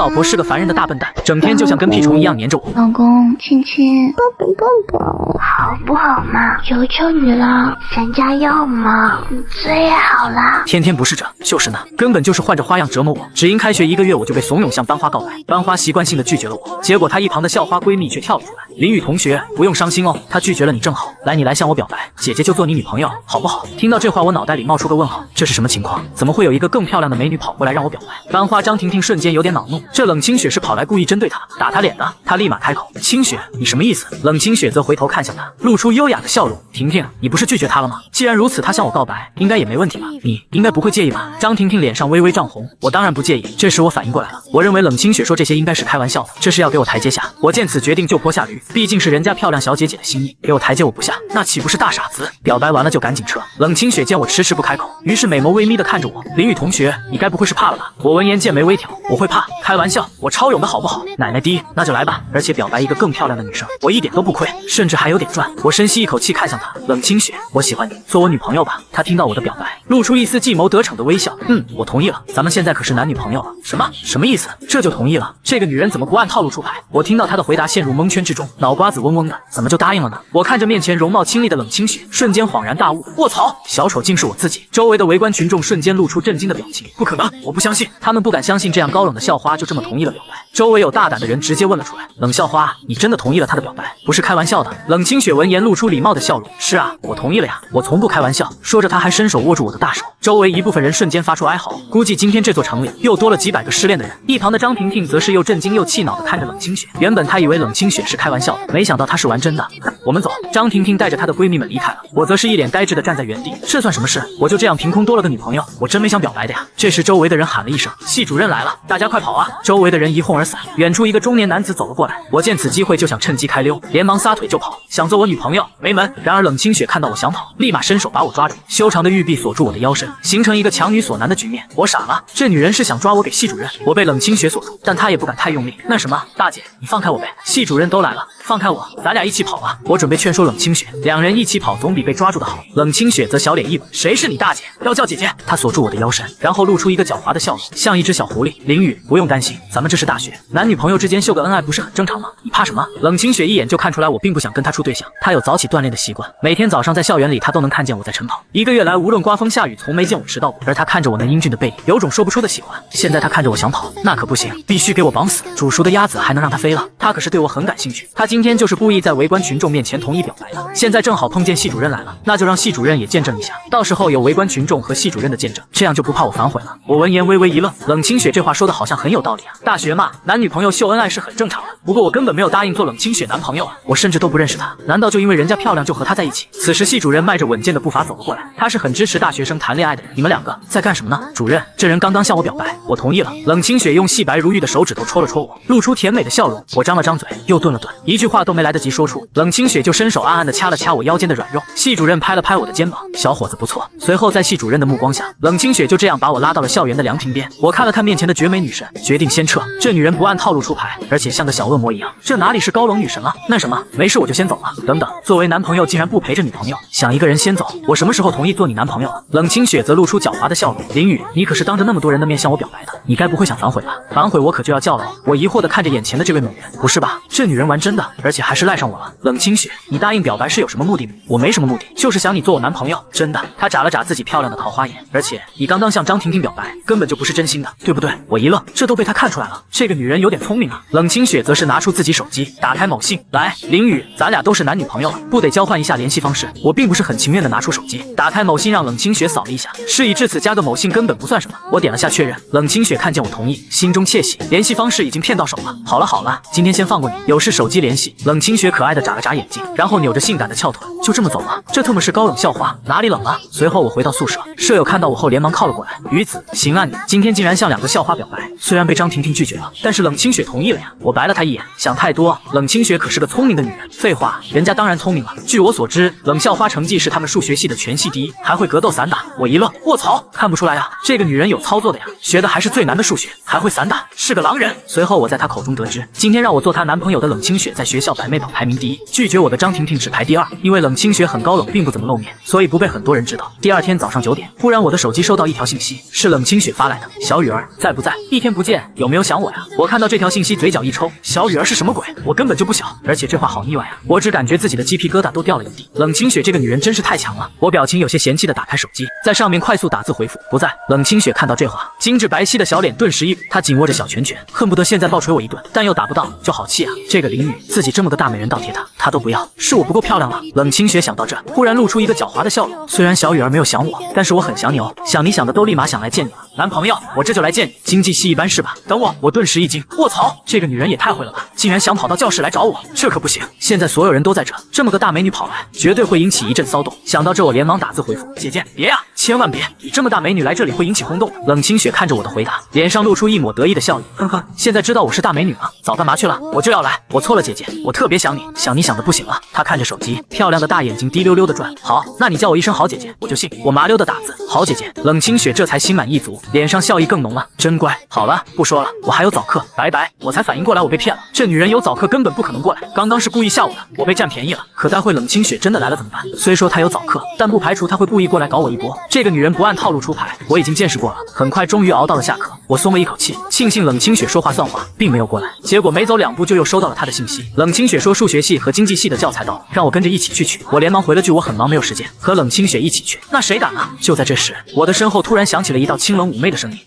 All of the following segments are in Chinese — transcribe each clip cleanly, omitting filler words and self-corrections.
老婆是个烦人的大笨蛋，整天就像跟屁虫一样黏着我。老公，亲亲，抱抱，好不好嘛？求求你了，想加药吗？你最好了。天天不是这就是那，根本就是换着花样折磨我。只因开学1个月，我就被怂恿向班花告白，班花习惯性的拒绝了我，结果她一旁的校花闺蜜却跳了出来。林雨同学，不用伤心哦，她拒绝了你正好，来，你来向我表白，姐姐就做你女朋友，好不好？听到这话，我脑袋里冒出个问号，这是什么情况？怎么会有一个更漂亮的美女跑过来让我表白？班花张婷婷瞬间有点恼怒，这冷清雪是跑来故意针对她，打她脸的。她立马开口：清雪，你什么意思？冷清雪则回头看向她，露出优雅的笑容。婷婷，你不是拒绝她了吗？既然如此，她向我告白，应该也没问题吧？你应该不会介意吧？张婷婷脸上微微涨红，我当然不介意。这时我反应过来了，我认为冷清雪说这些应该是开玩笑的，这是要给我台阶下。我见此决定就泼下驴，毕竟是人家漂亮小姐姐的心意，给我台阶我不下，那岂不是大傻子？表白完了就赶紧撤。冷清雪见我迟迟不开口，于是美眸微眯的看着我。林雨同学，你该不会是怕了吧？我闻言剑眉微挑，我会怕？开玩笑，我超勇的好不好？奶奶滴，那就来吧。而且表白一个更漂亮的女生，我一点都不亏，甚至还有点赚。我深吸一口气看向她，冷清雪，我喜欢你，做我女朋友吧。她听到我的表白，露出一丝计谋得逞的微笑。我同意了，咱们现在可是男女朋友了。什么意思？这就同意了？这个女人怎么不按套路出牌？我听到她的回答陷入蒙圈之中，脑瓜子嗡嗡的，怎么就答应了呢？我看着面前容貌清丽的冷清雪，瞬间恍然大悟，卧槽，小丑竟是我自己！周围的围观群众瞬间露出震惊的表情，不可能，我不相信，他们不敢相信这样高冷的校花就这么同意了表白。周围有大胆的人直接问了出来，冷校花，你真的同意了他的表白？不是开玩笑的。冷清雪闻言露出礼貌的笑容，是啊，我同意了呀，我从不开玩笑。说着他还伸手握住我的大手。周围一部分人瞬间发出哀嚎，估计今天这座城里又多了几百个失恋的人。一旁的张婷婷则是又震惊又气恼的看着冷清雪，原本她以为冷清雪是开玩笑的，没想到她是玩真的。我们走。张婷婷带着她的闺蜜们离开了，我则是一脸呆滞的站在原地。这算什么事？我就这样凭空多了个女朋友，我真没想表白的呀。这时周围的人喊了一声，系主任来了，大家快跑啊！周围的人一哄而散，远处一个中年男子走了过来，我见此机会就想趁机开溜，连忙撒腿就跑，想做我女朋友没门。然而冷清雪看到我想跑，立马伸手把我抓住，修长的玉臂锁住我的腰身，形成一个强女所难的局面。我傻了，这女人是想抓我给系主任，我被冷清雪锁住，但她也不敢太用力。那什么，大姐，你放开我呗，系主任都来了，放开我，咱俩一起跑吧。我准备劝说冷清雪，两人一起跑总比被抓住的好。冷清雪则小脸一稳，谁是你大姐？要叫姐姐。她锁住我的腰身，然后露出一个狡猾的笑容，像一只小狐狸。林雨，不用担心，咱们这是大学，男女朋友之间秀个恩爱不是很正常吗？你怕什么？冷清雪一眼就看出来我并不想跟她处对象，她有早起锻炼的习惯，每天早上在校园里她都能看见我在晨跑。1个月来无论刮风下雨，从没见我迟到过。而她看着我那英俊的背影，有种说不出的喜欢。现在她看着我想跑，那可不行，必须给我绑死。煮熟的鸭子还能让它飞了？她可是对我很感兴趣，她今天就是故意在围观群众面前同意表白的。现在正好碰见系主任来了，那就让系主任也见证一下，到时候有围观群众和系主任的见证，这样就不怕我反悔了。我闻言微微一愣，冷清雪这话说的好像很有道理啊。大学嘛，男女朋友秀恩爱是很正常的，不过我根本没有答应做冷清雪男朋友啊，我甚至都不认识她，难道就因为人家漂亮就和她在一起？此时系主任迈着稳健的步伐走了过来，他是很支持大学生谈恋爱的。你们两个在干什么呢？主任，这人刚刚向我表白，我同意了。冷清雪用细白如玉的手指头戳了戳我，露出甜美的笑容。我张了张嘴，又顿了顿，一句话都没来得及说出，冷清雪就伸手暗暗地掐了掐我腰间的软肉。系主任拍了拍我的肩膀，小伙子不错。随后在系主任的目光下，冷清雪就这样把我拉到了校园的凉亭边。我看了看面前的绝美女神，决定先撤。这女人不按套路出牌，而且像个小恶魔一样，这哪里是高冷女神啊？那什么，没事我就先走了。等等，作为男朋友竟然不陪着女朋友，想一个人先走，我什么时候同意做你男朋友了？冷清雪则露出狡猾的笑容。林雨，你可是当着那么多人的面向我表白的，你该不会想反悔吧？反悔我可就要叫了。我疑惑地看着眼前的这位美人，不是吧？这女人玩真的，而且还是赖上我了。冷清雪，你答应表白是有什么目的吗？我没什么目的，就是想你做我男朋友。真的？她眨了眨自己漂亮的桃花眼，而且你刚刚向张婷婷表白，根本就不是真心的，对不对？我一愣，这都被她看出来了，这个女人有点聪明啊。冷清雪则是拿出自己手机，打开某信，来，林雨，咱俩都是男女朋友了，不得交换一下联系方式？我并不是很情愿的拿出手机，打开某信让冷清雪扫了一下，事已至此加个某信根本不算什么。我点了下确认，冷清雪看见我同意，心中窃喜，联系方式已经骗到手了。好了好了，今天先放过你，有事手机联系。冷清雪可爱的眨了眨眼睛，然后扭着性感的翘腿，就这么走了。这特么是高冷校花，哪里冷了？随后我回到宿舍，舍友看到我后连忙靠了过来，鱼子，行啊你，今天竟然向2个校花表白，虽然被张婷婷拒绝了，但是冷清雪同意了呀。我白了她一眼，想太多，冷清雪可是个聪明的女人。废话，人家当然聪明了。据我所知，冷校花成绩是他们数学系的全系第1，还会格斗散打。我一愣，卧槽，看不出来啊，这个女人有操作的呀，学的还是最难的数学，还会散打，是个狼人。随后我在她口中得知，今天让我做她男朋友的冷清雪在学校百媚榜排名第一，拒绝我的张婷婷只排第二。因为冷清雪很高冷，并不怎么露面，所以不被很多人知道。第二天早上9点，忽然我的手机收到一条信息，是冷清雪发来的：小雨儿在不在？一天不见，有没有想我呀？我看到这条信息，嘴角一抽，小雨儿是什么鬼？我根本就不小，而且这话好意外啊！我只感觉自己的鸡皮疙瘩都掉了一地。冷清雪这个女人真是太强了。我表情有些嫌弃的打开手机，在上面快速打字回复不在。冷清雪看到这话，精致白皙的小脸顿时一鼓，她紧握着小拳拳，恨不得现在暴捶我一顿，但又打不到，就好气啊！这个林雨自己这么个大美人倒贴她都不要，是我不够漂亮了。冷清雪想到这，忽然露出一个狡猾的笑容。虽然小雨儿没有想我，但是我很想你哦，想你想的都立马想来见你了。男朋友，我这就来见你。经济系一般是吧？等我。我顿时一惊，卧槽，这个女人也太会了吧，竟然想跑到教室来找我，这可不行！现在所有人都在这么个大美女跑来，绝对会引起一阵骚动。想到这，我连忙打字回复：姐姐，别呀，千万别！你这么大美女来这里会引起轰动的。冷清雪看着我的回答，脸上露出一抹得意的笑意。呵呵，现在知道我是大美女了，早干嘛去了？我就要来。我错了，姐姐，我特别想你，想你想的不行了。她看着手机，漂亮的大眼睛滴溜溜的转。好，那你叫我一声好姐姐，我就信。我麻溜的打字，好姐姐。冷清雪这才心满意足，脸上笑意更浓了，真乖。好了，不说了，我还有早课，拜拜。我才反应过来我被骗了，这女人有早课根本不可能过来，刚刚是故意吓我的，我被占便宜了。可待会冷清雪真的来了怎么办？虽说她有早课，但不排除她会故意过来搞我一波。这个女人不按套路出牌，我已经见识过了。很快终于熬到了下课，我松了一口气，庆幸冷清雪说话算话，并没有过来。结果没走2步就又收到了她的信息，冷清雪说数学系和经济系的教材到了，让我跟着一起去取。我连忙回了句我很忙没有时间，和冷清雪一起去。那谁敢啊？就在这时，我的身后突然响起了一道清冷妩媚的声音。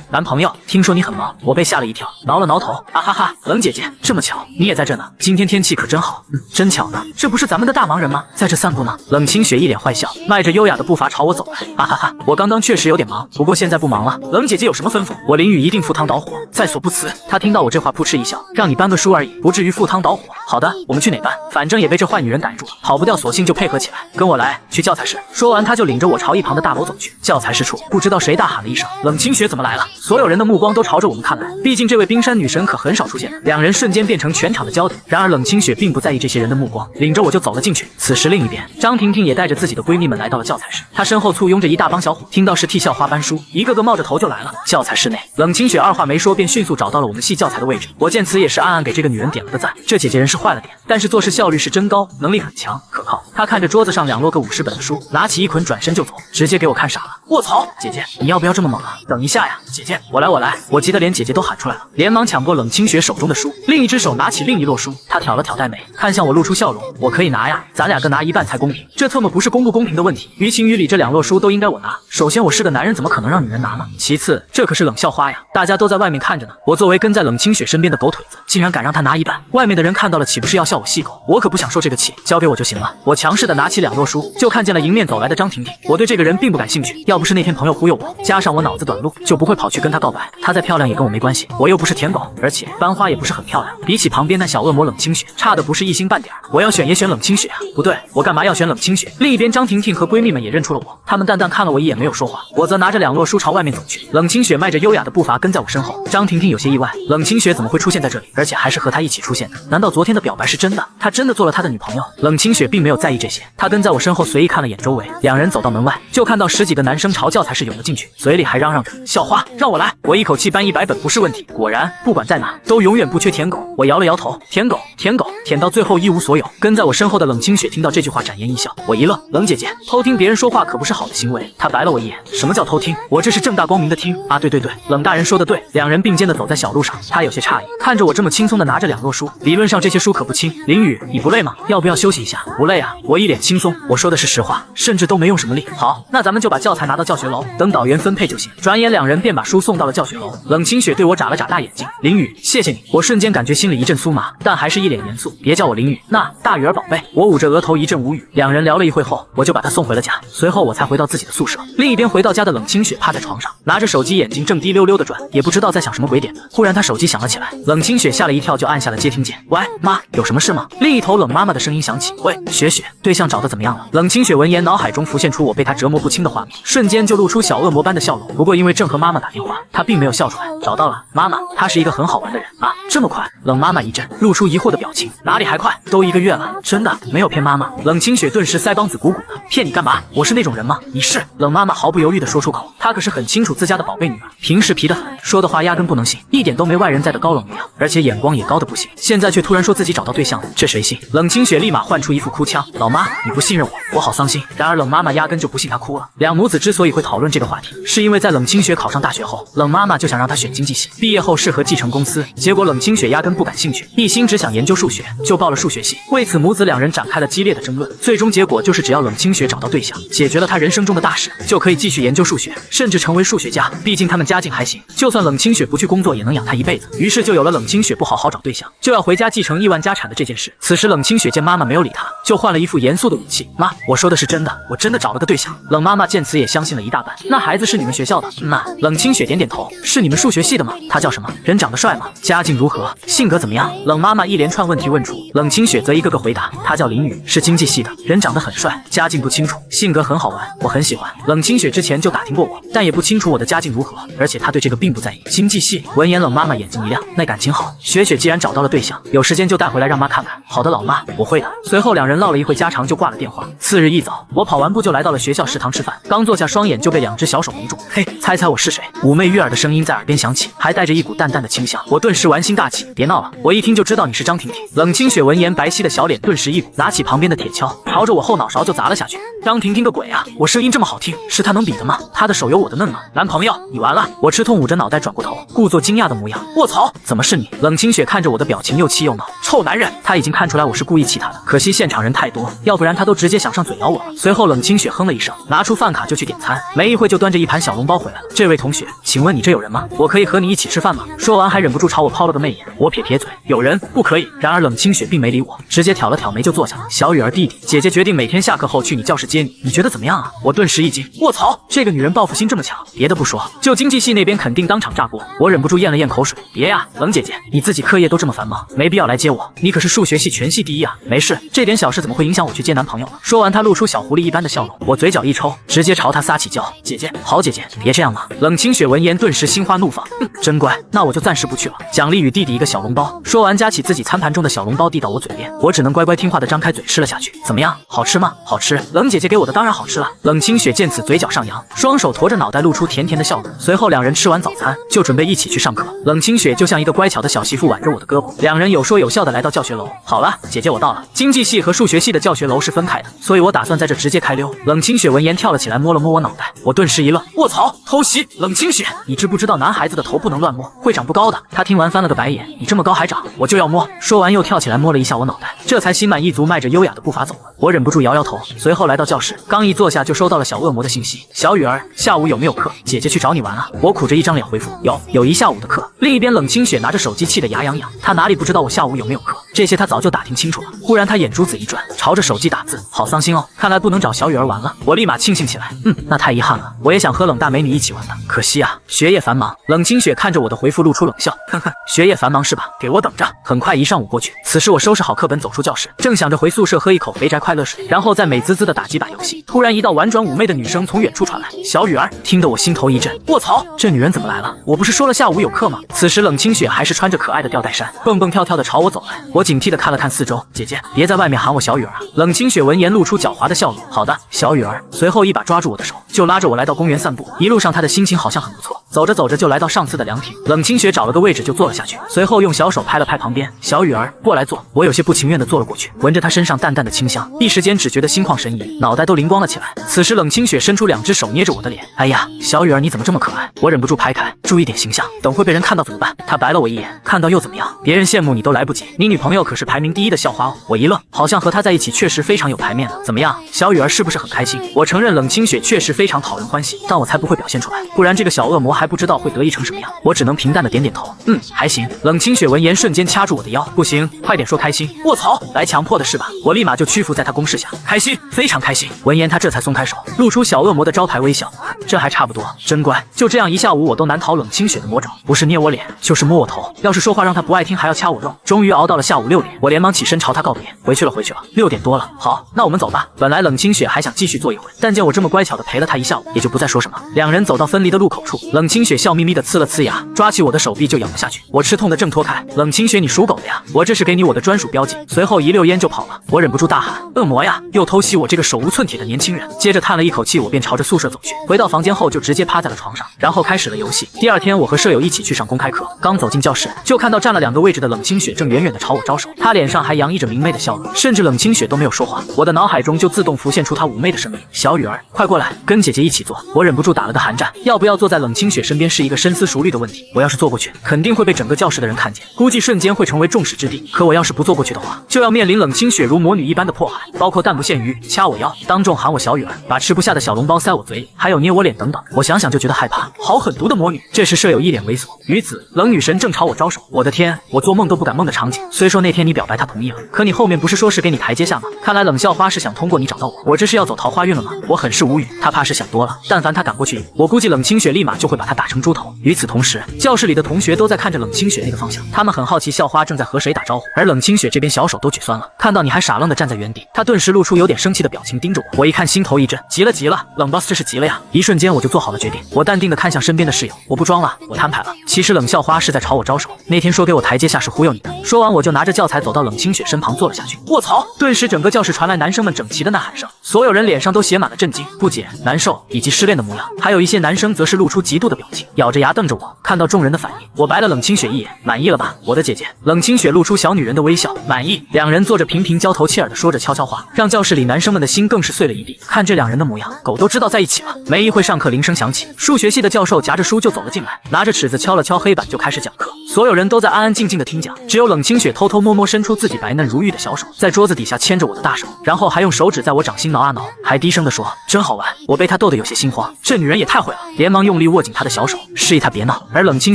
男朋友，听说你很忙。我被吓了一跳，挠了挠头，啊哈哈，冷姐姐，这么巧，你也在这呢。今天天气可真好。真巧呢，这不是咱们的大忙人吗？在这散步呢。冷清雪一脸坏笑，迈着优雅的步伐朝我走来，啊哈哈，我刚刚确实有点忙，不过现在不忙了。冷姐姐有什么吩咐？我淋雨一定赴汤蹈火，在所不辞。她听到我这话，噗嗤一笑，让你搬个书而已，不至于赴汤蹈火。好的，我们去哪班？反正也被这坏女人逮住了，跑不掉，索性就配合起来。跟我来，去教材室。说完，她就领着我朝一旁的大楼走去。教材室处，不知道谁大喊了一声：冷清雪怎么来了？所有人的目光都朝着我们看来，毕竟这位冰山女神可很少出现。两人瞬间变成全场的焦点。然而冷清雪并不在意这些人的目光，领着我就走了进去。此时另一边，张婷婷也带着自己的闺蜜们来到了教材室，她身后簇拥着一大帮小伙，听到是替校花搬书，一个个冒着头就来了。教材室内，冷清雪二话没说便迅速找到了我们系教材的位置。我见此也是暗暗给这个女人点了个赞，这姐姐人是坏了点，但是做事效率是真高，能力很强，可靠。她看着桌子上2摞个50本的书，拿起一捆转身就走，直接给我看傻了。卧槽，姐姐你要不要这么猛啊？等一下呀，姐姐我来。我急得连姐姐都喊出来了，连忙抢过冷清雪手中的书，另一只手拿起另一摞书。她挑了挑黛眉，看向我露出笑容，我可以拿呀，咱俩各拿一半才公平。这特么不是公不公平的问题，于情于理这2摞书都应该我拿。首先我是个男人，怎么可能让女人拿呢？其次这可是冷校花呀，大家都在外面看着呢，我作为跟在冷清雪身边的狗腿子，竟然敢让她拿一半，外面的人看到了岂不是要笑我细狗？我可不想受这个气，交给我就行了。我强势的拿起2摞书，就看见了迎面走来的张婷婷。我对这个人并不感兴趣，要不是那天朋友忽悠我，加上我脑子短路，就不会跑去跟她告白。她再漂亮也跟我没关系，我又不是舔狗，而且班花也不是很漂亮，比起旁边那小恶魔冷清雪，差的不是一星半点。我要选也选冷清雪啊，不对，我干嘛要选冷清雪？另一边张婷婷和闺蜜们也认出了我，她们淡淡看了我一眼，没有说话。我则拿着2摞书朝外面走去，冷清雪迈着优雅的步伐跟在我身后。张婷婷有些意外，冷清雪怎么会出现在这里，而且还是和她一起出现的？难道昨天的表白是真的？她真的做了他的女朋友？冷清雪并没有在意这些，她跟在我身后随意看了眼周围。两人走到门外，就看到10几个男生朝教材室涌了进去，嘴里还嚷嚷着校花让我来。我一口气搬100本不是问题。果然不管在哪都永远不缺舔狗。我摇了摇头，舔狗舔狗，舔到最后一无所有。跟在我身后的冷清雪听到这句话展颜一笑，我一愣，冷姐姐偷听别人说话可不是好的行为。她白了我一眼，什么叫偷听？我这是正大光明的听啊！对，冷大人说的对。两人并肩的走在小路上，她有些诧异，看着我这么轻松的拿着2摞书，理论上这些书可不轻。林雨你不累吗？要不要休息一下？不累啊，我一脸轻松，我说的是实话，甚至都没用什么力。好，那咱们就把教材拿到教学楼，等导员分配就行。转眼两人便把书送到了教学楼。冷清雪对我眨了眨大眼睛，林雨谢谢你。我瞬间感觉心里一阵酥麻，但还是一脸严肃，别叫我林雨，那大雨儿宝贝。我捂着额头一阵无语。两人聊了一会后，我就把她送回了家，随后我才回到自己的宿舍。另一边回到家的冷清雪趴在床上，拿着手机，眼睛正滴溜溜的转，也不知道在想什么鬼点子。忽然她手机响了起来，冷清雪吓了一跳，就按下了接听键。喂，妈，有什么事吗？另一头冷妈妈的声音响起。喂，雪雪，对象找的怎么样了？冷清雪闻言，脑海中浮现出我被她折磨不清的画面，瞬间就露出小恶魔般的笑容。不过因为正和妈妈打电话，她并没有笑出来。找到了，妈妈，他是一个很好玩的人啊，这么快？冷妈妈一震，露出疑惑的表情。哪里还快？都1个月了，真的没有骗妈妈。冷清雪顿时腮帮子鼓鼓的，骗你干嘛？我是那种人吗？你是？冷妈妈毫不犹豫的说出口，她可是很清楚自家的宝贝女儿平时皮得很，说的话压根不能信，一点都没外人在的高冷模样，而且眼光也高的不行。现在却突然说自己找到对象了，这谁信？冷清雪立马换出一副哭腔，老妈，你不信任我，我好伤心。然而冷妈妈压根就不信她哭了。两母子之所以会讨论这个话题，是因为在冷清雪考上大学后，冷妈妈就想让她选经济系，毕业后适合继承公司。结果冷清雪压根不感兴趣，一心只想研究数学，就报了数学系。为此母子两人展开了激烈的争论，最终结果就是只要冷清雪找到对象，解决了她人生中的大事，就可以继续研究数学，甚至成为数学家。毕竟他们家境还行，就算冷清雪不去工作也能养她一辈子。于是就有了冷清雪不好好找对象，就要回家继承亿万家产的这件事。此时冷清雪见妈妈没有理她，就换了一副严肃的语气，妈，我说的是真的，我真的找了个对象。冷妈妈见此也相信了一大半，那孩子是你们学校的？那冷清雪点点头，是你们数学系的吗？他叫什么？人长得帅吗？家境如何？性格怎么样？冷妈妈一连串问题问出，冷清雪则一个个回答。他叫林宇，是经济系的，人长得很帅，家境不清楚，性格很好玩，我很喜欢。冷清雪之前就打听过我，但也不清楚我的家境如何，而且她对这个并不在意。经济系。闻言冷妈妈眼睛一亮，那感情好，雪雪既然找到了对象，有时间就带回来让妈看看。好的老妈，我会的。随后两人唠了一会家常就挂了电话。次日一早，我跑完步就来到了学校食堂吃饭，刚坐下双眼就被2只小手蒙住。嘿，猜猜我是谁？妩媚悦耳的声音在耳边响起，还带着一股淡淡的清香。我顿时玩心大起，别闹了，我一听就知道你是张婷婷。冷清雪闻言，白皙的小脸顿时一鼓，拿起旁边的铁锹，朝着我后脑勺就砸了下去。张婷婷个鬼啊！我声音这么好听，是她能比的吗？她的手有我的嫩吗？男朋友，你完了！我吃痛捂着脑袋转过头，故作惊讶的模样。卧槽，怎么是你？冷清雪看着我的表情又气又恼，臭男人！她已经看出来我是故意气她的，可惜现场人太多，要不然她都直接想上嘴咬我了。随后冷清雪哼了一声，拿出饭卡就去点餐，没一会就端着一盘小笼包回来了。这位同学，请问你这有人吗？我可以和你一起吃饭吗？说完还忍不住朝我抛了个媚眼，我撇嘴，有人不可以。然而冷清雪并没理我，直接挑了挑眉就坐下了。小雨儿弟弟，姐姐决定每天下课后去你教室接你，你觉得怎么样啊？我顿时一惊，卧槽，这个女人报复心这么强。别的不说，就经济系那边肯定当场炸锅。我忍不住咽了咽口水，别呀，冷姐姐，你自己课业都这么繁忙，没必要来接我，你可是数学系全系第一啊。没事，这点小事怎么会影响我去接男朋友？说完她露出小狐狸一般的笑容，我嘴角一抽，直接朝她撒起娇，姐姐，好姐姐，别这样嘛。冷清雪闻言顿时心花怒放，真乖，那我就暂时不去了，奖励与弟弟一个小笼包。说完夹起自己餐盘中的小笼包递到我嘴边，我只能乖乖听话的张开嘴吃了下去。怎么样，好吃吗？好吃，冷姐姐给我的当然好吃了。冷清雪见此嘴角上扬，双手驮着脑袋露出甜甜的笑容。随后两人吃完早餐就准备一起去上课。冷清雪就像一个乖巧的小媳妇挽着我的胳膊，两人有说有笑的来到教学楼。好了，姐姐我到了。经济系和数学系的教学楼是分开的，所以我打算在这直接开溜。冷清雪闻言跳了起来，摸了摸我脑袋，我顿时一愣，卧槽，偷袭！冷清雪，你知不知道男孩子的头不能乱摸，会长不高的？她听完翻了个白眼，你这么高还长，我就要摸。说完又跳起来摸了一下我脑袋，这才心满意足迈着优雅的步伐走了。我忍不住摇摇头，随后来到教室，刚一坐下就收到了小恶魔的信息，小雨儿，下午有没有课？姐姐去找你玩啊。我苦着一张脸回复，有一下午的课。另一边冷清雪拿着手机气得牙痒痒，她哪里不知道我下午有没有课，这些她早就打听清楚了。忽然她眼珠子一转，朝着手机打字，好伤心哦，看来不能找小雨儿玩了。我立马庆幸起来，那太遗憾了，我也想和冷大美女一起玩的，可惜啊，学业繁忙。冷清雪看着我的回复露出冷笑，哼哼，学业繁忙是吧？给我等着。很快一上午过去，此时我收拾好课本走出教室，正想着回宿舍喝一口肥宅快乐水，然后再美滋滋的打几把游戏，突然一道婉转妩媚的女声从远处传来，小雨儿，听得我心头一震，卧槽，这女人怎么来了？我不是说了下午有课吗？此时冷清雪还是穿着可爱的吊带衫，蹦蹦跳跳的朝我走来。我警惕的看了看四周，姐姐别在外面喊我小雨儿啊。冷清雪闻言露出狡猾的笑容，好的，小雨儿。随后一把抓住我的手，就拉着我来到公园散步。一路上她的心情好像很不错，走着走着就来到上次的凉亭。冷清雪找了个位置就坐了下去，随后用小手拍了拍旁边，小雨儿过来坐。我有些不情愿的坐了过去，闻着她身上淡淡的清香，一时间只觉得心旷神怡，脑袋都灵光了起来。此时冷清雪伸出2只手捏着我的脸，哎呀，小雨儿你怎么这么可爱？我忍不住拍开，注意点形象，等会被人看到怎么办？她白了我一眼，看到又怎么样？别人羡慕你都来不及，你女朋友可是排名第1的校花哦。我一愣，好像和她在一起确实非常有排面的。怎么样，小雨儿是不是很开心？我承认冷清雪确实非常讨人欢喜，但我才不会表现出来，不然这个小恶魔还不知道会得意成什么样。我只能平淡的点点头，还行。冷清雪闻言瞬间掐住我的腰，不行，快点说开心。卧槽，来强迫的是吧？我立马就屈服在她攻势下，开心，非常开心。闻言她这才松开手，露出小恶魔的招牌微笑，这还差不多，真乖。就这样一下午我都难逃冷清雪的魔爪，不是捏我脸就是摸我头，要是说话让她不爱听还要掐我肉。终于熬到了下午6点，我连忙起身朝她告别，回去了，6点多了，好，那我们走吧。本来冷清雪还想继续坐一会，但见我这么乖巧的陪了她他一下午，也就不再说什么。两人走到分离的路口处，冷清雪笑眯眯的呲了呲牙，抓起我的手臂就咬了下去。我吃痛的挣脱开，冷清雪你属狗的呀，我这是给你我的专属标记。随后一溜烟就跑了。我忍不住大喊：恶魔呀，又偷袭我这个手无寸铁的年轻人。接着叹了一口气，我便朝着宿舍走去。回到房间后就直接趴在了床上，然后开始了游戏。第二天我和舍友一起去上公开课，刚走进教室就看到占了2个位置的冷清雪正远远的朝我招手，她脸上还洋溢着明媚的笑容，甚至冷清雪都没有说话，我的脑海中就自动浮现出她妩媚的声音：小雨儿，快过来，跟姐姐一起坐。我忍不住打了个寒战，要不要坐在冷清雪身边是一个深思熟虑的问题。我要是坐过去，肯定会被整个教室的人看见，估计瞬间会成为众矢之的。可我要是不坐过去的话，就要面临冷清雪如魔女一般的迫害，包括但不限于掐我腰、当众喊我小雨儿、把吃不下的小笼包塞我嘴里，还有捏我脸等等。我想想就觉得害怕，好狠毒的魔女。这时舍友一脸猥琐，于此冷女神正朝我招手。我的天，我做梦都不敢梦的场景。虽说那天你表白她同意了，可你后面不是说是给你台阶下吗？看来冷校花是想通过你找到我，我这是要走桃花运了吗？我很是无语，她怕是想多了。但凡她赶过去，我估计冷清雪立马就会把她打成猪头。与此同时，教室里的同学都在看着冷清雪那个方向，他们很好奇校花正在和谁打招呼，而冷清雪这边小手都举酸了，看到你还傻愣的站在原地，她顿时露出有点生气的表情盯着我。我一看心头一震，急了，冷 boss 这是急了呀！一瞬间我就做好了决定，我淡定的看向身边的室友，我不装了，我摊牌了。其实冷校花是在朝我招手，那天说给我台阶下是忽悠你的。说完我就拿着教材走到冷清雪身旁坐了下去。卧槽！顿时整个教室传来男生们整齐的呐喊声，所有人脸上都写满了震惊、不解、难受以及失恋的模样，还有一些男生则是露出嫉妒的表情，咬着牙瞪着我。看到众人的反应，我白了冷清雪一眼，满意了吧，我的姐姐？冷清雪露出小女人的微笑，满意。两人坐着频频交头切耳的说着悄悄话，让教室里男生们的心更是碎了一地。看这两人的模样，狗都知道在一起了。没一会上课铃声响起，数学系的教授夹着书就走了进来，拿着尺子敲了敲黑板就开始讲课。所有人都在安安静静的听讲，只有冷清雪偷偷摸摸伸出自己白嫩如玉的小手，在桌子底下牵着我的大手，然后还用手指在我掌心挠啊挠，还低声地说真好玩。我被她逗得有些心慌，这女人也太会了，连忙用力握紧她的小手，示意她别闹。而冷清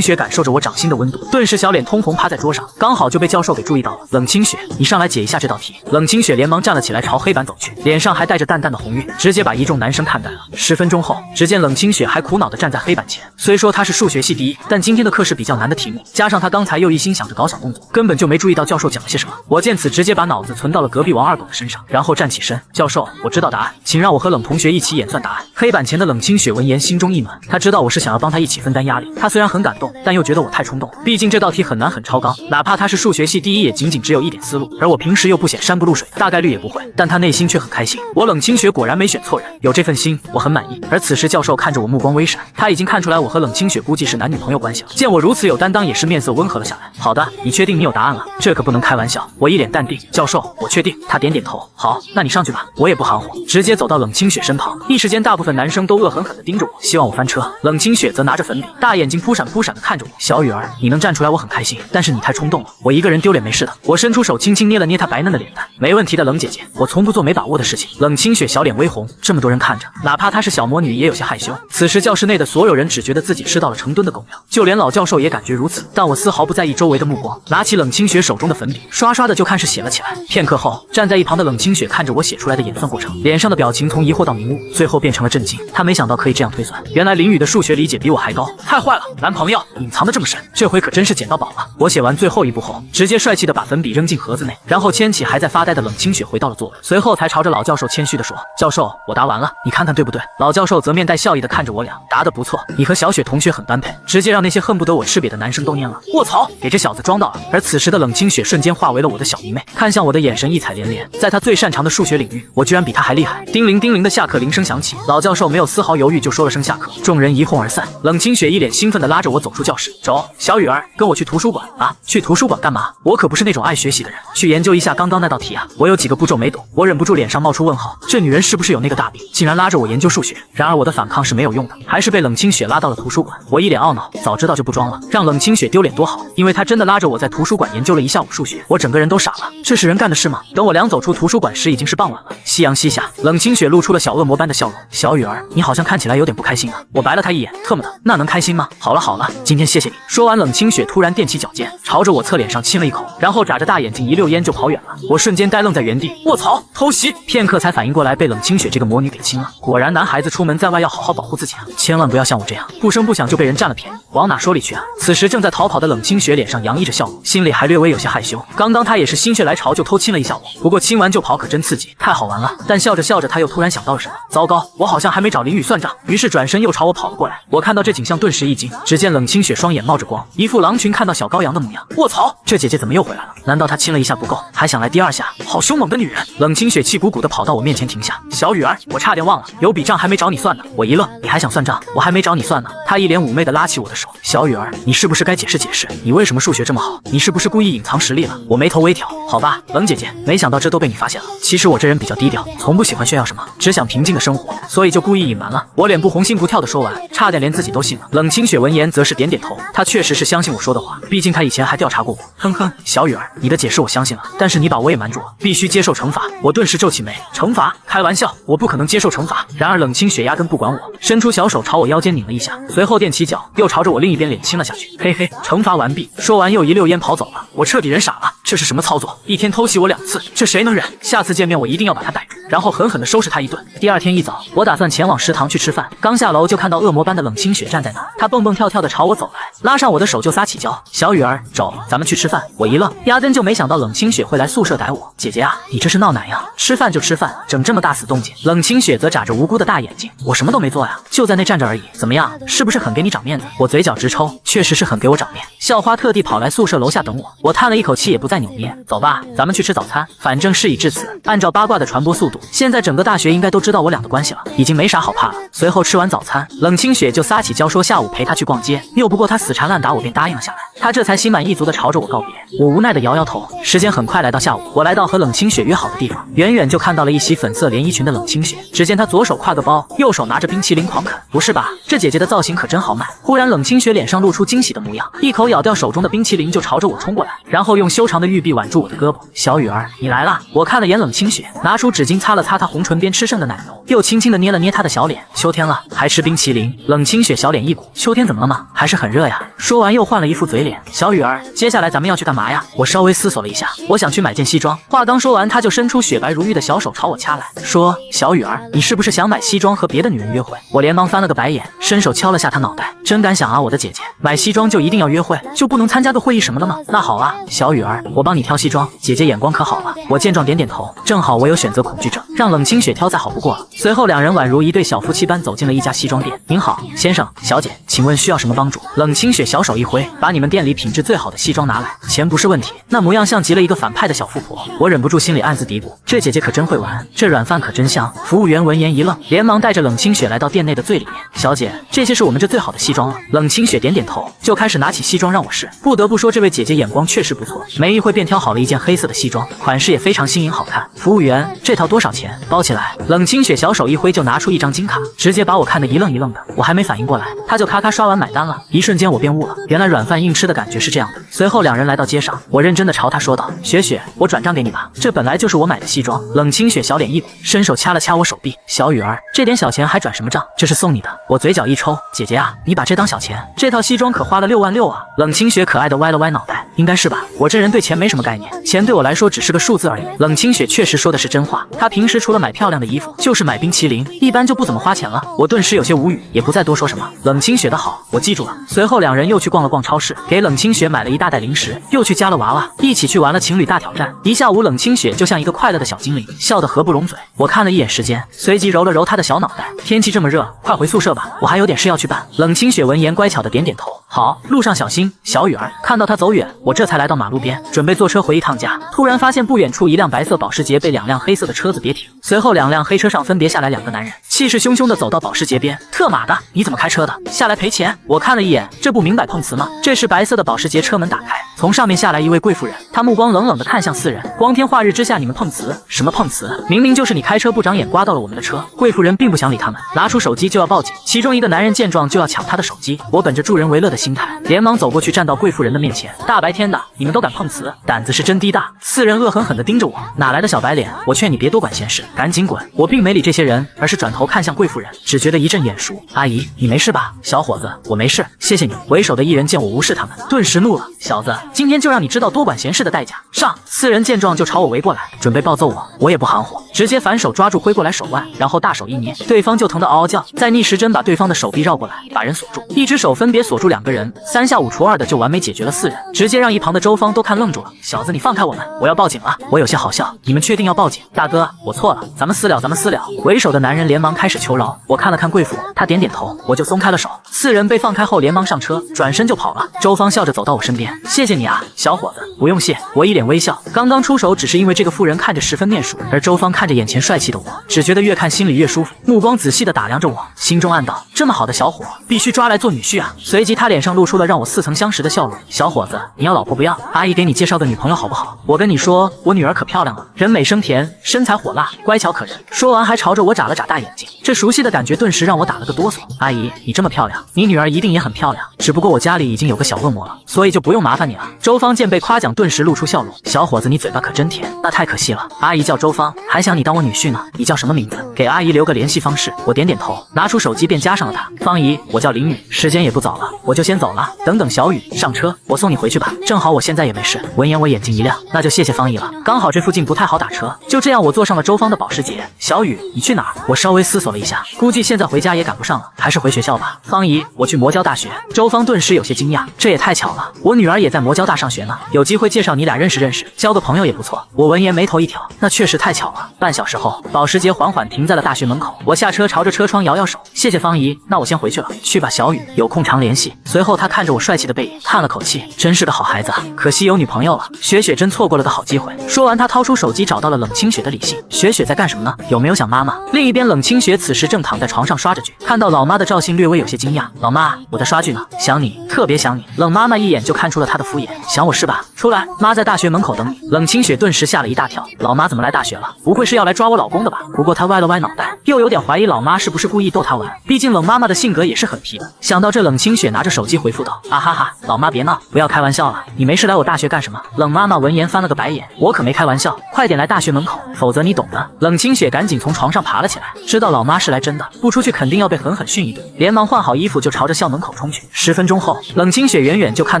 雪感受着我掌心的温度，顿时小脸通红趴在桌上，刚好就被教授给注意到了。冷清雪，你上来解一下这道题。冷清雪连忙站了起来，朝黑板走去，脸上还带着淡淡的红晕，直接把一众男生看呆了。10分钟后，只见冷清雪还苦恼地站在黑板前，虽说她是数学系第一，但今天的课是比较难的题目，加上她刚才又一心想着搞小动作，根本就没注意到教授讲了些什么。我见此，直接把脑子存到了隔壁王二狗的身上，然后站起身，教授，我知道答案，请让我和冷同学一起演算答案。黑板前的冷清雪闻言心中一暖，她知道我是想要帮她一起分担压力。她虽然很感动，但又觉得我太冲动，毕竟这道题很难很超纲，哪怕她是数学系第一，也仅仅只有一点思路，而我平时又不显山不露水，大概率也不会。但她内心却很开心，我冷清雪果然没选错人，有这份心，我很满意。而此时教授看着我目光微闪，他已经看出来我和冷清雪估计是男女朋友关系了。见我如此有担当，也是面色温和了下来。好的，你确定你有答案了？这可不能开玩笑。我一脸淡定，教授，我确定。他点点头，好，那你上去吧。我也不含糊，直接走到冷清雪身旁。一时间，大部分男生都恶狠狠地盯着我，希望我翻车。冷清雪则拿着粉笔，大眼睛扑闪扑闪地看着我。小雨儿，你能站出来我很开心，但是你太冲动了，我一个人丢脸没事的。我伸出手轻轻捏了捏她白嫩的脸蛋，没问题的，冷姐姐，我从不做没把握的事情。冷清雪小脸微红，这么多人看着，哪怕她是小魔女也有些害羞。此时教室内的所有人只觉得自己吃到了成吨的狗粮，就连老教授也感觉如此，但我丝毫不在意周围的目光，拿起冷清雪手中的粉笔，刷刷的就开始写了起来。片刻后，站在一旁的冷清雪看着我写出来的演算过程，脸上的表情从疑惑到迷雾，最后变成了震惊。她没想到可以这样推算，原来林雨的数学理解比我还高，太坏了，男朋友隐藏的这么深，这回可真是捡到宝了。我写完最后一步后，直接帅气的把粉笔扔进盒子内，然后牵起还在发呆的冷清雪回到了座位，随后才朝着老教授谦虚的说，教授，我答完了，你看看对不对？老教授则面带笑意的看着我俩，答得不错，你和小雪同学很般配，直接让那些恨不得我吃瘪的男生都蔫了。卧槽，给这小子装到了。而此时的冷清雪瞬间化为了我的小迷妹，看向我的眼神异彩连连，在她最擅长的数学领域，我居然比她还厉害。叮铃叮铃的下课铃声响起，老教授没有丝毫犹豫就说了声下课，众人一哄而散。冷清雪一脸兴奋的拉着我走出教室，走，小雨儿，跟我去图书馆啊。去图书馆干嘛？我可不是那种爱学习的人，去研究一下刚刚那道题啊。我有几个步骤没懂，我忍不住脸上冒出问号，这女人是不是有那个大病，竟然拉着我研究数学？然而我的反抗是没有用的，还是被冷清雪拉到了图书馆。我一脸懊恼，早知道就不装了，让冷清雪丢脸多好，因为她真的拉着我在图书馆研究了一下午数学，我整个人都傻了，这是人干的事吗？等我俩走出图书馆时，已经是傍晚了，夕阳西下，冷清雪露出了小恶魔般的笑容，小雨儿，你好像看起来有点不开心啊。我白了她一眼，特么的，那能开心吗？好了好了，今天谢谢你。说完，冷清雪突然踮起脚尖，朝着我侧脸上亲了一口，然后眨着大眼睛一溜烟就跑远了。我瞬间呆愣在原地，卧槽，偷袭！片刻才反应过来，被冷清雪这个魔女给亲了。果然男孩子出门在外要好好保护自己啊，千万不要像我这样不声不响就被人占了便宜，往哪说理去啊。此时正在逃跑的冷清雪脸上洋溢着笑容，心里里还略微有些害羞。刚刚他也是心血来潮就偷亲了一下我，不过亲完就跑可真刺激，太好玩了。但笑着笑着他又突然想到了什么，糟糕，我好像还没找林雨算账，于是转身又朝我跑了过来。我看到这景象顿时一惊，只见冷清雪双眼冒着光，一副狼群看到小羔羊的模样。卧槽，这姐姐怎么又回来了？难道她亲了一下不够，还想来第二下？好凶猛的女人！冷清雪气鼓鼓的跑到我面前停下，小雨儿，我差点忘了，有笔账还没找你算呢。我一愣，你还想算账？我还没找你算呢。她一脸妩媚的拉起我的手，小雨儿，你是不是该解释解释，你为什么数学这么好？你是不是故意隐藏实力了？我眉头微挑，好吧，冷姐姐，没想到这都被你发现了。其实我这人比较低调，从不喜欢炫耀什么，只想平静的生活，所以就故意隐瞒了。我脸不红心不跳的说完，差点连自己都信了。冷清雪闻言则是点点头，她确实是相信我说的话，毕竟她以前还调查过我。哼哼，小雨儿，你的解释我相信了，但是你把我也瞒住了，必须接受惩罚。我顿时皱起眉，惩罚？开玩笑，我不可能接受惩罚。然而冷清雪压根不管我，伸出小手朝我腰间拧了一下，随后踮起脚，又朝着我另一边脸亲了下去。嘿嘿，惩罚完毕。说完又一溜烟跑走了。我彻底人傻了，这是什么操作？一天偷袭我2次，这谁能忍？下次见面我一定要把他逮住，然后狠狠地收拾他一顿。第二天一早，我打算前往食堂去吃饭，刚下楼就看到恶魔般的冷清雪站在那儿，她蹦蹦跳跳地朝我走来，拉上我的手就撒起娇，小雨儿，走，咱们去吃饭。我一愣，压根就没想到冷清雪会来宿舍逮我。姐姐啊，你这是闹奶呀？吃饭就吃饭，整这么大死动静。冷清雪则眨着无辜的大眼睛，我什么都没做呀，就在那站着而已，怎么样，是不是很给你长面子？我嘴角直抽，确实是很给我长面。校花特地跑来宿舍楼下等我，我叹了一口气，也不再扭捏，走吧，咱们去吃早餐。反正事已至此，按照八卦的传播速度，现在整个大学应该都知道我俩的关系了，已经没啥好怕了。随后吃完早餐，冷清雪就撒起娇说下午陪她去逛街，拗不过她死缠烂打，我便答应了下来。她这才心满意足地朝着我告别，我无奈地摇摇头。时间很快来到下午，我来到和冷清雪约好的地方，远远就看到了一袭粉色连衣裙的冷清雪，只见她左手挎个包，右手拿着冰淇淋狂啃。不是吧，这姐姐的造型可真好买。忽然冷清雪脸上露出惊喜的模样，一口咬掉手中的冰淇淋就朝着我冲过来，然后用修长的玉臂挽住我的胳膊。小雨儿，你来啦！我看了眼冷清雪，拿出纸巾擦了擦她红唇边吃剩的奶油，又轻轻地捏了捏她的小脸。秋天了，还吃冰淇淋？冷清雪小脸一鼓，秋天怎么了吗？还是很热呀。说完又换了一副嘴脸。小雨儿，接下来咱们要去干嘛呀？我稍微思索了一下，我想去买件西装。话刚说完，她就伸出雪白如玉的小手朝我掐来，说：小雨儿，你是不是想买西装和别的女人约会？我连忙翻了个白眼，伸手敲了下她脑袋。真敢想啊，我的姐姐，买西装就一定要约会，就不能参加个会议什么的吗？那好啊，小雨儿，我帮你挑西装，姐姐眼光可好了。我见状点点头，正好我有选择恐惧症，让冷清雪挑再好不过了。随后两人宛如一对小夫妻般走进了一家西装店。您好，先生、小姐，请问需要什么帮助？冷清雪小手一挥，把你们店里品质最好的西装拿来，钱不是问题。那模样像极了一个反派的小富婆，我忍不住心里暗自嘀咕，这姐姐可真会玩，这软饭可真香。服务员闻言一愣，连忙带着冷清雪来到店内的最里面。小姐，这些是我们这最好的西装了。冷清雪点点头，就开始拿起西装让我试。不得不说，这位姐姐眼光确实不错，没一会便挑好了一件黑色的西装，款式也非常新颖好看。服务员，这套多少钱？包起来。冷清雪小手一挥就拿出一张金卡，直接把我看得一愣一愣的。我还没反应过来，她就咔咔刷完买单了。一瞬间我便悟了，原来软饭硬吃的感觉是这样的。随后两人来到街上，我认真的朝她说道：雪雪，我转账给你吧，这本来就是我买的西装。冷清雪小脸一鼓，伸手掐了掐我手臂。小雨儿，这点小钱还转什么账？这是送你的。我嘴角一抽，姐姐啊，你把这当小钱？这套西装可花了6万6啊！冷清雪可爱的歪了歪脑袋，应该是吧，我这人对钱没什么概念，钱对我来说只是个数字而已。冷清雪确实说的是真话，她平时除了买漂亮的衣服，就是买冰淇淋，一般就不怎么花钱了。我顿时有些无语，也不再多说什么。冷清雪的好，我记住了。随后两人又去逛了逛超市，给冷清雪买了一大袋零食，又去夹了娃娃，一起去玩了情侣大挑战。一下午，冷清雪就像一个快乐的小精灵，笑得合不拢嘴。我看了一眼时间，随即揉了揉她的小脑袋。天气这么热，快回宿舍吧，我还有点事要去办。冷清雪闻言乖巧的点点头，好，路上小心。小雨儿，看到她走远，我这才来到马路边，准备坐车回一趟家。突然发现不远处一辆白色保时捷被2辆黑色的车子别停，随后2辆黑车上分别下来2个男人，气势汹汹地走到保时捷边。特马的，你怎么开车的？下来赔钱！我看了一眼，这不明摆碰瓷吗？这时白色的保时捷车门打开，从上面下来一位贵妇人，她目光冷冷地看向4人。光天化日之下你们碰瓷？什么碰瓷？明明就是你开车不长眼刮到了我们的车。贵妇人并不想理他们，拿出手机就要报警。其中一个男人见状就要抢她的手机，我本着助人为乐的心态，连忙走过去站到贵妇人的面前。大白天的，你们都敢碰瓷？子胆子是真滴大。四人恶狠狠地盯着我，哪来的小白脸？我劝你别多管闲事，赶紧滚！我并没理这些人，而是转头看向贵妇人，只觉得一阵眼熟。阿姨，你没事吧？小伙子，我没事，谢谢你。为首的一人见我无视他们，顿时怒了：小子，今天就让你知道多管闲事的代价！上！四人见状就朝我围过来，准备暴揍我。我也不含糊，直接反手抓住挥过来手腕，然后大手一捏，对方就疼得嗷嗷叫，再逆时针把对方的手臂绕过来，把人锁住，一只手分别锁住2个人，3下5除2的就完美解决了4人，直接让一旁的周芳都看愣住了。小子，你放开我们，我要报警了！我有些好笑，你们确定要报警？大哥，我错了，咱们私了，咱们私了。为首的男人连忙开始求饶，我看了看贵妇，他点点头，我就松开了手。4人被放开后连忙上车，转身就跑了。周芳笑着走到我身边，谢谢你啊，小伙子。不用谢，我一脸微笑。刚刚出手只是因为这个妇人看着十分面熟，而周芳看着眼前帅气的我，只觉得越看心里越舒服，目光仔细地打量着我，心中暗道：这么好的小伙，必须抓来做女婿啊！随即他脸上露出了让我似曾相识的笑容。小伙子，你要老婆不要？阿姨给你介绍个女朋友好不好？我跟你说，我女儿可漂亮了，人美声甜，身材火辣，乖巧可人。说完还朝着我眨了眨大眼睛，这熟悉的感觉顿时让我打了个哆嗦。阿姨，你这么漂亮，你女儿一定也很漂亮，只不过我家里已经有个小恶魔了，所以就不用麻烦你了。周芳见被夸奖，顿时露出笑容。小伙子，你嘴巴可真甜，那太可惜了。阿姨叫周芳，还想你当我女婿呢。你叫什么名字？给阿姨留个联系方式。我点点头，拿出手机便加上了她。芳姨，我叫林雨，时间也不早了，我就先走了。等等小雨，上车，我送你回去吧。正好我现在也没事。闻言我眼睛一亮，那就谢谢芳姨了。刚好这附近不太好打车，就这样我坐上了周芳的保时捷。小雨，你去哪儿？我稍微思索了一下，估计现在回家也赶不上了，还是回学校吧。芳姨，我去魔交大学。周芳顿时有些惊讶，这也太巧了，我女儿也在魔交大上学呢，有机会介绍你俩认识认识，交个朋友也不错。我闻言眉头一挑，那确实太巧了。半小时后，保时捷缓缓停在了大学门口，我下车朝着车窗摇摇手，谢谢芳姨，那我先回去了。去吧小雨，有空常联系。随后他看着我帅气的背影，叹了口气，真是个好孩子啊，可惜有女朋友了。雪雪真错过了个好机会。说完他掏出手机找到了冷清雪的理性。雪雪在干什么呢？有没有想妈妈？另一边冷清雪此时正躺在床上刷着剧，看到老妈的赵信略微有些惊讶，老妈，我在刷剧呢，想你，特别想你。冷妈妈一眼就看出了他的敷衍，想我是吧？出来，妈在大学门口等你。冷清雪顿时吓了一大跳，老妈怎么来大学了？不会是要来抓我老公的吧？不过她歪了歪脑袋，又有点怀疑老妈是不是故意逗她玩，毕竟冷妈妈的性格也是很皮的。想到这，冷清雪拿着手机回复道：啊哈哈，老妈别闹，不要开玩笑了，你没事来我大学干什么？冷妈妈闻言翻了个白眼，我可没开玩笑，快点来大学门口，否则你懂的。冷清雪赶紧从床上爬了起来，知道老妈是来真的，不出去肯定要被狠狠训一顿，连忙换好衣服就朝着校门口冲去。10分钟后，冷清雪远远就看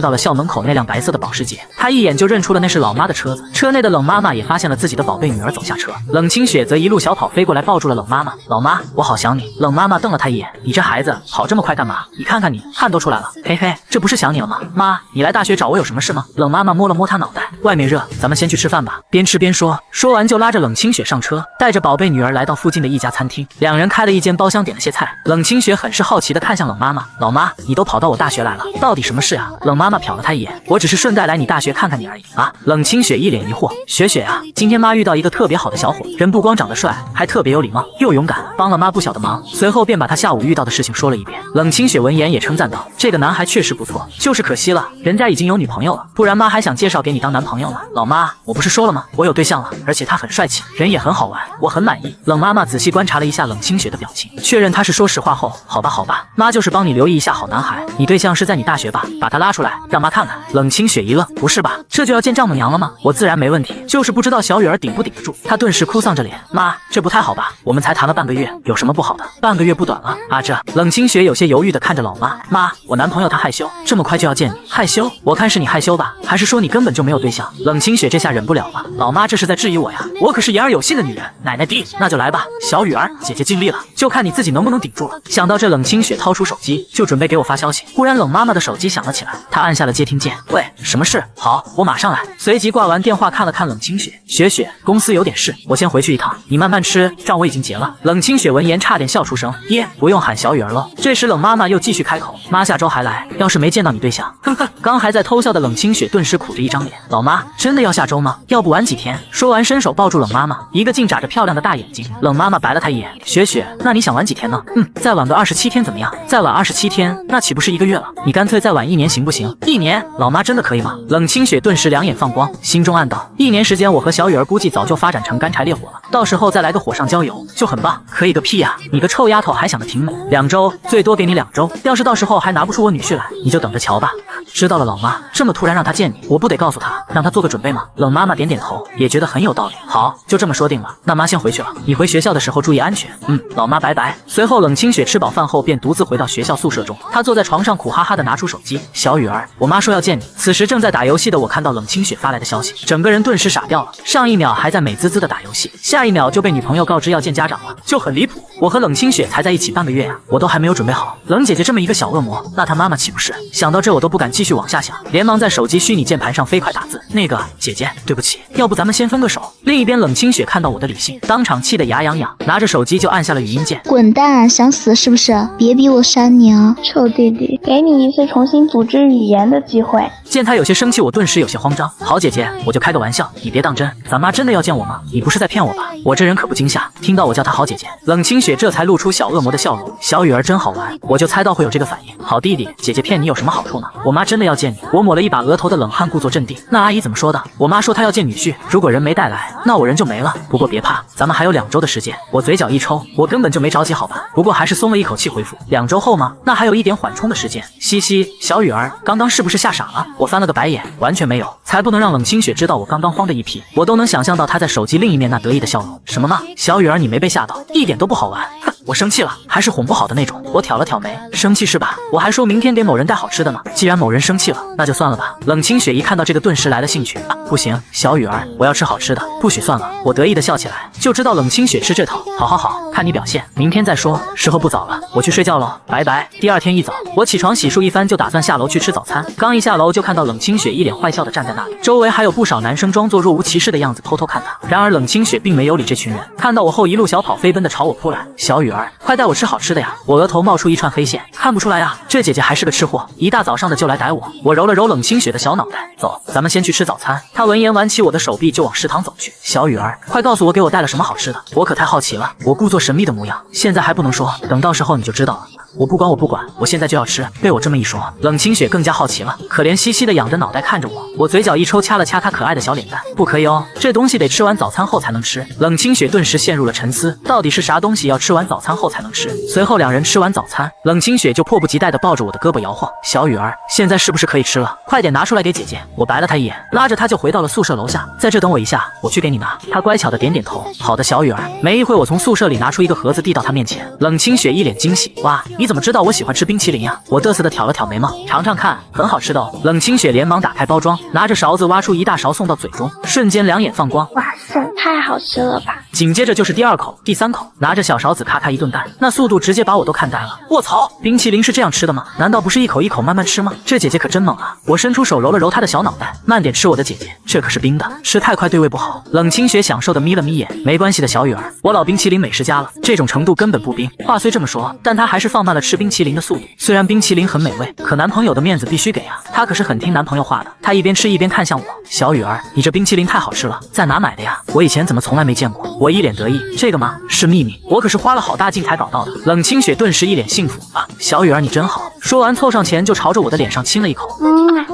到了校门口那辆白色的保时捷，她一眼就认出了那是老妈的车子。车内的冷妈妈也发现了自己的宝贝女儿走下车，冷清雪则一路小跑飞过来抱住了冷妈妈。老妈，我好想你。冷妈妈瞪了她一眼，你这孩子跑这么快干嘛？你看看你，汗都出来了。嘿嘿，这不是想你了吗？妈，你来大学找我有什么事吗？冷妈妈摸了摸她脑袋，外面热，咱们先去吃饭吧。边吃边说，说完就拉着冷清雪上车，带着宝贝女儿来到附近的一家餐厅。两人开了一间包厢，点了些菜。冷清雪很是好奇地看向冷妈妈，老妈，你都跑到我大学来了，到底什么事啊？冷妈妈瞟了她一眼，我只是顺带来你大学看看你而已啊。冷清雪一脸疑惑，雪雪啊，今天妈遇到一个特别好的小伙，人不光长得帅，还特别有礼貌，又勇敢，帮了妈不小的忙。随后便把他下午遇到的事情说了一遍。冷清雪闻言也称赞道，这个男孩确实不错，就是可惜了，人家已经有女朋友了，不然妈还想介绍给你当男朋友呢。老妈，我不是说了吗？我有对象了，而且他很帅气，人也很好玩，我很满意。冷妈妈仔细观察了一下冷清雪的表情，确认他是说实话后，好吧好吧，妈就是帮你留意一下好男孩，你对象是在你大学吧？把他拉出来让妈看看。冷清雪一愣，不是吧，这就要见丈母娘了吗？我自然没问题，就是不知道小雨儿顶不顶得住。她顿时哭丧着脸，妈，这不太好吧？我们才谈了半个月，有什么不好的？半个月不短了啊！这冷清雪有些犹豫地看着老妈，妈，我男朋友他害羞，这么快就要见你，害羞？我看是你害羞吧，还是说你根本就没有对象？冷清雪这下忍不了了，老妈这是在质疑我呀？我可是言而有信的女人，奶奶滴，那就来吧，小雨儿，姐姐尽力了，就看你自己能不能顶住了。想到这，冷清雪掏出手机就准备给我发消息，忽然冷妈妈的手机响了起来，她按下了接听键，喂，什么事？好，我马上来。随即挂完电话看了看冷清雪，雪雪，公司有点事，我先回去一趟，你慢慢吃，账我已经结了。冷清雪闻言差点笑出声，耶，不用喊小雨儿喽。这时冷妈妈又继续开口，妈下周还来，要是没见到你对象，哼哼。刚还在偷笑的冷清雪顿时苦着一张脸，老妈，真的要下周吗？要不晚几天？说完伸手抱住冷妈妈，一个劲眨着漂亮的大眼睛。冷妈妈白了他一眼，雪雪，那你想晚几天呢？再晚个27天怎么样？再晚27天，那岂不是1个月了？你干脆再晚1年行不行？1年？老妈真的可以吗？冷清雪顿时两眼放光，心中暗道：1年时间，我和小雨儿估计早就发展成干柴烈火了，到时候再来个火上浇油，就很棒。可以个屁呀！你个臭丫头还想得挺美。2周，最多给你2周，要是到时候还拿不出我女婿来，你就等着瞧吧。知道了，老妈。这么突然让他见你，我不得告诉他，让他做个准备吗？冷妈妈点点头，也觉得很有道理。好，就这么说定了。那妈先回去了，你回学校的时候注意安全。老妈拜拜。随后冷清雪吃饱饭后便独自回到学校宿舍中，她坐在床上苦哈哈的拿出手机，小雨儿，我妈说要见你。此时正在打游戏的我看到冷清雪发来的消息，整个人顿时傻掉了。上一秒还在美滋滋的打游戏，下一秒就被女朋友告知要见家长了，就很离谱。我和冷清雪才在一起半个月呀，我都还没有准备好。冷姐姐这么一个小恶魔，那她妈妈岂不是？想到这我都不敢继续往下想，连忙在手机虚拟键盘上飞快打字。那个姐姐，对不起，要不咱们先分个手。另一边冷清雪看到我的理性，当场气得牙痒痒，拿着手机就按下了语音键。滚蛋，想死是不是？别逼我删你啊！臭弟弟，给你一次重新组织语言的机会。见他有些生气，我顿时有些慌张。好姐姐，我就开个玩笑，你别当真。咱妈真的要见我吗？你不是在骗我吧？我这人可不惊吓，听到我叫她好姐姐，冷清雪这才露出小恶魔的笑容。小雨儿真好玩，我就猜到会有这个反应。好弟弟，姐姐骗你有什么好处呢？我妈真的要见你。我抹了一把额头的冷汗，故作镇定。那阿姨怎么说的？我妈说她要见女婿，如果人没带来，那我人就没了。不过别怕，咱们还有2周的时间。我嘴角一抽，我根本就没着急好吧？不过还是松了一口气回复：2周后吗？那还有一点缓冲的时间。嘻嘻，小雨儿，刚刚是不是吓傻了？我翻了个白眼，完全没有，才不能让冷清雪知道我刚刚慌的一批。我都能想象到她在手机另一面那得意的笑容。什么吗？小雨儿，你没被吓到，一点都不好玩。哼，我生气了，还是哄不好的那种。我挑了挑眉，生气是吧？我还说明天给某人带好吃的呢。既然某人生气了，那就算了吧。冷清雪一看到这个，顿时来了兴趣。不行，小雨儿，我要吃好吃的，不许算了。我得意的笑起来，就知道冷清雪吃这套。好好好，看你表现，明天再说。时候不早了，我去睡觉喽，拜拜。第二天一早，我起床洗漱一番，就打算下楼去吃早餐。刚一下楼，就看到冷清雪一脸坏笑的站在那里，周围还有不少男生装作若无其事的样子偷偷看她。然而冷清雪并没有理这群人，看到我后一路小跑飞奔的朝我扑来。小雨儿，快带我吃好吃的呀！我额头冒出一串黑线，看不出来呀，这姐姐还是个吃货，一大早上的就来逮我。我揉了揉冷清雪的小脑袋，走，咱们先去吃早餐。她闻言挽起我的手臂就往食堂走去。小雨儿，快告诉我给我带了什么好吃的，我可太好奇了。我故作神秘的模样，现在还不能说，等到时候你就知道了。我不管，我现在就要吃。被我这么一说，冷清雪更加好奇了，可怜兮兮的仰着脑袋看着我。我嘴角一抽，掐了掐她可爱的小脸蛋，不可以哦，这东西得吃完早餐后才能吃。冷清雪顿时陷入了沉思，到底是啥东西要吃完早餐后才能吃？随后2人吃完早餐，冷清雪就迫不及待地抱着我的胳膊摇晃。小雨儿，现在是不是可以吃了？快点拿出来给姐姐。我白了她一眼，拉着她就回到了宿舍楼下，在这等我一下，我去给你拿。她乖巧的点点头，好的，小雨儿。没一会我从宿舍里拿出一个盒子递到她面前。冷清雪一脸惊喜，哇，你怎么知道我喜欢吃冰淇淋呀？我嘚瑟的挑了挑眉毛，尝尝看，很好吃的哦。冷清雪连忙打开包装，拿着勺子挖出一大勺送到嘴中，瞬间两眼放光，哇塞，太好吃了吧！紧接着就是第2口、第3口，拿着小勺子咔咔一顿干，那速度直接把我都看呆了。卧槽，冰淇淋是这样吃的吗？难道不是一口一口慢慢吃吗？这姐姐可真猛啊！我伸出手揉了揉她的小脑袋，慢点吃我的姐姐，这可是冰的，吃太快对胃不好。冷清雪享受的眯了眯眼，没关系的小雨儿，我老冰淇淋美食家了，这种程度根本不冰。话虽这么说，但她还是放慢了吃冰淇淋的速度。虽然冰淇淋很美味，可男朋友的面子必须给啊，她可是很听男朋友话的。她一边吃一边看向我，小雨儿，你这冰淇淋太好吃了，在哪买的呀？我以前怎么从来没见过？我一脸得意，这个吗？是秘密，我可是花了好大劲才搞到的。冷清雪顿时一脸幸福啊，小雨儿你真好。说完凑上前就朝着我的脸上亲了一口，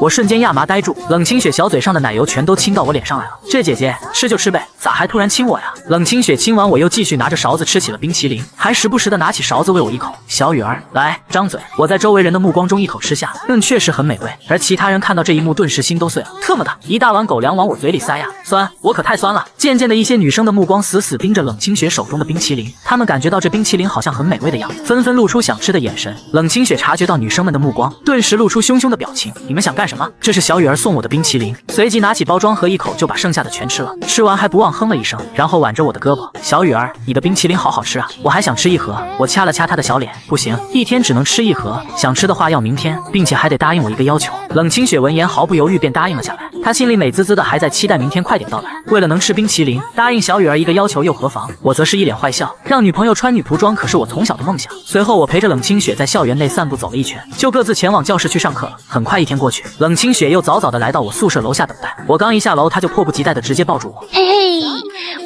我瞬间亚麻呆住，冷清雪小嘴上的奶油全都亲到我脸上来了。这姐姐吃就吃呗，咋还突然亲我呀？冷清雪亲完我又继续拿着勺子吃起了冰淇淋，还时不时的拿起勺子喂我一口。小雨儿，来张嘴。我在周围人的目光中一口吃下，确实很美味。而其他人看到这一幕顿时心都碎了，特么的一大碗狗粮往我嘴里塞呀，酸，我可太酸了。渐渐的一些女生的目光死死盯着冷清雪手中的冰淇淋，她们感觉到这冰淇淋好像很美味的样子，纷纷露出想吃的眼神。冷清雪察觉到女生们的目光，顿时露出凶凶的表情，你们想干什么？这是小雨儿送我的冰淇淋。随即拿起包装盒一口就把剩下的全吃了，吃完还不忘哼了一声，然后挽着我的胳膊，小雨儿，你的冰淇淋好好吃啊，我还想吃一盒。我掐了掐她的小脸，不行，一天只能吃一盒，想吃的话要明天，并且还得答应我一个要求。冷清雪闻言毫不犹豫便答应了下来，她心里美滋滋的，还在期待明天快点到来。为了能吃冰淇淋，答应小雨儿一个要求又何妨？我则是一脸坏笑，让女朋友穿女仆装可是我从小的梦想。随后我陪着冷清雪在校园内散步走了一圈，就各自前往教室去上课了。很快一天过去，冷清雪又早早的来到我宿舍楼下等待。我刚一下楼，她就迫不及待的直接抱住我。嘿嘿，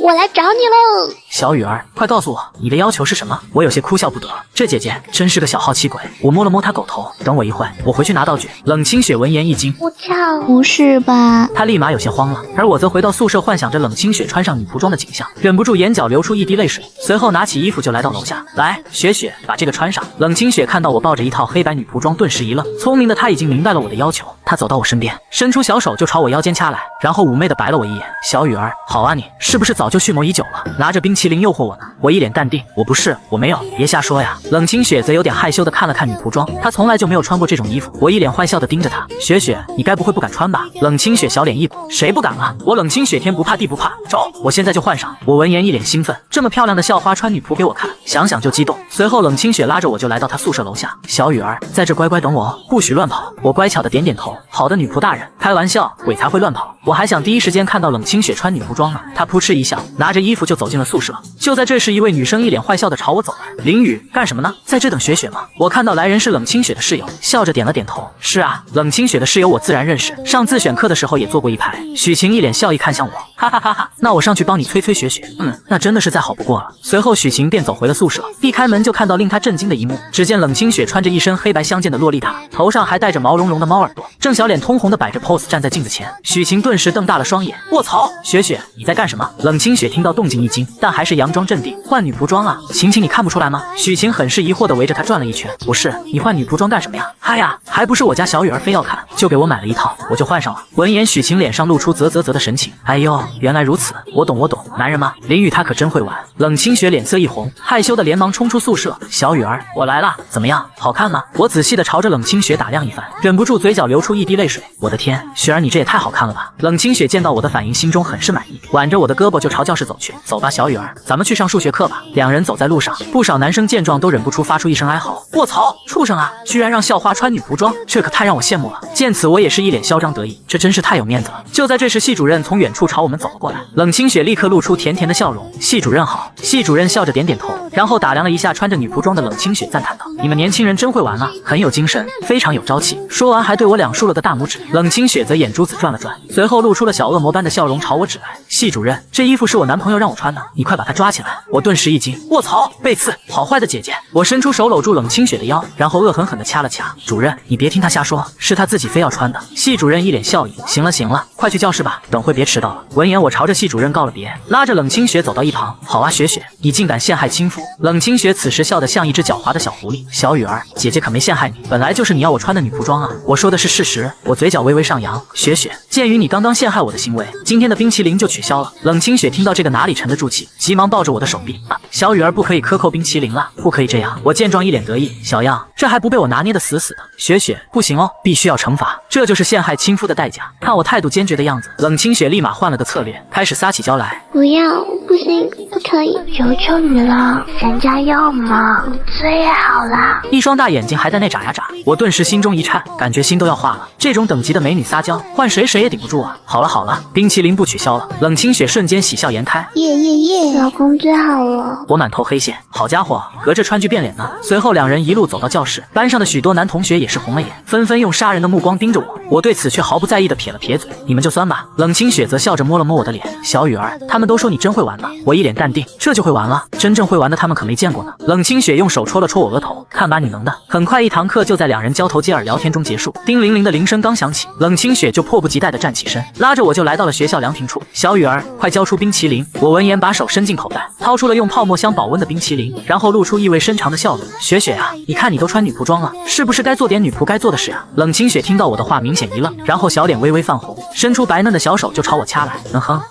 我来找你喽！小雨儿，快告诉我你的要求是什么？我有些哭笑不得。这姐姐真是个小好奇鬼。我摸了摸她狗头，等我一会，我回去拿道具。冷清雪闻言一惊，我操，不是吧？她立马有些慌了，而我则回到宿舍，幻想着冷清雪穿上女仆装的景象，忍不住眼角流出一滴泪水。随后拿起衣服就来到楼下，来，雪雪，把这个穿上。冷清雪看到我抱着一套黑白女仆装，顿时一愣。聪明的她已经明白了我的要求，她走到我身边，伸出小手就朝我腰间掐来，然后妩媚的白了我一眼。小雨儿，好啊，你是不是早就蓄谋已久了，拿着冰淇淋诱惑我呢？我一脸淡定，我不是，我没有，别瞎说呀。冷清雪则有点害羞的看了看女仆装，她从来就没有穿过这种衣服。我一脸坏笑的盯着她，雪雪，你该不会不敢穿吧？冷清雪小脸一鼓，谁不敢啊？我冷清雪天不怕地不怕，走，我现在就换上。我闻言一脸兴奋，这么漂亮的校花穿女仆给我看，想想就激动。随后冷清雪拉着我就来到她宿舍楼下，小雨儿在这乖乖等我哦，不许乱跑。我乖巧的点点头，好的，女仆大人。开玩笑，鬼才会乱跑。我还想第一时间看到冷清雪穿女仆装呢。她扑哧一笑，拿着衣服就走进了宿舍。就在这时，一位女生一脸坏笑的朝我走来。林雨，干什么呢？在这等雪雪吗？我看到来人是冷清雪的室友，笑着点了点头。是啊，冷清雪的室友我自然认识，上自选课的时候也坐过一排。许晴一脸笑意看向我，哈哈哈哈，那我上去帮你催催雪雪。那真的是再好不过了。随后许晴便走回了宿舍，一开门就看到令她震惊的一幕，只见冷清雪穿着一身黑白相间的洛丽塔，头上还戴着毛茸茸的猫耳朵，正小脸通红的摆着 pose 站在镜子前。许晴顿时瞪大了双眼，卧槽，雪雪你在干什么？冷清雪听到动静一惊，但还是佯装镇定，换女仆装啊？晴晴你看不出来吗？许晴很是疑惑的围着她转了一圈，不是，你换女仆装干什么呀？嗨呀，还不是我家小雨儿非要看，就给我买了一套，我就换上了。闻言许晴脸上露出啧的神情，哎呦，原来如此，我懂，男人吗？林雨他可真会玩。冷清雪脸色一红，害羞的连忙冲出宿舍，小雨儿我来了，怎么样，好看吗？我仔细的朝着冷清雪打量一番，忍不住嘴角流出一滴泪水。我的天，雪儿你这也太好看了吧！冷清雪见到我的反应，心中很是满意，挽着我的胳膊就朝教室走去。走吧，小雨儿，咱们去上数学课吧。两人走在路上，不少男生见状都忍不住发出一声哀嚎。卧槽，畜生啊，居然让校花穿女仆装，这可太让我羡慕了。见此我也是一脸嚣张得意，这真是太有面子了。就在这时，系主任从远处朝我们走了过来，冷清雪立刻露出甜甜的笑容。系主任好。系主任笑着点点头，然后打量了一下穿着女仆装的冷清雪，赞叹道：你们年轻人真会玩啊，很有精神，非常有朝气。说完还对我两竖了个大拇指。冷清雪则眼珠子转了转，随后露出了小恶魔般的笑容朝我指来。系主任，这衣服是我男朋友让我穿的，你快把他抓起来。我顿时一惊，卧槽，背刺，好坏的姐姐。我伸出手搂住冷清雪的腰，然后恶狠狠地掐了掐。主任，你别听他瞎说，是他自己非要穿的。系主任一脸笑意，行了，快去教室吧，等会别迟到了。闻言我朝着系主任告了别，拉着冷清雪走到一旁。好啊，雪雪，你竟敢陷害亲夫。冷清雪此时笑得像一只狡猾的小狐狸。小雨儿，姐姐可没陷害你，本来就是你要我穿的女仆装啊，我说的是事实。我嘴角微微上扬。雪雪，鉴于你刚刚陷害我的行为，今天的冰淇淋就取消了。冷清雪听到这个哪里沉得住气，急忙抱着我的手臂。小雨儿不可以克扣冰淇淋了，不可以这样。我见状一脸得意，小样，这还不被我拿捏得死死的。雪雪，不行哦，必须要惩罚，这就是陷害亲夫的代价。看我态度坚决的样子，冷清雪立马换了个策略，开始撒起娇来。不要，不行，不可以，求求你了，人家要嘛，你最好啦。一双大眼睛还在那眨呀眨，我顿时心中一颤，感觉心都要化了。这种等级的美女撒娇，换谁也顶不住啊。好了，冰淇淋不取消了。冷清雪瞬间喜笑颜开，耶，老公最好了。我满头黑线，好家伙，隔着川剧变脸呢。随后两人一路走到教室，班上的许多男同学也是红了眼，纷纷用杀人的目光盯着我。我对此却毫不在意的撇了撇嘴，你们就酸吧。冷清雪则笑着摸了摸我的脸，小雨儿，他们都说你真会玩呢。我一脸淡定，这就会玩了？真正会玩的他们可没见过呢。冷清雪用手戳了戳我额头，看把你能的。很快一堂课就在两人交头接耳聊天中结束。叮铃铃的铃声刚响起，冷清雪就迫不及待地站起身，拉着我就来到了学校凉亭处。小雨儿，快交出冰淇淋。我闻言把手伸进口袋，掏出了用泡沫箱保温的冰淇淋，然后露出意味深长的笑容。雪雪啊，你看你都穿女仆装了，是不是该做点女仆该做的事啊？冷清雪听到我的话明显一愣，然后小脸微微泛红，伸出白嫩的小手就朝我掐来。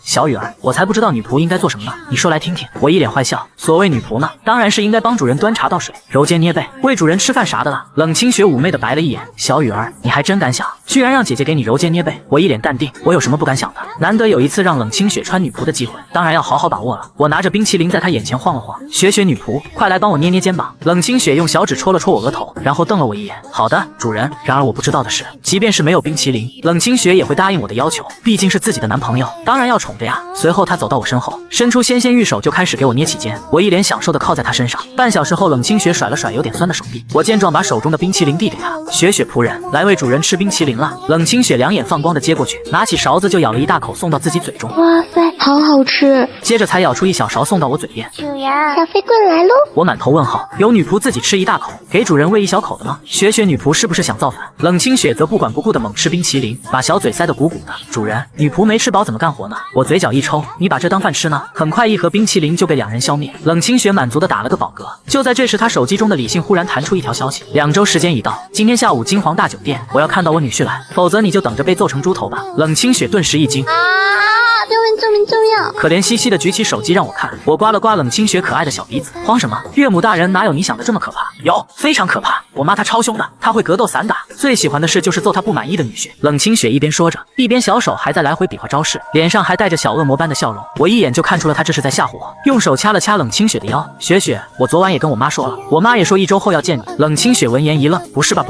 小雨儿，我才不知道女仆应该做什么呢，你说来听听。我一脸坏笑，所谓女仆呢，当然是应该帮主人端茶倒水，揉肩捏背，为主人吃饭啥的了。冷清雪妩媚的白了一眼，小雨儿，你还真敢想，居然让姐姐给你揉肩捏背。我一脸淡定，我有什么不敢想的？难得有一次让冷清雪穿女仆的机会，当然要好好把握了。我拿着冰淇淋在她眼前晃了晃，雪雪女仆，快来帮我捏捏肩膀。冷清雪用小指戳了戳我额头，然后瞪了我一眼。好的，主人。然而我不知道的是，即便是没有冰淇淋，冷清雪也会答应我的要求，毕竟是自己的男朋友，当然要宠着呀。随后她走到我身后，伸出纤纤玉手就开始给我捏起肩，我一脸享受的靠在她身上。半小时后，冷清雪甩了甩有点酸的手臂。我见状，把手中的冰淇淋递给他。雪雪仆人，来为主人吃冰淇淋了。冷清雪两眼放光的接过去，拿起勺子就咬了一大口，送到自己嘴中。哇塞，好好吃！接着才咬出一小勺送到我嘴边。主人，小飞棍来喽！我满头问号，有女仆自己吃一大口，给主人喂一小口的吗？雪雪女仆是不是想造反？冷清雪则不管不顾的猛吃冰淇淋，把小嘴塞得鼓鼓的。主人，女仆没吃饱怎么干活呢？我嘴角一抽，你把这当饭吃呢？很快一盒冰淇淋就被两人消灭。冷清雪满足的打了个饱嗝。就在这时，他手机中的理性忽然弹出一条消息：2周时间已到，今天下午金皇大酒店，我要看到我女婿来，否则你就等着被揍成猪头吧。冷清雪顿时一惊。救命！可怜兮兮的举起手机让我看，我刮了刮冷清雪可爱的小鼻子，慌什么？岳母大人哪有你想的这么可怕？有，非常可怕。我妈她超凶的，她会格斗散打，最喜欢的事就是揍她不满意的女婿。冷清雪一边说着，一边小手还在来回比划招式，脸上还带着小恶魔般的笑容。我一眼就看出了她这是在吓唬我，用手掐了掐冷清雪的腰。雪雪，我昨晚也跟我妈说了，我妈也说1周后要见你。冷清雪闻言一愣，不是吧，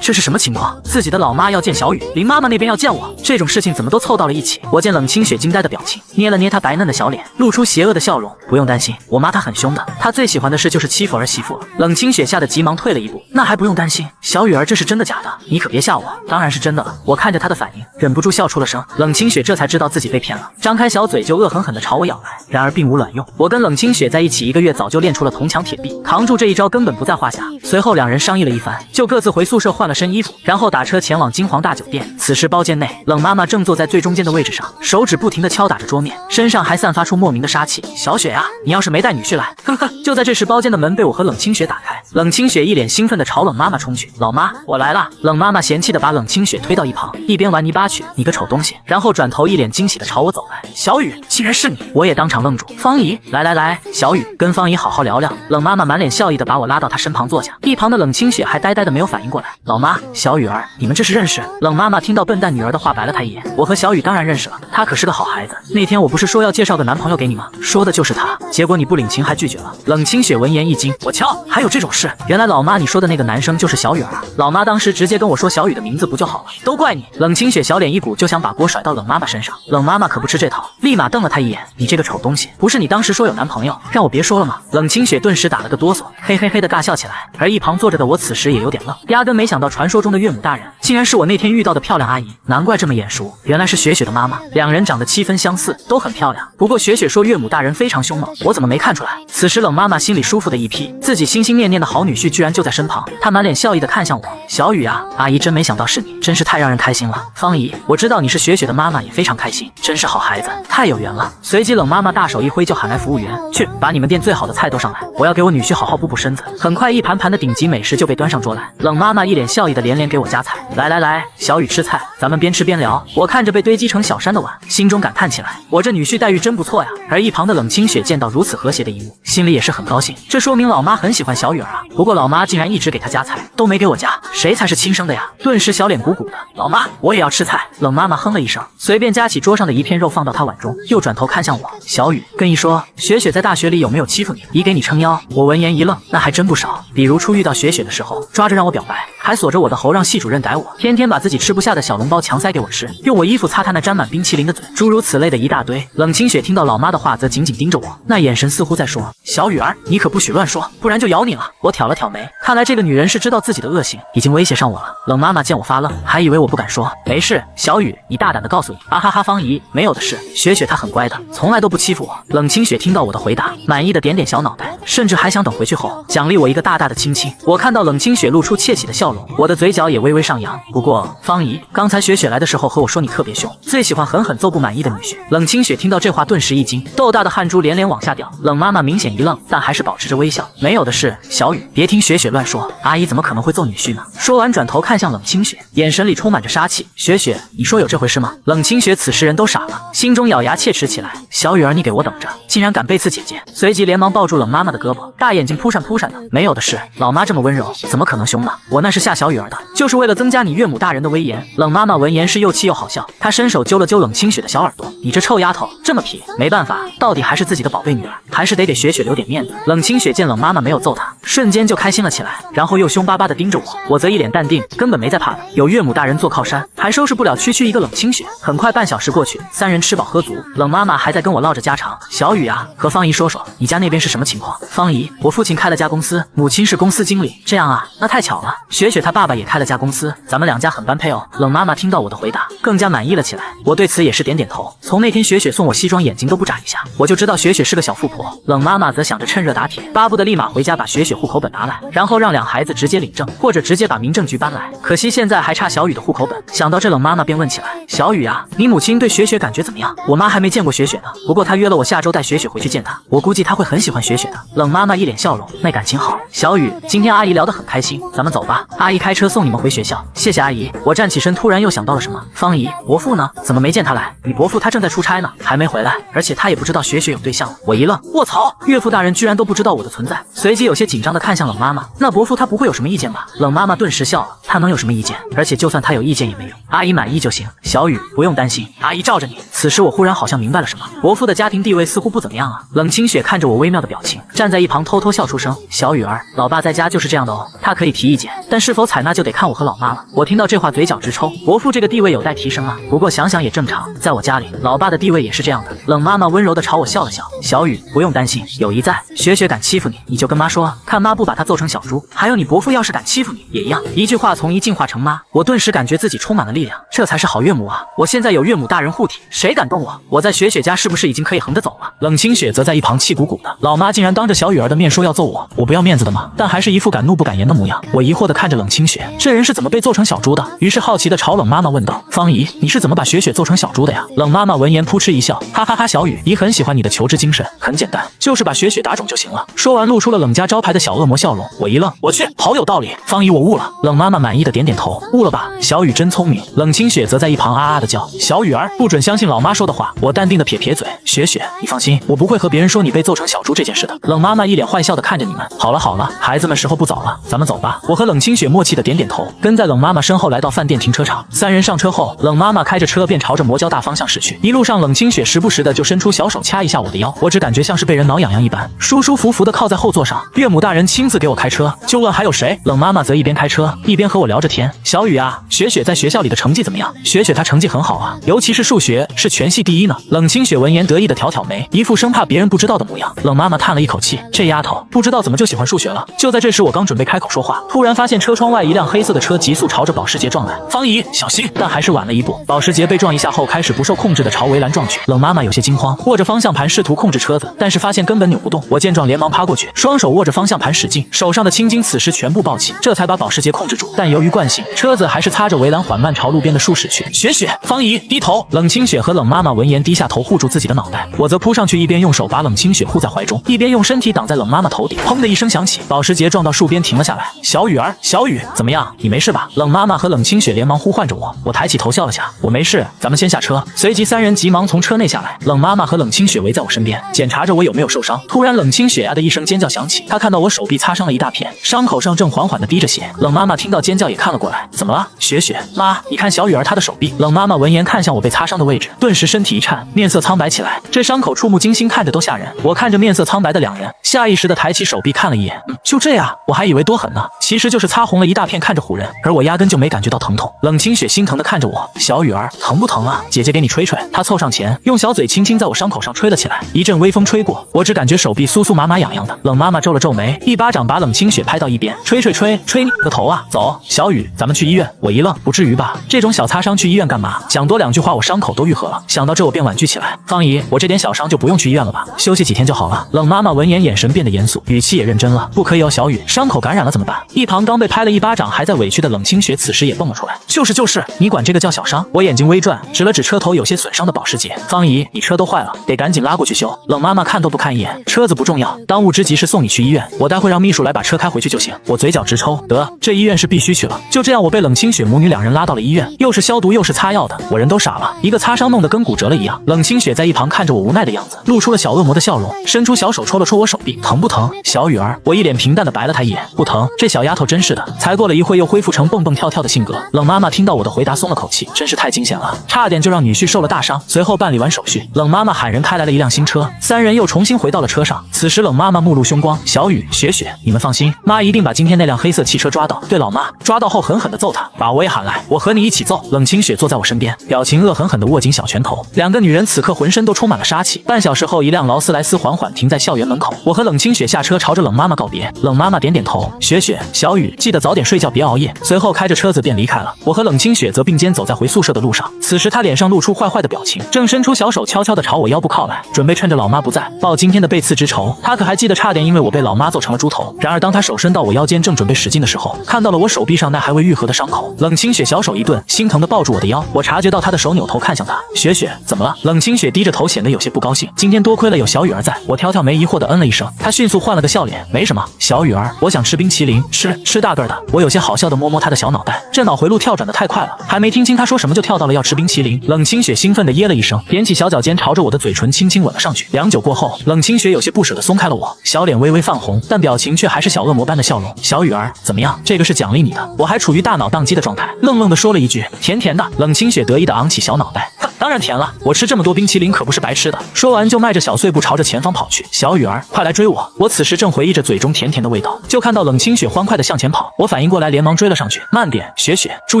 这是什么情况？自己的老妈要见小雨，林妈妈那边要见我，这种事情怎么都凑到了一起？我见冷清雪惊呆的表情，捏了捏她白嫩的小脸，露出邪恶的笑容。不用担心，我妈她很凶的，她最喜欢的事就是欺负儿媳妇了。冷清雪吓得急忙退了一步，那还不用担心，小雨儿这是真的假的？你可别吓我。当然是真的了。我看着她的反应，忍不住笑出了声。冷清雪这才知道自己被骗了，张开小嘴就恶狠狠地朝我咬来，然而并无卵用。我跟冷清雪在一起1个月，早就练出了铜墙铁壁，扛住这一招根本不在话下。随后两人商议了一番，就各自回宿舍换了身衣服，然后打车前往金皇大酒店。此时包间内，冷妈妈正坐在最中间的位置上，手指不停地敲打着桌面，身上还散发出莫名的杀气。小雪呀，你要是没带女婿来，呵呵。就在这时，包间的门被我和冷清雪打开，冷清雪一脸兴奋地朝冷妈妈冲去。老妈，我来了。冷妈妈嫌弃地把冷清雪推到一旁，一边玩泥巴去，你个丑东西，然后转头一脸惊喜地朝我走来。小雨，竟然是你！我也当场愣住。方姨，来，小雨，跟方姨好好聊聊。冷妈妈满脸笑意地把我拉到她身旁坐下，一旁的冷清雪还呆呆的没有反应过来。老妈，小雨儿，你们这是认识？冷妈妈听到笨蛋女儿的话白了她一眼。我和小雨当然认识了，她可是个好孩子。那天我不是说要介绍个男朋友给你吗？说的就是他，结果你不领情还拒绝了。冷清雪闻言一惊，我敲，还有这种事？原来老妈你说的那个男生就是小雨儿啊！老妈当时直接跟我说小雨的名字不就好了？都怪你！冷清雪小脸一鼓就想把锅甩到冷妈妈身上，冷妈妈可不吃这套，立马瞪了她一眼，你这个丑东西，不是你当时说有男朋友，让我别说了吗？冷清雪顿时打了个哆嗦，嘿嘿嘿的尬笑起来。而一旁坐着的我此时也有点愣，压根没想到传说中的岳母大人竟然是我那天遇到的漂亮阿姨，难怪这么眼熟，原来是雪雪的妈妈。两人长得7分相似，都很漂亮，不过雪雪说岳母大人非常凶猛，我怎么没看出来？此时冷妈妈心里舒服的一批，自己心心念念的好女婿居然就在身旁，她满脸笑意的看向我，小雨啊，阿姨真没想到是你，真是太让人开心了。方姨，我知道你是雪雪的妈妈，也非常开心，真是好孩子，太有缘了。随即冷妈妈大手一挥就喊来服务员，去把你们店最好的菜都上来，我要给我女婿好好补补身子。很快一盘盘的顶级美食就被端上桌来，冷妈妈一脸笑意的连连给我夹菜，来，小雨吃菜，咱们边吃边聊。我看着被堆积成小山的碗，心中感叹起来，我这女婿待遇真不错呀。而一旁的冷清雪见到如此和谐的一幕，心里也是很高兴，这说明老妈很喜欢小雨儿啊。不过老妈竟然一直给她夹菜，都没给我夹，谁才是亲生的呀？顿时小脸鼓鼓的，老妈，我也要吃菜。冷妈妈哼了一声，随便夹起桌上的一片肉放到她碗中，又转头看向我，小雨，跟姨说，雪雪在大学里有没有欺负你？姨给你撑腰。我闻言一愣，那还真不少，比如初遇到雪雪的时候，抓着让我表白，还锁着我的喉让系主任逮我，天天把自己吃不下的小笼包强塞给我吃，用我衣服擦她那沾满冰淇淋的嘴，诸如此类的一大堆。冷清雪听到老妈的话，则紧紧盯着我，那眼神似乎在说，小雨儿，你可不许乱说，不然就咬你了。我挑了挑眉，看来这个女人是知道自己的恶行，已经威胁上我了。冷妈妈见我发愣，还以为我不敢说，没事，小雨，你大胆的告诉你。啊哈哈，方姨，没有的事，雪雪她很乖的，从来都不欺负我。冷清雪听到我的回答，满意的点点小脑袋，甚至还想等回去后奖励我一个大大的亲亲。我看到冷清雪露出窃喜的笑容，我的嘴角也微微上扬。不过方姨，刚才雪雪来的时候和我说你特别凶，最喜欢狠狠揍不满意的女婿。冷清雪听到这话顿时一惊，豆大的汗珠连连往下掉。冷妈妈明显一愣，但还是保持着微笑，没有的事，小雨，别听雪雪乱说，阿姨怎么可能会揍女婿呢？说完转头看向冷清雪，眼神里充满着杀气。雪雪，你说有这回事吗？冷清雪此时人都傻了，心中咬牙切齿起来，小雨儿，你给我等着，竟然敢背刺姐姐！随即连忙抱住冷妈妈的胳膊，大眼睛扑闪扑闪的，没有的事，老妈这么温柔，怎么可能凶呢？我那是吓小雨儿的，就是为了增加你岳母大人的威严。冷妈妈闻言是又气又好笑，她伸手揪了揪冷清雪的小耳朵，你这臭丫头，这么皮，没办法，到底还是自己的宝贝女儿。还是得给雪雪留点面子。冷清雪见冷妈妈没有揍她，瞬间就开心了起来，然后又凶巴巴地盯着我则一脸淡定，根本没在怕的。有岳母大人做靠山，还收拾不了区区一个冷清雪。很快半小时过去，三人吃饱喝足，冷妈妈还在跟我唠着家常。小雨啊，和方姨说说，你家那边是什么情况？方姨，我父亲开了家公司，母亲是公司经理。这样啊，那太巧了。雪雪她爸爸也开了家公司，咱们两家很般配哦。冷妈妈听到我的回答，更加满意了起来。我对此也是点点头。从那天雪雪送我西装，眼睛都不眨一下，我就知道雪雪是个小富婆。冷妈妈则想着趁热打铁，巴不得立马回家把雪雪户口本拿来，然后让两孩子直接领证，或者直接把民政局搬来。可惜现在还差小雨的户口本。想到这，冷妈妈便问起来：小雨啊，你母亲对雪雪感觉怎么样？我妈还没见过雪雪呢，不过她约了我下周带雪雪回去见她，我估计她会很喜欢雪雪的。冷妈妈一脸笑容，那感情好。小雨，今天阿姨聊得很开心，咱们走吧，阿姨开车送你们回学校。谢谢阿姨。我站起身，突然又想到了什么。方姨，伯父呢？怎么没见他来？你伯父他正在出差呢，还没回来，而且他也不知道雪雪有对象。我一愣，卧槽，岳父大人居然都不知道我的存在。随即有些紧张地看向冷妈妈，那伯父他不会有什么意见吧？冷妈妈顿时笑了，他能有什么意见？而且就算他有意见也没用，阿姨满意就行。小雨，不用担心，阿姨罩着你。此时我忽然好像明白了什么，伯父的家庭地位似乎不怎么样啊。冷清雪看着我微妙的表情，站在一旁偷偷笑出声。小雨儿，老爸在家就是这样的哦，他可以提意见，但是否采纳就得看我和老妈了。我听到这话嘴角直抽，伯父这个地位有待提升啊。不过想想也正常，在我家里，老爸的地位也是这样的。冷妈妈温柔地朝我笑了笑，小雨，不用担心，有姨在，雪雪敢欺负你，你就跟妈说，看妈不把她揍成小猪。还有你伯父要是敢欺负你，也一样。一句话从姨进化成妈，我顿时感觉自己充满了力量，这才是好岳母啊！我现在有岳母大人护体，谁敢动我？我在雪雪家是不是已经可以横着走了？冷清雪则在一旁气鼓鼓的，老妈竟然当着小雨儿的面说要揍我，我不要面子的吗？但还是一副敢怒不敢言的模样。我疑惑地看着冷清雪，这人是怎么被揍成小猪的？于是好奇地朝冷妈妈问道：方姨，你是怎么把雪雪揍成小猪的呀？冷妈妈闻言扑哧一笑，哈哈哈，小雨，姨很喜欢你的求知精神，很简单，就是把雪雪打肿就行了。说完露出了冷家招牌的小恶魔笑容。我一愣，我去，好有道理。方姨，我悟了。冷妈妈满意的点点头，悟了吧？小雨真聪明。冷清雪则在一旁啊啊的叫：小雨儿，不准相信老妈说的话。我淡定的撇撇嘴，雪雪，你放心，我不会和别人说你被揍成小猪这件事的。冷妈妈一脸坏笑的看着你们，好了好了，孩子们，时候不早了，咱们走吧。我和冷清雪默契的点点头，跟在冷妈妈身后来到饭店停车场。三人上车后，冷妈妈开着车便朝着魔交大方向驶去。一路上，冷清雪时不时的就伸出小手掐一下我的腰，我只感觉像是被人挠痒痒一般，舒舒服服的靠在后座上。岳母大人亲自给我开车，就问还有谁。冷妈妈则一边开车一边和我聊着天。小雨啊，雪雪在学校里的成绩怎么样？雪雪她成绩很好啊，尤其是数学是全系第一呢。冷清雪闻言得意的挑挑眉，一副生怕别人不知道的模样。冷妈妈叹了一口气，这丫头不知道怎么就喜欢数学了。就在这时，我刚准备开口说话，突然发现车窗外一辆黑色的车急速朝着保时捷撞来。方姨，小心！但还是晚了一步，保时捷被撞一下后开始不受控制的朝围栏撞去。冷妈妈有些惊慌，握着方向盘试图控制车子，但是发现根本扭不动。我见状连忙趴过去，双手握着方向盘使劲，手上的青筋此时全部爆起，这才把保时捷控制住。但由于惯性，车子还是擦着围栏缓慢朝路边的树驶去。雪雪，方姨，低头！冷清雪和冷妈妈闻言低下头护住自己的脑袋，我则扑上去，一边用手把冷清雪护在怀中，一边用身体挡在冷妈妈头顶。砰的一声响起，保时捷撞到树边停了下来。小雨儿，小雨，怎么样？你没事吧？冷妈妈和冷清雪连忙呼唤着我，我抬起头笑了下，我没事，咱们先下车。随即三人急忙从车内下来，冷妈妈和冷清雪围在我身边，检查着我有没有受伤。突然冷清雪啊的一声尖叫响起，她看到我手臂擦伤了一大片，伤口上正缓缓地滴着血。冷妈妈听到尖叫也看了过来，怎么了？雪雪，妈，你看小雨儿她的手臂。冷妈妈闻言看向我被擦伤的位置，顿时身体一颤，面色苍白起来。这伤口触目惊心，看着都吓人。我看着面色苍白的两人，下意识地抬起手臂看了一眼，就这样，我还以为多狠呢，其实就是擦红了一大片，看着唬人，而我压根就没感觉到疼痛。冷清雪心疼地看着我，小雨儿，疼不疼啊？姐姐给你吹吹。她凑上前，用小嘴轻轻在我伤口上吹了起来，一阵微风吹过，我只感觉手臂酥酥麻麻痒痒的。冷妈妈皱了皱眉，一巴掌把冷清雪拍到一边，吹你个头啊！走，小雨，咱们去医院。我一愣，不至于吧？这种小擦伤去医院干嘛？讲多两句话，我伤口都愈合了。想到这，我便婉拒起来。方姨，我这点小伤就不用去医院了吧？休息几天就好了。冷妈妈闻言，眼神变得严肃，语气也认真了。不可以哦，小雨，伤口感染了怎么办？一旁刚被拍了一巴掌还在委屈的冷清雪此时也蹦了出来。就是，你管这个叫小伤？我眼睛微转，指了指车头有些损伤的保时捷。方姨，你车都坏了，得赶紧拉过去修。冷妈妈看都不看一眼，车子不重要，当务之急是送你去医院，我待会让秘书来把车开回去就行。我嘴角直抽，得，这医院是必须去了。就这样，我被冷清雪母女两人拉到了医院，又是消毒又是擦药的，我人都傻了，一个擦伤弄得跟骨折了一样。冷清雪在一旁看着我无奈的样子，露出了小恶魔的笑容，伸出小手戳了戳我手臂，疼不疼？小雨儿，我一脸平淡的白了她一眼，不疼。这小丫头真是的，才过了一会又恢复成蹦蹦跳跳的性格。冷妈妈听到我的回答松了口气，真是太惊险了，差点就让女婿受了大伤。随后办理完手续，冷妈妈喊人开来了一辆新车，三人又重新回到了车上。此时冷妈妈目露凶光，小雨、雪雪，你们放心，妈一定把今天那辆黑色汽车抓到。对老妈，抓到后狠狠地揍她，把我也喊来，我和你一起揍。冷清雪坐在我身边，表情恶狠狠地握紧小拳头。两个女人此刻浑身都充满了杀气。半小时后，一辆劳斯莱斯缓缓停在校园门口，我和冷清雪下车，朝着冷妈妈告别。冷妈妈点点头，雪雪、小雨，记得早点睡觉，别熬夜。随后开着车子便离开了。我和冷清雪则并肩走在回宿舍的路上。此时她脸上露出坏坏的表情，正伸出小手悄悄地朝我腰部靠来，准备趁着老妈不在报今天的背刺之仇。她可还记得差点因为我被老妈揍成了猪头。然而当她手伸到我腰间，正准备使劲的时候，看到了我手臂上那还未愈合的伤口。冷清雪小手一顿，心疼地抱住我的腰。我察觉到她的手，扭头看向她，雪雪，怎么了？冷清雪低着头，显得有些不高兴。今天多亏了有小雨儿在。我挑挑眉，疑惑地嗯了一声。她迅速换了个笑脸，没什么。小雨儿，我想吃冰淇淋，吃大个的。我有些好笑地摸摸她的小脑袋，这脑回路跳转得太快了，还没听清她说什么就跳到了要吃冰淇淋。冷清雪兴奋地噎了一声，踮起小脚尖朝着我的嘴唇轻轻吻了上去。良久过后，冷清雪有些不舍地松开了我，小脸微微泛红，但表情却还是小恶魔般的笑容。小雨儿，怎么样？这个是奖励你的。我还处于大脑宕机的状态，愣愣地说了一句，甜甜的。冷清雪得意地昂起小脑袋，当然甜了，我吃这么多冰淇淋可不是白吃的。说完就迈着小碎步朝着前方跑去。小雨儿，快来追我！我此时正回忆着嘴中甜甜的味道，就看到冷清雪欢快地向前跑。我反应过来，连忙追了上去。慢点，雪雪，注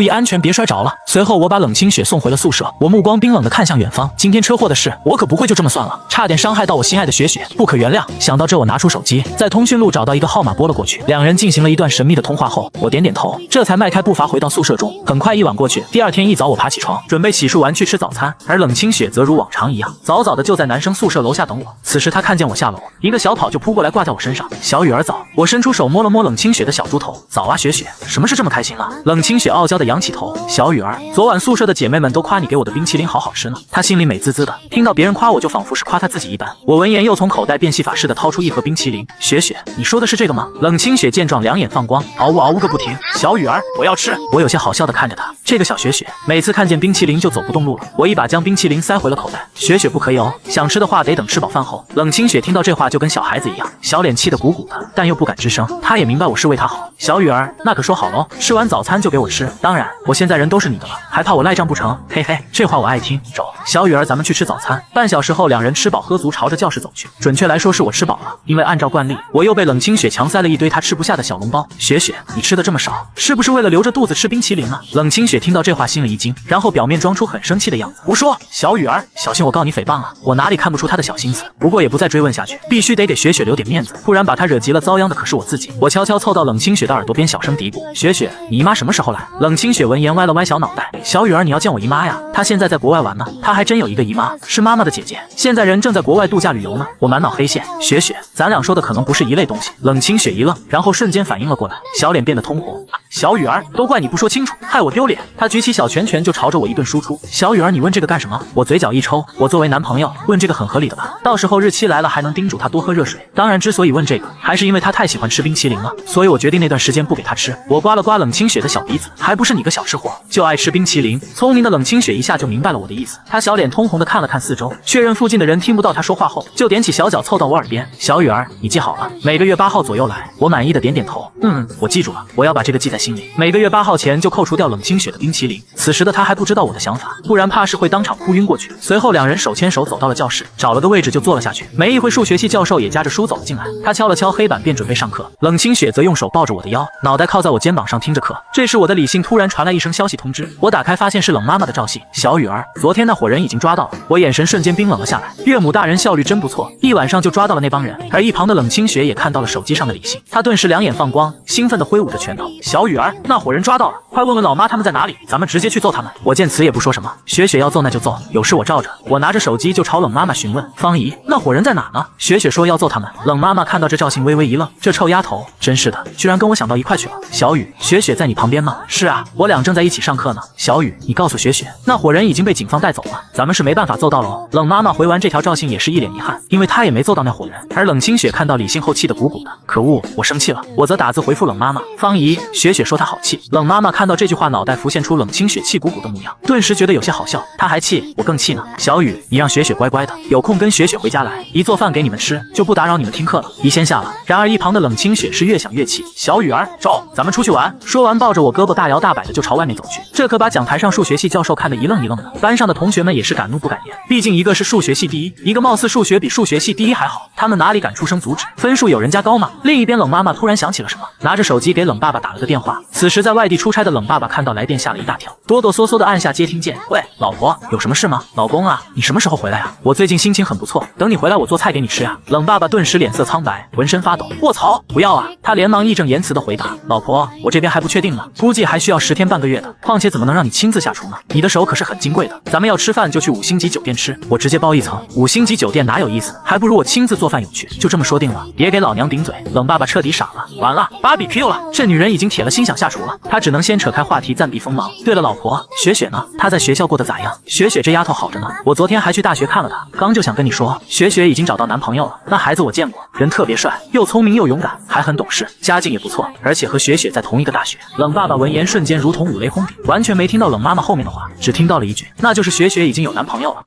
意安全，别摔着了。随后我把冷清雪送回了宿舍，我目光冰冷地看向远方。今天车祸的事，我可不会就这么算了，差点伤害到我心爱的雪雪，不可原谅。想到这，我拿出手机，在通讯录找到一个号码拨了过去。两人进行了一段神秘的通话后，我点点头，这才迈开步伐回到宿舍中。很快一晚过去，第二天一早我爬起床，准备洗漱完去吃早餐，而冷清雪则如往常一样，早早的就在男生宿舍楼下等我。此时她看见我下楼，一个小跑就扑过来挂在我身上。小雨儿早。我伸出手摸了摸冷清雪的小猪头，早啊雪雪，什么事这么开心啊？冷清雪傲娇的扬起头，小雨儿，昨晚宿舍的姐妹们都夸你给我的冰淇淋好好吃呢。她心里美滋滋的，听到别人夸我就仿佛是夸她自己一般。我闻言又从口袋变戏法似的掏出一盒冰淇淋。雪雪，你说的是这个吗？冷清雪见状两眼放光，嗷呜嗷呜个不停。小雨儿，我要吃。我有些好笑的看着她，这个小雪雪每次看见冰淇淋就走不动路了。我一把将冰淇淋塞回了口袋。雪雪不可以哦，想吃的话得等吃饱饭后。冷清雪听到这话就跟小孩子一样，小脸气得鼓鼓的，但又不敢吱声。她也明白我是为她好。小雨儿，那可说好喽，吃完早餐就给我吃。当然，我现在人都是你的了，还怕我赖账不成？嘿嘿，这话我爱听。走，小雨儿，咱们去吃早餐。半小时后，两人吃饱喝足，朝着教室走去。准确来说是我吃饱了，因为按照惯例，我又被冷清雪强塞了一堆她吃不下的小笼包。雪雪，你吃的这么少，是不是为了留着肚子吃冰淇淋啊？冷清雪听到这话心里一惊，然后表面装出很生气的样子。胡说！小雨儿，小心我告你诽谤啊！我哪里看不出她的小心思？不过也不再追问下去，必须得给雪雪留点面子，不然把她惹急了，遭殃的可是我自己。我悄悄凑到冷清雪的耳朵边，小声嘀咕：雪雪，你姨妈什么时候来？冷清雪闻言歪了歪小脑袋：小雨儿，你要见我姨妈呀？她现在在国外玩呢。她还真有一个姨妈，是妈妈的姐姐，现在人正在国外度假旅游呢。我满脑黑线。雪雪，咱俩说的可能不是一类东西。冷清雪一愣，然后瞬间反应了过来，小脸变得通红。小雨儿，都怪你不说清楚，害我丢脸。她举起小拳拳就朝着我一顿输出。小雨儿，你问这个干什么？我嘴角一抽，我作为男朋友问这个很合理的吧？到时候日期来了还能叮嘱她多喝热水。当然之所以问这个，还是因为她太喜欢吃冰淇淋了，所以我决定那段时间不给她吃。我刮了刮冷清雪的小鼻子，还不是你个小吃货，就爱吃冰淇淋。聪明的冷清雪一下就明白了我的意思，她小脸通红的看了看四周，确认附近的人听不到她说话后，就踮起小脚凑到我耳边。小雨儿，你记好了，每个月8号左右来。我满意的点点头，我记住了，我要把这个记在心里，每个月8号前就扣除掉冷清雪的冰淇淋。此时的她还不知道我的想法，不然怕是会当场哭晕过去。随后两人手牵手走到了教室，找了个位置就坐了下去。没一会，数学系教授也夹着书走了进来，他敲了敲黑板便准备上课。冷清雪则用手抱着我的腰，脑袋靠在我肩膀上听着课。这时我的理性突然传来一声消息通知，我打开发现是冷妈妈的照信。小雨儿，昨天那伙人已经抓到了。我眼神瞬间冰冷了下来，岳母大人效率真不错，一晚上就抓到了那帮人。而一旁的冷清雪也看到了手机上的理性，她顿时两眼放光，兴奋地挥舞着拳头。小雨儿，那伙人抓到了，快问问老妈他们在哪里，咱们直接去揍他们。我见此也不说什么，雪雪要揍那就揍，有事我罩着。我拿着手机就朝冷妈妈询问，方姨姨，那伙人在哪呢？雪雪说要揍他们。冷妈妈看到这赵信微微一愣，这臭丫头，真是的，居然跟我想到一块去了。小雨，雪雪在你旁边吗？是啊，我俩正在一起上课呢。小雨，你告诉雪雪，那伙人已经被警方带走了，咱们是没办法揍到了哦。冷妈妈回完这条赵信也是一脸遗憾，因为她也没揍到那伙人。而冷清雪看到李信后气得鼓鼓的，可恶，我生气了。我则打字回复冷妈妈，方姨，雪雪说她好气。冷妈妈看到这句话，脑袋浮现出冷清雪气鼓鼓的模样，顿时觉得有些好笑。她还气，我更气呢。小雨，你让雪雪乖乖的，有空跟雪雪回家来，姨做饭给你们吃，就不打扰你们听课了。姨先下了。然而一旁的冷清雪是越想越气，小雨儿，走，咱们出去玩。说完抱着我胳膊大摇大摆的就朝外面走去，这可把讲台上数学系教授看得一愣一愣的。班上的同学们也是敢怒不敢言，毕竟一个是数学系第一，一个貌似数学比数学系第一还好，他们哪里敢出声阻止？分数有人家高吗？另一边冷妈妈突然想起了什么，拿着手机给冷爸爸打了个电话。此时在外地出差的冷爸爸看到来电吓了一大跳，哆哆嗦嗦的按下接听键。喂，老婆，有什么事吗？老公啊，你什么时候回来啊？我最近心情很不错，等你回来我做菜给你吃呀。冷爸爸顿时脸色苍白，浑身发抖。卧槽，不要啊！他连忙义正言辞的回答，老婆，我这边还不确定呢，估计还需要10天半个月的，况且怎么能让你亲自下厨呢？你的手可是很金贵的，咱们要吃饭就去5星级酒店吃，我直接包一层。5星级酒店哪有意思，还不如我亲自做饭有趣。就这么说定了，别给老娘顶嘴。冷爸爸彻底傻了，完了，BBQ了，这女人已经铁了心想下厨了。他只能先扯开话题暂避锋芒。对了，老婆，雪雪呢？她在学校过得咋样？雪雪这丫头好着呢，我昨天还去大学看了她，刚就想跟你说，雪雪已经找到男朋友了。那孩子我见过，人特别帅，又聪明又勇敢，还很懂事，家境也不错，而且和雪雪在同一个大学。冷爸爸闻言瞬间如同五雷轰顶，完全没听到冷妈妈后面的话，只听到了一句，那就是雪雪已经有男朋友了。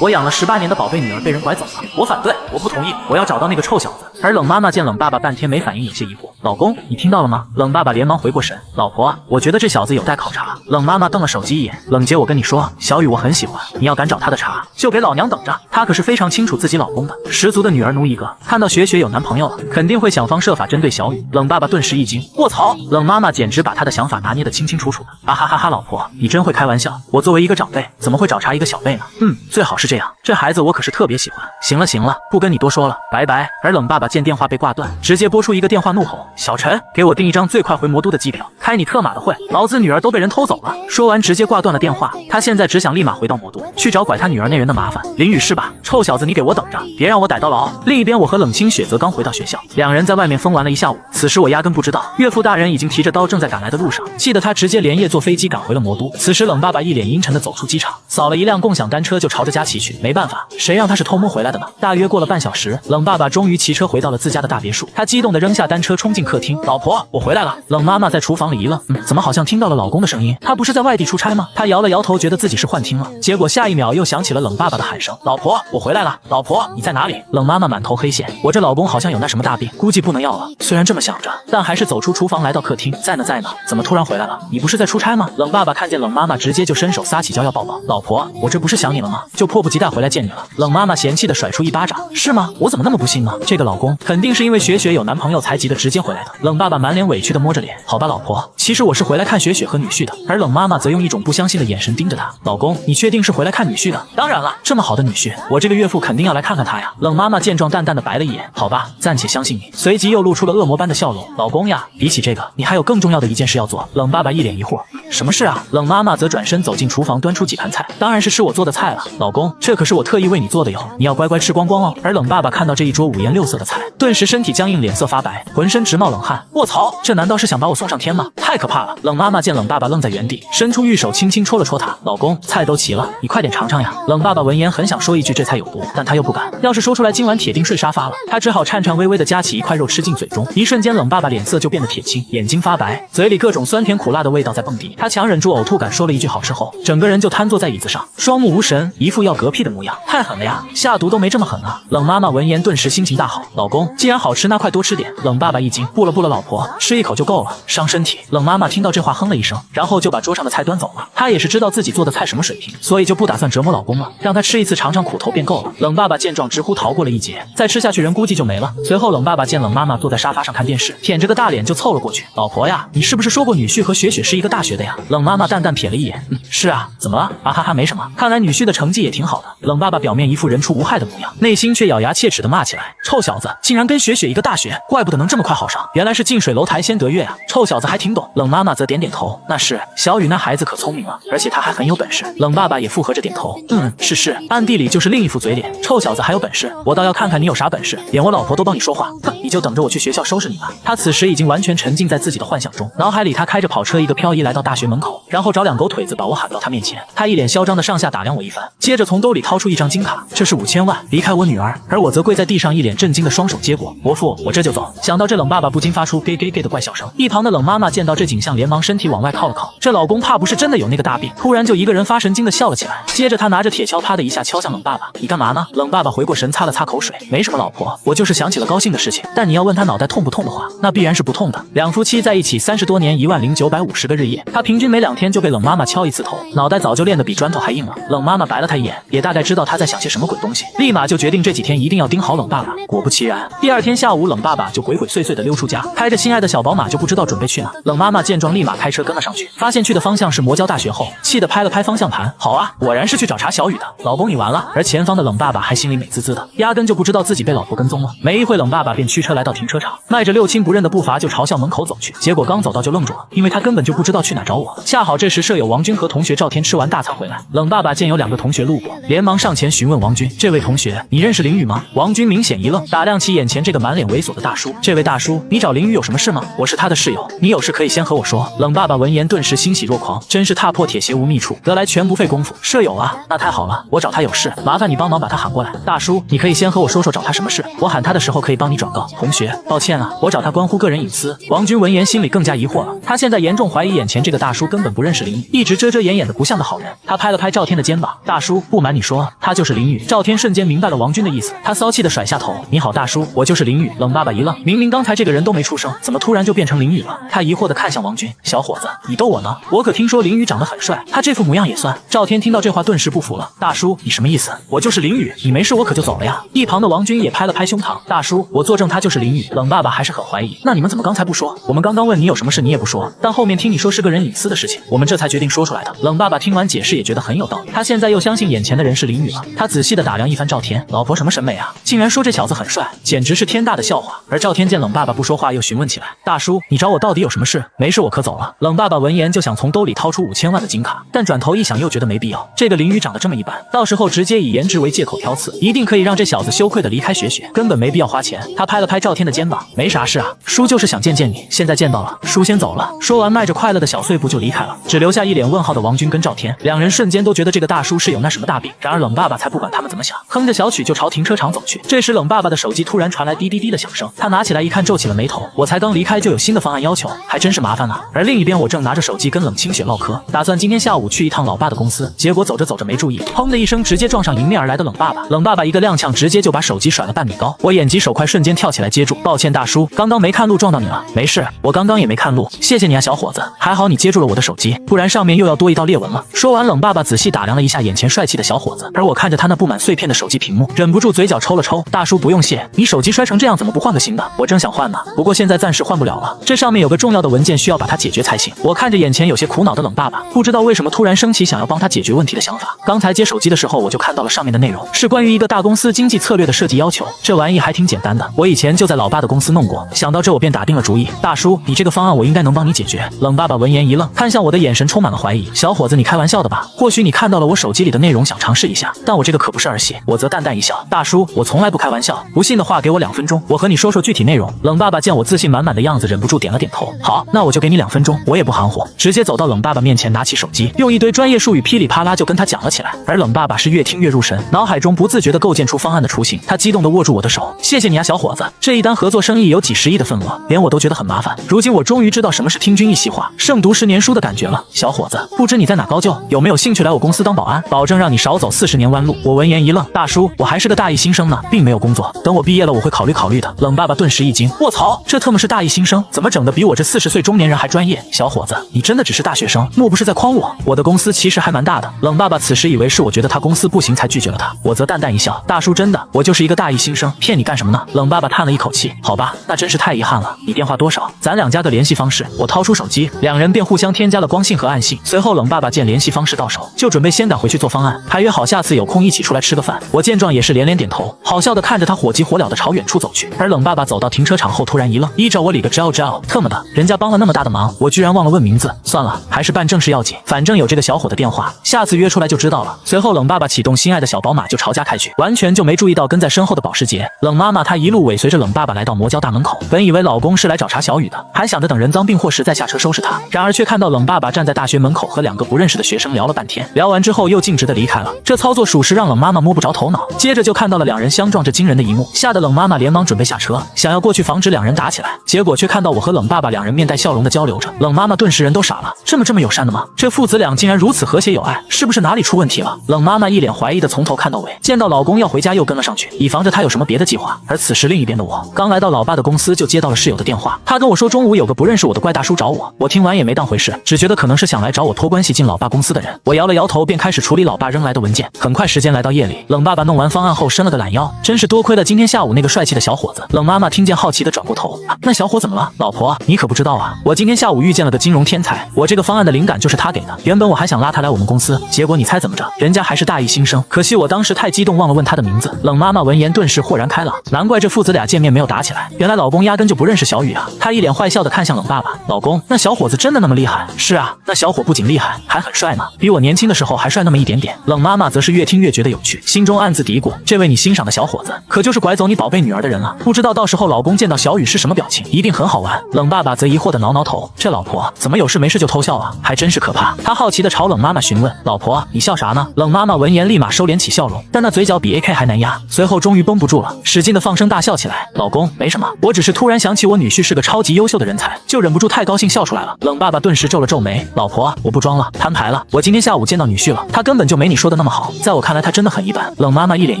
我养了18年的宝贝女儿被人拐走了，我反对，我不同意，我要找到那个臭小子。而冷妈妈见冷爸爸半天没反应，有些疑惑，老公，你听到了吗？冷爸爸连忙回过神，老婆，我觉得这小子有待考察。冷妈妈瞪了手机一眼，冷姐，我跟你说，小雨我很喜欢，你要敢找他的茬，就给老娘等着。她可是非常清楚自己老公的，十足的女儿奴一个，看到雪雪有男朋友了，肯定会想方设法针对小雨。冷爸爸顿时一惊，卧槽，冷妈妈简直把他的想法拿捏得清清楚楚的。啊哈哈哈，老婆，你真会开玩笑，我作为一个长辈，怎么会找茬一个小辈呢？最好是这样，这孩子我可是特别喜欢。行了行了，不跟你多说了，拜拜。而冷爸爸见电话被挂断，直接拨出一个电话怒吼，小陈，给我订一张最快回魔都的机票，开你特马的会，老子女儿都被人偷走了。说完直接挂断了电话，他现在只想立马回到魔都，去找拐他女儿那人的麻烦。淋雨是吧？臭小子，你给我等着，别让我逮到牢。另一边我和冷清雪则刚回到学校，两人在外面疯玩了一下午。此时我压根不知道岳父大人已经提着刀正在赶来的路上，气得他直接连夜坐飞机赶回了魔都。此时冷爸爸一脸阴沉地走出机场，扫了一辆共享单车就朝着家骑去。没办法，谁让他是偷摸回来的呢？大约过了半小时，冷爸爸终于骑车回到了自家的大别墅，他激动地扔下单车冲进客厅，老婆，我回来了。冷妈妈在厨房里一愣，怎么好像听到了老公的声音？他不是在外地出差吗？他摇了摇头，觉得自己是幻听了，结果下一秒又响起了冷爸爸的喊声，老婆，我回来了。老婆，你在哪里？冷妈妈满头黑线，我这老公好像有那什么大病，估计不能要了。虽然这么想着，但还是走出厨房来到客厅，在呢，怎么突然回来了？你不是在出差吗？冷爸爸看见冷妈妈直接就伸手撒起娇要抱抱，老婆，我这不是想你了吗？就迫不及待回来见你了。冷妈妈嫌弃的甩出一巴掌，是吗？我怎么那么不信呢？这个老公肯定是因为雪雪有男朋友才急得直接回来的。冷爸爸满脸委屈的摸着脸，好吧老婆，其实我是回来看雪雪和女婿的。而冷妈妈则用一种不相信的眼神盯着他，老公，你确定是回来看女婿的？当然了，这么好的女婿，我这个岳父肯定要来看看他呀。冷妈妈见状淡淡的白了一眼，好吧，暂且相信你。随即又露出了恶魔般的笑容，老公呀，比起这个，你还有更重要的一件事要做。冷爸爸一脸疑惑，什么事啊？冷妈妈则转身走进厨房，端出几盘菜，当然是吃我做的菜了。老公，这可是我特意为你做的哟，你要乖乖吃光光哦。而冷爸爸看到这一桌五颜六色的菜，顿时身体僵硬，脸色发白，浑身直冒冷汗。卧槽，这难道是想把我送上天吗？太可怕了！冷妈妈见冷爸爸愣在原地，伸出玉手轻轻戳了戳他，老公，菜都齐了，你快点尝尝呀。冷爸爸闻言很想说一句这菜有毒，但他又不敢，要是说出来今晚铁定睡沙发了。他只好颤颤巍巍地夹起一块肉吃进嘴中，一瞬间冷爸爸脸色就变得铁青，眼睛发白，嘴里各种酸甜苦辣的味道在蹦迪。他强忍住呕吐感说了一句好吃后，整个人就瘫坐在椅子上，双目无神，一副要嗝屁的模样。太狠了呀，下毒都没这么狠啊。冷妈妈闻言顿时心情大好，老公，既然好吃那快多吃点。冷爸爸一惊，不了老婆，吃一口就够了，伤身体。冷妈妈听到这话哼了一声，然后就把桌上的菜端走了。她也是知道自己做的菜什么水平，所以就不打算折磨老公了，让他吃一次尝尝苦头便够了。冷爸爸见状直呼逃过了一劫，再吃下去人估计就没了。随后冷爸爸见冷妈妈坐在沙发上看电视，舔着个大脸就凑了过去，老婆呀，你是不是说过女婿和雪雪是一个大学的呀？的呀？冷妈妈淡淡瞥了一眼，是啊，怎么了？啊哈哈，没什么。看来女婿的成绩也挺好的。冷爸爸表面一副人畜无害的模样，内心却咬牙切齿的骂起来：臭小子，竟然跟雪雪一个大学，怪不得能这么快好上，原来是近水楼台先得月啊！臭小子还挺懂。冷妈妈则点点头，那是，小雨那孩子可聪明了，而且他还很有本事。冷爸爸也附和着点头，是，暗地里就是另一副嘴脸，臭小子还有本事，我倒要看看你有啥本事，连我老婆都帮你说话，哼，你就等着我去学校收拾你吧。他此时已经完全沉浸在自己的幻想中，脑海里他开着跑车一个漂移来到大学门口，然后找两狗腿子把我喊到他面前。他一脸嚣张的上下打量我一番，接着从兜里掏出一张金卡，这是5000万，离开我女儿。而我则跪在地上，一脸震惊的双手接过。伯父，我这就走。想到这，冷爸爸不禁发出给的怪笑声。一旁的冷妈妈见到这景象，连忙身体往外靠了靠，这老公怕不是真的有那个大病。突然就一个人发神经的笑了起来，接着他拿着铁锹啪的一下敲向冷爸爸。你干嘛呢？冷爸爸回过神，擦了擦口水，没什么老婆，我就是想起了高兴的事情。但你要问他脑袋痛不痛的话，那必然是不痛的。两夫妻在一起30多年，10950个日夜，他平均每2天就被冷妈妈敲一次头，脑袋早就练得比砖头还硬了。冷妈妈白了他一眼，也大概知道他在想些什么鬼东西，立马就决定这几天一定要盯好冷爸爸。果不其然，第2天下午，冷爸爸就鬼鬼祟祟的溜出家，开着心爱的小宝马，就不知道准备去哪。冷妈妈见状，立马开车跟了上去，发现去的方向是魔交大学后，气得拍了拍方向盘。好啊，果然是去找茬小雨的，老公你完了。而前方的冷爸爸还心里美滋滋的，压根就不知道自己被老婆跟踪了。没一会，冷爸爸便驱车来到停车场，迈着六亲不认的步伐就朝向门口走去。结果刚走到就愣住了，因为他根本就不知道去哪找我。恰好这时舍友王军和同学赵天吃完大餐回来，冷爸爸见有2个同学路过，连忙上前询问王军：这位同学，你认识林雨吗？王军明显一愣，打量起眼前这个满脸猥琐的大叔。这位大叔，你找林雨有什么事吗？我是他的室友，你有事可以先和我说。冷爸爸闻言顿时欣喜若狂，真是踏破铁鞋无觅处，得来全不费工夫。舍友啊，那太好了，我找他有事，麻烦你帮忙把他喊过来。大叔，你可以先和我说说找他什么事，我喊他的时候可以帮你转告。同学，抱歉啊，我找他关乎个人隐私。王军闻言心里更加疑惑了，他现在严重怀疑眼前这个大叔根本不认识林雨，一直遮遮掩掩的不像个好人。他拍了拍赵天的肩膀，大叔，不瞒你说，他就是林雨。赵天瞬间明白了王军的意思，他骚气的甩下头，你好大叔，我就是林雨。冷爸爸一愣，明明刚才这个人都没出声，怎么突然就变成林雨了？他疑惑的看向王军，小伙子，你逗我呢？我可听说林雨长得很帅，他这副模样也算。赵天听到这话顿时不服了，大叔，你什么意思？我就是林雨，你没事我可就走了呀。一旁的王军也拍了拍胸膛，大叔，我作证他就是林雨。冷爸爸还是很怀疑，那你们怎么刚才不说？我们刚刚问你有什么事你也不说，但后面听你说是个人隐私的事情，我们这才决定说出来的。冷爸爸听完解释也觉得很有道理，他现在又相信眼前的人是林雨了。他仔细的打量一番赵天，老婆什么审美啊，竟然说这小子很帅，简直是天大的笑话。而赵天见冷爸爸不说话，又询问起来，大叔，你找我到底有什么事？没事我可走了。冷爸爸闻言就想从兜里掏出5000万的金卡，但转头一想又觉得没必要，这个林雨长得这么一般，到时候直接以颜值为借口挑刺，一定可以让这小子羞愧的离开雪雪，根本没必要花钱。他拍了拍赵天的肩膀，没啥事啊，叔就是想见见你，现在见到了，叔先走了。说完迈着快乐的小碎步就离开了，只留下一脸问号的王军跟赵天，两人瞬间都觉得这个大叔是有那什么大病。然而冷爸爸才不管他们怎么想，哼着小曲就朝停车场走去。这时冷爸爸的手机突然传来滴滴滴的响声，他拿起来一看，皱起了眉头，我才刚离开就有新的方案要求，还真是麻烦了。而另一边我正拿着手机跟冷清雪唠嗑，打算今天下午去一趟老爸的公司，结果走着走着没注意，砰的一声直接撞上迎面而来的冷爸爸。冷爸爸一个踉跄，直接就把手机甩了半米高，我眼疾手快，瞬间跳起来接住，抱歉大叔，刚刚没看路撞到你了。没事，我刚刚也没看路，谢谢你啊小伙子，还好你接住了我的手机，不然上面又要多一道裂纹了。说完，冷爸爸仔细打量了一下眼前帅气的小伙子，而我看着他那布满碎片的手机屏幕，忍不住嘴角抽了抽，大叔不用谢，你手机摔成这样怎么不换个新的？我正想换呢，不过现在暂时换不了了，这上面有个重要的文件需要把它解决才行。我看着眼前有些苦恼的冷爸爸，不知道为什么突然升起想要帮他解决问题的想法。刚才接手机的时候我就看到了上面的内容，是关于一个大公司经济策略的设计要求，这玩意还挺简单的，我以前就在老爸的公司弄过。想到这我便打定了主意，大叔，你这个方案我应该能帮你解决。冷爸爸闻言一愣，看向我的眼神充满了怀疑，小伙子你开玩笑的吧？或许你看到了我手机里的内容想尝试一下，但我这个可不是儿戏。我则淡淡一笑，大叔，我从来不开玩笑，不信的话给我2分钟，我和你说说具体内容。冷爸爸见我自信满满的样子，忍不住点了点头，好，那我就给你2分钟，我也不含糊，直接走到冷爸爸面前，拿起手机，用一堆专业术语噼里啪啦就跟他讲了起来。而冷爸爸是越听越入神，脑海中不自觉地构建出方案的雏形，他激动地握住我的手，谢谢你啊小伙子，这一单合作生意有几10亿的份额，连我都觉得很麻烦，如今我终于知道什么是听君一席话，胜读10年书的感觉了。小伙子，不知你在哪高就，有没有兴趣来我公司当保安，保证让你少走40年弯路。我闻言一愣，大叔，我还是个大一新生呢，并没有工作，等我毕业了我会考虑的。冷爸爸顿时一惊，卧槽，这特么是大一新生，怎么整的比我这40岁中年人还专业？小伙子，你真的只是大学生，莫不是在诓我？我的公司其实还蛮大的。冷爸爸此时以为是我觉得他公司不行才拒绝了他，我则淡淡一笑，大叔真的，我就是一个大一新生，骗你干什么呢？冷爸爸叹了一口气，好吧，那真是太遗憾了，你电话多少？咱俩加个联系方式。我掏出手机，两人便互互相添加了光信和暗信。随后冷爸爸见联系方式到手，就准备先赶回去做方案，还约好下次有空一起出来吃个饭。我见状也是连连点头，好笑的看着他火急火燎的朝远处走去。而冷爸爸走到停车场后突然一愣，依着我理个招，特么的，人家帮了那么大的忙，我居然忘了问名字。算了，还是办正事要紧，反正有这个小伙的电话，下次约出来就知道了。随后冷爸爸启动心爱的小宝马就朝家开去，完全就没注意到跟在身后的保时捷。冷妈妈她一路尾随着冷爸爸来到魔教大门口，本以为老公是来找茬小雨的，还想着等人赃并获时再下车收拾他，然而却看到冷爸爸站在大学门口和2个不认识的学生聊了半天，聊完之后又径直的离开了。这操作属实让冷妈妈摸不着头脑。接着就看到了2人相撞这惊人的一幕，吓得冷妈妈连忙准备下车，想要过去防止2人打起来，结果却看到我和冷爸爸2人面带笑容的交流着。冷妈妈顿时人都傻了，这么友善的吗？这父子俩竟然如此和谐有爱，是不是哪里出问题了？冷妈妈一脸怀疑的从头看到尾，见到老公要回家又跟了上去，以防着他有什么别的计划。而此时另一边的我，刚来到老爸的公司就接到了室友的电话，他跟我说中午有个不认识我的怪大叔找我，我听完也没当回事，只觉得可能是想来找我托关系进老爸公司的人。我摇了摇头，便开始处理老爸扔来的文件。很快时间来到夜里，冷爸爸弄完方案后伸了个懒腰，真是多亏了今天下午那个帅气的小伙子。冷妈妈听见好奇的转过头，那小伙怎么了？老婆，你可不知道啊，我今天下午遇见了个金融天才，我这个方案的灵感就是他给的，原本我还想拉他来我们公司，结果你猜怎么着？人家还是大一新生，可惜我当时太激动忘了问他的名字。冷妈妈闻言顿时豁然开朗，难怪这父子俩见面没有打起来，原来老公压根就不认识小雨啊。他一脸坏笑的看向冷爸爸，老公，那小伙子真的那么厉害？是啊，那小伙不仅厉害，还很帅呢，比我年轻的时候还帅那么一点点。冷妈妈则是越听越觉得有趣，心中暗自嘀咕，这位你欣赏的小伙子可就是拐走你宝贝女儿的人了，不知道到时候老公见到小雨是什么表情，一定很好玩。冷爸爸则疑惑的挠挠头，这老婆怎么有事没事就偷笑啊，还真是可怕。他好奇的朝冷妈妈询问，老婆你笑啥呢？冷妈妈闻言立马收敛起笑容，但那嘴角比 AK 还难压，随后终于绷不住了，使劲的放声大笑起来。老公没什么，我只是突然想起我女婿是个超级优秀的人才，就忍不住太高兴笑出来了。冷爸爸顿时皱了皱眉，老婆我不装了，摊牌了，我今天下午见到女婿了，他根本就没你说的那么好，在我看来他真的很一般。冷妈妈一脸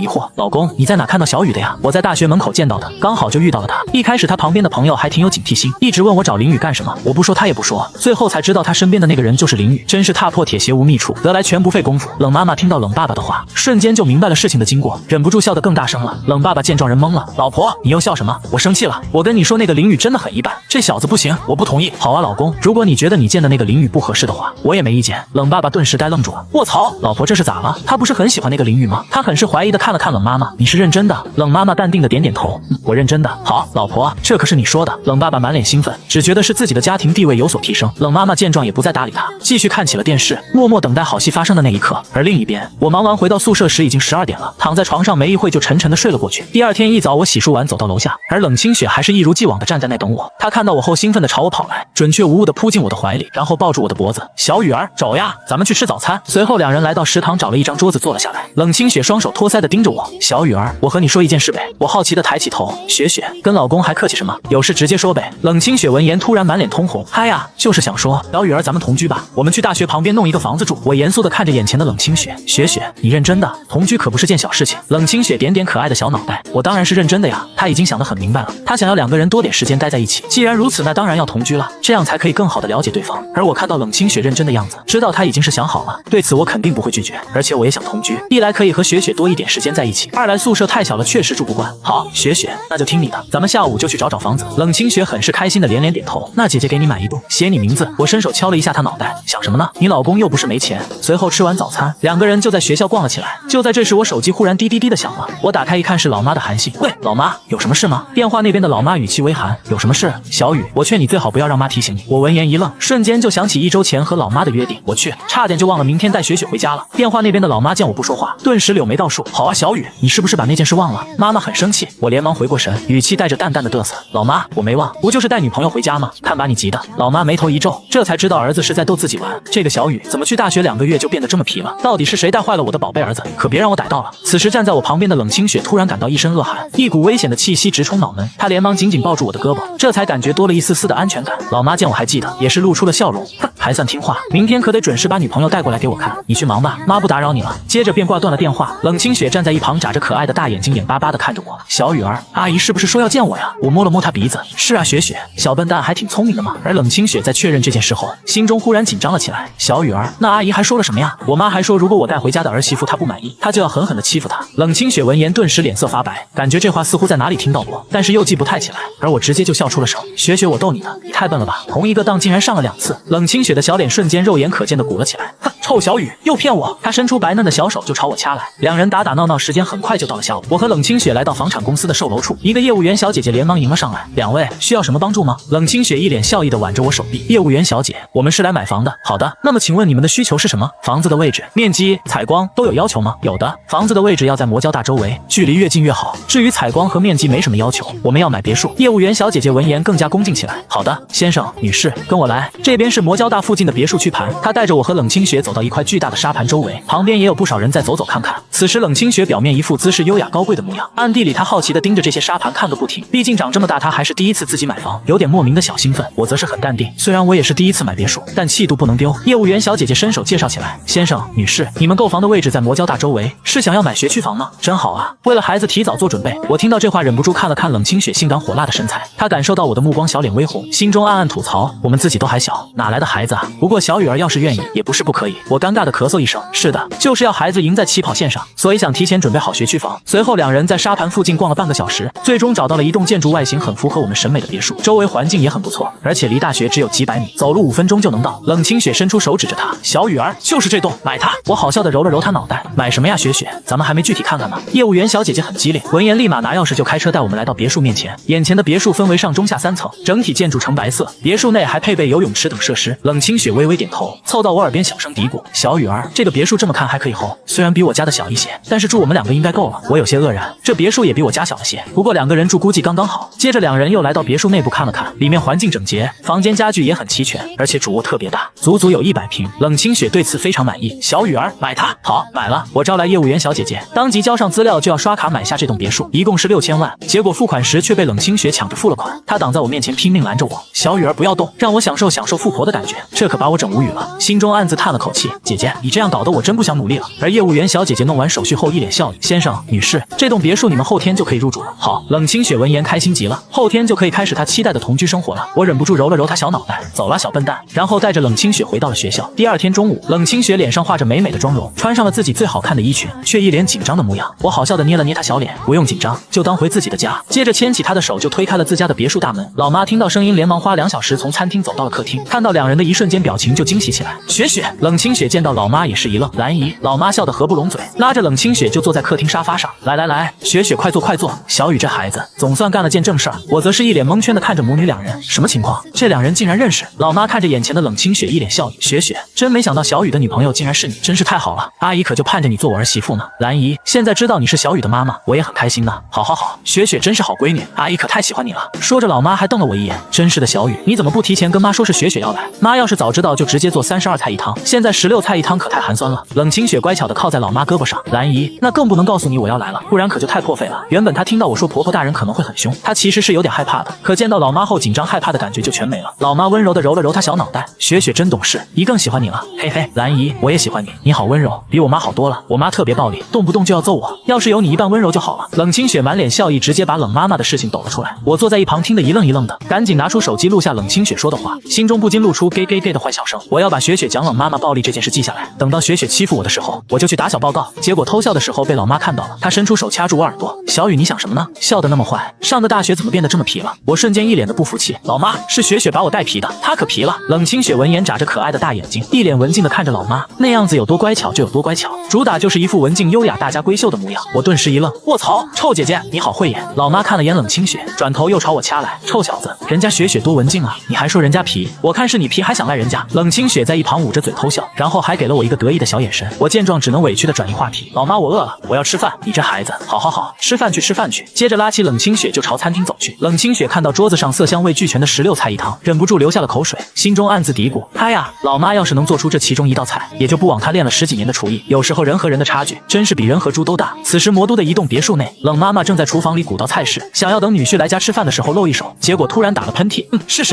疑惑，老公你在哪看到小雨的呀？我在大学门口见到的，刚好就遇到了他。一开始他旁边的朋友还挺有警惕心，一直问我找林雨干什么，我不说他也不说，最后才知道他身边的那个人就是林雨，真是踏破铁鞋无觅处，得来全不费功夫。冷妈妈听到冷爸爸的话，瞬间就明白了事情的经过，忍不住笑得更大声了。冷爸爸见状人懵了，老婆你又笑什么？我生气了，我跟你说那个林雨真的很一般，这小子不行，我不同意。好啊老公，如果你觉得你见的那个林雨不合适的话，我也没意见。冷爸爸顿时呆愣住了，卧槽，老婆这是咋了？他不是很喜欢那个林雨吗？他很是怀疑的看了看冷妈妈，你是认真的？冷妈妈淡定的点点头，我认真的。好，老婆这可是你说的。冷爸爸满脸兴奋，只觉得是自己的家庭地位有所提升。冷妈妈见状也不再搭理他，继续看起了电视，默默等待好戏发生的那一刻。而另一边，我忙完回到宿舍时已经12点了，躺在床上没一会就沉沉的睡了过去。第二天一早我洗漱完走到楼下，而冷清雪还是一如既往的站在那等我。她看到我后兴奋的朝我跑来，准确无误的扑进我的怀里，然后抱住我的脖子，小雨儿走呀，咱们去吃早餐。随后2人来到食堂找了一张桌子坐了下来，冷清雪双手托腮的盯着我，小雨儿我和你说一件事呗。我好奇的抬起头，雪雪跟老公还客气什么？有事直接说呗。冷清雪闻言突然满脸通红，嗨呀，就是想说小雨儿咱们同居吧，我们去大学旁边弄一个房子住。我严肃的看着眼前的冷清雪，雪雪你认真的？同居可不是件小事情。冷清雪点点可爱的小脑袋，我当然是认真的呀，她已经想得很明白了，她想要2个人多点时间待在一起，既然如此那当然要同居了，这样才可以更好的了解对方。而我看到冷清雪认真的样子，知道她已经是想好了，对此我肯定不会拒绝，而且我也想同居，一来可以和雪雪多一点时间在一起，二来宿舍太小了确实住不惯。好，雪雪那就听你的，咱们下午就去找房子。冷清雪很是开心的连连点头，那姐姐给你买一栋，写你名字。我伸手敲了一下她脑袋，想什么呢？你老公又不是没钱。随后吃完早餐，2个人就在学校逛了起来。就在这时我手机忽然滴滴滴的响了，我打开一看是老妈的韩信，喂老妈有什么事吗？电话那边的老妈语气微寒，有什么事？小雨我劝你最好不要让妈提醒你。我闻言一愣，瞬间就想起1周前和老妈的约定，我去差点就忘了明天带雪雪回家了。电话那边的老妈见我不说话，顿时柳眉倒竖，好啊小雨你是不是把那件事忘了？妈妈很生气。我连忙回过神，语气带着淡淡的嘚瑟，老妈我没忘，不就是带女朋友回家吗？看把你急的。老妈眉头一皱，这才知道儿子是在逗自己玩，这个小雨怎么去大学2个月就变得这么皮了？到底是谁带坏了我的宝贝儿子？可别让我逮到了。此时站在我旁边的冷清雪突然感到一身恶寒，一股危险的气息直冲脑门，她连忙紧紧抱住我的胳膊，这才感觉多了一丝丝的安全感。老妈见我还记得，也是露出了笑容，哼，还算听话，明天可得准时把女朋友带过来给我看。你去忙吧，妈不打扰你了。接着便挂断了电话。冷清雪站在一旁眨着可爱的大眼睛，眼巴巴的看着我，小雨儿阿姨是不是说要见我呀？我摸了摸她鼻子，是啊雪雪小笨蛋还挺聪明的嘛。而冷清雪在确认这件事后，心中忽然紧张了起来，小雨儿那阿姨还说了什么呀？我妈还说如果我带回家的儿媳妇她不满意，她就要狠狠的欺负她。冷清雪闻言顿时脸色发白，感觉这话似乎在哪里听到过，但是又记不太起来。而我直接就笑出了声，雪雪我逗你的，你太笨了吧，同一个当竟然上了2次。冷清雪雪的小脸瞬间肉眼可见的鼓了起来。哼，臭小雨又骗我！他伸出白嫩的小手就朝我掐来，两人打打闹闹，时间很快就到了下午。我和冷清雪来到房产公司的售楼处，一个业务员小姐姐连忙迎了上来。两位需要什么帮助吗？冷清雪一脸笑意的挽着我手臂。业务员小姐，我们是来买房的。好的，那么请问你们的需求是什么？房子的位置、面积、采光都有要求吗？有的，房子的位置要在魔交大周围，距离越近越好。至于采光和面积没什么要求，我们要买别墅。业务员小姐姐闻言更加恭敬起来。好的，先生、女士，跟我来，这边是魔交大附近的别墅区盘。她带着我和冷清雪走到一块巨大的沙盘周围，旁边也有不少人在走走看看。此时冷清雪表面一副姿势优雅高贵的模样，暗地里她好奇地盯着这些沙盘看个不停。毕竟长这么大，她还是第一次自己买房，有点莫名的小兴奋。我则是很淡定，虽然我也是第一次买别墅，但气度不能丢。业务员小姐姐伸手介绍起来，先生、女士，你们购房的位置在魔交大周围，是想要买学区房吗？真好啊，为了孩子提早做准备。我听到这话忍不住看了看冷清雪性感火辣的身材，她感受到我的目光，小脸微红，心中暗暗吐槽，我们自己都还小，哪来的孩子啊？不过小雨儿要是愿意，也不是不可以。我尴尬的咳嗽一声，是的，就是要孩子赢在起跑线上，所以想提前准备好学区房。随后两人在沙盘附近逛了半个小时，最终找到了一栋建筑外形很符合我们审美的别墅，周围环境也很不错，而且离大学只有几百米，走路5分钟就能到。冷清雪伸出手指着他，小雨儿就是这栋，买它。我好笑的揉了揉他脑袋，买什么呀雪雪，咱们还没具体看看呢。业务员小姐姐很激烈，闻言立马拿钥匙就开车带我们来到别墅面前。眼前的别墅分为上中下3层，整体建筑呈白色，别墅内还配备游泳池等设施。冷清雪微微点头，凑到我耳边小声嘀咕，小雨儿，这个别墅这么看还可以吼，虽然比我家的小一些，但是住我们2个应该够了。我有些愕然，这别墅也比我家小了些，不过2个人住估计刚刚好。接着两人又来到别墅内部看了看，里面环境整洁，房间家具也很齐全，而且主卧特别大，足足有100平。冷清雪对此非常满意，小雨儿买它。好，买了。我招来业务员小姐姐，当即交上资料就要刷卡买下这栋别墅，一共是6000万。结果付款时却被冷清雪抢着付了款，她挡在我面前拼命拦着我，小雨儿不要动，让我享受富婆的感觉。这可把我整无语了，心中暗自叹了口气，姐姐你这样搞得我真不想努力了。而业务员小姐姐弄完手续后一脸笑意，先生、女士，这栋别墅你们后天就可以入住了。好，冷清雪闻言开心极了，后天就可以开始她期待的同居生活了。我忍不住揉了揉她小脑袋，走了小笨蛋，然后带着冷清雪回到了学校。第二天中午，冷清雪脸上画着美美的妆容，穿上了自己最好看的衣裙，却一脸紧张的模样。我好笑的捏了捏她小脸，不用紧张，就当回自己的家。接着牵起她的手就推开了自家的别墅大门。老妈听到声音连忙花2小时从餐厅走到了客厅，看到两人的一瞬间表情就惊喜起来。雪雪，冷清雪见到老妈也是一愣，兰姨，老妈笑得合不拢嘴，拉着冷清雪就坐在客厅沙发上，来，雪雪快坐快坐。小雨这孩子总算干了件正事儿。我则是一脸蒙圈的看着母女2人，什么情况？这2人竟然认识？老妈看着眼前的冷清雪一脸笑意，雪雪，真没想到小雨的女朋友竟然是你，真是太好了，阿姨可就盼着你做我儿媳妇呢。兰姨，现在知道你是小雨的妈妈，我也很开心呢。好，雪雪真是好闺女，阿姨可太喜欢你了。说着老妈还瞪了我一眼，真是的小雨，你怎么不提前跟妈说是雪雪要来？妈要是早知道就直接做32菜一汤，现在16菜一汤可太寒酸了。冷清雪乖巧的靠在老妈胳膊上，兰姨，那更不能告诉你我要来了，不然可就太破费了。原本她听到我说婆婆大人可能会很凶，她其实是有点害怕的，可见到老妈后紧张害怕的感觉就全没了。老妈温柔的揉了揉她小脑袋，雪雪真懂事，姨更喜欢你了。嘿嘿，兰姨，我也喜欢你，你好温柔，比我妈好多了。我妈特别暴力，动不动就要揍我，要是有你一半温柔就好了。冷清雪满脸笑意，直接把冷妈妈的事情抖了出来。我坐在一旁听得一愣一愣的，赶紧拿出手机录下冷清雪说的话，心中不禁露出 gay 的坏笑声。我要把雪雪讲冷妈妈暴力这件事记下来，等到雪雪欺负我的时候，我就去打小报告。结果偷笑的时候被老妈看到了，她伸出手掐住我耳朵，小雨你想什么呢？笑得那么坏，上的大学怎么变得这么皮了？我瞬间一脸的不服气，老妈，是雪雪把我带皮的，她可皮了。冷清雪闻言眨着可爱的大眼睛，一脸文静的看着老妈，那样子有多乖巧就有多乖巧，主打就是一副文静优雅大家闺秀的模样。我顿时一愣，卧槽，臭姐姐你好会演。老妈看了眼冷清雪，转头又朝我掐来，臭小子，人家雪雪多文静啊，你还说人家皮，我看是你皮还想赖人家。冷清雪在一旁捂着嘴偷笑，然后还给了我一个得意的小眼神。我见状只能委屈的转移话题，老妈我饿了，我要吃饭。你这孩子，好，吃饭去。接着拉起冷清雪就朝餐厅走去。冷清雪看到桌子上色香味俱全的16菜一汤，忍不住流下了口水，心中暗自嘀咕，她呀，老妈要是能做出这其中一道菜，也就不枉她练了10几年的厨艺。有时候人和人的差距真是比人和猪都大。此时魔都的一栋别墅内，冷妈妈正在厨房里鼓捣菜式，想要等女婿来家吃饭的时候露一手，结果突然打了喷嚏。是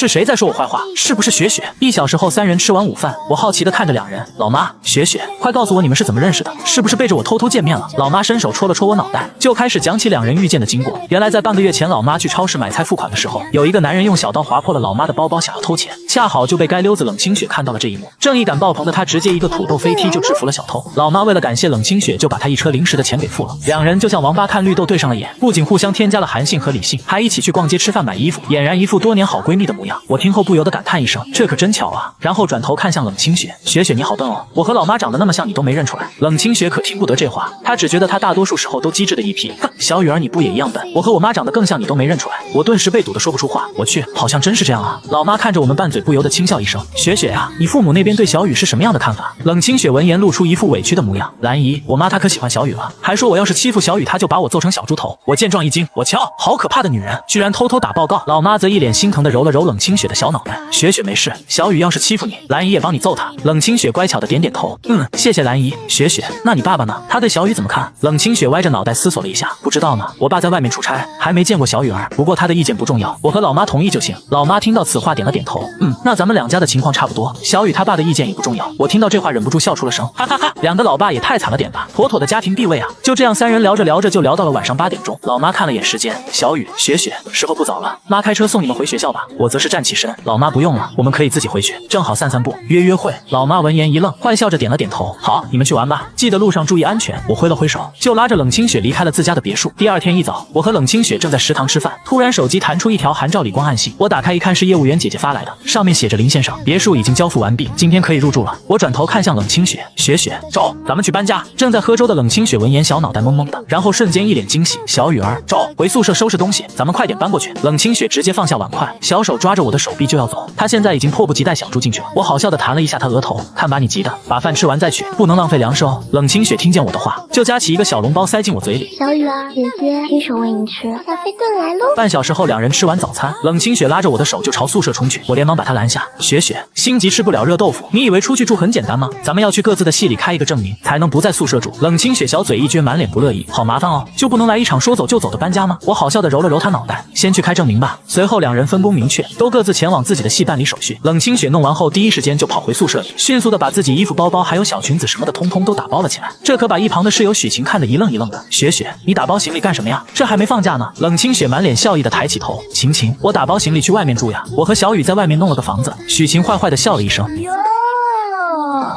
谁在说我坏话？是不是雪雪？1小时后3人吃完午饭，我好奇的看着两人，老妈，雪雪，快告诉我你们是怎么认识的？是不是背着我偷偷见面了？老妈伸手戳了戳我脑袋，就开始讲起两人遇见的经过。原来在半个月前，老妈去超市买菜付款的时候，有一个男人用小刀划破了老妈的包包，想要偷钱，恰好就被该溜子冷清雪看到了这一幕。正义感爆棚的他直接一个土豆飞踢就制服了小偷。老妈为了感谢冷清雪，就把他一车零食的钱给付了。两人就像王八看绿豆对上了眼，不仅互相添加了韩信和李信，还一起去逛街吃饭买衣服，俨然一副多年好闺蜜的模样。我听后不由得感叹一声，这可真巧啊。然后转头看向冷清雪，雪雪你好笨哦，我和老妈长得那么像，你都没认出来。冷清雪可听不得这话，她只觉得她大多数时候都机智的一批。哼，小雨儿你不也一样笨？我和我妈长得更像，你都没认出来。我顿时被堵得说不出话。我去，好像真是这样啊。老妈看着我们拌嘴，不由得轻笑一声，雪雪啊，你父母那边对小雨是什么样的看法？冷清雪闻言露出一副委屈的模样，兰姨，我妈她可喜欢小雨了，还说我要是欺负小雨，她就把我揍成小猪头。我见状一惊，我瞧，好可怕的女人，居然偷偷打报告。老妈则一脸心疼的揉了揉冷清雪的小脑袋，雪雪没事，小雨要是欺负你，兰姨也帮你揍他。冷清雪乖巧的点点头，谢谢兰姨。雪雪，那你爸爸呢？他对小雨怎么看？冷清雪歪着脑袋思索了一下，不知道呢，我爸在外面出差，还没见过小雨儿，不过他的意见不重要，我和老妈同意就行。老妈听到此话点了点头，那咱们两家的情况差不多，小雨他爸的意见也不重要。我听到这话忍不住笑出了声，哈哈哈，两个老爸也太惨了点吧，妥妥的家庭地位啊。就这样三人聊着聊着就聊到了晚上8点钟，老妈看了眼时间，小雨，雪雪，时候不早了，妈开车送你们回学校吧。我则是站起身，老妈不用了，我们可以自己回去，正好散散步，约约会。老妈闻言一愣，坏笑着点了点头，好，你们去玩吧，记得路上注意安全。我挥了挥手，就拉着冷清雪离开了自家的别墅。第二天一早，我和冷清雪正在食堂吃饭，突然手机弹出一条韩照李光暗信，我打开一看是业务员姐姐发来的，上面写着林先生，别墅已经交付完毕，今天可以入住了。我转头看向冷清雪，雪雪，走，咱们去搬家。正在喝粥的冷清雪闻言小脑袋懵懵的，然后瞬间一脸惊喜，小雨儿，走，回宿舍收拾东西，咱们快点搬过去。冷清雪直接放下碗筷，小手抓着我的手臂就要走，她现在已经迫不及待想住进去了。我好笑的弹了一下她额头，看把你急的，把饭吃完再去，不能浪费粮食哦。冷清雪听见我的话，就夹起一个小笼包塞进我嘴里。小雨儿，姐姐亲手喂你吃，小飞炖来喽。半小时后，两人吃完早餐，冷清雪拉着我的手就朝宿舍冲去，我连忙把她拦下。雪雪，心急吃不了热豆腐，你以为出去住很简单吗？咱们要去各自的系里开一个证明，才能不在宿舍住。冷清雪小嘴一撅，满脸不乐意，好麻烦哦，就不能来一场说走就走的搬家吗？我好笑的揉了揉她脑袋，先去开证明吧。随后两人分工明确，都各自前往自己的系办理手续。冷清雪弄完后，第一时间就跑回宿舍里，迅速的把自己衣服、包包还有小裙子什么的通通都打包了起来。这可把一旁的室友许晴看得一愣一愣的。雪雪，你打包行李干什么呀？这还没放假呢。冷清雪满脸笑意的抬起头，晴晴，我打包行李去外面住呀，我和小雨在外面弄了个房子。许晴坏坏的笑了一声。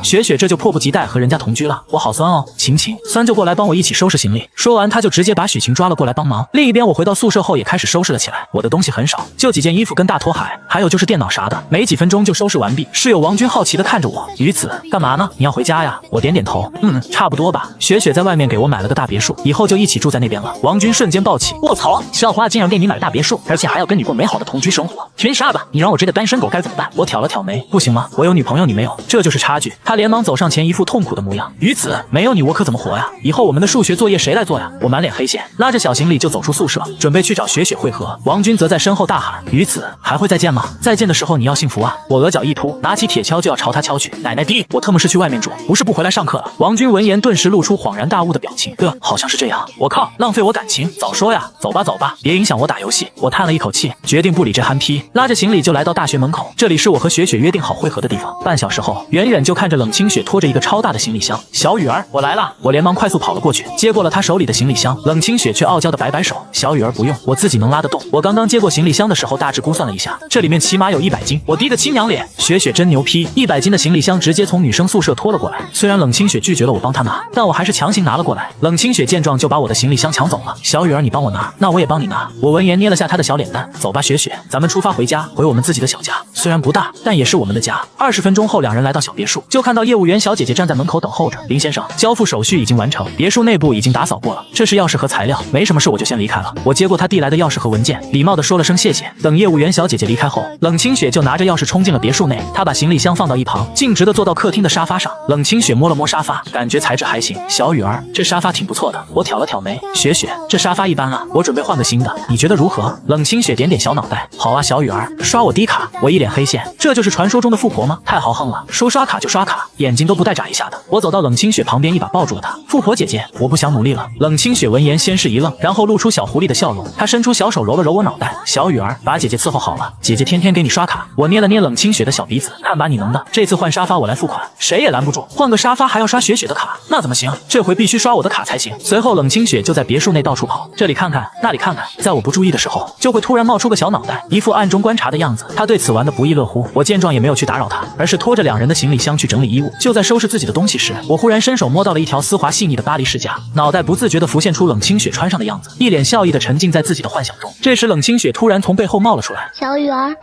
雪雪这就迫不及待和人家同居了，我好酸哦。晴晴，酸就过来帮我一起收拾行李。说完，他就直接把许晴抓了过来帮忙。另一边，我回到宿舍后也开始收拾了起来。我的东西很少，就几件衣服跟大拖鞋，还有就是电脑啥的，没几分钟就收拾完毕。室友王军好奇的看着我，于子，干嘛呢？你要回家呀？我点点头，差不多吧。雪雪在外面给我买了个大别墅，以后就一起住在那边了。王军瞬间暴起，卧槽，校花竟然给你买了大别墅，而且还要跟你过美好的同居生活，群杀吧！你让我这个单身狗该怎么办？我挑了挑眉，不行吗？我有女朋友，你没有，这就是差距。他连忙走上前，一副痛苦的模样。于子，没有你我可怎么活呀？以后我们的数学作业谁来做呀？我满脸黑线，拉着小行李就走出宿舍，准备去找雪雪会合。王军则在身后大喊：于子，还会再见吗？再见的时候你要幸福啊！我额角一突，拿起铁锹就要朝他敲去。奶奶滴，我特么是去外面住，不是不回来上课了。王军闻言顿时露出恍然大悟的表情，好像是这样。我靠，浪费我感情，早说呀！走吧走吧，别影响我打游戏。我叹了一口气，决定不理这憨批，拉着行李就来到大学门口，这里是我和雪雪约定好会合的地方。半小时后，远远就看着冷清雪拖着一个超大的行李箱。小雨儿，我来了！我连忙快速跑了过去，接过了她手里的行李箱。冷清雪却傲娇的摆摆手，小雨儿不用，我自己能拉得动。我刚刚接过行李箱的时候，大致估算了一下，这里面起码有100斤。我滴个亲娘脸，雪雪真牛批！100斤的行李箱直接从女生宿舍拖了过来。虽然冷清雪拒绝了我帮她拿，但我还是强行拿了过来。冷清雪见状就把我的行李箱抢走了。小雨儿，你帮我拿，那我也帮你拿。我闻言捏了下她的小脸蛋，走吧，雪雪，咱们出发回家，回我们自己的小家。虽然不大，但也是我们的家。20分钟后，两人来到小别墅，就看到业务员小姐姐站在门口等候着。林先生，交付手续已经完成，别墅内部已经打扫过了，这是钥匙和材料，没什么事我就先离开了。我接过他递来的钥匙和文件，礼貌地说了声谢谢。等业务员小姐姐离开后，冷清雪就拿着钥匙冲进了别墅内，她把行李箱放到一旁，径直地坐到客厅的沙发上。冷清雪摸了摸沙发，感觉材质还行。小雨儿，这沙发挺不错的。我挑了挑眉，雪雪，这沙发一般啊，我准备换个新的，你觉得如何？冷清雪点点小脑袋，好啊，小雨儿，刷我低卡。我一脸黑线，这就是传说中的富婆吗？太豪横了，说刷卡就刷卡。卡，眼睛都不带眨一下的。我走到冷清雪旁边，一把抱住了她。富婆姐姐，我不想努力了。冷清雪闻言先是一愣，然后露出小狐狸的笑容，她伸出小手揉了揉我脑袋。小雨儿，把姐姐伺候好了，姐姐天天给你刷卡。我捏了捏冷清雪的小鼻子，看把你能的，这次换沙发我来付款，谁也拦不住。换个沙发还要刷雪雪的卡，那怎么行？这回必须刷我的卡才行。随后冷清雪就在别墅内到处跑，这里看看，那里看看，在我不注意的时候，就会突然冒出个小脑袋，一副暗中观察的样子。她对此玩得不亦乐乎。我见状也没有去打扰她，而是拖着两人的行李箱去整理衣物。就在收拾自己的东西时，我忽然伸手摸到了一条丝滑细腻的巴黎世家，脑袋不自觉地浮现出冷清雪穿上的样子，一脸笑意地沉浸在自己的幻想中。这时冷清雪突然从背后冒了出来，小雨儿，派，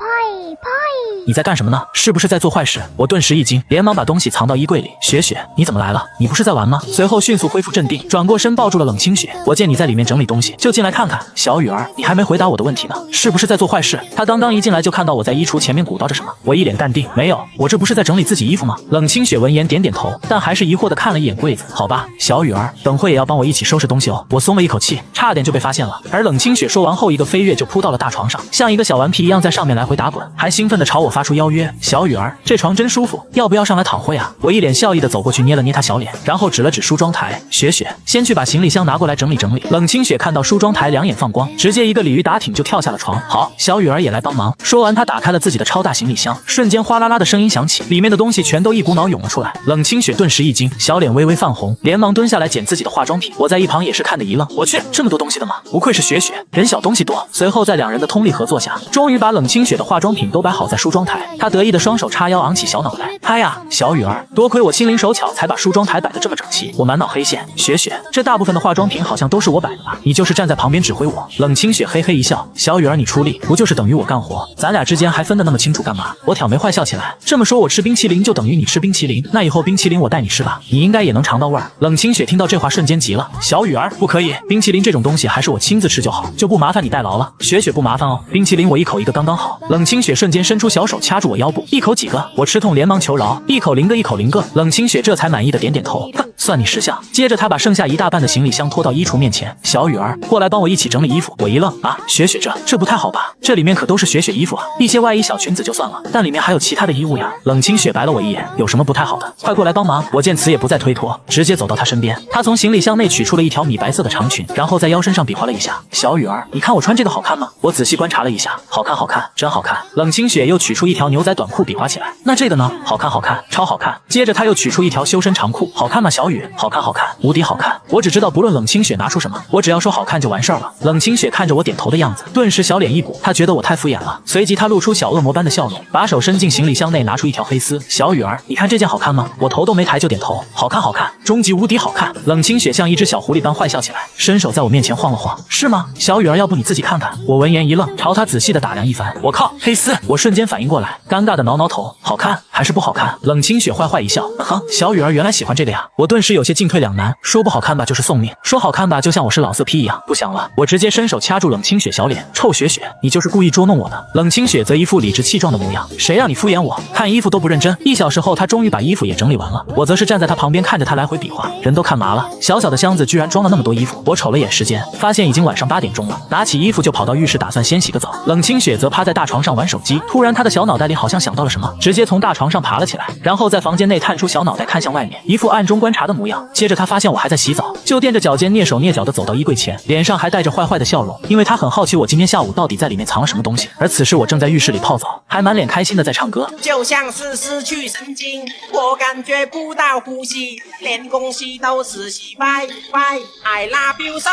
你在干什么呢？是不是在做坏事？我顿时一惊，连忙把东西藏到衣柜里。雪雪，你怎么来了？你不是在玩吗？随后迅速恢复镇定，转过身抱住了冷清雪。我见你在里面整理东西，就进来看看。小雨儿，你还没回答我的问题呢，是不是在做坏事？他刚刚一进来就看到我在衣橱前面鼓捣着什么。我一脸淡定，没有，我这不是在整理自己衣服吗？冷清雪闻言点点头，但还是疑惑地看了一眼柜子。好吧，小雨儿，等会也要帮我一起收拾东西哦。我松了一口气，差点就被发现了。而冷清雪说完后，一个飞跃就扑到了大床上，像一个小顽皮一样在上面来回打滚，还兴奋地朝我发出邀约。小雨儿，这床真舒服，要不要上来躺会啊？我一脸笑意地走过去捏了捏她小脸，然后指了指梳妆台，雪雪，先去把行李箱拿过来整理整理。冷清雪看到梳妆台，两眼放光，直接一个鲤鱼打挺就跳下了床。好，小雨儿也来帮忙。说完，她打开了自己的超大行李箱，瞬间哗啦啦的声音响起，里面的东西全都一股脑涌了出来。冷清雪顿时一惊，小脸微微泛红，连忙蹲下来捡自己的化妆品。我在一旁也是看得一愣，我去，这么多东西的吗？不愧是雪雪，人小东西多。随后在两人的通力合作下，终于把冷清雪的化妆品都摆好在梳妆台。她得意的双手叉腰，昂起小脑袋。哎呀，小雨儿，多亏我心灵手巧，才把梳妆台摆得这么整齐。我满脑黑线，雪雪，这大部分的化妆品好像都是我摆的吧？你就是站在旁边指挥我。冷清雪嘿嘿一笑，小雨儿，你出力，不就是等于我干活？咱俩之间还分得那么清楚干嘛？我挑眉坏笑起来。这么说，我吃冰淇淋就等于你吃冰淇淋？那以后冰淇淋我带你吃吧，你应该也能尝到味儿。冷清雪听到这话瞬间急了，小雨儿，不可以，冰淇淋这种东西还是我亲自吃就好，就不麻烦你代劳了。雪雪不麻烦哦，冰淇淋我一口一个刚刚好。冷清雪瞬间伸出小手掐住我腰部，一口几个？我吃痛连忙求饶，一口零个，一口零个。冷清雪这才满意的点点头，哼，算你识相。接着她把剩下一大半的行李箱拖到衣橱面前，小雨儿，过来帮我一起整理衣服。我一愣，啊，雪雪，这不太好吧？这里面可都是雪雪衣服啊，一些外衣小裙子就算了，但里面还有其他的衣物呀。冷清雪白了我一眼，有什么不太好的？快过来帮忙。我见此也不再推脱，直接走到她身边。她从行李箱内取出了一条米白色的长裙，然后在腰身上比划了一下。小雨儿，你看我穿这个好看吗？我仔细观察了一下，好看好看，真好看。冷清雪又取出一条牛仔短裤比划起来，那这个呢？好看好看，超好看。接着她又取出一条修身长裤，好看吗小雨？好看好看，无敌好看。我只知道不论冷清雪拿出什么，我只要说好看就完事儿了。冷清雪看着我点头的样子，顿时小脸一鼓，她觉得我太敷衍了。随即她露出小恶魔般的笑容，把手伸进行李箱内拿出一条黑丝。小雨儿，你看这件好看吗？我头都没抬就点头，好看好看，终极无敌好看。冷清雪像一只小狐狸般坏笑起来，伸手在我面前晃了晃，是吗？小雨儿，要不你自己看看。我闻言一愣，朝她仔细的打量一番。我靠，黑丝！我瞬间反应过来，尴尬的挠挠头，好看还是不好看？冷清雪坏坏一笑，哼，小雨儿原来喜欢这个呀。我顿时有些进退两难，说不好看吧就是送命，说好看吧就像我是老色批一样。不想了，我直接伸手掐住冷清雪小脸，臭雪雪，你就是故意捉弄我的。冷清雪则一副理直气壮的模样，谁让你敷衍我？看衣服都不认真。1小时后，她终于把衣服也整理完了，我则是站在她旁边看着她来回比划，人都看麻了。小小的箱子居然装了那么多衣服，我瞅了眼时间，发现已经晚上8点钟了，拿起衣服就跑到浴室打算先洗个澡。冷清雪则趴在大床上玩手机，突然她的小脑袋里好像想到了什么，直接从大床上爬了起来，然后在房间内探出小脑袋看向外面，一副暗中观察的模样。接着她发现我还在洗澡，就踮着脚尖蹑手蹑脚地走到衣柜前，脸上还带着坏坏的笑容，因为她很好奇我今天下午到底在里面藏了什么东西。而此时我正在浴室里泡澡，还满脸开心地在唱歌，就像是失去神经，我感觉不到呼吸，连空气都是洗白白。I love you so，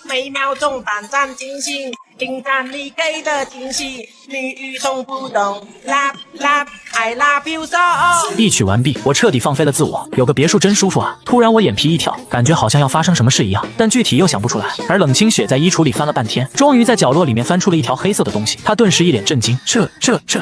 每秒钟胆战惊心，听看你给的惊喜，女语从不懂 love love I love you so。 一曲完毕，我彻底放飞了自我，有个别墅真舒服啊。突然我眼皮一跳，感觉好像要发生什么事一样，但具体又想不出来。而冷清雪在衣橱里翻了半天，终于在角落里面翻出了一条黑色的东西，她顿时一脸震惊，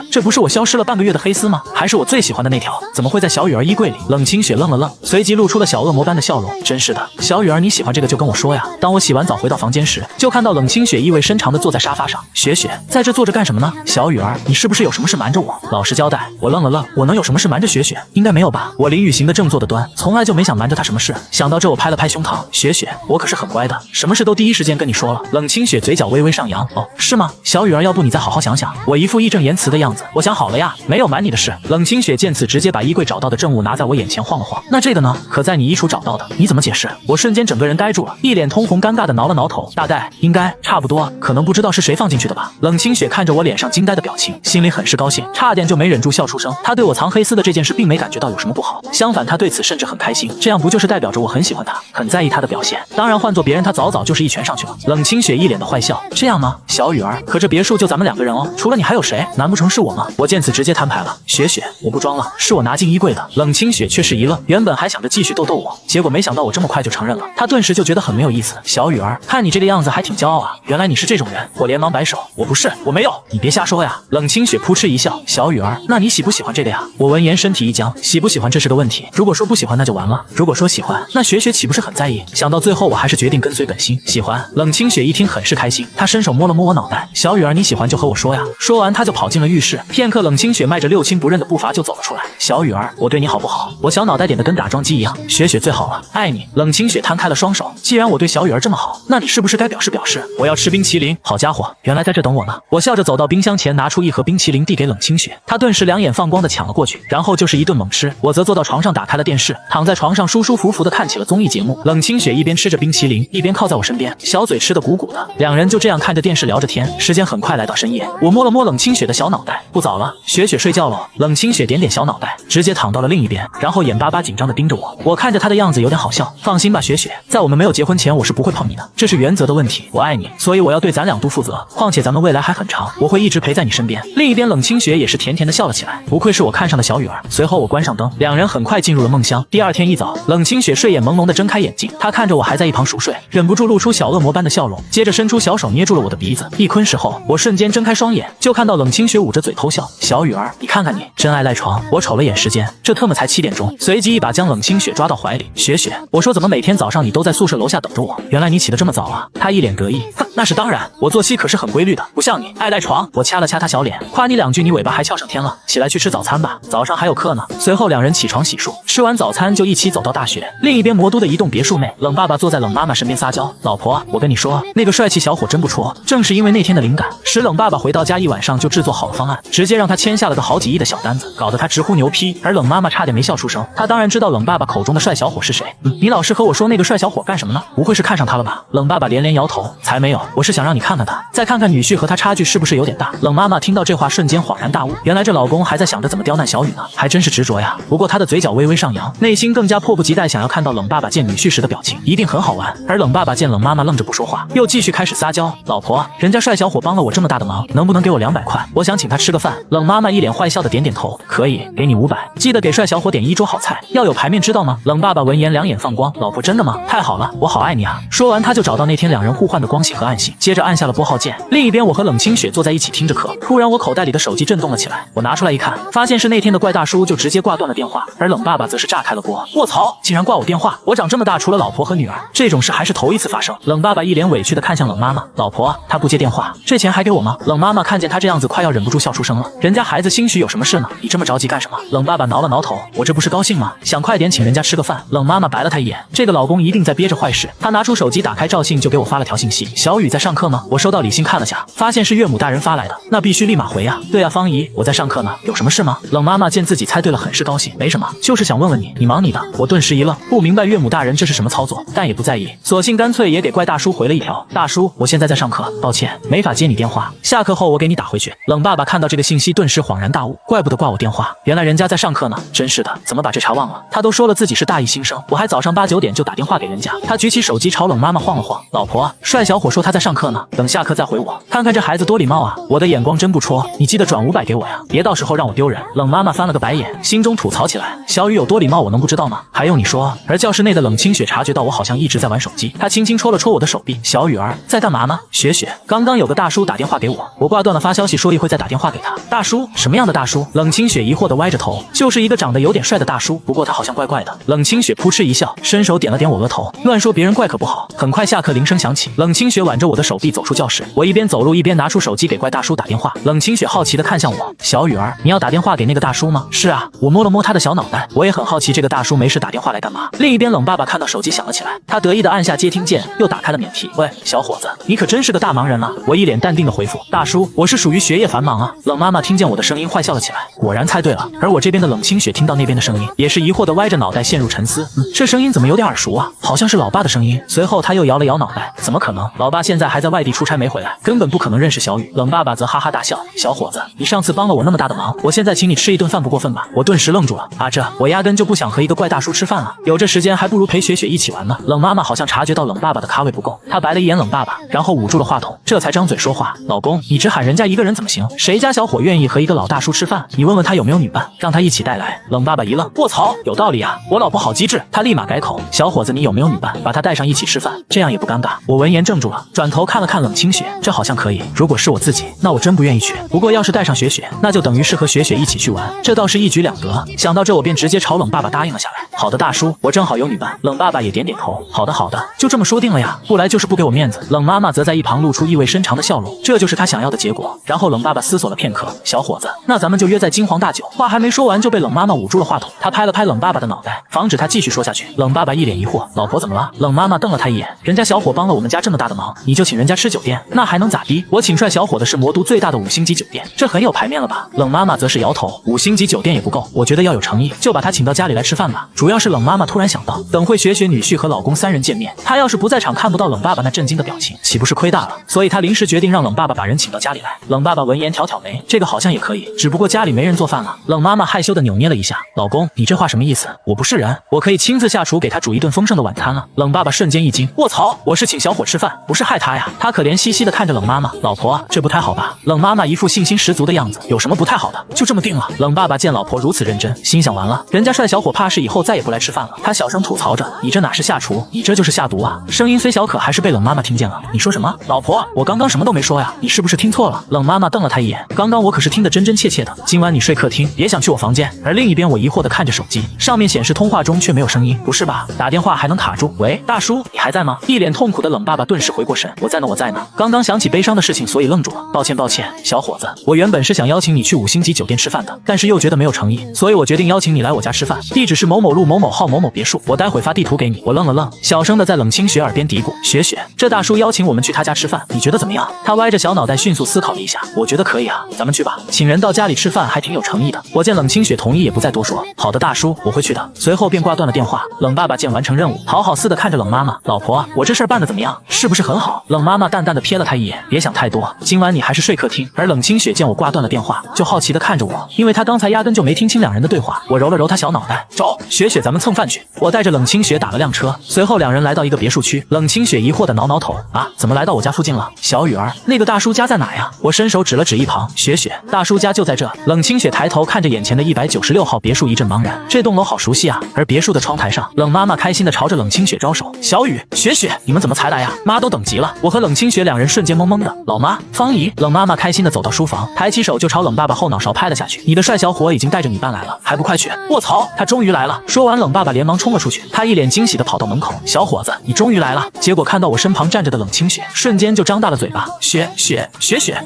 这不是我消失了半个月的黑丝吗？还是我最喜欢的那条，怎么会在小雨儿衣柜里？冷清雪愣了愣，随即露出了小恶魔般的笑容，真是的，小雨儿你喜欢这个就跟我说呀。当我洗完澡回到房间时，就看到冷清雪意味深长地坐坐在沙发上。雪雪在这坐着干什么呢？小雨儿，你是不是有什么事瞒着我？老实交代。我愣了愣，我能有什么事瞒着雪雪？应该没有吧？我林雨行的正坐得端，从来就没想瞒着他什么事。想到这，我拍了拍胸膛，雪雪，我可是很乖的，什么事都第一时间跟你说了。冷清雪嘴角微微上扬，哦，是吗？小雨儿，要不你再好好想想。我一副义正言辞的样子，我想好了呀，没有瞒你的事。冷清雪见此，直接把衣柜找到的证物拿在我眼前晃了晃。那这个呢？可在你衣橱找到的，你怎么解释？我瞬间整个人呆住了，一脸通红，尴尬的挠了挠头。大概，应该，差不多，可能不知道是谁放进去的吧。冷清雪看着我脸上惊呆的表情，心里很是高兴，差点就没忍住笑出声。她对我藏黑丝的这件事并没感觉到有什么不好，相反，她对此甚至很开心。这样不就是代表着我很喜欢她，很在意她的表现？当然，换做别人，她早早就是一拳上去了。冷清雪一脸的坏笑，这样吗？小雨儿，可这别墅就咱们2个人哦，除了你还有谁？难不成是我吗？我见此直接摊牌了，雪雪，我不装了，是我拿进衣柜的。冷清雪却是一愣，原本还想着继续逗我，结果没想到我这么快就承认了，她顿时就觉得很没有意思。小雨儿，看你这个样子还挺骄傲啊，原来你是这种人。我连忙摆手，我不是，我没有，你别瞎说呀。冷清雪扑哧一笑，小雨儿，那你喜不喜欢这个呀？我闻言身体一僵，喜不喜欢这是个问题，如果说不喜欢那就完了，如果说喜欢，那雪雪岂不是很在意？想到最后，我还是决定跟随本心，喜欢。冷清雪一听很是开心，她伸手摸了摸我脑袋，小雨儿，你喜欢就和我说呀。说完她就跑进了浴室，片刻，冷清雪迈着六亲不认的步伐就走了出来。小雨儿，我对你好不好？我小脑袋点的跟打桩机一样，雪雪最好了，爱你。冷清雪摊开了双手，既然我对小雨儿这么好，那你是不是该表示表示？我要吃冰淇淋。好家伙，原来在这等我呢。我笑着走到冰箱前，拿出1盒冰淇淋递给冷清雪，她顿时两眼放光的抢了过去，然后就是一顿猛吃。我则坐到床上，打开了电视，躺在床上舒舒服服的看起了综艺节目。冷清雪一边吃着冰淇淋，一边靠在我身边，小嘴吃得鼓鼓的，两人就这样看着电视聊着天。时间很快来到深夜，我摸了摸冷清雪的小脑袋，不早了，雪雪睡觉了。冷清雪点点小脑袋，直接躺到了另一边，然后眼巴巴紧张的盯着我。我看着她的样子有点好笑，放心吧雪雪，在我们没有结婚前，我是不会碰你的，这是原则的问题。我爱你，所以我要对咱俩都负责，况且咱们未来还很长，我会一直陪在你身边。另一边冷清雪也是甜甜的笑了起来，不愧是我看上的小雨儿。随后我关上灯，两人很快进入了梦乡。第二天一早，冷清雪睡眼朦胧的睁开眼睛，她看着我还在一旁熟睡，忍不住露出小恶魔般的笑容，接着伸出小手捏住了我的鼻子。一困时后，我瞬间睁开双眼，就看到冷清雪捂着嘴偷笑。小雨儿，你看看你，真爱赖床。我瞅了眼时间，这特么才7点钟，随即一把将冷清雪抓到怀里。雪雪，我说怎么每天早上你都在宿舍楼下等着我？原来你起得这么早啊。她一脸得意，哼，那是当然，我作息可是很规律的，不像你爱赖床。我掐了掐她小脸，夸你2句，你尾巴还翘上天了。起来去吃早餐吧，早上还有课呢。随后两人起床洗漱，吃完早餐就一起走到大学。另一边魔都的一栋别墅内，冷爸爸坐在冷妈妈身边撒娇，老婆，我跟你说，那个帅气小伙真不错。正是因为那天的灵感，使冷爸爸回到家一晚上就制作好了方案，直接让他签下了个好几亿的小单子，搞得他直呼牛批。而冷妈妈差点没笑出声，她当然知道冷爸爸口中的帅小伙是谁。你老是和我说那个帅小伙干什么呢？不会是看上他了吧？冷爸爸连连摇头，才没有，我是想让你看看他，再看看女婿和他差距是不是有点大。冷妈妈听到这话瞬间恍然大悟，原来这老公还在想着怎么刁难小雨呢，还真是执着呀。不过他的嘴角微微上扬，内心更加迫不及待想要看到冷爸爸见女婿时的表情，一定很好玩。而冷爸爸见冷妈妈愣着不说话，又继续开始撒娇，老婆，人家帅小伙帮了我这么大的忙，能不能给我200块？我想请他吃个饭。冷妈妈一脸坏笑的点点头，可以，给你500，记得给帅小伙点1桌好菜，要有排面知道吗？冷爸爸闻言两眼放光，老婆真的吗？太好了，我好爱你啊。说完他就找到那天两人互换的光信和暗信，接着按下了拨号键。另一边我和冷清雪坐在一起听着课，突然我口袋里的手机震动了起来，我拿出来一看，发现是那天的怪大叔，就直接挂断了电话。而冷爸爸则是炸开了锅，卧槽，竟然挂我电话！我长这么大除了老婆和女儿，这种事还是头一次发生。冷爸爸一脸委屈的看向冷妈妈，老婆，他不接电话，这钱还给我吗？冷妈妈看见他这样子，快要忍不住笑出声了，人家孩子兴许有什么事呢，你这么着急干什么？冷爸爸挠了挠头，我这不是高兴吗？想快点请人家吃个饭。冷妈妈白了他一眼，这个老公一定在憋着坏事。他拿出手机打开赵信就给我发了条信息，小雨在上课吗？我收到李信看了下，发现是岳母大人发来的，那必须立马回啊。对啊，方姨，我在上课呢，有什么事吗？冷妈妈见自己猜对了，很是高兴，没什么，就是想问问你，你忙你的。我顿时一愣，不明白岳母大人这是什么操作，但也不在意，索性干脆也给怪大叔回了一条，大叔，我现在在上课，抱歉，没法接你电话，下课后我给你打回去。冷爸爸看到这个信息顿时恍然大悟，怪不得挂我电话，原来人家在上课呢，真是的，怎么把这茬忘了？他都说了自己是大一新生，我还早上8、9点就打电话给人家。他举起手机朝冷妈妈晃了晃，老婆，帅小伙说他在上课呢，等下课再回我。看看这孩子多礼貌啊，我的眼光真不戳，你记得转500给我呀，别到时候让我丢人。冷妈妈翻了个白眼，心中吐槽起来，小雨有多礼貌我能不知道吗？还用你说？而教室内的冷清雪察觉到我好像一直在玩手机，她轻轻戳了戳我的手臂，小雨儿在干嘛呢？雪雪，刚刚有个大叔打电话给我，我挂断了发消息说一会再打电话给他。大叔？什么样的大叔？冷清雪疑惑的歪着头，就是一个长得有点帅的大叔，不过他好像怪怪的。冷清雪扑哧一笑，伸手点了点我额头，乱说别人怪可不好。很快下课铃声响起，冷清雪挽着我的手臂走出教室。我一边走路一边拿出手机给怪大叔打电话。冷清雪好奇地看向我，小雨儿，你要打电话给那个大叔吗？是啊，我摸了摸他的小脑袋，我也很好奇这个大叔没事打电话来干嘛。另一边冷爸爸看到手机响了起来，他得意地按下接听键，又打开了免提。喂，小伙子，你可真是个大忙人啊！我一脸淡定地回复，大叔，我是属于学业繁忙啊。冷妈妈听见我的声音坏笑了起来，果然猜对了。而我这边的冷清雪听到那边的声音，也是疑惑地歪着脑袋陷入沉思。这声音怎么有点耳熟啊？好像是老爸的声音。随后他又摇了摇脑袋，怎么可能？老爸现在还在外地出差没回来，根本不可能认识小雨。冷爸爸则哈哈大笑，小伙子，你上次帮了我那么大的忙，我现在请你吃一顿饭不过分吧？我顿时愣住了，啊我压根就不想和一个怪大叔吃饭了，有这时间还不如陪雪雪一起玩呢。冷妈妈好像察觉到冷爸爸的咖位不够，她白了一眼冷爸爸，然后捂住了话筒，这才张嘴说话。老公，你只喊人家一个人怎么行？谁家小伙愿意和一个老大叔吃饭？你问问他有没有女伴，让他一起带来。冷爸爸一愣，卧槽，有道理啊，我老婆好机智。他立马改口，小伙子你有没有女伴？把她带上一起吃饭，这样也不尴尬。我闻言怔住了，转头看了看冷清雪，这好像可以。如果是我自己，那我真不愿意去。不过要是带上雪雪，那就等于是和雪雪一起去玩，这倒是一举两得。想到这，我便直接朝冷爸爸答应了下来。好的，大叔，我正好有女伴。冷爸爸也点点头。好的，好的，就这么说定了呀，不来就是不给我面子。冷妈妈则在一旁露出意味深长的笑容，这就是她想要的结果。然后冷爸爸思索了片刻，小伙子，那咱们就约在金黄大酒。话还没说完就被冷妈妈捂住了话筒，她拍了拍冷爸爸的脑袋，防止他继续说下去。冷爸爸一脸疑惑，老婆怎么了？冷妈妈瞪了他一眼，人家小伙帮了我们家这么大的忙，你就请人家吃酒店，那还能咋地？我请帅小伙的是魔都最大的5星级酒店，这很有排面了吧？冷妈妈则是摇头，5星级酒店也不够，我觉得要有诚意，就把他请到家里来吃饭吧。主要是冷妈妈突然想到，等会雪雪女婿和老公3人见面，她要是不在场看不到冷爸爸那震惊的表情，岂不是亏大了？所以她临时决定让冷爸爸把人请到家里来。冷爸爸闻言挑挑眉，这个好像也可以，只不过家里没人做饭了。冷妈妈害羞的扭捏了一下，老公，你这话什么意思？我不是人，我可以亲自下厨给他煮一顿丰盛的晚餐了。冷爸爸瞬间一惊，卧槽，我是请小伙吃饭，不是害他呀。他可怜兮兮的看着冷妈妈，老婆，这不太好吧？冷妈妈一副信心十足的样子，有什么不太好的？就这么定了。冷爸爸见老婆如此认真，心想完了，人家帅小伙怕是以后再也不来吃饭了。他小声吐槽着，你这哪是下厨，你这就是下毒啊。声音虽小，可还是被冷妈妈听见了。你说什么？老婆，我刚刚什么都没说呀，你是不是听错了？冷妈妈瞪了他一眼，刚刚我可是听得真真切切的，今晚你睡客厅，别想去我房间。而另一边我疑惑的看着手机，上面显示通话中却没有声音，不是吧？打电话还能卡住？喂，大叔，你还在吗？一脸痛苦的冷爸爸顿时回过神，我在呢，我在呢。刚刚想起悲伤的事情，所以愣住了。抱歉，小伙子，我原本是想邀请你去5星级酒店吃饭的，但是又觉得没有诚意，所以我决定邀请你来我家吃饭，地址是某某路某某号某某别墅，我待会发地图给你。我愣了愣，小声的在冷清雪耳边嘀咕，雪雪，这大叔邀请我们去他家吃饭，你觉得怎么样？他歪着小脑袋迅速思考了一下，我觉得可以啊，咱们去吧。请人到家里吃饭还挺有诚意的。我见冷清雪同意，也不再多说。好的，大叔，我会去的。随后便挂断了电话。冷爸爸见完成任务，好好似的看着冷妈妈，老婆，我这事儿办得怎么样？是不是很好？冷妈妈淡淡的瞥了他一眼，别想太多，今晚你还是睡客厅。而冷清雪见我挂断了电话，就好奇的看着我，因为她刚才压根就没听清两人的对话。我揉了揉她小脑袋，走，雪雪，咱们蹭饭去。我带着冷清雪打了辆车，随后两人来到一个别墅区。冷清雪疑惑的挠挠头，啊，怎么来到我家附近了？小雨儿，那个大叔家在哪呀？我伸手指了指一旁，雪雪，大叔家就在这。冷清雪抬头看着眼前的196号别墅，一阵茫然，这栋楼好熟悉啊。而别墅的窗台上，冷妈妈开心的朝着冷清雪招手，小雨，雪雪，你们怎么才来呀？妈都等急了。我和冷清雪两人瞬间懵懵的。老妈，方姨。冷妈妈开心的走到书房，抬起手就朝冷爸爸后脑勺拍了下去，你的帅小伙已经带着你伴来了，还不快去？卧槽，他终于来了。说完，冷爸爸连忙冲了出去，他一脸惊喜的跑到门口，小伙子，你终于来了。结果看到我身旁站着的冷清雪，瞬间就张大了嘴巴，雪。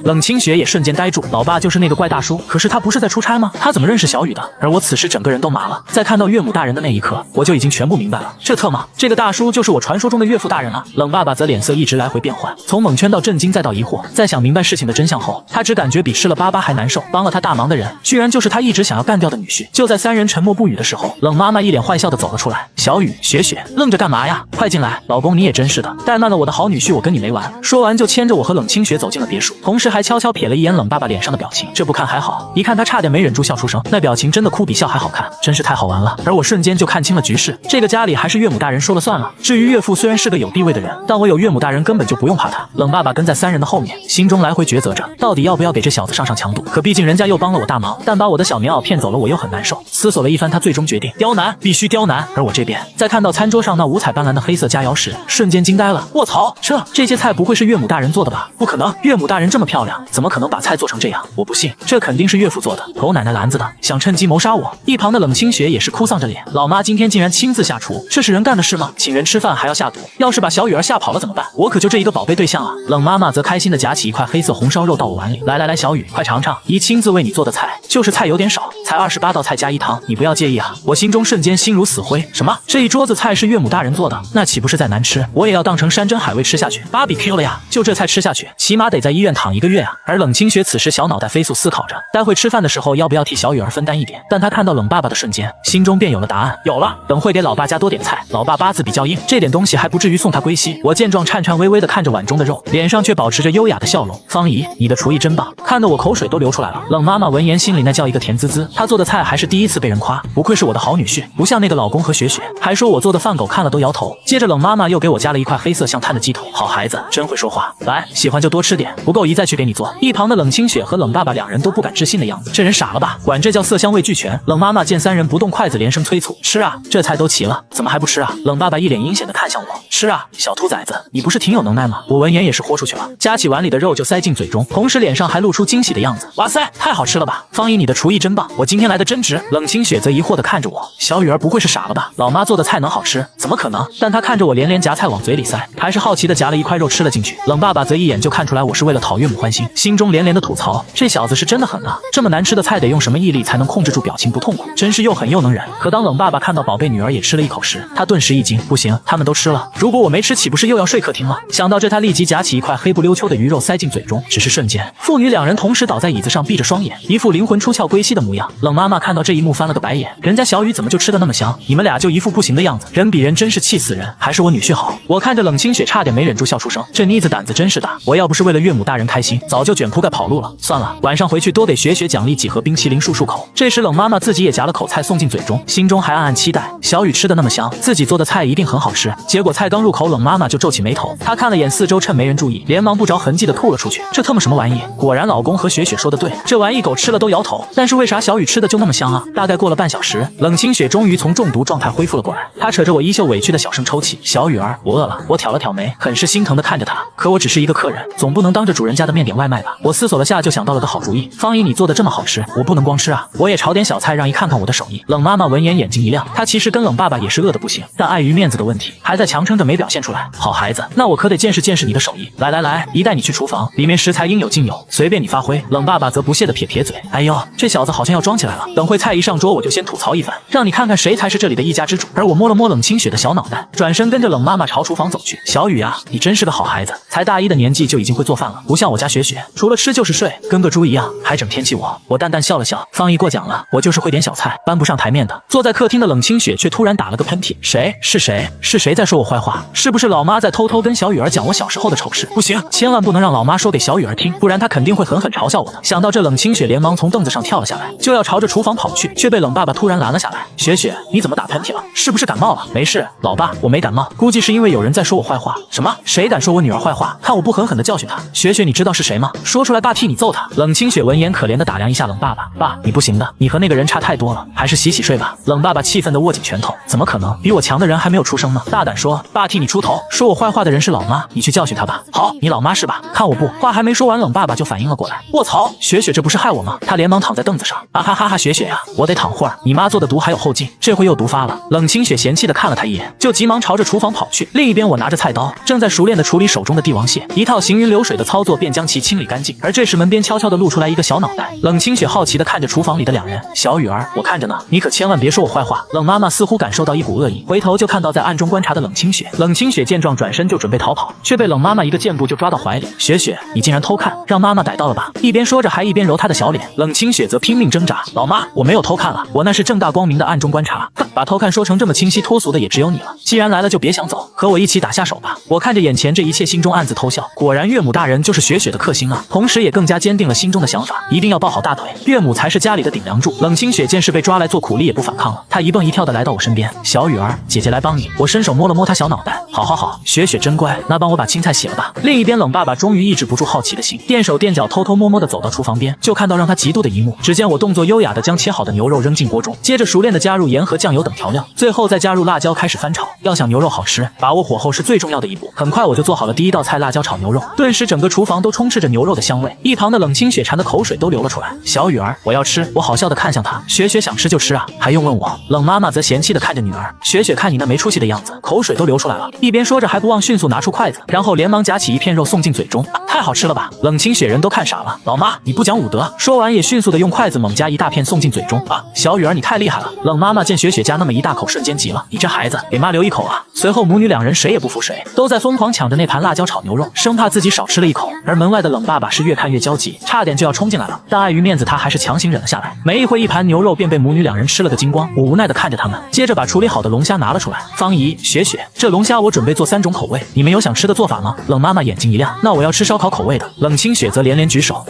冷清雪也瞬间呆住，老爸就是那个怪大叔，可是他不是在出差吗？他怎么认识小雨的？而我此时整个人都麻了，在看到岳母大人的那一刻，我就已经全部明白了，这特么，这个大叔就是我传说中的岳父大人啊。冷爸爸则脸色一直来回变换，从蒙圈到震惊再到疑惑，在想明白事情的真相后，他只感觉比吃了粑粑还难受，帮了他大忙的人居然就是他一直想要干掉的女婿。就在3人沉默不语的时候，冷妈妈一脸坏笑的走了出来，小雨，雪雪，愣着干嘛呀？快进来，老公你也真是的，怠慢了我的好女婿，我跟你没完。说完就牵着我和冷清雪走进了别墅，同时还悄悄瞥了一眼冷爸爸脸上的表情，这不看还好，一看他差点没忍住笑出声，那表情真的哭比笑还好看，真是太好玩了。而我瞬间就看清了局势，这个家里还是岳母大人说了算了。至于岳父虽然是个有地位的人，但我有岳母大人根本就不用怕他。冷爸爸跟在3人的后面，心中来回抉择着，到底要不要给这小子上强度，可毕竟人家又帮了我大忙，但把我的小棉袄骗走了，我又很难受。思索了一番，他最终决定刁难，必须刁难。而我这边在看到餐桌上那五彩斑斓的黑色佳肴时，瞬间惊呆了，卧槽，这些菜不会是岳母大人做的吧？不可能，岳母大人这么漂亮，怎么可能把菜做成这样？我不信，这肯定是岳父做的，狗奶奶篮子的，想趁机谋杀我。一旁的冷清雪也是哭丧着脸，老妈今天竟然亲自下厨，这是人干的事吗？请人吃饭还要下毒，要是把小雨儿吓跑了怎么办？我可就这一个宝贝对象。像啊。冷妈妈则开心的夹起一块黑色红烧肉到我碗里，来，小雨，快尝尝，姨亲自为你做的菜，就是菜有点少，才28道菜加1汤，你不要介意啊。我心中瞬间心如死灰，什么？这一桌子菜是岳母大人做的，那岂不是再难吃？我也要当成山珍海味吃下去 ，BBQ 了呀！就这菜吃下去，起码得在医院躺1个月啊。而冷清雪此时小脑袋飞速思考着，待会吃饭的时候要不要替小雨儿分担一点？但她看到冷爸爸的瞬间，心中便有了答案，有了，等会给老爸家多点菜。老爸八字比较硬，这点东西还不至于送他归西。我见状颤颤巍巍地看着碗中的肉，脸上却保持着优雅的笑容。方姨，你的厨艺真棒，看得我口水都流出来了。冷妈妈闻言心里那叫一个甜滋滋，她做的菜还是第一次被人夸，不愧是我的好女婿，不像那个老公和雪雪，还说我做的饭狗看了都摇头。接着冷妈妈又给我加了一块黑色像炭的鸡头，好孩子，真会说话。来，喜欢就多吃点，不够姨再去给你做。一旁的冷清雪和冷爸爸两人都不敢置信的样子，这人傻了吧？管这叫色香味俱全。冷妈妈见三人不动筷子，连声催促，吃啊，这菜都齐了，怎么还不吃啊？冷爸爸一脸阴险的看向我，吃啊，小兔崽子，你不是挺有能耐吗？我闻言也是豁出去了，夹起碗里的肉就塞进嘴中，同时脸上还露出惊喜的样子。哇塞，太好吃了吧！方姨，你的厨艺真棒，我今天来的真值。冷清雪则疑惑的看着我，小雨儿不会是傻了吧？老妈做的菜能好吃？怎么可能？但她看着我连连夹菜往嘴里塞，还是好奇的夹了一块肉吃了进去。冷爸爸则一眼就看出来我是为了讨岳母欢心，心中连连的吐槽，这小子是真的狠啊！这么难吃的菜得用什么毅力才能控制住表情不痛苦？真是又狠又能忍。可当冷爸爸看到宝贝女儿也吃了一口时，他顿时一惊，不行，他们都吃了，如果我没吃，岂不是又要睡客厅了？想到这，他立即夹起一块黑不溜秋的鱼肉塞进嘴中，只是瞬间，父女两人同时倒在椅子上，闭着双眼，一副灵魂出窍归西的模样。冷妈妈看到这一幕翻了个白眼，人家小雨怎么就吃得那么香？你们俩就一副不行的样子，人比人真是气死人，还是我女婿好。我看着冷清雪差点没忍住笑出声，这妮子胆子真是大，我要不是为了岳母大人开心，早就卷铺盖跑路了。算了，晚上回去多给雪雪奖励几盒冰淇淋漱漱口。这时冷妈妈自己也夹了口菜送进嘴中，心中还暗暗期待小雨吃得那么香，自己做的菜一定很好吃。结果菜刚入口，冷妈妈就皱起眉头，她看了眼四周，趁没人注意，连忙不着痕迹的吐了出去。这特么什么玩意？果然老公和雪雪说的对，这玩意狗吃了都摇头。但是为啥小雨吃的就那么香啊？大概过了半小时，冷清雪终于从中毒状态恢复了过来，她扯着我衣袖委屈的小声抽泣，小雨儿，我饿了。我挑了挑眉，很是心疼的看着她，可我只是一个客人，总不能当着主人家的面点外卖吧。我思索了下，就想到了个好主意，方姨，你做的这么好吃，我不能光吃啊，我也炒点小菜让姨看看我的手艺。冷妈妈闻言眼睛一亮，她其实跟冷爸爸也是饿得不行，但碍于面子的问题，还在强撑着没表现出来。好孩子，那我可得见识见识你的手艺。来，姨带你去厨房，里面食材应有尽有，随便你发挥。冷爸爸则不屑的撇撇嘴，哎呦，这小子好像要装起来了，等会菜一上桌我就先吐槽一番，让你看看谁才是这里的一家之主。而我摸了摸冷清雪的小脑袋，转身跟着冷妈妈朝厨房走去。小雨啊，你真是个好孩子，才大一的年纪就已经会做饭了，不像我家雪雪，除了吃就是睡，跟个猪一样，还整天气我。我淡淡笑了笑，方姨过奖了，我就是会点小菜，搬不上台面的。坐在客厅的冷清雪却突然打了个喷嚏，是谁在说我坏话？是不是老妈在偷偷跟小雨儿讲我小时候的丑事？不行，千万不能让老妈说给小雨儿听，不然她肯定会狠狠嘲笑我的。想到这，冷清雪连忙从凳子上跳了下来，就要朝着厨房跑去，却被冷爸爸突然拦了下来。雪雪，你怎么打喷嚏了？是不是感冒了？没事，老爸，我没感冒，估计是因为有人在说我坏话。什么？谁敢说我女儿坏话？看我不狠狠地教训他！雪雪，你知道是谁吗？说出来，爸替你揍他。冷清雪闻言可怜地打量一下冷爸爸，爸，你不行的，你和那个人差太多了，还是洗洗睡吧。冷爸爸气愤地握紧拳头，怎么可能？比我强的人还没有出生呢，大胆说，爸替你出头。说我坏话的人是老妈，你去教训他吧。好，你老妈是吧？看我不！话还没说完，冷爸爸就反应了过来。卧槽，雪雪这不是害我吗？他连忙躺在凳子上，啊哈哈哈，雪雪呀，我得躺会儿，你妈做的毒还有后劲，这回又毒发了。冷清雪嫌弃地看了他一眼，就急忙朝着厨房跑去。另一边我拿着菜刀，正在熟练地处理手中的帝王蟹，一套行云流水的操作便将其清理干净。而这时门边悄悄地露出来一个小脑袋，冷清雪好奇地看着厨房里的两人，小雨儿，我看着呢，你可千万别说我坏话。冷妈妈似乎感受到一股恶意，回头就看到在暗中观察的冷清雪。冷清雪见状转身就准备逃跑，却被冷妈妈一个箭步就抓到怀里。雪雪，你竟然偷看，让妈妈逮到了吧？一边说着还一边揉她的小脸。冷清雪则拼命挣扎，老妈，我没有偷看了，我那是正大光明的暗中观察。哼，把偷看说成这么清晰脱俗的也只有你了。既然来了就别想走，和我一起打下手吧。我看着眼前这一切，心中暗自偷笑，果然岳母大人就是雪雪的克星啊。同时也更加坚定了心中的想法，一定要抱好大腿，岳母才是家里的顶梁柱。冷清雪见是被抓来做苦力也不反抗了，她一蹦一跳的来到我身边，小雨儿，姐姐来帮你。我伸手摸了摸她小脑袋，好，雪雪真乖，那帮我把青菜洗了吧。另一边冷爸爸终于抑制不住好奇的心，垫手垫脚偷偷摸摸的走到厨房边，就看到让他嫉妒的一幕。只见我动作优雅的将切好的牛肉扔进锅中，接着熟练的加入盐和酱油等调料，最后再加入辣椒开始翻炒。要想牛肉好吃，把握火候是最重要的一步。很快我就做好了第一道菜，辣椒炒牛肉，顿时整个厨房都充斥着牛肉的香味。一旁的冷清雪馋的口水都流了出来。小雨儿，我要吃。我好笑的看向她，雪雪想吃就吃啊，还用问我？冷妈妈则嫌弃的看着女儿，雪雪看你那没出息的样子，口水都流出来了。一边说着还不忘迅速拿出筷子，然后连忙夹起一片肉送进嘴中，太好吃了吧！冷清雪人都看傻了。老妈，你不讲武德！说完也迅速的用筷子猛夹一大片送进嘴中。小雨儿你太厉害了！冷妈妈见雪雪夹那么一大口，瞬间急了，你这孩子，给妈留一口啊！随后母女两人谁也不服谁，都在疯狂抢着那盘辣椒炒牛肉，生怕自己少吃了一口。而门外的冷爸爸是越看越焦急，差点就要冲进来了，但碍于面子，他还是强行忍了下来。没一会，一盘牛肉便被母女两人吃了个精光。我无奈的看着他们，接着把处理好的龙虾拿了出来。方姨、雪雪，这龙虾我准备做3种口味，你们有想吃的做法吗？冷妈妈眼睛一亮，那我要吃烧烤口味的。冷清雪则连连举手，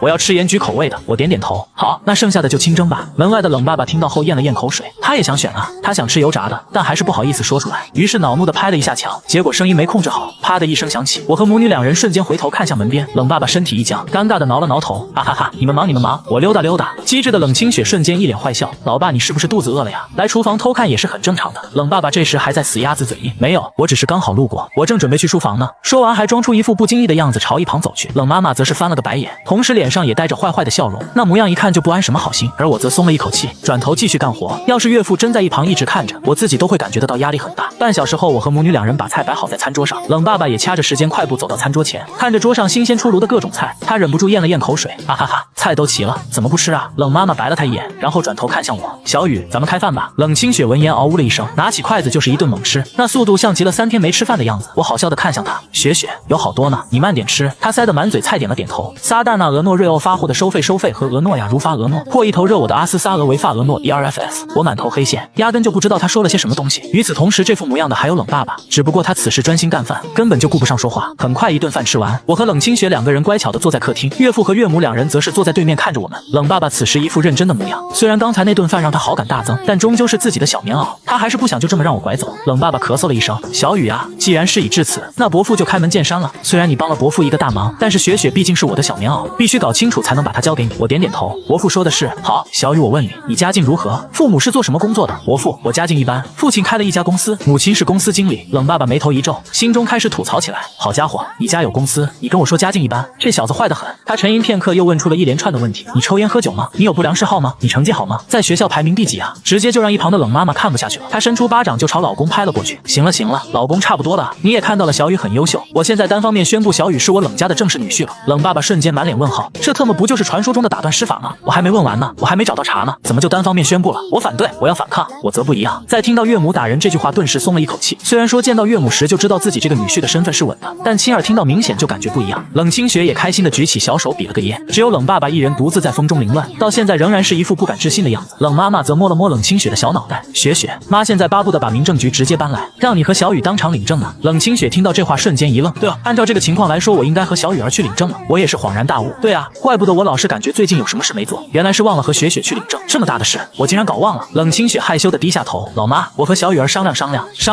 我要吃盐焗口味的。我点点头，好，那剩下的就清蒸吧。门外的冷爸爸听到后咽了咽口水，他也想选啊，他想吃油炸的，但还是不好意思说出来，于是恼怒的拍了一下墙，结果声音没控制好，啪的一声响起。我和母女两人瞬间回头看向门边，冷爸爸身体一僵，尴尬的挠了挠头，哈哈哈，你们忙，我溜达溜达。机智的冷清雪瞬间一脸坏笑，老爸你是不是肚子饿了呀？来厨房偷看也是很正常的。冷爸爸这时还在死鸭子嘴硬，没有，我只是刚好路过，我正准备去书房呢。说完还装出一副不经意的样子朝一旁走去。冷妈妈则是翻了个白眼，同时脸上也带着坏坏的笑容，那模样一看就不安什么好心。而我则松了一口气，转头继续干活。要是岳父真在一旁一直看着，我自己都会感觉得到压力很大。半小时后，我和母女两人把菜摆好在餐桌上，冷爸爸也掐着时间快步走到餐桌前，看着桌上新鲜出炉的各种菜，他忍不住咽了咽口水，哈哈哈，菜都齐了，怎么不吃啊？冷妈妈白了他一眼，然后转头看向我，小雨，咱们开饭吧。冷清雪闻言嗷呜了一声，拿起筷子就是一顿猛吃，那速度像极了3天没吃饭的样子。我好笑的看向他，雪雪，有好多呢，你慢点吃。他塞得满嘴菜，点了点头。撒旦纳俄诺瑞欧发货的收费和俄诺亚如发俄诺，破一头热我的阿斯萨俄维发俄诺 ERFS。我满头黑线，压根就不知道他说了些什么东西。与此同时，这副模样的还有冷爸爸，只不过他此时专心干饭，根本就顾不上说话。很快一顿饭吃完，我和冷清雪两个人乖巧的坐在客厅，岳父和岳母两人则是坐在对面看着我们。冷爸爸此时一副认真的模样，虽然刚才那顿饭让他好感大增，但终究是自己的小棉袄，他还是不想就这么让我拐走。冷爸爸咳嗽了一声，小雨啊，既然事已至此，那伯父就开门见山了。虽然你帮了伯父一个大忙，但是雪雪毕竟是我的小棉袄，必须搞清楚才能把它交给你。我点点头，伯父说的是好。小雨，我问你，你家境如何？父母是做什么工作的？伯父，我家境一般，父亲开了一家公司，母亲是公司经理。冷爸爸眉头一皱，心中开始吐槽起来，好家伙，你家有公司，你跟我说家境一般，这小子坏得很。他沉吟片刻，又问出了一连串的问题，你抽烟喝酒吗？你有不良嗜好吗？你成绩好吗？在学校排名第几啊？直接就让一旁的冷妈妈看不下去了，她伸出巴掌就朝老公拍了过去。行了，老公差不多了，你也看到了小雨很优秀，我现在单方面宣布小雨是我冷家的正式女婿了。冷爸爸瞬间满脸问号，这特么不就是传说中的打断施法吗？我还没问完呢，我还没找到茬呢，怎么就单方面宣布了？我反对，我要反抗。我则不一样。在听到岳母打人这句话，顿时松了一口气。虽然说见到岳母时就知道自己这个女婿的身份是稳的，但亲耳听到明显就感觉不一样。冷清雪也开心的举起小手比了个耶，只有冷爸爸一人独自在风中凌乱，到现在仍然是一副不敢置信的样子。冷妈妈则摸了摸冷清雪的小脑袋，雪雪，妈现在巴不得把民政局直接搬来，让你和小雨当场领证呢。冷清雪听到这话瞬间一愣，对啊，按照这个情况来说，我应该和小雨儿去领证了。我也是恍然大悟，对啊，怪不得我老是感觉最近有什么事没做，原来是忘了和雪雪去领证，这么大的事我竟然搞忘了。冷清雪害羞的低下头，老妈，我和小雨儿商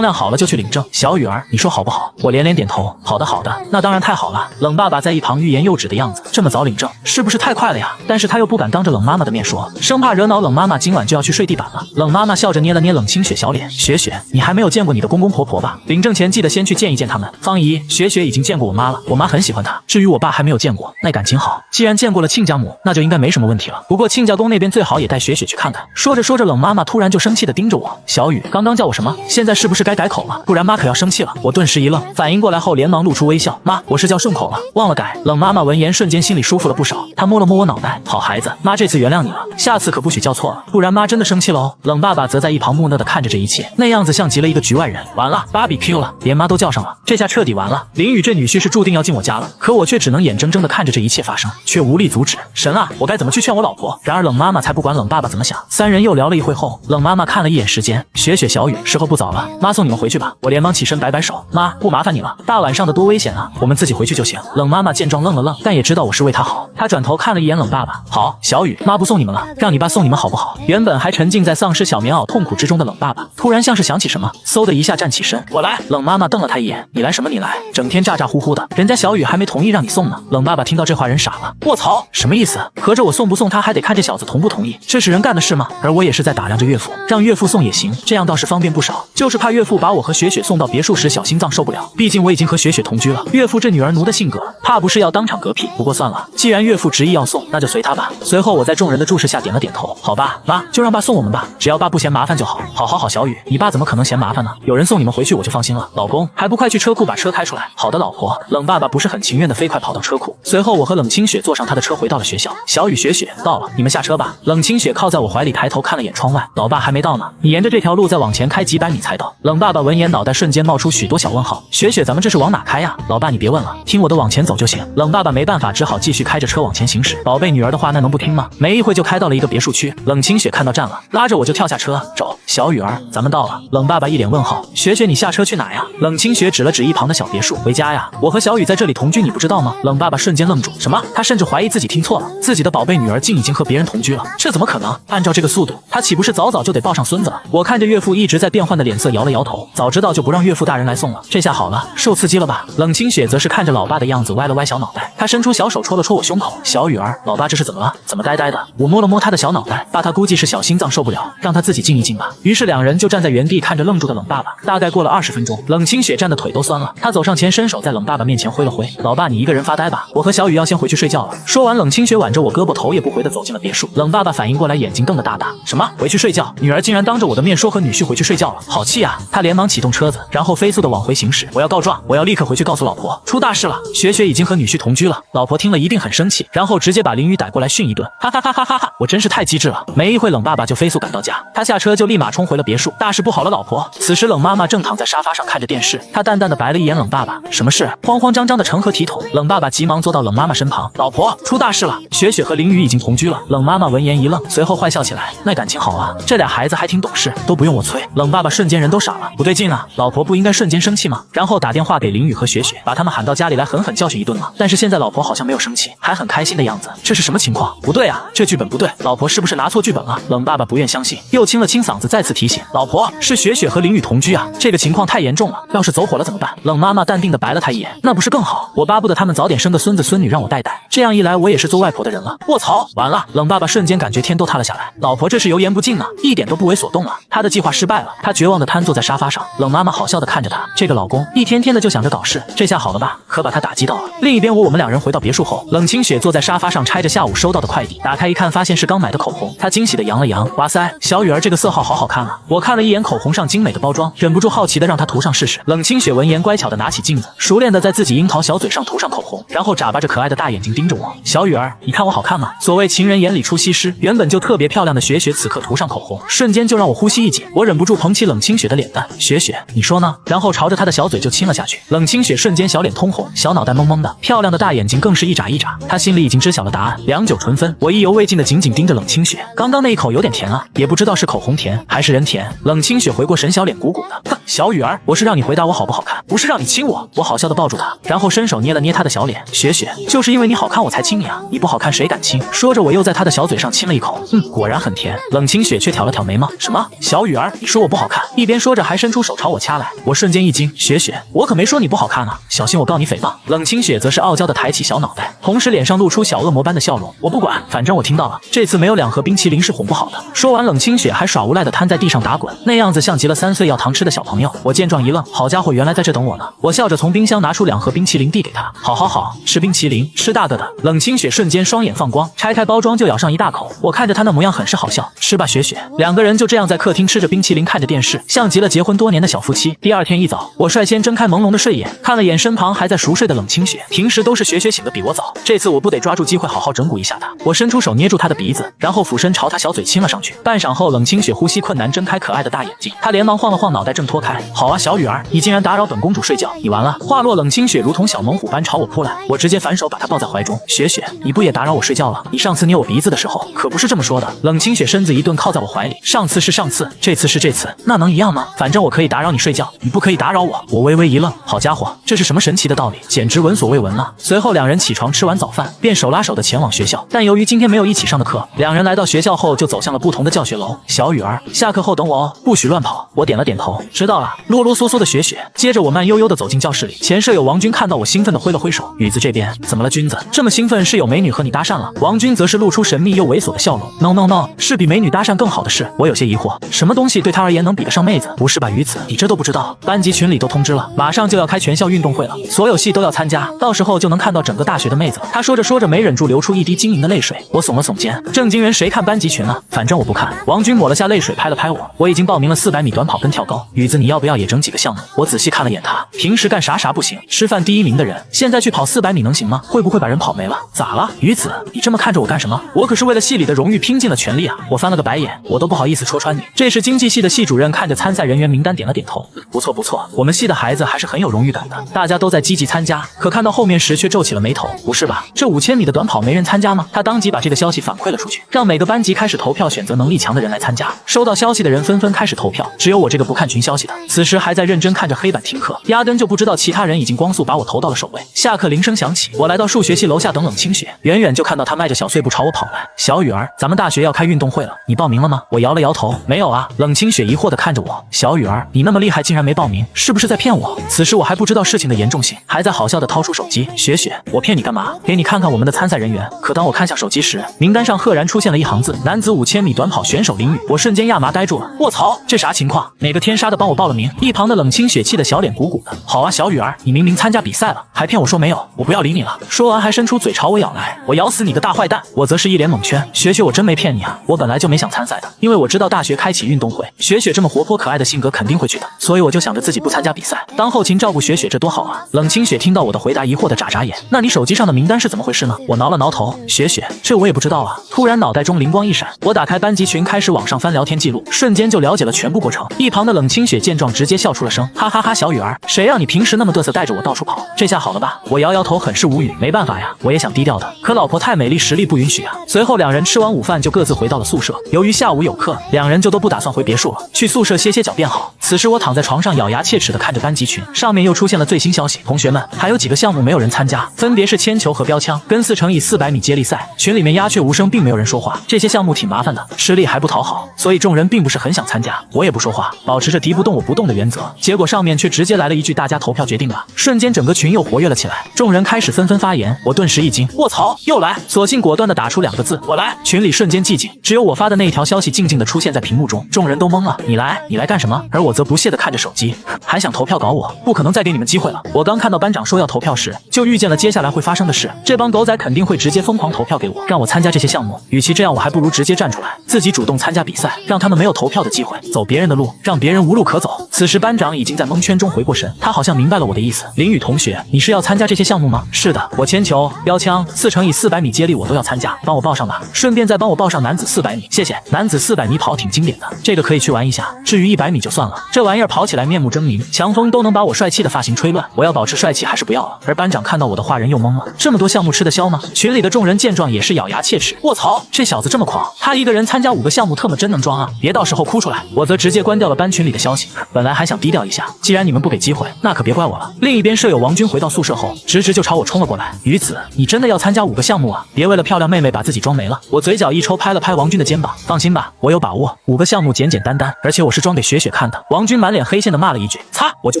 量好了就去领证。小雨儿，你说好不好？我连连点头，好的，那当然太好了。冷爸爸在一旁欲言又止的样子，这么早领证是不是太快了呀？但是他又不敢当着冷妈妈的面说，生怕惹恼冷妈妈今晚就要去睡地板了。冷妈妈笑着捏了捏冷清雪小脸，雪雪，你还没有见过你的公公婆婆吧？领证前记得先去见一见他们。方姨，雪雪已经见过我妈了，我妈很喜欢她。至于我爸还没有见过，那感情好，既然见过了亲家母，那就应该没什么问题了。不过亲家公那边最好也带雪雪去看看。说着冷妈妈突然就生气地盯着我，小雨，刚刚叫我什么？现在是不是该改口了？不然妈可要生气了。我顿时一愣，反应过来后连忙露出微笑，妈，我是叫顺口了，忘了改。冷妈妈闻言瞬间心里舒服了不少，她摸了摸我脑袋，好孩子，妈这次原谅你了，下次可不许叫错了，不然妈真的生气了哦。冷爸爸则在一旁木讷地看着这一切，那样子像极了一个局外人。完了，BBQ了，连妈都叫上了，这下彻底完了。林雨这女婿是注定要进我家了，可我却只能眼睁睁地看着这一切发生，却无力阻止。神啊，我该怎么去劝我老婆？然而冷妈妈才不管冷爸爸怎么想。三人又聊了一会后，冷妈妈看了一眼时间，雪雪小雨，时候不早了，妈送你们回去吧。我连忙起身摆摆手，妈，不麻烦你了，大晚上的多危险啊，我们自己回去就行。冷妈妈见状愣了愣，但也知道我是为她好，她转头看了一眼冷爸爸，好，小雨，妈不送你们了，让你爸送你们好不好？原本还沉浸在丧失小棉袄痛苦之中的冷爸爸，突然像是想起什么，嗖的一下站起身，我来。冷妈妈瞪了他一眼，你来什么你来，整天咋咋呼呼的，人家小雨雨还没同意让你送呢。冷爸爸听到这话人傻了，卧槽，什么意思？合着我送不送他还得看这小子同不同意，这是人干的事吗？而我也是在打量着岳父，让岳父送也行，这样倒是方便不少，就是怕岳父把我和雪雪送到别墅时小心脏受不了，毕竟我已经和雪雪同居了。岳父这女儿奴的性格，怕不是要当场嗝屁。不过算了，既然岳父执意要送，那就随他吧。随后我在众人的注视下点了点头，好吧，妈，就让爸送我们吧，只要爸不嫌麻烦就好。好，小雨，你爸怎么可能嫌麻烦呢？有人送你们回去我就放心了。老公，还不快去车库把车开出来？好的，老婆。冷爸爸不是很情愿的飞快跑到车库，随后我和冷清雪坐上他的车回到了学校。小雨、雪雪到了，你们下车吧。冷清雪靠在我怀里，抬头看了眼窗外，老爸还没到呢，你沿着这条路再往前开几百米才到。冷爸爸闻言，脑袋瞬间冒出许多小问号。雪雪，咱们这是往哪开呀？老爸你别问了，听我的往前走就行。冷爸爸没办法，只好继续开着车往前行驶。宝贝女儿的话那能不听吗？没一会就开到了一个别墅区。冷清雪看到站了，拉着我就跳下车，走。小雨儿，咱们到了。冷爸爸一脸问号，雪雪你下车去哪呀？冷清雪指了指一旁的小别墅，回家呀。我和小雨在这里同居，你不知道吗？冷爸爸瞬间愣住，什么？他甚至怀疑自己听错了，自己的宝贝女儿竟已经和别人同居了，这怎么可能？按照这个速度，他岂不是早早就得抱上孙子了？我看着岳父一直在变换的脸色，摇了摇头，早知道就不让岳父大人来送了。这下好了，受刺激了吧？冷清雪则是看着老爸的样子，歪了歪小脑袋，他伸出小手戳了戳我胸口。小雨儿，老爸这是怎么了？怎么呆呆的？我摸了摸他的小脑袋，爸他估计是小心脏受不了，让他自己静一静吧。于是两人就站在原地看着愣住的冷爸爸。大概过了20分钟，冷清雪站的腿都酸了，他走上前，伸手在冷爸爸面前挥了挥，老爸你一个人发呆吧，我和小雨要先回去睡觉了。说完，冷清雪挽着我胳膊，头也不回的走进了别墅。冷爸爸反应过来，眼睛瞪得大大，什么？回去睡觉？女儿竟然当着我的面说和女婿回去睡觉了，好气啊！他连忙启动车子，然后飞速的往回行驶。我要告状，我要立刻回去告诉老婆，出大事了，雪雪已经和女婿同居了。老婆听了一定很生气，然后直接把林雨逮过来训一顿，哈哈哈哈哈哈！我真是太机智了。没一会，冷爸爸就飞速赶到家，他下车就立马冲回了别墅。大事不好了，老婆！此时冷妈妈正躺在沙发上看着电视，她淡淡的白了一眼冷爸爸，什么事？慌慌张张的成何体统？冷爸爸急忙坐到冷妈妈身旁，老婆，出大事了，雪雪和林雨已经同居了。冷妈妈闻言一愣，随后坏笑起来，那感情好啊，这俩孩子还挺懂事，都不用我催。冷爸爸瞬间人都傻了，不对劲啊，老婆不应该瞬间生气吗？然后打电话给林雨和雪雪，把他们喊到家里来狠狠教训一顿了。但是现在老婆好像没有生气，还很开心的样子，这是什么情况？不对啊，这剧本不对，老婆是不是拿错剧本了？冷爸爸不愿相信，又清了清嗓子，再次提醒，老婆，是雪雪和林雨同居啊，这个情况太严重了，要是走火了怎么办？冷妈妈淡定的白了他一眼，那不是更好？我巴不得他们早点生个孙子孙女让我带带，这样一来我也是做外婆的人了。卧槽，完了！冷爸爸瞬间感觉天都塌了下来，老婆这是油盐不进啊，一点都不为所动啊，他的计划失败了。他绝望的瘫坐在沙发上，冷妈妈好笑的看着他，这个老公一天天的就想着搞事，这下好了吧？可把他打击到了。另一边我们两人回到别墅后，冷清雪坐在沙发上拆着下午收到的快递，打开一看发现是刚买的口红，她惊喜的扬了扬，哇塞，小雨儿这个色号好好看啊！我看了一眼口红上精美的包装，忍不住好奇的让她涂上试试。冷清雪闻言乖巧的拿起镜子，熟练的在自己樱桃小嘴上涂上口红，然后眨巴着可爱的大眼睛盯着我，小雨儿，你看我好看吗？所谓情人眼里出西施，原本就特别漂亮的雪雪此刻涂上口红，瞬间就让我呼吸一紧，我忍不住捧起冷清雪的脸蛋，雪雪，你说呢？然后朝着她的小嘴就亲了下去。冷清雪瞬间小脸通红，小脑袋懵懵的，漂亮的大眼睛更是一眨一眨，她心里已经知晓了答案，良久醇分。我意犹未尽的紧紧盯着冷清雪，刚刚那一口有点甜啊，也不知道是口红甜还是人甜。冷清雪回过神，小脸鼓鼓的，哼，小雨儿，我是让你回答我好不好看，不是让你亲我。我好笑的抱住她，然后伸手捏了捏她的小脸，雪雪，就是因为你好看我才亲你啊，你不好看谁敢亲？说着我又在她的小嘴上亲了一口，果然很甜。冷清雪却挑了挑眉毛，什么？小雨儿，你说我不好看？一边说着还伸出手朝我掐来，我瞬间一惊，雪雪，我可没说你不好看啊，小心我告你诽谤。冷清雪则是傲娇的抬起小脑袋，同时脸上露出小恶魔般的笑容，我不管，反正我听到了，这次没有2盒冰淇淋是哄不好的。说完，冷清雪还耍无赖的瘫在地上打滚，那样子像极了3岁要糖吃的小朋友。我见状一愣，好家伙，原来在这等我呢。我笑着从冰箱拿出2盒冰淇淋递给他，好，吃冰淇淋，吃大个的。冷清雪瞬间双眼放光，拆开包装就咬上一大口，我看着他那模样很是好笑，吃吧雪雪。2个人就这样在客厅吃着冰淇淋，看着电视，像极了结婚多年的小夫妻。第二天一早，我率先睁开朦胧的睡眼，看了眼身旁还在熟睡的冷清雪，平时都是雪雪醒的比我早，这次我不得抓住机会好好整蛊一下她。我伸出手捏住她的鼻子，然后俯身朝她小嘴亲了上去。半晌后，冷清雪呼吸困难睁开可爱的大眼睛，她连忙晃了晃脑袋挣脱开，好啊小雨儿，你竟然打扰本公主睡觉，你完了。话落，冷清雪如同小猛虎般朝我扑来，我直接反手把她抱在怀中，雪雪，你不也打扰我睡觉了？你上次捏我鼻子的时候可不是这么说的。冷清雪身子一顿靠在我怀里，上次是上次，这次是这次，那能一样吗？反正我可以打扰你睡觉，你不可以打扰我。我微微一愣，好家伙，这是什么神奇的道理，简直闻所未闻了。随后2人起床吃完早饭，便手拉手的前往学校，但由于今天没有一起上的课，2人来到学校后就走向了不同的教学楼。小雨儿，下课后等我哦，不许乱跑。我点了点头，知道了。啰啰嗦嗦的雪雪，接着我慢悠悠的走进教室里，前舍友王军看到我兴奋地挥了挥手。宇子这边怎么了？君子这么兴奋是有美女和你搭讪了？王军则是露出神秘又猥琐的笑容。No， 是比美女搭讪更好的事。我有些疑惑，什么东西对他而言能比得上妹子？不是吧，宇子，你这都不知道？班级群里都通知了，马上就要开全校运动会了，所有系都要参加，到时候就能看到整个大学的妹子。他说着说着，没忍住流出一滴晶莹的泪水。我耸了耸肩，正经人谁看班级群啊？反正我不看。王军抹了下泪水，拍了拍我，我已经报名了400米短跑跟跳高。宇子，你要不要也整几个项目？我仔细看了眼他，平时干啥不行，吃饭第1名的人，现在去跑400米能行吗？会不会把人跑没了？咋了？宇子，你这么看着我干什么？我可是为了系里的荣誉拼尽了全力啊！我翻了个白眼，我都不好意思戳穿你。这时经济系的系主任看着参赛人员名单点了点头，不错不错，我们系的孩子还是很有荣誉感的，大家都在积极参加。可看到后面时却皱起了眉头，不是吧？这5000米的短跑没人参加吗？他当即把这个消息反馈了出去，让每个班级开始投票，选择能力强的人来参加。收到消息的人纷纷开始投票，只有我这个不看群消息的，此时还在认真看着黑板听课，压根就不知道其他人已经光速把我投到了首位。下课铃声响起，我来到数学系楼下等冷清雪，远远就看到他迈着小碎步朝我跑来。小雨儿，咱们大学要开运动会了，你报名了吗？我摇了摇头，没有啊。冷清雪疑惑地看着我，小雨儿，你那么厉害竟然没报名，是不是在骗我？此时我还不知道事情的严重性，还在好笑地掏出手机，雪雪，我骗你干嘛？给你看看我们的参赛人员。可当我看向手机时，名单上赫然出现了一行字，男子5000米短跑选手林宇。我瞬间亚麻呆住了，卧槽，这啥情况？哪个天杀的帮我报了名？一旁的冷清雪气的小脸鼓鼓的。好啊，小雨儿，你明明参加比赛了，还骗我说没有，我不要理你了。说完还伸出嘴朝我咬来，我咬死你个大坏蛋！我则是一脸懵圈，雪雪，我真没骗你啊，我本来就没想参赛的，因为我知道大学开启运动会，雪雪这么活泼可爱的性格肯定会去的，所以我就想着自己不参加比赛，当后勤照顾雪雪，这多好啊！冷清雪听到我的回答，疑惑的眨眨眼，那你手机上的名单是怎么回事呢？我挠了挠头，雪雪，这我也不知道啊。突然脑袋中灵光一闪，我打开班级群，开始往上翻聊天记录，瞬间就了解了全部过程。一旁的冷清雪见状，直接笑出了声，哈哈哈！小雨儿，谁让你平时那么嘚瑟，带着我到处跑？这下好了吧？我摇摇头，很是无语。没办法呀，我也想低调的，可老婆太美丽，实力不允许啊。随后两人吃完午饭就各自回到了宿舍。由于下午有课，两人就都不打算回别墅了，去宿舍歇歇脚便好。此时我躺在床上，咬牙切齿的看着班级群，上面又出现了最新消息，同学们，还有几个项目没有人参加，分别是铅球和标枪，跟4×400米接力赛。群里面鸦雀无声，并没有人说话。这些项目挺麻烦的，吃力还不讨好，所以众人并不是很想参加。我也不说话，保持着敌不动我不动的原则。结果上面却直接来了一句：大家投票决定吧。瞬间整个群又活跃了起来，众人开始纷纷发言。我顿时一惊，卧槽，又来！索性果断的打出2个字：我来。群里瞬间寂静，只有我发的那一条消息静静的出现在屏幕中。众人都懵了，你来干什么？而我则不屑的看着手机，还想投票搞我？不可能再给你们机会了。我刚看到班长说要投票时，就预见了接下来会发生的事。这帮狗仔肯定会直接疯狂投票给我，让我参加这些项目。与其这样，我还不如直接站出来，自己主动参加比赛，让他们没有投票的机会，走别人的路，让别人无路可走。此时班长已经在蒙圈中回过神，他好像明白了我的意思。林宇同学，你是要参加这些项目吗？是的，我铅球、标枪、4×400米接力我都要参加，帮我报上吧。顺便再帮我报上男子400米，谢谢。男子400米跑挺经典的，这个可以去玩一下。至于100米就算了，这玩意儿跑起来面目狰狞，强风都能把我帅气的发型吹乱。我要保持帅气还是不要了？而班长看到我的话，人又懵了，这么多项目吃得消吗？群里的众人见状也是咬牙切齿，卧槽，这小子这么狂，他一个人参加5个项目，特么真能装啊！别到时候哭出来。我则直接关掉了班群里的消息，本来还想低调一下，既然你们不给机会，那可别怪我了。另一边舍友王军回到宿舍后，直就朝我冲了过来。于子，你真的要参加5个项目啊？别为了漂亮妹妹把自己装没了。我嘴角一抽，拍了拍王军的肩膀，放心吧，我有把握，5个项目简简单单，而且我是装给雪雪看的。王军满脸黑线的骂了一句，擦，我就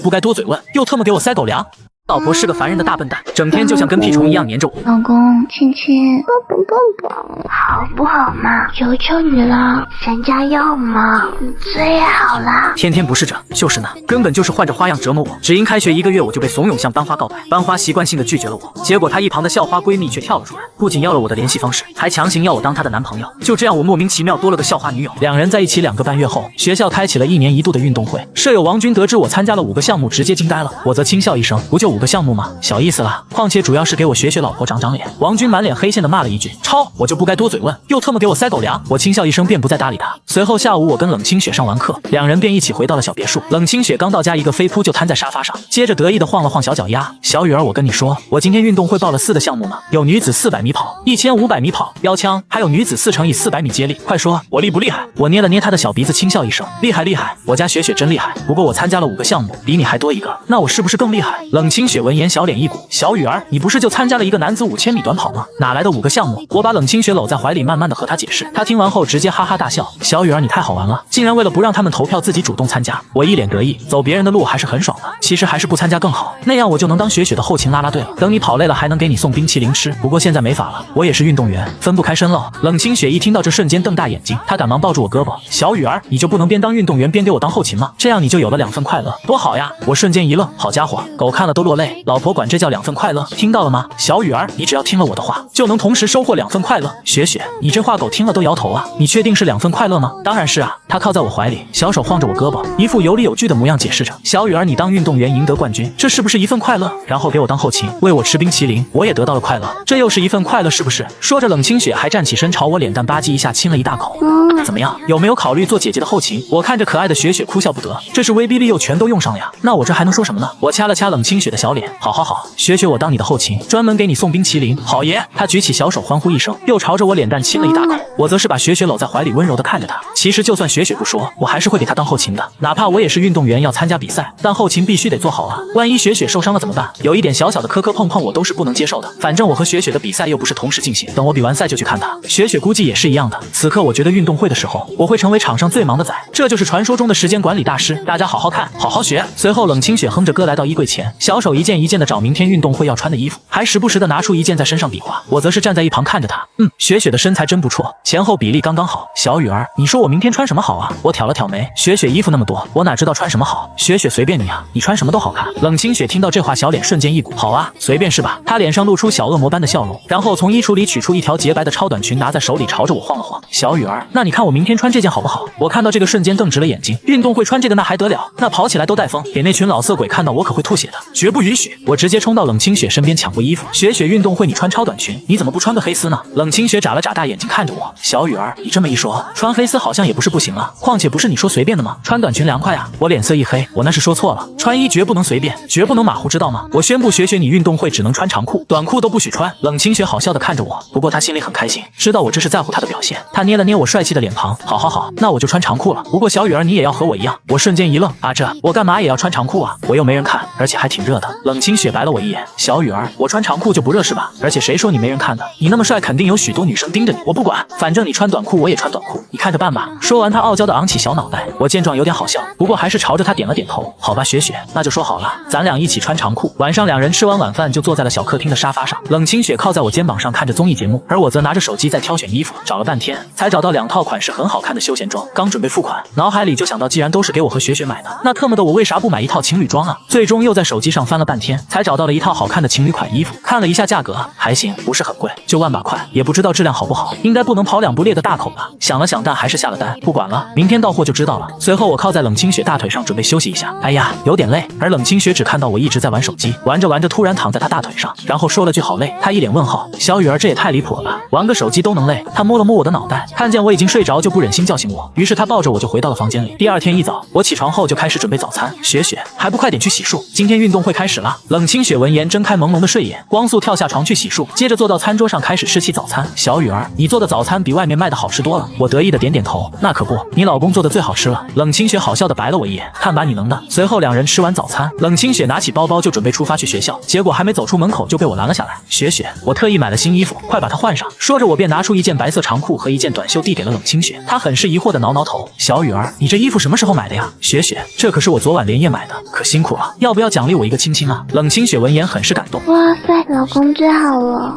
不该多嘴问，又特么给我塞狗粮。老婆是个烦人的大笨蛋，整天就像跟屁虫一样黏着我。老公，亲亲，抱，好不好嘛？求求你了，咱家要吗？你最好了。天天不是这就是那，根本就是换着花样折磨我。只因开学1个月，我就被怂恿向班花告白，班花习惯性的拒绝了我。结果她一旁的校花闺蜜却跳了出来，不仅要了我的联系方式，还强行要我当她的男朋友。就这样，我莫名其妙多了个校花女友。两人在一起2个半月后，学校开启了1年1度的运动会。舍友王军得知我参加了5个项目，直接惊呆了。我则轻笑一声，不就5个项目吗？小意思啦，况且主要是给我雪雪老婆长长脸。王军满脸黑线的骂了一句，超，我就不该多嘴问，又特么给我塞狗粮。我轻笑一声，便不再搭理他。随后下午我跟冷清雪上完课，两人便一起回到了小别墅。冷清雪刚到家，一个飞扑就瘫在沙发上，接着得意的晃了晃小脚丫。小雨儿，我跟你说，我今天运动会报了4个项目呢，有女子400米跑、1500米跑、标枪，还有女子4×400米接力。快说，我厉不厉害？我捏了捏他的小鼻子，轻笑一声，厉害，我家雪雪真厉害。不过我参加了5个项目，比你还多1个，那我是不是更厉害？冷清雪闻言小脸一鼓，小雨儿，你不是就参加了一个男子5000米短跑吗？哪来的5个项目？我把冷清雪搂在怀里，慢慢的和她解释。她听完后直接哈哈大笑，小雨儿你太好玩了，竟然为了不让他们投票自己主动参加。我一脸得意，走别人的路还是很爽的，其实还是不参加更好，那样我就能当雪雪的后勤啦啦队了，等你跑累了还能给你送冰淇淋吃。不过现在没法了，我也是运动员，分不开身喽。冷清雪一听到这瞬间瞪大眼睛，她赶忙抱住我胳膊，小雨儿，你就不能边当运动员边给我当后勤吗？这样你就有了2份快乐，多好呀！我瞬间一愣，好家伙，狗看了都落泪，老婆管这叫2份快乐，听到了吗？小雨儿，你只要听了我的话，就能同时收获2份快乐。雪雪，你这话狗听了都摇头啊，你确定是2份快乐吗？当然是啊。她靠在我怀里，小手晃着我胳膊，一副有理有据的模样解释着，小雨儿，你当运动员赢得冠军，这是不是1份快乐？然后给我当后勤，喂我吃冰淇淋，我也得到了快乐，这又是1份快乐是不是？说着冷清雪还站起身朝我脸蛋吧唧一下亲了一大口。怎么样，有没有考虑做姐姐的后勤？我看着可爱的雪雪哭笑不得，这是威逼利诱全都用上了呀，那我这还能说什么呢？我掐了掐冷清雪的小脸，好好好，雪雪我当你的后勤，专门给你送冰淇淋，好耶！她举起小手欢呼一声，又朝着我脸蛋亲了一大口。我则是把雪雪搂在怀里温柔地看着她。其实就算雪雪不说，我还是会给她当后勤的，哪怕我也是运动员要参加比赛，但后勤必须得做好啊，万一雪雪受伤了怎么办？有一点小小的磕磕碰碰我都是不能接受的，反正我和雪雪的比赛又不是同时进行，等我比完赛就去看她。雪雪估计也是一样的，此刻我觉得运动会的时候，我会成为场上最忙的仔，这就是传说中的时间管理大师，大家好好看，好好学。随后冷清雪哼着歌来到衣柜前，小手一件一件的找明天运动会要穿的衣服，还时不时的拿出一件在身上比划，我则是站在一旁看着她。雪雪的身材真不错，前后比例刚刚好。小雨儿，你说我明天穿什么好啊？我挑了挑眉，雪雪衣服那么多，我哪知道穿什么好？雪雪随便你啊，你穿什么都好看。冷清雪听到这话，小脸瞬间一鼓，好啊，随便是吧？她脸上露出小恶魔般的笑容，然后从衣橱里取出一条洁白的超短裙，拿在手里朝着我晃了晃。小雨儿，那你看我明天穿这件好不好？我看到这个瞬间瞪直了眼睛，运动会穿这个那还得了？那跑起来都带风，给那群老色鬼看到我可会吐血的，绝不允许！我直接冲到冷清雪身边抢过衣服，雪雪运动会你穿超短裙，你怎么不穿个黑丝呢？冷清雪眨了眨大眼睛看着我，小雨儿，你这么一说，穿黑丝好像也不是不行啊，况且不是你说随便的吗？穿短裙凉快啊！我脸色一黑，我那是说错了，穿衣绝不能随便，绝不能马虎，知道吗？我宣布雪雪你运动会只能穿长裤，短裤都不许穿。冷清雪好笑的看着我，不过她心里很开心，知道我这是在乎她的表现。她捏了捏我帅气的脸庞，好好好，那我就穿长裤了。不过小雨儿你也要和我一样。我瞬间一愣，啊这我干嘛也要穿长裤啊？我又没人看，而且还挺热的。冷清雪白了我一眼，小雨儿，我穿长裤就不热是吧？而且谁说你没人看的？你那么帅，肯定有许多女生盯着你。我不管，反正你穿短裤我也穿短裤，你看着办吧。说完她傲娇的昂起小脑袋，我见状有点好笑，不过还是朝着她点了点头。好吧雪雪，那就说好了，咱俩一起穿长裤。晚上两人吃完晚饭就坐在了小客厅的沙发上，冷清雪靠在我肩膀上看着综艺节目，而我则拿着手机在挑选衣服，找了半天才找到2套款式很好看的休闲装，刚准备付款，脑海里就想到既然都是给我和雪雪买的，那特么的我为啥不买一套情侣装啊？最终又在手机上翻了半天，才找到了一套好看的情侣款衣服，看了一下价格还行，不是很贵，就万把块，也不知道质量好不好，应该不能跑2不裂的大口吧。想了想，但还是下了单，不管了，明天到货就知道了。随后我靠在冷清雪大腿上准备休息一下，哎呀有点累，而冷清雪只看到我一直在玩手机，玩着玩着突然躺在她大腿上，然后说了句好累，她一脸问号，小雨儿这也太离谱了吧，玩个手机都能累。她摸了摸我的脑袋，看见我已经睡着就不忍心叫醒我，于是她抱着我就回到了房间里。第二天一早，我起床后就开始准备早餐。雪雪还不快点去洗漱，今天运动会开始了。冷清雪闻言睁开朦胧的睡眼，光速跳下床去洗漱，接着坐到餐桌上开始吃起早餐。小雨儿，你做的早餐比外面卖的好吃多了。我得意的点点头，那可不，你老公做的最好吃了。冷清雪好笑的白了我一眼，看把你能的。随后两人吃完早餐，冷清雪拿起包包就准备出发去学校，结果还没走出门口就被我拦了下来。雪雪，我特意买了新衣服，快把它换上。说着我便拿出一件白色长裤和一件短袖递给了冷清雪，她很是疑惑的挠挠头，小雨儿，你这衣服什么时候买的呀？雪雪，这可是我昨晚连夜买的，可辛苦了，要不要奖励我一个亲亲啊？冷清雪闻言很是感动，哇塞，老公最好了，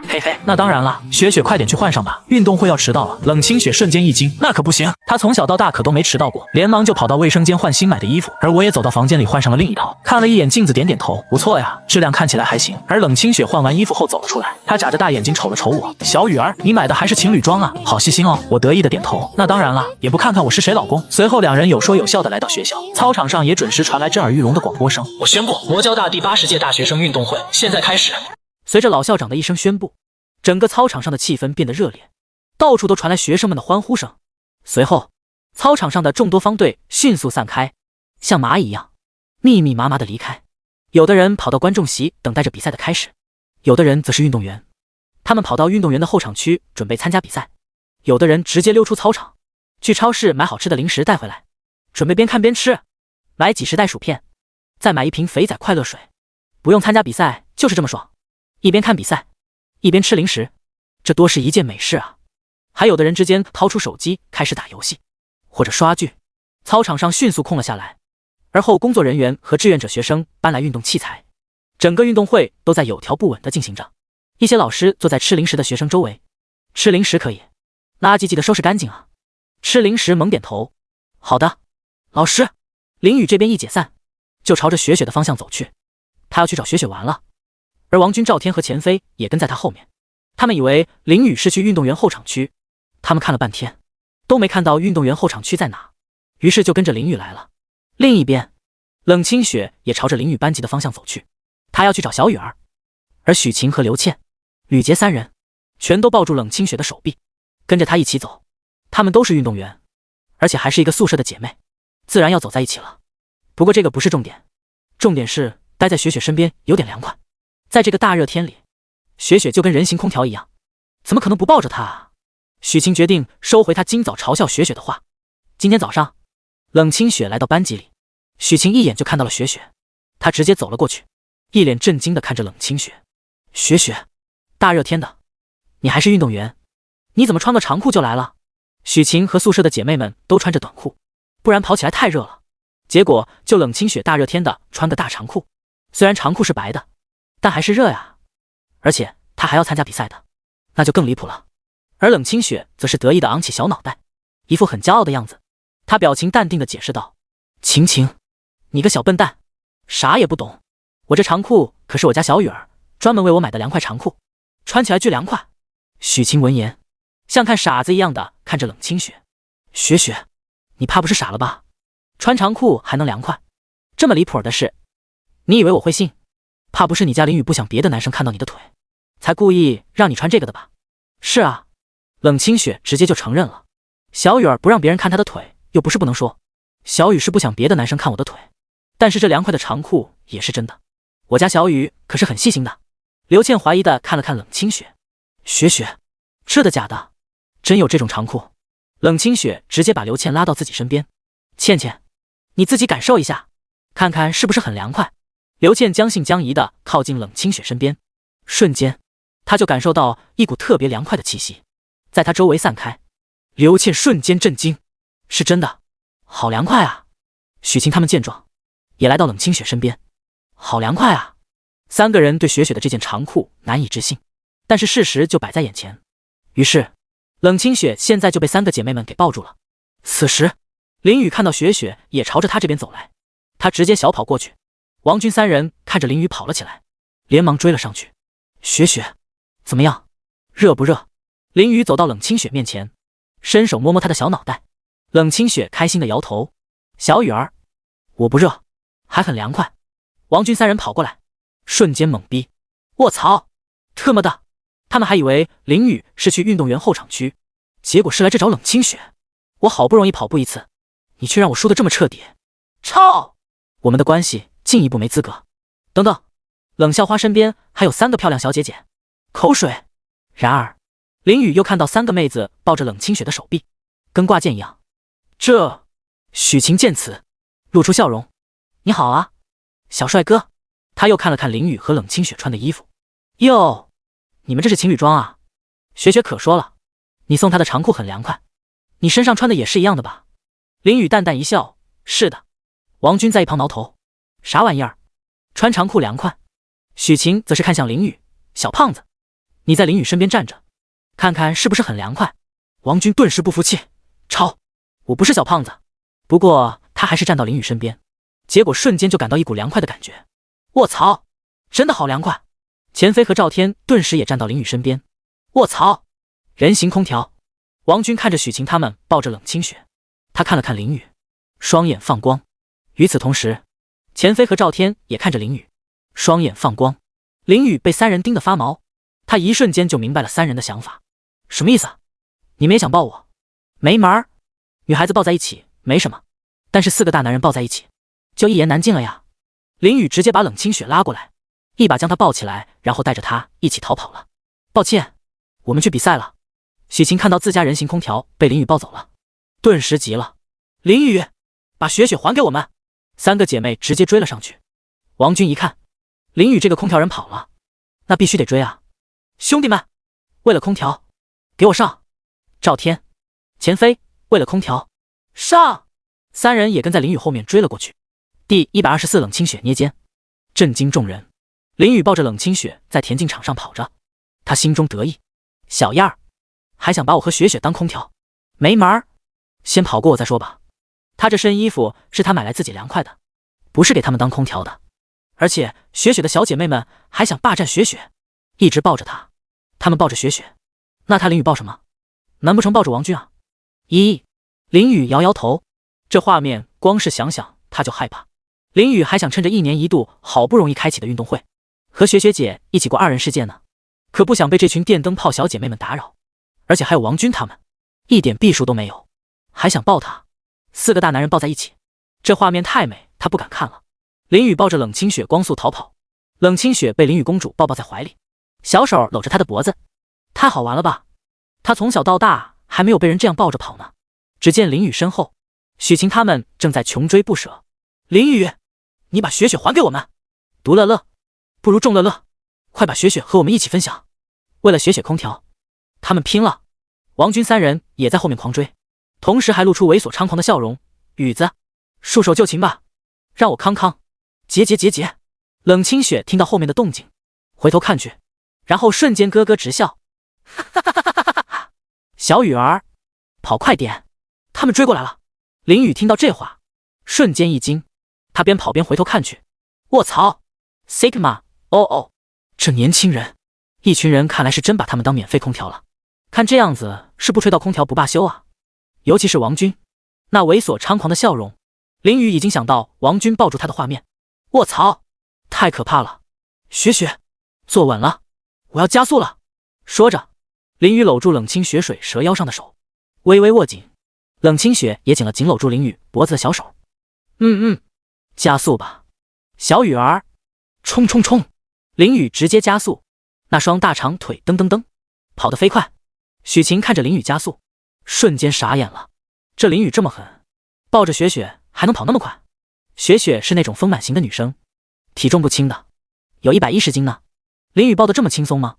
嘿嘿，那当然了，雪雪快点去换上吧，运动会要迟到了。冷清雪瞬间一惊，那可不行，她从小到大可都没迟到过，连忙就跑到卫生间换新买的衣服，而我也走到房间里换上了另一套，看了一眼镜子点点头，不错呀，质量看起来还行。而冷清雪换完衣服后走了出来，她眨着大眼睛瞅了瞅我，小雨儿，你买的还是情侣装啊，好细心哦。我得意的点头，那当然了，也不看看我是谁老公。随后两人有说有笑的来到学校，操场上也准时传来震耳欲聋的广播声，我宣布魔交大第80届大学生运动会现在开始。随着老校长的一声宣布，整个操场上的气氛变得热烈，到处都传来学生们的欢呼声。随后操场上的众多方队迅速散开，像蚂蚁一样密密麻麻的离开。有的人跑到观众席等待着比赛的开始，有的人则是运动员，他们跑到运动员的候场区准备参加比赛。有的人直接溜出操场，去超市买好吃的零食带回来，准备边看边吃，买几十袋薯片，再买一瓶肥仔快乐水，不用参加比赛就是这么爽，一边看比赛，一边吃零食，这多是一件美事啊！还有的人之间掏出手机开始打游戏，或者刷剧。操场上迅速空了下来，而后工作人员和志愿者学生搬来运动器材，整个运动会都在有条不紊地进行着。一些老师坐在吃零食的学生周围，吃零食可以，垃圾记得收拾干净啊。吃零食猛点头，好的，老师。林雨这边一解散，就朝着雪雪的方向走去，他要去找雪雪玩了。而王军、赵天和钱飞也跟在他后面，他们以为林雨是去运动员候场区，他们看了半天都没看到运动员候场区在哪，于是就跟着林雨来了。另一边，冷清雪也朝着林雨班级的方向走去，他要去找小雨儿。而许晴和刘倩、吕杰三人全都抱住冷清雪的手臂，跟着他一起走。他们都是运动员，而且还是一个宿舍的姐妹，自然要走在一起了。不过这个不是重点，重点是待在雪雪身边有点凉快。在这个大热天里，雪雪就跟人形空调一样，怎么可能不抱着她啊？许晴决定收回她今早嘲笑雪雪的话。今天早上，冷清雪来到班级里，许晴一眼就看到了雪雪，她直接走了过去，一脸震惊地看着冷清雪。雪雪，大热天的，你还是运动员，你怎么穿个长裤就来了？许晴和宿舍的姐妹们都穿着短裤，不然跑起来太热了。结果就冷清雪大热天的穿个大长裤，虽然长裤是白的，但还是热呀。而且她还要参加比赛的，那就更离谱了。而冷清雪则是得意的昂起小脑袋，一副很骄傲的样子。她表情淡定的解释道：晴晴，你个小笨蛋，啥也不懂，我这长裤可是我家小雨儿专门为我买的凉快长裤，穿起来巨凉快。许晴闻言像看傻子一样的看着冷清雪。雪雪，你怕不是傻了吧？穿长裤还能凉快？这么离谱的事，你以为我会信？怕不是你家林雨不想别的男生看到你的腿，才故意让你穿这个的吧？是啊，冷清雪直接就承认了。小雨儿不让别人看她的腿，又不是不能说。小雨是不想别的男生看我的腿，但是这凉快的长裤也是真的。我家小雨可是很细心的。刘倩怀疑的看了看冷清雪。雪雪，这的假的？真有这种长裤？冷清雪直接把刘倩拉到自己身边。倩倩，你自己感受一下，看看是不是很凉快。刘倩将信将疑的靠近冷清雪身边，瞬间她就感受到一股特别凉快的气息在她周围散开。刘倩瞬间震惊，是真的，好凉快啊！许晴他们见状也来到冷清雪身边，好凉快啊！三个人对雪雪的这件长裤难以置信，但是事实就摆在眼前。于是冷清雪现在就被三个姐妹们给抱住了。此时林雨看到雪雪也朝着他这边走来，他直接小跑过去。王军三人看着林雨跑了起来，连忙追了上去。雪雪，怎么样？热不热？林雨走到冷清雪面前，伸手摸摸她的小脑袋。冷清雪开心的摇头。小雨儿，我不热，还很凉快。王军三人跑过来，瞬间懵逼。卧槽，特么的！他们还以为林雨是去运动员候场区，结果是来这找冷清雪。我好不容易跑步一次，你却让我输得这么彻底，操！我们的关系进一步没资格。等等，冷校花身边还有三个漂亮小姐姐。口水。然而林雨又看到三个妹子抱着冷清雪的手臂，跟挂件一样。这……许晴见此露出笑容。你好啊，小帅哥。他又看了看林雨和冷清雪穿的衣服。哟，你们这是情侣装啊？雪雪可说了，你送她的长裤很凉快，你身上穿的也是一样的吧？林雨淡淡一笑，是的。王军在一旁挠头，啥玩意儿？穿长裤凉快？许晴则是看向林雨，小胖子，你在林雨身边站着，看看是不是很凉快？王军顿时不服气，超，我不是小胖子。不过他还是站到林雨身边，结果瞬间就感到一股凉快的感觉。卧槽，真的好凉快！钱飞和赵天顿时也站到林雨身边。卧槽，人形空调！王军看着许晴他们抱着冷清雪，他看了看林雨，双眼放光。与此同时，钱飞和赵天也看着林雨，双眼放光。林雨被三人盯得发毛，他一瞬间就明白了三人的想法。什么意思啊？你们也想抱我？没门儿！女孩子抱在一起没什么，但是四个大男人抱在一起就一言难尽了呀。林雨直接把冷清雪拉过来，一把将她抱起来，然后带着她一起逃跑了。抱歉，我们去比赛了。许晴看到自家人形空调被林雨抱走了，顿时急了。林雨，把雪雪还给我们！三个姐妹直接追了上去。王军一看，林宇这个空调人跑了，那必须得追啊！兄弟们，为了空调，给我上！赵天、钱飞，为了空调，上！三人也跟在林宇后面追了过去。第124冷清雪捏肩，震惊众人。林宇抱着冷清雪在田径场上跑着，他心中得意，小样儿，还想把我和雪雪当空调，没门儿！先跑过我再说吧。他这身衣服是他买来自己凉快的，不是给他们当空调的。而且雪雪的小姐妹们还想霸占雪雪，一直抱着他。他们抱着雪雪，那他林宇抱什么？难不成抱着王军啊？林宇摇摇头，这画面光是想想他就害怕。林宇还想趁着1年1度好不容易开启的运动会，和雪雪姐一起过2人世界呢，可不想被这群电灯泡小姐妹们打扰。而且还有王军他们，一点避数都没有，还想抱他。4个大男人抱在一起，这画面太美，他不敢看了。林宇抱着冷清雪光速逃跑，冷清雪被林宇公主抱在怀里，小手搂着她的脖子，太好玩了吧？她从小到大还没有被人这样抱着跑呢。只见林宇身后，许晴他们正在穷追不舍。林宇，你把雪雪还给我们！独乐乐，不如众乐乐，快把雪雪和我们一起分享。为了雪雪空调，他们拼了！王军3人也在后面狂追，同时还露出猥琐猖狂的笑容。宇子，束手就擒吧，让我康康！结！冷清雪听到后面的动静，回头看去，然后瞬间咯咯直笑。小雨儿，跑快点，他们追过来了！林宇听到这话，瞬间一惊，他边跑边回头看去。卧槽 Sigma， 哦，这年轻人，一群人看来是真把他们当免费空调了。看这样子是不吹到空调不罢休啊！尤其是王军，那猥琐猖狂的笑容，林宇已经想到王军抱住他的画面。卧槽，太可怕了！雪雪，坐稳了，我要加速了。说着，林宇搂住冷清雪水蛇腰上的手，微微握紧。冷清雪也紧了紧搂住林宇脖子的小手。加速吧，小雨儿，冲！林宇直接加速，那双大长腿噔噔噔，跑得飞快。许晴看着林宇加速，瞬间傻眼了。这林宇这么狠，抱着雪雪还能跑那么快？雪雪是那种丰满型的女生，体重不轻的，有110斤呢。林宇抱得这么轻松吗？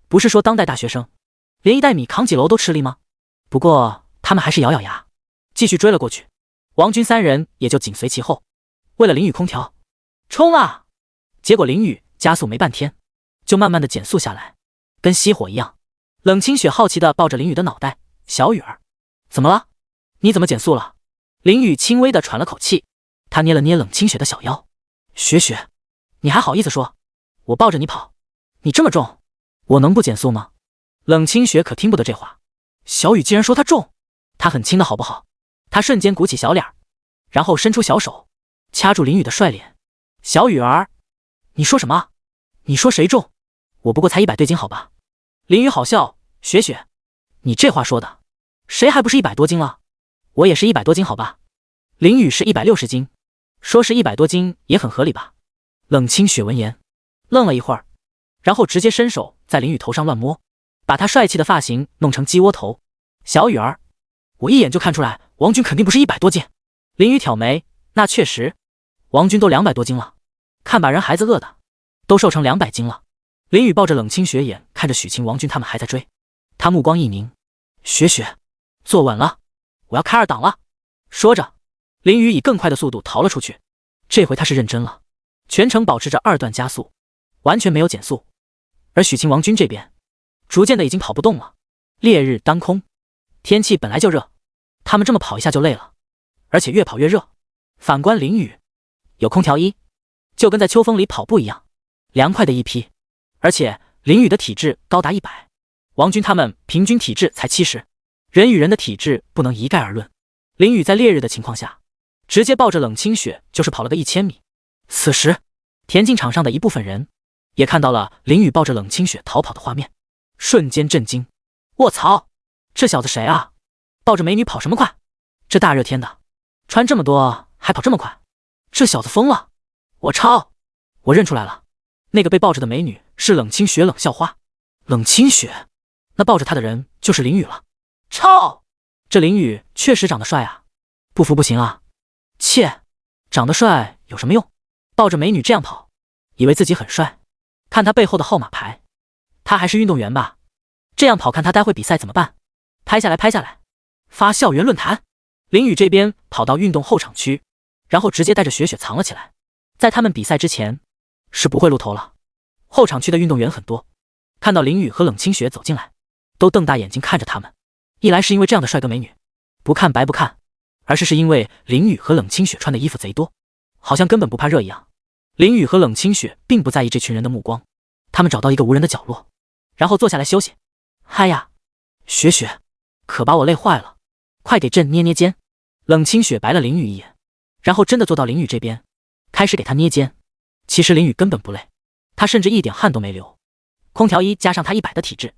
不是说当代大学生连1袋米扛几楼都吃力吗？不过他们还是咬咬牙，继续追了过去。王军3人也就紧随其后。为了林宇空调，冲啊！结果林宇加速没半天，就慢慢的减速下来，跟熄火一样。冷清雪好奇的抱着林宇的脑袋，小雨儿，怎么了？你怎么减速了？林宇轻微的喘了口气，他捏了捏冷清雪的小腰。雪雪，你还好意思说我抱着你跑？你这么重，我能不减速吗？冷清雪可听不得这话，小雨竟然说他重，他很轻的好不好？他瞬间鼓起小脸，然后伸出小手掐住林宇的帅脸。小雨儿，你说什么？你说谁重？我不过才100对斤好吧？林宇好笑，雪雪，你这话说的，谁还不是100多斤了？我也是100多斤好吧？林宇是160斤，说是100多斤也很合理吧？冷清雪闻言愣了一会儿，然后直接伸手在林宇头上乱摸，把他帅气的发型弄成鸡窝头。小雨儿，我一眼就看出来王军肯定不是100多斤。林宇挑眉，那确实，王军都200多斤了，看把人孩子饿的，都瘦成200斤了。林宇抱着冷清雪眼看着许晴、王军他们还在追，他目光一凝，雪雪，坐稳了，我要开2档了。说着，林宇以更快的速度逃了出去，这回他是认真了，全程保持着2段加速，完全没有减速。而许晴、王军这边逐渐的已经跑不动了。烈日当空，天气本来就热，他们这么跑一下就累了，而且越跑越热。反观林宇，有空调衣，就跟在秋风里跑步一样，凉快的一批。而且林宇的体质高达100，王军他们平均体质才70，人与人的体质不能一概而论。林宇在烈日的情况下，直接抱着冷清雪就是跑了个1000米。此时，田径场上的一部分人也看到了林宇抱着冷清雪逃跑的画面，瞬间震惊。卧槽，这小子谁啊？抱着美女跑什么快？这大热天的，穿这么多还跑这么快？这小子疯了！我操！我认出来了，那个被抱着的美女是冷清雪冷校花。冷清雪，那抱着她的人就是林宇了。操！这林宇确实长得帅啊，不服不行啊！切，长得帅有什么用？抱着美女这样跑，以为自己很帅，看他背后的号码牌，他还是运动员吧？这样跑看他待会比赛怎么办？拍下来，拍下来，发校园论坛。林宇这边跑到运动后场区，然后直接带着雪雪藏了起来，在他们比赛之前是不会露头了。后场区的运动员很多，看到林宇和冷清雪走进来，都瞪大眼睛看着他们。一来是因为这样的帅哥美女不看白不看，而是因为林宇和冷清雪穿的衣服贼多，好像根本不怕热一样。林宇和冷清雪并不在意这群人的目光，他们找到一个无人的角落，然后坐下来休息。嗨呀，雪雪，可把我累坏了，快给朕捏捏肩。冷清雪白了林宇一眼，然后真的坐到林宇这边，开始给他捏肩。其实林宇根本不累，他甚至一点汗都没流，空调衣加上他100的体质，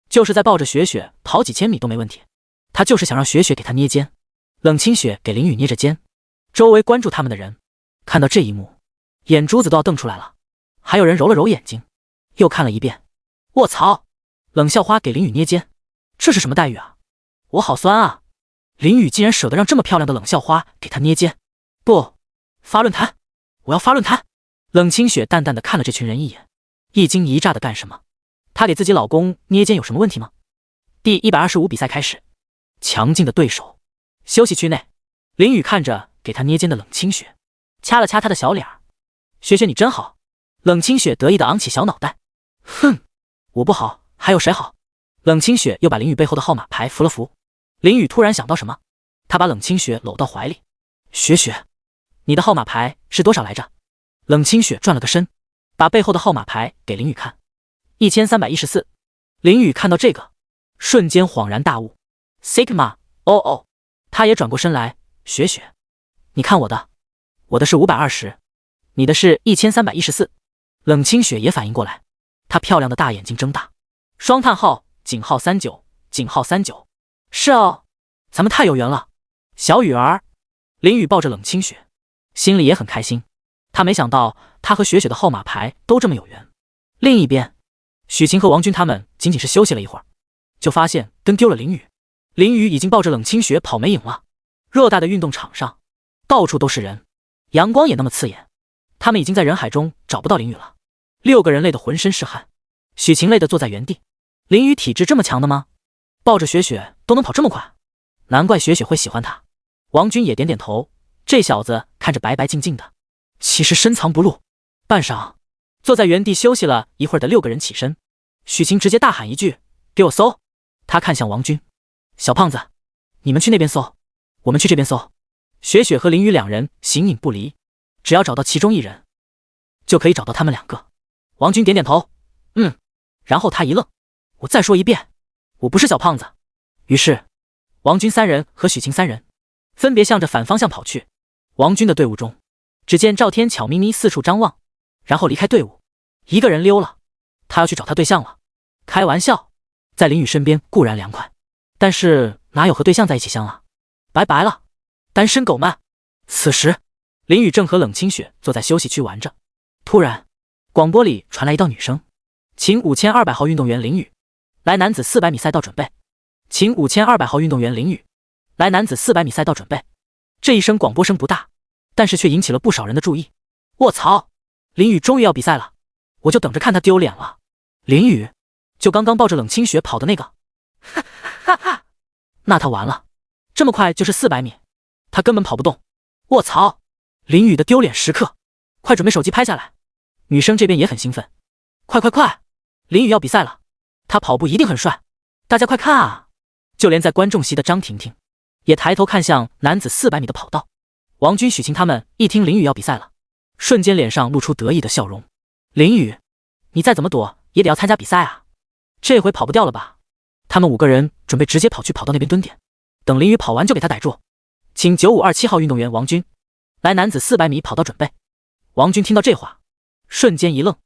就是在抱着雪雪跑几千米都没问题。他就是想让雪雪给他捏肩。冷清雪给林宇捏着肩，周围关注他们的人看到这一幕，眼珠子都要瞪出来了。还有人揉了揉眼睛，又看了一遍。卧槽！冷校花给林宇捏肩，这是什么待遇啊？我好酸啊！林宇竟然舍得让这么漂亮的冷校花给他捏肩。不，发论坛，我要发论坛。冷清雪淡淡的看了这群人一眼，一惊一乍的干什么？她给自己老公捏肩有什么问题吗？第125比赛开始，强劲的对手。休息区内，林宇看着给他捏肩的冷清雪，掐了掐他的小脸儿。雪雪你真好。冷清雪得意的昂起小脑袋。哼，我不好，还有谁好？冷清雪又把林宇背后的号码牌扶了扶。林宇突然想到什么，他把冷清雪搂到怀里。雪雪，你的号码牌是多少来着？冷清雪转了个身，把背后的号码牌给林宇看。1314。林宇看到这个，瞬间恍然大悟。Sigma， 哦，他也转过身来。雪雪，你看我的，我的是520，你的是1314。冷清雪也反应过来，她漂亮的大眼睛睁大。双叹号，井号39，井号39。是哦，咱们太有缘了，小雨儿。林宇抱着冷清雪，心里也很开心。他没想到他和雪雪的号码牌都这么有缘。另一边，许晴和王军他们仅仅是休息了一会儿，就发现跟丢了林宇。林宇已经抱着冷清雪跑没影了。热带的运动场上，到处都是人，阳光也那么刺眼，他们已经在人海中找不到林宇了。6个人累得浑身是汗，许晴累得坐在原地。林宇体质这么强的吗？抱着雪雪都能跑这么快，难怪雪雪会喜欢他。王军也点点头，这小子看着白白净净的，其实深藏不露。半晌，坐在原地休息了一会儿的6个人起身，许晴直接大喊一句：“给我搜！”他看向王军：“小胖子，你们去那边搜，我们去这边搜。”雪雪和林宇2人形影不离，只要找到其中一人，就可以找到他们2个。王军点点头，然后他一愣：“我再说一遍，我不是小胖子。”于是，王军3人和许晴3人分别向着反方向跑去。王军的队伍中，只见赵天巧咪咪四处张望，然后离开队伍，一个人溜了。他要去找他对象了。开玩笑，在林宇身边固然凉快，但是哪有和对象在一起香啊？拜拜了，单身狗们。此时，林宇正和冷清雪坐在休息区玩着，突然，广播里传来一道女声：“请5200号运动员林宇，来男子400米赛道准备。请5200号运动员林宇，来男子400米赛道准备。”这一声广播声不大，但是却引起了不少人的注意。卧槽，林宇终于要比赛了，我就等着看他丢脸了。林宇，就刚刚抱着冷清雪跑的那个。哈哈，那他完了，这么快就是400米，他根本跑不动。卧槽，林宇的丢脸时刻，快准备手机拍下来。女生这边也很兴奋，快，林宇要比赛了，他跑步一定很帅，大家快看啊！就连在观众席的张婷婷也抬头看向男子400米的跑道。王军、许晴他们一听林宇要比赛了，瞬间脸上露出得意的笑容。林宇，你再怎么躲也得要参加比赛啊，这回跑不掉了吧？他们5个人准备直接跑去跑道那边蹲点，等林宇跑完就给他逮住。请9527号运动员王军，来男子400米跑道准备。王军听到这话，瞬间一愣，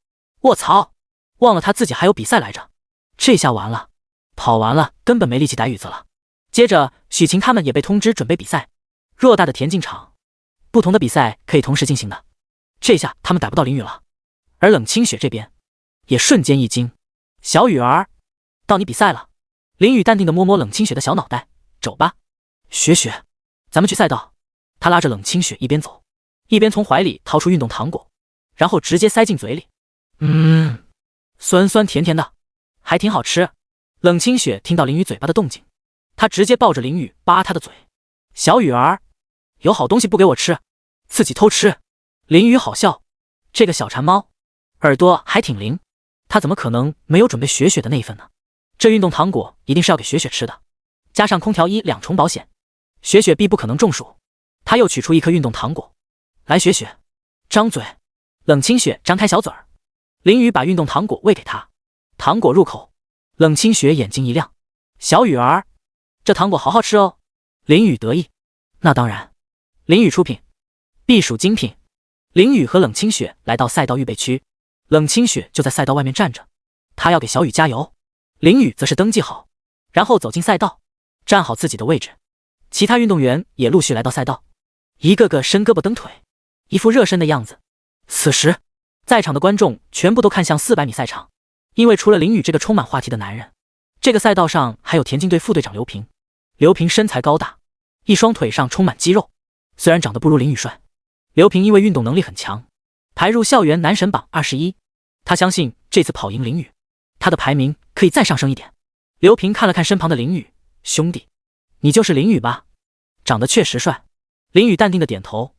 卧槽，忘了他自己还有比赛来着，这下完了，跑完了根本没力气逮雨子了。接着许晴他们也被通知准备比赛。偌大的田径场，不同的比赛可以同时进行的，这下他们逮不到林宇了。而冷清雪这边也瞬间一惊：“小雨儿，到你比赛了。”林宇淡定地摸摸冷清雪的小脑袋：“走吧，雪雪，咱们去赛道。”他拉着冷清雪一边走，一边从怀里掏出运动糖果，然后直接塞进嘴里。酸酸甜甜的，还挺好吃。冷清雪听到林雨嘴巴的动静，她直接抱着林雨扒她的嘴。小雨儿，有好东西不给我吃，自己偷吃。林雨好笑，这个小馋猫耳朵还挺灵，她怎么可能没有准备雪雪的那一份呢？这运动糖果一定是要给雪雪吃的，加上空调衣2重保险，雪雪必不可能中暑。她又取出一颗运动糖果，来，雪雪，张嘴。冷清雪张开小嘴儿，林雨把运动糖果喂给她，糖果入口，冷清雪眼睛一亮，小雨儿，这糖果好好吃哦。林雨得意，那当然，林雨出品，必属精品。林雨和冷清雪来到赛道预备区，冷清雪就在赛道外面站着，她要给小雨加油。林雨则是登记好，然后走进赛道，站好自己的位置。其他运动员也陆续来到赛道，一个个伸胳膊蹬腿，一副热身的样子。此时，在场的观众全部都看向400米赛场，因为除了林雨这个充满话题的男人，这个赛道上还有田径队副队长刘平。刘平身材高大，一双腿上充满肌肉，虽然长得不如林雨帅，刘平因为运动能力很强，排入校园男神榜21。他相信这次跑赢林雨，他的排名可以再上升一点。刘平看了看身旁的林雨，兄弟，你就是林雨吧？长得确实帅。林雨淡定的点头，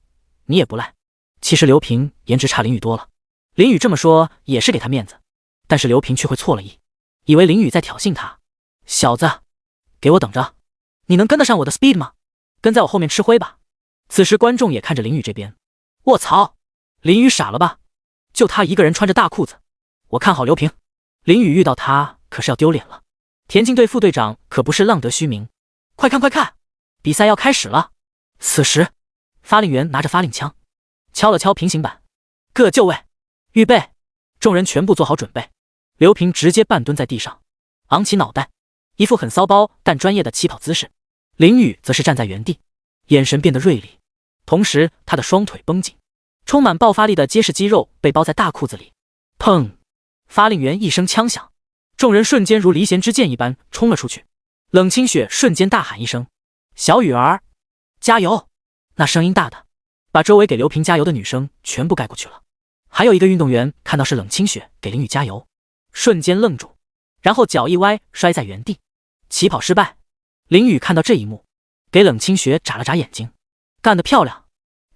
你也不赖。其实刘平颜值差林雨多了，林雨这么说也是给他面子，但是刘平却会错了意，以为林雨在挑衅他。小子，给我等着，你能跟得上我的 speed 吗？跟在我后面吃灰吧。此时观众也看着林雨这边，卧槽，林雨傻了吧？就他一个人穿着大裤子，我看好刘平。林雨遇到他可是要丢脸了，田径队副队长可不是浪得虚名。快看快看，比赛要开始了。此时发令员拿着发令枪敲了敲平行板，各就位，预备，众人全部做好准备。刘平直接半蹲在地上，昂起脑袋，一副很骚包但专业的起跑姿势。林雨则是站在原地，眼神变得锐利，同时他的双腿绷紧，充满爆发力的结实肌肉被包在大裤子里。砰！发令员一声枪响，众人瞬间如离弦之箭一般冲了出去。冷清雪瞬间大喊一声：小雨儿，加油！那声音大的把周围给刘平加油的女生全部盖过去了。还有一个运动员看到是冷清雪给林雨加油，瞬间愣住，然后脚一歪摔在原地，起跑失败。林雨看到这一幕，给冷清雪眨了眨眼睛，干得漂亮，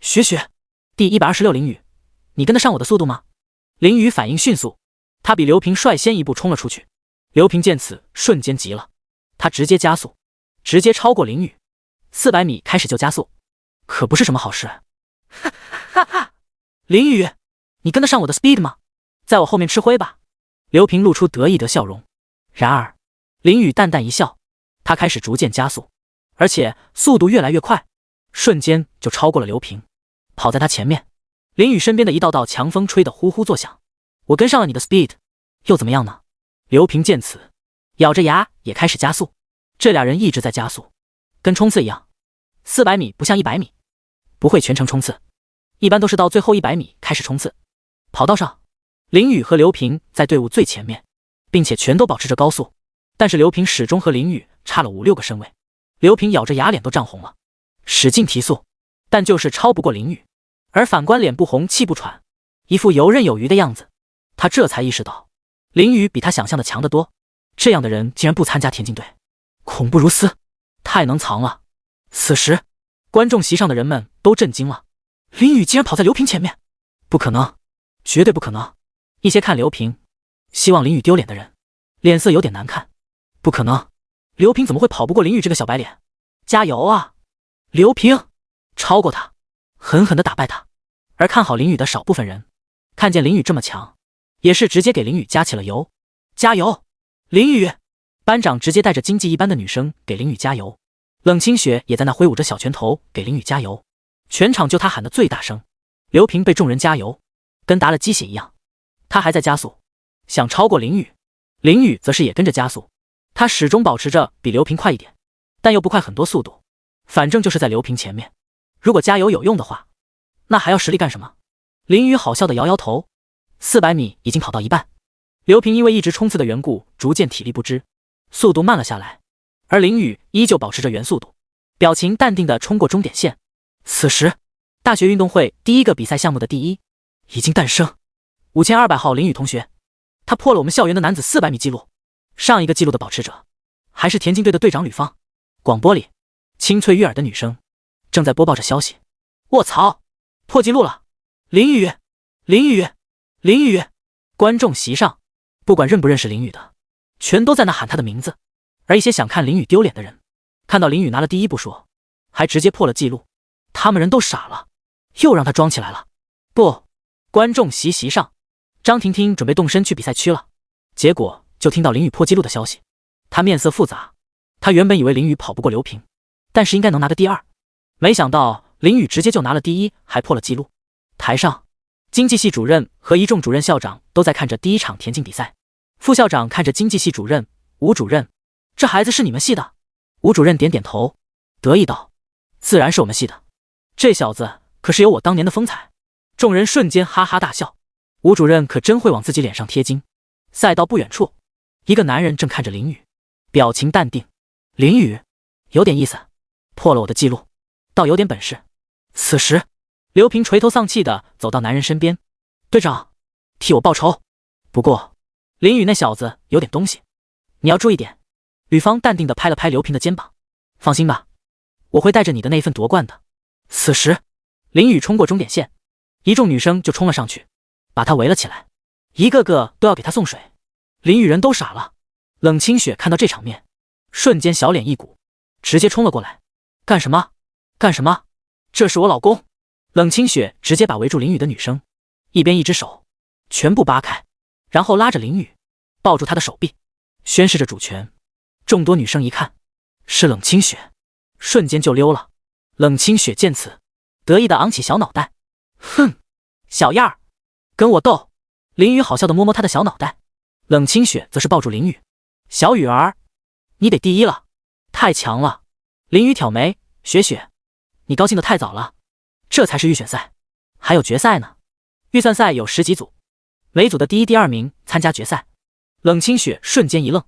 雪雪。第126，林雨，你跟得上我的速度吗？林雨反应迅速，他比刘平率先一步冲了出去。刘平见此瞬间急了，他直接加速，直接超过林雨。400米开始就加速，可不是什么好事。哈哈，林雨，你跟得上我的 speed 吗？在我后面吃灰吧。刘平露出得意的笑容。然而林雨淡淡一笑，他开始逐渐加速，而且速度越来越快，瞬间就超过了刘平，跑在他前面。林雨身边的一道道强风吹得呼呼作响。我跟上了你的 speed， 又怎么样呢？刘平见此，咬着牙也开始加速。这俩人一直在加速，跟冲刺一样。400米不像100米，不会全程冲刺，一般都是到最后100米开始冲刺。跑道上，林雨和刘平在队伍最前面，并且全都保持着高速，但是刘平始终和林雨差了5-6个身位。刘平咬着牙，脸都涨红了，使劲提速，但就是超不过林雨。而反观脸不红气不喘，一副游刃有余的样子。他这才意识到，林雨比他想象的强得多。这样的人竟然不参加田径队，恐怖如斯，太能藏了。此时观众席上的人们都震惊了，林雨竟然跑在刘平前面，不可能，绝对不可能。一些看刘平希望林雨丢脸的人脸色有点难看，不可能，刘平怎么会跑不过林雨这个小白脸？加油啊，刘平，超过他，狠狠地打败他。而看好林雨的少部分人看见林雨这么强，也是直接给林雨加起了油。加油，林雨！班长直接带着经济一般的女生给林雨加油。冷清雪也在那挥舞着小拳头给林雨加油，全场就他喊得最大声。刘平被众人加油，跟打了鸡血一样，他还在加速，想超过林雨。林雨则是也跟着加速，他始终保持着比刘平快一点，但又不快很多速度，反正就是在刘平前面。如果加油有用的话，那还要实力干什么？林雨好笑的摇摇头。400米已经跑到一半，刘平因为一直冲刺的缘故，逐渐体力不支，速度慢了下来，而林雨依旧保持着原速度，表情淡定地冲过终点线。此时大学运动会第一个比赛项目的第一已经诞生。5200号林雨同学，他破了我们校园的男子400米记录，上一个记录的保持者还是田径队的队长吕方。广播里，清脆悦耳的女声正在播报着消息。卧槽，破纪录了！林雨，林雨，林雨！观众席上，不管认不认识林雨的，全都在那喊他的名字。而一些想看林雨丢脸的人，看到林雨拿了第一不说，还直接破了纪录，他们人都傻了，又让他装起来了。不，观众席上，张婷婷准备动身去比赛区了，结果就听到林雨破纪录的消息，她面色复杂。她原本以为林雨跑不过刘平，但是应该能拿个第二，没想到林雨直接就拿了第一，还破了纪录。台上，经济系主任和一众主任校长都在看着第一场田径比赛。副校长看着经济系主任吴主任，这孩子是你们系的？吴主任点点头，得意道：自然是我们系的，这小子可是有我当年的风采。众人瞬间哈哈大笑。吴主任可真会往自己脸上贴金。赛道不远处，一个男人正看着林雨，表情淡定。林雨有点意思，破了我的记录，倒有点本事。此时刘平垂头丧气地走到男人身边，队长，替我报仇。不过林雨那小子有点东西，你要注意点。吕方淡定地拍了拍刘平的肩膀，放心吧，我会带着你的那份夺冠的。此时林雨冲过终点线，一众女生就冲了上去，把他围了起来，一个个都要给他送水。林雨人都傻了。冷清雪看到这场面，瞬间小脸一鼓，直接冲了过来。干什么？干什么？这是我老公！冷清雪直接把围住林雨的女生，一边一只手全部扒开，然后拉着林雨，抱住她的手臂，宣示着主权。众多女生一看是冷清雪，瞬间就溜了。冷清雪见此，得意地昂起小脑袋，哼，小样儿，跟我斗！林雨好笑地摸摸她的小脑袋，冷清雪则是抱住林雨，小雨儿，你得第一了，太强了！林雨挑眉，雪雪，你高兴得太早了，这才是预选赛，还有决赛呢。预算赛有10几组，每组的第一、第二名参加决赛。冷清雪瞬间一愣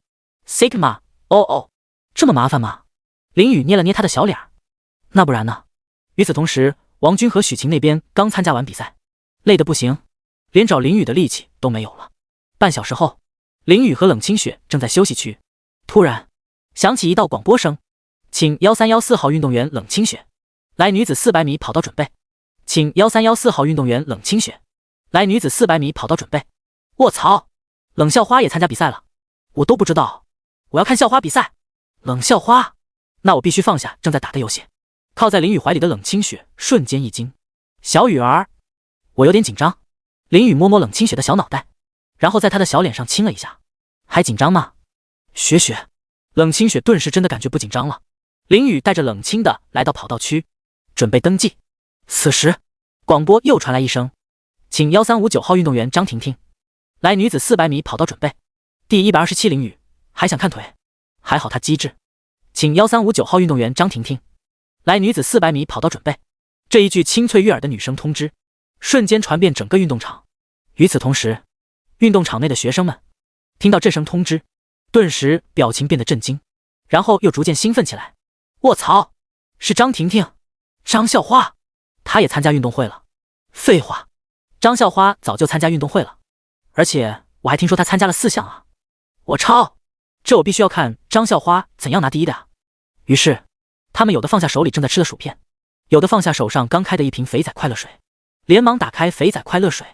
，Sigma， 哦，这么麻烦吗？林雨捏了捏他的小脸，那不然呢？与此同时，王军和许晴那边刚参加完比赛，累得不行，连找林雨的力气都没有了。半小时后，林雨和冷清雪正在休息区，突然响起一道广播声，请1314号运动员冷清雪来女子400米跑道准备，请1314号运动员冷清雪来女子400米跑道准备。卧槽，冷校花也参加比赛了，我都不知道，我要看校花比赛。冷校花，那我必须放下正在打的游戏。靠在林雨怀里的冷清雪瞬间一惊，小雨儿，我有点紧张。林雨摸摸冷清雪的小脑袋，然后在她的小脸上亲了一下，还紧张吗？雪雪。冷清雪顿时真的感觉不紧张了。林雨带着冷清的来到跑道区，准备登记。此时广播又传来一声，请1359号运动员张婷婷来女子400米跑道准备。第127林雨还想看腿，还好她机智，请1359号运动员张婷婷来女子400米跑道准备。这一句清脆悦耳的女声通知瞬间传遍整个运动场。与此同时，运动场内的学生们听到这声通知，顿时表情变得震惊，然后又逐渐兴奋起来。卧槽，是张婷婷，张校花，她也参加运动会了。废话，张校花早就参加运动会了，而且我还听说她参加了4项啊！我操，这我必须要看张校花怎样拿第一的啊！于是他们有的放下手里正在吃的薯片，有的放下手上刚开的一瓶肥仔快乐水，连忙打开肥仔快乐水，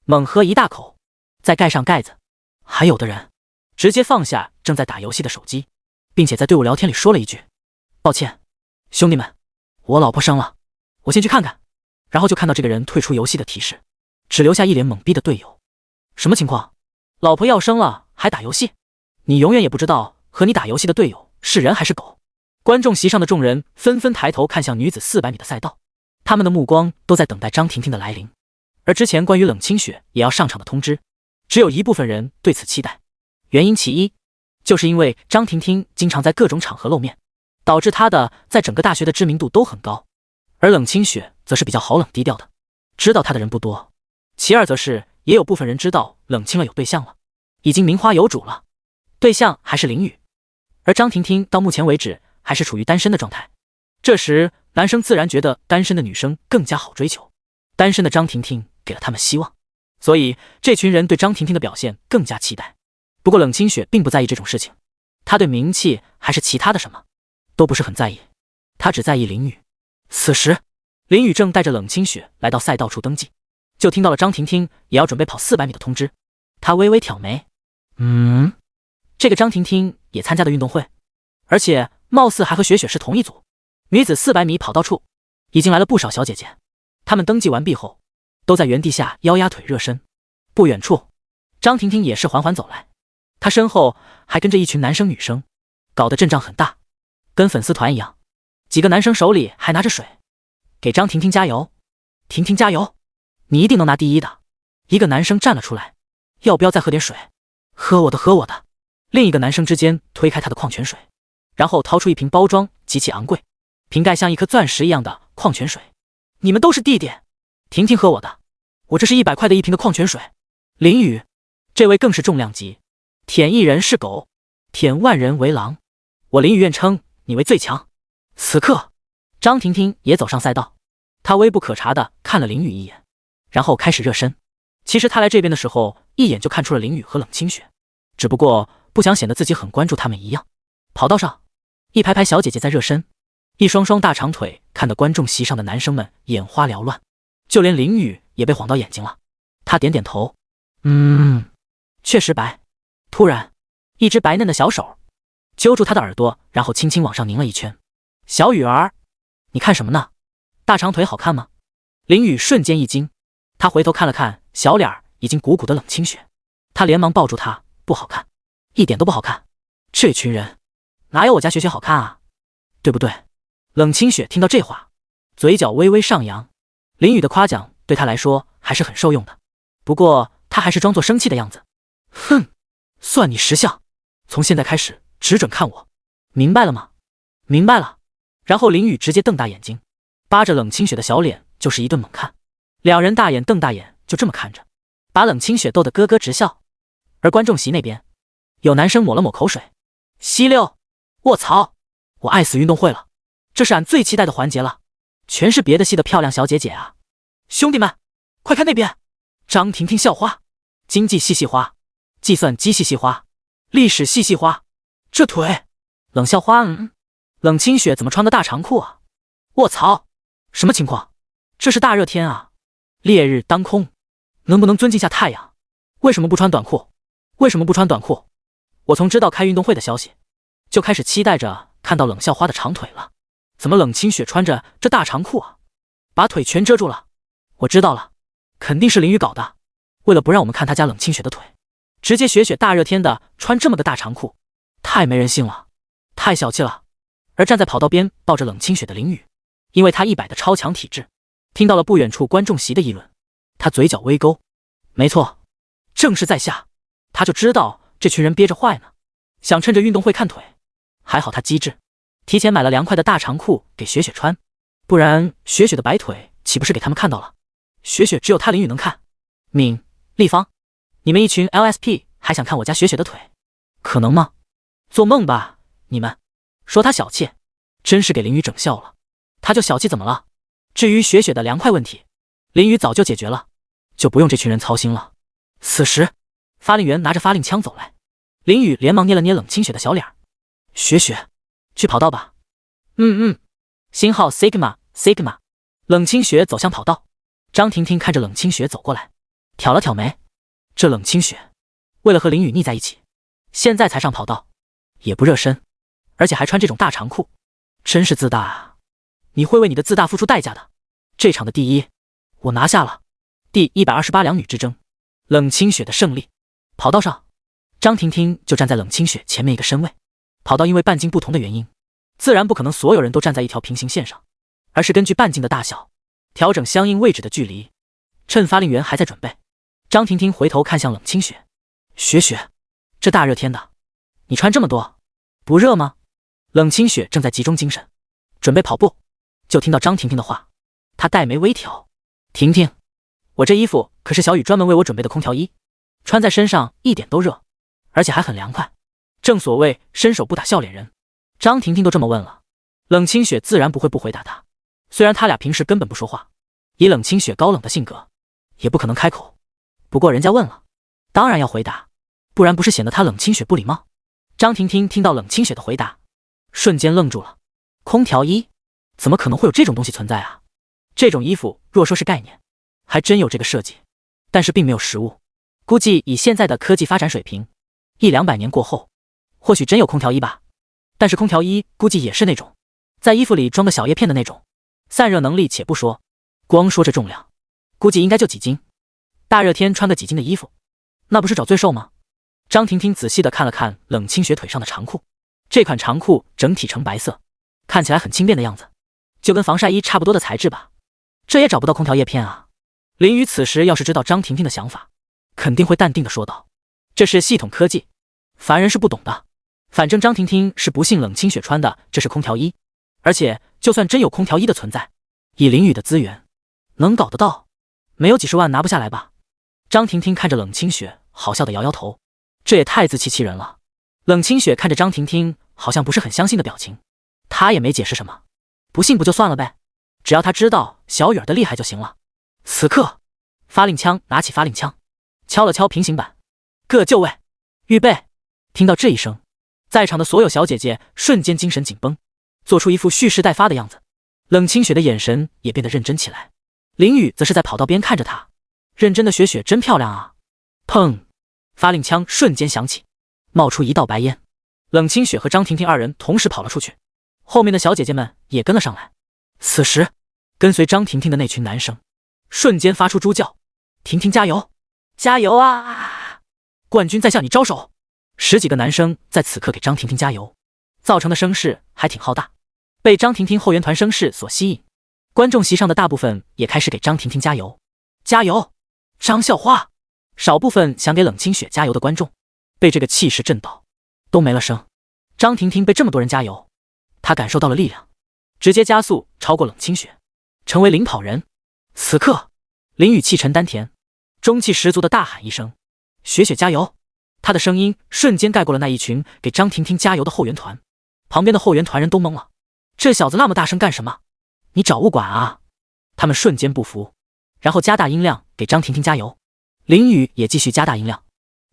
猛喝一大口，再盖上盖子。还有的人直接放下正在打游戏的手机，并且在队伍聊天里说了一句：抱歉，兄弟们，我老婆生了，我先去看看。然后就看到这个人退出游戏的提示，只留下一脸懵逼的队友。什么情况？老婆要生了还打游戏？你永远也不知道和你打游戏的队友是人还是狗。观众席上的众人纷纷抬头看向女子400米的赛道，他们的目光都在等待张婷婷的来临。而之前关于冷清雪也要上场的通知，只有一部分人对此期待。原因其一，就是因为张婷婷经常在各种场合露面，导致她的在整个大学的知名度都很高。而冷清雪则是比较好冷低调的，知道她的人不多。其二则是也有部分人知道冷清了有对象了，已经名花有主了，对象还是林雨。而张婷婷到目前为止还是处于单身的状态，这时男生自然觉得单身的女生更加好追求，单身的张婷婷给了他们希望，所以这群人对张婷婷的表现更加期待。不过冷清雪并不在意这种事情，她对名气还是其他的什么都不是很在意，她只在意林雨。此时林雨正带着冷清雪来到赛道处登记，就听到了张婷婷也要准备跑400米的通知。她微微挑眉，这个张婷婷也参加的运动会，而且貌似还和雪雪是同一组。女子400米跑道处已经来了不少小姐姐，她们登记完毕后都在原地下腰压腿热身。不远处张婷婷也是缓缓走来，她身后还跟着一群男生女生，搞得阵仗很大，跟粉丝团一样。几个男生手里还拿着水，给张婷婷加油，婷婷加油，你一定能拿第一的。一个男生站了出来，要不要再喝点水？喝我的，喝我的。另一个男生之间推开他的矿泉水，然后掏出一瓶包装极其昂贵，瓶盖像一颗钻石一样的矿泉水。你们都是弟弟，婷婷喝我的，我这是100块的一瓶的矿泉水。林雨，这位更是重量级，舔一人是狗，舔万人为狼。我林雨愿称你为最强。此刻张婷婷也走上赛道，她微不可察地看了林雨一眼，然后开始热身。其实她来这边的时候一眼就看出了林雨和冷清雪，只不过不想显得自己很关注他们一样。跑道上一排排小姐姐在热身，一双双大长腿看得观众席上的男生们眼花缭乱，就连林雨也被晃到眼睛了。他点点头，确实白。突然一只白嫩的小手揪住他的耳朵，然后轻轻往上拧了一圈。小雨儿，你看什么呢？大长腿好看吗？林雨瞬间一惊，他回头看了看小脸已经鼓鼓的冷清雪，他连忙抱住他，不好看，一点都不好看。这群人哪有我家雪雪好看啊？对不对？冷清雪听到这话，嘴角微微上扬。林雨的夸奖对他来说还是很受用的，不过他还是装作生气的样子。哼，算你识相，从现在开始只准看我，明白了吗？明白了。然后林雨直接瞪大眼睛，扒着冷清雪的小脸就是一顿猛看。两人大眼瞪大眼就这么看着，把冷清雪逗得咯咯直笑。而观众席那边有男生抹了抹口水，吸溜，卧槽，我爱死运动会了，这是俺最期待的环节了，全是别的系的漂亮小姐姐啊。兄弟们快看那边，张婷婷校花，经济系系花，计算机系系花，历史系系花，这腿。冷校花，冷清雪怎么穿的大长裤啊？卧槽，什么情况？这是大热天啊，烈日当空，能不能尊敬下太阳？为什么不穿短裤？为什么不穿短裤？我从知道开运动会的消息就开始期待着看到冷校花的长腿了，怎么冷清雪穿着这大长裤啊，把腿全遮住了？我知道了，肯定是林雨搞的，为了不让我们看他家冷清雪的腿，直接雪雪大热天的穿这么个大长裤，太没人性了，太小气了。而站在跑道边抱着冷清雪的林雨，因为他100的超强体质，听到了不远处观众席的议论，他嘴角微勾，没错，正是在下，他就知道这群人憋着坏呢，想趁着运动会看腿。还好他机智，提前买了凉快的大长裤给雪雪穿，不然雪雪的白腿岂不是给他们看到了？雪雪只有他林雨能看。敏、立方，你们一群 LSP 还想看我家雪雪的腿？可能吗？做梦吧，你们。说他小气，真是给林雨整笑了。他就小气怎么了？至于雪雪的凉快问题，林雨早就解决了，就不用这群人操心了。此时发令员拿着发令枪走来，林雨连忙捏了捏冷清雪的小脸。雪雪，去跑道吧。星号 Sigma。冷清雪走向跑道，张婷婷看着冷清雪走过来，挑了挑眉。这冷清雪为了和林雨腻在一起，现在才上跑道，也不热身，而且还穿这种大长裤，真是自大啊！你会为你的自大付出代价的。这场的第一我拿下了。第128两女之争，冷清雪的胜利。跑道上，张婷婷就站在冷清雪前面一个身位。跑道因为半径不同的原因，自然不可能所有人都站在一条平行线上，而是根据半径的大小调整相应位置的距离。趁发令员还在准备，张婷婷回头看向冷清雪，雪雪，这大热天的，你穿这么多，不热吗？冷清雪正在集中精神，准备跑步，就听到张婷婷的话，她黛眉微挑，婷婷，我这衣服可是小雨专门为我准备的空调衣，穿在身上一点都热，而且还很凉快。正所谓伸手不打笑脸人，张婷婷都这么问了，冷清雪自然不会不回答她。虽然他俩平时根本不说话，以冷清雪高冷的性格，也不可能开口。不过人家问了，当然要回答，不然不是显得他冷清雪不礼貌。张婷婷听到冷清雪的回答，瞬间愣住了。空调衣？怎么可能会有这种东西存在啊？这种衣服若说是概念，还真有这个设计，但是并没有实物。估计以现在的科技发展水平，100-200年过后，或许真有空调衣吧。但是空调衣估计也是那种在衣服里装个小叶片的那种，散热能力且不说，光说这重量，估计应该就几斤。大热天穿个几斤的衣服，那不是找罪受吗？张婷婷仔细地看了看冷清雪腿上的长裤，这款长裤整体呈白色，看起来很轻便的样子，就跟防晒衣差不多的材质吧。这也找不到空调叶片啊。林宇此时要是知道张婷婷的想法，肯定会淡定地说道：这是系统科技，凡人是不懂的。反正张婷婷是不信冷清雪穿的这是空调衣，而且就算真有空调衣的存在，以林宇的资源，能搞得到？没有几十万拿不下来吧？张婷婷看着冷清雪，好笑地摇摇头，这也太自欺欺人了。冷清雪看着张婷婷，好像不是很相信的表情，她也没解释什么，不信不就算了呗，只要她知道小雨儿的厉害就行了。此刻，发令枪拿起发令枪，敲了敲平行板，各就位，预备。听到这一声，在场的所有小姐姐瞬间精神紧绷，做出一副蓄势待发的样子。冷清雪的眼神也变得认真起来，林宇则是在跑道边看着她，认真的雪雪真漂亮啊。砰！发令枪瞬间响起，冒出一道白烟。冷清雪和张婷婷二人同时跑了出去，后面的小姐姐们也跟了上来。此时，跟随张婷婷的那群男生瞬间发出猪叫：婷婷加油，加油啊！冠军在向你招手。10几个男生在此刻给张婷婷加油，造成的声势还挺浩大，被张婷婷后援团声势所吸引，观众席上的大部分也开始给张婷婷加油。加油，张校花！少部分想给冷清雪加油的观众被这个气势震倒，都没了声。张婷婷被这么多人加油，她感受到了力量，直接加速超过冷清雪，成为领跑人。此刻，林宇气沉丹田，中气十足的大喊一声：雪雪加油！他的声音瞬间盖过了那一群给张婷婷加油的后援团，旁边的后援团人都懵了，这小子那么大声干什么？你找物管啊！他们瞬间不服，然后加大音量给张婷婷加油。林宇也继续加大音量，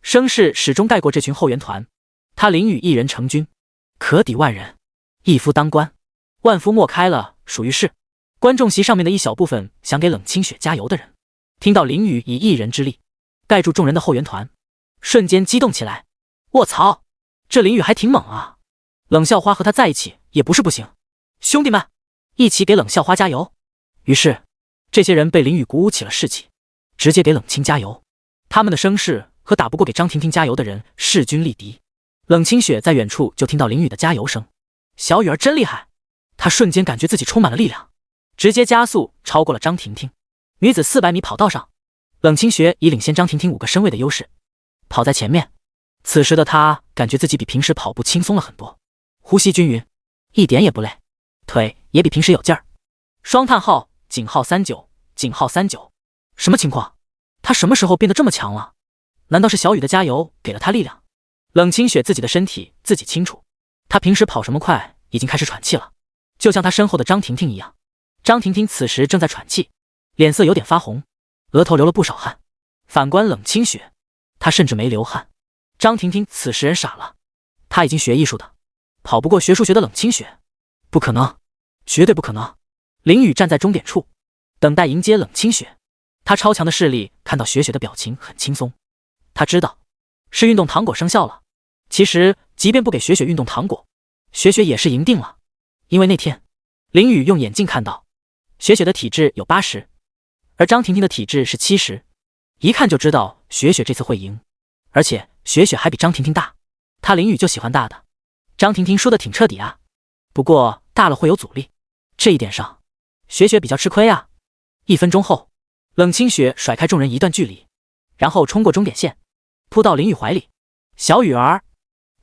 声势始终盖过这群后援团，他林宇一人成军，可抵万人，一夫当关，万夫莫开了，属于是。观众席上面的一小部分想给冷清雪加油的人，听到林宇以一人之力盖住众人的后援团，瞬间激动起来。卧槽，这林宇还挺猛啊！冷校花和他在一起也不是不行，兄弟们，一起给冷校花加油！于是，这些人被林宇鼓舞起了士气，直接给冷清加油。他们的声势和打不过给张婷婷加油的人势均力敌。冷清雪在远处就听到林宇的加油声，小雨儿真厉害！她瞬间感觉自己充满了力量，直接加速超过了张婷婷。女子400米跑道上，冷清雪已领先张婷婷5个身位的优势，跑在前面。此时的她感觉自己比平时跑步轻松了很多，呼吸均匀，一点也不累，腿也比平时有劲儿。双叹号，井号39，井号39，什么情况？她什么时候变得这么强了？难道是小雨的加油给了她力量？冷清雪自己的身体自己清楚，她平时跑什么快，已经开始喘气了，就像她身后的张婷婷一样。张婷婷此时正在喘气，脸色有点发红，额头流了不少汗。反观冷清雪，她甚至没流汗。张婷婷此时人傻了，她已经学艺术的，跑不过学数学的冷清雪，不可能，绝对不可能。林宇站在终点处，等待迎接冷清雪。他超强的视力看到雪雪的表情很轻松，他知道是运动糖果生效了。其实即便不给雪雪运动糖果，雪雪也是赢定了，因为那天林宇用眼镜看到雪雪的体质有80，而张婷婷的体质是70，一看就知道雪雪这次会赢，而且雪雪还比张婷婷大，他林宇就喜欢大的。张婷婷输得挺彻底啊，不过大了会有阻力，这一点上雪雪比较吃亏啊。1分钟后，冷清雪甩开众人一段距离，然后冲过终点线，扑到林宇怀里。小雨儿，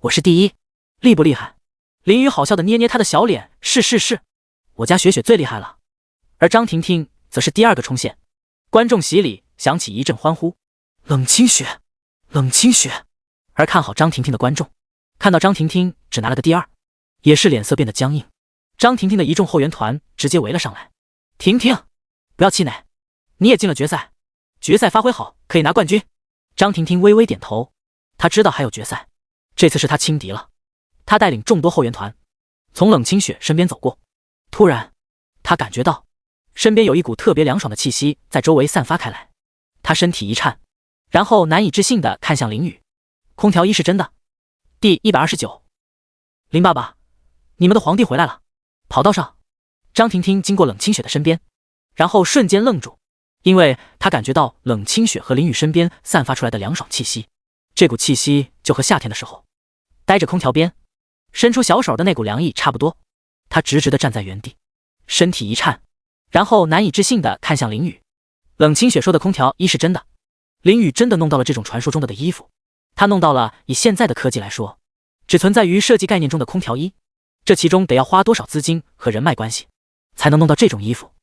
我是第一，厉不厉害？林宇好笑的捏捏他的小脸，是，我家雪雪最厉害了。而张婷婷则是第2个冲线，观众席里响起一阵欢呼，冷清雪，冷清雪。而看好张婷婷的观众看到张婷婷只拿了个第2，也是脸色变得僵硬。张婷婷的一众后援团直接围了上来，婷婷，不要气馁，你也进了决赛，决赛发挥好，可以拿冠军。张婷婷微微点头，她知道还有决赛，这次是她轻敌了。她带领众多后援团从冷清雪身边走过，突然她感觉到身边有一股特别凉爽的气息在周围散发开来，她身体一颤，然后难以置信地看向林雨。空调一是真的。第129，林爸爸，你们的皇帝回来了。跑道上，张婷婷经过冷清雪的身边，然后瞬间愣住，因为她感觉到冷清雪和林雨身边散发出来的凉爽气息，这股气息就和夏天的时候待着空调边伸出小手的那股凉意差不多。她直直地站在原地，身体一颤，然后难以置信地看向林雨。冷清雪说的空调衣是真的，林雨真的弄到了这种传说中的衣服，她弄到了以现在的科技来说只存在于设计概念中的空调衣，这其中得要花多少资金和人脉关系才能弄到这种衣服，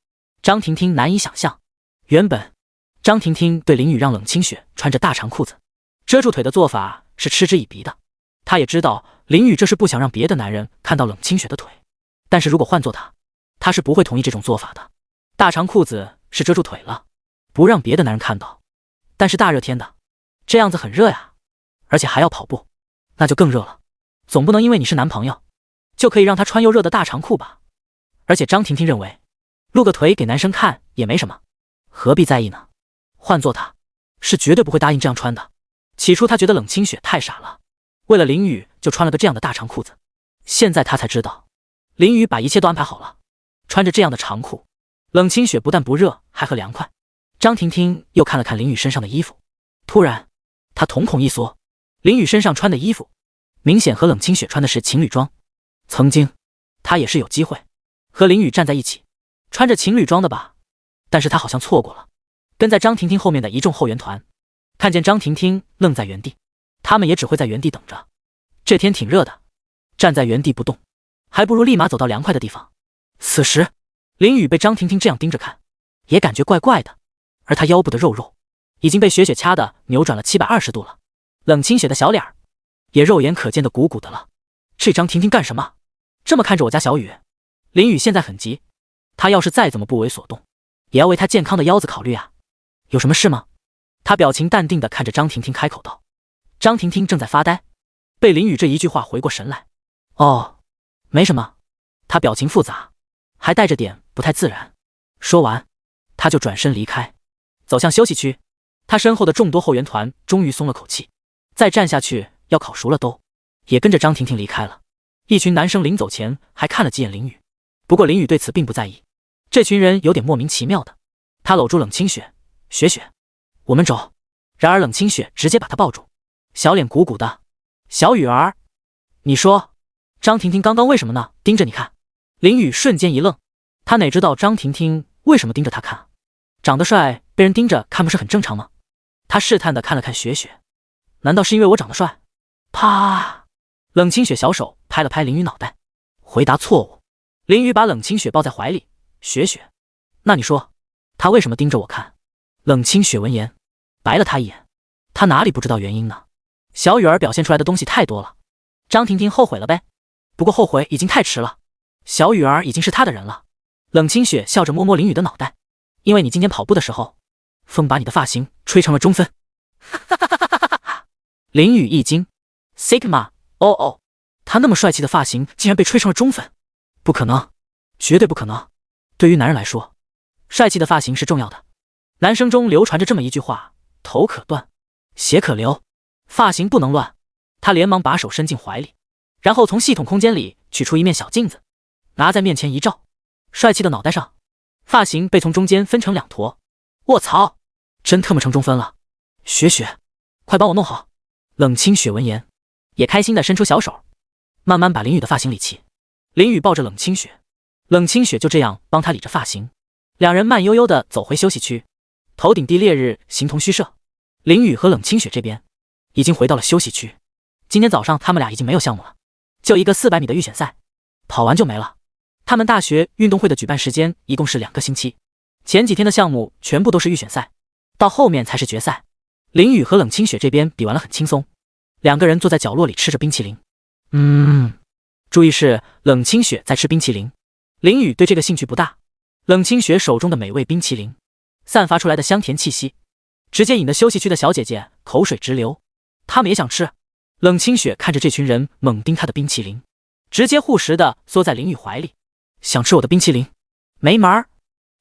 张婷婷难以想象。原本张婷婷对林雨让冷清雪穿着大长裤子遮住腿的做法是嗤之以鼻的，她也知道林雨这是不想让别的男人看到冷清雪的腿，但是如果换做她是不会同意这种做法的。大长裤子是遮住腿了，不让别的男人看到，但是大热天的这样子很热呀，而且还要跑步，那就更热了，总不能因为你是男朋友就可以让他穿又热的大长裤吧。而且张婷婷认为露个腿给男生看也没什么，何必在意呢？换做他是绝对不会答应这样穿的。起初他觉得冷清雪太傻了，为了淋雨就穿了个这样的大长裤子，现在他才知道淋雨把一切都安排好了，穿着这样的长裤，冷清雪不但不热还很凉快。张婷婷又看了看淋雨身上的衣服，突然她瞳孔一缩，淋雨身上穿的衣服明显和冷清雪穿的是情侣装，曾经她也是有机会和淋雨站在一起穿着情侣装的吧，但是她好像错过了。跟在张婷婷后面的一众后援团看见张婷婷愣在原地，他们也只会在原地等着。这天挺热的，站在原地不动还不如立马走到凉快的地方。此时淋雨被张婷婷这样盯着看也感觉怪怪的，而她腰部的肉已经被雪雪掐的扭转了720度了，冷清雪的小脸也肉眼可见的鼓鼓的了。这张婷婷干什么这么看着我家小雨？淋雨现在很急，她要是再怎么不为所动也要为她健康的腰子考虑啊。有什么事吗？她表情淡定地看着张婷婷开口道。张婷婷正在发呆，被淋雨这一句话回过神来。哦，没什么。她表情复杂，还带着点不太自然。说完她就转身离开，走向休息区。她身后的众多后援团终于松了口气，再站下去要烤熟了都也跟着张婷婷离开了。一群男生临走前还看了几眼淋雨，不过淋雨对此并不在意。这群人有点莫名其妙的，他搂住冷清雪，雪雪我们走。然而冷清雪直接把他抱住，小脸鼓鼓的。小雨儿，你说张婷婷刚刚为什么呢？盯着你看。淋雨瞬间一愣，他哪知道张婷婷为什么盯着他看？长得帅被人盯着看不是很正常吗？他试探地看了看雪雪，难道是因为我长得帅？啪！冷清雪小手拍了拍淋雨脑袋，回答错误。淋雨把冷清雪抱在怀里，雪雪，那你说他为什么盯着我看？冷清雪闻言白了他一眼，他哪里不知道原因呢？小雨儿表现出来的东西太多了，张婷婷后悔了呗，不过后悔已经太迟了，小雨儿已经是他的人了。冷清雪笑着摸摸淋雨的脑袋，因为你今天跑步的时候风把你的发型吹成了中分。淋雨一惊 Sigma， 哦，他那么帅气的发型竟然被吹成了中分，不可能，绝对不可能。对于男人来说，帅气的发型是重要的。男生中流传着这么一句话，头可断血可流，发型不能乱。他连忙把手伸进怀里，然后从系统空间里取出一面小镜子，拿在面前一照，帅气的脑袋上发型被从中间分成2坨。卧槽，真特么成中分了。雪雪，快帮我弄好。冷清雪闻言也开心地伸出小手，慢慢把淋雨的发型理齐。淋雨抱着冷清雪，冷清雪就这样帮他理着发型。两人慢悠悠地走回休息区，头顶地烈日形同虚设。淋雨和冷清雪这边已经回到了休息区，今天早上他们俩已经没有项目了，就一个400米的预选赛，跑完就没了。他们大学运动会的举办时间一共是2个星期，前几天的项目全部都是预选赛，到后面才是决赛。淋雨和冷清雪这边比完了很轻松，两个人坐在角落里吃着冰淇淋。注意是冷清雪在吃冰淇淋，淋雨对这个兴趣不大。冷清雪手中的美味冰淇淋散发出来的香甜气息直接引得休息区的小姐姐口水直流。她们也想吃。冷清雪看着这群人猛盯她的冰淇淋，直接护食的缩在林雨怀里。想吃我的冰淇淋？没门儿！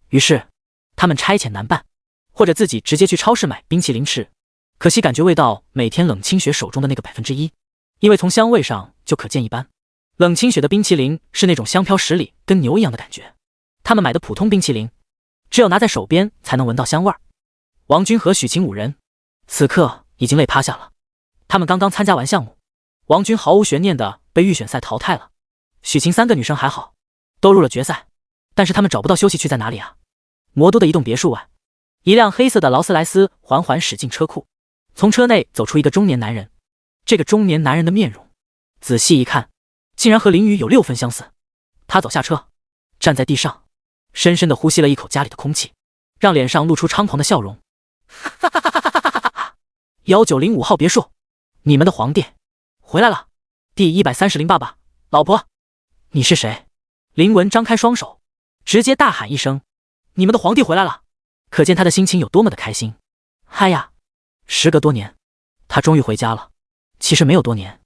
于是他们差遣男伴，或者自己直接去超市买冰淇淋吃。可惜感觉味道每天冷清雪手中的那个1%，因为从香味上就可见一斑。冷清雪的冰淇淋是那种香飘10里跟牛一样的感觉，他们买的普通冰淇淋只有拿在手边才能闻到香味儿。王军和许晴5人此刻已经累趴下了，他们刚刚参加完项目，王军毫无悬念的被预选赛淘汰了。许晴3个女生还好，都入了决赛，但是他们找不到休息区在哪里啊？魔都的一栋别墅外，一辆黑色的劳斯莱斯缓缓驶进车库，从车内走出一个中年男人。这个中年男人的面容仔细一看，竟然和林雨有6分相似。他走下车，站在地上，深深地呼吸了一口家里的空气，让脸上露出猖狂的笑容。1905号别墅，你们的皇帝回来了。第130爸爸，老婆，你是谁？林文张开双手，直接大喊一声：你们的皇帝回来了！可见他的心情有多么的开心。嗨呀，时隔多年，他终于回家了。其实没有多年，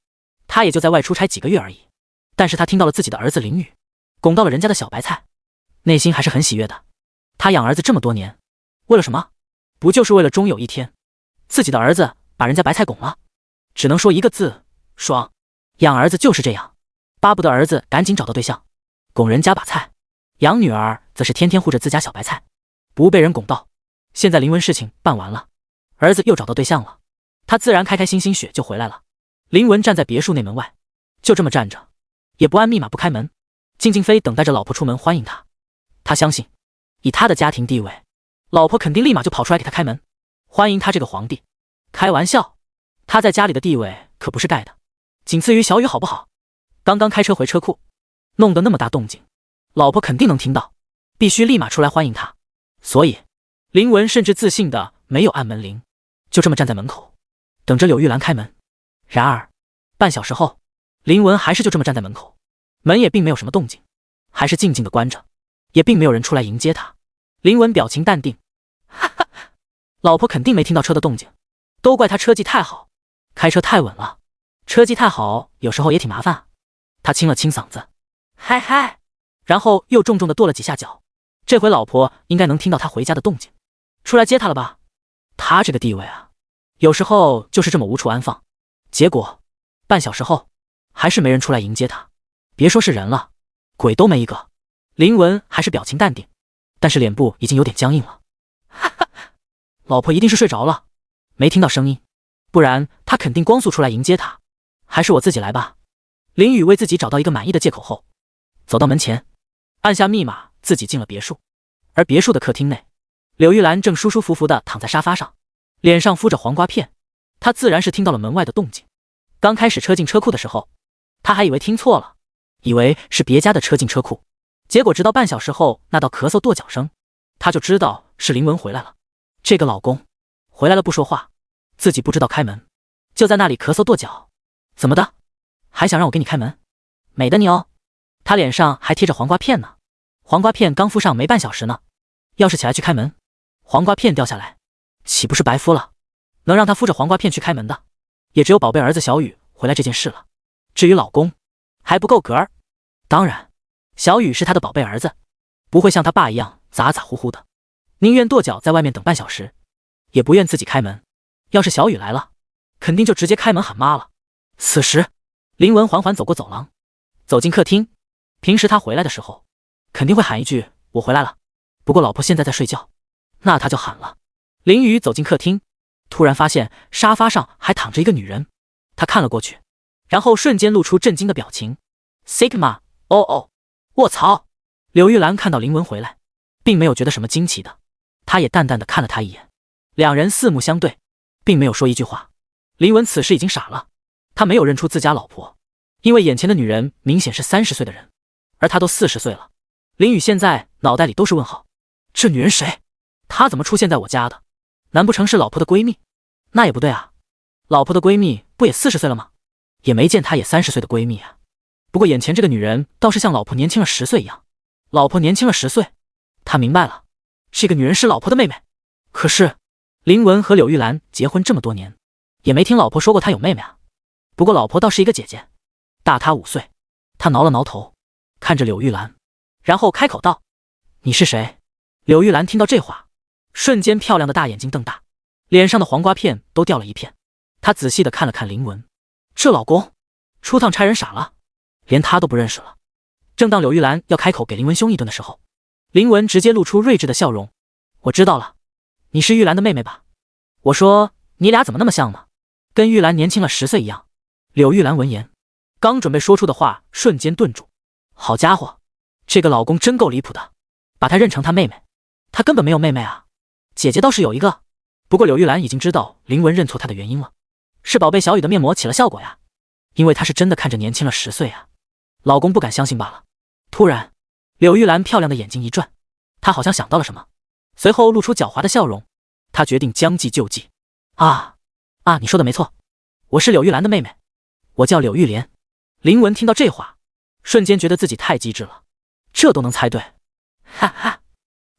他也就在外出差几个月而已。但是他听到了自己的儿子林雨拱到了人家的小白菜，内心还是很喜悦的。他养儿子这么多年，为了什么？不就是为了终有一天，自己的儿子把人家白菜拱了？只能说一个字：爽。养儿子就是这样，巴不得儿子赶紧找到对象，拱人家把菜；养女儿则是天天护着自家小白菜，不被人拱到。现在林文事情办完了，儿子又找到对象了，他自然开开心心雪就回来了。林文站在别墅内门外，就这么站着，也不按密码不开门，静静飞等待着老婆出门欢迎他。他相信，以他的家庭地位，老婆肯定立马就跑出来给他开门，欢迎他这个皇帝。开玩笑，他在家里的地位可不是盖的，仅次于小雨好不好？刚刚开车回车库，弄得那么大动静，老婆肯定能听到，必须立马出来欢迎他。所以林文甚至自信的没有按门铃，就这么站在门口等着柳玉兰开门。然而半小时后，林文还是就这么站在门口，门也并没有什么动静，还是静静的关着，也并没有人出来迎接他。林文表情淡定，哈哈，老婆肯定没听到车的动静，都怪他车技太好，开车太稳了。车技太好有时候也挺麻烦啊。他清了清嗓子，嗨嗨，然后又重重的跺了几下脚。这回老婆应该能听到他回家的动静，出来接他了吧？他这个地位啊，有时候就是这么无处安放。结果半小时后，还是没人出来迎接他，别说是人了，鬼都没一个。林文还是表情淡定，但是脸部已经有点僵硬了。哈哈，老婆一定是睡着了，没听到声音，不然他肯定光速出来迎接他。还是我自己来吧。林雨为自己找到一个满意的借口后，走到门前，按下密码，自己进了别墅。而别墅的客厅内，柳玉兰正舒舒服服地躺在沙发上，脸上敷着黄瓜片。她自然是听到了门外的动静。刚开始车进车库的时候，她还以为听错了，以为是别家的车进车库。结果直到半小时后那道咳嗽跺脚声，她就知道是林文回来了。这个老公回来了不说话，自己不知道开门，就在那里咳嗽跺脚。怎么的？还想让我给你开门？美的你哦。他脸上还贴着黄瓜片呢，黄瓜片刚敷上没半小时呢，要是起来去开门，黄瓜片掉下来，岂不是白敷了？能让他敷着黄瓜片去开门的，也只有宝贝儿子小雨回来这件事了。至于老公，还不够格儿。当然，小雨是他的宝贝儿子，不会像他爸一样咋咋呼呼的，宁愿跺脚在外面等半小时，也不愿自己开门。要是小雨来了，肯定就直接开门喊妈了。此时林文缓缓走过走廊，走进客厅。平时他回来的时候肯定会喊一句我回来了，不过老婆现在在睡觉，那他就喊了。林雨走进客厅，突然发现沙发上还躺着一个女人，他看了过去，然后瞬间露出震惊的表情。 Sigma， 哦，卧槽！柳玉兰看到林文回来，并没有觉得什么惊奇的，她也淡淡的看了他一眼，两人四目相对，并没有说一句话。林文此时已经傻了，他没有认出自家老婆，因为眼前的女人明显是30岁的人，而他都40岁了。林雨现在脑袋里都是问号，这女人谁？她怎么出现在我家的？难不成是老婆的闺蜜？那也不对啊，老婆的闺蜜不也40岁了吗？也没见她也30岁的闺蜜啊。不过眼前这个女人倒是像老婆年轻了10岁一样。老婆年轻了10岁，他明白了，这个女人是老婆的妹妹。可是林文和柳玉兰结婚这么多年，也没听老婆说过她有妹妹啊。不过老婆倒是一个姐姐，大她5岁。他挠了挠头，看着柳玉兰，然后开口道：“你是谁？”柳玉兰听到这话，瞬间漂亮的大眼睛瞪大，脸上的黄瓜片都掉了一片。她仔细地看了看林文，这老公出趟差人傻了，连他都不认识了。正当柳玉兰要开口给林文凶一顿的时候，林文直接露出睿智的笑容：“我知道了，你是玉兰的妹妹吧？我说你俩怎么那么像呢？跟玉兰年轻了10岁一样。”柳玉兰闻言，刚准备说出的话瞬间顿住。好家伙，这个老公真够离谱的，把她认成她妹妹。她根本没有妹妹啊，姐姐倒是有一个。不过柳玉兰已经知道林文认错她的原因了，是宝贝小雨的面膜起了效果呀，因为她是真的看着年轻了10岁啊。老公不敢相信罢了。突然，柳玉兰漂亮的眼睛一转，她好像想到了什么，随后露出狡猾的笑容。她决定将计就计。你说的没错，我是柳玉兰的妹妹，我叫柳玉莲。林文听到这话，瞬间觉得自己太机智了，这都能猜对，哈哈，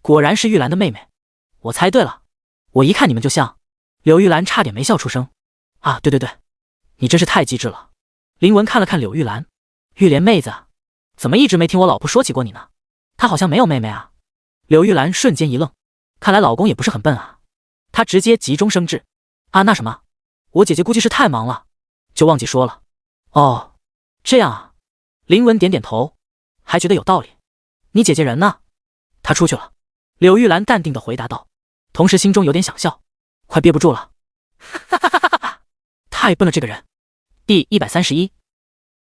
果然是玉兰的妹妹，我猜对了，我一看你们就像。柳玉兰差点没笑出声。对，你真是太机智了。林文看了看柳玉兰，玉莲妹子，怎么一直没听我老婆说起过你呢？她好像没有妹妹啊。柳玉兰瞬间一愣，看来老公也不是很笨啊。她直接急中生智，那什么，我姐姐估计是太忙了，就忘记说了。哦，这样啊。林文点点头，还觉得有道理。你姐姐人呢？她出去了。柳玉兰淡定地回答道，同时心中有点想笑，快憋不住了。哈哈哈哈哈！太笨了这个人。第131，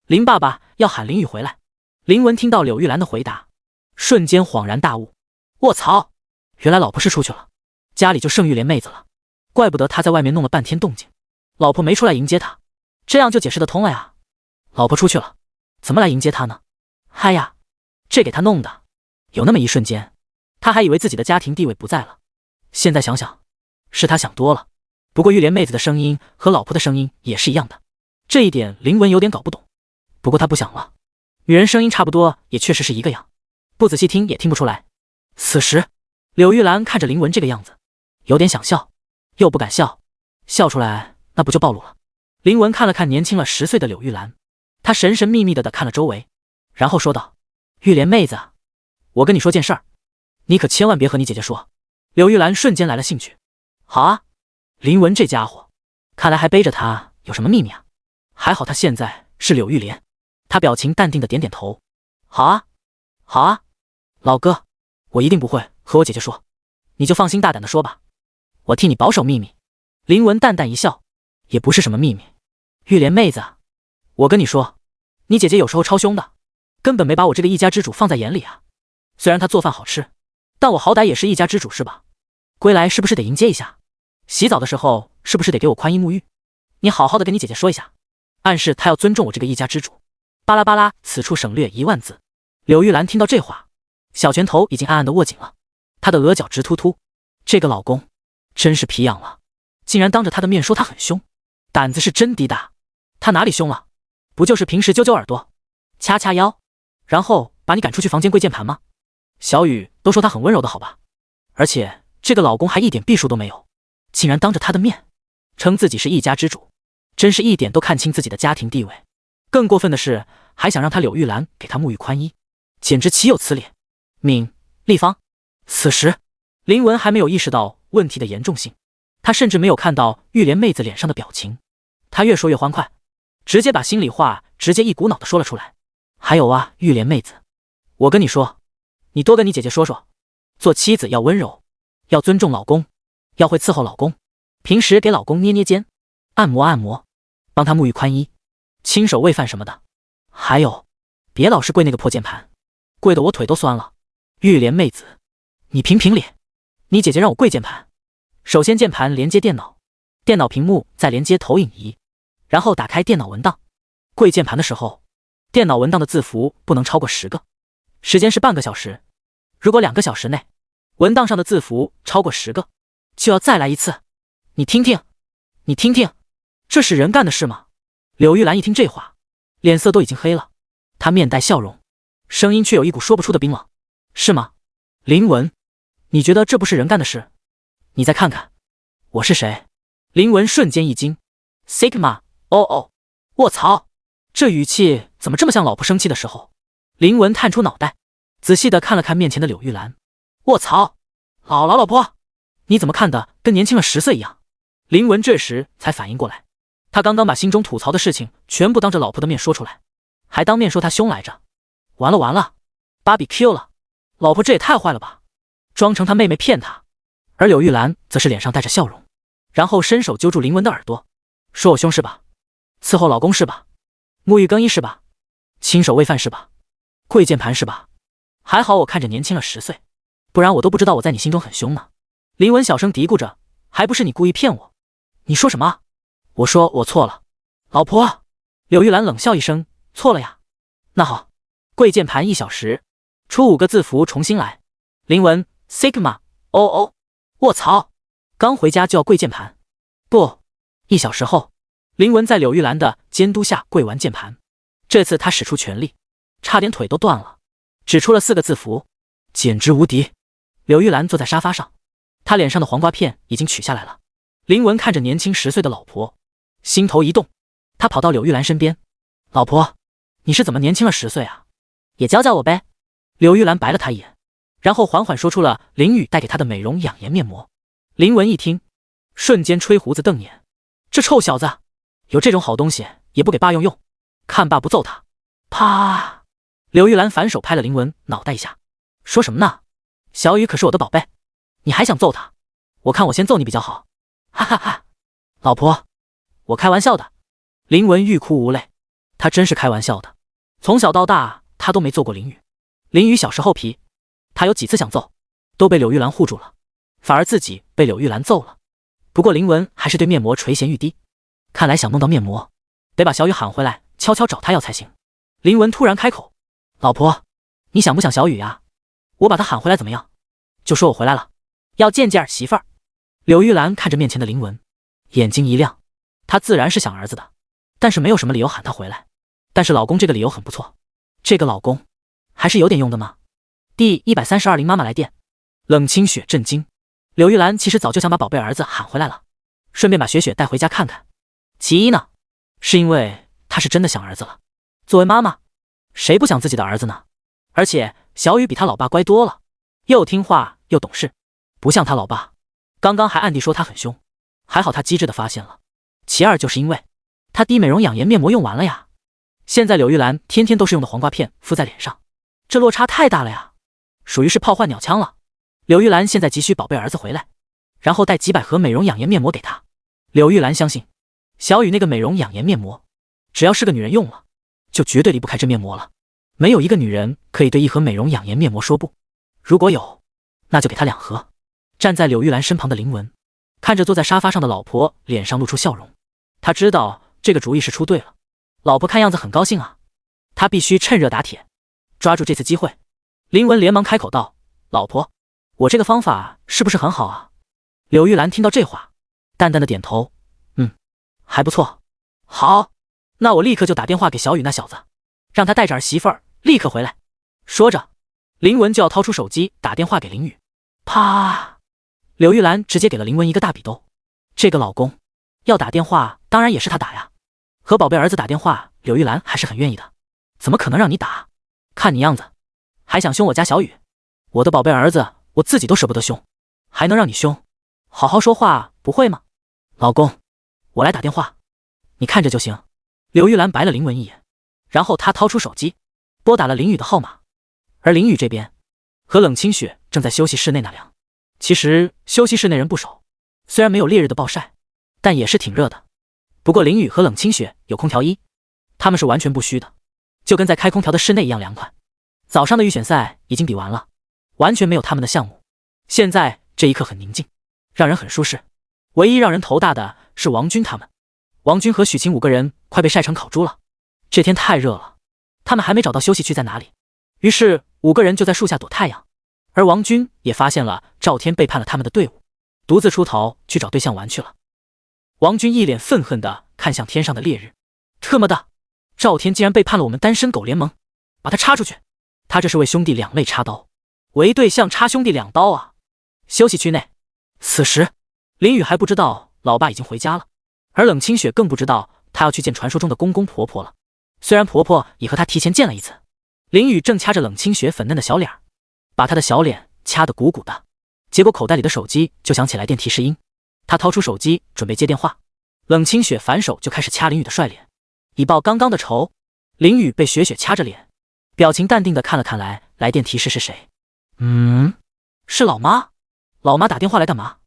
林爸爸要喊林雨回来。林文听到柳玉兰的回答，瞬间恍然大悟。卧槽，原来老婆是出去了，家里就剩玉莲妹子了，怪不得她在外面弄了半天动静，老婆没出来迎接她，这样就解释得通了呀。老婆出去了，怎么来迎接她呢？嗨呀，这给她弄的。有那么一瞬间，他还以为自己的家庭地位不在了，现在想想，是他想多了。不过玉莲妹子的声音和老婆的声音也是一样的，这一点林文有点搞不懂。不过他不想了，女人声音差不多也确实是一个样，不仔细听也听不出来。此时柳玉兰看着林文这个样子，有点想笑，又不敢笑，笑出来那不就暴露了。林文看了看年轻了10岁的柳玉兰，他神神秘秘的看了周围，然后说道：玉莲妹子，我跟你说件事儿，你可千万别和你姐姐说。柳玉兰瞬间来了兴趣。好啊，林文这家伙看来还背着他有什么秘密啊。还好他现在是柳玉莲。他表情淡定的点点头。好啊，好啊，老哥，我一定不会和我姐姐说，你就放心大胆的说吧，我替你保守秘密。林文淡淡一笑，也不是什么秘密。玉莲妹子，我跟你说，你姐姐有时候超凶的，根本没把我这个一家之主放在眼里啊。虽然她做饭好吃，但我好歹也是一家之主是吧？归来是不是得迎接一下？洗澡的时候是不是得给我宽衣沐浴？你好好的跟你姐姐说一下，暗示她要尊重我这个一家之主。巴拉巴拉，此处省略1万字。柳玉兰听到这话，小拳头已经暗暗的握紧了，她的额角直突突。这个老公真是皮痒了，竟然当着她的面说她很凶，胆子是真滴大。她哪里凶了？不就是平时揪揪耳朵，掐掐腰，然后把你赶出去房间跪键盘吗？小雨都说她很温柔的好吧，而且这个老公还一点避数都没有，竟然当着她的面称自己是一家之主，真是一点都看清自己的家庭地位。更过分的是，还想让她柳玉兰给她沐浴宽衣，简直岂有此理！立方。此时林文还没有意识到问题的严重性，他甚至没有看到玉莲妹子脸上的表情。他越说越欢快，直接把心里话直接一股脑的说了出来。还有啊，玉莲妹子，我跟你说，你多跟你姐姐说说，做妻子要温柔，要尊重老公，要会伺候老公，平时给老公捏捏肩，按摩按摩，帮他沐浴宽衣，亲手喂饭什么的。还有，别老是跪那个破键盘，跪得我腿都酸了。玉莲妹子，你评评理，你姐姐让我跪键盘，首先键盘连接电脑，电脑屏幕再连接投影仪，然后打开电脑文档。跪键盘的时候，电脑文档的字符不能超过10个，时间是半个小时。如果2个小时内文档上的字符超过10个，就要再来一次。你听听，你听听，这是人干的事吗？柳玉兰一听这话，脸色都已经黑了，她面带笑容，声音却有一股说不出的冰冷。是吗？林文，你觉得这不是人干的事？你再看看，我是谁？林文瞬间一惊 ，Sigma， 哦，卧槽，这语气怎么这么像老婆生气的时候？林文探出脑袋，仔细的看了看面前的柳玉兰，卧槽，老婆，你怎么看的跟年轻了10岁一样？林文这时才反应过来，他刚刚把心中吐槽的事情全部当着老婆的面说出来，还当面说他凶来着。完了，芭比 Q 了，老婆这也太坏了吧，装成他妹妹骗他。而柳玉兰则是脸上带着笑容，然后伸手揪住林文的耳朵，说我凶是吧？伺候老公是吧？沐浴更衣是吧？亲手喂饭是吧？跪键盘是吧？还好我看着年轻了10岁，不然我都不知道我在你心中很凶呢。林文小声嘀咕着，还不是你故意骗我？你说什么？我说我错了，老婆。柳玉兰冷笑一声，错了呀。那好，跪键盘1小时，出5个字符重新来。林文 Sigma， 哦，卧槽，刚回家就要跪键盘？不，1小时后，林文在柳玉兰的监督下跪完键盘。这次他使出全力，差点腿都断了，只出了4个字符，简直无敌。柳玉兰坐在沙发上，她脸上的黄瓜片已经取下来了。林文看着年轻10岁的老婆，心头一动，他跑到柳玉兰身边，老婆，你是怎么年轻了10岁啊？也教教我呗。柳玉兰白了他一眼，然后缓缓说出了林雨带给她的美容养颜面膜。林文一听，瞬间吹胡子瞪眼，这臭小子，有这种好东西也不给爸用，看爸不揍他。啪！柳玉兰反手拍了林文脑袋一下，说什么呢？小雨可是我的宝贝，你还想揍他？我看我先揍你比较好。哈哈哈，老婆，我开玩笑的。林文欲哭无泪，他真是开玩笑的。从小到大，他都没揍过林雨。林雨小时候皮，他有几次想揍，都被柳玉兰护住了，反而自己被柳玉兰揍了。不过林文还是对面膜垂涎欲滴，看来想弄到面膜，得把小雨喊回来，悄悄找他要才行。林文突然开口，老婆，你想不想小雨呀？我把他喊回来怎么样？就说我回来了，要见见儿媳妇儿。柳玉兰看着面前的林文，眼睛一亮，她自然是想儿子的，但是没有什么理由喊他回来。但是老公这个理由很不错，这个老公还是有点用的嘛。第132林妈妈来电。冷清雪震惊，柳玉兰其实早就想把宝贝儿子喊回来了，顺便把雪雪带回家看看。其一呢，是因为她是真的想儿子了。作为妈妈，谁不想自己的儿子呢？而且小雨比他老爸乖多了，又听话又懂事，不像他老爸，刚刚还暗地说他很凶，还好他机智的发现了。其二就是因为他滴美容养颜面膜用完了呀，现在柳玉兰天天都是用的黄瓜片敷在脸上，这落差太大了呀，属于是炮换鸟枪了。柳玉兰现在急需宝贝儿子回来，然后带几百盒美容养颜面膜给他。柳玉兰相信小雨那个美容养颜面膜，只要是个女人用了，就绝对离不开这面膜了。没有一个女人可以对1盒美容养颜面膜说不，如果有，那就给她2盒。站在柳玉兰身旁的林文看着坐在沙发上的老婆，脸上露出笑容，他知道这个主意是出对了。老婆看样子很高兴啊，他必须趁热打铁，抓住这次机会。林文连忙开口道，老婆，我这个方法是不是很好啊？柳玉兰听到这话，淡淡的点头，还不错。好，那我立刻就打电话给小雨那小子，让他带着儿媳妇儿立刻回来。说着，林文就要掏出手机打电话给林雨。啪！柳玉兰直接给了林文一个大笔兜。这个老公要打电话，当然也是他打呀。和宝贝儿子打电话，柳玉兰还是很愿意的。怎么可能让你打？看你样子，还想凶我家小雨？我的宝贝儿子，我自己都舍不得凶，还能让你凶？好好说话，不会吗？老公，我来打电话，你看着就行。柳玉兰白了林文一眼，然后她掏出手机，拨打了林雨的号码。而林雨这边和冷清雪正在休息室内纳凉。其实休息室内人不少，虽然没有烈日的暴晒，但也是挺热的。不过林雨和冷清雪有空调衣，他们是完全不虚的，就跟在开空调的室内一样凉快。早上的预选赛已经比完了，完全没有他们的项目。现在这一刻很宁静，让人很舒适。唯一让人头大的是王军他们，王军和许晴5个人快被晒成烤猪了。这天太热了，他们还没找到休息区在哪里，于是5个人就在树下躲太阳。而王军也发现了赵天背叛了他们的队伍，独自出逃去找对象玩去了。王军一脸愤恨地看向天上的烈日，特么的，赵天竟然背叛了我们单身狗联盟，把他插出去！他这是为兄弟2肋插刀，为对象插兄弟2刀啊！休息区内，此时林雨还不知道老爸已经回家了，而冷清雪更不知道她要去见传说中的公公婆婆了。虽然婆婆已和她提前见了一次，林雨正掐着冷清雪粉嫩的小脸，把她的小脸掐得鼓鼓的，结果口袋里的手机就响起来电提示音。她掏出手机准备接电话，冷清雪反手就开始掐林雨的帅脸，以报刚刚的仇。林雨被雪雪掐着脸，表情淡定的看了看来电提示是谁。是老妈。老妈打电话来干嘛？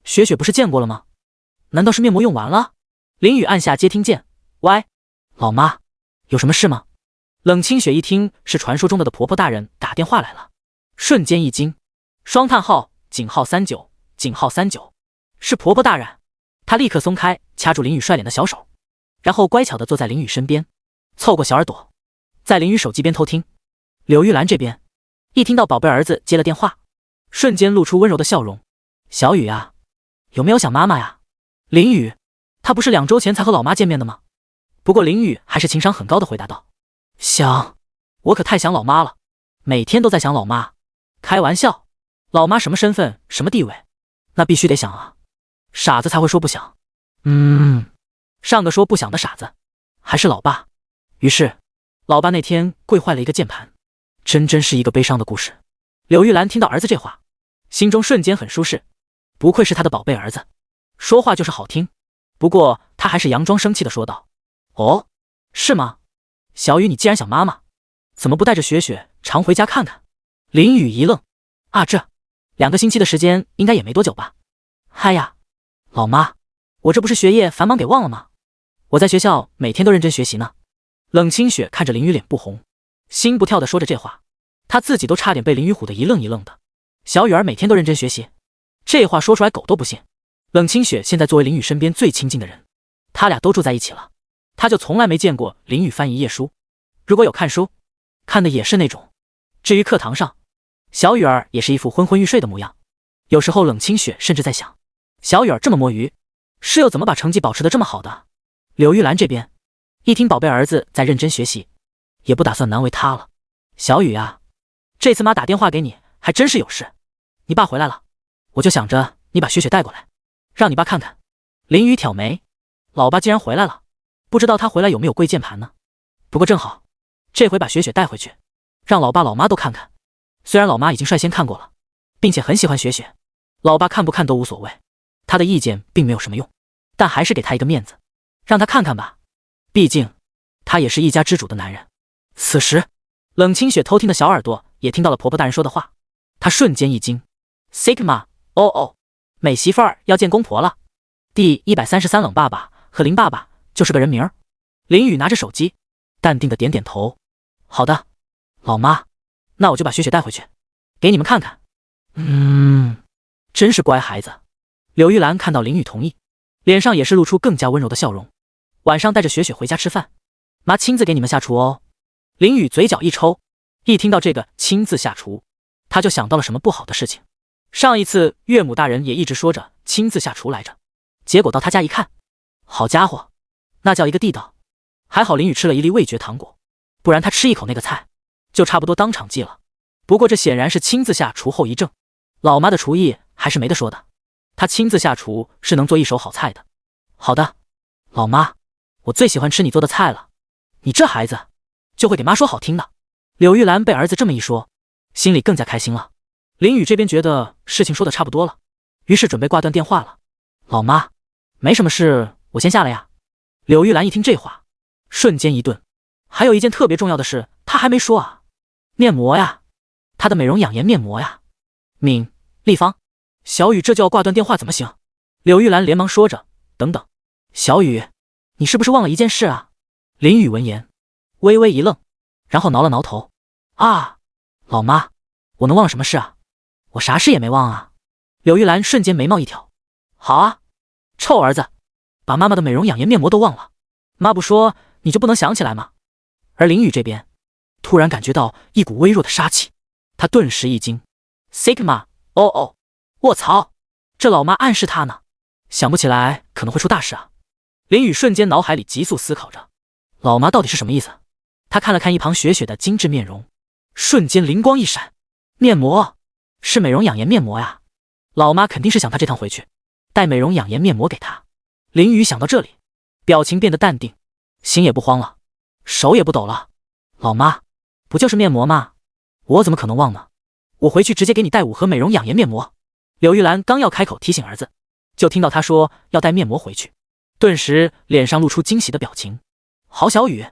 雪雪不是见过了吗？难道是面膜用完了？林雨按下接听键，喂，老妈，有什么事吗？冷清雪一听是传说中的婆婆大人打电话来了，瞬间一惊，双叹号!39!! 是婆婆大人。她立刻松开掐住林雨帅脸的小手，然后乖巧地坐在林雨身边，凑过小耳朵，在林雨手机边偷听。柳玉兰这边一听到宝贝儿子接了电话，瞬间露出温柔的笑容。小雨啊，有没有想妈妈呀？林雨，她不是2周前才和老妈见面的吗？不过林雨还是情商很高的回答道，想，我可太想老妈了，每天都在想老妈。开玩笑，老妈什么身份什么地位，那必须得想啊，傻子才会说不想。上个说不想的傻子还是老爸。于是老爸那天跪坏了一个键盘，真是一个悲伤的故事。柳玉兰听到儿子这话，心中瞬间很舒适，不愧是他的宝贝儿子，说话就是好听。不过他还是佯装生气的说道，哦，是吗？小雨，你既然想妈妈，怎么不带着雪雪常回家看看？林雨一愣，啊，这2个星期的时间应该也没多久吧？嗨呀，老妈，我这不是学业繁忙给忘了吗？我在学校每天都认真学习呢。冷清雪看着林雨脸不红心不跳的说着这话，她自己都差点被林雨唬得一愣一愣的。小雨儿每天都认真学习，这话说出来狗都不信。冷清雪现在作为林雨身边最亲近的人，他俩都住在一起了，他就从来没见过林雨翻一页书，如果有看书，看的也是那种。至于课堂上，小雨儿也是一副昏昏欲睡的模样。有时候冷清雪甚至在想，小雨儿这么摸鱼，是又怎么把成绩保持得这么好的？柳玉兰这边一听宝贝儿子在认真学习，也不打算难为他了。小雨啊，这次妈打电话给你还真是有事，你爸回来了，我就想着你把雪雪带过来，让你爸看看。林雨挑眉，老爸既然回来了，不知道他回来有没有跪键盘呢？不过正好，这回把雪雪带回去，让老爸老妈都看看。虽然老妈已经率先看过了，并且很喜欢雪雪，老爸看不看都无所谓，他的意见并没有什么用，但还是给他一个面子，让他看看吧，毕竟他也是一家之主的男人。此时冷清雪偷听的小耳朵也听到了婆婆大人说的话，她瞬间一惊， Sigma， 哦，美媳妇儿要见公婆了。第133冷爸爸和林爸爸就是个人名。林雨拿着手机淡定的点点头，好的，老妈，那我就把雪雪带回去给你们看看。真是乖孩子。柳玉兰看到林雨同意，脸上也是露出更加温柔的笑容。晚上带着雪雪回家吃饭，妈亲自给你们下厨哦。林雨嘴角一抽，一听到这个亲自下厨，他就想到了什么不好的事情。上一次岳母大人也一直说着亲自下厨来着，结果到他家一看，好家伙，那叫一个地道。还好林雨吃了一粒味觉糖果，不然他吃一口那个菜就差不多当场记了。不过这显然是亲自下厨后遗症，老妈的厨艺还是没得说的，她亲自下厨是能做一手好菜的。好的，老妈，我最喜欢吃你做的菜了，你这孩子就会给妈说好听的。柳玉兰被儿子这么一说，心里更加开心了。林雨这边觉得事情说的差不多了，于是准备挂断电话了。老妈，没什么事，我先下了呀。柳玉兰一听这话，瞬间一顿，还有一件特别重要的事她还没说啊，面膜呀，她的美容养颜面膜呀。敏、立方，小雨这就要挂断电话怎么行？柳玉兰连忙说着，等等，小雨，你是不是忘了一件事啊？林雨闻言微微一愣，然后挠了挠头，啊，老妈，我能忘了什么事啊？我啥事也没忘啊。柳玉兰瞬间眉毛一挑，好啊，臭儿子，把妈妈的美容养颜面膜都忘了，妈不说你就不能想起来吗？而林雨这边突然感觉到一股微弱的杀气，他顿时一惊， Sigma， 哦，卧槽，这老妈暗示他呢，想不起来可能会出大事啊。林雨瞬间脑海里急速思考着，老妈到底是什么意思？他看了看一旁雪雪的精致面容，瞬间灵光一闪，面膜是美容养颜面膜呀，老妈肯定是想他这趟回去带美容养颜面膜给她。林雨想到这里，表情变得淡定，心也不慌了，手也不抖了。老妈，不就是面膜吗？我怎么可能忘呢？我回去直接给你带5盒美容养颜面膜。柳玉兰刚要开口提醒儿子，就听到他说要带面膜回去，顿时脸上露出惊喜的表情。郝小雨，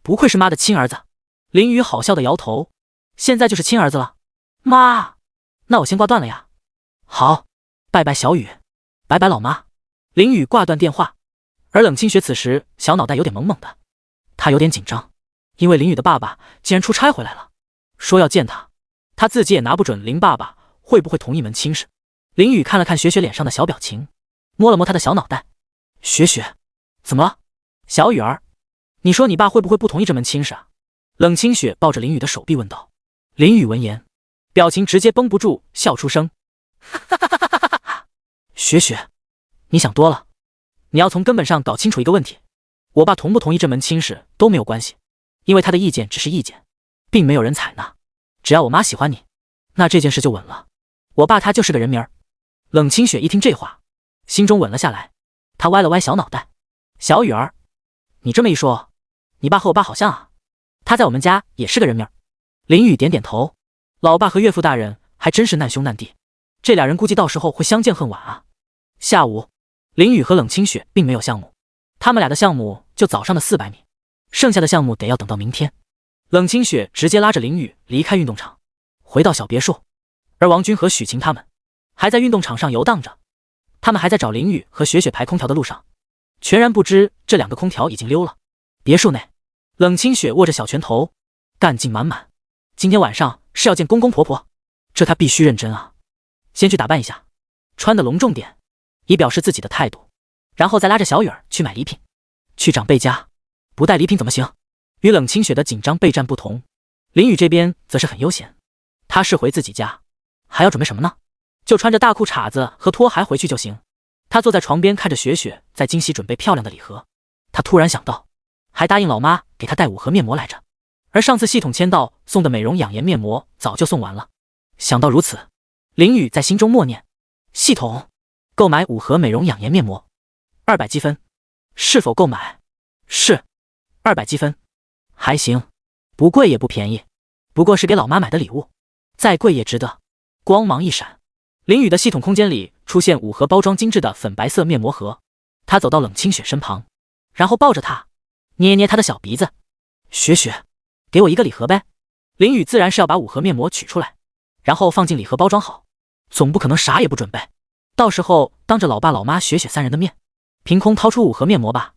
不愧是妈的亲儿子。林雨好笑的摇头，现在就是亲儿子了。妈，那我先挂断了呀。好，拜拜小雨，拜拜老妈。林雨挂断电话，而冷清雪此时小脑袋有点懵懵的，她有点紧张，因为林雨的爸爸竟然出差回来了，说要见他，他自己也拿不准林爸爸会不会同意门亲事。林雨看了看雪雪脸上的小表情，摸了摸她的小脑袋。雪雪，怎么了？小雨儿，你说你爸会不会不同意这门亲事啊？冷清雪抱着林雨的手臂问道。林雨闻言，表情直接绷不住笑出声。雪雪，你想多了，你要从根本上搞清楚一个问题，我爸同不同意这门亲事都没有关系，因为他的意见只是意见，并没有人采纳，只要我妈喜欢你，那这件事就稳了。我爸他就是个人名儿。冷清雪一听这话，心中稳了下来，她歪了歪小脑袋。小雨儿，你这么一说，你爸和我爸好像啊，他在我们家也是个人名。林雨点点头，老爸和岳父大人还真是难兄难弟，这俩人估计到时候会相见恨晚啊。下午，林雨和冷清雪并没有项目，他们俩的项目就早上的400米，剩下的项目得要等到明天。冷清雪直接拉着林雨离开运动场，回到小别墅，而王军和许晴他们还在运动场上游荡着，他们还在找林雨和雪雪排空调的路上，全然不知这2个空调已经溜了。别墅内，冷清雪握着小拳头，干劲满满。今天晚上是要见公公婆婆，这她必须认真啊！先去打扮一下，穿得隆重点，以表示自己的态度，然后再拉着小雨儿去买礼品。去长辈家，不带礼品怎么行？与冷清雪的紧张备战不同，林雨这边则是很悠闲。她是回自己家，还要准备什么呢？就穿着大裤衩子和拖鞋回去就行。她坐在床边看着雪雪在惊喜准备漂亮的礼盒，她突然想到，还答应老妈给她带5盒面膜来着，而上次系统签到送的美容养颜面膜早就送完了。想到如此，林雨在心中默念：系统，购买5盒美容养颜面膜，200积分。是否购买？是。200积分。还行，不贵也不便宜，不过是给老妈买的礼物，再贵也值得。光芒一闪，林雨的系统空间里出现5盒包装精致的粉白色面膜盒。他走到冷清雪身旁，然后抱着她，捏捏她的小鼻子。雪雪，给我一个礼盒呗。林雨自然是要把5盒面膜取出来，然后放进礼盒包装好，总不可能啥也不准备，到时候当着老爸老妈雪雪3人的面凭空掏出5盒面膜吧。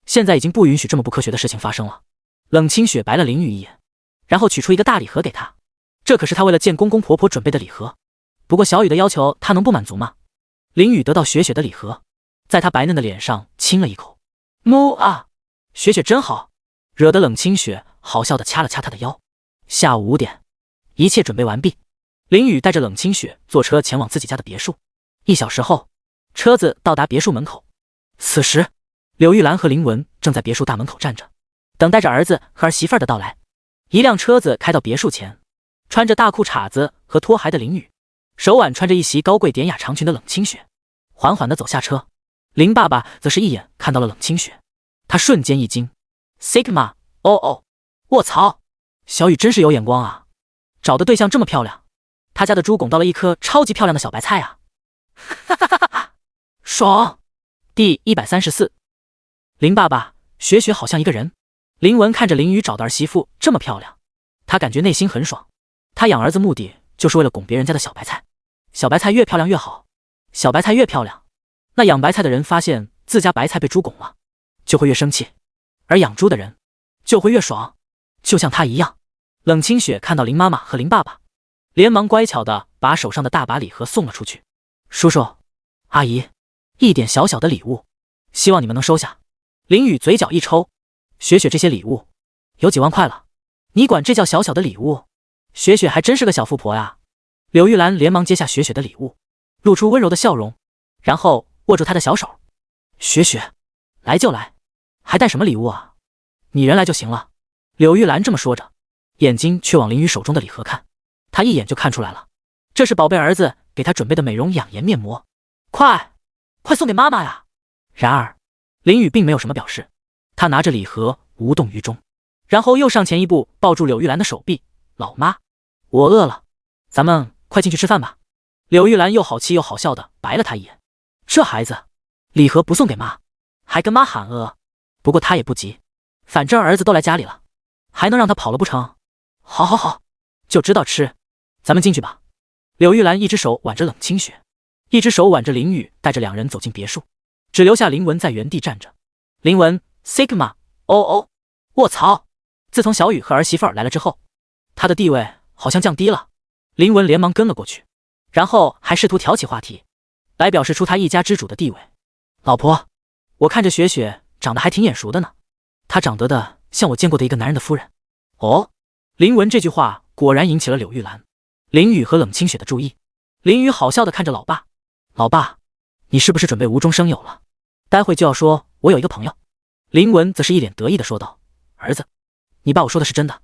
现在已经不允许这么不科学的事情发生了。冷清雪白了林雨一眼，然后取出一个大礼盒给她，这可是她为了见公公婆婆准备的礼盒。不过小雨的要求她能不满足吗？林雨得到雪雪的礼盒，在她白嫩的脸上亲了一口。木啊，雪雪真好，惹得冷清雪好笑的掐了掐她的腰。下午5点，一切准备完毕，林雨带着冷清雪坐车前往自己家的别墅。1小时后，车子到达别墅门口。此时，柳玉兰和林文正在别墅大门口站着，等待着儿子和儿媳妇的到来。一辆车子开到别墅前，穿着大裤衩子和拖鞋的林雨，手腕穿着一袭高贵典雅长裙的冷清雪，缓缓地走下车。林爸爸则是一眼看到了冷清雪，他瞬间一惊 ，Sigma， 哦，卧槽，小雨真是有眼光啊，找的对象这么漂亮，他家的猪拱到了一颗超级漂亮的小白菜啊！哈哈哈哈哈，爽！第134，林爸爸，雪雪好像一个人。林文看着林雨找的儿媳妇这么漂亮，他感觉内心很爽。他养儿子目的就是为了拱别人家的小白菜，小白菜越漂亮越好，小白菜越漂亮，那养白菜的人发现自家白菜被猪拱了，就会越生气，而养猪的人就会越爽，就像他一样。冷清雪看到林妈妈和林爸爸，连忙乖巧的把手上的大把礼盒送了出去。叔叔阿姨，一点小小的礼物，希望你们能收下。林雨嘴角一抽，雪雪这些礼物有几万块了，你管这叫小小的礼物？雪雪还真是个小富婆呀。柳玉兰连忙接下雪雪的礼物，露出温柔的笑容，然后握住她的小手。雪雪，来就来，还带什么礼物啊？你人来就行了。柳玉兰这么说着，眼睛却往林雨手中的礼盒看，她一眼就看出来了，这是宝贝儿子给她准备的美容养颜面膜。快，快送给妈妈呀！然而，林雨并没有什么表示，他拿着礼盒无动于衷，然后又上前一步抱住柳玉兰的手臂。老妈，我饿了，咱们快进去吃饭吧。柳玉兰又好气又好笑的白了他一眼，这孩子，礼盒不送给妈，还跟妈喊饿。不过他也不急，反正儿子都来家里了，还能让他跑了不成？好好好，就知道吃，咱们进去吧。柳玉兰一只手挽着冷清雪，一只手挽着林雨，带着两人走进别墅，只留下林文在原地站着。林文 Sigma， 哦，卧槽！自从小雨和儿媳妇儿来了之后，他的地位好像降低了。林文连忙跟了过去，然后还试图挑起话题，来表示出他一家之主的地位。老婆，我看着雪雪长得还挺眼熟的呢，她长得的像我见过的一个男人的夫人。哦，林文这句话果然引起了柳玉兰、林雨和冷清雪的注意。林雨好笑的看着老爸，老爸，你是不是准备无中生有了？待会就要说我有一个朋友。林文则是一脸得意的说道，儿子，你爸我说的是真的，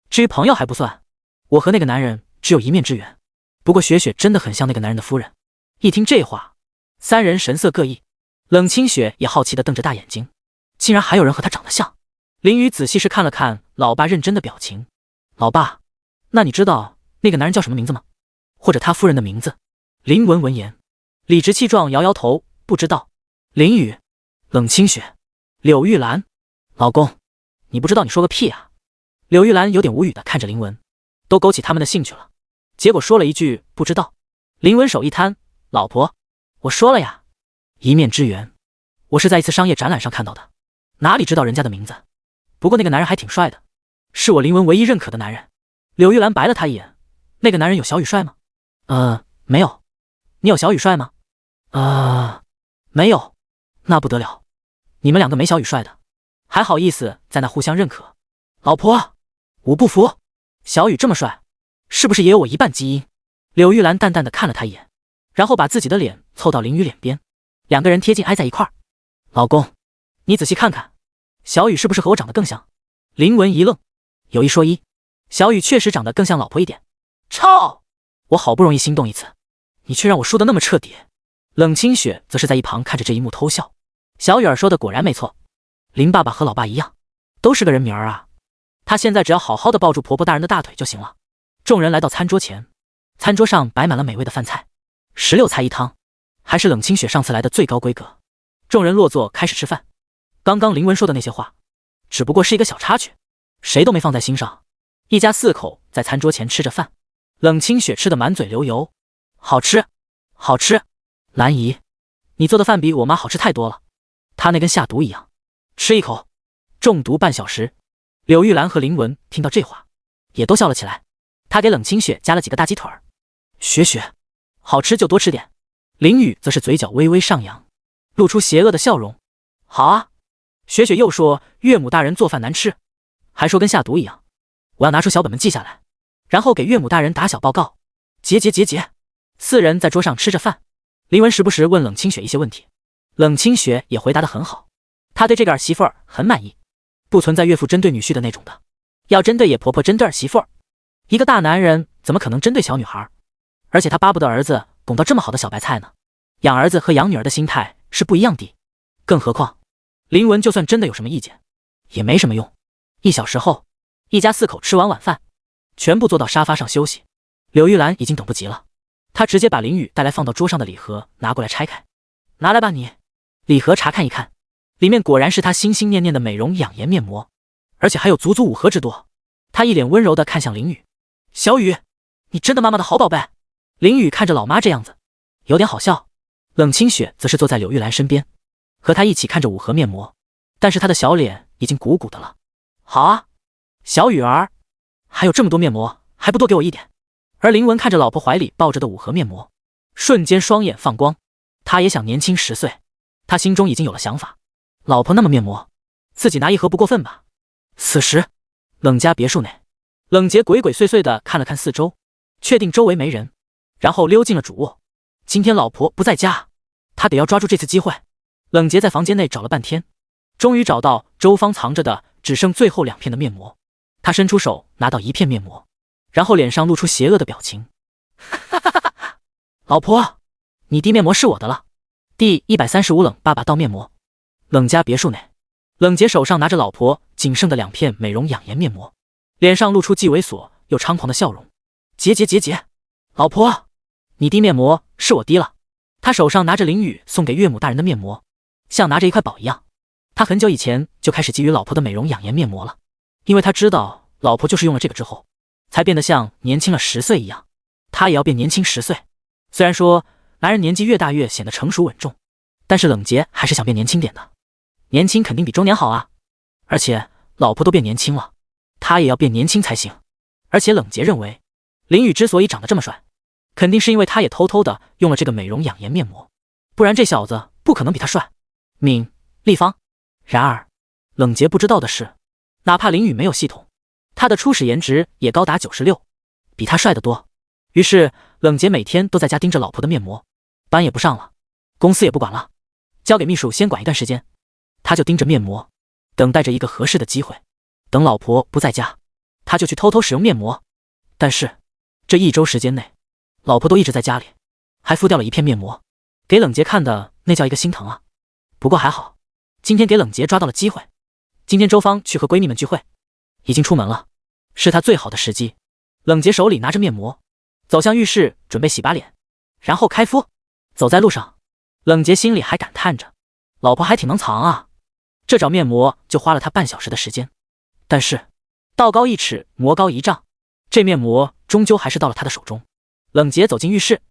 至于朋友还不算，我和那个男人只有一面之缘。不过雪雪真的很像那个男人的夫人。一听这话，三人神色各异，冷清雪也好奇的瞪着大眼睛，竟然还有人和他长得像。林雨仔细是看了看老爸认真的表情，老爸，那你知道那个男人叫什么名字吗？或者他夫人的名字？林文闻言理直气壮摇摇头，不知道。林雨、冷清雪、柳玉兰，老公，你不知道你说个屁啊！柳玉兰有点无语的看着林文，都勾起他们的兴趣了，结果说了一句不知道。林文手一摊，老婆，我说了呀，一面之缘，我是在一次商业展览上看到的，哪里知道人家的名字。不过那个男人还挺帅的，是我林文唯一认可的男人。柳玉兰白了他一眼，那个男人有小雨帅吗？没有。你有小雨帅吗？没有。那不得了，你们两个没小雨帅的，还好意思在那互相认可。老婆，我不服，小雨这么帅，是不是也有我一半基因？柳玉兰淡淡的看了他一眼，然后把自己的脸凑到林雨脸边，两个人贴近挨在一块儿。老公，你仔细看看，小雨是不是和我长得更像？林文一愣，有一说一，小雨确实长得更像老婆一点。操！我好不容易心动一次，你却让我输得那么彻底。冷清雪则是在一旁看着这一幕偷笑。小雨儿说的果然没错，林爸爸和老爸一样，都是个人名儿啊。他现在只要好好的抱住婆婆大人的大腿就行了。众人来到餐桌前，餐桌上摆满了美味的饭菜，16菜1汤，还是冷清雪上次来的最高规格。众人落座开始吃饭。刚刚林文说的那些话，只不过是一个小插曲，谁都没放在心上。一家4口在餐桌前吃着饭，冷清雪吃得满嘴流油，好吃，好吃。兰姨，你做的饭比我妈好吃太多了，她那跟下毒一样。吃一口，中毒半小时。柳玉兰和林文听到这话，也都笑了起来。她给冷清雪加了几个大鸡腿儿。雪雪，好吃就多吃点。林雨则是嘴角微微上扬，露出邪恶的笑容。好啊。雪雪又说岳母大人做饭难吃，还说跟下毒一样。我要拿出小本本记下来，然后给岳母大人打小报告。结。4人在桌上吃着饭，林文时不时问冷清雪一些问题，冷清雪也回答得很好。她对这个儿媳妇儿很满意，不存在岳父针对女婿的那种的，要针对也婆婆针对儿媳妇儿。一个大男人怎么可能针对小女孩？而且他巴不得儿子拱到这么好的小白菜呢。养儿子和养女儿的心态是不一样的，更何况林文就算真的有什么意见，也没什么用。1小时后，一家4口吃完晚饭，全部坐到沙发上休息。柳玉兰已经等不及了，她直接把林雨带来放到桌上的礼盒拿过来拆开。拿来吧你。礼盒查看一看，里面果然是她心心念念的美容养颜面膜，而且还有足足5盒之多。她一脸温柔地看向林雨，小雨，你真的妈妈的好宝贝。林雨看着老妈这样子，有点好笑。冷清雪则是坐在柳玉兰身边，和她一起看着5盒面膜，但是她的小脸已经鼓鼓的了。好啊，小雨儿，还有这么多面膜，还不多给我一点？而林文看着老婆怀里抱着的5盒面膜，瞬间双眼放光，他也想年轻10岁。他心中已经有了想法，老婆那么面膜，自己拿1盒不过分吧？此时，冷家别墅内，冷杰鬼鬼祟祟地看了看四周，确定周围没人，然后溜进了主卧。今天老婆不在家，他得要抓住这次机会。冷杰在房间内找了半天，终于找到周芳藏着的只剩最后2片的面膜。他伸出手拿到1片面膜，然后脸上露出邪恶的表情。老婆，你滴面膜是我的了。第135冷爸爸倒面膜。冷家别墅内，冷杰手上拿着老婆仅剩的2片美容养颜面膜，脸上露出既猥琐又猖狂的笑容。结，老婆，你滴面膜是我滴了。他手上拿着林雨送给岳母大人的面膜，像拿着一块宝一样。他很久以前就开始觊觎老婆的美容养颜面膜了，因为他知道老婆就是用了这个之后，才变得像年轻了10岁一样，他也要变年轻10岁。虽然说男人年纪越大越显得成熟稳重，但是冷杰还是想变年轻点的。年轻肯定比中年好啊，而且老婆都变年轻了，他也要变年轻才行。而且冷杰认为，林雨之所以长得这么帅，肯定是因为他也偷偷的用了这个美容养颜面膜，不然这小子不可能比他帅。闵立方。然而冷杰不知道的是，哪怕林雨没有系统，他的初始颜值也高达96，比他帅得多。于是冷杰每天都在家盯着老婆的面膜，班也不上了，公司也不管了，交给秘书先管一段时间，他就盯着面膜，等待着一个合适的机会。等老婆不在家，他就去偷偷使用面膜。但是这1周时间内，老婆都一直在家里，还敷掉了一片面膜，给冷杰看的那叫一个心疼啊。不过还好，今天给冷杰抓到了机会。今天周芳去和闺蜜们聚会，已经出门了，是她最好的时机。冷杰手里拿着面膜，走向浴室准备洗把脸，然后开敷。走在路上，冷杰心里还感叹着，老婆还挺能藏啊，这找面膜就花了他半小时的时间。但是道高1尺，魔高1丈，这面膜终究还是到了他的手中。冷杰走进浴室，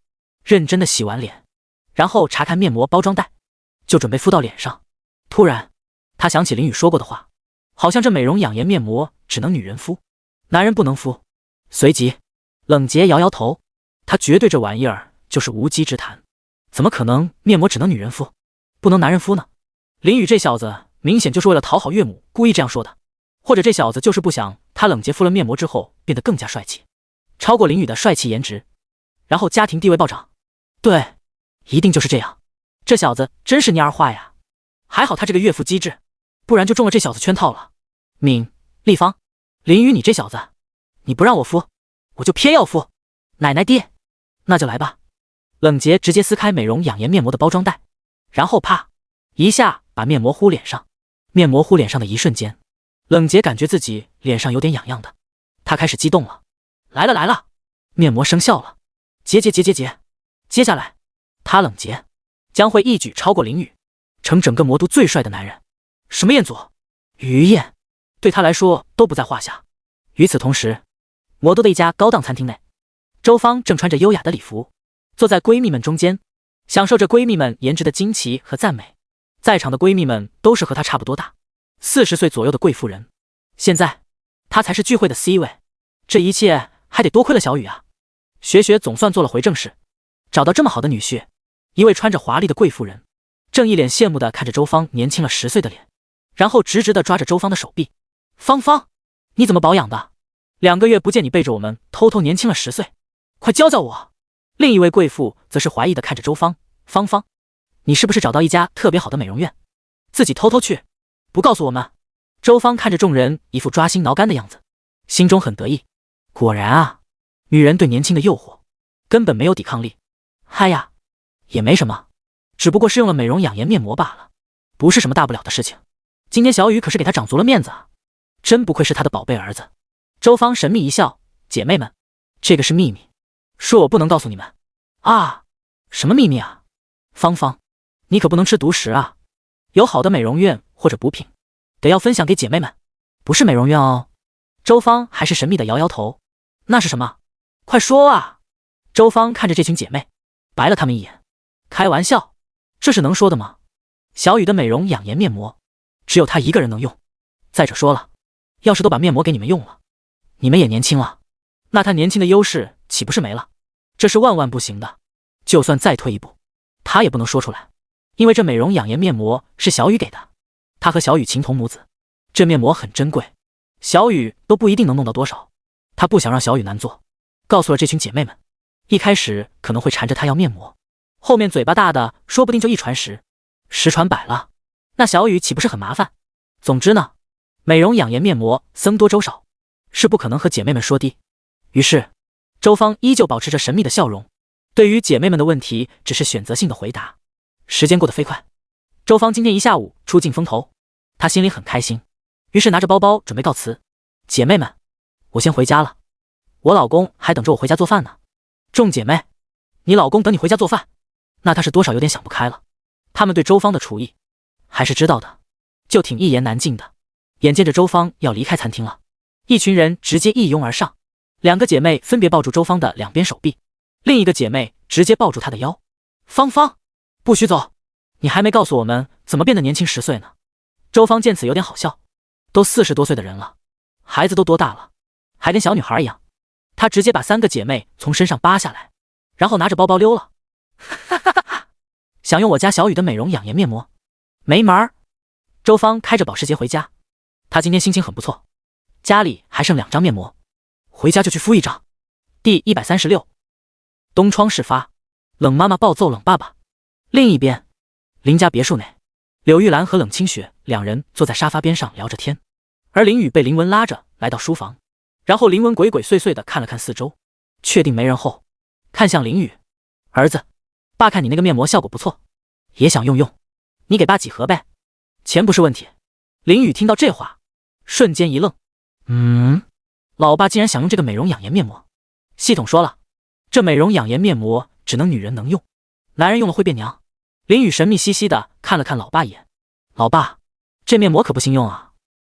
认真的洗完脸，然后查看面膜包装袋，就准备敷到脸上。突然他想起林雨说过的话，好像这美容养颜面膜只能女人敷，男人不能敷。随即冷杰摇摇头，他绝对这玩意儿就是无稽之谈，怎么可能面膜只能女人敷，不能男人敷呢？林雨这小子明显就是为了讨好岳母故意这样说的，或者这小子就是不想他冷杰敷了面膜之后变得更加帅气，超过林雨的帅气颜值，然后家庭地位暴涨。对，一定就是这样，这小子真是蔫儿话呀。还好他这个岳父机智，不然就中了这小子圈套了。闵立方，林雨你这小子，你不让我敷，我就偏要敷。奶奶爹，那就来吧。冷杰直接撕开美容养颜面膜的包装袋，然后啪一下把面膜敷脸上。面膜敷脸上的一瞬间，冷杰感觉自己脸上有点痒痒的，他开始激动了。来了，面膜生效了。结，接下来他冷杰将会一举超过林雨，成整个魔都最帅的男人。什么彦祖、于燕对他来说都不在话下。与此同时，魔都的一家高档餐厅内，周芳正穿着优雅的礼服，坐在闺蜜们中间，享受着闺蜜们颜值的惊奇和赞美。在场的闺蜜们都是和她差不多大，40岁左右的贵妇人。现在她才是聚会的 C 位，这一切还得多亏了小雨啊。学学总算做了回正事，找到这么好的女婿。一位穿着华丽的贵妇人正一脸羡慕地看着周芳年轻了10岁的脸，然后直直地抓着周芳的手臂。芳芳，你怎么保养的？2个月不见你背着我们偷偷年轻了10岁，快教教我。另一位贵妇则是怀疑地看着周芳，芳芳，你是不是找到一家特别好的美容院，自己偷偷去，不告诉我们？周芳看着众人一副抓心挠肝的样子，心中很得意。果然啊，女人对年轻的诱惑根本没有抵抗力。嗨呀，也没什么，只不过是用了美容养颜面膜罢了，不是什么大不了的事情。今天小雨可是给他长足了面子啊，真不愧是他的宝贝儿子。周芳神秘一笑，姐妹们，这个是秘密，说我不能告诉你们啊。什么秘密啊？芳芳，你可不能吃独食啊，有好的美容院或者补品得要分享给姐妹们，不是美容院哦。周芳还是神秘的摇摇头。那是什么？快说啊。周芳看着这群姐妹，白了她们一眼。开玩笑，这是能说的吗？小雨的美容养颜面膜只有她一个人能用，再者说了，要是都把面膜给你们用了，你们也年轻了，那她年轻的优势岂不是没了？这是万万不行的。就算再退一步，她也不能说出来，因为这美容养颜面膜是小雨给的，她和小雨情同母子，这面膜很珍贵，小雨都不一定能弄到多少，她不想让小雨难做，告诉了这群姐妹们。一开始可能会缠着她要面膜，后面嘴巴大的说不定就1传10，10传100了，那小雨岂不是很麻烦？总之呢，美容养颜面膜僧多粥少，是不可能和姐妹们说低。于是周芳依旧保持着神秘的笑容，对于姐妹们的问题只是选择性的回答。时间过得飞快，周芳今天一下午出尽风头，她心里很开心，于是拿着包包准备告辞。姐妹们，我先回家了，我老公还等着我回家做饭呢。众姐妹，你老公等你回家做饭，那他是多少有点想不开了。他们对周芳的厨艺还是知道的，就挺一言难尽的。眼见着周芳要离开餐厅了，一群人直接一拥而上，两个姐妹分别抱住周芳的两边手臂，另一个姐妹直接抱住她的腰。芳芳，不许走，你还没告诉我们怎么变得年轻10岁呢。周芳见此有点好笑，都40多岁的人了，孩子都多大了，还跟小女孩一样。她直接把3个姐妹从身上扒下来，然后拿着包包溜了。哈哈哈哈！想用我家小雨的美容养颜面膜？没门儿！周芳开着保时捷回家，她今天心情很不错，家里还剩2张面膜，回家就去敷1张。第136，东窗事发，冷妈妈暴揍冷爸爸。另一边，林家别墅内，柳玉兰和冷清雪两人坐在沙发边上聊着天，而林雨被林文拉着来到书房，然后林文鬼鬼祟祟地看了看四周，确定没人后，看向林雨：“儿子，爸看你那个面膜效果不错，也想用用，你给爸几盒呗，钱不是问题。”林雨听到这话，瞬间一愣：“老爸竟然想用这个美容养颜面膜？系统说了，这美容养颜面膜只能女人能用，男人用了会变娘。”林雨神秘兮兮地看了看老爸一眼：“老爸，这面膜可不行用啊，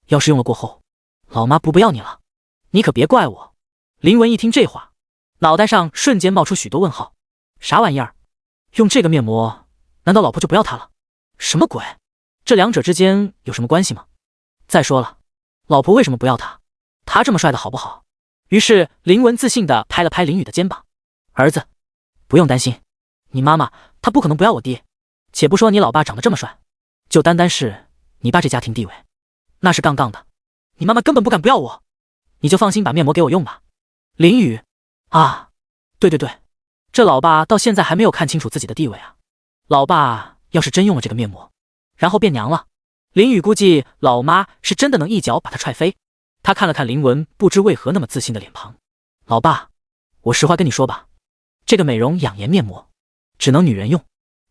要是用了过后，老妈不要你了，你可别怪我。”林文一听这话，脑袋上瞬间冒出许多问号：啥玩意儿？用这个面膜，难道老婆就不要他了？什么鬼？这两者之间有什么关系吗？再说了，老婆为什么不要他？他这么帅的好不好？于是林文自信地拍了拍林雨的肩膀：“儿子，不用担心，你妈妈她不可能不要我爹。且不说你老爸长得这么帅，就单单是你爸这家庭地位，那是杠杠的，你妈妈根本不敢不要我。你就放心把面膜给我用吧。”林雨啊，对，这老爸到现在还没有看清楚自己的地位啊。老爸要是真用了这个面膜，然后变娘了，林雨估计老妈是真的能一脚把他踹飞。他看了看林文不知为何那么自信的脸庞：“老爸，我实话跟你说吧，这个美容养颜面膜只能女人用，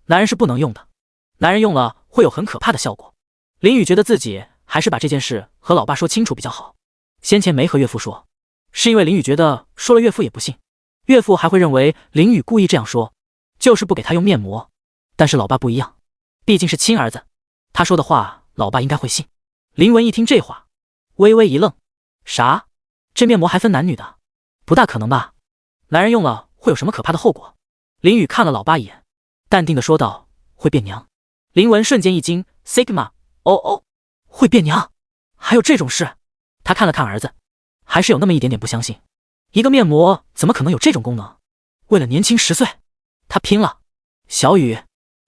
男人是不能用的，男人用了会有很可怕的效果。”林雨觉得自己还是把这件事和老爸说清楚比较好。先前没和岳父说，是因为林雨觉得说了岳父也不信，岳父还会认为林雨故意这样说，就是不给他用面膜。但是老爸不一样，毕竟是亲儿子，他说的话老爸应该会信。林文一听这话，微微一愣：“啥？这面膜还分男女的？不大可能吧？男人用了会有什么可怕的后果？”林雨看了老爸一眼，淡定地说道：“会变娘。”林文瞬间一惊 ：“Sigma， 哦，会变娘？还有这种事？”他看了看儿子，还是有那么一点点不相信，一个面膜怎么可能有这种功能？为了年轻10岁，他拼了。小雨，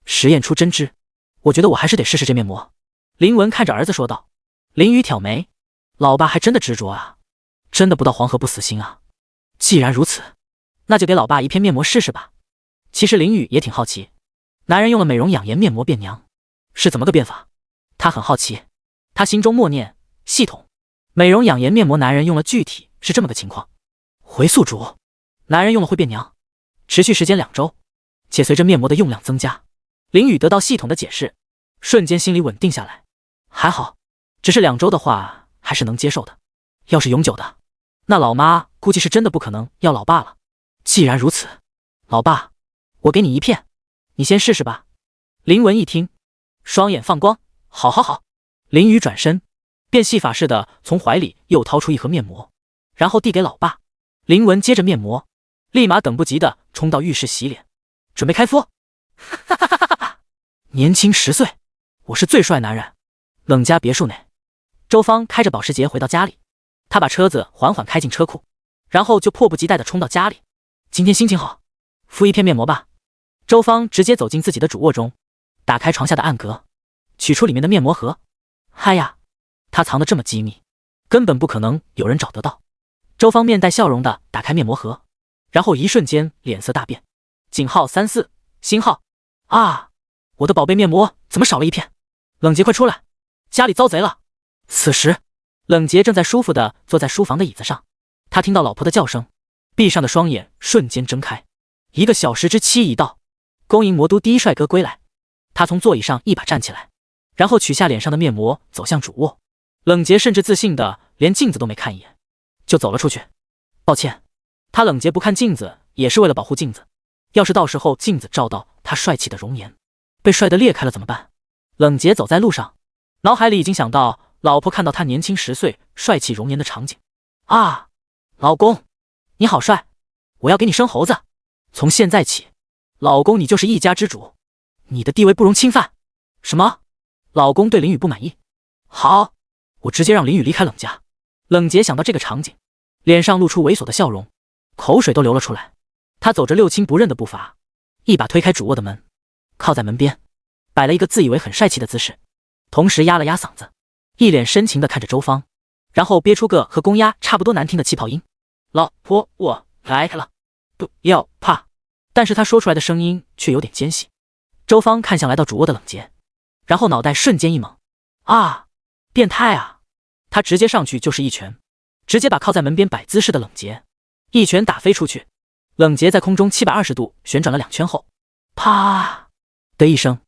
实验出真知，我觉得我还是得试试这面膜。林文看着儿子说道。林雨挑眉：“老爸还真的执着啊，真的不到黄河不死心啊。既然如此，那就给老爸一片面膜试试吧。”其实林雨也挺好奇，男人用了美容养颜面膜变娘是怎么个变法？他很好奇，他心中默念：系统，美容养颜面膜男人用了具体是这么个情况。回宿主，男人用了会变娘，持续时间2周，且随着面膜的用量增加。林雨得到系统的解释，瞬间心里稳定下来，还好，只是2周的话还是能接受的。要是永久的，那老妈估计是真的不可能要老爸了。既然如此，老爸，我给你一片，你先试试吧。林文一听，双眼放光：好。林雨转身，变戏法似的从怀里又掏出一盒面膜，然后递给老爸。林文接着面膜，立马等不及的冲到浴室洗脸，准备开敷。年轻10岁，我是最帅男人。冷家别墅内，周芳开着保时捷回到家里，他把车子缓缓开进车库，然后就迫不及待地冲到家里。今天心情好，敷一片面膜吧。周芳直接走进自己的主卧中，打开床下的暗格，取出里面的面膜盒。嗨呀，他藏得这么机密，根本不可能有人找得到。周芳面带笑容地打开面膜盒，然后一瞬间脸色大变，井号34，星号啊！我的宝贝面膜怎么少了一片？冷杰快出来，家里遭贼了！此时，冷杰正在舒服地坐在书房的椅子上，他听到老婆的叫声，闭上的双眼瞬间睁开。1个小时之期已到，恭迎魔都第一帅哥归来。他从座椅上一把站起来，然后取下脸上的面膜，走向主卧。冷洁甚至自信的连镜子都没看一眼，就走了出去。抱歉，他冷洁不看镜子也是为了保护镜子，要是到时候镜子照到他帅气的容颜，被帅得裂开了怎么办？冷洁走在路上，脑海里已经想到老婆看到他年轻10岁、帅气容颜的场景。啊，老公，你好帅，我要给你生猴子。从现在起，老公你就是一家之主，你的地位不容侵犯。什么？老公对林雨不满意？好，我直接让林雨离开冷家。冷洁想到这个场景，脸上露出猥琐的笑容，口水都流了出来。他走着六亲不认的步伐，一把推开主卧的门，靠在门边，摆了一个自以为很帅气的姿势，同时压了压嗓子，一脸深情地看着周芳，然后憋出个和公鸭差不多难听的气泡音：老婆，我来了，不要怕。但是他说出来的声音却有点尖细。周芳看向来到主卧的冷洁，然后脑袋瞬间一懵：啊，变态啊！他直接上去就是一拳，直接把靠在门边摆姿势的冷洁一拳打飞出去。冷洁在空中720度旋转了2圈后，啪的一声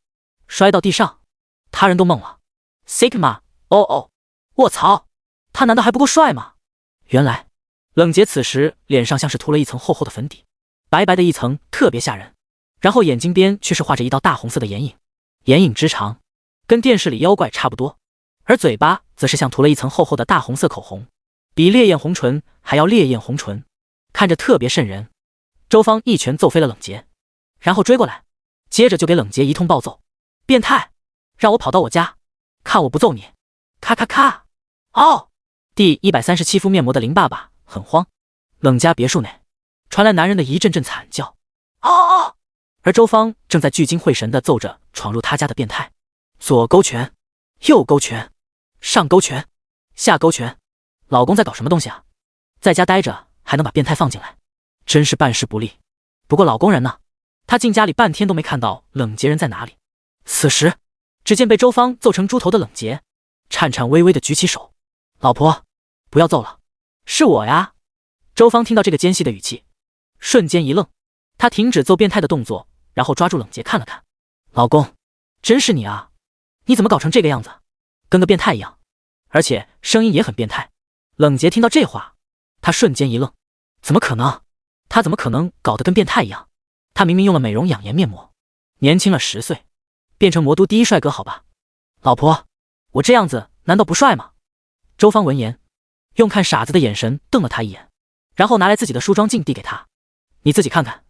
摔到地上，他人都懵了。Sigma， 哦，卧槽，他难道还不够帅吗？原来冷洁此时脸上像是涂了一层厚厚的粉底，白白的一层，特别吓人。然后眼睛边却是画着一道大红色的眼影，眼影之长跟电视里妖怪差不多，而嘴巴则是像涂了一层厚厚的大红色口红，比烈焰红唇还要烈焰红唇，看着特别瘆人。周芳一拳揍飞了冷洁，然后追过来，接着就给冷洁一通暴揍。变态，让我跑到我家，看我不揍你！咔咔咔！哦，第137敷面膜的林爸爸很慌，冷家别墅内传来男人的一阵阵惨叫。哦！而周芳正在聚精会神地揍着闯入他家的变态，左勾拳，右勾拳，上勾拳，下勾拳。老公在搞什么东西啊？在家待着还能把变态放进来，真是办事不力。不过老公人呢？他进家里半天都没看到冷洁人在哪里。此时只见被周芳揍成猪头的冷洁颤颤巍巍地举起手：老婆，不要揍了，是我呀。周芳听到这个尖细的语气，瞬间一愣，她停止揍变态的动作，然后抓住冷洁看了看：老公，真是你啊，你怎么搞成这个样子，跟个变态一样，而且声音也很变态。冷洁听到这话，她瞬间一愣，怎么可能？他怎么可能搞得跟变态一样？他明明用了美容养颜面膜，年轻了10岁，变成魔都第一帅哥好吧？老婆，我这样子难道不帅吗？周芳闻言，用看傻子的眼神瞪了他一眼，然后拿来自己的梳妆镜递给他：你自己看看。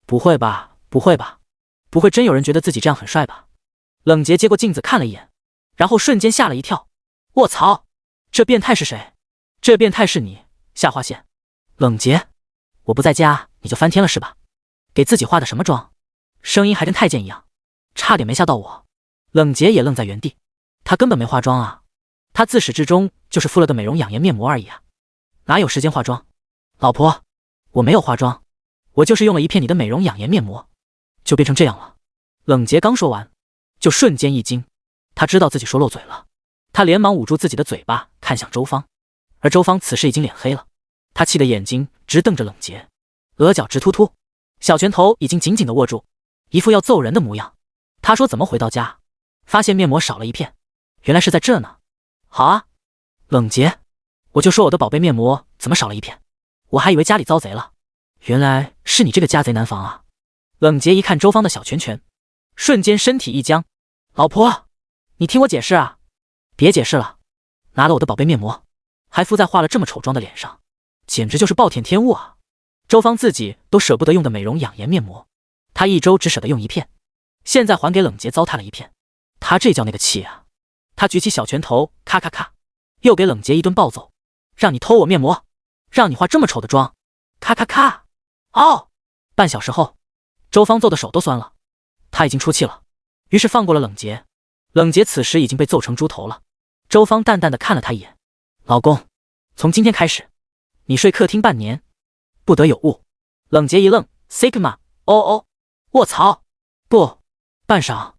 不会吧，不会吧，不会真有人觉得自己这样很帅吧？冷洁接过镜子看了一眼，然后瞬间吓了一跳：卧槽，这变态是谁？这变态是你，下划线。冷洁，我不在家你就翻天了是吧？给自己化的什么妆？声音还跟太监一样，差点没吓到我。冷洁也愣在原地，她根本没化妆啊，她自始至终就是敷了个美容养颜面膜而已啊，哪有时间化妆？老婆，我没有化妆，我就是用了一片你的美容养颜面膜，就变成这样了。冷洁刚说完，就瞬间一惊，她知道自己说漏嘴了，她连忙捂住自己的嘴巴，看向周芳，而周芳此时已经脸黑了，她气得眼睛直瞪着冷洁，额角直突突，小拳头已经紧紧地握住，一副要揍人的模样。她说怎么回到家，发现面膜少了一片，原来是在这呢。好啊，冷洁，我就说我的宝贝面膜怎么少了一片，我还以为家里遭贼了，原来是你这个家贼难防啊。冷洁一看周芳的小拳拳，瞬间身体一僵：老婆，你听我解释啊。别解释了，拿了我的宝贝面膜，还敷在化了这么丑妆的脸上，简直就是暴殄天物啊。周芳自己都舍不得用的美容养颜面膜，她一周只舍得用一片，现在还给冷洁糟蹋了一片，她这叫那个气啊。她举起小拳头，咔咔咔，又给冷洁一顿暴揍：让你偷我面膜，让你化这么丑的妆，咔咔咔。哦，半小时后，周芳揍的手都酸了，她已经出气了，于是放过了冷洁。冷洁此时已经被揍成猪头了。周芳淡淡的看了他一眼：老公，从今天开始，你睡客厅半年，不得有误。冷洁一愣： Sigma， 哦，卧槽，不。半晌，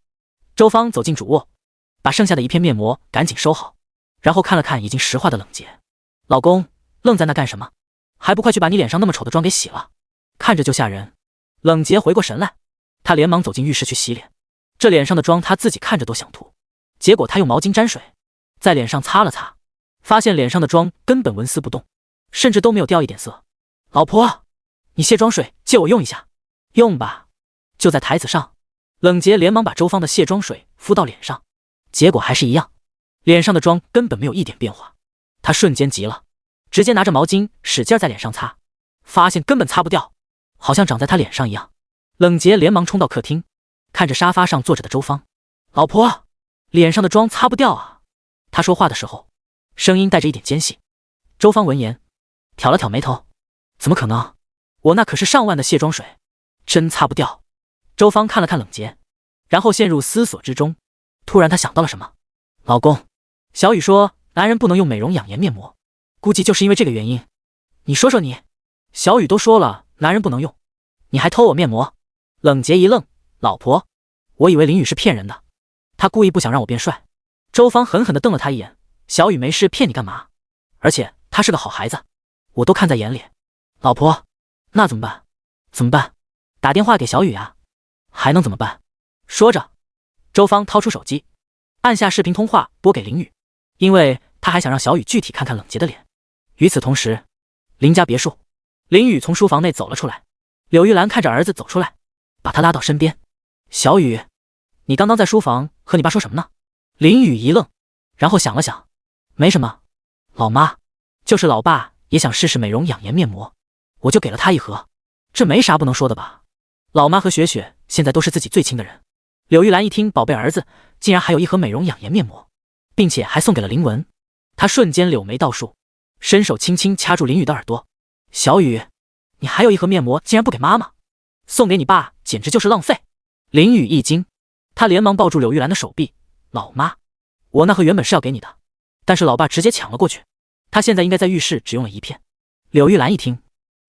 周芳走进主卧，把剩下的一片面膜赶紧收好，然后看了看已经石化的冷洁：老公，愣在那干什么？还不快去把你脸上那么丑的妆给洗了，看着就吓人。冷洁回过神来，他连忙走进浴室去洗脸。这脸上的妆他自己看着都想吐，结果他用毛巾沾水，在脸上擦了擦，发现脸上的妆根本纹丝不动，甚至都没有掉一点色。老婆，你卸妆水借我用一下。用吧。就在台子上，冷洁连忙把周芳的卸妆水敷到脸上，结果还是一样，脸上的妆根本没有一点变化。他瞬间急了，直接拿着毛巾使劲在脸上擦，发现根本擦不掉，好像长在他脸上一样。冷洁连忙冲到客厅，看着沙发上坐着的周芳，老婆，脸上的妆擦不掉啊。他说话的时候声音带着一点尖细。周芳闻言挑了挑眉头，怎么可能，我那可是上万的卸妆水，真擦不掉。周芳看了看冷洁，然后陷入思索之中。突然她想到了什么，老公，小雨说男人不能用美容养颜面膜，估计就是因为这个原因。你说说你，小雨都说了男人不能用，你还偷我面膜。冷洁一愣，老婆，我以为林雨是骗人的，他故意不想让我变帅。周芳狠狠地瞪了他一眼，小雨没事骗你干嘛？而且他是个好孩子，我都看在眼里。老婆，那怎么办？怎么办？打电话给小雨啊。还能怎么办？说着，周芳掏出手机，按下视频通话拨给林雨，因为他还想让小雨具体看看冷洁的脸。与此同时，林家别墅，林雨从书房内走了出来，柳玉兰看着儿子走出来，把他拉到身边。小雨，你刚刚在书房和你爸说什么呢？林雨一愣，然后想了想，没什么，老妈，就是老爸也想试试美容养颜面膜，我就给了他一盒，这没啥不能说的吧。老妈和雪雪现在都是自己最亲的人。柳玉兰一听宝贝儿子竟然还有一盒美容养颜面膜，并且还送给了林文，她瞬间柳眉倒竖，伸手轻轻掐住林雨的耳朵。小雨，你还有一盒面膜竟然不给妈妈，送给你爸简直就是浪费。林雨一惊，他连忙抱住柳玉兰的手臂，老妈，我那盒原本是要给你的，但是老爸直接抢了过去，他现在应该在浴室只用了一片。柳玉兰一听，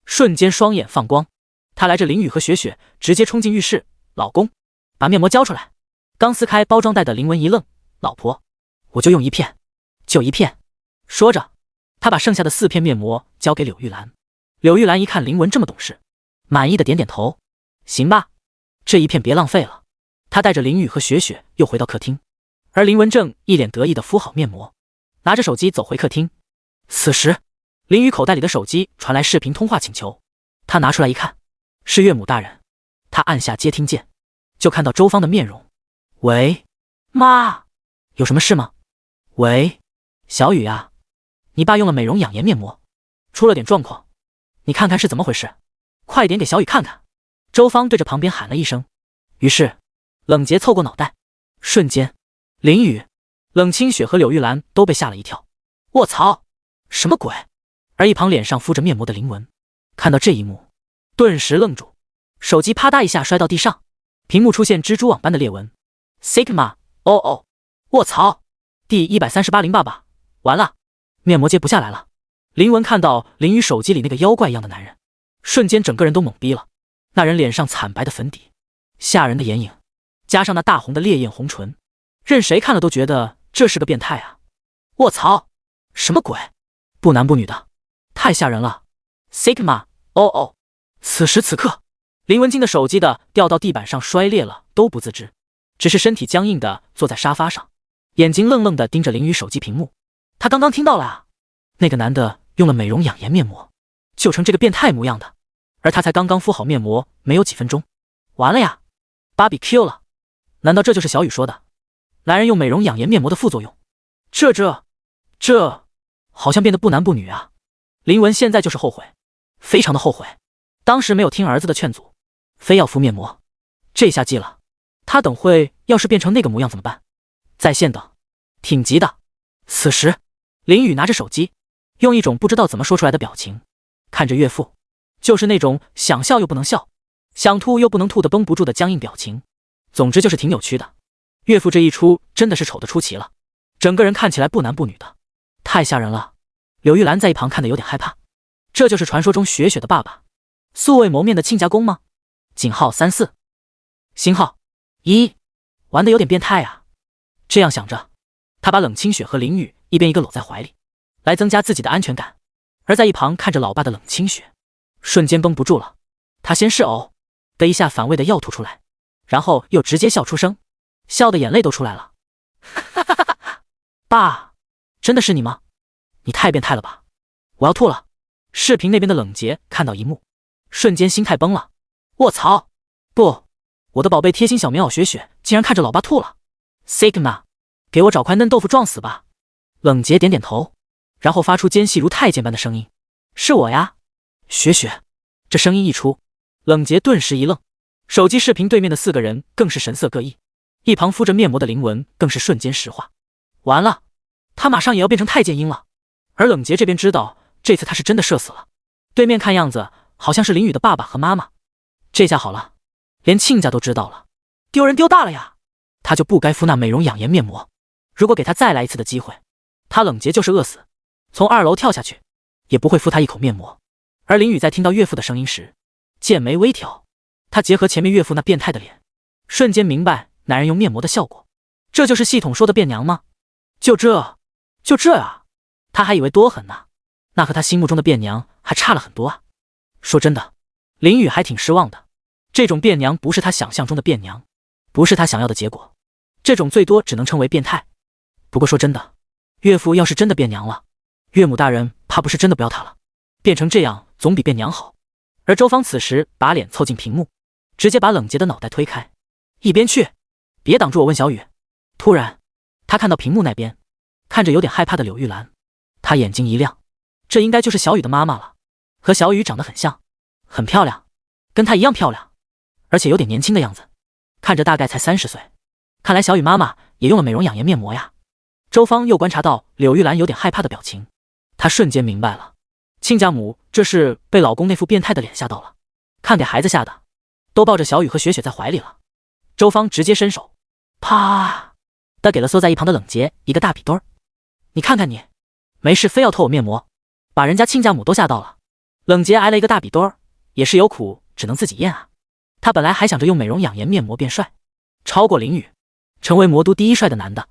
瞬间双眼放光，他来着林雨和雪雪直接冲进浴室，老公，把面膜交出来。刚撕开包装袋的林文一愣，老婆，我就用一片，就一片。说着，他把剩下的4片面膜交给柳玉兰。柳玉兰一看林文这么懂事，满意的点点头，行吧，这一片别浪费了。他带着林雨和雪雪又回到客厅，而林文正一脸得意的敷好面膜，拿着手机走回客厅。此时，林雨口袋里的手机传来视频通话请求，他拿出来一看，是岳母大人。他按下接听键，就看到周芳的面容。喂，妈，有什么事吗？喂，小雨啊，你爸用了美容养颜面膜，出了点状况，你看看是怎么回事，快点给小雨看看。周芳对着旁边喊了一声，于是冷洁凑过脑袋，瞬间林雨、冷清雪和柳玉兰都被吓了一跳。卧槽，什么鬼？而一旁脸上敷着面膜的林文看到这一幕，顿时愣住，手机啪嗒一下摔到地上，屏幕出现蜘蛛网般的裂纹。Sigma， 哦，卧槽，第13808，完了，面膜接不下来了。林文看到林雨手机里那个妖怪一样的男人，瞬间整个人都懵逼了。那人脸上惨白的粉底，吓人的眼影，加上那大红的烈焰红唇，任谁看了都觉得这是个变态啊！卧槽，什么鬼？不男不女的，太吓人了。Sigma， 哦，此时此刻，林文静的手机掉到地板上摔裂了都不自知，只是身体僵硬的坐在沙发上，眼睛愣愣的盯着林雨手机屏幕。他刚刚听到了啊，那个男的用了美容养颜面膜，就成这个变态模样的，而他才刚刚敷好面膜没有几分钟，完了呀，BBQ 了。难道这就是小雨说的男人用美容养颜面膜的副作用？这好像变得不男不女啊。林文现在就是后悔，非常的后悔，当时没有听儿子的劝阻，非要敷面膜，这下记了。他等会要是变成那个模样怎么办？在线等，挺急的。此时林雨拿着手机，用一种不知道怎么说出来的表情看着岳父，就是那种想笑又不能笑，想吐又不能吐的绷不住的僵硬表情，总之就是挺扭曲的。岳父这一出真的是丑得出奇了，整个人看起来不男不女的，太吓人了。柳玉兰在一旁看得有点害怕，这就是传说中雪雪的爸爸，素未谋面的亲家公吗？井号34，星号1，玩得有点变态啊。这样想着，他把冷清雪和林雨一边一个搂在怀里，来增加自己的安全感。而在一旁看着老爸的冷清雪瞬间绷不住了，他先是呕的一下反胃的要吐出来，然后又直接笑出声。笑得眼泪都出来了。哈哈哈哈！爸，真的是你吗？你太变态了吧！我要吐了。视频那边的冷杰看到一幕，瞬间心态崩了。卧槽！不，我的宝贝贴心小棉袄雪雪竟然看着老爸吐了。Sigma， 给我找块嫩豆腐撞死吧！冷杰点点头，然后发出尖细如太监般的声音：“是我呀，雪雪。”这声音一出，冷杰顿时一愣，手机视频对面的4个人更是神色各异，一旁敷着面膜的林文更是瞬间石化。完了，他马上也要变成太监婴了。而冷杰这边知道，这次他是真的社死了。对面看样子好像是林雨的爸爸和妈妈。这下好了，连亲家都知道了，丢人丢大了呀！他就不该敷那美容养颜面膜。如果给他再来一次的机会，他冷杰就是饿死，从2楼跳下去，也不会敷他一口面膜。而林雨在听到岳父的声音时，剑眉微挑，他结合前面岳父那变态的脸，瞬间明白男人用面膜的效果。这就是系统说的变娘吗？就这啊！他还以为多狠呢，那和他心目中的变娘还差了很多啊。说真的，林雨还挺失望的。这种变娘不是他想象中的变娘，不是他想要的结果。这种最多只能称为变态。不过说真的，岳父要是真的变娘了，岳母大人怕不是真的不要他了。变成这样总比变娘好。而周芳此时把脸凑近屏幕，直接把冷杰的脑袋推开。一边去，别挡住我，问小雨。突然，他看到屏幕那边，看着有点害怕的柳玉兰，他眼睛一亮，这应该就是小雨的妈妈了，和小雨长得很像，很漂亮，跟她一样漂亮，而且有点年轻的样子，看着大概才30岁。看来小雨妈妈也用了美容养颜面膜呀。周芳又观察到柳玉兰有点害怕的表情，她瞬间明白了，亲家母这是被老公那副变态的脸吓到了，看给孩子吓的，都抱着小雨和雪雪在怀里了。周芳直接伸手，啪的给了缩在一旁的冷杰一个大笔墩儿。你看看你，没事非要偷我面膜，把人家亲家母都吓到了。冷杰挨了一个大笔墩儿，也是有苦只能自己咽啊。他本来还想着用美容养颜面膜变帅，超过林雨，成为魔都第1帅的男的，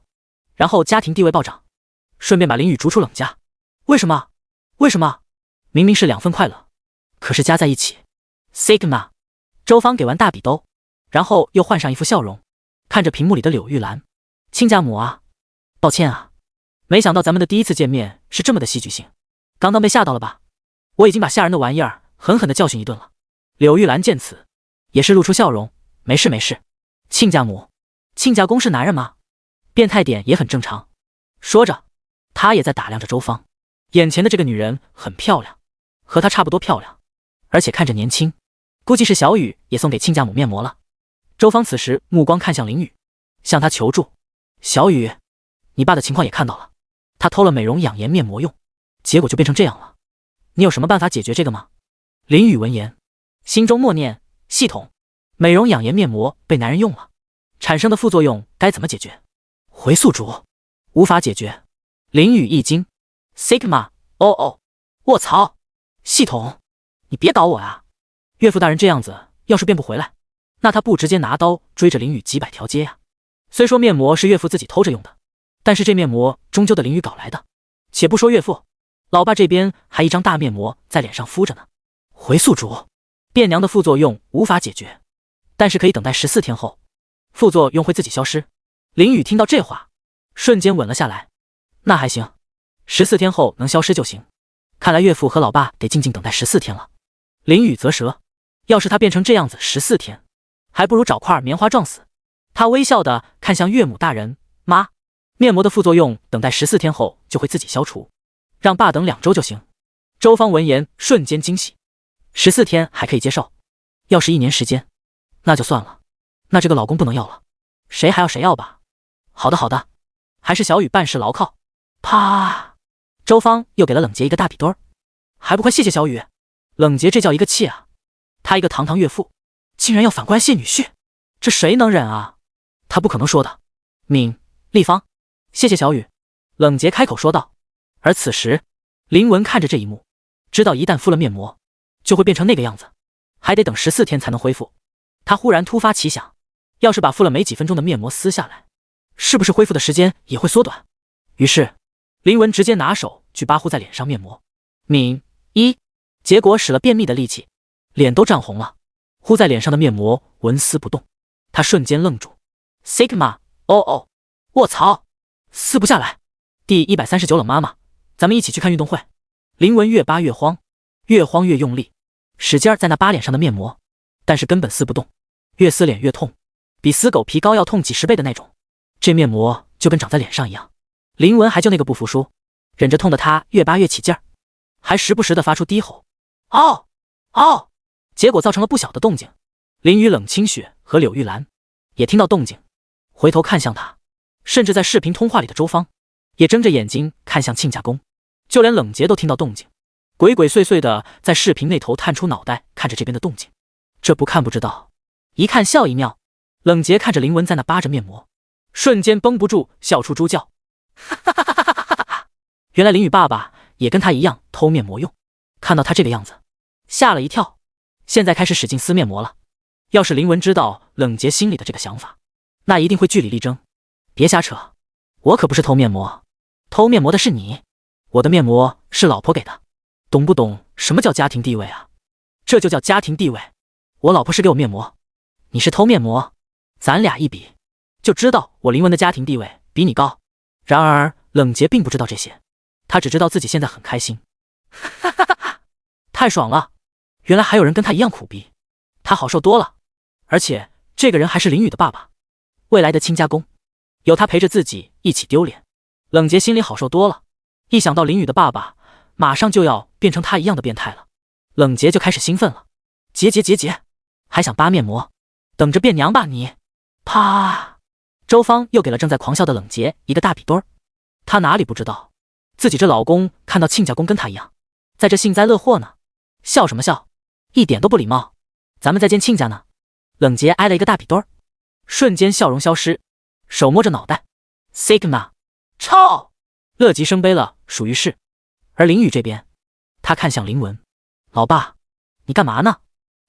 然后家庭地位暴涨，顺便把林雨逐出冷家。为什么？明明是2份快乐，可是加在一起 Sigma。 周芳给完大笔兜，然后又换上一副笑容，看着屏幕里的柳玉兰。亲家母啊，抱歉啊，没想到咱们的第一次见面是这么的戏剧性，刚刚被吓到了吧？我已经把吓人的玩意儿狠狠的教训一顿了。柳玉兰见此也是露出笑容，没事没事，亲家母，亲家公是男人吗？变态点也很正常。说着，他也在打量着周芳，眼前的这个女人很漂亮，和她差不多漂亮，而且看着年轻，估计是小雨也送给亲家母面膜了。周芳此时目光看向林雨，向他求助。小雨，你爸的情况也看到了，他偷了美容养颜面膜用，结果就变成这样了，你有什么办法解决这个吗？林雨闻言，心中默念，系统，美容养颜面膜被男人用了，产生的副作用该怎么解决？回宿主，无法解决。林雨一惊， Sigma， 哦，卧槽，系统，你别搞我啊！岳父大人这样子要是变不回来，那他不直接拿刀追着林雨几百条街呀？虽说面膜是岳父自己偷着用的，但是这面膜终究的林雨搞来的。且不说岳父，老爸这边还一张大面膜在脸上敷着呢。回宿主，变娘的副作用无法解决，但是可以等待14天后，副作用会自己消失。林雨听到这话，瞬间稳了下来。那还行，14天后能消失就行。看来岳父和老爸得静静等待14天了。林雨啧舌，要是他变成这样子14天，还不如找块棉花撞死。他微笑的看向岳母大人，妈，面膜的副作用等待14天后就会自己消除，让爸等2周就行。周芳闻言瞬间惊喜，14天还可以接受，要是1年时间，那就算了，那这个老公不能要了，谁还要谁要吧。好的，还是小雨办事牢靠。啪，周芳又给了冷杰一个大笔墩儿，还不快谢谢小雨。冷杰这叫一个气啊，他一个堂堂岳父竟然要反过来谢女婿，这谁能忍啊？他不可能说的。敏、立方，谢谢小雨。冷杰开口说道。而此时林文看着这一幕，知道一旦敷了面膜就会变成那个样子，还得等14天才能恢复。他忽然突发奇想，要是把敷了没几分钟的面膜撕下来，是不是恢复的时间也会缩短？于是林文直接拿手去扒糊在脸上面膜，敏结果使了便秘的力气，脸都涨红了，糊在脸上的面膜纹丝不动。他瞬间愣住。 Sigma，哦哦，卧槽，撕不下来。第139冷妈妈，咱们一起去看运动会。林雯越扒越慌，越慌越用力，使劲在那扒脸上的面膜，但是根本撕不动，越撕脸越痛，比撕狗皮膏要痛几10倍的那种。这面膜就跟长在脸上一样。林雯还就那个不服输，忍着痛的她越扒越起劲儿，还时不时的发出低吼，嗷嗷，结果造成了不小的动静。林雨、冷清雪和柳玉兰也听到动静，回头看向他，甚至在视频通话里的周芳也睁着眼睛看向亲家公，就连冷杰都听到动静，鬼鬼祟祟的在视频那头探出脑袋看着这边的动静。这不看不知道，一看笑一妙。冷杰看着林雯在那扒着面膜，瞬间绷不住笑出猪叫，哈哈哈哈哈哈！原来林雨爸爸也跟他一样偷面膜用，看到他这个样子，吓了一跳，现在开始使劲撕面膜了。要是林雯知道冷杰心里的这个想法，那一定会据理力争。别瞎扯，我可不是偷面膜，偷面膜的是你，我的面膜是老婆给的，懂不懂什么叫家庭地位啊？这就叫家庭地位。我老婆是给我面膜，你是偷面膜，咱俩一比，就知道我林雯的家庭地位比你高。然而冷杰并不知道这些，他只知道自己现在很开心，哈哈哈哈，太爽了！原来还有人跟他一样苦逼，他好受多了。而且这个人还是林雨的爸爸，未来的亲家公，有他陪着自己一起丢脸，冷杰心里好受多了。一想到林雨的爸爸马上就要变成他一样的变态了，冷杰就开始兴奋了。结，还想扒面膜，等着变娘吧你！啪！周芳又给了正在狂笑的冷杰一个大笔墩儿。他哪里不知道，自己这老公看到亲家公跟他一样，在这幸灾乐祸呢。笑什么笑，一点都不礼貌。咱们在见亲家呢。冷杰挨了一个大笔墩儿，瞬间笑容消失，手摸着脑袋 Sigma 操，乐极生悲了，属于是。而林雨这边，他看向林雯，老爸你干嘛呢？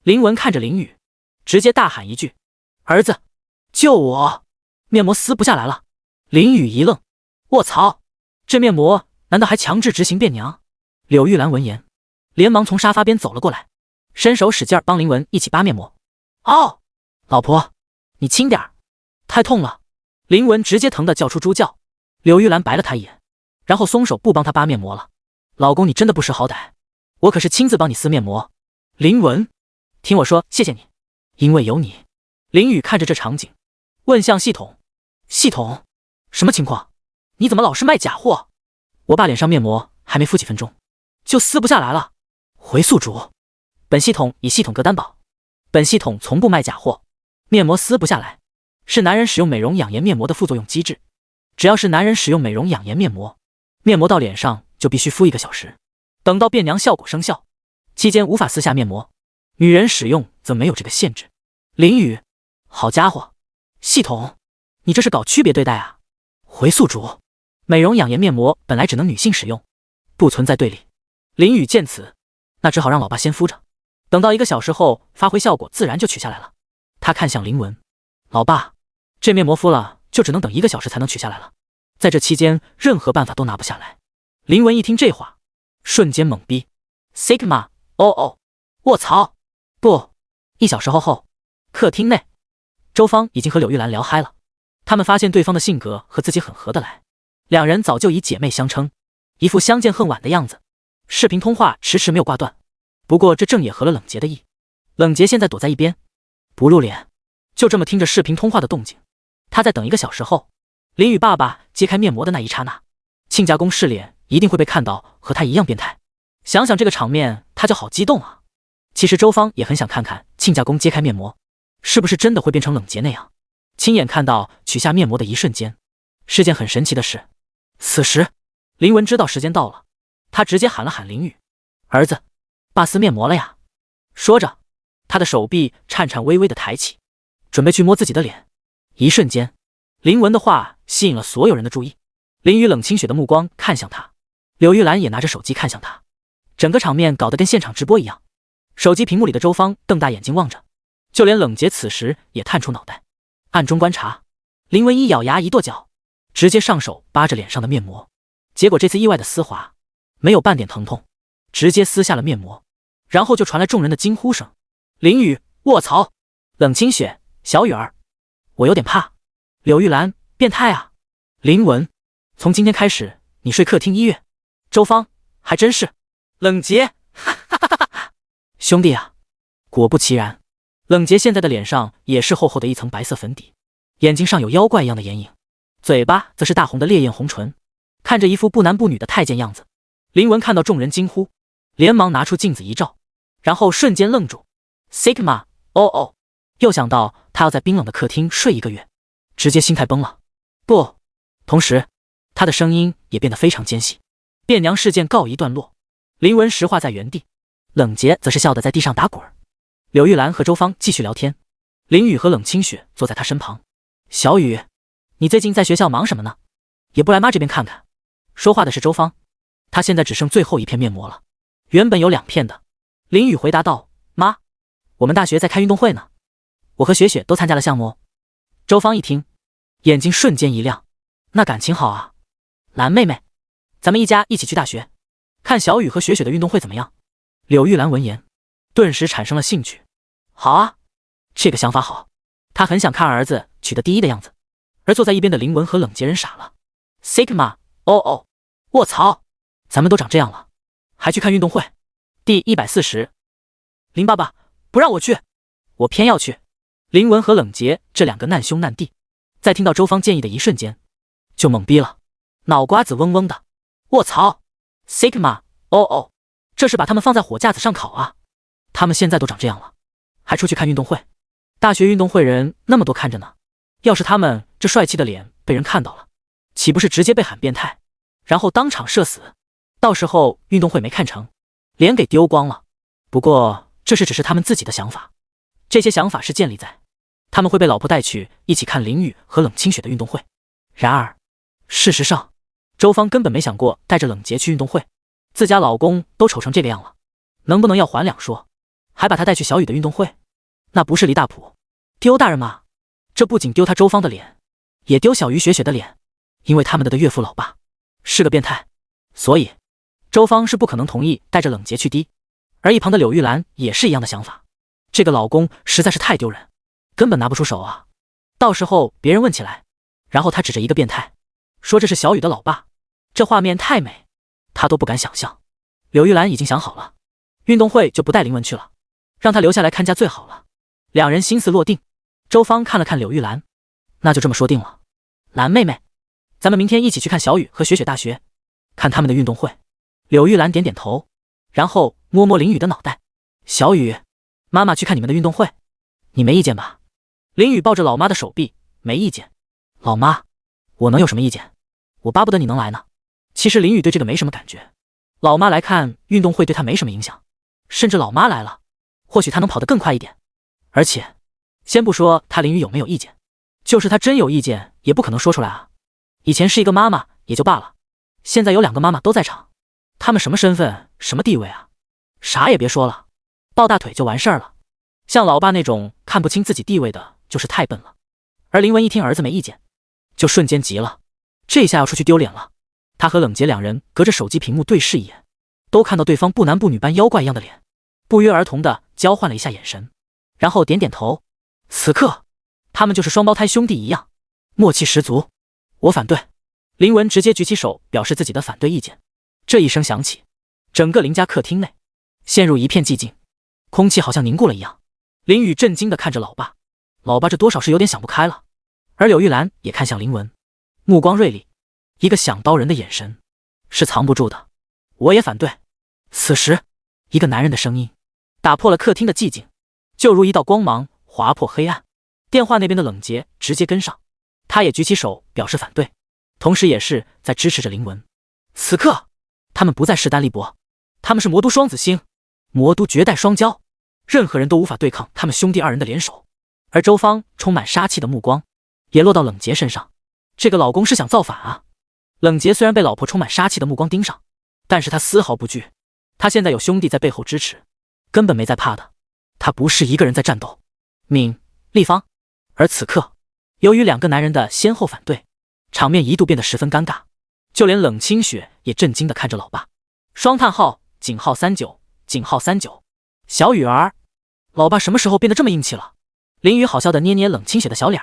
林雯看着林雨，直接大喊一句，儿子救我，面膜撕不下来了。林雨一愣，卧槽，这面膜难道还强制执行变娘？柳玉兰闻言连忙从沙发边走了过来，伸手使劲帮林雯一起扒面膜。哦，老婆你轻点儿，太痛了。林雯直接疼得叫出猪叫。柳玉兰白了他一眼，然后松手不帮他扒面膜了。老公你真的不识好歹，我可是亲自帮你撕面膜。林雯听我说谢谢你，因为有你。林雨看着这场景问向系统，系统什么情况？你怎么老是卖假货？我爸脸上面膜还没敷几分钟就撕不下来了。回宿主，本系统以系统格担保，本系统从不卖假货，面膜撕不下来是男人使用美容养颜面膜的副作用机制。只要是男人使用美容养颜面膜，面膜到脸上就必须敷1个小时，等到变娘效果生效，期间无法撕下面膜。女人使用则没有这个限制。林雨，好家伙，系统你这是搞区别对待啊？回宿主，美容养颜面膜本来只能女性使用，不存在对立。林雨见此，那只好让老爸先敷着，等到1个小时后发挥效果自然就取下来了。他看向林雯，老爸这面膜敷了就只能等1个小时才能取下来了，在这期间任何办法都拿不下来。林雯一听这话瞬间懵逼 Sigma 哦，卧槽，不！1小时后，客厅内周芳已经和柳玉兰聊嗨了，他们发现对方的性格和自己很合得来，两人早就以姐妹相称，一副相见恨晚的样子。视频通话迟迟没有挂断，不过这正也合了冷杰的意。冷杰现在躲在一边不露脸，就这么听着视频通话的动静。他在等1个小时后，林雨爸爸揭开面膜的那一刹那，亲家公视脸一定会被看到和他一样变态。想想这个场面他就好激动啊。其实周芳也很想看看亲家公揭开面膜是不是真的会变成冷杰那样，亲眼看到取下面膜的一瞬间是件很神奇的事。此时林雯知道时间到了，他直接喊了喊林雨，儿子爸撕面膜了呀。说着他的手臂颤颤巍巍地抬起，准备去摸自己的脸。一瞬间林雯的话吸引了所有人的注意，林雨冷清雪的目光看向他，柳玉兰也拿着手机看向他，整个场面搞得跟现场直播一样。手机屏幕里的周芳瞪大眼睛望着，就连冷杰此时也探出脑袋暗中观察。林雯一咬牙一跺脚，直接上手扒着脸上的面膜，结果这次意外的丝滑没有半点疼痛，直接撕下了面膜，然后就传来众人的惊呼声。林雨，卧槽！冷清雪，小雨儿，我有点怕。柳玉兰，变态啊！林文，从今天开始你睡客厅1月。周芳，还真是。冷杰，哈哈哈哈哈！兄弟啊！果不其然，冷杰现在的脸上也是厚厚的一层白色粉底，眼睛上有妖怪一样的眼影，嘴巴则是大红的烈焰红唇，看着一副不男不女的太监样子。林文看到众人惊呼，连忙拿出镜子一照，然后瞬间愣住。Sigma， 哦，又想到他要在冰冷的客厅睡1个月，直接心态崩了。不，同时他的声音也变得非常尖细。变娘事件告一段落，林文石化在原地，冷杰则是笑得在地上打滚。柳玉兰和周芳继续聊天，林雨和冷清雪坐在他身旁。小雨，你最近在学校忙什么呢？也不来妈这边看看。说话的是周芳，她现在只剩最后1片面膜了，原本有2片的。林雨回答道：妈，我们大学在开运动会呢，我和雪雪都参加了项目。周芳一听，眼睛瞬间一亮，那感情好啊。兰妹妹，咱们一家一起去大学，看小雨和雪雪的运动会怎么样？柳玉兰闻言，顿时产生了兴趣。好啊，这个想法好，她很想看儿子取得第1的样子。而坐在一边的林文和冷杰人傻了。Sigma， 哦，卧槽，咱们都长这样了，还去看运动会？第140。林爸爸，不让我去，我偏要去。林文和冷杰这2个难兄难弟，在听到周芳建议的一瞬间，就懵逼了，脑瓜子嗡嗡的。卧槽 ，Sigma， 哦，这是把他们放在火架子上烤啊！他们现在都长这样了，还出去看运动会？大学运动会人那么多看着呢，要是他们这帅气的脸被人看到了，岂不是直接被喊变态，然后当场社死？到时候运动会没看成，脸给丢光了。不过这只是他们自己的想法，这些想法是建立在他们会被老婆带去一起看林雨和冷清雪的运动会。然而事实上，周芳根本没想过带着冷杰去运动会，自家老公都丑成这个样了，能不能要还2说，还把他带去小雨的运动会，那不是离大谱，丢大人吗？这不仅丢他周芳的脸，也丢小鱼雪雪的脸，因为他们的岳父老爸是个变态，所以周芳是不可能同意带着冷杰去的。而一旁的柳玉兰也是一样的想法，这个老公实在是太丢人，根本拿不出手啊，到时候别人问起来，然后他指着一个变态说这是小雨的老爸，这画面太美，他都不敢想象。柳玉兰已经想好了，运动会就不带林文去了，让他留下来看家最好了。2人心思落定，周芳看了看柳玉兰，那就这么说定了。兰妹妹，咱们明天一起去看小雨和雪雪大学，看他们的运动会。柳玉兰点点头，然后摸摸林雨的脑袋。小雨，妈妈去看你们的运动会，你没意见吧？林雨抱着老妈的手臂，没意见。老妈，我能有什么意见？我巴不得你能来呢。其实林雨对这个没什么感觉，老妈来看运动会对他没什么影响，甚至老妈来了，或许他能跑得更快一点。而且先不说他林雨有没有意见，就是他真有意见也不可能说出来啊。以前是一个妈妈也就罢了，现在有2个妈妈都在场，他们什么身份什么地位啊？啥也别说了，抱大腿就完事儿了。像老爸那种看不清自己地位的就是太笨了。而林文一听儿子没意见，就瞬间急了，这下要出去丢脸了。他和冷杰2人隔着手机屏幕对视一眼，都看到对方不男不女般妖怪一样的脸，不约而同的交换了一下眼神，然后点点头。此刻他们就是双胞胎兄弟一样，默契十足。我反对。林文直接举起手表示自己的反对意见。这一声响起，整个林家客厅内陷入一片寂静，空气好像凝固了一样。林雨震惊地看着老爸，老爸这多少是有点想不开了。而柳玉兰也看向林文，目光锐利，一个想刀人的眼神，是藏不住的。我也反对。此时一个男人的声音打破了客厅的寂静，就如一道光芒划破黑暗。电话那边的冷杰直接跟上，他也举起手表示反对，同时也是在支持着林文。此刻他们不再势单力薄，他们是魔都双子星，魔都绝代双骄，任何人都无法对抗他们兄弟2人的联手。而周芳充满杀气的目光也落到冷杰身上，这个老公是想造反啊。冷杰虽然被老婆充满杀气的目光盯上，但是他丝毫不惧，他现在有兄弟在背后支持，根本没在怕的。他不是一个人在战斗。敏、立方。而此刻由于2个男人的先后反对，场面一度变得十分尴尬，就连冷清雪也震惊地看着老爸。双叹号#39#39，小雨儿，老爸什么时候变得这么硬气了？林雨好笑地捏捏冷清雪的小脸。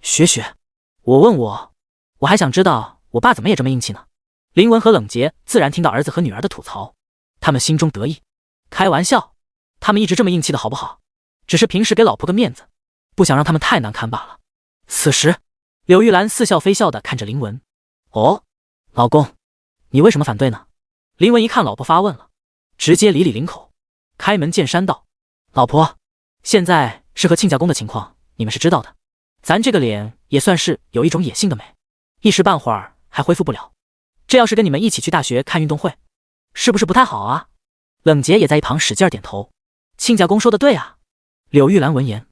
雪雪，我还想知道我爸怎么也这么硬气呢。林文和冷杰自然听到儿子和女儿的吐槽，他们心中得意。开玩笑，他们一直这么硬气的好不好？只是平时给老婆个面子，不想让他们太难堪罢了。此时，柳玉兰似笑非笑地看着林文。哦，老公，你为什么反对呢？林文一看老婆发问了，直接理领口，开门见山道：老婆，现在是和亲家公的情况，你们是知道的。咱这个脸也算是有一种野性的美，一时半会儿还恢复不了。这要是跟你们一起去大学看运动会，是不是不太好啊？冷杰也在一旁使劲点头。亲家公说的对啊。柳玉兰闻言，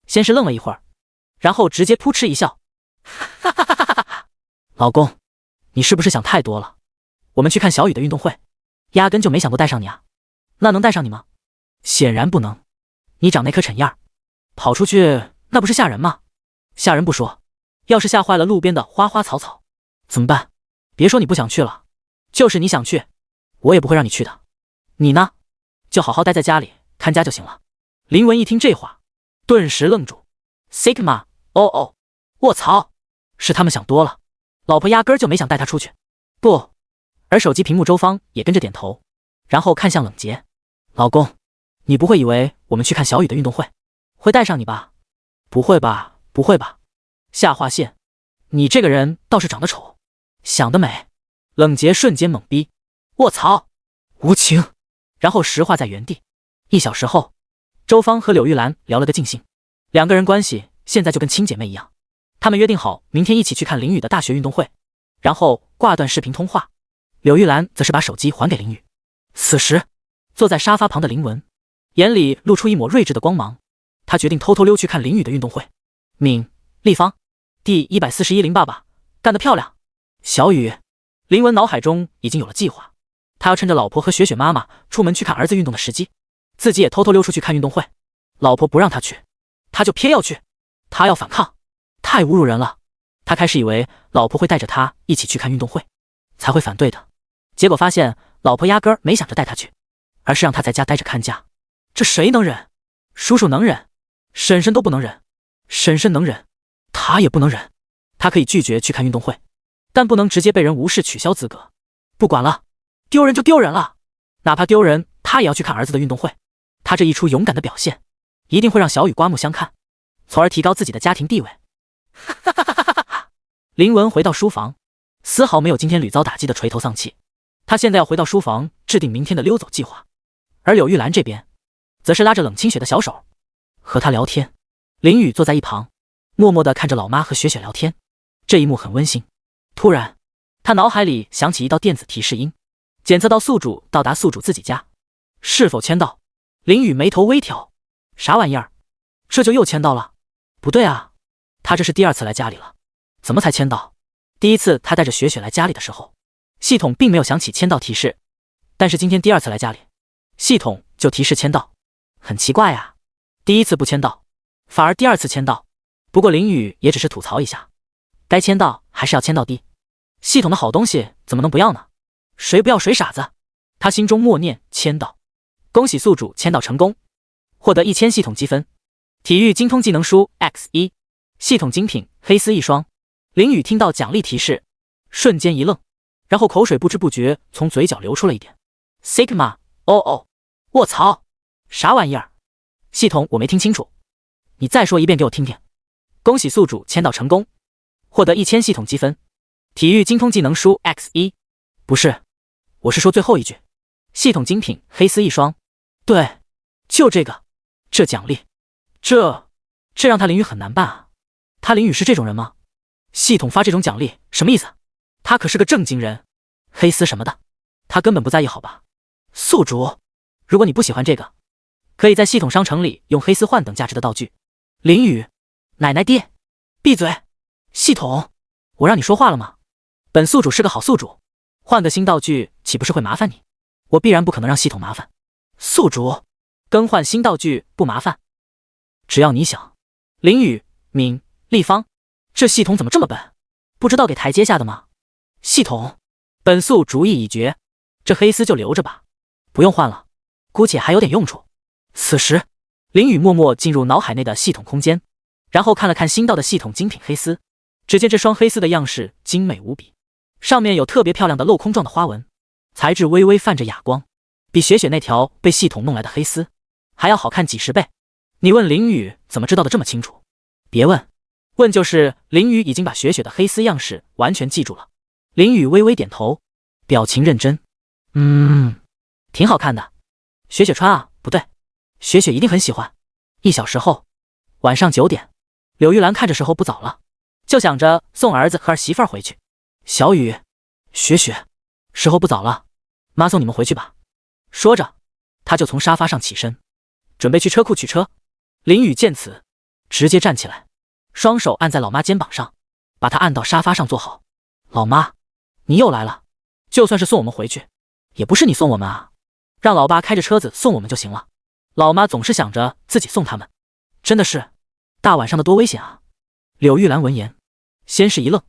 先是愣了一会儿，然后直接扑哧一笑，哈哈哈哈哈！老公，你是不是想太多了？我们去看小雨的运动会，压根就没想过带上你啊。那能带上你吗？显然不能。你长那颗蠢样，跑出去那不是吓人吗？吓人不说，要是吓坏了路边的花花草草怎么办？别说你不想去了，就是你想去，我也不会让你去的。你呢，就好好待在家里看家就行了。林文一听这话，顿时愣住。Sigma， 哦，卧槽，是他们想多了，老婆压根儿就没想带他出去。不，而手机屏幕周芳也跟着点头，然后看向冷杰。老公，你不会以为我们去看小雨的运动会会带上你吧？不会吧，不会吧。下划线，你这个人倒是长得丑，想得美。冷杰瞬间懵逼，卧槽，无情。然后石化在原地。1小时后，周芳和柳玉兰聊了个尽兴，两个人关系现在就跟亲姐妹一样。他们约定好明天一起去看林雨的大学运动会，然后挂断视频通话。柳玉兰则是把手机还给林雨。此时，坐在沙发旁的林文眼里露出一抹睿智的光芒，他决定偷偷溜去看林雨的运动会。敏、立方，第141林爸爸，干得漂亮！小雨，林文脑海中已经有了计划，他要趁着老婆和雪雪妈妈出门去看儿子运动的时机，自己也偷偷溜出去看运动会。老婆不让他去，他就偏要去，他要反抗，太侮辱人了。他开始以为老婆会带着他一起去看运动会，才会反对的，结果发现老婆压根儿没想着带他去，而是让他在家待着看家。这谁能忍？叔叔能忍，婶婶都不能忍，婶婶能忍，他也不能忍。他可以拒绝去看运动会，但不能直接被人无视取消资格。不管了，丢人就丢人了，哪怕丢人他也要去看儿子的运动会。他这一出勇敢的表现，一定会让小雨刮目相看，从而提高自己的家庭地位。林文回到书房，丝毫没有今天屡遭打击的垂头丧气。他现在要回到书房制定明天的溜走计划，而柳玉兰这边则是拉着冷清雪的小手和他聊天。林雨坐在一旁，默默地看着老妈和雪雪聊天，这一幕很温馨。突然，他脑海里响起一道电子提示音，检测到宿主到达宿主自己家，是否签到？林雨眉头微挑，啥玩意儿？这就又签到了？不对啊，他这是第2次来家里了，怎么才签到？第1次他带着雪雪来家里的时候，系统并没有响起签到提示，但是今天第2次来家里，系统就提示签到，很奇怪啊。第1次不签到，反而第2次签到。不过林雨也只是吐槽一下，该签到还是要签到的，系统的好东西怎么能不要呢？谁不要谁傻子。他心中默念签到，恭喜宿主签到成功，获得1000系统积分，体育精通技能书 X1， 系统精品黑丝1双。林雨听到奖励提示，瞬间一愣，然后口水不知不觉从嘴角流出了一点。Sigma， 哦，卧槽，啥玩意儿？系统我没听清楚，你再说一遍给我听听。恭喜宿主签到成功，获得1000系统积分，体育精通技能书 X1。不是，我是说最后一句，系统精品黑丝1双。对，就这个，这奖励，这让他林雨很难办啊。他林雨是这种人吗？系统发这种奖励什么意思？他可是个正经人，黑丝什么的他根本不在意好吧。宿主，如果你不喜欢这个，可以在系统商城里用黑丝换等价值的道具。林雨，奶奶爹，闭嘴！系统，我让你说话了吗？本宿主是个好宿主，换个新道具岂不是会麻烦你？我必然不可能让系统麻烦。宿主，更换新道具不麻烦，只要你想。林雨、敏、立方，这系统怎么这么笨？不知道给台阶下的吗？系统，本宿主意已决，这黑丝就留着吧，不用换了，姑且还有点用处。此时，林雨默默进入脑海内的系统空间，然后看了看新到的系统精品黑丝，只见这双黑丝的样式精美无比，上面有特别漂亮的镂空状的花纹，材质微微泛着哑光，比雪雪那条被系统弄来的黑丝还要好看几十倍。你问林雨怎么知道的这么清楚？别问，问就是林雨已经把雪雪的黑丝样式完全记住了。林雨微微点头，表情认真。挺好看的。雪雪穿啊，不对，雪雪一定很喜欢。1小时后，晚上9点，柳玉兰看着时候不早了，就想着送儿子和儿媳妇回去。小雨，雪雪，时候不早了，妈送你们回去吧。说着，他就从沙发上起身，准备去车库取车。林雨见此，直接站起来，双手按在老妈肩膀上，把她按到沙发上坐好。老妈，你又来了，就算是送我们回去，也不是你送我们啊，让老爸开着车子送我们就行了。老妈总是想着自己送他们，真的是大晚上的多危险啊。柳玉兰闻言，先是一愣，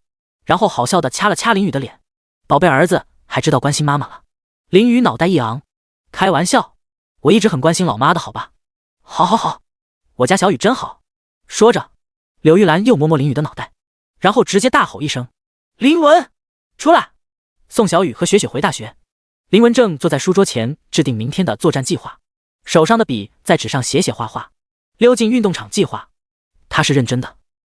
然后好笑的掐了掐林雨的脸。宝贝儿子还知道关心妈妈了。林雨脑袋一昂，开玩笑，我一直很关心老妈的好吧。好，我家小雨真好。说着，柳玉兰又摸摸林雨的脑袋，然后直接大吼一声，林文，出来，送小雨和雪雪回大学。林文正坐在书桌前制定明天的作战计划，手上的笔在纸上写画画，溜进运动场计划。他是认真的，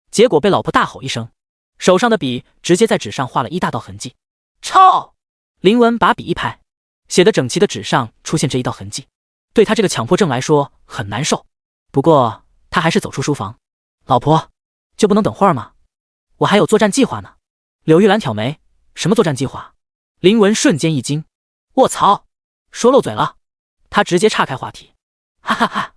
结果被老婆大吼一声，手上的笔直接在纸上画了一大道痕迹。操！林文把笔一拍，写得整齐的纸上出现这一道痕迹，对他这个强迫症来说很难受。不过他还是走出书房。老婆，就不能等会儿吗？我还有作战计划呢。柳玉兰挑眉，什么作战计划？林文瞬间一惊，卧槽，说漏嘴了。他直接岔开话题，哈哈哈，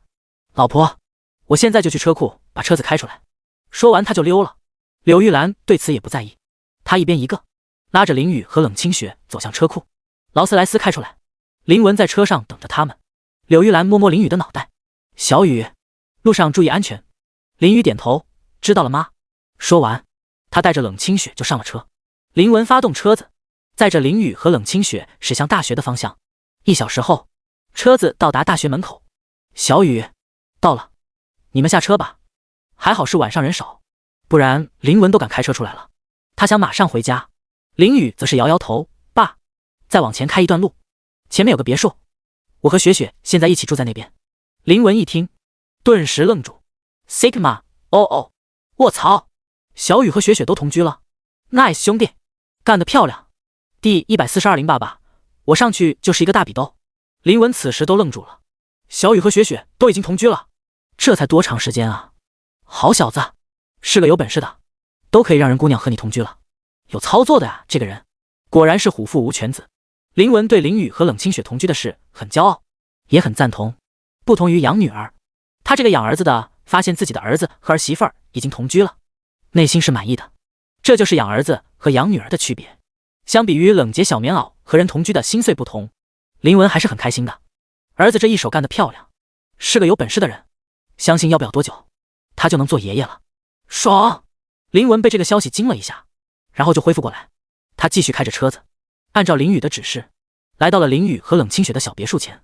老婆，我现在就去车库把车子开出来。说完他就溜了。柳玉兰对此也不在意，她一边一个拉着林雨和冷清雪走向车库。劳斯莱斯开出来，林文在车上等着他们。柳玉兰摸摸林雨的脑袋，小雨，路上注意安全。林雨点头，知道了妈。说完，他带着冷清雪就上了车。林文发动车子，载着林雨和冷清雪驶向大学的方向。1小时后，车子到达大学门口。小雨，到了，你们下车吧。还好是晚上人少，不然林文都敢开车出来了。他想马上回家。林雨则是摇摇头，爸，再往前开一段路，前面有个别墅，我和雪雪现在一起住在那边。林文一听，顿时愣住。Sigma， 哦，卧槽，小雨和雪雪都同居了。Nice 兄弟，干得漂亮。第14208，我上去就是一个大比斗。林文此时都愣住了，小雨和雪雪都已经同居了，这才多长时间啊？好小子，是个有本事的，都可以让人姑娘和你同居了，有操作的呀，这个人果然是虎父无犬子。林文对林雨和冷清雪同居的事很骄傲，也很赞同。不同于养女儿，他这个养儿子的发现自己的儿子和儿媳妇儿已经同居了，内心是满意的。这就是养儿子和养女儿的区别。相比于冷洁小棉袄和人同居的心碎不同，林文还是很开心的。儿子这一手干得漂亮，是个有本事的人，相信要不了多久他就能做爷爷了。爽！林文被这个消息惊了一下，然后就恢复过来。他继续开着车子，按照林雨的指示，来到了林雨和冷清雪的小别墅前。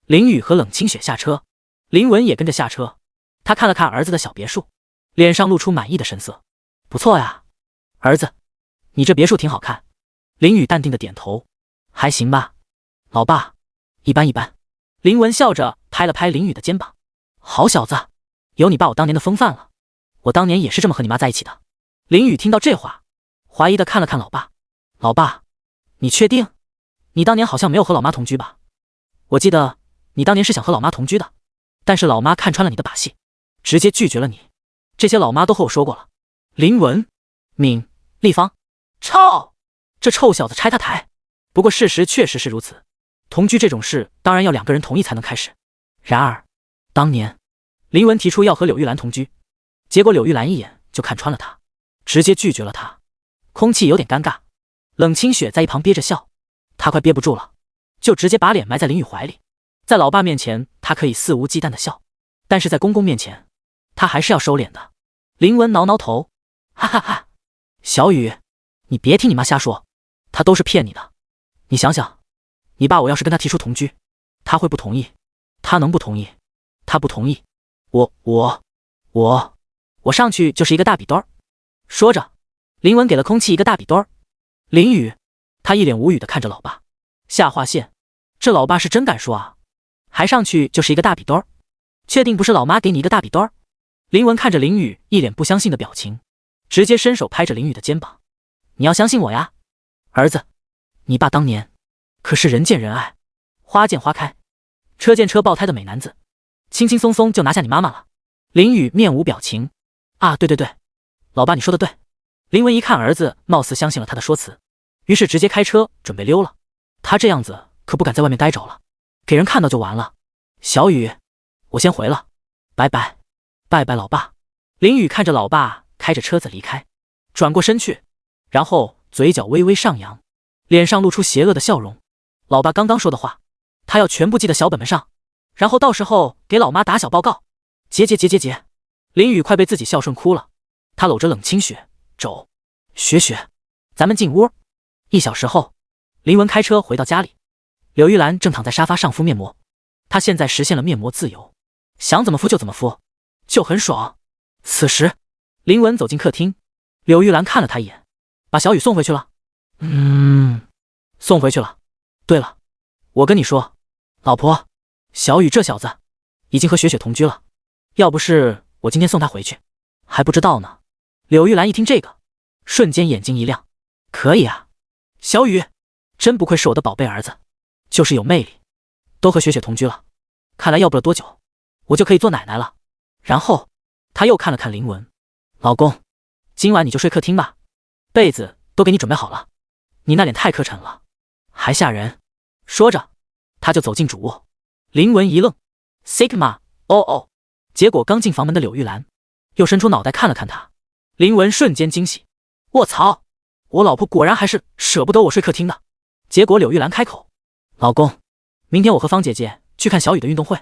林雨和冷清雪下车，林文也跟着下车。他看了看儿子的小别墅，脸上露出满意的神色。不错呀，儿子，你这别墅挺好看。林雨淡定的点头，还行吧。老爸，一般一般。林文笑着拍了拍林雨的肩膀，好小子，有你爸我当年的风范了。我当年也是这么和你妈在一起的。林雨听到这话，怀疑的看了看老爸。老爸，你确定？你当年好像没有和老妈同居吧？我记得你当年是想和老妈同居的，但是老妈看穿了你的把戏，直接拒绝了你。这些老妈都和我说过了。林文、敏、立方，操！这臭小子拆他台。不过事实确实是如此，同居这种事当然要2个人同意才能开始。然而当年林文提出要和柳玉兰同居，结果柳玉兰一眼就看穿了他，直接拒绝了他。空气有点尴尬。冷清雪在一旁憋着笑，她快憋不住了，就直接把脸埋在林雨怀里。在老爸面前她可以肆无忌惮的笑，但是在公公面前她还是要收敛的。林文挠挠头，哈哈哈，小雨，你别听你妈瞎说，她都是骗你的。你想想，你爸我要是跟他提出同居，他会不同意？他能不同意？他不同意，我上去就是一个大笔兜儿。说着林文给了空气一个大笔墩儿。林宇，他一脸无语的看着老爸。下划线，这老爸是真敢说啊，还上去就是一个大笔墩儿。确定不是老妈给你一个大笔墩儿？林文看着林宇一脸不相信的表情，直接伸手拍着林宇的肩膀。你要相信我呀，儿子，你爸当年可是人见人爱，花见花开，车见车爆胎的美男子，轻轻松松就拿下你妈妈了。林宇面无表情。啊，对对对，老爸你说的对。林文一看儿子貌似相信了他的说辞，于是直接开车准备溜了。他这样子可不敢在外面待着了，给人看到就完了。小雨，我先回了，拜拜，拜拜老爸。林宇看着老爸开着车子离开，转过身去，然后嘴角微微上扬，脸上露出邪恶的笑容。老爸刚刚说的话，他要全部记在小本本上，然后到时候给老妈打小报告。结。林宇快被自己笑顺哭了，他搂着冷清雪，走，雪，咱们进屋。1小时后，林文开车回到家里，柳玉兰正躺在沙发上敷面膜。她现在实现了面膜自由，想怎么敷就怎么敷，就很爽。此时，林文走进客厅，柳玉兰看了他一眼，把小雨送回去了。送回去了。对了，我跟你说，老婆，小雨这小子已经和雪同居了，要不是我今天送他回去，还不知道呢。柳玉兰一听这个，瞬间眼睛一亮。可以啊，小雨真不愧是我的宝贝儿子，就是有魅力，都和雪同居了，看来要不了多久我就可以做奶奶了。然后他又看了看林文，老公，今晚你就睡客厅吧，被子都给你准备好了，你那脸太磕碜了，还吓人。说着他就走进主卧。林文一愣， Sigma， 哦，结果刚进房门的柳玉兰又伸出脑袋看了看他。林文瞬间惊喜，卧槽，我老婆果然还是舍不得我睡客厅的。结果柳玉兰开口，老公，明天我和芳姐姐去看小雨的运动会，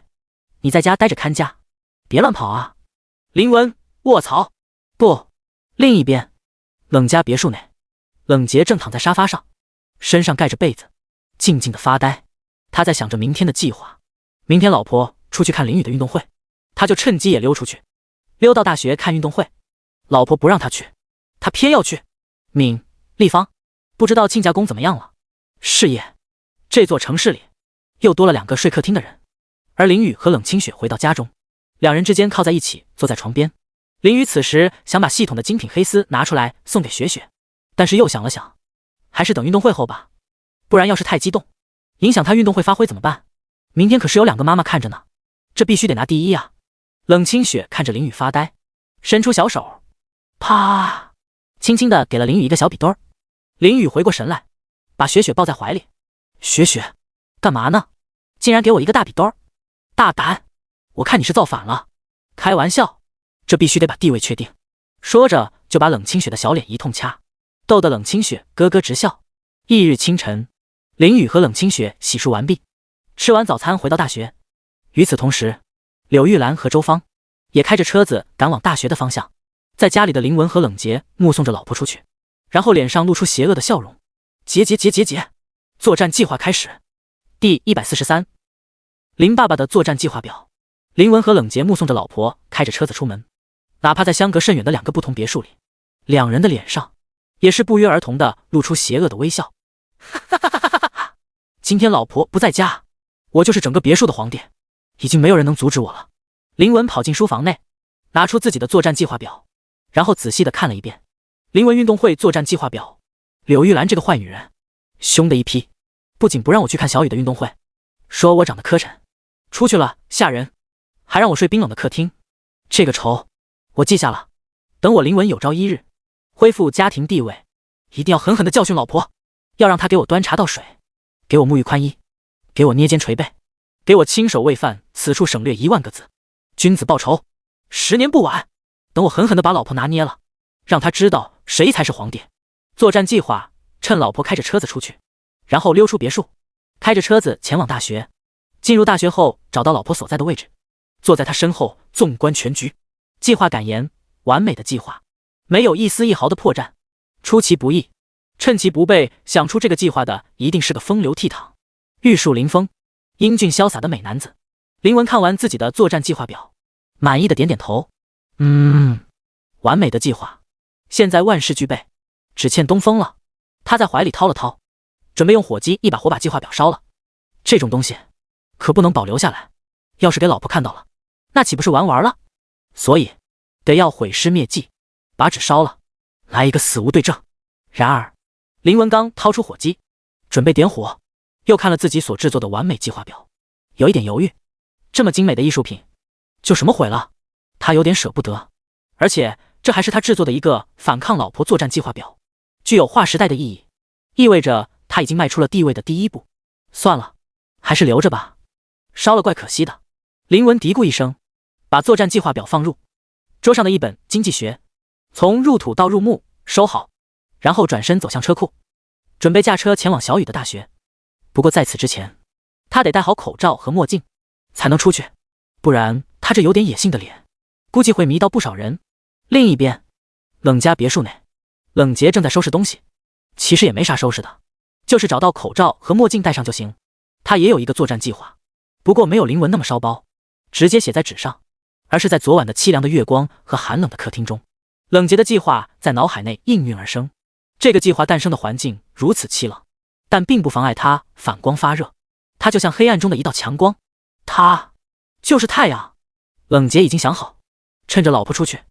你在家待着看家，别乱跑啊。林文，卧槽，不。另一边，冷家别墅内，冷杰正躺在沙发上，身上盖着被子，静静的发呆。他在想着明天的计划。明天老婆出去看林雨的运动会，他就趁机也溜出去，溜到大学看运动会。老婆不让他去，他偏要去。敏、立方，不知道亲家公怎么样了。是也，这座城市里又多了2个睡客厅的人。而林雨和冷清雪回到家中，两人之间靠在一起坐在床边。林雨此时想把系统的精品黑丝拿出来送给雪，但是又想了想，还是等运动会后吧，不然要是太激动，影响他运动会发挥怎么办？明天可是有2个妈妈看着呢，这必须得拿第一啊。冷清雪看着林雨发呆，伸出小手，啪，轻轻地给了林雨一个小笔墩儿。林雨回过神来，把雪抱在怀里。雪，干嘛呢？竟然给我一个大笔墩儿，大胆！我看你是造反了。开玩笑，这必须得把地位确定。说着就把冷清雪的小脸一通掐，逗得冷清雪咯咯直笑。翌日清晨，林雨和冷清雪洗漱完毕，吃完早餐回到大学。与此同时，柳玉兰和周芳也开着车子赶往大学的方向。在家里的林文和冷杰目送着老婆出去，然后脸上露出邪恶的笑容。结，作战计划开始。第143，林爸爸的作战计划表。林文和冷杰目送着老婆开着车子出门，哪怕在相隔甚远的2个不同别墅里，两人的脸上也是不约而同的露出邪恶的微笑。今天老婆不在家，我就是整个别墅的皇帝，已经没有人能阻止我了。林文跑进书房内，拿出自己的作战计划表，然后仔细的看了一遍。林文运动会作战计划表，柳玉兰这个坏女人，凶的一批，不仅不让我去看小雨的运动会，说我长得磕碜，出去了吓人，还让我睡冰冷的客厅，这个仇我记下了。等我林文有朝一日恢复家庭地位，一定要狠狠的教训老婆，要让她给我端茶倒水，给我沐浴宽衣，给我捏肩捶背，给我亲手喂饭，此处省略1万个字。君子报仇，10年不晚。等我狠狠的把老婆拿捏了，让她知道谁才是皇帝。作战计划，趁老婆开着车子出去，然后溜出别墅，开着车子前往大学。进入大学后，找到老婆所在的位置，坐在她身后纵观全局。计划感言：完美的计划，没有一丝一毫的破绽，出其不意，趁其不备。想出这个计划的一定是个风流倜傥、玉树临风、英俊潇洒的美男子。林文看完自己的作战计划表，满意的点点头。完美的计划，现在万事俱备，只欠东风了。他在怀里掏了掏，准备用火机一把火把计划表烧了。这种东西可不能保留下来，要是给老婆看到了，那岂不是玩完了？所以得要毁尸灭迹，把纸烧了，来一个死无对证。然而林文刚掏出火机，准备点火，又看了自己所制作的完美计划表，有一点犹豫。这么精美的艺术品，就什么毁了？他有点舍不得。而且这还是他制作的一个反抗老婆作战计划表，具有划时代的意义，意味着他已经迈出了地位的第一步。算了，还是留着吧，烧了怪可惜的。林文嘀咕一声，把作战计划表放入桌上的一本经济学，从入土到入墓收好，然后转身走向车库，准备驾车前往小雨的大学。不过在此之前，他得戴好口罩和墨镜才能出去，不然他这有点野性的脸估计会迷到不少人。另一边，冷家别墅内，冷杰正在收拾东西，其实也没啥收拾的，就是找到口罩和墨镜戴上就行。他也有一个作战计划，不过没有林文那么烧包，直接写在纸上，而是在昨晚的凄凉的月光和寒冷的客厅中，冷杰的计划在脑海内应运而生。这个计划诞生的环境如此凄冷，但并不妨碍他反光发热，他就像黑暗中的一道强光，他就是太阳。冷杰已经想好，趁着老婆出去，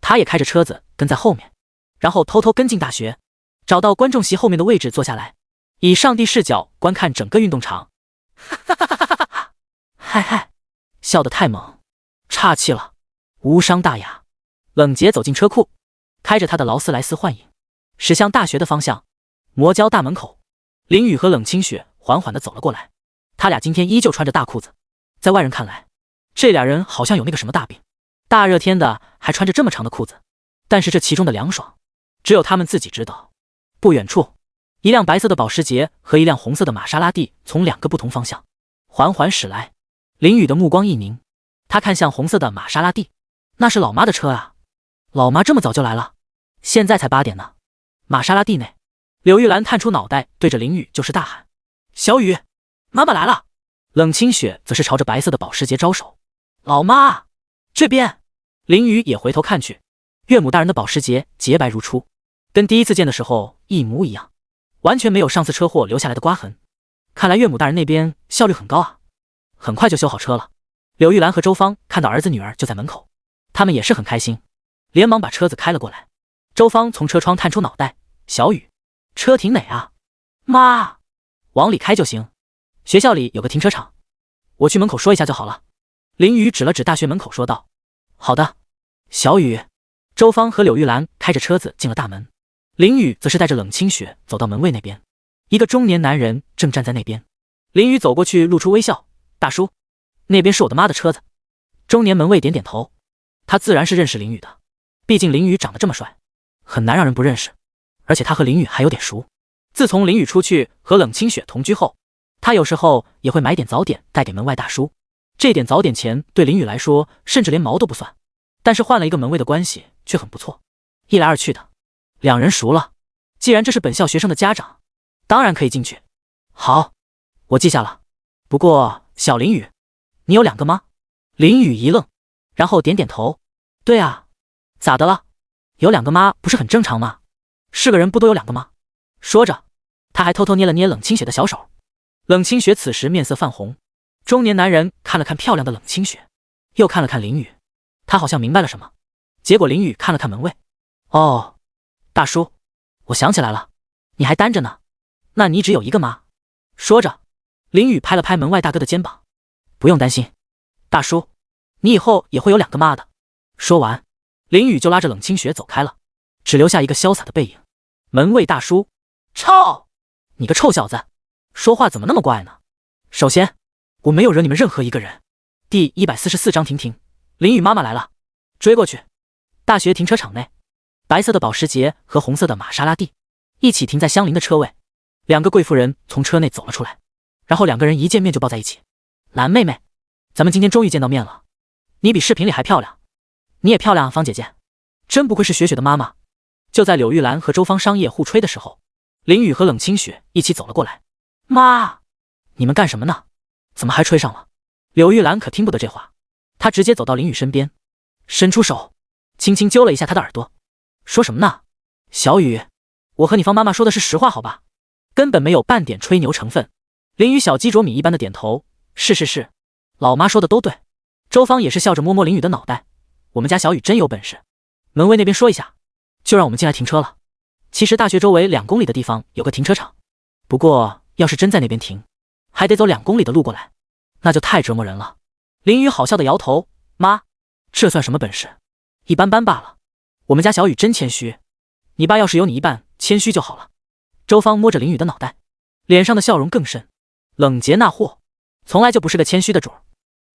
他也开着车子跟在后面，然后偷偷跟进大学，找到观众席后面的位置坐下来，以上帝视角观看整个运动场。哈哈哈哈哈哈！嗨嗨，笑得太猛，岔气了，无伤大雅。冷杰走进车库，开着他的劳斯莱斯幻影，驶向大学的方向。魔教大门口，林雨和冷清雪缓缓地走了过来，他俩今天依旧穿着大裤子，在外人看来，这俩人好像有那个什么大病，大热天的还穿着这么长的裤子。但是这其中的凉爽，只有他们自己知道。不远处，一辆白色的保时捷和一辆红色的玛莎拉蒂从两个不同方向缓缓驶来。林雨的目光一凝，他看向红色的玛莎拉蒂，那是老妈的车啊！老妈这么早就来了？现在才8点呢。玛莎拉蒂内，柳玉兰探出脑袋，对着林雨就是大喊：“小雨，妈妈来了！”冷清雪则是朝着白色的保时捷招手：“老妈，这边！”林雨也回头看去，岳母大人的保时捷洁白如初，跟第一次见的时候一模一样，完全没有上次车祸留下来的刮痕。看来岳母大人那边效率很高啊，很快就修好车了。柳玉兰和周芳看到儿子女儿就在门口，他们也是很开心，连忙把车子开了过来。周芳从车窗探出脑袋：“小雨，车停哪啊？”“妈，往里开就行，学校里有个停车场，我去门口说一下就好了。”林雨指了指大学门口说道：“好的。”小雨，周芳和柳玉兰开着车子进了大门，林雨则是带着冷清雪走到门卫那边，一个中年男人正站在那边。林雨走过去露出微笑：“大叔，那边是我的妈的车子。”中年门卫点点头，他自然是认识林雨的，毕竟林雨长得这么帅，很难让人不认识，而且他和林雨还有点熟。自从林雨出去和冷清雪同居后，他有时候也会买点早点带给门外大叔，这点早点钱对林雨来说甚至连毛都不算，但是换了一个门卫的关系却很不错，一来二去的，两人熟了。既然这是本校学生的家长，当然可以进去。好，我记下了。不过小林雨，你有2个吗？林雨一愣，然后点点头。对啊，咋的了？有2个妈不是很正常吗？是个人不都有2个吗？说着，他还偷偷捏了捏冷清雪的小手。冷清雪此时面色泛红，中年男人看了看漂亮的冷清雪，又看了看林雨，他好像明白了什么。结果林雨看了看门卫：“哦，大叔，我想起来了，你还单着呢，那你只有1个妈。”说着，林雨拍了拍门外大哥的肩膀：“不用担心，大叔，你以后也会有2个妈的。”说完，林雨就拉着冷清雪走开了，只留下一个潇洒的背影。门卫大叔：“操，你个臭小子，说话怎么那么怪呢？首先，我没有惹你们任何一个人。”第144章停，林雨妈妈来了。追过去，大学停车场内，白色的保时捷和红色的玛莎拉蒂一起停在相邻的车位。2个贵妇人从车内走了出来，然后2个人一见面就抱在一起：“蓝妹妹，咱们今天终于见到面了，你比视频里还漂亮。你也漂亮啊，方姐姐，真不愧是雪雪的妈妈。”就在柳玉兰和周芳商业互吹的时候，林雨和冷清雪一起走了过来：“妈，你们干什么呢？怎么还吹上了？”柳玉兰可听不得这话，她直接走到林雨身边，伸出手轻轻揪了一下她的耳朵：“说什么呢？小雨，我和你方妈妈说的是实话，好吧？根本没有半点吹牛成分。林雨小鸡啄米一般的点头，是，老妈说的都对。周芳也是笑着摸摸林雨的脑袋，我们家小雨真有本事。门卫那边说一下，就让我们进来停车了。其实大学周围2公里的地方有个停车场，不过要是真在那边停，还得走2公里的路过来，那就太折磨人了。林雨好笑的摇头，妈，这算什么本事？一般般罢了。我们家小雨真谦虚，你爸要是有你一半谦虚就好了。周芳摸着林雨的脑袋，脸上的笑容更甚。冷杰那货从来就不是个谦虚的主儿，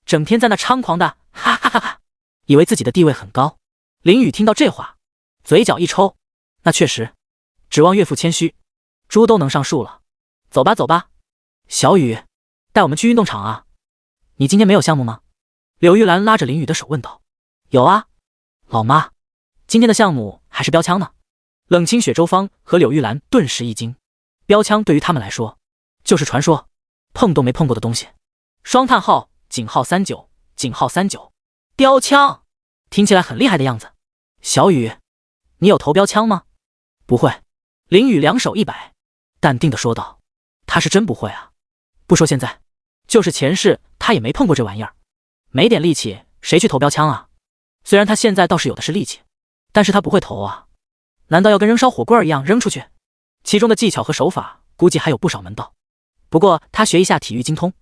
整天在那猖狂的哈哈哈哈，以为自己的地位很高。林雨听到这话，嘴角一抽，那确实，指望岳父谦虚，猪都能上树了。走吧走吧，小雨，带我们去运动场啊。你今天没有项目吗？柳玉兰拉着林雨的手问道。有啊，老妈，今天的项目还是标枪呢。冷清雪、周芳和柳玉兰顿时一惊，标枪对于他们来说就是传说，碰都没碰过的东西。双叹号，井号39，井号39，标枪，听起来很厉害的样子。小雨，你有投标枪吗？不会。林雨两手一摆，淡定地说道。他是真不会啊，不说现在，就是前世他也没碰过这玩意儿，没点力气谁去投标枪啊？虽然他现在倒是有的是力气，但是他不会投啊。难道要跟扔烧火棍一样扔出去？其中的技巧和手法估计还有不少门道，不过他学一下体育精通，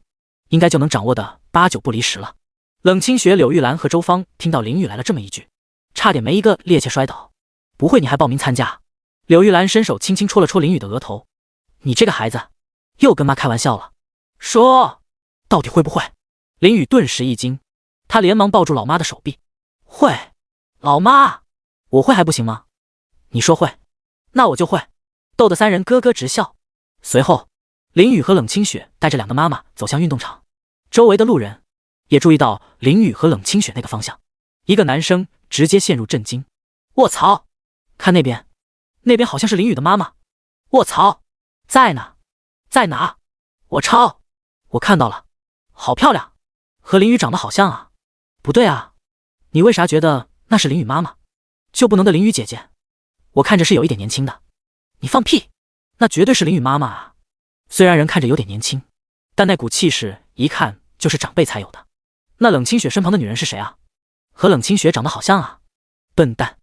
应该就能掌握的8、9不离10了。冷清雪、柳玉兰和周芳听到林雨来了这么一句，差点没一个趔趄摔倒。不会你还报名参加？柳玉兰伸手轻轻戳了戳林雨的额头，你这个孩子又跟妈开玩笑了，说到底会不会？林雨顿时一惊，他连忙抱住老妈的手臂，会。老妈，我会还不行吗？你说会，那我就会，逗得3人咯咯直笑。随后林雨和冷清雪带着2个妈妈走向运动场，周围的路人也注意到林雨和冷清雪那个方向，一个男生直接陷入震惊，卧槽，看那边，那边好像是林雨的妈妈。卧槽，在呢，在哪？我操，我看到了，好漂亮，和林雨长得好像啊。不对啊，你为啥觉得那是林雨妈妈，就不能的林雨姐姐？我看着是有一点年轻的。你放屁，那绝对是林雨妈妈啊。虽然人看着有点年轻，但那股气势一看就是长辈才有的。那冷清雪身旁的女人是谁啊？和冷清雪长得好像啊。笨蛋，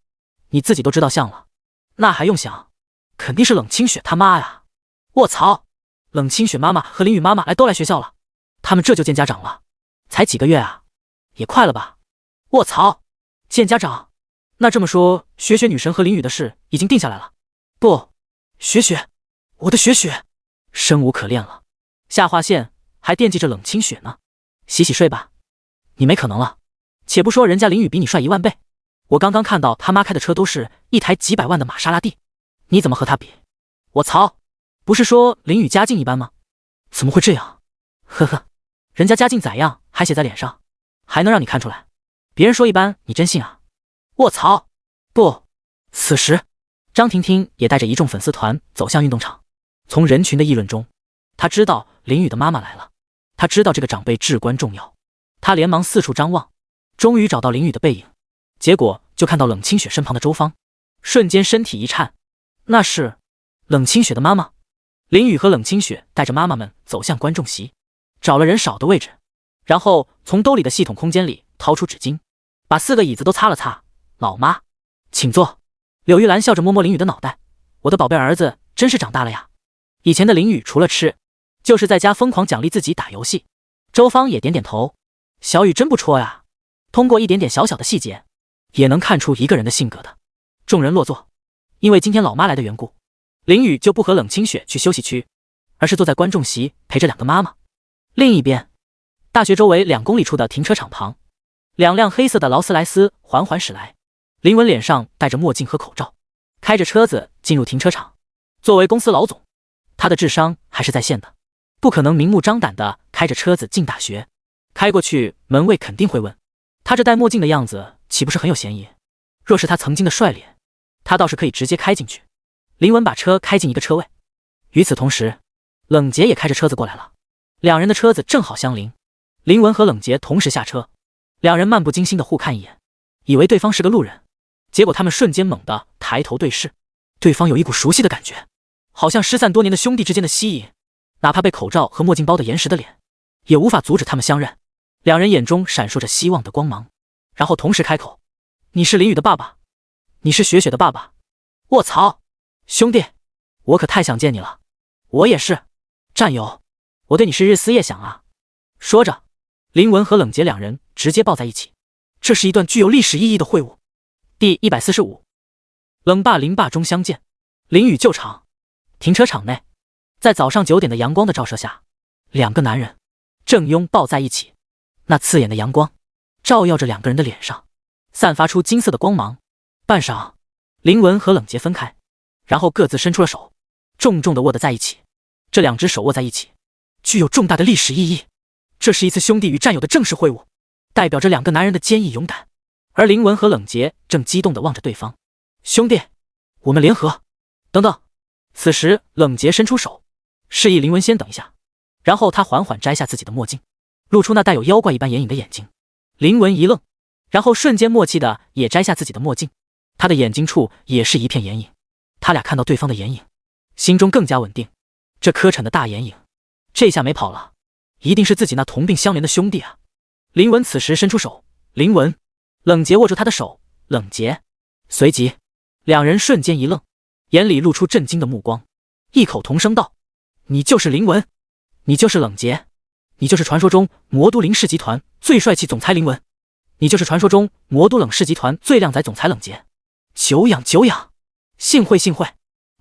你自己都知道像了，那还用想？肯定是冷清雪他妈呀。卧槽，冷清雪妈妈和林雨妈妈都来学校了，他们这就见家长了？才几个月啊，也快了吧？卧槽，见家长，那这么说雪雪女神和林雨的事已经定下来了？不，雪雪，我的雪雪生无可恋了，下划线还惦记着冷清雪呢。洗洗睡吧，你没可能了。且不说人家林雨比你帅1万倍，我刚刚看到他妈开的车都是一台几百万的玛莎拉蒂，你怎么和他比？我操，不是说林雨家境一般吗？怎么会这样？呵呵，人家家境咋样还写在脸上，还能让你看出来？别人说一般你真信啊？卧槽，不。此时张婷婷也带着一众粉丝团走向运动场，从人群的议论中，她知道林雨的妈妈来了，她知道这个长辈至关重要，她连忙四处张望，终于找到林雨的背影，结果就看到冷清雪身旁的周芳，瞬间身体一颤，那是冷清雪的妈妈。林雨和冷清雪带着妈妈们走向观众席，找了人少的位置，然后从兜里的系统空间里掏出纸巾，把4个椅子都擦了擦。老妈，请坐。柳玉兰笑着摸摸林雨的脑袋，我的宝贝儿子真是长大了呀。以前的林雨除了吃，就是在家疯狂奖励自己打游戏。周芳也点点头，小雨真不戳呀，通过一点点小小的细节，也能看出一个人的性格的。众人落座，因为今天老妈来的缘故，林雨就不和冷清雪去休息区，而是坐在观众席陪着2个妈妈。另一边，大学周围2公里处的停车场旁，2辆黑色的劳斯莱斯缓缓驶来，林文脸上戴着墨镜和口罩，开着车子进入停车场。作为公司老总，他的智商还是在线的，不可能明目张胆的开着车子进大学。开过去，门卫肯定会问，他这戴墨镜的样子岂不是很有嫌疑？若是他曾经的帅脸，他倒是可以直接开进去。林文把车开进一个车位，与此同时，冷杰也开着车子过来了，2人的车子正好相邻。林文和冷杰同时下车，2人漫不经心的互看一眼，以为对方是个路人，结果他们瞬间猛地抬头对视，对方有一股熟悉的感觉，好像失散多年的兄弟之间的吸引，哪怕被口罩和墨镜包得严实的脸，也无法阻止他们相认。两人眼中闪烁着希望的光芒，然后同时开口：“你是林雨的爸爸，你是雪雪的爸爸。”卧槽，兄弟，我可太想见你了。我也是，战友，我对你是日思夜想啊。说着，林文和冷洁两人直接抱在一起。这是一段具有历史意义的会晤。第145，冷霸林霸中相见。林雨救场。停车场内，在早上9点的阳光的照射下，两个男人正拥抱在一起。那刺眼的阳光照耀着两个人的脸上，散发出金色的光芒。半晌，林文和冷洁分开，然后各自伸出了手，重重地握得在一起。这两只手握在一起，具有重大的历史意义。这是一次兄弟与战友的正式会晤，代表着两个男人的坚毅勇敢。而林文和冷洁正激动地望着对方。兄弟，我们联合。等等。此时冷洁伸出手，示意林文先等一下，然后他缓缓摘下自己的墨镜，露出那带有妖怪一般眼影的眼睛。林文一愣，然后瞬间默契的也摘下自己的墨镜，他的眼睛处也是一片眼影。他俩看到对方的眼影，心中更加稳定。这磕碜的大眼影，这下没跑了，一定是自己那同病相怜的兄弟啊。林文此时伸出手，林文，冷洁握住他的手，冷洁。随即两人瞬间一愣，眼里露出震惊的目光，异口同声道：“你就是林文，你就是冷洁，你就是传说中魔都林氏集团最帅气总裁林文，你就是传说中魔都冷氏集团最靓仔总裁冷洁。久仰久仰，幸会幸会，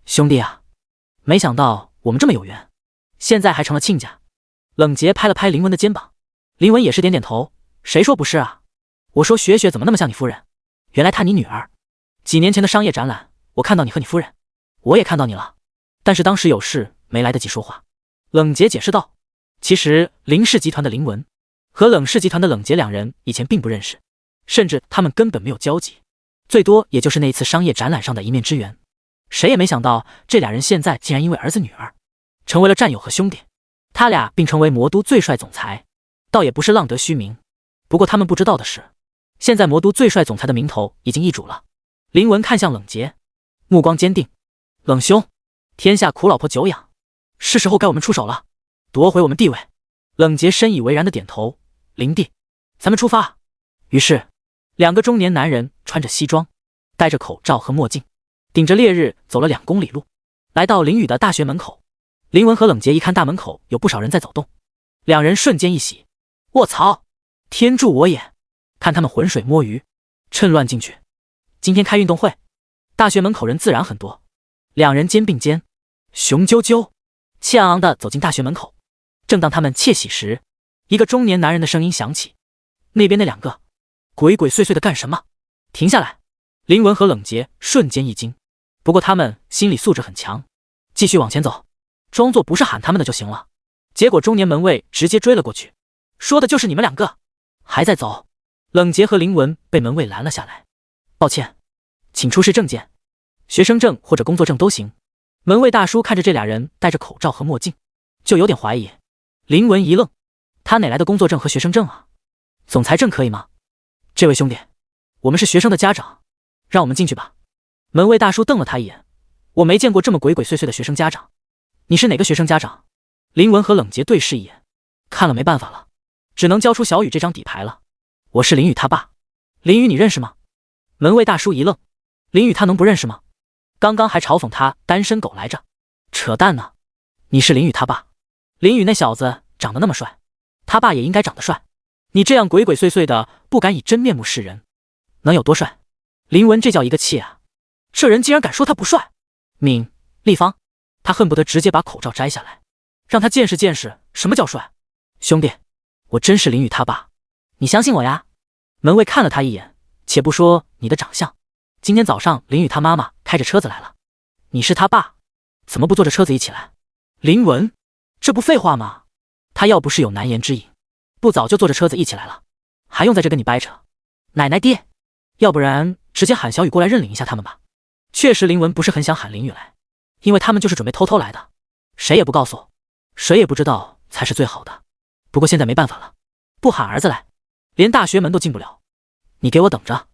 兄弟啊，没想到我们这么有缘，现在还成了亲家。”冷洁拍了拍林文的肩膀，林文也是点点头：“谁说不是啊？我说雪雪怎么那么像你夫人？原来她你女儿。几年前的商业展览，我看到你和你夫人，我也看到你了，但是当时有事没来得及说话。”冷洁解释道：“其实林氏集团的林文和冷氏集团的冷洁两人以前并不认识，甚至他们根本没有交集，最多也就是那次商业展览上的一面之缘。谁也没想到这俩人现在竟然因为儿子女儿成为了战友和兄弟，他俩并成为魔都最帅总裁，倒也不是浪得虚名。不过他们不知道的是，现在魔都最帅总裁的名头已经易主了。”林文看向冷洁，目光坚定：“冷兄，天下苦老婆久仰，是时候该我们出手了，夺回我们地位。”冷洁深以为然的点头：“林弟，咱们出发。”于是两个中年男人穿着西装，戴着口罩和墨镜，顶着烈日走了2公里路，来到林雨的大学门口。林文和冷洁一看大门口有不少人在走动，两人瞬间一喜：“卧槽，天助我也！看他们浑水摸鱼，趁乱进去。今天开运动会，大学门口人自然很多。”两人肩并肩，雄赳赳气昂昂地走进大学门口。正当他们窃喜时，一个中年男人的声音响起：“那边那两个鬼鬼祟祟的干什么？停下来！”林文和冷洁瞬间一惊，不过他们心理素质很强，继续往前走，装作不是喊他们的就行了。结果中年门卫直接追了过去：“说的就是你们两个，还在走！”冷洁和林文被门卫拦了下来：“抱歉，请出示证件，学生证或者工作证都行。”门卫大叔看着这俩人戴着口罩和墨镜，就有点怀疑。林文一愣：“他哪来的工作证和学生证啊？总裁证可以吗？”“这位兄弟，我们是学生的家长，让我们进去吧。”门卫大叔瞪了他一眼：“我没见过这么鬼鬼祟祟的学生家长，你是哪个学生家长？”林文和冷洁对视一眼，看了没办法了，只能交出小雨这张底牌了：“我是林雨他爸。”“林雨你认识吗？”门卫大叔一愣：“林雨他能不认识吗？刚刚还嘲讽他单身狗来着，扯淡呢！你是林雨他爸。林雨那小子长得那么帅，他爸也应该长得帅。你这样鬼鬼祟祟的，不敢以真面目示人，能有多帅？”林文这叫一个气啊！这人竟然敢说他不帅！立方，他恨不得直接把口罩摘下来，让他见识见识什么叫帅。兄弟，我真是林雨他爸，你相信我呀？门卫看了他一眼，且不说你的长相，今天早上林雨他妈妈开着车子来了，你是他爸，怎么不坐着车子一起来？林文，这不废话吗？他要不是有难言之隐，不早就坐着车子一起来了，还用在这跟你掰扯？奶奶爹，要不然直接喊小雨过来认领一下他们吧。确实林文不是很想喊林雨来，因为他们就是准备偷偷来的，谁也不告诉，谁也不知道才是最好的。不过现在没办法了，不喊儿子来，连大学门都进不了。你给我等着，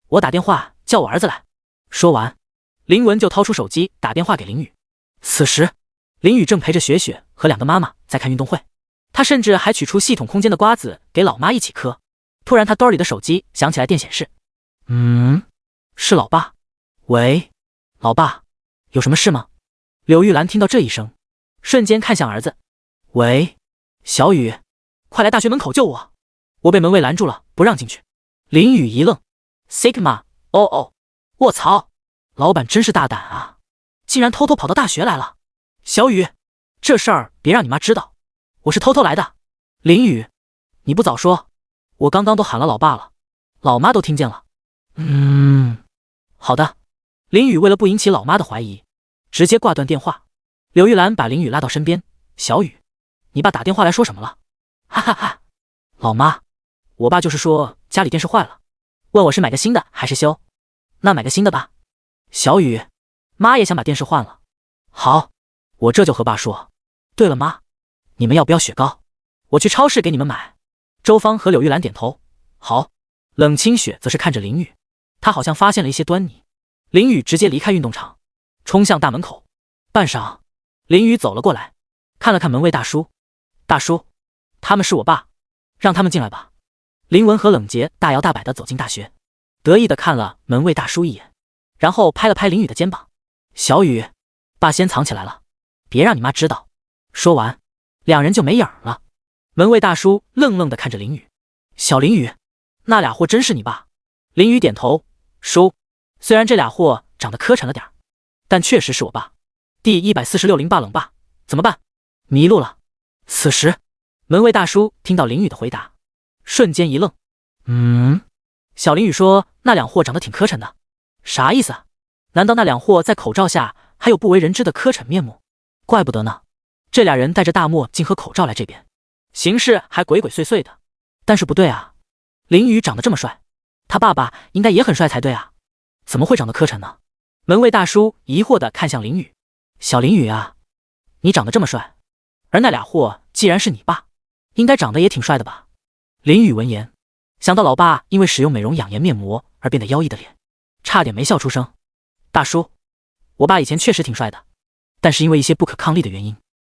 我打电话叫我儿子来。说完，林文就掏出手机打电话给林雨。此时，林雨正陪着雪雪和2个妈妈在看运动会，她甚至还取出系统空间的瓜子给老妈一起嗑。突然，她兜里的手机响起来电显示，是老爸。喂，老爸，有什么事吗？柳玉兰听到这一声，瞬间看向儿子。喂，小雨，快来大学门口救我，我被门卫拦住了，不让进去。林雨一愣 ，Sigma， 卧槽，老板真是大胆啊，竟然偷偷跑到大学来了。小雨，这事儿别让你妈知道，我是偷偷来的。林雨，你不早说，我刚刚都喊了老爸了，老妈都听见了。好的。林雨为了不引起老妈的怀疑，直接挂断电话。柳玉兰把林雨拉到身边，小雨，你爸打电话来说什么了？哈哈哈，老妈，我爸就是说家里电视坏了，问我是买个新的还是修，那买个新的吧。小雨，妈也想把电视换了。好，我这就和爸说。对了妈，你们要不要雪糕？我去超市给你们买。周芳和柳玉兰点头，好。冷清雪则是看着林雨，她好像发现了一些端倪。林雨直接离开运动场，冲向大门口。半晌，林雨走了过来，看了看门卫大叔。大叔，他们是我爸，让他们进来吧。林文和冷杰大摇大摆地走进大学，得意地看了门卫大叔一眼，然后拍了拍林雨的肩膀。小雨，爸先藏起来了，别让你妈知道。说完，两人就没影了。门卫大叔愣愣地看着林雨。小林雨，那俩货真是你爸？林雨点头，叔，虽然这俩货长得磕碜了点，但确实是我爸。第146林爸冷爸，怎么办？迷路了。此时，门卫大叔听到林雨的回答，瞬间一愣。小林雨说那两货长得挺磕碜的，啥意思啊？难道那两货在口罩下还有不为人知的磕碜面目？怪不得呢，这俩人戴着大墨镜和口罩来这边，行事还鬼鬼祟祟的。但是不对啊，林雨长得这么帅，他爸爸应该也很帅才对啊，怎么会长得磕碜呢？门卫大叔疑惑地看向林雨。小林雨啊，你长得这么帅，而那俩货既然是你爸，应该长得也挺帅的吧？林雨闻言，想到老爸因为使用美容养颜面膜而变得妖异的脸，差点没笑出声。大叔，我爸以前确实挺帅的，但是因为一些不可抗力的原因，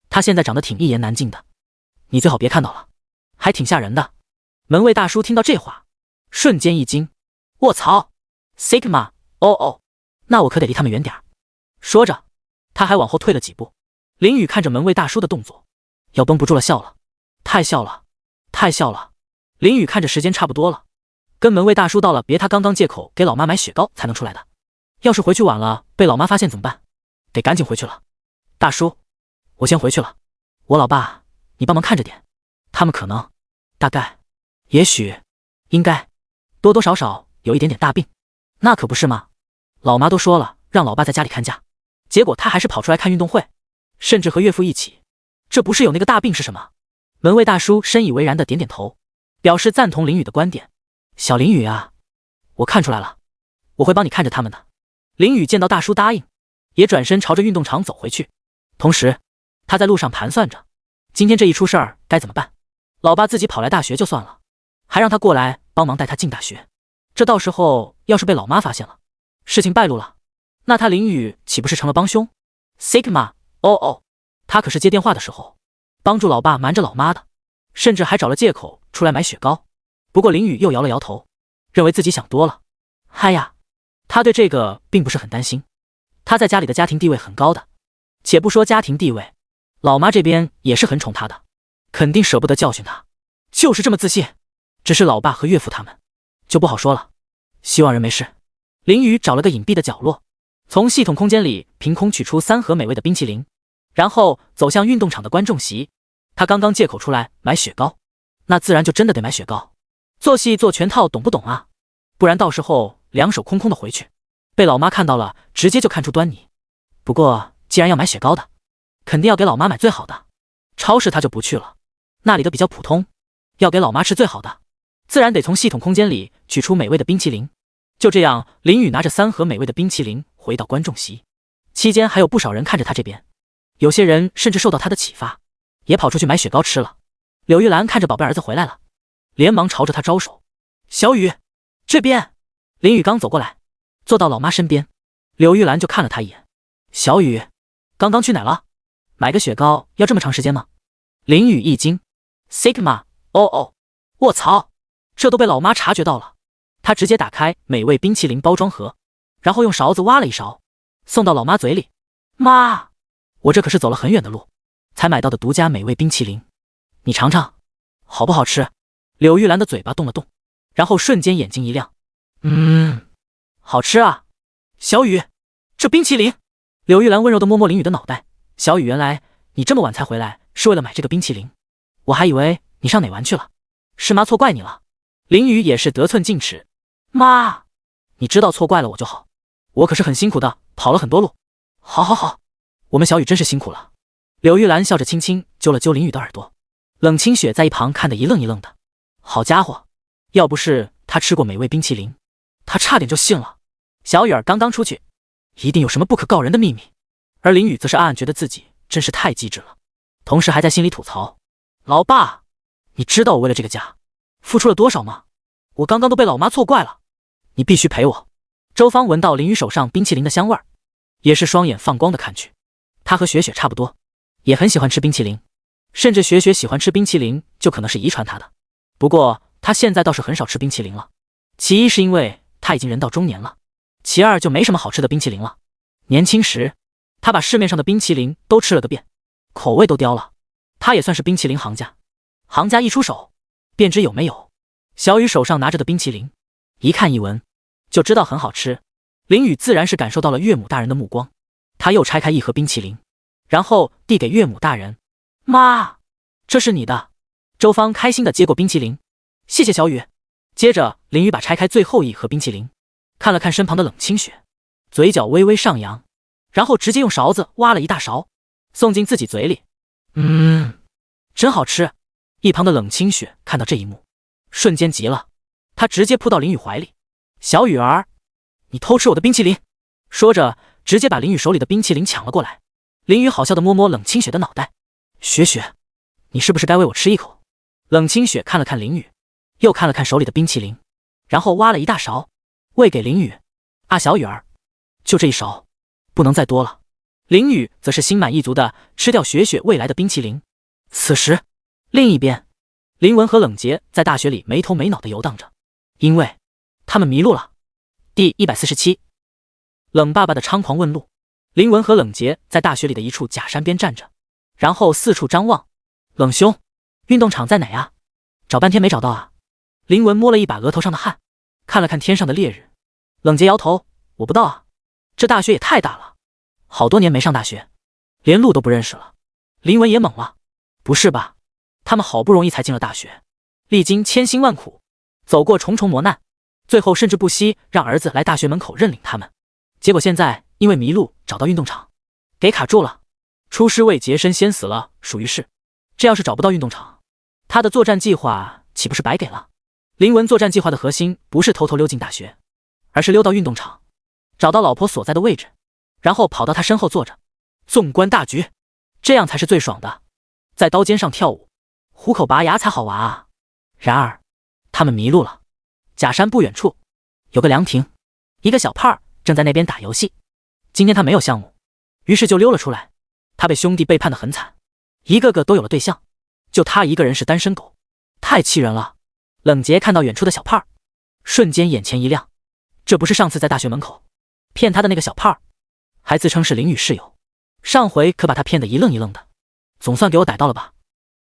他现在长得挺一言难尽的，你最好别看到了，还挺吓人的。门卫大叔听到这话，瞬间一惊，卧槽 Sigma， 那我可得离他们远点。说着，他还往后退了几步。林雨看着门卫大叔的动作，要绷不住了，笑了，太笑了，太笑了。林雨看着时间差不多了，跟门卫大叔道了别，他刚刚借口给老妈买雪糕才能出来的，要是回去晚了被老妈发现怎么办？得赶紧回去了。大叔，我先回去了，我老爸你帮忙看着点，他们可能大概也许应该多多少少有一点点大病。那可不是吗？老妈都说了让老爸在家里看家，结果他还是跑出来看运动会，甚至和岳父一起，这不是有那个大病是什么？门卫大叔深以为然的点点头，表示赞同林雨的观点。小林雨啊，我看出来了，我会帮你看着他们的。林雨见到大叔答应，也转身朝着运动场走回去。同时，他在路上盘算着，今天这一出事儿该怎么办？老爸自己跑来大学就算了，还让他过来帮忙带他进大学，这到时候要是被老妈发现了，事情败露了，那他林雨岂不是成了帮凶 ？Sigma， 他可是接电话的时候帮助老爸瞒着老妈的，甚至还找了借口出来买雪糕。不过林雨又摇了摇头，认为自己想多了。嗨呀，他对这个并不是很担心，他在家里的家庭地位很高的，且不说家庭地位，老妈这边也是很宠他的，肯定舍不得教训他，就是这么自信。只是老爸和岳父他们就不好说了，希望人没事。林雨找了个隐蔽的角落，从系统空间里凭空取出3盒美味的冰淇淋，然后走向运动场的观众席。他刚刚借口出来买雪糕，那自然就真的得买雪糕。做戏做全套，懂不懂啊？不然到时候两手空空的回去，被老妈看到了，直接就看出端倪。不过既然要买雪糕的，肯定要给老妈买最好的。超市他就不去了，那里的比较普通，要给老妈吃最好的，自然得从系统空间里取出美味的冰淇淋。就这样，林雨拿着3盒美味的冰淇淋回到观众席，期间还有不少人看着他这边，有些人甚至受到他的启发，也跑出去买雪糕吃了。柳玉兰看着宝贝儿子回来了，连忙朝着他招手。小雨，这边。林雨刚走过来，坐到老妈身边，柳玉兰就看了他一眼。小雨，刚刚去哪了？买个雪糕要这么长时间吗？林雨一惊 ，Sigma， 哦，卧槽，这都被老妈察觉到了。她直接打开美味冰淇淋包装盒，然后用勺子挖了一勺，送到老妈嘴里。妈，我这可是走了很远的路才买到的独家美味冰淇淋，你尝尝，好不好吃？柳玉兰的嘴巴动了动，然后瞬间眼睛一亮，好吃啊。小雨，这冰淇淋。柳玉兰温柔地摸摸林雨的脑袋，小雨，原来你这么晚才回来是为了买这个冰淇淋，我还以为你上哪玩去了，是妈错怪你了。林雨也是得寸进尺，妈，你知道错怪了我就好，我可是很辛苦的跑了很多路。好，我们小雨真是辛苦了。柳玉兰笑着轻轻揪了揪林雨的耳朵，冷清雪在一旁看得一愣一愣的。好家伙，要不是他吃过美味冰淇淋，他差点就信了。小雨儿刚刚出去，一定有什么不可告人的秘密。而林雨则是暗暗觉得自己真是太机智了，同时还在心里吐槽：老爸，你知道我为了这个家付出了多少吗？我刚刚都被老妈错怪了，你必须陪我。周芳闻到林雨手上冰淇淋的香味儿，也是双眼放光的看去。她和雪雪差不多，也很喜欢吃冰淇淋，甚至雪雪喜欢吃冰淇淋就可能是遗传她的。不过她现在倒是很少吃冰淇淋了，其一是因为她已经人到中年了，其二就没什么好吃的冰淇淋了。年轻时她把市面上的冰淇淋都吃了个遍，口味都刁了。她也算是冰淇淋行家，行家一出手便知有没有。小雨手上拿着的冰淇淋，一看一闻就知道很好吃。林雨自然是感受到了岳母大人的目光，他又拆开一盒冰淇淋，然后递给岳母大人。妈，这是你的。周芳开心地接过冰淇淋，谢谢小雨。接着林雨把拆开最后一盒冰淇淋，看了看身旁的冷清雪，嘴角微微上扬，然后直接用勺子挖了一大勺送进自己嘴里。真好吃。一旁的冷清雪看到这一幕，瞬间急了，她直接扑到林雨怀里。小雨儿，你偷吃我的冰淇淋！说着直接把林雨手里的冰淇淋抢了过来。林雨好笑地摸摸冷清雪的脑袋，雪雪，你是不是该喂我吃一口？冷清雪看了看林雨，又看了看手里的冰淇淋，然后挖了一大勺喂给林雨。小雨儿，就这一勺，不能再多了。林雨则是心满意足地吃掉雪雪喂来的冰淇淋。此时另一边，林文和冷洁在大学里没头没脑地游荡着，因为他们迷路了。第147，冷爸爸的猖狂问路。林文和冷洁在大学里的一处假山边站着，然后四处张望。冷兄，运动场在哪呀？找半天没找到啊。林文摸了一把额头上的汗，看了看天上的烈日。冷洁摇头，我不知道啊，这大学也太大了，好多年没上大学，连路都不认识了。林文也懵了，不是吧，他们好不容易才进了大学，历经千辛万苦，走过重重磨难，最后甚至不惜让儿子来大学门口认领他们，结果现在因为迷路找到运动场，给卡住了。出师未捷身先死了，属于是。这要是找不到运动场，他的作战计划岂不是白给了？林文作战计划的核心不是偷偷溜进大学，而是溜到运动场，找到老婆所在的位置，然后跑到他身后坐着，纵观大局，这样才是最爽的。在刀尖上跳舞，虎口拔牙才好玩啊！然而他们迷路了。假山不远处有个凉亭，一个小胖儿正在那边打游戏。今天他没有项目，于是就溜了出来。他被兄弟背叛得很惨，一个个都有了对象，就他一个人是单身狗，太气人了。冷洁看到远处的小胖儿，瞬间眼前一亮，这不是上次在大学门口骗他的那个小胖儿，还自称是林雨室友，上回可把他骗得一愣一愣的，总算给我逮到了吧。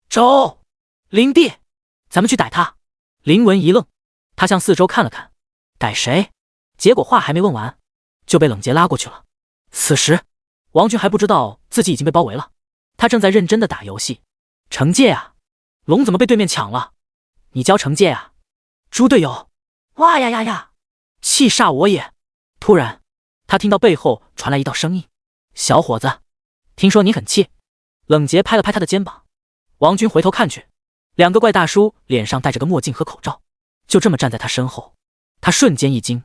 周林弟，咱们去逮他。林文一愣，他向四周看了看，逮谁？结果话还没问完，就被冷洁拉过去了。此时王军还不知道自己已经被包围了，他正在认真的打游戏。惩戒啊，龙怎么被对面抢了？你教惩戒啊，猪队友！哇呀呀呀，气煞我也！突然他听到背后传来一道声音，小伙子，听说你很气。冷洁拍了拍他的肩膀，王军回头看去，两个怪大叔脸上戴着个墨镜和口罩，就这么站在他身后。他瞬间一惊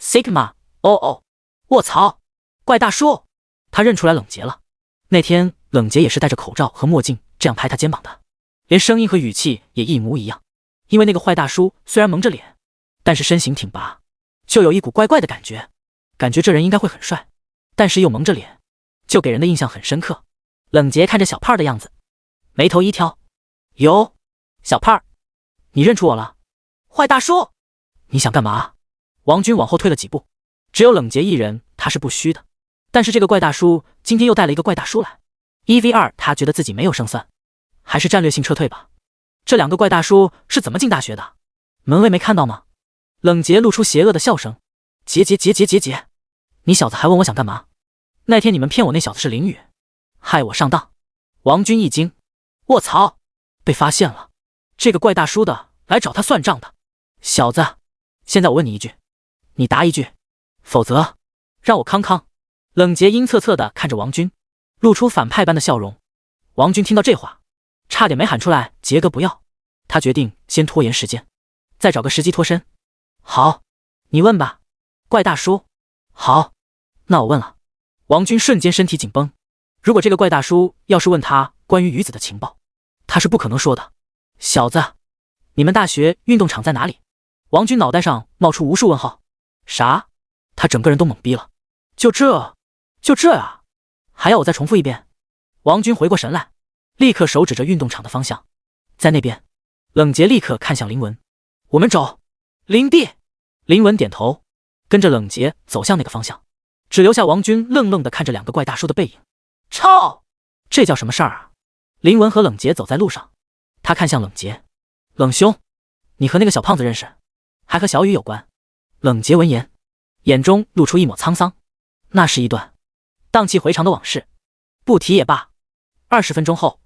Sigma， 哦，卧槽，怪大叔！他认出来冷洁了，那天冷洁也是戴着口罩和墨镜这样拍他肩膀的，连声音和语气也一模一样。因为那个坏大叔虽然蒙着脸，但是身形挺拔，就有一股怪怪的感觉，感觉这人应该会很帅。但是又蒙着脸，就给人的印象很深刻。冷杰看着小胖的样子，眉头一挑，哟，小胖，你认出我了？坏大叔，你想干嘛？王军往后退了几步，只有冷杰一人，他是不虚的。但是这个怪大叔今天又带了一个怪大叔来，1v2，他觉得自己没有胜算，还是战略性撤退吧。这两个怪大叔是怎么进大学的？门卫没看到吗？冷杰露出邪恶的笑声，杰，你小子还问我想干嘛？那天你们骗我那小子是林宇，害我上当。王军一惊，卧槽，被发现了，这个怪大叔的来找他算账的。小子，现在我问你一句，你答一句，否则让我康康。冷杰阴恻恻地看着王军，露出反派般的笑容。王军听到这话，差点没喊出来，杰哥不要。他决定先拖延时间，再找个时机脱身。好，你问吧，怪大叔。好，那我问了。王军瞬间身体紧绷，如果这个怪大叔要是问他关于鱼子的情报，他是不可能说的。小子，你们大学运动场在哪里？王军脑袋上冒出无数问号。啥？他整个人都懵逼了。就这啊？还要我再重复一遍？王军回过神来，立刻手指着运动场的方向，在那边。冷杰立刻看向林文，我们走。林弟。林文点头，跟着冷杰走向那个方向，只留下王军愣愣地看着两个怪大叔的背影。操，这叫什么事儿啊？林文和冷杰走在路上，他看向冷杰，冷兄，你和那个小胖子认识，还和小雨有关？冷杰闻言，眼中露出一抹沧桑，那是一段荡气回肠的往事，不提也罢。20分钟后，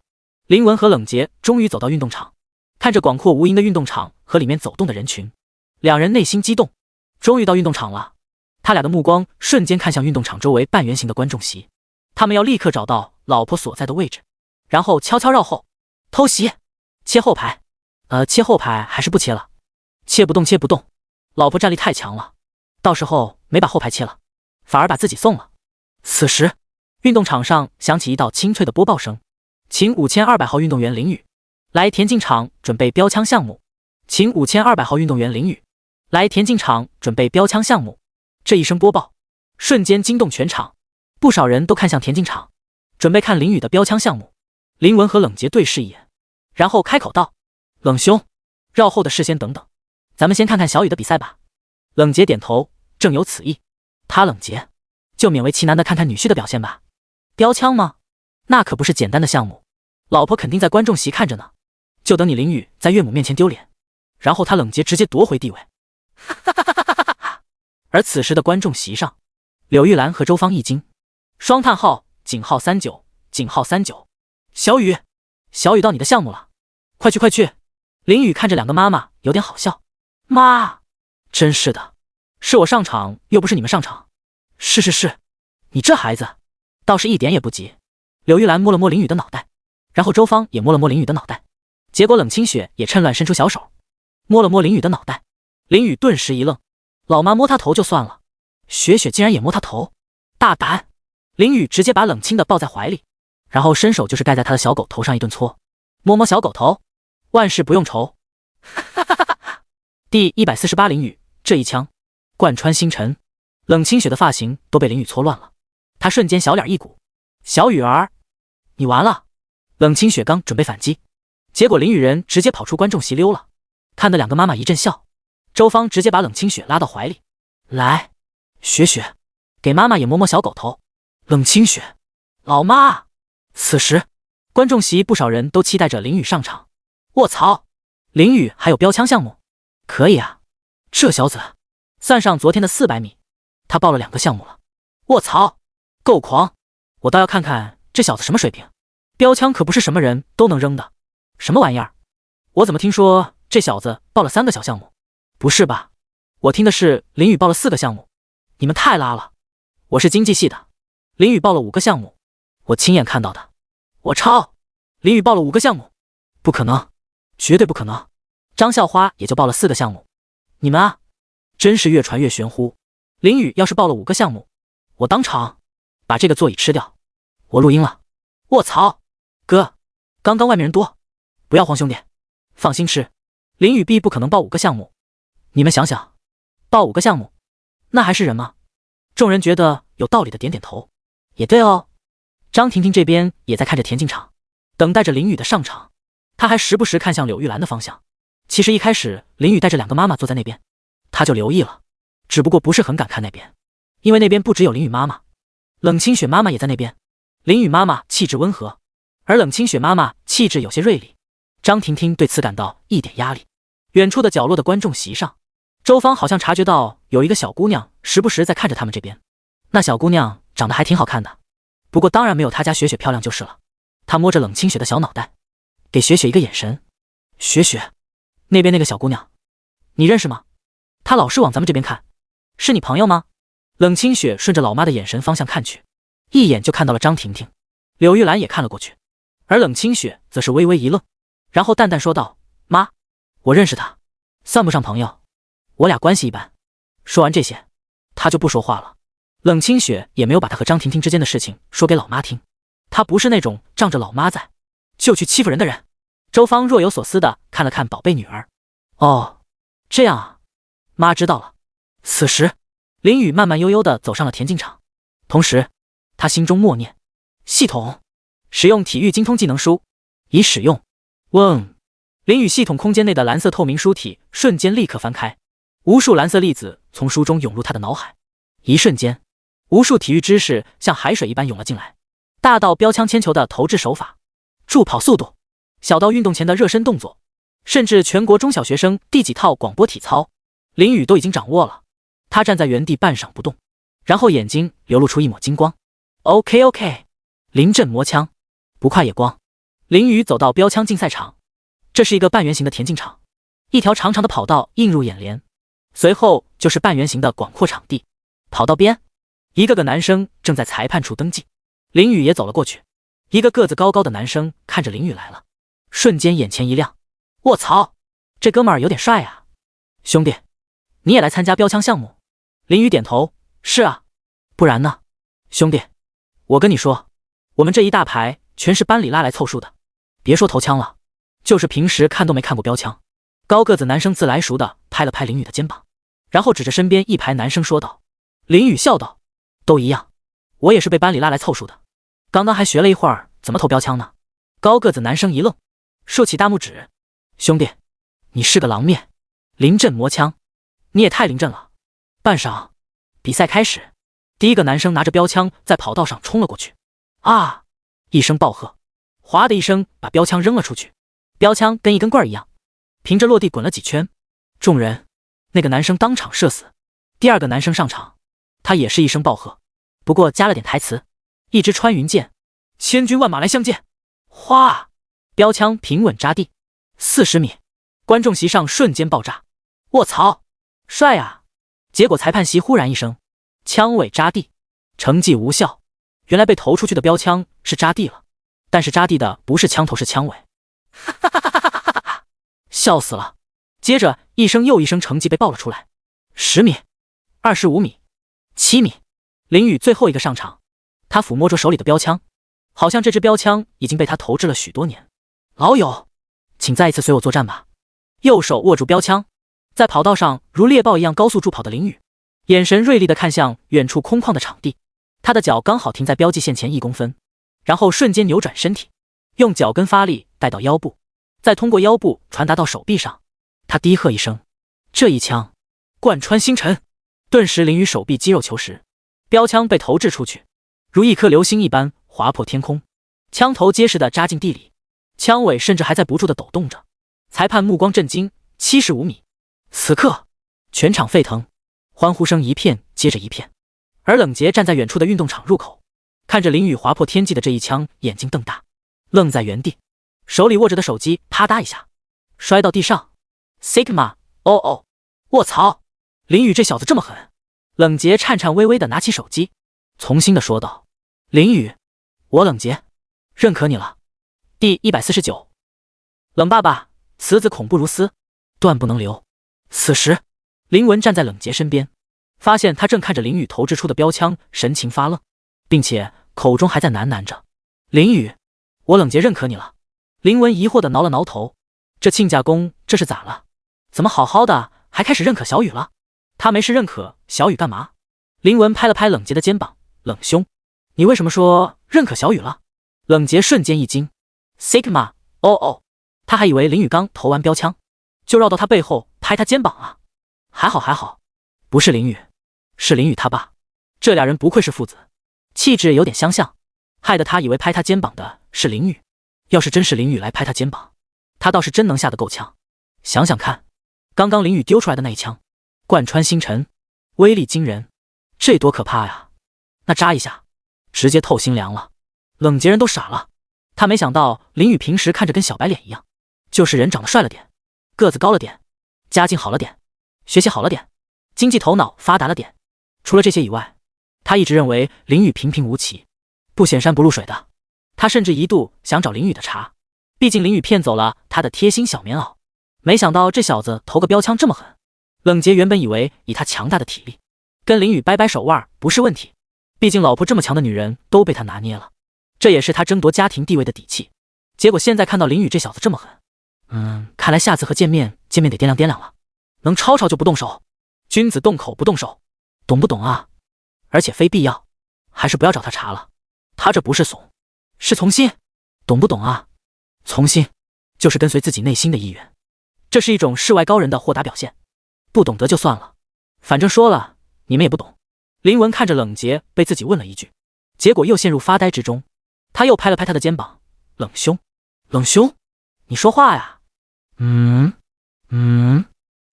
林文和冷杰终于走到运动场，看着广阔无垠的运动场和里面走动的人群，两人内心激动。终于到运动场了，他俩的目光瞬间看向运动场周围半圆形的观众席，他们要立刻找到老婆所在的位置，然后悄悄绕后偷袭，切后排。切后排还是不切了？切不动，老婆战力太强了，到时候没把后排切了，反而把自己送了。此时运动场上响起一道清脆的播报声，请5200号运动员林宇来田径场准备标枪项目，请5200号运动员林宇来田径场准备标枪项目。这一声播报瞬间惊动全场，不少人都看向田径场，准备看林宇的标枪项目。林文和冷杰对视一眼，然后开口道，冷兄，绕后的事先等等，咱们先看看小雨的比赛吧。冷杰点头，正有此意。他冷杰就勉为其难的看看女婿的表现吧。标枪吗？那可不是简单的项目，老婆肯定在观众席看着呢，就等你林宇在岳母面前丢脸，然后他冷杰直接夺回地位。而此时的观众席上，柳玉兰和周芳一惊，双叹号，井号39，井号39。小雨到你的项目了，快去。林宇看着两个妈妈有点好笑。妈，真是的，是我上场又不是你们上场。是，你这孩子倒是一点也不急。柳玉兰摸了摸林宇的脑袋，然后周芳也摸了摸林宇的脑袋，结果冷清雪也趁乱伸出小手摸了摸林宇的脑袋。林宇顿时一愣，老妈摸他头就算了，雪雪竟然也摸他头，大胆！林宇直接把冷清的抱在怀里，然后伸手就是盖在他的小狗头上一顿搓，摸摸小狗头，万事不用愁。第148林宇这一枪贯穿星辰，冷清雪的发型都被林宇搓乱了，他瞬间小脸一鼓，小雨儿，你完了！冷清雪刚准备反击，结果林雨人直接跑出观众席溜了，看得两个妈妈一阵笑。周芳直接把冷清雪拉到怀里，来，雪，给妈妈也摸摸小狗头。冷清雪，老妈。此时观众席不少人都期待着林宇上场。卧槽，林宇还有标枪项目，可以啊，这小子算上昨天的400米，他报了2个项目了。卧槽，够狂，我倒要看看这小子什么水平，标枪可不是什么人都能扔的。什么玩意儿？我怎么听说这小子报了3个小项目？不是吧，我听的是林宇报了4个项目，你们太拉了。我是经济系的，林宇报了5个项目，我亲眼看到的。我操，林宇报了5个项目，不可能，绝对不可能。张校花也就报了4个项目，你们啊，真是越传越玄乎。林宇要是报了5个项目，我当场把这个座椅吃掉。我录音了。卧槽，哥，刚刚外面人多，不要慌兄弟，放心吃。林宇必不可能报5个项目，你们想想，报5个项目，那还是人吗？众人觉得有道理的点点头，也对哦。张婷婷这边也在看着田径场，等待着林雨的上场。她还时不时看向柳玉兰的方向。其实一开始林雨带着2个妈妈坐在那边，她就留意了，只不过不是很敢看那边，因为那边不只有林雨妈妈，冷清雪妈妈也在那边。林雨妈妈气质温和，而冷清雪妈妈气质有些锐利。张婷婷对此感到一点压力。远处的角落的观众席上，周芳好像察觉到有一个小姑娘时不时在看着他们这边。那小姑娘长得还挺好看的，不过当然没有她家雪雪漂亮就是了。她摸着冷清雪的小脑袋，给雪雪一个眼神。雪雪，那边那个小姑娘，你认识吗？她老是往咱们这边看，是你朋友吗？冷清雪顺着老妈的眼神方向看去，一眼就看到了张婷婷。柳玉兰也看了过去，而冷清雪则是微微一愣，然后淡淡说道：妈，我认识她，算不上朋友，我俩关系一般。说完这些，她就不说话了。冷清雪也没有把她和张婷婷之间的事情说给老妈听，她不是那种仗着老妈在就去欺负人的人。周芳若有所思地看了看宝贝女儿。哦，这样啊，妈知道了。此时林雨慢慢悠悠地走上了田径场，同时她心中默念：系统使用体育精通技能书，已使用。嗡！林雨系统空间内的蓝色透明书体瞬间立刻翻开，无数蓝色粒子从书中涌入他的脑海。一瞬间，无数体育知识像海水一般涌了进来，大到标枪铅球的投掷手法、助跑速度，小到运动前的热身动作，甚至全国中小学生第几套广播体操，林雨都已经掌握了。他站在原地半晌不动，然后眼睛流露出一抹金光。OK， 临阵磨枪，不快也光。林雨走到标枪竞赛场，这是一个半圆形的田径场，一条长长的跑道映入眼帘，随后就是半圆形的广阔场地。跑道边，一个个男生正在裁判处登记。林雨也走了过去，一个个子高高的男生看着林雨来了，瞬间眼前一亮，卧槽，这哥们儿有点帅啊。兄弟，你也来参加标枪项目？林雨点头，是啊，不然呢？兄弟，我跟你说，我们这一大排全是班里拉来凑数的，别说投枪了，就是平时看都没看过标枪。高个子男生自来熟的拍了拍林雨的肩膀，然后指着身边一排男生说道。林雨笑道，都一样，我也是被班里拉来凑数的，刚刚还学了一会儿怎么投标枪呢。高个子男生一愣，竖起大拇指，兄弟，你是个狼面，临阵磨枪，你也太临阵了。半晌，比赛开始，第一个男生拿着标枪在跑道上冲了过去，啊！一声暴喝，哗的一声把标枪扔了出去，标枪跟一根棍一样，凭着落地滚了几圈。众人，那个男生当场射死。第二个男生上场，他也是一声暴喝，不过加了点台词，一支穿云箭，千军万马来相见。哗，标枪平稳扎地，40米，观众席上瞬间爆炸。卧槽，帅啊！结果裁判席忽然一声，枪尾扎地，成绩无效。原来被投出去的标枪是扎地了，但是扎地的不是枪头，是枪尾。哈哈哈哈哈哈！笑死了。接着一声又一声成绩被爆了出来，10米、25米、7米。林雨最后一个上场，他抚摸着手里的标枪，好像这支标枪已经被他投掷了许多年。老友，请再一次随我作战吧。右手握住标枪，在跑道上如猎豹一样高速助跑的林雨，眼神锐利地看向远处空旷的场地，他的脚刚好停在标记线前1公分，然后瞬间扭转身体，用脚跟发力带到腰部，再通过腰部传达到手臂上。他低喝一声，这一枪贯穿星辰。顿时林雨手臂肌肉求实，标枪被投掷出去，如一颗流星一般划破天空，枪头结实地扎进地里，枪尾甚至还在不住地抖动着。裁判目光震惊，75米。此刻全场沸腾，欢呼声一片接着一片。而冷杰站在远处的运动场入口，看着林雨划破天际的这一枪，眼睛瞪大，愣在原地，手里握着的手机啪嗒一下摔到地上。Sigma， 哦，卧槽，林雨这小子这么狠。冷杰颤颤巍巍地拿起手机，从心地说道：林雨，我冷杰认可你了。第149，冷爸爸，此子恐怖如斯，断不能留。此时林文站在冷杰身边，发现他正看着林雨投掷出的标枪，神情发愣，并且口中还在喃喃着：林雨，我冷杰认可你了。林文疑惑地挠了挠头，这亲家公这是咋了？怎么好好的还开始认可小雨了？他没事认可小雨干嘛？林文拍了拍冷杰的肩膀，冷兄，你为什么说认可小雨了？冷杰瞬间一惊 ，Sigma， 哦，他还以为林雨刚投完标枪，就绕到他背后拍他肩膀啊。还好，不是林雨，是林雨他爸，这俩人不愧是父子，气质有点相像，害得他以为拍他肩膀的是林雨。要是真是林雨来拍他肩膀，他倒是真能吓得够呛。想想看，刚刚林雨丢出来的那一枪，贯穿星辰，威力惊人，这多可怕呀！那扎一下，直接透心凉了。冷杰人都傻了，他没想到林雨平时看着跟小白脸一样，就是人长得帅了点，个子高了点，家境好了点，学习好了点，经济头脑发达了点。除了这些以外，他一直认为林雨平平无奇，不显山不露水的。他甚至一度想找林雨的茬，毕竟林雨骗走了他的贴心小棉袄。没想到这小子投个标枪这么狠。冷杰原本以为以他强大的体力，跟林雨掰掰手腕不是问题，毕竟老婆这么强的女人都被他拿捏了，这也是他争夺家庭地位的底气。结果现在看到林雨这小子这么狠，看来下次和见面得掂量了，能吵吵就不动手，君子动口不动手，懂不懂啊？而且非必要，还是不要找他茬了，他这不是怂，是从心，懂不懂啊？从心就是跟随自己内心的意愿，这是一种世外高人的豁达表现。不懂得就算了，反正说了你们也不懂。林文看着冷杰被自己问了一句，结果又陷入发呆之中。他又拍了拍他的肩膀，冷兄，你说话呀。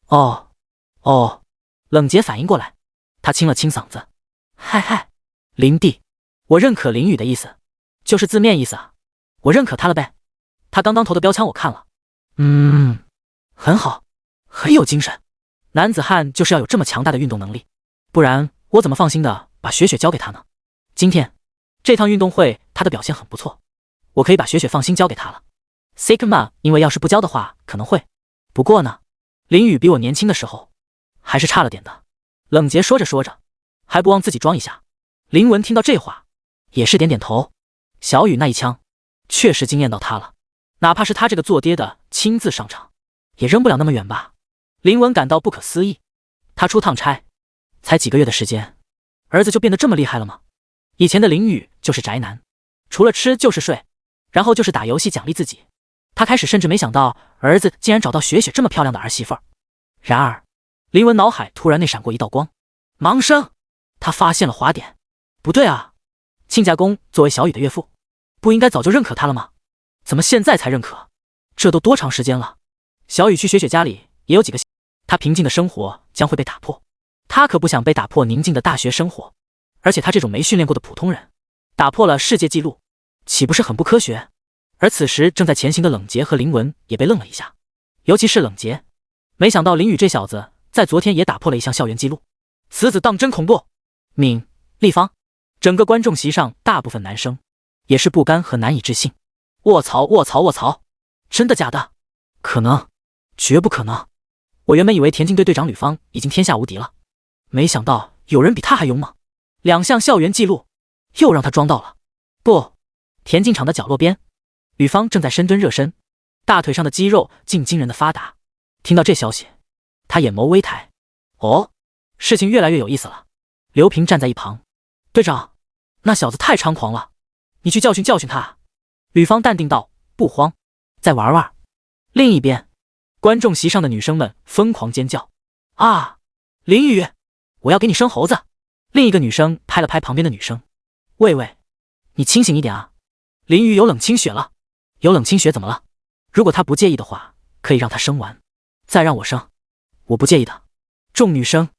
哦。冷杰反应过来，他清了清嗓子，嗨，林弟，我认可林雨的意思，就是字面意思啊，我认可他了呗。他刚刚投的标枪我看了，很好，很有精神。男子汉就是要有这么强大的运动能力，不然我怎么放心的把雪雪交给他呢？今天这趟运动会他的表现很不错，我可以把雪雪放心交给他了。Sigma 因为要是不交的话可能会，不过呢，林雨比我年轻的时候还是差了点的。冷杰说着还不忘自己装一下。林文听到这话也是点点头，小雨那一枪确实惊艳到他了，哪怕是他这个做爹的亲自上场也扔不了那么远吧。林文感到不可思议，他出趟差才几个月的时间，儿子就变得这么厉害了吗？以前的林雨就是宅男，除了吃就是睡，然后就是打游戏奖励自己。他开始甚至没想到儿子竟然找到雪雪这么漂亮的儿媳妇儿。然而林文脑海突然内闪过一道光，盲生，他发现了滑点。不对啊，亲家公作为小雨的岳父，不应该早就认可他了吗？怎么现在才认可？这都多长时间了？小雨去雪雪家里也有几个，他平静的生活将会被打破，他可不想被打破宁静的大学生活。而且他这种没训练过的普通人，打破了世界纪录，岂不是很不科学？而此时正在前行的冷杰和林文也被愣了一下，尤其是冷杰，没想到林雨这小子在昨天也打破了一项校园纪录，此子当真恐怖。闵、立方，整个观众席上大部分男生也是不甘和难以置信。卧槽，真的假的？可能，绝不可能。我原本以为田径队队长吕方已经天下无敌了，没想到有人比他还勇猛，2项校园纪录又让他装到了。不，田径场的角落边，吕方正在深蹲热身，大腿上的肌肉竟惊人的发达。听到这消息，他眼眸微抬，哦，事情越来越有意思了。刘平站在一旁，队长，那小子太猖狂了，你去教训教训他。吕方淡定道，不慌，再玩玩。另一边，观众席上的女生们疯狂尖叫，啊，林雨，我要给你生猴子。另一个女生拍了拍旁边的女生，喂，你清醒一点啊，林雨有冷清血了。有冷清血怎么了？如果他不介意的话，可以让他生完，再让我生。我不介意的。众女生，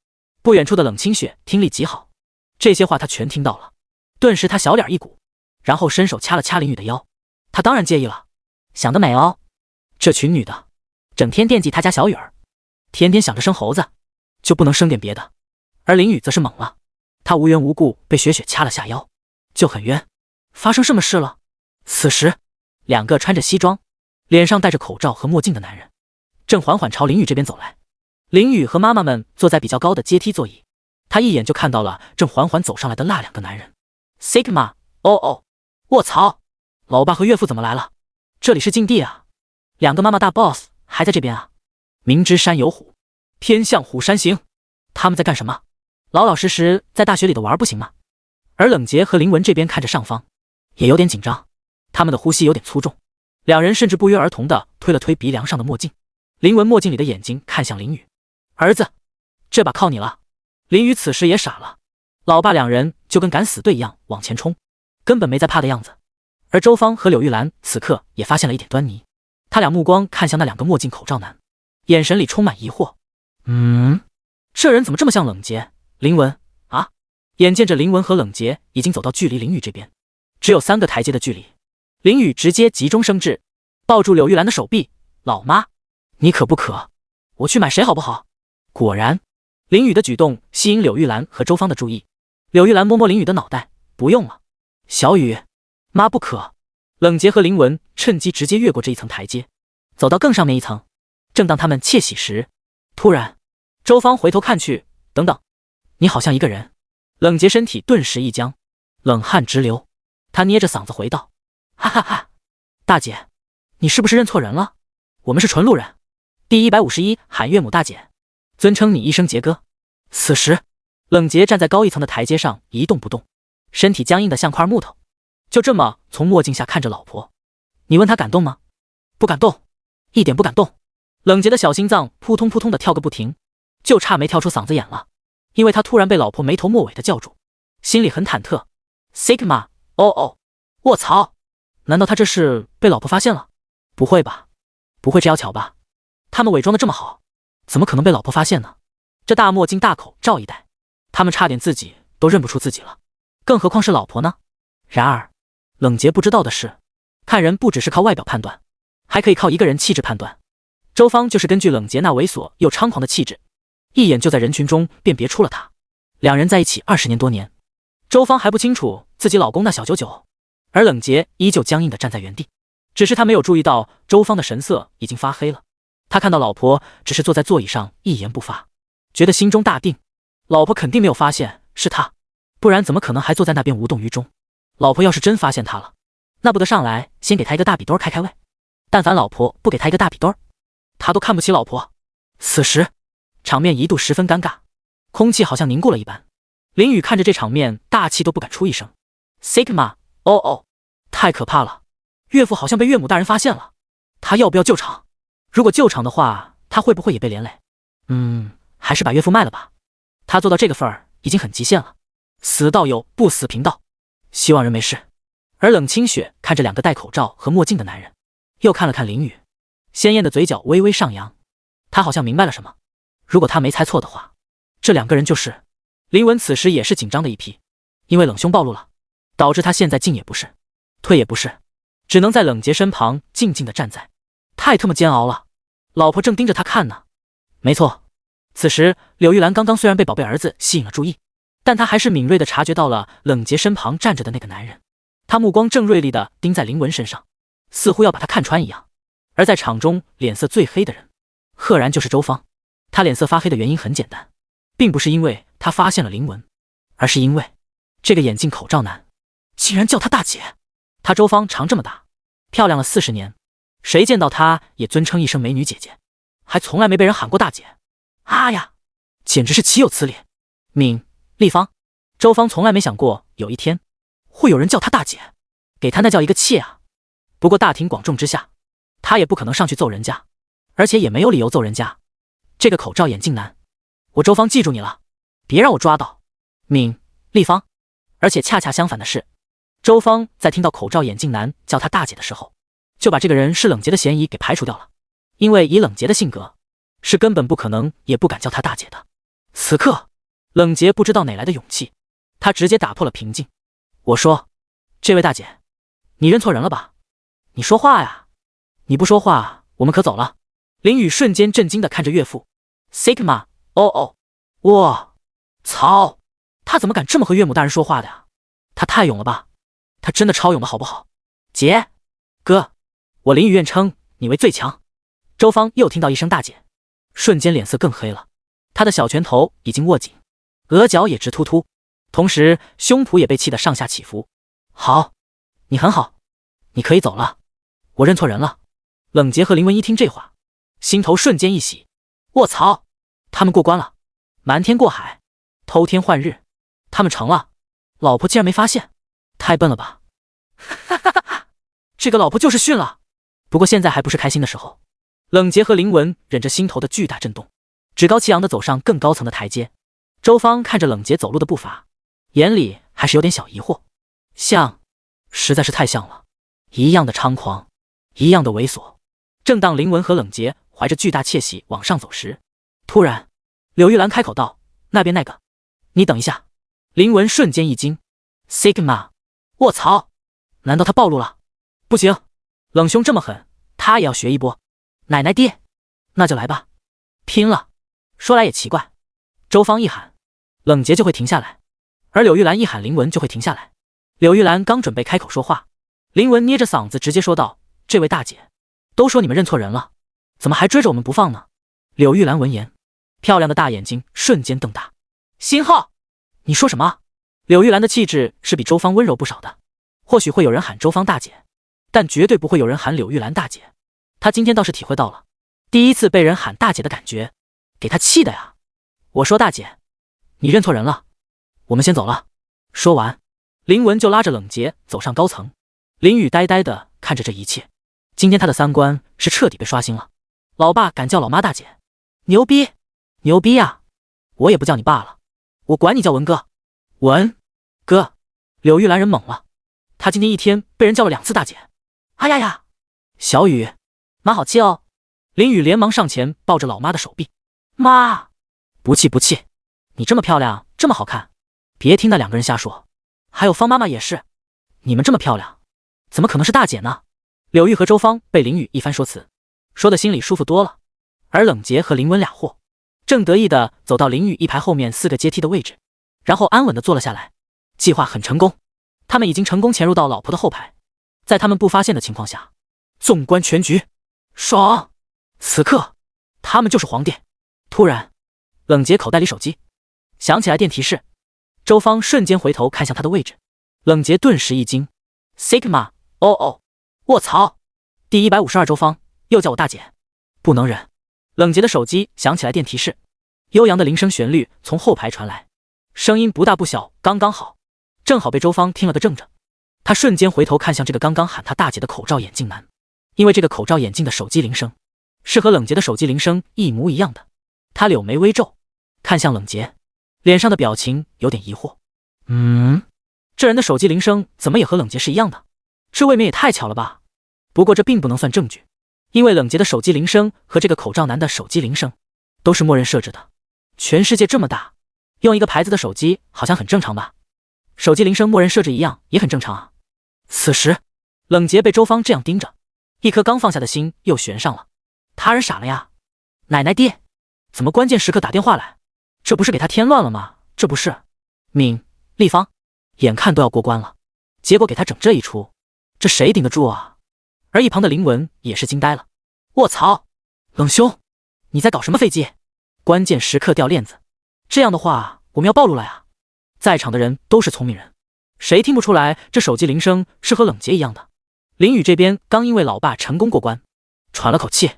不远处的冷清血听力极好，这些话他全听到了。顿时他小脸一鼓，然后伸手掐了掐林雨的腰。他当然介意了，想得美哦。这群女的整天惦记他家小雨儿，天天想着生猴子，就不能生点别的。而林雨则是懵了，他无缘无故被雪雪掐了下腰，就很冤。发生什么事了？此时2个穿着西装，脸上戴着口罩和墨镜的男人正缓缓朝林雨这边走来。林雨和妈妈们坐在比较高的阶梯座椅，他一眼就看到了正缓缓走上来的那2个男人。Sigma， 哦，卧槽，老爸和岳父怎么来了？这里是禁地啊，2个妈妈大 boss 还在这边啊。明知山有虎，偏向虎山行。他们在干什么？老老实实在大学里的玩不行吗？而冷杰和林文这边看着上方，也有点紧张，他们的呼吸有点粗重，两人甚至不约而同地推了推鼻梁上的墨镜。林文墨镜里的眼睛看向林宇，儿子，这把靠你了。林宇此时也傻了，老爸两人就跟敢死队一样往前冲，根本没在怕的样子。而周芳和柳玉兰此刻也发现了一点端倪，他俩目光看向那两个墨镜口罩男，眼神里充满疑惑。这人怎么这么像冷杰？林文啊！眼见着林文和冷杰已经走到距离林宇这边只有3个台阶的距离，林宇直接急中生智，抱住柳玉兰的手臂，老妈，你渴不渴？我去买水好不好？果然，林宇的举动吸引柳玉兰和周芳的注意。柳玉兰摸摸林宇的脑袋，不用了。小雨，妈不渴。冷杰和林文趁机直接越过这一层台阶，走到更上面一层。正当他们窃喜时，突然，周芳回头看去，等等，你好像一个人。冷杰身体顿时一僵，冷汗直流。他捏着嗓子回道：哈哈哈，大姐，你是不是认错人了？我们是纯路人。第151喊岳母大姐，尊称你一声杰哥。此时，冷杰站在高一层的台阶上一动不动，身体僵硬的像块木头，就这么从墨镜下看着老婆。你问他感动吗？不感动，一点不感动。冷杰的小心脏扑通扑通的跳个不停，就差没跳出嗓子眼了，因为他突然被老婆没头没尾的叫住，心里很忐忑。Sigma， 哦，卧槽！难道他这是被老婆发现了？不会吧，不会这妖巧吧？他们伪装的这么好，怎么可能被老婆发现呢？这大墨镜大口罩一戴，他们差点自己都认不出自己了，更何况是老婆呢？然而，冷杰不知道的是，看人不只是靠外表判断，还可以靠一个人气质判断。周芳就是根据冷杰那猥琐又猖狂的气质，一眼就在人群中辨别出了他。两人在一起20年多年，周芳还不清楚自己老公那小九九，而冷杰依旧僵硬地站在原地。只是他没有注意到周芳的神色已经发黑了，他看到老婆只是坐在座椅上一言不发，觉得心中大定，老婆肯定没有发现是他，不然怎么可能还坐在那边无动于衷。老婆要是真发现他了，那不得上来先给他一个大笔墩开胃。但凡老婆不给他一个大笔墩，他都看不起老婆。此时场面一度十分尴尬，空气好像凝固了一般。林宇看着这场面，大气都不敢出一声。Sigma， 哦，太可怕了，岳父好像被岳母大人发现了，他要不要救场？如果救场的话，他会不会也被连累？还是把岳父卖了吧。他做到这个份儿已经很极限了，死道友不死贫道，希望人没事。而冷清雪看着两个戴口罩和墨镜的男人，又看了看林宇，鲜艳的嘴角微微上扬，他好像明白了什么。如果他没猜错的话，这两个人就是林文。此时也是紧张的一批，因为冷兄暴露了，导致他现在进也不是，退也不是，只能在冷杰身旁静静的站在。太他妈煎熬了，老婆正盯着他看呢。没错，此时柳玉兰刚刚虽然被宝贝儿子吸引了注意，但他还是敏锐的察觉到了冷杰身旁站着的那个男人，他目光正锐利的盯在林文身上，似乎要把他看穿一样。而在场中脸色最黑的人，赫然就是周芳。他脸色发黑的原因很简单，并不是因为他发现了林文，而是因为这个眼镜口罩男竟然叫他大姐。他周芳长这么大，漂亮了40年，谁见到他也尊称一声美女姐姐，还从来没被人喊过大姐。啊呀，简直是岂有此理！丽芳，周芳从来没想过有一天会有人叫她大姐，给她那叫一个气啊！不过大庭广众之下，她也不可能上去揍人家，而且也没有理由揍人家。这个口罩眼镜男，我周芳记住你了，别让我抓到。丽芳。而且恰恰相反的是，周芳在听到口罩眼镜男叫她大姐的时候，就把这个人是冷杰的嫌疑给排除掉了，因为以冷杰的性格，是根本不可能也不敢叫她大姐的。此刻冷杰不知道哪来的勇气，他直接打破了平静。我说，这位大姐，你认错人了吧？你说话呀！你不说话，我们可走了。林宇瞬间震惊地看着岳父。Sigma， 哦，我操，他怎么敢这么和岳母大人说话的呀？他太勇了吧，他真的超勇的好不好？姐，哥，我林宇愿称你为最强。周芳又听到一声大姐，瞬间脸色更黑了，他的小拳头已经握紧，额角也直突突，同时胸脯也被气得上下起伏。好，你很好，你可以走了，我认错人了。冷杰和林文一听这话，心头瞬间一喜，卧槽，他们过关了，瞒天过海，偷天换日，他们成了，老婆竟然没发现，太笨了吧！哈哈哈哈，这个老婆就是训了。不过现在还不是开心的时候。冷杰和林文忍着心头的巨大震动，趾高气扬地走上更高层的台阶。周芳看着冷杰走路的步伐，眼里还是有点小疑惑，像，实在是太像了，一样的猖狂，一样的猥琐。正当林文和冷杰怀着巨大窃喜往上走时，突然柳玉兰开口道：“那边那个，你等一下。”林文瞬间一惊 ，Sigma， 卧槽，难道他暴露了？不行，冷兄这么狠，他也要学一波。奶奶爹，那就来吧，拼了！说来也奇怪，周芳一喊，冷杰就会停下来，而柳玉兰一喊，林文就会停下来。柳玉兰刚准备开口说话，林文捏着嗓子直接说道：“这位大姐，都说你们认错人了，怎么还追着我们不放呢？”柳玉兰闻言，漂亮的大眼睛瞬间瞪大。星浩，你说什么？柳玉兰的气质是比周芳温柔不少的，或许会有人喊周芳大姐，但绝对不会有人喊柳玉兰大姐。她今天倒是体会到了第一次被人喊大姐的感觉，给她气的呀！我说大姐，你认错人了，我们先走了。说完，林文就拉着冷杰走上高层。林雨呆呆地看着这一切，今天他的三观是彻底被刷新了。老爸敢叫老妈大姐，牛逼，牛逼呀！我也不叫你爸了，我管你叫文哥。文哥，柳玉兰人懵了，她今天一天被人叫了2次大姐。哎呀呀，小雨，妈好气哦！林雨连忙上前抱着老妈的手臂，妈，不气不气，你这么漂亮，这么好看，别听那2个人瞎说。还有方妈妈也是，你们这么漂亮，怎么可能是大姐呢？柳玉和周芳被林雨一番说辞，说的心里舒服多了。而冷杰和林文俩货，正得意地走到林雨一排后面4个阶梯的位置，然后安稳地坐了下来。计划很成功，他们已经成功潜入到老婆的后排，在他们不发现的情况下，纵观全局，爽！此刻，他们就是皇帝。突然，冷杰口袋里手机响起来电提示，周芳瞬间回头看向他的位置，冷杰顿时一惊 ，Sigma， 哦，卧槽！第152周芳又叫我大姐，不能忍！冷杰的手机响起来电提示，悠扬的铃声旋律从后排传来，声音不大不小，刚刚好，正好被周芳听了个正着。他瞬间回头看向这个刚刚喊他大姐的口罩眼镜男，因为这个口罩眼镜的手机铃声是和冷杰的手机铃声一模一样的。他柳眉微皱，看向冷杰，脸上的表情有点疑惑。这人的手机铃声怎么也和冷杰是一样的？这未免也太巧了吧？不过这并不能算证据，因为冷杰的手机铃声和这个口罩男的手机铃声都是默认设置的。全世界这么大，用一个牌子的手机好像很正常吧？手机铃声默认设置一样也很正常啊。此时，冷杰被周芳这样盯着，一颗刚放下的心又悬上了。他人傻了呀？奶奶爹，怎么关键时刻打电话来？这不是给他添乱了吗？这不是立方，眼看都要过关了，结果给他整这一出，这谁顶得住啊？而一旁的林文也是惊呆了。卧槽，冷兄，你在搞什么飞机？关键时刻掉链子，这样的话我们要暴露了呀！在场的人都是聪明人，谁听不出来这手机铃声是和冷杰一样的？林雨这边刚因为老爸成功过关，喘了口气，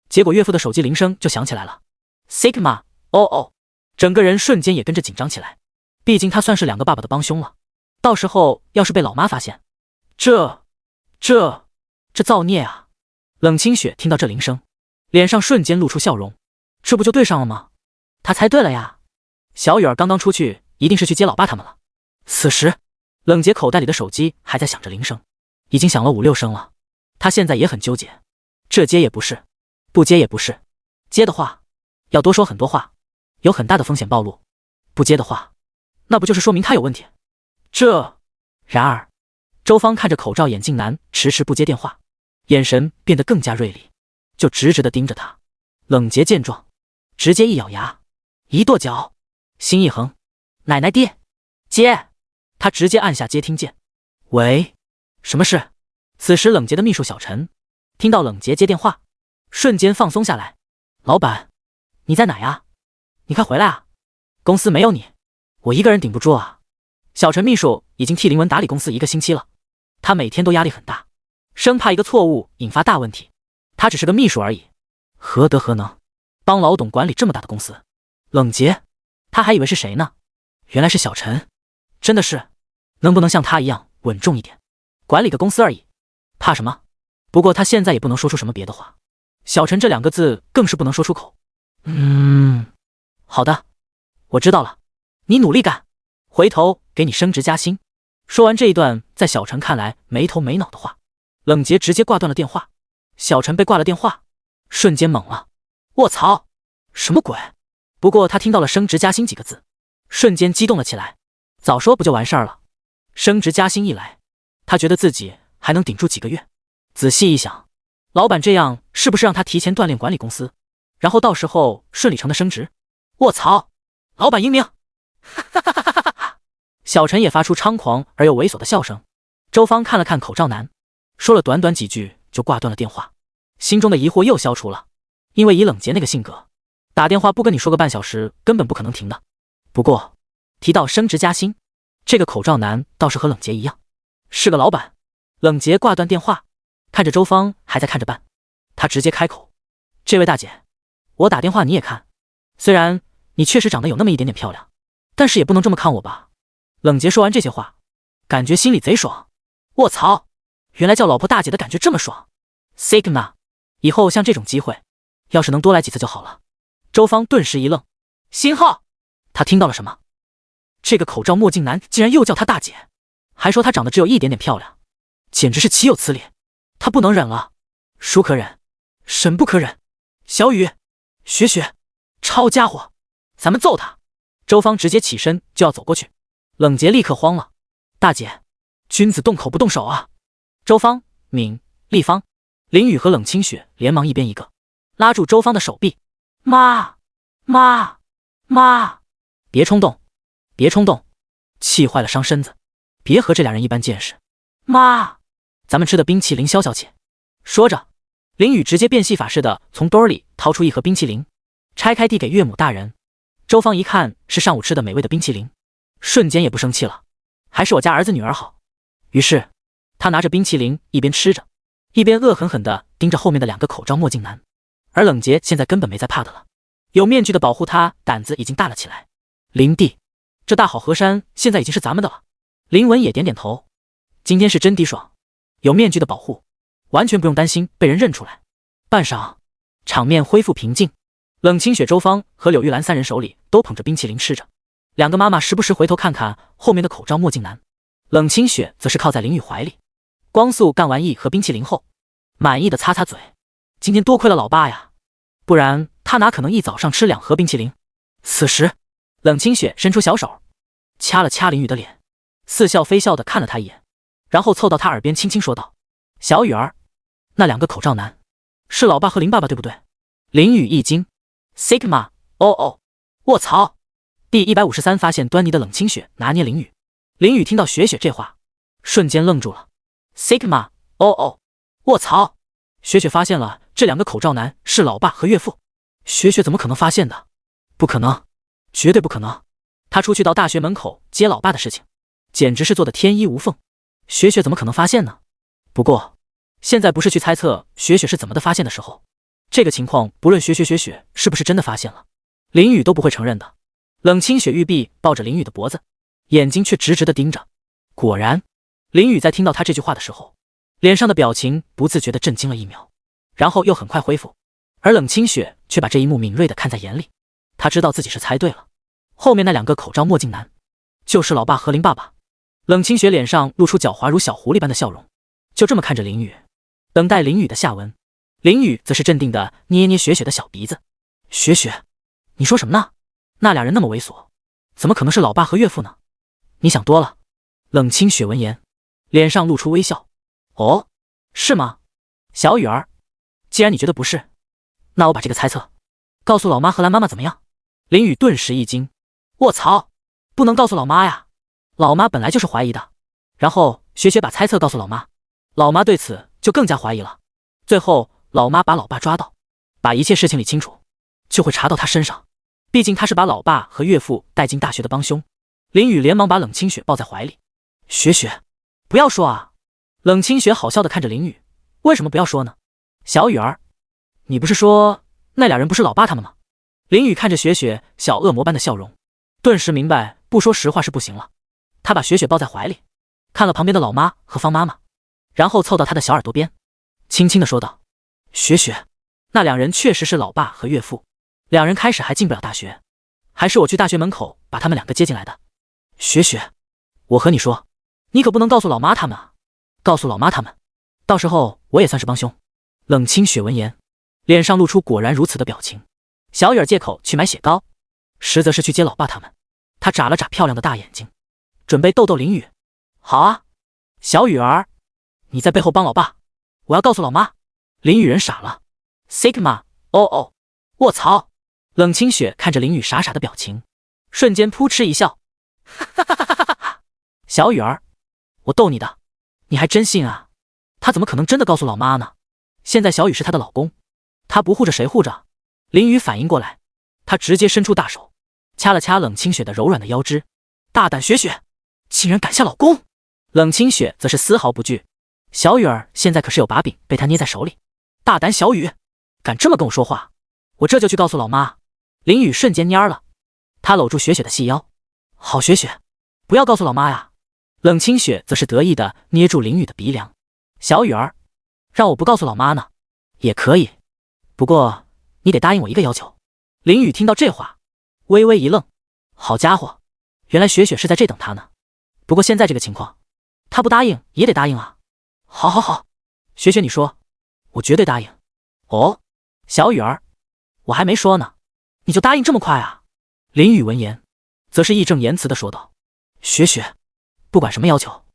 结果岳父的手机铃声就响起来了。Sigma， 哦，整个人瞬间也跟着紧张起来，毕竟他算是2个爸爸的帮凶了，到时候要是被老妈发现，这造孽啊！冷清雪听到这铃声，脸上瞬间露出笑容，这不就对上了吗？他猜对了呀，小雨儿刚刚出去一定是去接老爸他们了。此时，冷杰口袋里的手机还在响着铃声，已经响了5、6声了。他现在也很纠结，这接也不是，不接也不是。接的话，要多说很多话，有很大的风险暴露；不接的话，那不就是说明他有问题？然而，周芳看着口罩眼镜男迟迟不接电话，眼神变得更加锐利，就直直地盯着他。冷杰见状，直接一咬牙，一跺脚，心一横，奶奶爹，接！他直接按下接听键。喂，什么事？此时冷杰的秘书小陈听到冷杰接电话，瞬间放松下来。老板，你在哪呀？你快回来啊！公司没有你，我一个人顶不住啊！小陈秘书已经替林文打理公司1个星期了，他每天都压力很大，生怕一个错误引发大问题。他只是个秘书而已，何德何能帮老董管理这么大的公司？冷杰，他还以为是谁呢？原来是小陈，真的是，能不能像他一样稳重一点，管理个公司而已，怕什么？不过他现在也不能说出什么别的话，小陈这2个字更是不能说出口。好的，我知道了，你努力干，回头给你升职加薪。说完这一段在小陈看来没头没脑的话，冷杰直接挂断了电话。小陈被挂了电话，瞬间懵了，卧槽，什么鬼？不过他听到了升职加薪几个字，瞬间激动了起来，早说不就完事儿了。升职加薪一来，他觉得自己还能顶住几个月。仔细一想，老板这样是不是让他提前锻炼管理公司，然后到时候顺理成的升职？卧槽，老板英明！小陈也发出猖狂而又猥琐的笑声。周芳看了看口罩男，说了短短几句就挂断了电话，心中的疑惑又消除了。因为以冷杰那个性格，打电话不跟你说个半小时根本不可能停的。不过提到升职加薪，这个口罩男倒是和冷杰一样，是个老板。冷杰挂断电话，看着周芳还在看着办，他直接开口：这位大姐，我打电话你也看，虽然你确实长得有那么一点点漂亮，但是也不能这么看我吧。冷杰说完这些话，感觉心里贼爽。卧槽，原来叫老婆大姐的感觉这么爽。Sigma， 以后像这种机会要是能多来几次就好了。周芳顿时一愣，星号，他听到了什么？这个口罩墨镜男竟然又叫她大姐，还说她长得只有一点点漂亮，简直是岂有此理。他不能忍了，孰可忍，神不可忍。小雨，雪雪，抄家伙，咱们揍他。周芳直接起身就要走过去，冷杰立刻慌了，大姐，君子动口不动手啊。周芳、闵、立方、林雨和冷清雪连忙一边一个拉住周芳的手臂，妈，别冲动，别冲动，气坏了伤身子，别和这俩人一般见识。妈，咱们吃的冰淇淋消消气。说着，林雨直接变戏法似的从兜里掏出一盒冰淇淋，拆开递给岳母大人。周芳一看是上午吃的美味的冰淇淋，瞬间也不生气了，还是我家儿子女儿好。于是他拿着冰淇淋一边吃着，一边恶狠狠地盯着后面的2个口罩墨镜男。而冷杰现在根本没在怕的了，有面具的保护他，胆子已经大了起来。林弟，这大好河山现在已经是咱们的了。林文也点点头，今天是真滴爽，有面具的保护，完全不用担心被人认出来。半晌，场面恢复平静。冷清雪、周芳和柳玉兰3人手里都捧着冰淇淋吃着，2个妈妈时不时回头看看后面的口罩墨镜男。冷清雪则是靠在林雨怀里。光速干完一盒冰淇淋后，满意的擦擦嘴，今天多亏了老爸呀，不然他哪可能一早上吃2盒冰淇淋。此时冷清雪伸出小手掐了掐林雨的脸，似笑非笑的看了他一眼，然后凑到他耳边轻轻说道：小雨儿，那2个口罩男是老爸和林爸爸对不对？林雨一惊， Sigma， 哦，卧槽。第153发现端倪的冷清雪拿捏林雨。林雨听到雪雪这话，瞬间愣住了。Sigma， 哦，卧槽。雪雪发现了这2个口罩男是老爸和岳父。雪雪怎么可能发现的？不可能，绝对不可能。他出去到大学门口接老爸的事情，简直是做的天衣无缝。雪雪怎么可能发现呢？不过现在不是去猜测雪雪是怎么的发现的时候，这个情况不论雪雪是不是真的发现了，林雨都不会承认的。冷清雪玉臂抱着林雨的脖子，眼睛却直直的盯着。果然，林雨在听到他这句话的时候，脸上的表情不自觉的震惊了1秒，然后又很快恢复。而冷清雪却把这一幕敏锐的看在眼里，他知道自己是猜对了，后面那2个口罩墨镜男就是老爸和林爸爸。冷清雪脸上露出狡猾如小狐狸般的笑容，就这么看着林雨，等待林雨的下文。林雨则是镇定的捏捏雪雪的小鼻子。雪雪，你说什么呢？那俩人那么猥琐，怎么可能是老爸和岳父呢？你想多了。冷清雪闻言，脸上露出微笑。哦，是吗？小雨儿，既然你觉得不是，那我把这个猜测告诉老妈和蓝妈妈怎么样？林雨顿时一惊，卧槽，不能告诉老妈呀，老妈本来就是怀疑的。然后雪雪把猜测告诉老妈，老妈对此就更加怀疑了。最后老妈把老爸抓到，把一切事情理清楚，就会查到他身上，毕竟他是把老爸和岳父带进大学的帮凶。林雨连忙把冷清雪抱在怀里。雪雪，不要说啊。冷清雪好笑的看着林雨，为什么不要说呢？小雨儿，你不是说那俩人不是老爸他们吗？林雨看着雪雪小恶魔般的笑容，顿时明白不说实话是不行了。他把雪雪抱在怀里，看了旁边的老妈和方妈妈，然后凑到她的小耳朵边，轻轻地说道：“雪雪，那两人确实是老爸和岳父，两人开始还进不了大学，还是我去大学门口把他们两个接进来的。雪雪，我和你说，你可不能告诉老妈他们啊，告诉老妈他们，到时候我也算是帮凶。”冷清雪闻言，脸上露出果然如此的表情。小雨儿借口去买雪糕，实则是去接老爸他们。他眨了眨漂亮的大眼睛，准备逗逗林雨。好啊，小雨儿，你在背后帮老爸，我要告诉老妈。林雨人傻了 ，Sigma， 哦，卧槽！冷清雪看着林雨傻傻的表情，瞬间扑哧一笑，哈哈哈哈哈！小雨儿，我逗你的，你还真信啊？他怎么可能真的告诉老妈呢？现在小雨是他的老公，他不护着谁护着？林雨反应过来，他直接伸出大手，掐了掐冷清雪的柔软的腰肢。大胆雪雪，竟然敢吓老公！冷清雪则是丝毫不惧，小雨儿现在可是有把柄被他捏在手里。大胆小雨，敢这么跟我说话，我这就去告诉老妈。林雨瞬间蔫了，他搂住雪雪的细腰。好雪雪，不要告诉老妈呀！冷清雪则是得意的捏住林雨的鼻梁。小雨儿，让我不告诉老妈呢？也可以，不过你得答应我一个要求。林雨听到这话，微微一愣。好家伙，原来雪雪是在这等他呢。不过现在这个情况，他不答应也得答应啊。好，雪雪你说，我绝对答应。哦，小雨儿，我还没说呢，你就答应这么快啊？林雨闻言，则是义正言辞地说道：雪雪，不管什么要求，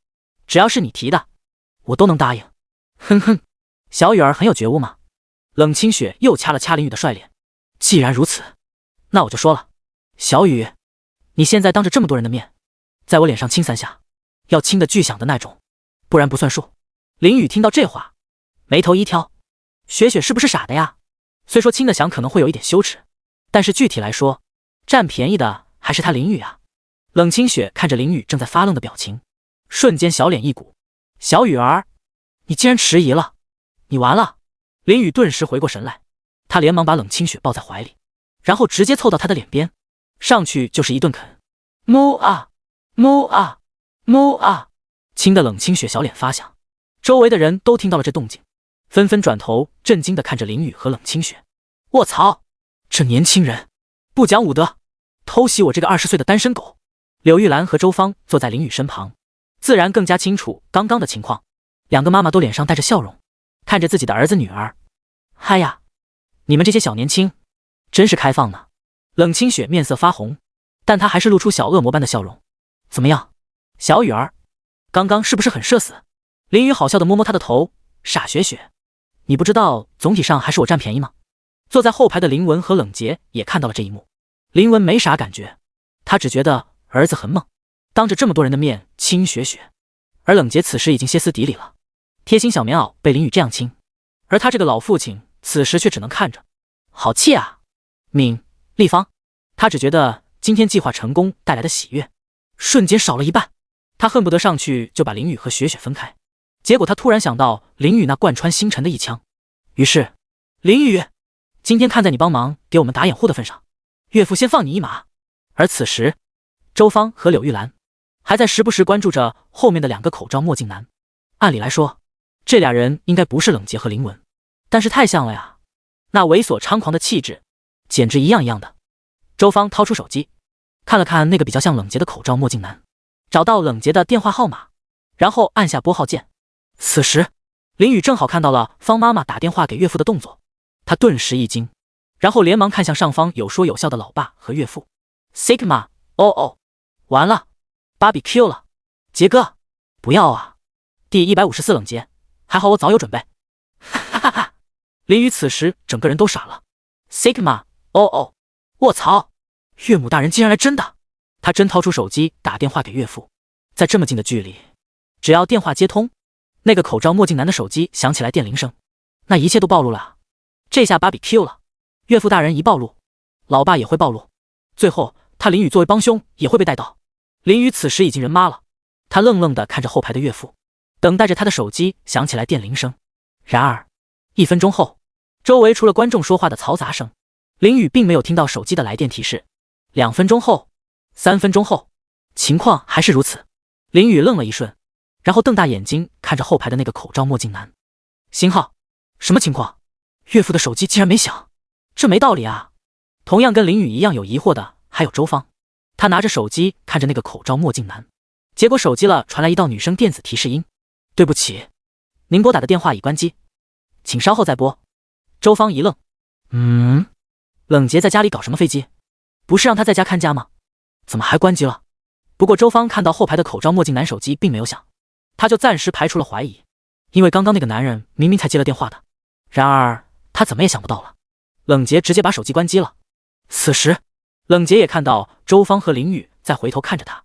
只要是你提的，我都能答应。哼哼，小雨儿很有觉悟嘛。冷清雪又掐了掐林雨的帅脸。既然如此，那我就说了，小雨，你现在当着这么多人的面，在我脸上亲3下，要亲的巨响的那种，不然不算数。林雨听到这话，眉头一挑，雪雪是不是傻的呀？虽说亲的响可能会有一点羞耻，但是具体来说，占便宜的还是他林雨啊。冷清雪看着林雨正在发愣的表情，瞬间小脸一鼓。小雨儿，你竟然迟疑了，你完了！林雨顿时回过神来，他连忙把冷清雪抱在怀里，然后直接凑到他的脸边，上去就是一顿啃。木啊，亲的冷清雪小脸发响，周围的人都听到了这动静，纷纷转头震惊地看着林雨和冷清雪。卧槽，这年轻人不讲武德，偷袭我这个20岁的单身狗。柳玉兰和周芳坐在林雨身旁，自然更加清楚刚刚的情况。两个妈妈都脸上带着笑容，看着自己的儿子女儿。嗨呀，你们这些小年轻真是开放呢。冷清雪面色发红，但她还是露出小恶魔般的笑容。怎么样，小雨儿，刚刚是不是很社死？林雨好笑的摸摸她的头。傻雪雪，你不知道总体上还是我占便宜吗？坐在后排的林文和冷杰也看到了这一幕。林文没啥感觉，他只觉得儿子很猛，当着这么多人的面亲雪雪。而冷杰此时已经歇斯底里了，贴心小棉袄被林雨这样亲，而他这个老父亲此时却只能看着，好气啊！敏、立方，他只觉得今天计划成功带来的喜悦瞬间少了一半，他恨不得上去就把林雨和雪雪分开。结果他突然想到林雨那贯穿星辰的一枪，于是，林雨，今天看在你帮忙给我们打掩护的份上，岳父先放你一马。而此时，周芳和柳玉兰还在时不时关注着后面的2个口罩墨镜男。按理来说，这俩人应该不是冷杰和林文，但是太像了呀，那猥琐猖狂的气质简直一样一样的。周芳掏出手机，看了看那个比较像冷杰的口罩墨镜男，找到冷杰的电话号码，然后按下拨号键。此时，林雨正好看到了方妈妈打电话给岳父的动作，他顿时一惊，然后连忙看向上方有说有笑的老爸和岳父。Sigma， 哦，完了，BBQ 了，杰哥，不要啊！第154冷杰，还好我早有准备。哈哈哈！林雨此时整个人都傻了。Sigma， 哦，卧槽，岳母大人竟然来真的！他真掏出手机打电话给岳父，在这么近的距离，只要电话接通，那个口罩墨镜男的手机响起来电铃声，那一切都暴露了啊！这下BBQ了，岳父大人一暴露，老爸也会暴露，最后他林雨作为帮凶也会被带到。林雨此时已经人麻了，他愣愣地看着后排的岳父，等待着他的手机响起来电铃声。然而1分钟后，周围除了观众说话的嘈杂声，林雨并没有听到手机的来电提示。2分钟后，3分钟后，情况还是如此。林宇愣了一瞬，然后瞪大眼睛看着后排的那个口罩墨镜男。星号，什么情况？岳父的手机竟然没响，这没道理啊！同样跟林宇一样有疑惑的还有周芳，他拿着手机看着那个口罩墨镜男，结果手机了传来一道女声电子提示音：对不起，您拨打的电话已关机，请稍后再拨。周芳一愣，冷杰在家里搞什么飞机？不是让他在家看家吗？怎么还关机了？不过周芳看到后排的口罩墨镜男手机并没有响，他就暂时排除了怀疑，因为刚刚那个男人明明才接了电话的。然而他怎么也想不到了，冷杰直接把手机关机了。此时冷杰也看到周芳和林宇在回头看着他，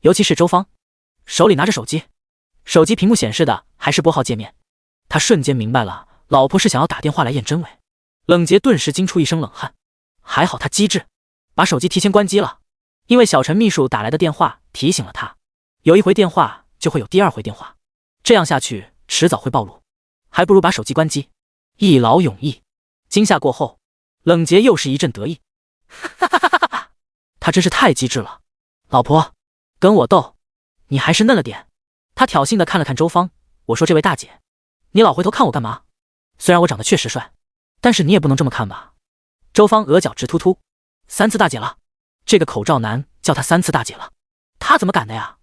尤其是周芳手里拿着手机，手机屏幕显示的还是拨号界面。他瞬间明白了，老婆是想要打电话来验真伪。冷杰顿时惊出一身冷汗，还好他机智，把手机提前关机了，因为小陈秘书打来的电话提醒了他，有一回电话就会有第二回电话，这样下去迟早会暴露，还不如把手机关机，一劳永逸。惊吓过后，冷杰又是一阵得意，他真是太机智了。老婆，跟我斗，你还是嫩了点。他挑衅地看了看周芳，我说这位大姐，你老回头看我干嘛？虽然我长得确实帅，但是你也不能这么看吧。周芳额角直突突，3次大姐了，这个口罩男叫他3次大姐了，他怎么敢的呀？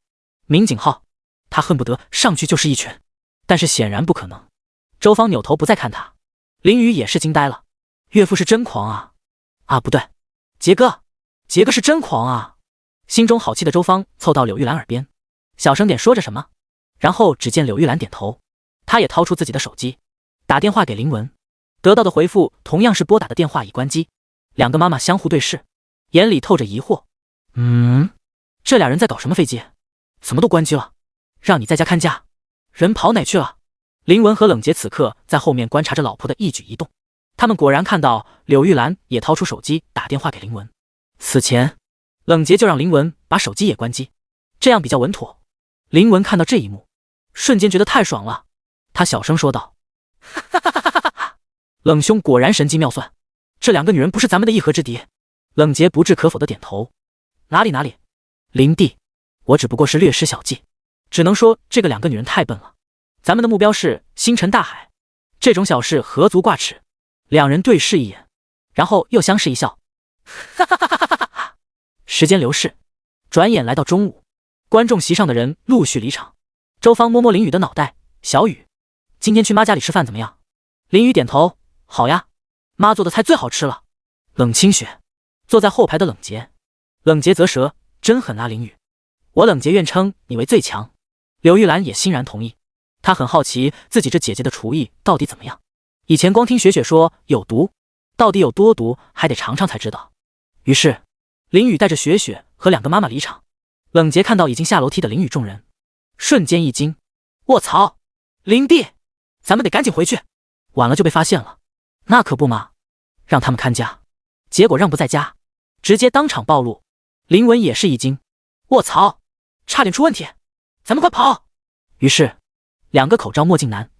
民警号，他恨不得上去就是一拳，但是显然不可能。周芳扭头不再看他，林宇也是惊呆了，岳父是真狂啊！啊，不对，杰哥是真狂啊！心中好气的周芳凑到柳玉兰耳边，小声点说着什么，然后只见柳玉兰点头，她也掏出自己的手机，打电话给林文，得到的回复同样是拨打的电话已关机。两个妈妈相互对视，眼里透着疑惑，这俩人在搞什么飞机？怎么都关机了？让你在家看家，人跑哪去了？林文和冷杰此刻在后面观察着老婆的一举一动，他们果然看到柳玉兰也掏出手机打电话给林文。此前冷杰就让林文把手机也关机，这样比较稳妥。林文看到这一幕，瞬间觉得太爽了，他小声说道：冷兄果然神机妙算，这两个女人不是咱们的一合之敌。冷杰不置可否的点头，哪里，林弟，我只不过是略施小计，只能说这个两个女人太笨了，咱们的目标是星辰大海，这种小事何足挂齿。两人对视一眼，然后又相视一笑。时间流逝，转眼来到中午，观众席上的人陆续离场。周芳摸摸林宇的脑袋，小雨，今天去妈家里吃饭怎么样？林宇点头，好呀，妈做的菜最好吃了。冷清雪，坐在后排的冷杰，冷杰啧舌，真狠啊林宇，我冷杰愿称你为最强。柳玉兰也欣然同意，她很好奇自己这姐姐的厨艺到底怎么样，以前光听雪雪说有毒，到底有多毒还得尝尝才知道。于是林宇带着雪雪和两个妈妈离场。冷杰看到已经下楼梯的林宇众人，瞬间一惊，卧槽，林弟，咱们得赶紧回去，晚了就被发现了。那可不嘛，让他们看家，结果让不在家，直接当场暴露。林文也是一惊，卧槽，差点出问题，咱们快跑。于是两个口罩墨镜男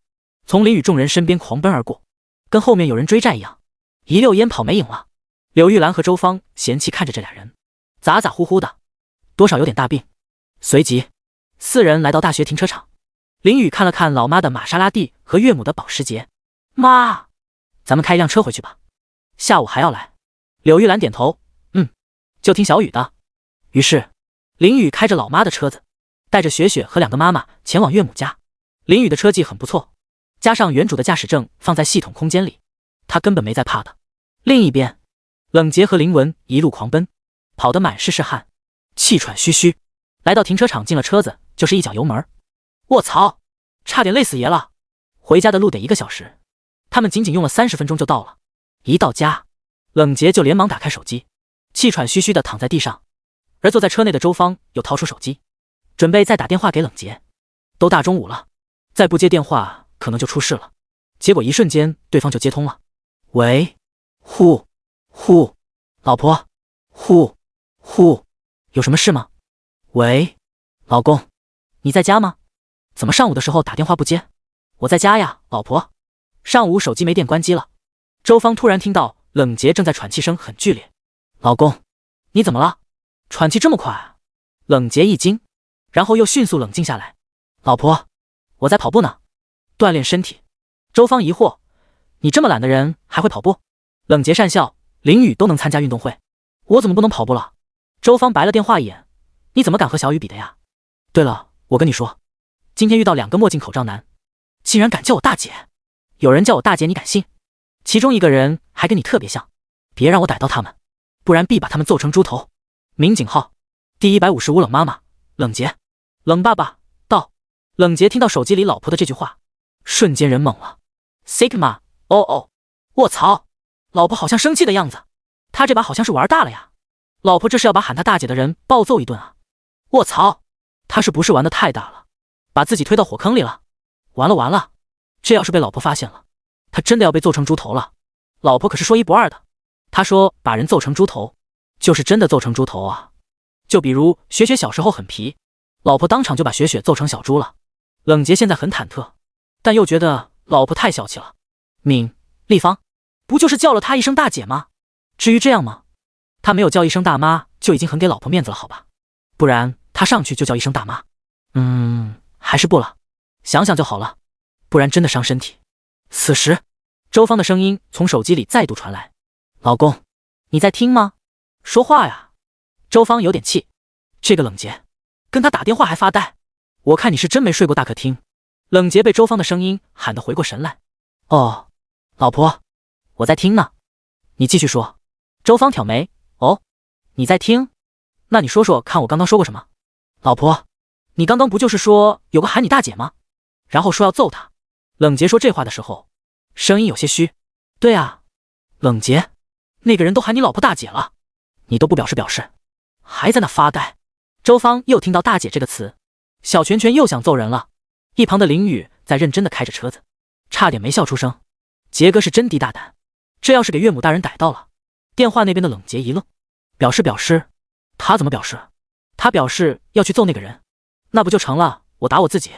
从林宇众人身边狂奔而过，跟后面有人追债一样，一溜烟跑没影了。柳玉兰和周芳嫌弃看着这俩人，咋咋呼呼的，多少有点大病。随即四人来到大学停车场，林宇看了看老妈的玛莎拉蒂和岳母的保时捷，妈，咱们开一辆车回去吧，下午还要来。柳玉兰点头，就听小雨的。于是林宇开着老妈的车子，带着雪雪和两个妈妈前往岳母家。林宇的车技很不错，加上原主的驾驶证放在系统空间里，他根本没在怕的。另一边，冷杰和林文一路狂奔，跑得满身是汗，气喘吁吁。来到停车场，进了车子就是一脚油门，卧槽，差点累死爷了。回家的路得1个小时，他们仅仅用了30分钟就到了。一到家，冷杰就连忙打开手机，气喘吁吁地躺在地上，而坐在车内的周芳又掏出手机，准备再打电话给冷杰。都大中午了，再不接电话可能就出事了。结果一瞬间对方就接通了，喂，呼，老婆，呼，有什么事吗？喂，老公，你在家吗？怎么上午的时候打电话不接？我在家呀，老婆，上午手机没电关机了。周芳突然听到冷杰正在喘气声很剧烈，老公，你怎么了？喘气这么快啊？冷洁一惊，然后又迅速冷静下来。老婆，我在跑步呢，锻炼身体。周芳疑惑，你这么懒的人还会跑步？冷洁讪笑，林雨都能参加运动会，我怎么不能跑步了？周芳白了电话一眼，你怎么敢和小雨比的呀？对了，我跟你说，今天遇到2个墨镜口罩男，竟然敢叫我大姐。有人叫我大姐你敢信？其中一个人还跟你特别像，别让我逮到他们，不然必把他们揍成猪头。民警号第155冷妈妈，冷洁，冷爸爸到。冷洁听到手机里老婆的这句话，瞬间人懵了。Sigma， 哦，卧槽，老婆好像生气的样子，他这把好像是玩大了呀。老婆这是要把喊他大姐的人暴揍一顿啊！卧槽，他是不是玩的太大了，把自己推到火坑里了？完了，这要是被老婆发现了，他真的要被揍成猪头了。老婆可是说一不二的，他说把人揍成猪头，就是真的揍成猪头啊。就比如雪雪小时候很皮，老婆当场就把雪雪揍成小猪了。冷洁现在很忐忑，但又觉得老婆太小气了。敏、立方，不就是叫了她一声大姐吗？至于这样吗？他没有叫一声大妈就已经很给老婆面子了，好吧？不然他上去就叫一声大妈，还是不了，想想就好了，不然真的伤身体。此时，周芳的声音从手机里再度传来：“老公，你在听吗？说话呀！”周芳有点气，这个冷洁，跟他打电话还发呆，我看你是真没睡过大客厅。冷洁被周芳的声音喊得回过神来：“哦，老婆，我在听呢，你继续说。”周芳挑眉：“哦，你在听？那你说说看我刚刚说过什么？”老婆，你刚刚不就是说有个喊你大姐吗？然后说要揍他。冷洁说这话的时候，声音有些虚。对啊，冷洁，那个人都喊你老婆大姐了，你都不表示，还在那发呆。周芳又听到大姐这个词，小拳拳又想揍人了。一旁的林雨在认真的开着车子，差点没笑出声。杰哥是真低大胆，这要是给岳母大人逮到了。电话那边的冷洁一愣，表示，他怎么表示？他表示要去揍那个人，那不就成了我打我自己？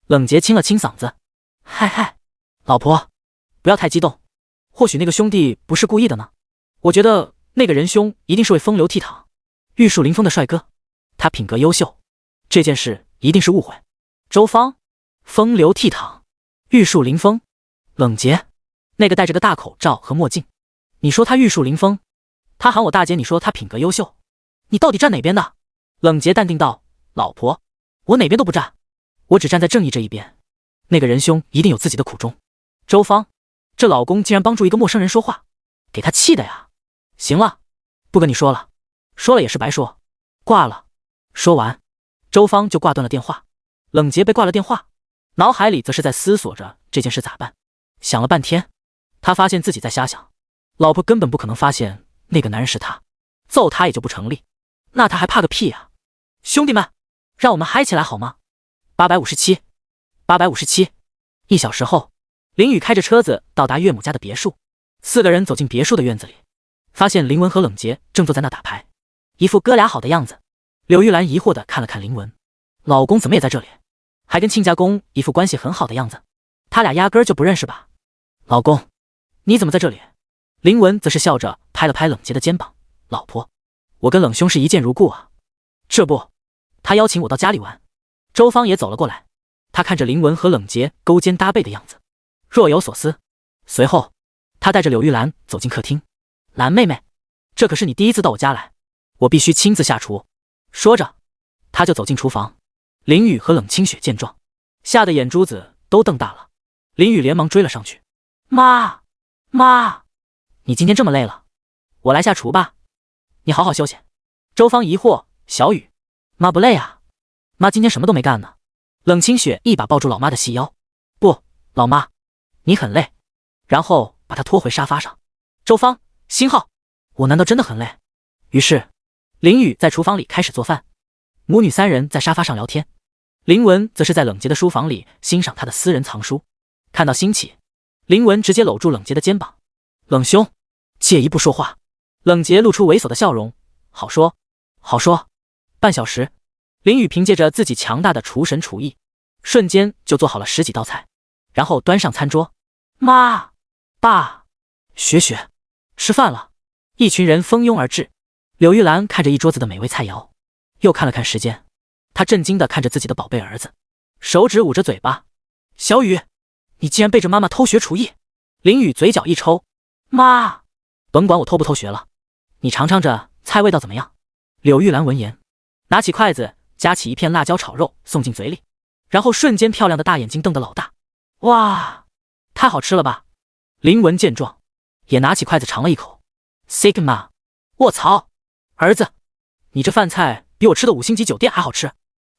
冷洁清了清嗓子，嗨，老婆，不要太激动，或许那个兄弟不是故意的呢。我觉得那个仁兄一定是位风流倜傥、玉树临风的帅哥，他品格优秀，这件事一定是误会。周芳，风流倜傥、玉树临风，冷洁，那个戴着个大口罩和墨镜，你说他玉树临风，他喊我大姐，你说他品格优秀，你到底站哪边的？冷洁淡定道：“老婆，我哪边都不站，我只站在正义这一边。那个仁兄一定有自己的苦衷。”周芳，这老公竟然帮助一个陌生人说话，给他气的呀！行了，不跟你说了，说了也是白说，挂了。说完，周芳就挂断了电话。冷洁被挂了电话，脑海里则是在思索着这件事咋办。想了半天，他发现自己在瞎想，老婆根本不可能发现那个男人是他，揍他也就不成立，那他还怕个屁啊！兄弟们，让我们嗨起来好吗？857，1小时后，林雨开着车子到达岳母家的别墅。4个人走进别墅的院子里，发现林文和冷洁正坐在那打牌，一副哥俩好的样子。柳玉兰疑惑地看了看林文，老公怎么也在这里，还跟亲家公一副关系很好的样子，他俩压根儿就不认识吧？老公，你怎么在这里？林文则是笑着拍了拍冷洁的肩膀，老婆，我跟冷兄是一见如故啊。这不，他邀请我到家里玩。周芳也走了过来，他看着林文和冷洁勾肩搭背的样子，若有所思。随后，他带着柳玉兰走进客厅。兰妹妹，这可是你第一次到我家来，我必须亲自下厨。说着，他就走进厨房。林雨和冷清雪见状，吓得眼珠子都瞪大了。林雨连忙追了上去：“妈，你今天这么累了，我来下厨吧，你好好休息。”周芳疑惑：“小雨，妈不累啊？妈今天什么都没干呢。”冷清雪一把抱住老妈的细腰：“不，老妈，你很累。”然后把她拖回沙发上。周芳，星号，我难道真的很累？于是林雨在厨房里开始做饭，母女3人在沙发上聊天。林文则是在冷洁的书房里欣赏她的私人藏书。看到兴起，林文直接搂住冷洁的肩膀：“冷兄，借一步说话。”冷洁露出猥琐的笑容：“好说，好说。”半小时，林雨凭借着自己强大的厨神厨艺，瞬间就做好了10几道菜，然后端上餐桌。妈，爸，雪雪，吃饭了。一群人蜂拥而至。柳玉兰看着一桌子的美味菜肴，又看了看时间，他震惊地看着自己的宝贝儿子，手指捂着嘴巴。小雨，你竟然背着妈妈偷学厨艺！林雨嘴角一抽，妈，甭管我偷不偷学了，你尝尝这菜味道怎么样？柳玉兰闻言，拿起筷子夹起一片辣椒炒肉送进嘴里，然后瞬间漂亮的大眼睛瞪得老大。哇，太好吃了吧！林文见状，也拿起筷子尝了一口。Sigma， 卧槽，儿子，你这饭菜比我吃的5星级酒店还好吃。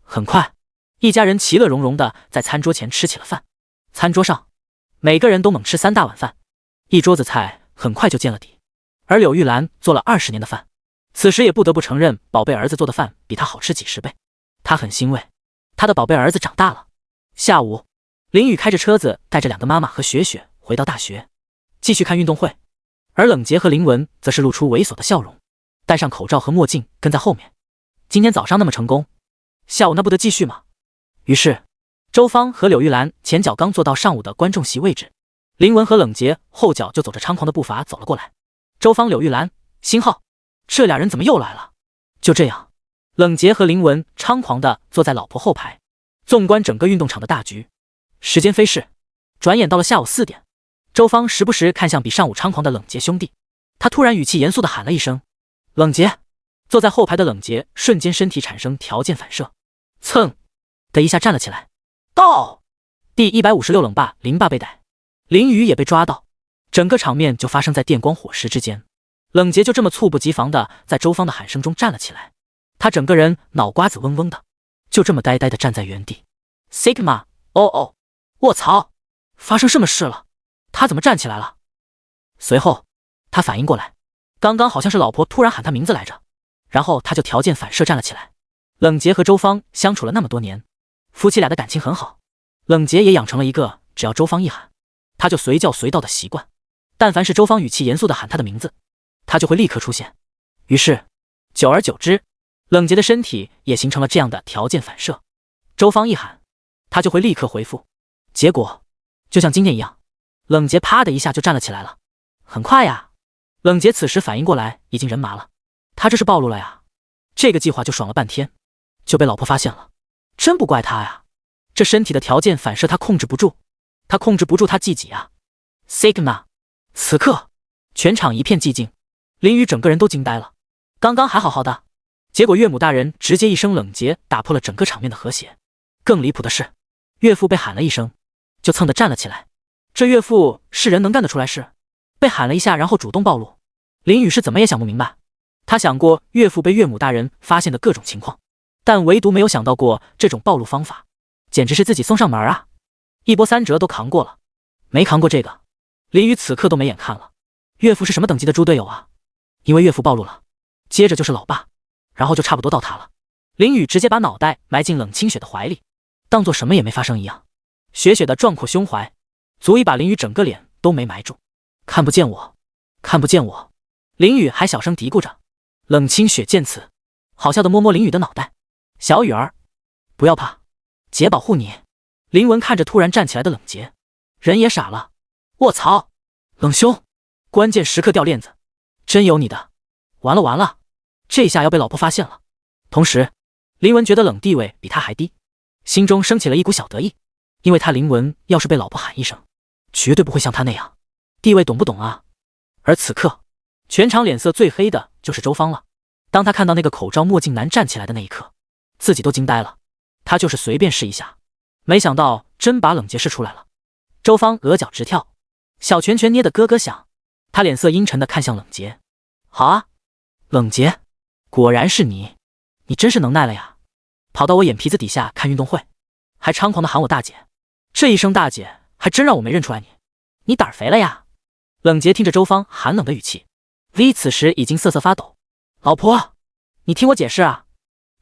很快，一家人其乐融融的在餐桌前吃起了饭。餐桌上，每个人都猛吃3大碗饭，一桌子菜很快就见了底。而柳玉兰做了20年的饭，此时也不得不承认宝贝儿子做的饭比他好吃几10倍。他很欣慰，他的宝贝儿子长大了。下午，林雨开着车子带着2个妈妈和雪雪回到大学，继续看运动会。而冷洁和林文则是露出猥琐的笑容，戴上口罩和墨镜跟在后面。今天早上那么成功，下午那不得继续吗？于是周芳和柳玉兰前脚刚坐到上午的观众席位置，林文和冷洁后脚就走着猖狂的步伐走了过来。周芳、柳玉兰、星浩，这俩人怎么又来了？就这样，冷洁和林文猖狂地坐在老婆后排，纵观整个运动场的大局。时间飞逝，转眼到了下午4点。周芳时不时看向比上午猖狂的冷洁兄弟，他突然语气严肃地喊了一声：“冷洁！”坐在后排的冷洁瞬间身体产生条件反射，蹭的一下站了起来。到第156冷霸林霸被逮，林雨也被抓到，整个场面就发生在电光火石之间。冷洁就这么猝不及防地在周芳的喊声中站了起来，他整个人脑瓜子嗡嗡的，就这么呆呆地站在原地。Sigma， 哦，卧槽，发生什么事了？他怎么站起来了？随后他反应过来，刚刚好像是老婆突然喊他名字来着，然后他就条件反射站了起来。冷洁和周芳相处了那么多年，夫妻俩的感情很好，冷洁也养成了一个只要周芳一喊，他就随叫随到的习惯。但凡是周芳语气严肃地喊他的名字，他就会立刻出现。于是久而久之，冷洁的身体也形成了这样的条件反射，周芳一喊，他就会立刻回复。结果就像今天一样，冷洁啪的一下就站了起来了。很快呀，冷洁此时反应过来，已经人麻了。他这是暴露了呀，这个计划就爽了半天，就被老婆发现了。真不怪他呀，这身体的条件反射他控制不住，他控制不住他自己啊。Sigma， 此刻全场一片寂静，林雨整个人都惊呆了。刚刚还好好的，结果岳母大人直接一声冷洁打破了整个场面的和谐。更离谱的是，岳父被喊了一声，就蹭的站了起来。这岳父是人能干得出来事？被喊了一下，然后主动暴露。林雨是怎么也想不明白，他想过岳父被岳母大人发现的各种情况，但唯独没有想到过这种暴露方法，简直是自己送上门啊！一波3折都扛过了，没扛过这个，林雨此刻都没眼看了。岳父是什么等级的猪队友啊？因为岳父暴露了，接着就是老爸，然后就差不多到他了。林雨直接把脑袋埋进冷清雪的怀里，当做什么也没发生一样。雪雪的壮阔胸怀足以把林雨整个脸都没埋住。看不见我，看不见我，林雨还小声嘀咕着。冷清雪见此，好笑的摸摸林雨的脑袋。小雨儿，不要怕，姐保护你。林文看着突然站起来的冷洁，人也傻了。卧槽，冷兄，关键时刻掉链子，真有你的。完了完了，这下要被老婆发现了。同时，林文觉得冷地位比他还低，心中升起了一股小得意，因为他林文要是被老婆喊一声，绝对不会像他那样地位，懂不懂啊？而此刻全场脸色最黑的就是周芳了。当他看到那个口罩墨镜男站起来的那一刻，自己都惊呆了。他就是随便试一下，没想到真把冷洁试出来了。周芳额角直跳，小拳拳捏得咯咯响，他脸色阴沉地看向冷洁。好啊，冷洁，果然是你，你真是能耐了呀，跑到我眼皮子底下看运动会，还猖狂地喊我大姐，这一声大姐还真让我没认出来你，你胆儿肥了呀。冷洁听着周芳寒冷的语气， V 此时已经瑟瑟发抖。老婆，你听我解释啊。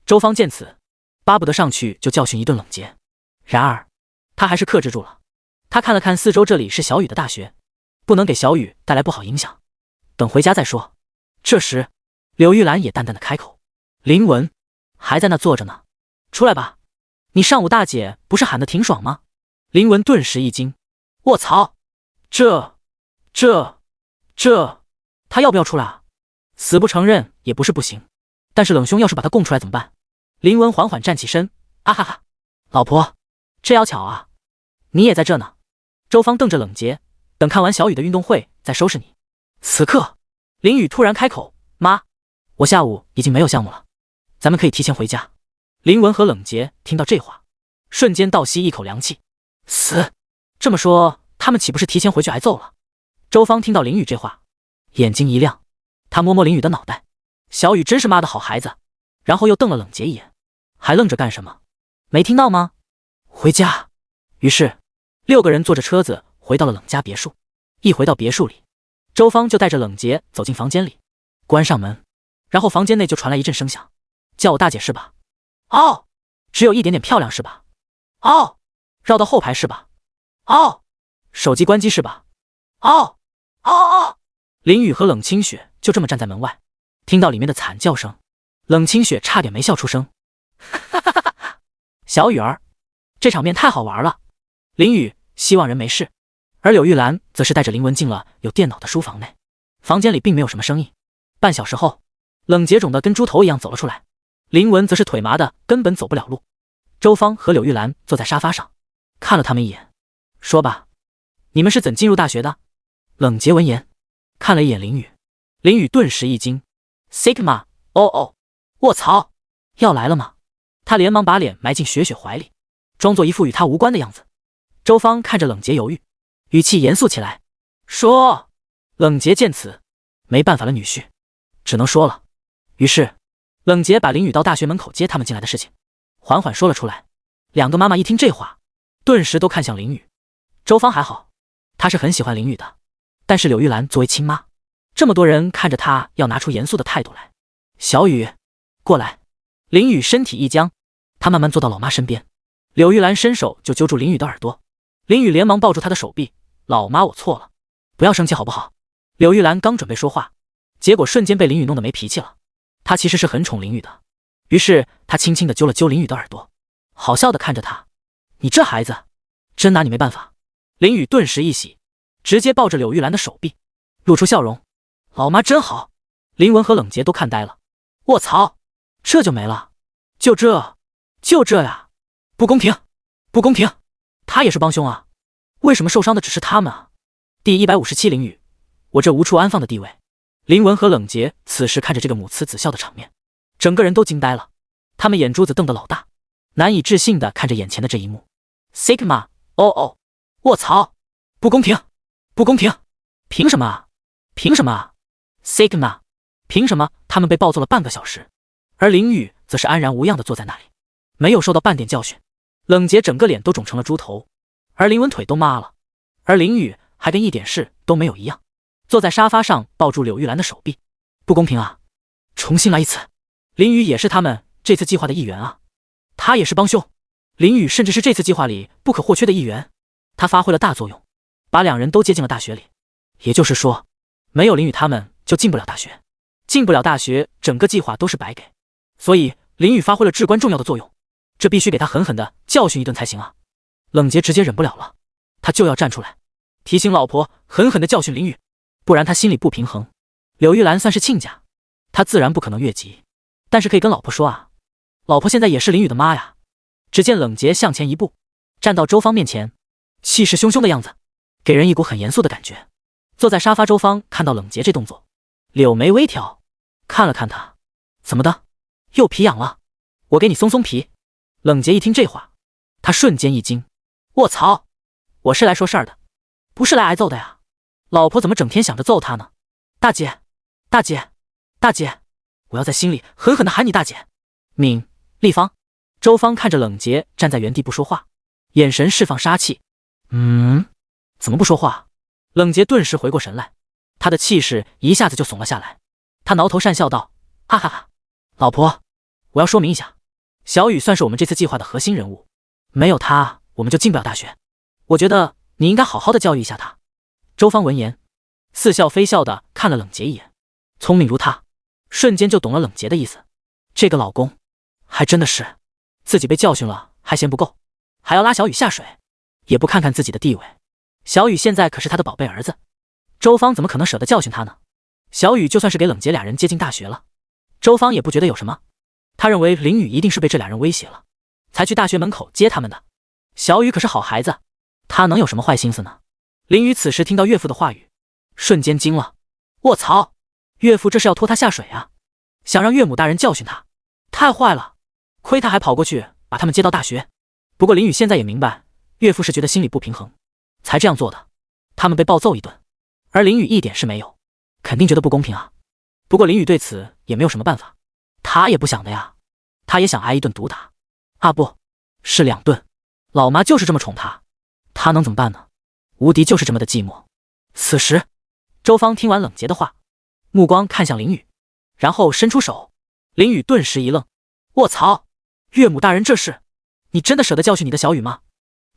周芳见此，巴不得上去就教训一顿冷洁，然而他还是克制住了。他看了看四周，这里是小雨的大学，不能给小雨带来不好影响，等回家再说。这时柳玉兰也淡淡的开口，林文还在那坐着呢，出来吧，你上午大姐不是喊得挺爽吗？林文顿时一惊，卧槽，这他要不要出来啊？死不承认也不是不行，但是冷兄要是把他供出来怎么办？林文缓缓站起身，啊哈哈，老婆，这要巧啊，你也在这呢。周芳瞪着冷洁，等看完小雨的运动会再收拾你。此刻，林雨突然开口，妈，我下午已经没有项目了，咱们可以提前回家。林文和冷洁听到这话，瞬间倒吸一口凉气，死！这么说，他们岂不是提前回去挨揍了？周芳听到林雨这话，眼睛一亮，她摸摸林雨的脑袋，小雨真是妈的好孩子，然后又瞪了冷洁一眼，还愣着干什么？没听到吗？回家。于是6个人坐着车子回到了冷家别墅。一回到别墅里，周芳就带着冷洁走进房间里，关上门，然后房间内就传来一阵声响，叫我大姐是吧？哦，只有一点点漂亮是吧？哦，绕到后排是吧？哦，手机关机是吧？哦，哦，林雨和冷清雪就这么站在门外，听到里面的惨叫声，冷清雪差点没笑出声。哈哈哈哈！小雨儿，这场面太好玩了。林雨希望人没事，而柳玉兰则是带着林文进了有电脑的书房内。房间里并没有什么声音。半小时后，冷洁肿得跟猪头一样走了出来，林文则是腿麻的根本走不了路。周芳和柳玉兰坐在沙发上，看了他们一眼，说吧，你们是怎进入大学的？冷洁闻言，看了一眼林雨，林雨顿时一惊 ，Sigma， 哦，卧槽，要来了吗？他连忙把脸埋进雪雪怀里，装作一副与他无关的样子。周芳看着冷洁犹豫，语气严肃起来，说。冷洁见此，没办法了，女婿只能说了。于是冷洁把林雨到大学门口接他们进来的事情缓缓说了出来。2个妈妈一听这话，顿时都看向林雨。周芳还好，她是很喜欢林雨的，但是柳玉兰作为亲妈，这么多人看着她要拿出严肃的态度来。小雨，过来。林雨身体一僵，她慢慢坐到老妈身边，柳玉兰伸手就揪住林雨的耳朵，林雨连忙抱住她的手臂，老妈我错了，不要生气好不好？柳玉兰刚准备说话，结果瞬间被林雨弄得没脾气了。她其实是很宠林雨的，于是她轻轻地揪了揪林雨的耳朵，好笑地看着她，你这孩子真拿你没办法。林雨顿时一喜，直接抱着柳玉兰的手臂，露出笑容，老妈真好。林文和冷洁都看呆了，卧槽，这就没了？就这呀？不公平，不公平，他也是帮凶啊，为什么受伤的只是他们啊？第157林雨，我这无处安放的地位。林文和冷洁此时看着这个母慈子孝的场面，整个人都惊呆了，他们眼珠子瞪得老大，难以置信地看着眼前的这一幕。Sigma， 哦，卧槽，不公平，不公平，凭什么啊？凭什么啊 ？Sigma， 凭什么他们被暴揍了半个小时，而林雨则是安然无恙地坐在那里，没有受到半点教训。冷洁整个脸都肿成了猪头，而林文腿都麻了，而林雨还跟一点事都没有一样，坐在沙发上抱住柳玉兰的手臂。不公平啊，重新来一次。林雨也是他们这次计划的一员啊，他也是帮凶，林雨甚至是这次计划里不可或缺的一员，他发挥了大作用，把2人都接进了大学里。也就是说，没有林雨他们就进不了大学，进不了大学，整个计划都是白给。所以林雨发挥了至关重要的作用，这必须给他狠狠的教训一顿才行啊。冷洁直接忍不了了，他就要站出来提醒老婆狠狠的教训林雨，不然他心里不平衡。柳玉兰算是亲家，他自然不可能越级，但是可以跟老婆说啊，老婆现在也是林雨的妈呀。只见冷洁向前一步，站到周芳面前，气势汹汹的样子，给人一股很严肃的感觉。坐在沙发周芳看到冷洁这动作，柳眉微挑，看了看他，怎么的，又皮痒了？我给你松松皮。冷洁一听这话，他瞬间一惊，卧槽，我是来说事儿的，不是来挨揍的呀，老婆怎么整天想着揍他呢？大姐，大姐，大姐，我要在心里狠狠地喊你大姐。敏、立方。周芳看着冷洁站在原地不说话，眼神释放杀气。怎么不说话？冷洁顿时回过神来，他的气势一下子就怂了下来。他挠头讪笑道，哈哈哈，老婆，我要说明一下，小雨算是我们这次计划的核心人物，没有他我们就进不了大学，我觉得你应该好好的教育一下他。周芳闻言似笑非笑的看了冷洁一眼，聪明如他，瞬间就懂了冷洁的意思。这个老公还真的是自己被教训了还嫌不够，还要拉小雨下水，也不看看自己的地位。小雨现在可是他的宝贝儿子，周芳怎么可能舍得教训他呢？小雨就算是给冷洁2人接进大学了，周芳也不觉得有什么。他认为林雨一定是被这俩人威胁了，才去大学门口接他们的。小雨可是好孩子，他能有什么坏心思呢？林雨此时听到岳父的话语，瞬间惊了。卧槽，岳父这是要拖他下水啊，想让岳母大人教训他，太坏了，亏他还跑过去把他们接到大学。不过林雨现在也明白，岳父是觉得心里不平衡才这样做的，他们被暴揍一顿，而林雨一点事没有，肯定觉得不公平啊。不过林雨对此也没有什么办法，他也不想的呀，他也想挨一顿毒打啊，不是2顿，老妈就是这么宠他，他能怎么办呢？无敌就是这么的寂寞。此时周芳听完冷杰的话，目光看向林雨，然后伸出手。林雨顿时一愣，卧槽，岳母大人这是，你真的舍得教训你的小雨吗？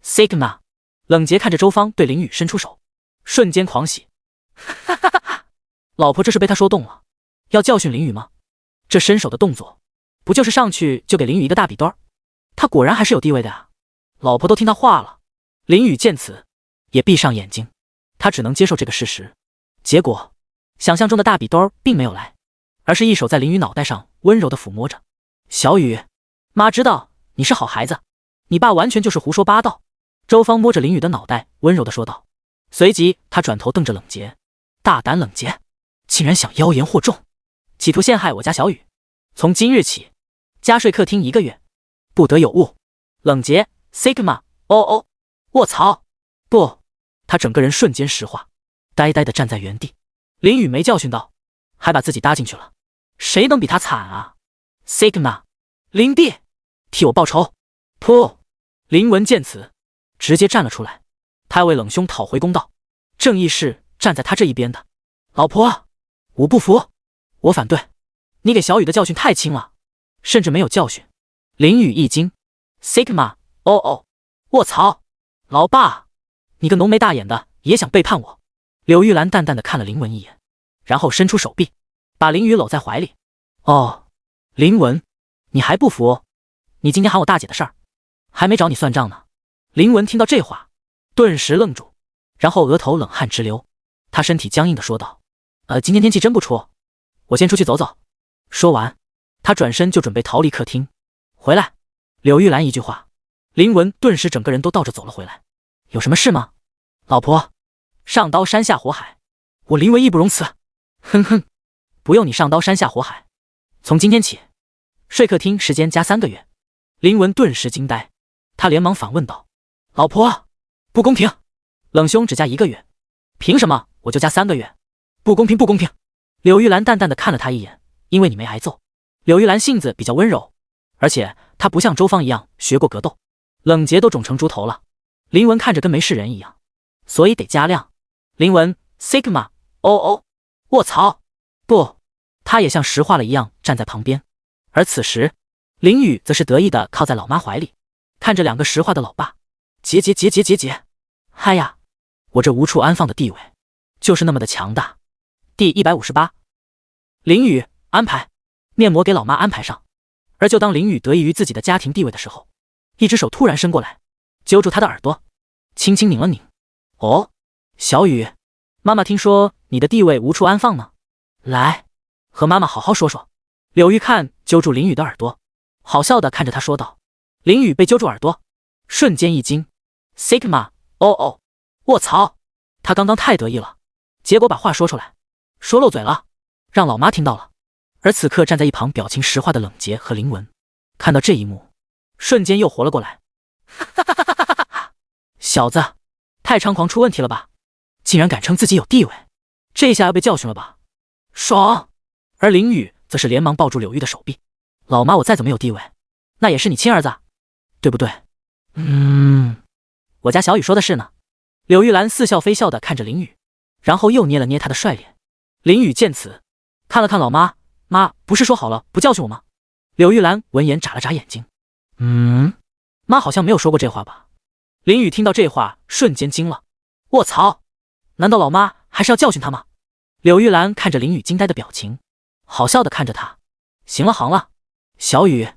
Sigma。 冷杰看着周芳对林雨伸出手，瞬间狂喜，哈哈哈哈，老婆这是被他说动了，要教训林雨吗？这伸手的动作不就是上去就给林雨一个大笔端？他果然还是有地位的啊，老婆都听他话了。林雨见此也闭上眼睛，他只能接受这个事实。结果想象中的大笔兜并没有来，而是一手在林雨脑袋上温柔地抚摸着。小雨，妈知道你是好孩子，你爸完全就是胡说八道。周芳摸着林雨的脑袋温柔地说道，随即他转头瞪着冷杰，大胆冷杰，竟然想妖言惑众，企图陷害我家小雨，从今日起加税客厅1个月，不得有误。冷杰 Sigma。 哦，卧槽，不，他整个人瞬间石化，呆呆地站在原地。林雨没教训到，还把自己搭进去了，谁能比他惨啊？ Sigma。 林弟，替我报仇。噗！林文见此直接站了出来，他要为冷兄讨回公道，正义是站在他这一边的。老婆，我不服，我反对，你给小雨的教训太轻了，甚至没有教训。林雨一惊， Sigma。 哦，卧槽，老爸，你个浓眉大眼的也想背叛我？柳玉兰淡淡的看了林文一眼，然后伸出手臂把林雨搂在怀里。哦，林文，你还不服？你今天喊我大姐的事儿还没找你算账呢。林文听到这话顿时愣住，然后额头冷汗直流，他身体僵硬的说道，今天天气真不错，我先出去走走。说完他转身就准备逃离客厅。回来。柳玉兰一句话，林文顿时整个人都倒着走了回来。有什么事吗？老婆，上刀山下火海，我林文义不容辞。哼哼，不用你上刀山下火海，从今天起睡客厅时间加3个月。林文顿时惊呆，他连忙反问道，老婆，不公平，冷兄只加1个月，凭什么我就加3个月？不公平不公平。柳玉兰淡淡的看了他一眼，因为你没挨揍。柳玉兰性子比较温柔，而且她不像周芳一样学过格斗，冷杰都肿成猪头了，林文看着跟没事人一样，所以得加量。林文 Sigma。 哦，卧槽，不，他也像石化了一样站在旁边。而此时林雨则是得意的靠在老妈怀里，看着2个石化的老爸，结，嗨呀，我这无处安放的地位就是那么的强大。第158。林雨安排面膜给老妈安排上。而就当林雨得益于自己的家庭地位的时候，一只手突然伸过来揪住他的耳朵，轻轻拧了拧。哦，小雨，妈妈听说你的地位无处安放呢，来和妈妈好好说说。柳玉看揪住林雨的耳朵，好笑的看着他说道。林雨被揪住耳朵，瞬间一惊， Sigma。 哦，卧槽，他刚刚太得意了，结果把话说出来，说漏嘴了，让老妈听到了。而此刻站在一旁表情石化的冷杰和林文看到这一幕，瞬间又活了过来。小子，太猖狂出问题了吧，竟然敢称自己有地位，这下要被教训了吧，爽。而林雨则是连忙抱住柳玉的手臂，老妈我再怎么有地位，那也是你亲儿子，对不对？我家小雨说的是呢。柳玉兰似笑非笑的看着林雨，然后又捏了捏他的帅脸。林雨见此看了看老妈，妈不是说好了不教训我吗？柳玉兰闻言眨了眨眼睛，妈好像没有说过这话吧。林雨听到这话瞬间惊了，卧槽，难道老妈还是要教训他吗？柳玉兰看着林雨惊呆的表情，好笑的看着他，行了，小雨，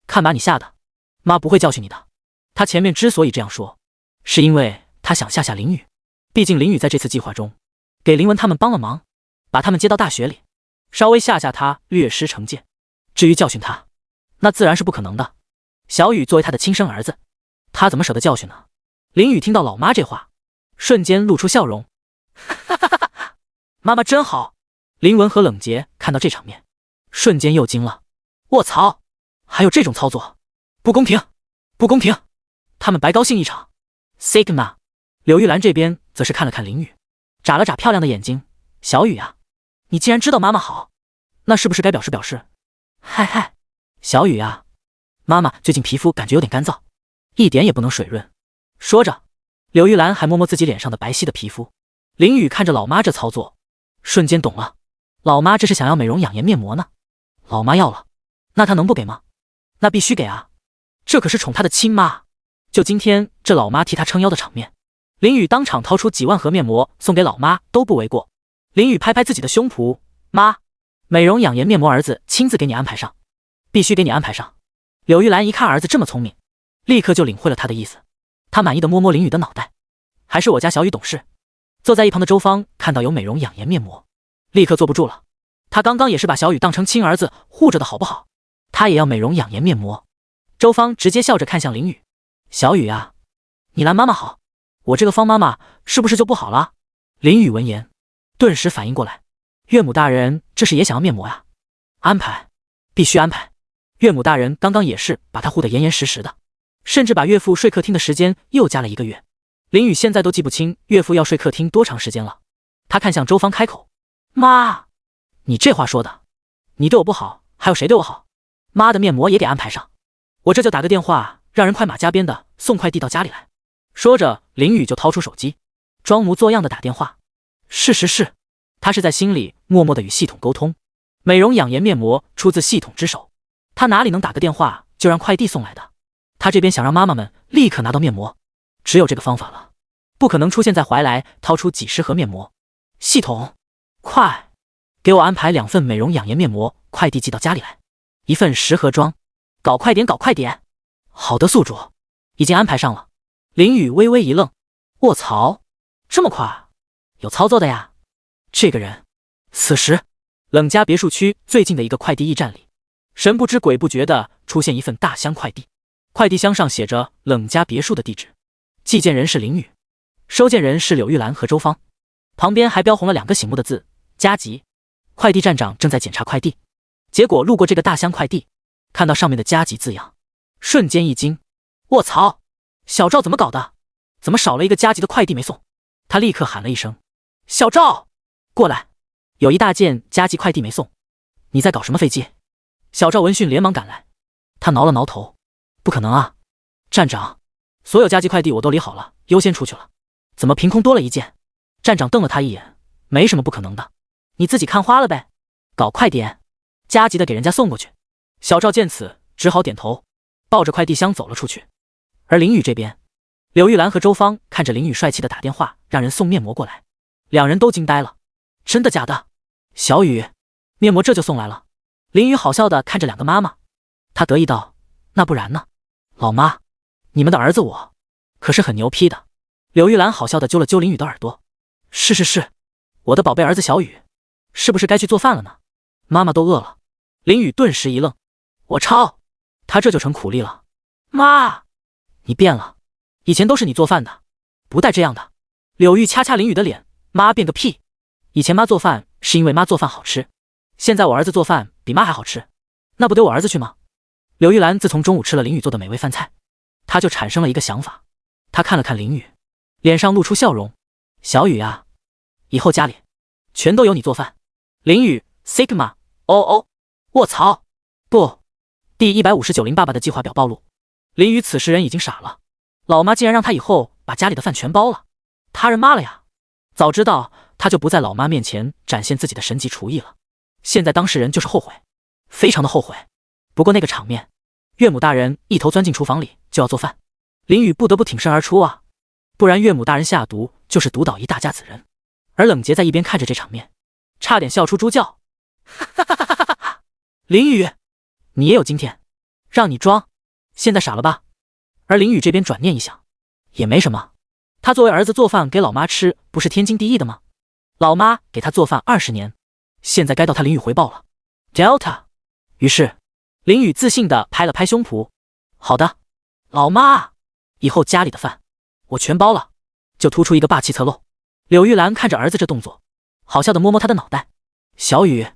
看把你吓的，妈不会教训你的。他前面之所以这样说，是因为他想吓吓林雨，毕竟林雨在这次计划中给林文他们帮了忙，把他们接到大学里，稍微吓吓他略施惩戒。至于教训他，那自然是不可能的。小雨作为他的亲生儿子，他怎么舍得教训呢？林雨听到老妈这话，瞬间露出笑容，哈哈哈哈！妈妈真好。林文和冷洁看到这场面，瞬间又惊了。卧槽，还有这种操作，不公平，不公平！他们白高兴一场。Sigma， 柳玉兰这边则是看了看林雨，眨了眨漂亮的眼睛。小雨啊，你既然知道妈妈好，那是不是该表示表示？嗨嗨，小雨啊，妈妈最近皮肤感觉有点干燥，一点也不能水润。说着，柳玉兰还摸摸自己脸上的白皙的皮肤。林雨看着老妈这操作，瞬间懂了，老妈这是想要美容养颜面膜呢。老妈要了，那她能不给吗？那必须给啊，这可是宠她的亲妈。就今天这老妈替她撑腰的场面，林雨当场掏出几万盒面膜送给老妈都不为过。林雨拍拍自己的胸脯，妈，美容养颜面膜儿子亲自给你安排上，必须给你安排上。柳玉兰一看儿子这么聪明，立刻就领会了他的意思。她满意的摸摸林雨的脑袋，还是我家小雨懂事。坐在一旁的周芳看到有美容养颜面膜，立刻坐不住了。他刚刚也是把小雨当成亲儿子护着的好不好？他也要美容养颜面膜。周芳直接笑着看向林雨，小雨啊，你拦妈妈好，我这个方妈妈是不是就不好了？林雨闻言顿时反应过来，岳母大人这是也想要面膜呀？安排，必须安排。岳母大人刚刚也是把他护得严严实实的，甚至把岳父睡客厅的时间又加了1个月。林雨现在都记不清岳父要睡客厅多长时间了。他看向周芳开口，妈，你这话说的，你对我不好，还有谁对我好？妈的面膜也给安排上，我这就打个电话让人快马加鞭的送快递到家里来。说着，林雨就掏出手机，装模作样的打电话。是，他是在心里默默的与系统沟通。美容养颜面膜出自系统之手，他哪里能打个电话就让快递送来的？他这边想让妈妈们立刻拿到面膜，只有这个方法了，不可能出现在怀来掏出几10盒面膜。系统，快给我安排2份美容养颜面膜，快递寄到家里来，1份10盒装，搞快点，搞快点！好的，宿主，已经安排上了。林雨微微一愣，卧槽，这么快，有操作的呀！这个人。此时，冷家别墅区最近的一个快递驿站里，神不知鬼不觉的出现一份大箱快递，快递箱上写着冷家别墅的地址，寄件人是林雨，收件人是柳玉兰和周芳，旁边还标红了2个醒目的字：加急。快递站长正在检查快递，结果路过这个大箱快递，看到上面的加急字样，瞬间一惊，卧槽，小赵怎么搞的？怎么少了一个加急的快递没送？他立刻喊了一声，小赵，过来，有一大件加急快递没送，你在搞什么飞机？小赵闻讯连忙赶来，他挠了挠头，不可能啊，站长，所有加急快递我都理好了，优先出去了，怎么凭空多了一件？站长瞪了他一眼，没什么不可能的，你自己看花了呗，搞快点，加急的给人家送过去。小赵见此只好点头，抱着快递箱走了出去。而林雨这边，柳玉兰和周芳看着林雨帅气的打电话让人送面膜过来，两人都惊呆了，真的假的？小雨，面膜这就送来了。林雨好笑的看着2个妈妈，他得意道，那不然呢？老妈，你们的儿子我可是很牛批的。柳玉兰好笑的揪了揪林雨的耳朵，是，我的宝贝儿子小雨，是不是该去做饭了呢？妈妈都饿了。林雨顿时一愣，我操，他这就成苦力了。妈，你变了，以前都是你做饭的，不带这样的。柳玉掐掐林雨的脸，妈变个屁，以前妈做饭是因为妈做饭好吃，现在我儿子做饭比妈还好吃，那不丢我儿子去吗？柳玉兰自从中午吃了林雨做的美味饭菜，她就产生了一个想法，她看了看林雨，脸上露出笑容，小雨啊，以后家里全都由你做饭。林雨 Sigma 哦，卧槽，不，第159零爸爸的计划表暴露。林雨此时人已经傻了，老妈竟然让他以后把家里的饭全包了，他认妈了呀！早知道他就不在老妈面前展现自己的神级厨艺了，现在当事人就是后悔，非常的后悔。不过那个场面，岳母大人一头钻进厨房里就要做饭，林雨不得不挺身而出啊，不然岳母大人下毒就是毒倒一大家子人。而冷洁在一边看着这场面，差点笑出猪叫。林雨，你也有今天，让你装，现在傻了吧？而林雨这边转念一想，也没什么，他作为儿子做饭给老妈吃，不是天经地义的吗？老妈给他做饭20年，现在该到他林雨回报了。Delta， 于是林雨自信地拍了拍胸脯，好的，老妈，以后家里的饭我全包了，就突出一个霸气侧漏。柳玉兰看着儿子这动作，好笑地摸摸他的脑袋，小雨，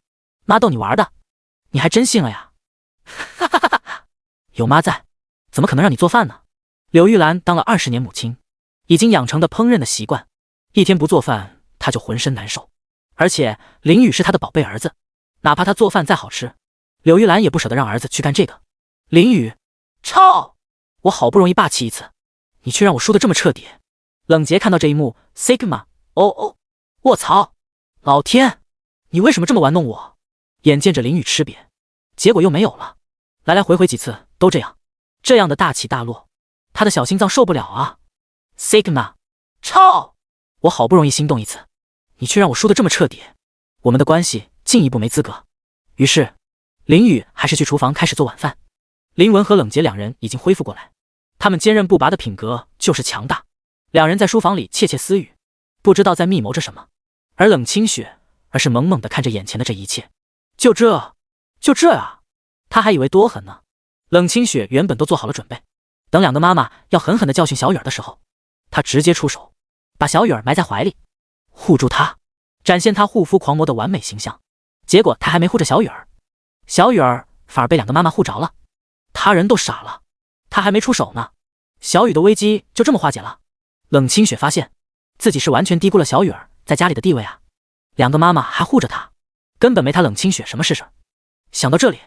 妈逗你玩的，你还真信了呀？哈哈哈哈，有妈在，怎么可能让你做饭呢？柳玉兰当了20年母亲，已经养成的烹饪的习惯，一天不做饭她就浑身难受。而且林雨是她的宝贝儿子，哪怕他做饭再好吃，柳玉兰也不舍得让儿子去干这个。林雨，操！我好不容易霸气一次，你却让我输得这么彻底。冷杰看到这一幕 ，Sigma， 哦，卧槽！老天，你为什么这么玩弄我？眼见着林雨吃瘪，结果又没有了，来来回回几次都这样，这样的大起大落，他的小心脏受不了啊 ！Sigma， 操！我好不容易心动一次，你却让我输得这么彻底，我们的关系进一步没资格。于是，林雨还是去厨房开始做晚饭。林文和冷杰两人已经恢复过来，他们坚韧不拔的品格就是强大。两人在书房里窃窃私语，不知道在密谋着什么。而冷清雪而是猛猛地看着眼前的这一切，就这啊，他还以为多狠呢。冷清雪原本都做好了准备，等两个妈妈要狠狠地教训小雨儿的时候，他直接出手，把小雨儿埋在怀里，护住她，展现她护肤狂魔的完美形象。结果他还没护着小雨儿，小雨儿反而被两个妈妈护着了。他人都傻了，他还没出手呢，小雨的危机就这么化解了。冷清雪发现自己是完全低估了小雨儿在家里的地位啊，两个妈妈还护着她，根本没她冷清雪什么事情。想到这里，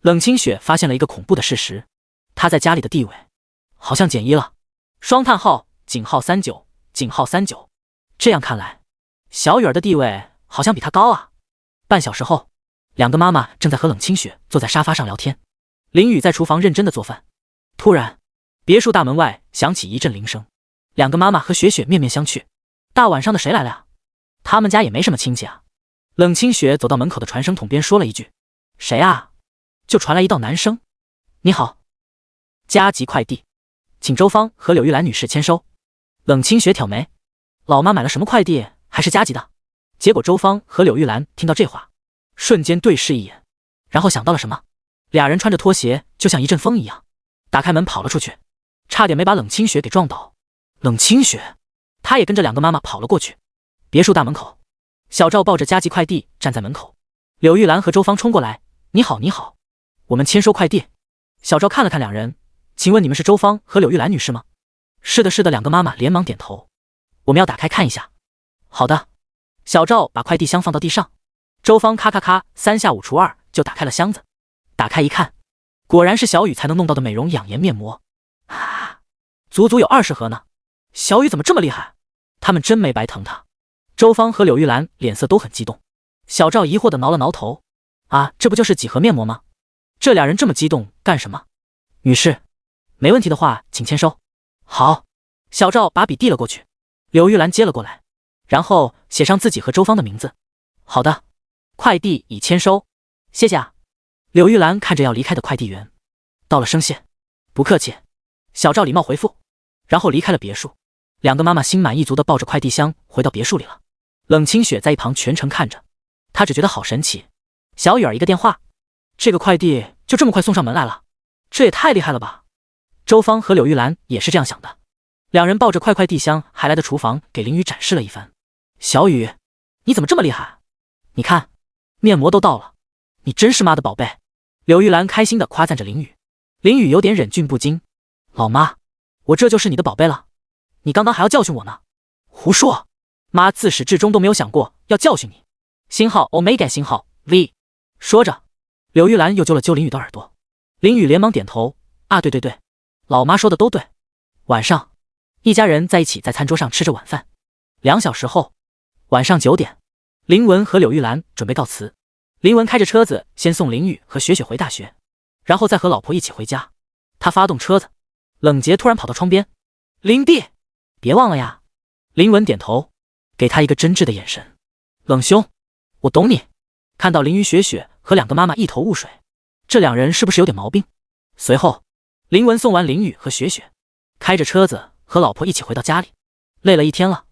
冷清雪发现了一个恐怖的事实，她在家里的地位好像减1了。双叹号井号39井号39，这样看来，小雨儿的地位好像比她高啊。半小时后，两个妈妈正在和冷清雪坐在沙发上聊天，林雨在厨房认真的做饭。突然，别墅大门外响起一阵铃声，两个妈妈和雪雪面面相觑，大晚上的谁来了呀？他们家也没什么亲戚啊。冷清雪走到门口的传声筒边说了一句，谁啊？就传来一道男声，你好，加急快递，请周芳和柳玉兰女士签收。冷清雪挑眉，老妈买了什么快递，还是加急的？结果周芳和柳玉兰听到这话，瞬间对视一眼，然后想到了什么，俩人穿着拖鞋就像一阵风一样，打开门跑了出去，差点没把冷清雪给撞倒。冷清雪，她也跟着两个妈妈跑了过去。别墅大门口，小赵抱着加急快递站在门口，柳玉兰和周芳冲过来，你好，你好，我们签收快递。小赵看了看两人，请问你们是周芳和柳玉兰女士吗？是的，是的，两个妈妈连忙点头。我们要打开看一下。好的。小赵把快递箱放到地上，周芳咔咔咔3下5除2就打开了箱子。打开一看，果然是小雨才能弄到的美容养颜面膜啊，足足有20盒呢。小雨怎么这么厉害？他们真没白疼他。周芳和柳玉兰脸色都很激动，小赵疑惑地挠了挠头，啊，这不就是几盒面膜吗？这俩人这么激动干什么？女士，没问题的话请签收。好。小赵把笔递了过去，柳玉兰接了过来，然后写上自己和周芳的名字。好的，快递已签收，谢谢啊。柳玉兰看着要离开的快递员，道了声谢。不客气。小赵礼貌回复，然后离开了别墅。两个妈妈心满意足地抱着快递箱回到别墅里了。冷清雪在一旁全程看着，她只觉得好神奇。小雨儿一个电话，这个快递就这么快送上门来了，这也太厉害了吧。周芳和柳玉兰也是这样想的，两人抱着快递箱还来的厨房给林雨展示了一番。小雨，你怎么这么厉害？你看，面膜都到了，你真是妈的宝贝。柳玉兰开心地夸赞着林雨。林雨有点忍俊不禁，老妈，我这就是你的宝贝了，你刚刚还要教训我呢。胡说，妈自始至终都没有想过要教训你。星号 Omega 星号 V。 说着，柳玉兰又揪了揪林雨的耳朵。林雨连忙点头，啊，对对对，老妈说的都对。晚上，一家人在一起在餐桌上吃着晚饭。2小时后，晚上9点，林文和柳玉兰准备告辞。林文开着车子先送林雨和雪雪回大学，然后再和老婆一起回家。他发动车子，冷杰突然跑到窗边，林弟，别忘了呀。林文点头，给他一个真挚的眼神。冷兄，我懂你。看到林雨雪雪和两个妈妈一头雾水，这两人是不是有点毛病？随后，林文送完林雨和雪雪，开着车子和老婆一起回到家里。累了一天了，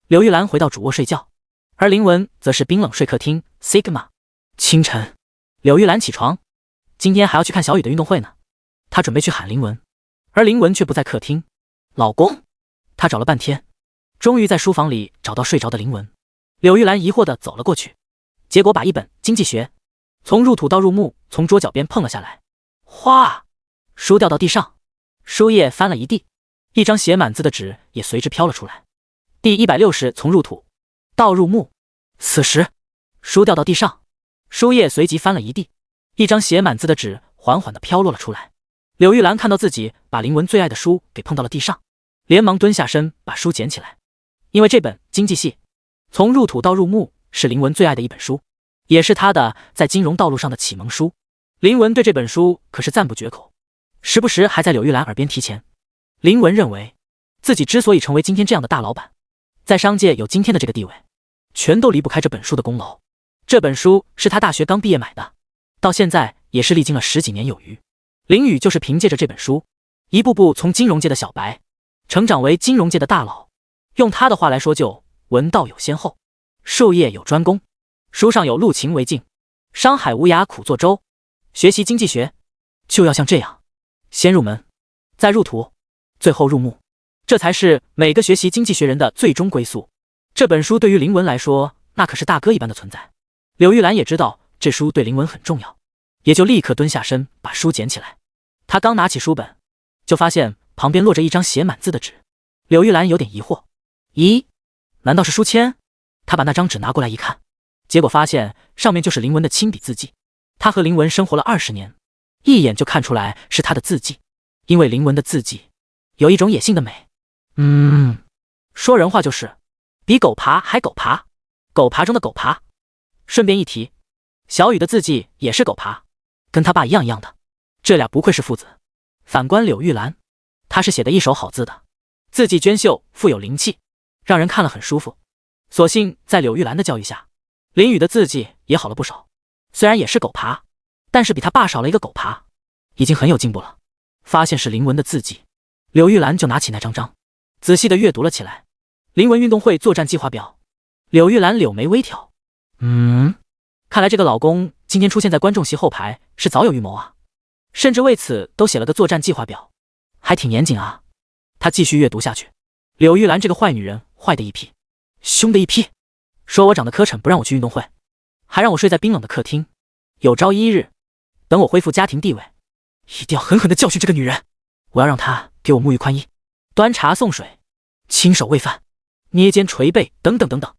柳玉兰回到主卧睡觉，而林文则是冰冷睡客厅 Sigma。清晨，柳玉兰起床，今天还要去看小雨的运动会呢。他准备去喊林文，而林文却不在客厅。老公，他找了半天，终于在书房里找到睡着的林文。柳玉兰疑惑地走了过去，结果把一本经济学从入土到入目从桌角边碰了下来，哗，书掉到地上，书页翻了一地，一张写满字的纸也随之飘了出来。第160从入土到入目。此时书掉到地上，书页随即翻了一地，一张写满字的纸缓缓地飘落了出来。柳玉兰看到自己把林文最爱的书给碰到了地上，连忙蹲下身把书捡起来，因为这本经济系从入土到入目是林文最爱的一本书，也是他的在金融道路上的启蒙书。林文对这本书可是赞不绝口，时不时还在柳玉兰耳边提钱。林文认为自己之所以成为今天这样的大老板，在商界有今天的这个地位，全都离不开这本书的功劳。这本书是他大学刚毕业买的，到现在也是历经了10几年有余。林宇就是凭借着这本书，一步步从金融界的小白成长为金融界的大佬。用他的话来说，就文道有先后，术业有专攻。书上有路勤为径，商海无涯苦作舟。学习经济学就要像这样，先入门，再入土，最后入目，这才是每个学习经济学人的最终归宿。这本书对于林文来说，那可是大哥一般的存在。柳玉兰也知道这书对林文很重要，也就立刻蹲下身把书捡起来。他刚拿起书本，就发现旁边落着一张写满字的纸。柳玉兰有点疑惑，咦，难道是书签？他把那张纸拿过来一看，结果发现上面就是林文的亲笔字迹。他和林文生活了20年，一眼就看出来是他的字迹，因为林文的字迹有一种野性的美。说人话就是比狗爬还狗爬，狗爬中的狗爬。顺便一提，小雨的字迹也是狗爬，跟他爸一样的。这俩不愧是父子。反观柳玉兰，她是写的一手好字的，字迹娟秀，富有灵气，让人看了很舒服。所幸在柳玉兰的教育下，林宇的字迹也好了不少。虽然也是狗爬，但是比他爸少了一个狗爬，已经很有进步了。发现是林文的字迹，柳玉兰就拿起那张仔细的阅读了起来。林文运动会作战计划表。柳玉兰柳眉微挑，看来这个老公今天出现在观众席后排是早有预谋啊，甚至为此都写了个作战计划表，还挺严谨啊。他继续阅读下去，柳玉兰这个坏女人，坏的一批，凶的一批，说我长得磕碜不让我去运动会，还让我睡在冰冷的客厅。有朝一日，等我恢复家庭地位，一定要狠狠地教训这个女人。我要让她给我沐浴宽衣，端茶送水，亲手喂饭，捏肩捶背，等等等等。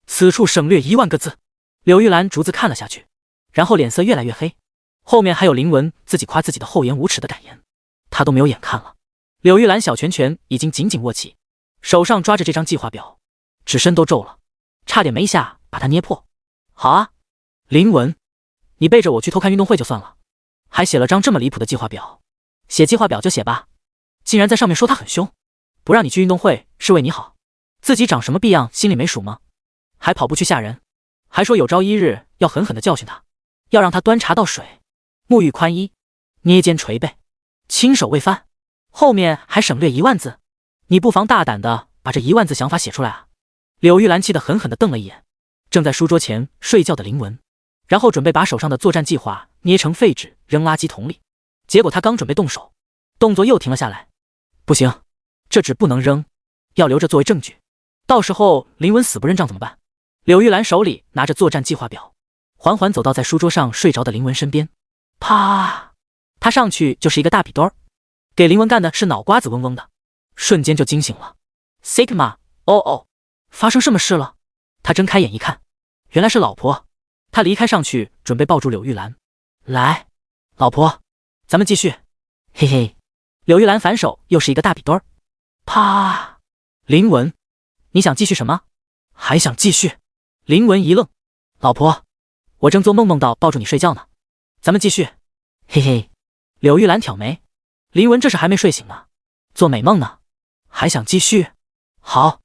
此处省略1万个字。柳玉兰逐字看了下去，然后脸色越来越黑。后面还有林文自己夸自己的厚颜无耻的感言，她都没有眼看了。柳玉兰小拳拳已经紧紧握起，手上抓着这张计划表，指身都皱了，差点没一下把它捏破。好啊，林文，你背着我去偷看运动会就算了，还写了张这么离谱的计划表。写计划表就写吧，竟然在上面说他很凶，不让你去运动会是为你好，自己长什么逼样心里没数吗？还跑步去吓人，还说有朝一日要狠狠地教训他，要让他端茶倒水，沐浴宽衣，捏肩捶背，亲手喂饭，后面还省略1万字。你不妨大胆的把这1万字想法写出来啊。柳玉兰气得狠狠地瞪了一眼正在书桌前睡觉的林文，然后准备把手上的作战计划捏成废纸扔垃圾桶里。结果他刚准备动手，动作又停了下来。不行，这纸不能扔，要留着作为证据，到时候林文死不认账怎么办？柳玉兰手里拿着作战计划表，缓缓走到在书桌上睡着的林文身边，啪，他上去就是一个大笔墩儿，给林文干的是脑瓜子嗡嗡的，瞬间就惊醒了。Sigma， 哦，发生什么事了？他睁开眼一看，原来是老婆。他离开上去准备抱住柳玉兰，来，老婆，咱们继续。嘿嘿，柳玉兰反手又是一个大笔墩儿，啪。林文，你想继续什么？还想继续？林文一愣，老婆，我正做梦梦到抱住你睡觉呢，咱们继续。嘿嘿，柳玉兰挑眉，林文这是还没睡醒呢，做美梦呢，还想继续？好，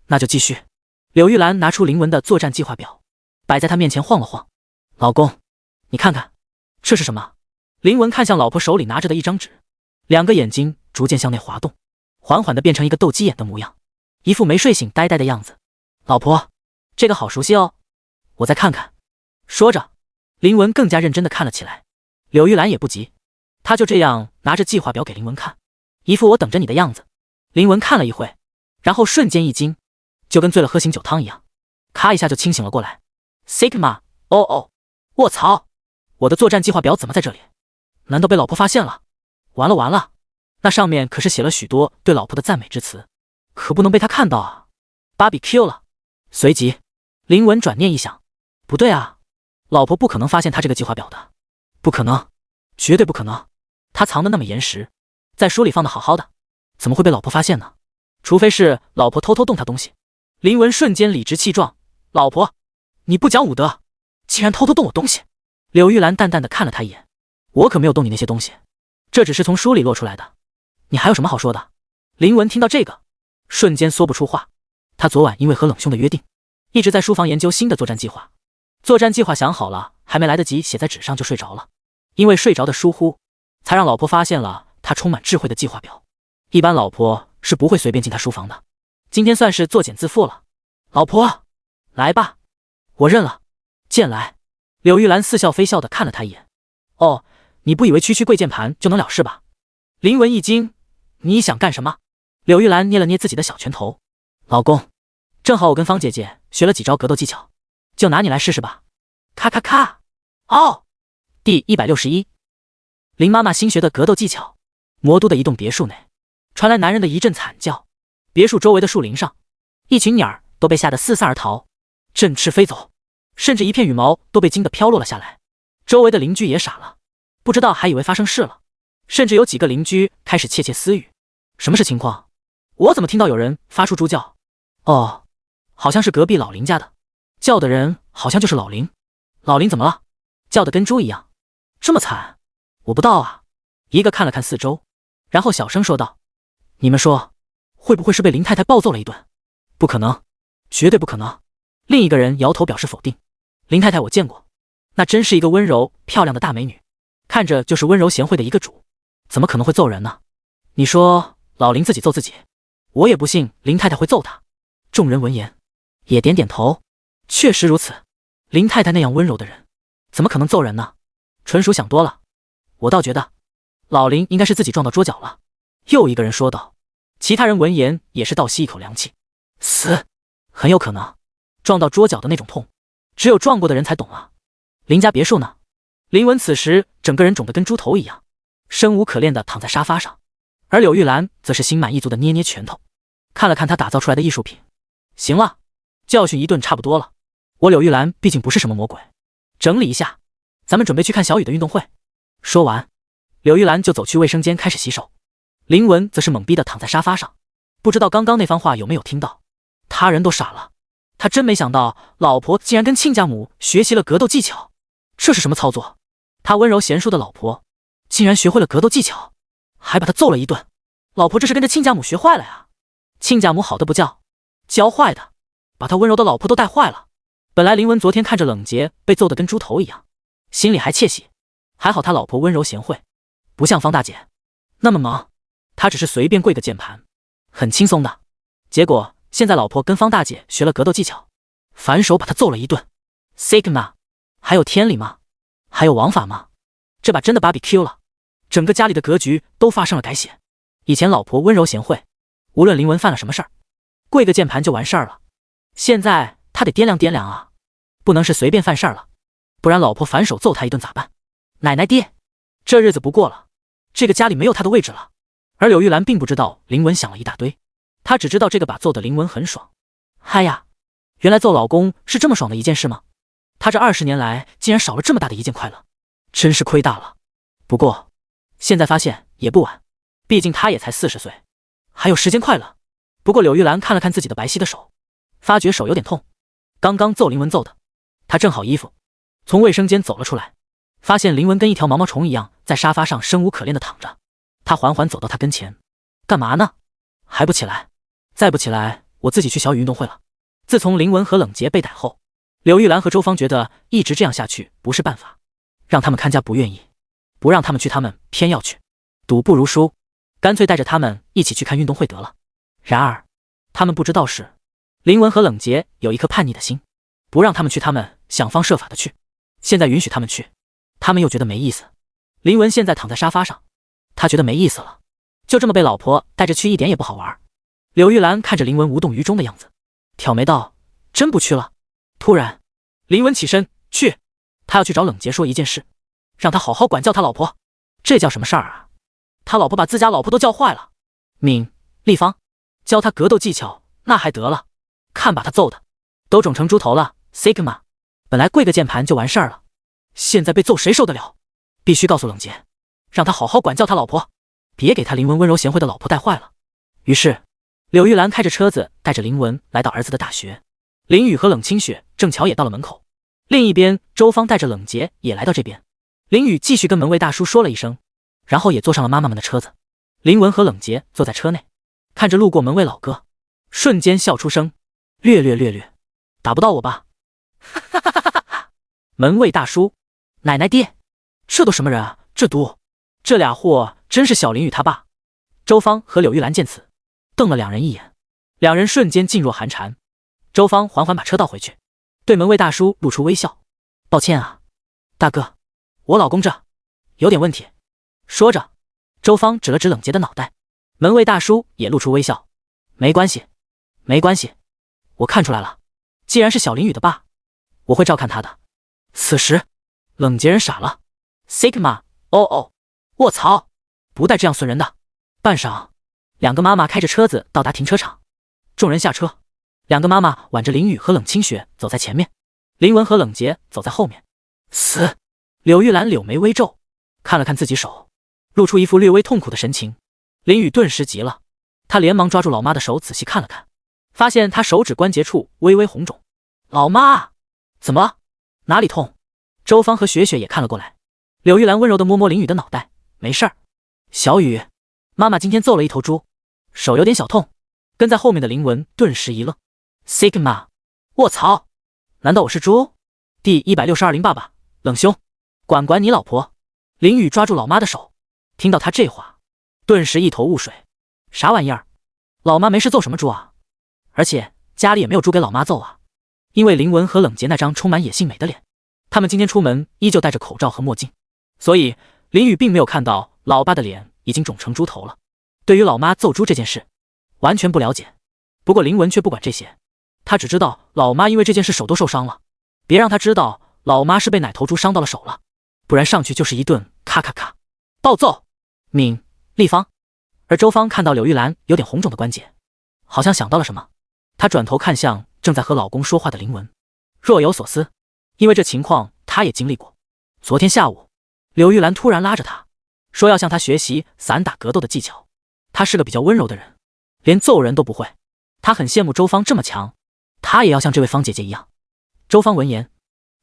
那就继续。柳玉兰拿出林文的作战计划表，摆在他面前晃了晃，老公，你看看，这是什么？林文看向老婆手里拿着的一张纸，两个眼睛逐渐向内滑动，缓缓地变成一个斗鸡眼的模样，一副没睡醒呆呆的样子。老婆，这个好熟悉哦，我再看看。说着，林文更加认真地看了起来。柳玉兰也不急，她就这样拿着计划表给林文看，一副我等着你的样子。林文看了一会，然后瞬间一惊，就跟醉了喝醒酒汤一样，咔一下就清醒了过来。Sigma， 哦，卧槽，我的作战计划表怎么在这里？难道被老婆发现了？完了，那上面可是写了许多对老婆的赞美之词，可不能被她看到啊。BBQ 了。随即林文转念一想，不对啊，老婆不可能发现他这个计划表的，不可能，绝对不可能，他藏得那么严实，在书里放得好好的，怎么会被老婆发现呢？除非是老婆偷偷动他东西。林文瞬间理直气壮，老婆，你不讲武德，竟然偷偷动我东西。柳玉兰淡淡的看了他一眼，我可没有动你那些东西，这只是从书里落出来的，你还有什么好说的？林文听到这个，瞬间说不出话。他昨晚因为和冷兄的约定，一直在书房研究新的作战计划。作战计划想好了，还没来得及写在纸上就睡着了。因为睡着的疏忽，才让老婆发现了他充满智慧的计划表。一般老婆是不会随便进他书房的，今天算是作茧自缚了。老婆，来吧，我认了，剑来。柳玉兰似笑非笑的看了他一眼。哦，你不以为区跪键盘就能了事吧？林文一惊，你想干什么？柳玉兰捏了捏自己的小拳头，老公，正好我跟方姐姐学了几招格斗技巧，就拿你来试试吧。咔咔咔！哦，第161。林妈妈新学的格斗技巧。魔都的一栋别墅内，传来男人的一阵惨叫。别墅周围的树林上，一群鸟儿都被吓得四散而逃，振翅飞走，甚至一片羽毛都被惊得飘落了下来。周围的邻居也傻了，不知道还以为发生事了，甚至有几个邻居开始窃窃私语。什么是情况？我怎么听到有人发出猪叫？哦，好像是隔壁老林家的，叫的人好像就是老林。老林怎么了？叫得跟猪一样，这么惨？我不知道啊。一个看了看四周，然后小声说道：你们说，会不会是被林太太暴揍了一顿？不可能，绝对不可能。另一个人摇头表示否定。林太太我见过，那真是一个温柔漂亮的大美女，看着就是温柔贤惠的一个主，怎么可能会揍人呢？你说老林自己揍自己，我也不信林太太会揍他。众人闻言也点点头，确实如此。林太太那样温柔的人，怎么可能揍人呢？纯属想多了。我倒觉得老林应该是自己撞到桌角了。又一个人说道。其他人闻言也是倒吸一口凉气，死，很有可能撞到桌角的那种痛，只有撞过的人才懂啊。林家别墅呢？林文此时整个人肿得跟猪头一样，生无可恋地躺在沙发上，而柳玉兰则是心满意足地捏捏拳头，看了看他打造出来的艺术品。行了，教训一顿差不多了。我柳玉兰毕竟不是什么魔鬼，整理一下，咱们准备去看小雨的运动会。说完，柳玉兰就走去卫生间开始洗手。林文则是懵逼地躺在沙发上，不知道刚刚那番话有没有听到。他人都傻了，他真没想到老婆竟然跟亲家母学习了格斗技巧，这是什么操作？他温柔贤淑的老婆竟然学会了格斗技巧，还把他揍了一顿。老婆这是跟着亲家母学坏了呀？亲家母好的不叫，教坏的，把他温柔的老婆都带坏了。本来林文昨天看着冷洁被揍得跟猪头一样，心里还窃喜，还好他老婆温柔贤惠，不像方大姐那么忙，他只是随便跪个键盘，很轻松的。结果现在老婆跟方大姐学了格斗技巧，反手把他揍了一顿。Sigma， 还有天理吗？还有王法吗？这把真的 BBQ 了，整个家里的格局都发生了改写。以前老婆温柔贤惠，无论林文犯了什么事儿，跪个键盘就完事儿了。现在他得掂量掂量啊，不能是随便犯事儿了，不然老婆反手揍他一顿咋办？奶奶爹，这日子不过了，这个家里没有他的位置了。而柳玉兰并不知道林文想了一大堆，她只知道这个把揍的林文很爽。嗨呀，原来揍老公是这么爽的一件事吗？她这20年来竟然少了这么大的一件快乐，真是亏大了。不过现在发现也不晚，毕竟她也才40岁，还有时间快乐。不过柳玉兰看了看自己的白皙的手，发觉手有点痛，刚刚揍林文揍的。她正好衣服，从卫生间走了出来，发现林文跟一条毛毛虫一样在沙发上生无可恋的躺着。他缓缓走到他跟前，干嘛呢？还不起来？再不起来，我自己去小雨运动会了。自从林文和冷洁被逮后，柳玉兰和周芳觉得一直这样下去不是办法，让他们看家不愿意，不让他们去他们偏要去，赌不如输，干脆带着他们一起去看运动会得了。然而他们不知道是林文和冷洁有一颗叛逆的心，不让他们去他们想方设法的去，现在允许他们去，他们又觉得没意思。林文现在躺在沙发上，他觉得没意思了，就这么被老婆带着去一点也不好玩。柳玉兰看着林文无动于衷的样子，挑眉道：真不去了？突然，林文起身去，他要去找冷杰说一件事，让他好好管教他老婆。这叫什么事儿啊？他老婆把自家老婆都教坏了。敏、立方，教他格斗技巧，那还得了？看把他揍的，都肿成猪头了。Sigma， 本来跪个键盘就完事儿了，现在被揍谁受得了？必须告诉冷杰，让他好好管教他老婆，别给他林文温柔贤惠的老婆带坏了。于是，柳玉兰开着车子带着林文来到儿子的大学。林雨和冷清雪正巧也到了门口。另一边，周芳带着冷杰也来到这边。林雨继续跟门卫大叔说了一声，然后也坐上了妈妈们的车子。林文和冷杰坐在车内，看着路过门卫老哥，瞬间笑出声，略，打不到我吧？哈哈哈哈哈！门卫大叔，奶奶爹，这都什么人啊？这毒，这俩货真是小林雨他爸。周芳和柳玉兰见此，瞪了两人一眼，两人瞬间噤若寒蝉。周芳缓缓把车倒回去，对门卫大叔露出微笑：抱歉啊，大哥，我老公这有点问题。说着，周芳指了指冷杰的脑袋。门卫大叔也露出微笑：没关系，我看出来了，既然是小林雨的爸，我会照看他的。此时，冷杰人傻了。Sigma， 哦，卧槽，不带这样损人的。半晌，两个妈妈开着车子到达停车场，众人下车。两个妈妈挽着林雨和冷清雪走在前面，林文和冷杰走在后面。死！柳玉兰柳眉微皱，看了看自己手，露出一副略微痛苦的神情。林雨顿时急了，他连忙抓住老妈的手仔细看了看，发现她手指关节处微微红肿。老妈，怎么了？哪里痛？周芳和雪雪也看了过来。柳玉兰温柔地摸摸林雨的脑袋，没事儿。小雨，妈妈今天揍了一头猪，手有点小痛。跟在后面的林文顿时一愣。Sigma， 卧槽，难道我是猪？第162林爸爸，冷兄，管你老婆。林雨抓住老妈的手，听到她这话，顿时一头雾水。啥玩意儿？老妈没事揍什么猪啊？而且家里也没有猪给老妈揍啊。因为林文和冷杰那张充满野性美的脸，他们今天出门依旧戴着口罩和墨镜，所以林雨并没有看到老爸的脸已经肿成猪头了。对于老妈揍猪这件事，完全不了解。不过林文却不管这些，他只知道老妈因为这件事手都受伤了，别让他知道老妈是被哪头猪伤到了手了，不然上去就是一顿咔咔咔暴揍。敏、立方。而周芳看到柳玉兰有点红肿的关节，好像想到了什么，她转头看向正在和老公说话的林文，若有所思，因为这情况她也经历过。昨天下午，柳玉兰突然拉着她说要向她学习散打格斗的技巧。她是个比较温柔的人，连揍人都不会。她很羡慕周芳这么强，她也要像这位芳姐姐一样。周芳闻言，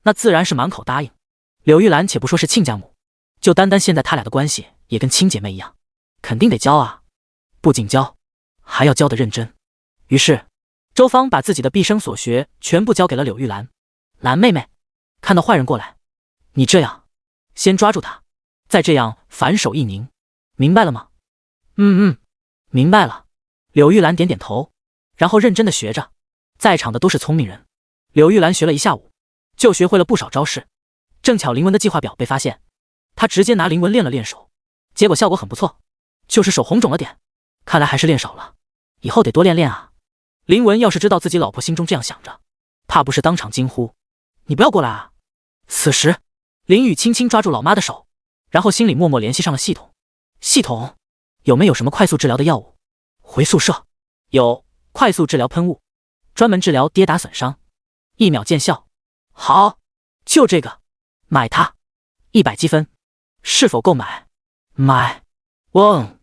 那自然是满口答应。柳玉兰且不说是亲家母，就单单现在他俩的关系也跟亲姐妹一样，肯定得教啊，不仅教，还要教得认真。于是周芳把自己的毕生所学全部交给了柳玉兰。兰妹妹，看到坏人过来，你这样先抓住他，再这样反手一拧，明白了吗？明白了。柳玉兰点点头，然后认真的学着。在场的都是聪明人，柳玉兰学了一下午，就学会了不少招式。正巧林文的计划表被发现，他直接拿林文练了练手，结果效果很不错，就是手红肿了点，看来还是练少了，以后得多练练啊。林文要是知道自己老婆心中这样想着，怕不是当场惊呼：你不要过来啊！此时林雨轻轻抓住老妈的手，然后心里默默联系上了系统。系统，有没有什么快速治疗的药物？回宿舍，有快速治疗喷雾，专门治疗跌打损伤，1秒见效。好，就这个，买它，100积分。是否购买？买。嗡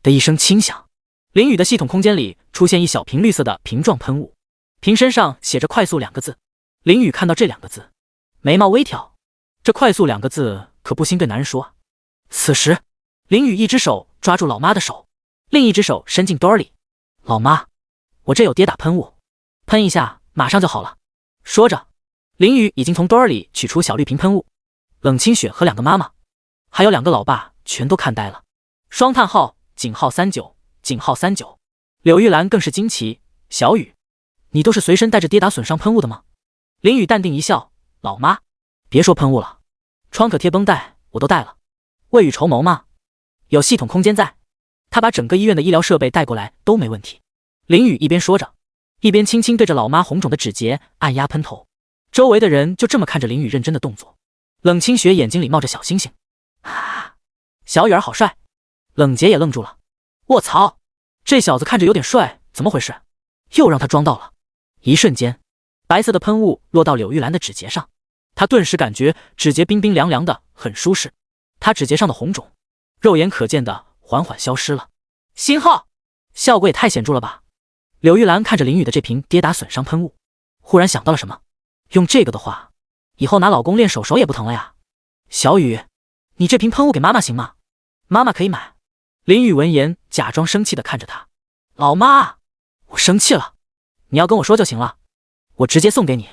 的一声轻响，林雨的系统空间里出现一小瓶绿色的瓶状喷雾，瓶身上写着快速2个字。林雨看到这2个字，眉毛微挑，这快速2个字可不兴对男人说啊。此时林雨一只手抓住老妈的手，另一只手伸进兜里。老妈，我这有跌打喷雾，喷一下马上就好了。说着，林雨已经从兜里取出小绿瓶喷雾。冷清雪和2个妈妈还有2个老爸全都看呆了。双叹号!39!! 柳玉兰更是惊奇，小雨，你都是随身带着跌打损伤喷雾的吗？林雨淡定一笑，老妈，别说喷雾了，创可贴绷带我都带了，未雨绸缪嘛，有系统空间在，他把整个医院的医疗设备带过来都没问题。林雨一边说着，一边轻轻对着老妈红肿的指节按压喷头。周围的人就这么看着林雨认真的动作。冷清雪眼睛里冒着小星星，啊，小雨儿好帅。冷杰也愣住了，卧槽，这小子看着有点帅，怎么回事？又让他装到了。一瞬间，白色的喷雾落到柳玉兰的指节上，她顿时感觉指节冰冰凉凉的，很舒适。她指节上的红肿，肉眼可见的缓缓消失了。星号，效果也太显著了吧！柳玉兰看着林雨的这瓶跌打损伤喷雾，忽然想到了什么，用这个的话，以后拿老公练手也不疼了呀。小雨，你这瓶喷雾给妈妈行吗？妈妈可以买。林雨闻言假装生气的看着他，老妈，我生气了，你要跟我说就行了，我直接送给你，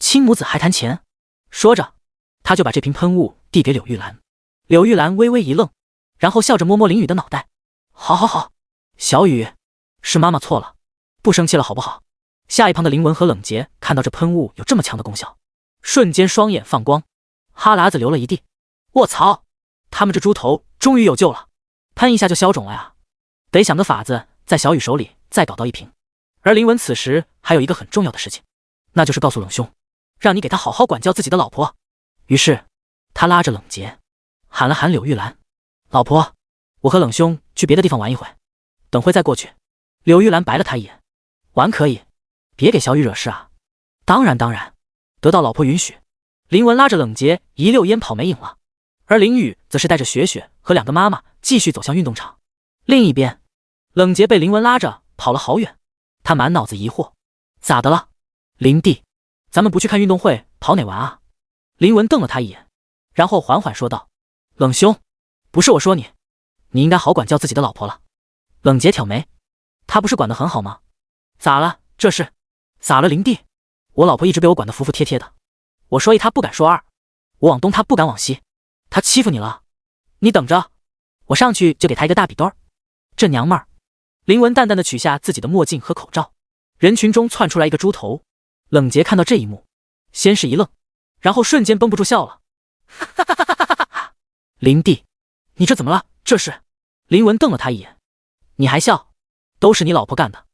亲母子还谈钱。说着，他就把这瓶喷雾递给柳玉兰。柳玉兰微微一愣，然后笑着摸摸林雨的脑袋，好好好，小雨，是妈妈错了，不生气了好不好？下一旁的林文和冷杰看到这喷雾有这么强的功效，瞬间双眼放光，哈喇子流了一地。卧槽，他们这猪头终于有救了，喷一下就消肿了呀！得想个法子在小雨手里再搞到一瓶。而林文此时还有一个很重要的事情，那就是告诉冷兄，让你给他好好管教自己的老婆。于是他拉着冷杰喊了喊柳玉兰，老婆，我和冷兄去别的地方玩一会，等会再过去。柳玉兰白了他一眼，玩可以，别给小雨惹事啊。当然当然，得到老婆允许。林文拉着冷杰一溜烟跑没影了，而林雨则是带着雪雪和两个妈妈继续走向运动场。另一边，冷杰被林文拉着跑了好远，他满脑子疑惑，咋的了？林弟，咱们不去看运动会，跑哪玩啊？林文瞪了他一眼，然后缓缓说道，冷兄，不是我说你，你应该好管教自己的老婆了。冷杰挑眉，他不是管得很好吗？咋了？这是咋了？林弟，我老婆一直被我管得服服帖帖的，我说一他不敢说二，我往东他不敢往西，他欺负你了，你等着，我上去就给他一个大笔墩儿。这娘们儿！林文淡淡的取下自己的墨镜和口罩，人群中窜出来一个猪头。冷杰看到这一幕，先是一愣，然后瞬间绷不住笑了，哈哈哈哈哈哈！林弟，你这怎么了？这是……林文瞪了他一眼，你还笑？都是你老婆干的。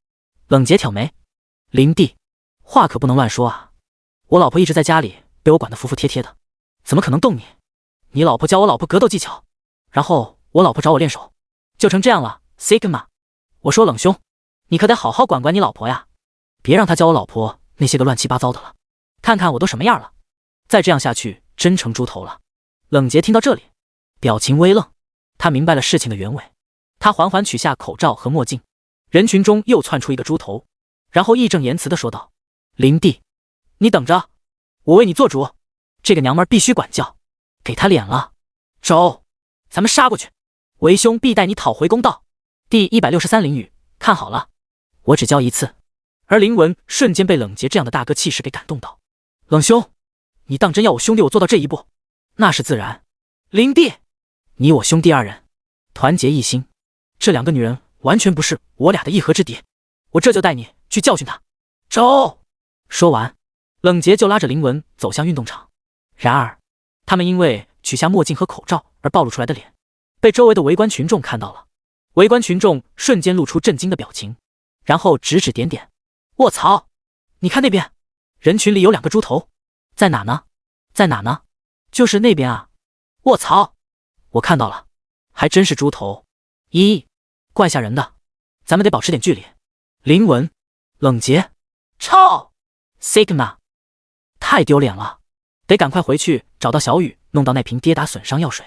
冷杰挑眉，林弟，话可不能乱说啊，我老婆一直在家里被我管得服服帖帖的，怎么可能动你？你老婆教我老婆格斗技巧，然后我老婆找我练手，就成这样了。Sigma， 我说冷兄，你可得好好管管你老婆呀，别让她教我老婆那些个乱七八糟的了，看看我都什么样了，再这样下去真成猪头了。冷杰听到这里，表情微愣，他明白了事情的原委，他缓缓取下口罩和墨镜，人群中又窜出一个猪头，然后义正言辞地说道，林弟，你等着，我为你做主，这个娘们儿必须管教，给他脸了，走，咱们杀过去，为兄必带你讨回公道。第163林雨，看好了，我只教一次。而林文瞬间被冷杰这样的大哥气势给感动到，冷兄，你当真要我兄弟我做到这一步？那是自然。林弟，你我兄弟二人团结一心，这两个女人完全不是我俩的一合之敌，我这就带你去教训她。走！说完，冷杰就拉着林文走向运动场。然而，他们因为取下墨镜和口罩而暴露出来的脸，被周围的围观群众看到了。围观群众瞬间露出震惊的表情，然后指指点点。卧槽！你看那边，人群里有两个猪头，在哪呢？在哪呢？就是那边啊！卧槽！我看到了，还真是猪头，咦，怪吓人的，咱们得保持点距离。林文、冷杰，操 Sigma， 太丢脸了，得赶快回去找到小雨，弄到那瓶跌打损伤药水。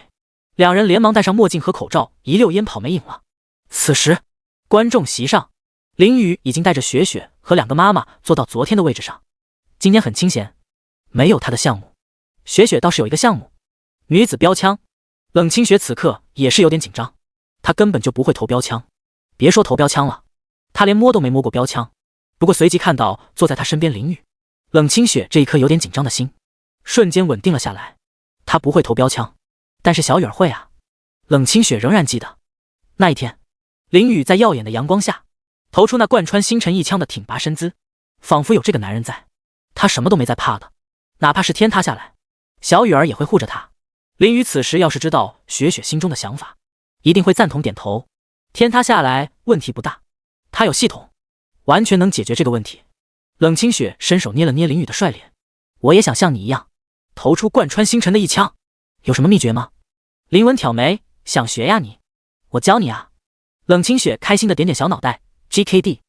两人连忙戴上墨镜和口罩，一溜烟跑没影了。此时，观众席上，林雨已经带着雪雪和两个妈妈坐到昨天的位置上。今天很清闲，没有她的项目。雪雪倒是有一个项目，女子标枪。冷清雪此刻也是有点紧张，她根本就不会投标枪，别说投标枪了，她连摸都没摸过标枪。不过随即看到坐在她身边林雨，冷清雪这一颗有点紧张的心瞬间稳定了下来。她不会投标枪，但是小雨儿会啊。冷清雪仍然记得那一天，林雨在耀眼的阳光下投出那贯穿星辰一枪的挺拔身姿，仿佛有这个男人在，他什么都没在怕的，哪怕是天塌下来，小雨儿也会护着他。林雨此时要是知道雪雪心中的想法，一定会赞同点头。天塌下来问题不大，他有系统，完全能解决这个问题。冷清雪伸手捏了捏林雨的帅脸，我也想像你一样，投出贯穿星辰的一枪，有什么秘诀吗？林文挑眉，想学呀你？我教你啊。冷清雪开心的点点小脑袋 ，GKD。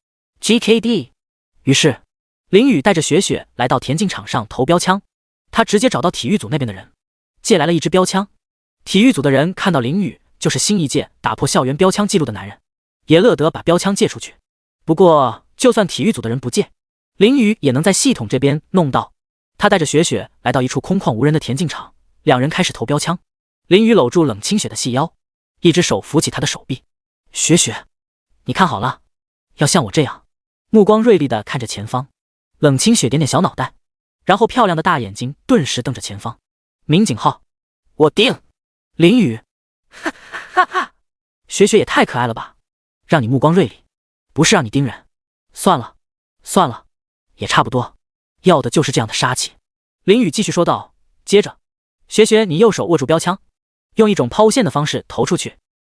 于是林雨带着雪雪来到田径场上投标枪，他直接找到体育组那边的人，借来了一支标枪。体育组的人看到林雨就是新一届打破校园标枪记录的男人，也乐得把标枪借出去。不过就算体育组的人不借，林雨也能在系统这边弄到。他带着雪雪来到一处空旷无人的田径场，两人开始投标枪。林雨搂住冷清雪的细腰，一只手扶起她的手臂。雪雪，你看好了，要像我这样，目光锐利地看着前方。冷清雪点点小脑袋，然后漂亮的大眼睛顿时瞪着前方。民警号，我定。林雨，哈哈哈，雪雪也太可爱了吧，让你目光锐利，不是让你盯人。算了，也差不多，要的就是这样的杀气。林雨继续说道，接着，雪雪你右手握住标枪，用一种抛物线的方式投出去，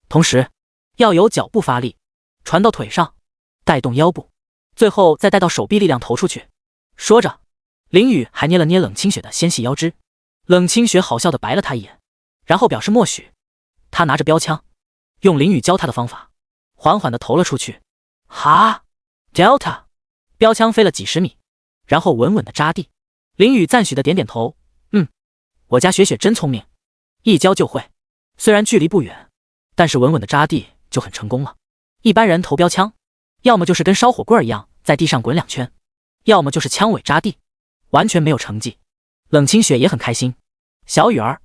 同时要由脚步发力，传到腿上，带动腰部，最后再带到手臂力量投出去。说着，林雨还捏了捏冷清雪的纤细腰肢。冷清雪好笑地白了他一眼，然后表示默许。他拿着标枪，用林雨教他的方法，缓缓地投了出去。哈 ，Delta， 标枪飞了几十米，然后稳稳地扎地。林雨赞许地点点头，我家雪雪真聪明，一教就会。虽然距离不远，但是稳稳地扎地就很成功了。一般人投标枪，要么就是跟烧火棍一样在地上滚2圈，要么就是枪尾扎地，完全没有成绩。冷清雪也很开心，小雨儿，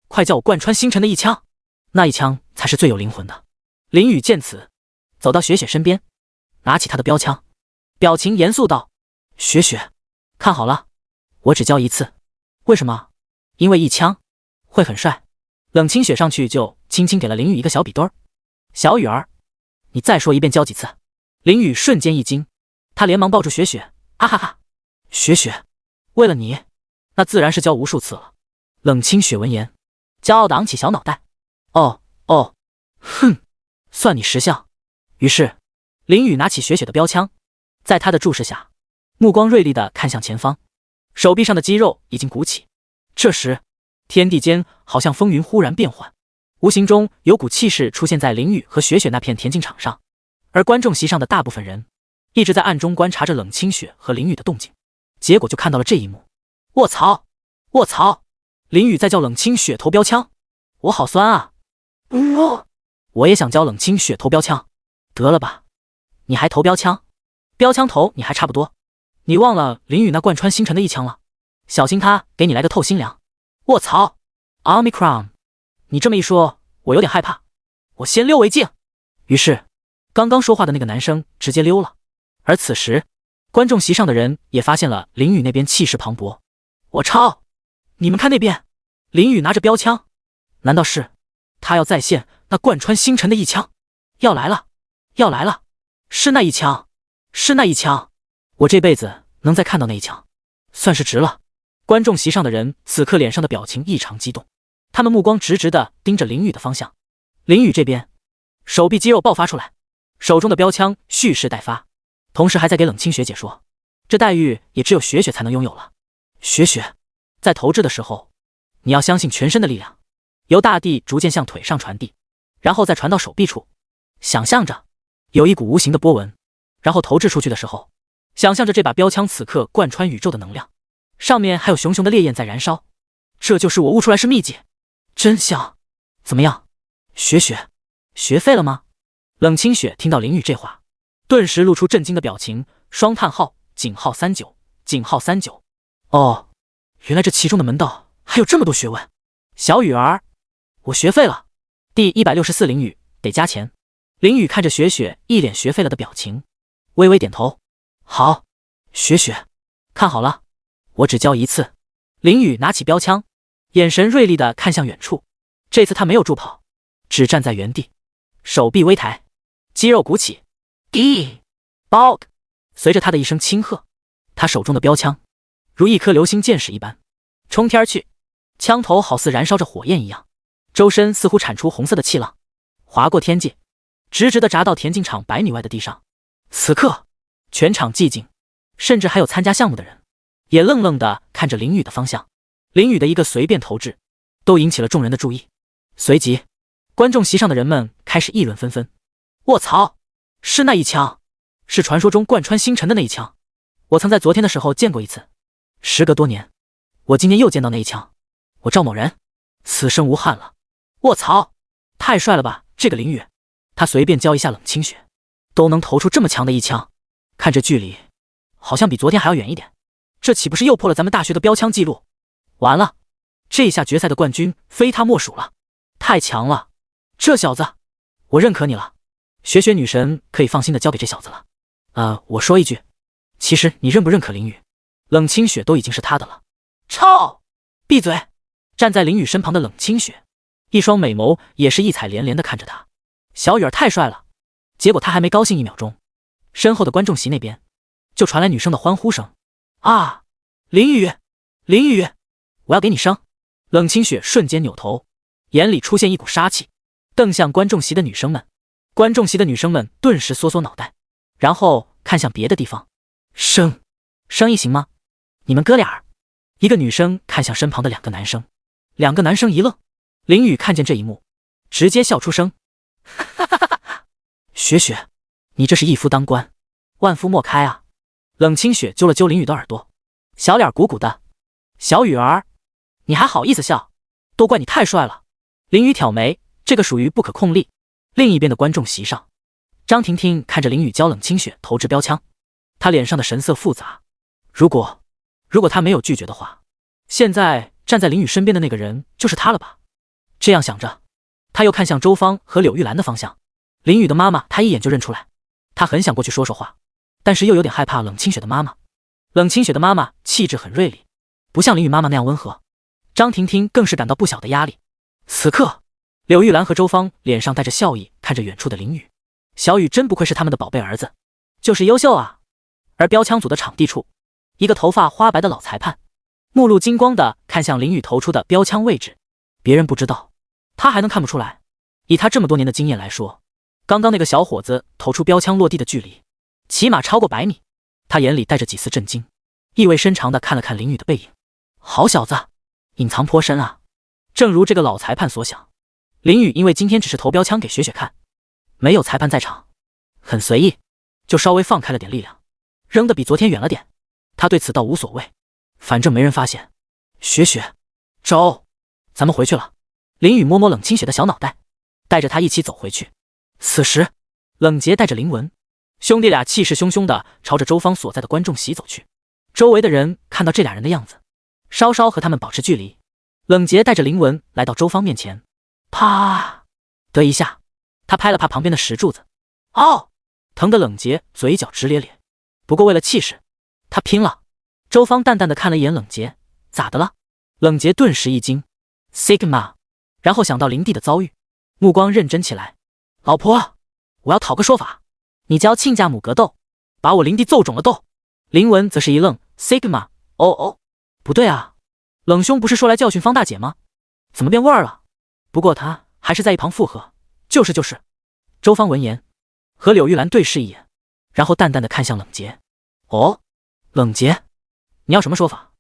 快叫我贯穿星辰的一枪，那一枪才是最有灵魂的。林雨见此，走到雪雪身边，拿起她的标枪，表情严肃道，雪雪，看好了，我只教一次。为什么？因为一枪会很帅。冷清雪上去就轻轻给了林雨一个小笔墩儿。小雨儿，你再说一遍教几次？林雨瞬间一惊，他连忙抱住雪雪，啊哈哈，雪雪，为了你，那自然是教无数次了。冷清雪闻言，骄傲地昂起小脑袋，哦，哼，算你识相。于是林雨拿起雪雪的标枪，在他的注视下，目光锐利地看向前方，手臂上的肌肉已经鼓起。这时天地间好像风云忽然变幻，无形中有股气势出现在林雨和雪雪那片田径场上，而观众席上的大部分人一直在暗中观察着冷清雪和林雨的动静，结果就看到了这一幕。卧槽，林雨在教冷清雪投标枪，我好酸啊。我也想教冷清雪投标枪。得了吧，你还投标枪？标枪头你还差不多，你忘了林雨那贯穿星辰的一枪了，小心他给你来个透心凉。卧槽 Omicron， 你这么一说，我有点害怕，我先溜为敬。于是刚刚说话的那个男生直接溜了。而此时观众席上的人也发现了林雨那边气势磅礴。我操，你们看那边，林雨拿着标枪，难道是他要再现那贯穿星辰的一枪？要来了，是那一枪，我这辈子能再看到那一枪，算是值了。观众席上的人此刻脸上的表情异常激动，他们目光直直地盯着林雨的方向。林雨这边手臂肌肉爆发出来，手中的标枪蓄势待发，同时还在给冷清雪解说，这待遇也只有雪雪才能拥有了。雪雪，在投掷的时候，你要相信全身的力量，由大地逐渐向腿上传递，然后再传到手臂处，想象着有一股无形的波纹，然后投掷出去的时候，想象着这把标枪此刻贯穿宇宙的能量，上面还有熊熊的烈焰在燃烧。这就是我悟出来是秘籍，真香。怎么样，雪雪，学废了吗？冷清雪听到林雨这话，顿时露出震惊的表情，双叹号，井号39。哦，原来这其中的门道还有这么多学问。小雨儿，我学废了。第164林雨，得加钱。林雨看着雪雪一脸学废了的表情，微微点头。好，雪雪，看好了，我只教一次。林雨拿起标枪，眼神锐利地看向远处。这次他没有助跑，只站在原地，手臂微抬，肌肉鼓起。Bog， 随着他的一声轻喝，他手中的标枪如一颗流星箭矢一般冲天去。枪头好似燃烧着火焰一样，周身似乎产出红色的气浪，划过天际，直直地砸到田径场100米外的地上。此刻，全场寂静，甚至还有参加项目的人也愣愣地看着林雨的方向。林雨的一个随便投掷，都引起了众人的注意。随即，观众席上的人们开始议论纷纷。卧槽，是那一枪，是传说中贯穿星辰的那一枪。我曾在昨天的时候见过一次，时隔多年，我今天又见到那一枪。我赵某人，此生无憾了。卧槽，太帅了吧，这个林雨，他随便浇一下冷清血，都能投出这么强的一枪。看这距离，好像比昨天还要远一点，这岂不是又破了咱们大学的标枪记录？完了，这下决赛的冠军非他莫属了，太强了，这小子，我认可你了。雪雪女神可以放心的交给这小子了。我说一句，其实你认不认可林雨？冷清雪都已经是他的了。操！闭嘴！站在林雨身旁的冷清雪，一双美眸也是异彩连连的看着他。小雨儿太帅了。结果他还没高兴1秒钟，身后的观众席那边就传来女生的欢呼声。啊！林雨，林雨，我要给你生！冷清雪瞬间扭头，眼里出现一股杀气，瞪向观众席的女生们。观众席的女生们顿时缩缩脑袋，然后看向别的地方。生意行吗？你们哥俩儿。一个女生看向身旁的2个男生，2个男生一愣。林雨看见这一幕，直接笑出声。哈哈哈哈！雪雪，你这是一夫当关，万夫莫开啊！冷清雪揪了揪林雨的耳朵，小脸鼓鼓的。小雨儿，你还好意思笑？都怪你太帅了。林雨挑眉，这个属于不可控力。另一边的观众席上，张婷婷看着林雨教冷清雪投掷标枪，她脸上的神色复杂。如果她没有拒绝的话，现在站在林雨身边的那个人就是她了吧？这样想着，她又看向周芳和柳玉兰的方向。林雨的妈妈她一眼就认出来，她很想过去说说话，但是又有点害怕冷清雪的妈妈。冷清雪的妈妈气质很锐利，不像林雨妈妈那样温和。张婷婷更是感到不小的压力。此刻，柳玉兰和周芳脸上带着笑意看着远处的林雨。小雨真不愧是他们的宝贝儿子，就是优秀啊。而标枪组的场地处，一个头发花白的老裁判目露金光地看向林雨投出的标枪位置。别人不知道，他还能看不出来。以他这么多年的经验来说，刚刚那个小伙子投出标枪落地的距离起码超过100米。他眼里带着几丝震惊，意味深长地看了看林雨的背影。好小子，隐藏颇深啊。正如这个老裁判所想，林雨因为今天只是投标枪给雪雪看，没有裁判在场，很随意，就稍微放开了点力量，扔得比昨天远了点。他对此倒无所谓，反正没人发现。雪雪，走，咱们回去了。林雨摸摸冷清雪的小脑袋，带着他一起走回去。此时，冷杰带着林文兄弟俩气势汹汹地朝着周芳所在的观众席走去。周围的人看到这俩人的样子，稍稍和他们保持距离。冷杰带着林文来到周芳面前，啪的一下，他拍了拍旁边的石柱子，哦，疼得冷杰嘴角直咧咧。不过为了气势，他拼了。周芳淡淡的看了一眼冷杰，咋的了？冷杰顿时一惊 ，Sigma， 然后想到林地的遭遇，目光认真起来。老婆，我要讨个说法，你教亲家母格斗，把我林地揍肿了斗。林文则是一愣 ，Sigma， 哦，不对啊，冷兄不是说来教训方大姐吗？怎么变味儿了？不过他还是在一旁附和，就是。周芳闻言，和柳玉兰对视一眼，然后淡淡的看向冷杰。哦，冷杰，你要什么说法？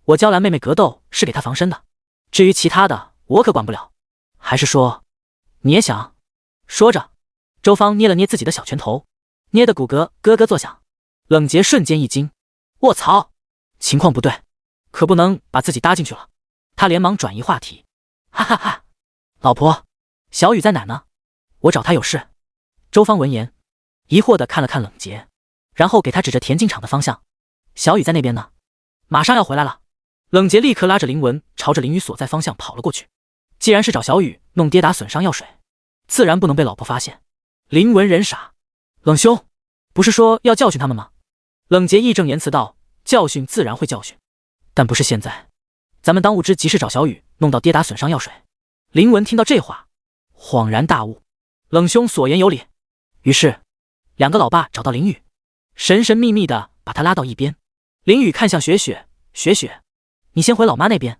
我教兰妹妹格斗是给她防身的，至于其他的我可管不了。还是说你也想？说着，周芳捏了捏自己的小拳头，捏得骨骼咯咯作响。冷杰瞬间一惊，卧槽，情况不对，可不能把自己搭进去了。他连忙转移话题，哈哈哈，老婆，小雨在哪呢？我找她有事。周芳闻言，疑惑地看了看冷杰，然后给他指着田径场的方向，小雨在那边呢，马上要回来了。冷杰立刻拉着林文朝着林雨所在方向跑了过去。既然是找小雨弄跌打损伤药水，自然不能被老婆发现。林文人傻，冷兄，不是说要教训他们吗？冷杰义正言辞道，教训自然会教训，但不是现在，咱们当务之急是找小雨弄到跌打损伤药水。林文听到这话，恍然大悟，冷兄所言有理。于是2个老爸找到林雨，神神秘秘地把他拉到一边。林雨看向雪雪，雪雪，你先回老妈那边，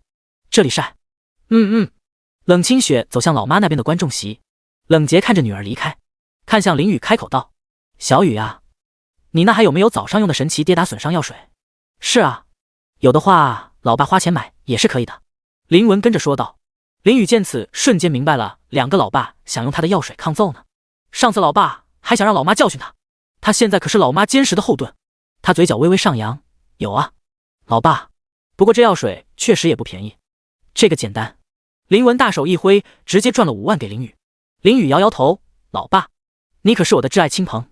这里晒。冷清雪走向老妈那边的观众席，冷洁看着女儿离开，看向林雨开口道：“小雨啊，你那还有没有早上用的神奇跌打损伤药水？”“是啊，有的话老爸花钱买也是可以的。”林文跟着说道。林雨见此瞬间明白了，两个老爸想用他的药水抗揍呢。上次老爸还想让老妈教训他，他现在可是老妈坚实的后盾。他嘴角微微上扬：“有啊，老爸，不过这药水确实也不便宜。”“这个简单。”林文大手一挥，直接赚了5万给林雨。林雨摇摇头：“老爸，你可是我的挚爱亲朋。”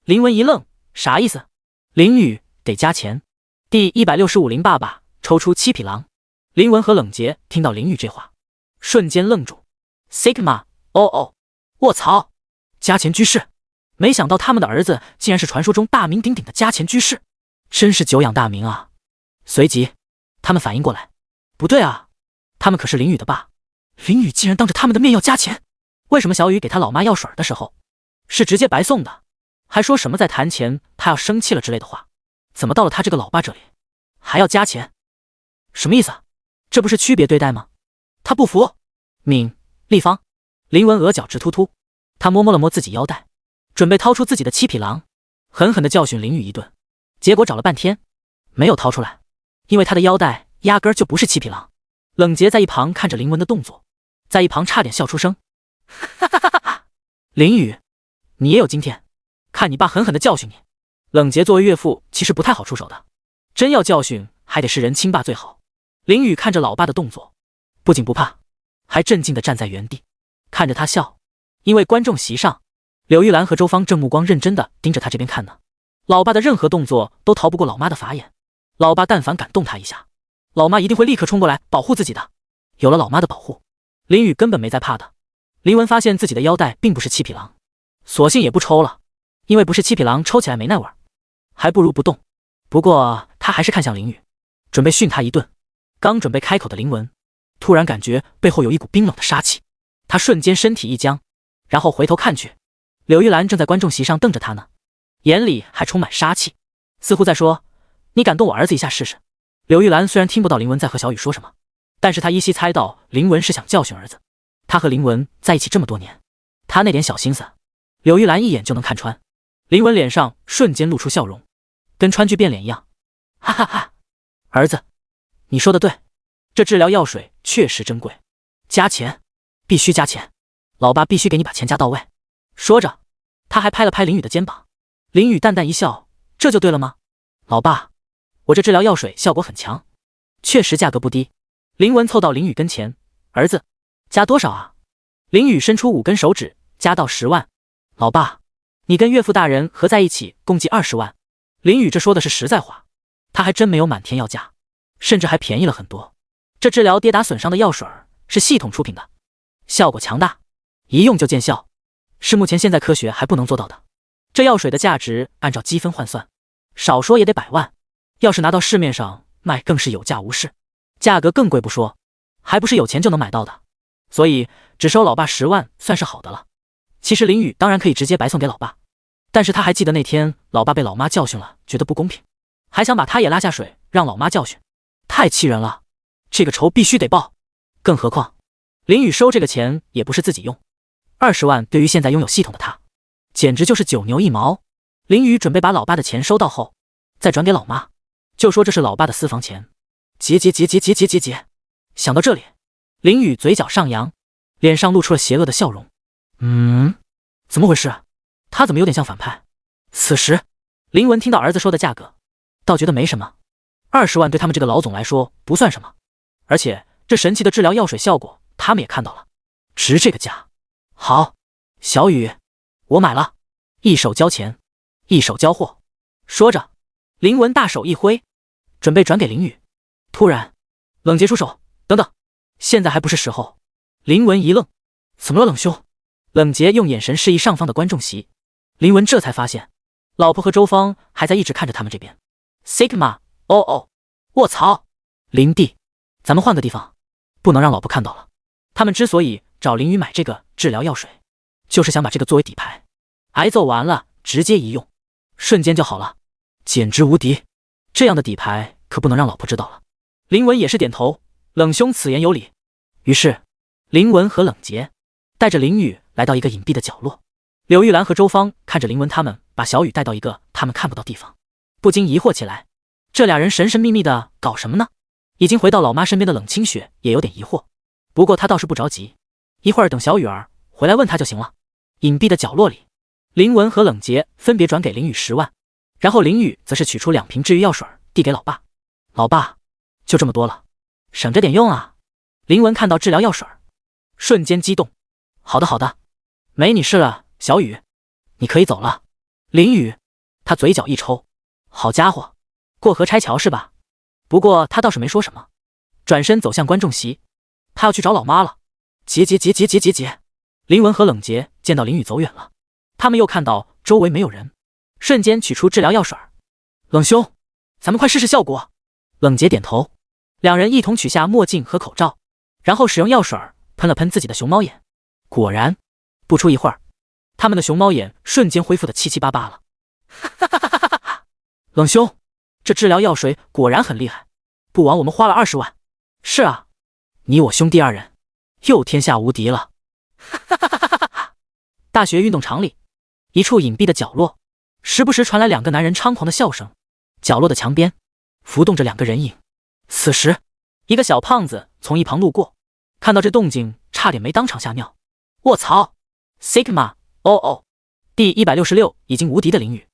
林文一愣：“啥意思？”林雨：“得加钱。”第165林爸爸抽出7匹狼。林文和冷洁听到林雨这话，瞬间愣住。Sigma， 哦，卧槽！加钱居士，没想到他们的儿子竟然是传说中大名鼎鼎的加钱居士，真是久仰大名啊！随即，他们反应过来，不对啊，他们可是林雨的爸。林雨竟然当着他们的面要加钱，为什么小雨给他老妈药水的时候是直接白送的，还说什么在谈钱他要生气了之类的话？怎么到了他这个老爸这里还要加钱？什么意思？这不是区别对待吗？他不服。立方。林文额角直突突，他摸了摸自己腰带，准备掏出自己的7匹狼，狠狠地教训林雨一顿。结果找了半天没有掏出来，因为他的腰带压根就不是7匹狼。冷洁在一旁看着林文的动作，在一旁差点笑出声。哈哈哈哈哈！林雨，你也有今天，看你爸狠狠地教训你。冷洁作为岳父其实不太好出手的，真要教训还得是人亲爸最好。林雨看着老爸的动作，不仅不怕，还镇静地站在原地看着他笑。因为观众席上，柳玉兰和周芳正目光认真地盯着他这边看呢。老爸的任何动作都逃不过老妈的法眼，老爸但凡敢动他一下，老妈一定会立刻冲过来保护自己的。有了老妈的保护，林雨根本没在怕的。林文发现自己的腰带并不是7匹狼，索性也不抽了，因为不是7匹狼抽起来没那味儿，还不如不动。不过他还是看向林雨，准备训他一顿。刚准备开口的林文突然感觉背后有一股冰冷的杀气，他瞬间身体一僵，然后回头看去，柳玉兰正在观众席上瞪着他呢，眼里还充满杀气，似乎在说：“你敢动我儿子一下试试？”柳玉兰虽然听不到林文在和小雨说什么，但是她依稀猜到林文是想教训儿子。他和林文在一起这么多年，他那点小心思，柳玉兰一眼就能看穿。林文脸上瞬间露出笑容，跟川剧变脸一样，哈哈哈！儿子，你说的对，这治疗药水确实珍贵，加钱，必须加钱，老爸必须给你把钱加到位。说着，他还拍了拍林雨的肩膀。林雨淡淡一笑，这就对了吗？老爸，我这治疗药水效果很强，确实价格不低。林文凑到林雨跟前，儿子，加多少啊？林雨伸出5根手指，加到10万。老爸，你跟岳父大人合在一起共计20万。林雨这说的是实在话，他还真没有满天要价，甚至还便宜了很多。这治疗跌打损伤的药水是系统出品的，效果强大，一用就见效，是目前现在科学还不能做到的。这药水的价值按照积分换算，少说也得100万，要是拿到市面上卖更是有价无市，价格更贵不说，还不是有钱就能买到的。所以只收老爸10万算是好的了。其实林雨当然可以直接白送给老爸，但是他还记得那天老爸被老妈教训了，觉得不公平，还想把他也拉下水让老妈教训，太气人了，这个仇必须得报。更何况林雨收这个钱也不是自己用，20万对于现在拥有系统的他简直就是9牛1毛。林雨准备把老爸的钱收到后再转给老妈，就说这是老爸的私房钱。结。想到这里，林雨嘴角上扬，脸上露出了邪恶的笑容。怎么回事？他怎么有点像反派？此时林文听到儿子说的价格，倒觉得没什么，20万对他们这个老总来说不算什么，而且这神奇的治疗药水效果他们也看到了，值这个价。好，小雨，我买了。一手交钱，一手交货。说着，林文大手一挥，准备转给林雨。突然，冷洁出手，等等，现在还不是时候。林文一愣，怎么了冷兄？冷洁用眼神示意上方的观众席。林文这才发现，老婆和周芳还在一直看着他们这边。Sigma， 哦，卧槽！林弟，咱们换个地方，不能让老婆看到了。他们之所以找林雨买这个治疗药水，就是想把这个作为底牌，挨揍完了直接一用，瞬间就好了，简直无敌。这样的底牌可不能让老婆知道了。林文也是点头，冷兄此言有理，于是，林文和冷洁带着林雨来到一个隐蔽的角落。柳玉兰和周芳看着林文他们把小雨带到一个他们看不到地方，不禁疑惑起来：这俩人神神秘秘的搞什么呢？已经回到老妈身边的冷清雪也有点疑惑，不过她倒是不着急，一会儿等小雨儿回来问她就行了。隐蔽的角落里，林文和冷洁分别转给林雨10万，然后林雨则是取出2瓶治愈药水递给老爸。老爸，就这么多了，省着点用啊。林文看到治疗药水，瞬间激动。好的好的，没你事了，小雨，你可以走了。林雨，他嘴角一抽，好家伙，过河拆桥是吧？不过他倒是没说什么，转身走向观众席，他要去找老妈了。结。林文和冷洁见到林雨走远了，他们又看到周围没有人，瞬间取出治疗药水。冷兄，咱们快试试效果。冷洁点头，两人一同取下墨镜和口罩，然后使用药水喷了喷自己的熊猫眼。果然，不出一会儿，他们的熊猫眼瞬间恢复得七七八八了。冷兄，这治疗药水果然很厉害，不枉我们花了20万。是啊，你我兄弟2人又天下无敌了。大学运动场里，一处隐蔽的角落，时不时传来2个男人猖狂的笑声。角落的墙边浮动着2个人影。此时，一个小胖子从一旁路过，看到这动静，差点没当场吓尿。卧槽 Sigma 哦。第166已经无敌的淋雨。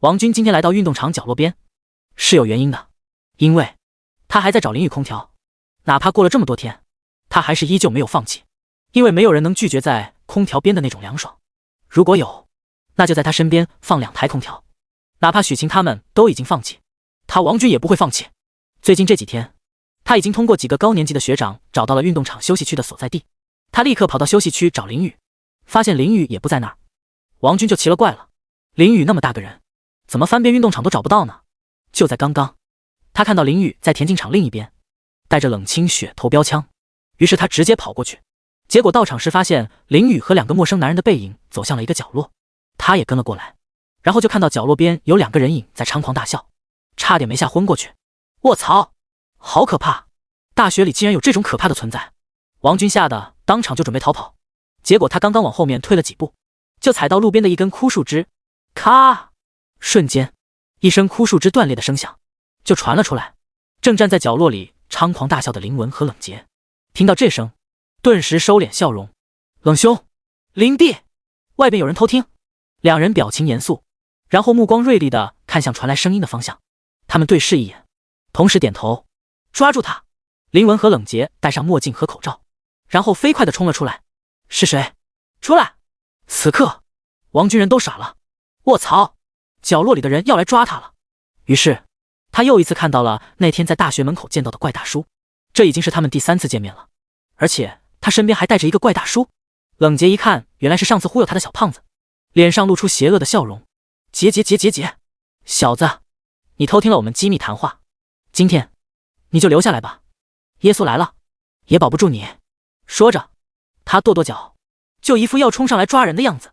王军今天来到运动场角落边是有原因的，因为他还在找淋雨空调，哪怕过了这么多天，他还是依旧没有放弃，因为没有人能拒绝在空调边的那种凉爽。如果有，那就在他身边放2台空调，哪怕许晴他们都已经放弃，他王军也不会放弃。最近这几天，他已经通过几个高年级的学长找到了运动场休息区的所在地。他立刻跑到休息区找林雨，发现林雨也不在那儿。王军就奇了怪了，林雨那么大个人，怎么翻遍运动场都找不到呢？就在刚刚，他看到林雨在田径场另一边带着冷清雪投标枪，于是他直接跑过去，结果到场时发现林雨和2个陌生男人的背影走向了一个角落，他也跟了过来，然后就看到角落边有2个人影在猖狂大笑，差点没吓昏过去。卧槽，好可怕，大学里竟然有这种可怕的存在。王军吓得当场就准备逃跑，结果他刚刚往后面退了几步，就踩到路边的一根枯树枝，咔，瞬间一声枯树枝断裂的声响就传了出来。正站在角落里猖狂大笑的林文和冷洁听到这声，顿时收敛笑容。冷兄，林弟，外边有人偷听。2人表情严肃，然后目光锐利地看向传来声音的方向，他们对视一眼，同时点头。抓住他！林文和冷洁戴上墨镜和口罩，然后飞快地冲了出来。是谁？出来！此刻王军人都傻了，卧槽，角落里的人要来抓他了。于是他又一次看到了那天在大学门口见到的怪大叔，这已经是他们第3次见面了，而且他身边还带着一个怪大叔。冷洁一看，原来是上次忽悠他的小胖子，脸上露出邪恶的笑容。结，小子，你偷听了我们机密谈话，今天你就留下来吧，耶稣来了也保不住你。说着，他跺脚，就一副要冲上来抓人的样子。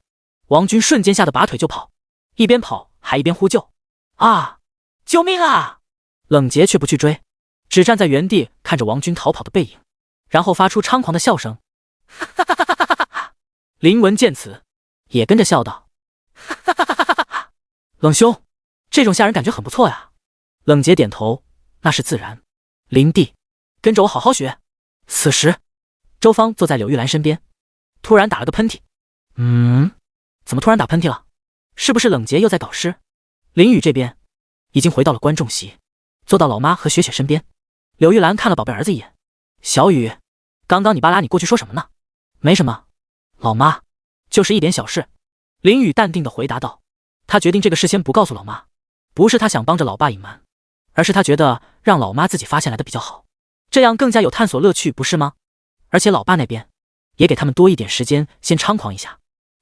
王军瞬间吓得拔腿就跑，一边跑还一边呼救：啊，救命啊！冷洁却不去追，只站在原地看着王军逃跑的背影，然后发出猖狂的笑声。林文见此也跟着笑道：冷兄，这种吓人感觉很不错呀。冷洁点头，那是自然。林弟，跟着我好好学。此时周芳坐在柳玉兰身边，突然打了个喷嚏。怎么突然打喷嚏了？是不是冷洁又在搞事？林雨这边已经回到了观众席，坐到老妈和雪雪身边。柳玉兰看了宝贝儿子一眼：小雨，刚刚你爸拉你过去说什么呢？没什么，老妈，就是一点小事。林雨淡定地回答道。他决定这个事先不告诉老妈，不是他想帮着老爸隐瞒，而是他觉得让老妈自己发现来的比较好，这样更加有探索乐趣，不是吗？而且老爸那边也给他们多一点时间先猖狂一下，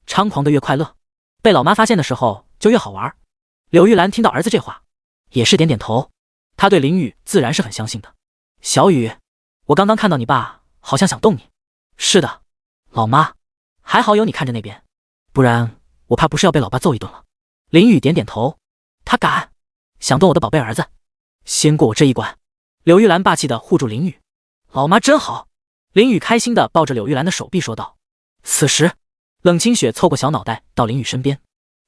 猖狂的越快乐，被老妈发现的时候就越好玩。柳玉兰听到儿子这话也是点点头，他对林雨自然是很相信的。小雨，我刚刚看到你爸好像想动你。是的，老妈，还好有你看着那边，不然我怕不是要被老爸揍一顿了。林雨点点头，他敢想动我的宝贝儿子，先过我这一关。柳玉兰霸气地护住林雨，老妈真好。林雨开心地抱着柳玉兰的手臂说道。此时，冷清雪凑过小脑袋到林雨身边，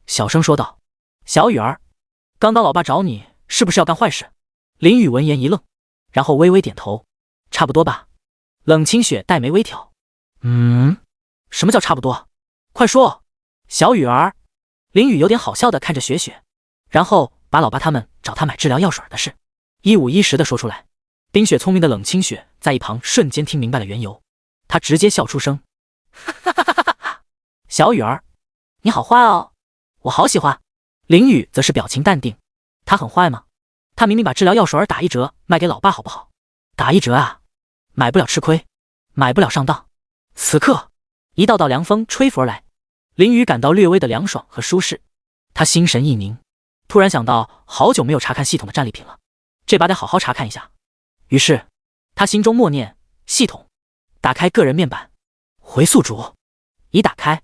小声说道：“小雨儿，刚刚老爸找你，是不是要干坏事？”林雨闻言一愣，然后微微点头：“差不多吧。”冷清雪黛眉微挑：“什么叫差不多？快说。”小雨儿，林雨有点好笑地看着雪雪，然后把老爸他们找他买治疗药水的事一五一十地说出来。冰雪聪明的冷清雪在一旁瞬间听明白了缘由，她直接笑出声：“哈哈哈哈哈！小雨儿，你好坏哦，我好喜欢。”林雨则是表情淡定：“他很坏吗？他明明把治疗药水打一折卖给老爸，好不好？打一折啊，买不了吃亏，买不了上当。”此刻，一道道凉风吹拂而来，林雨感到略微的凉爽和舒适。他心神一凝，突然想到好久没有查看系统的战利品了，这把得好好查看一下。于是，他心中默念：“系统，打开个人面板，回宿主。”已打开，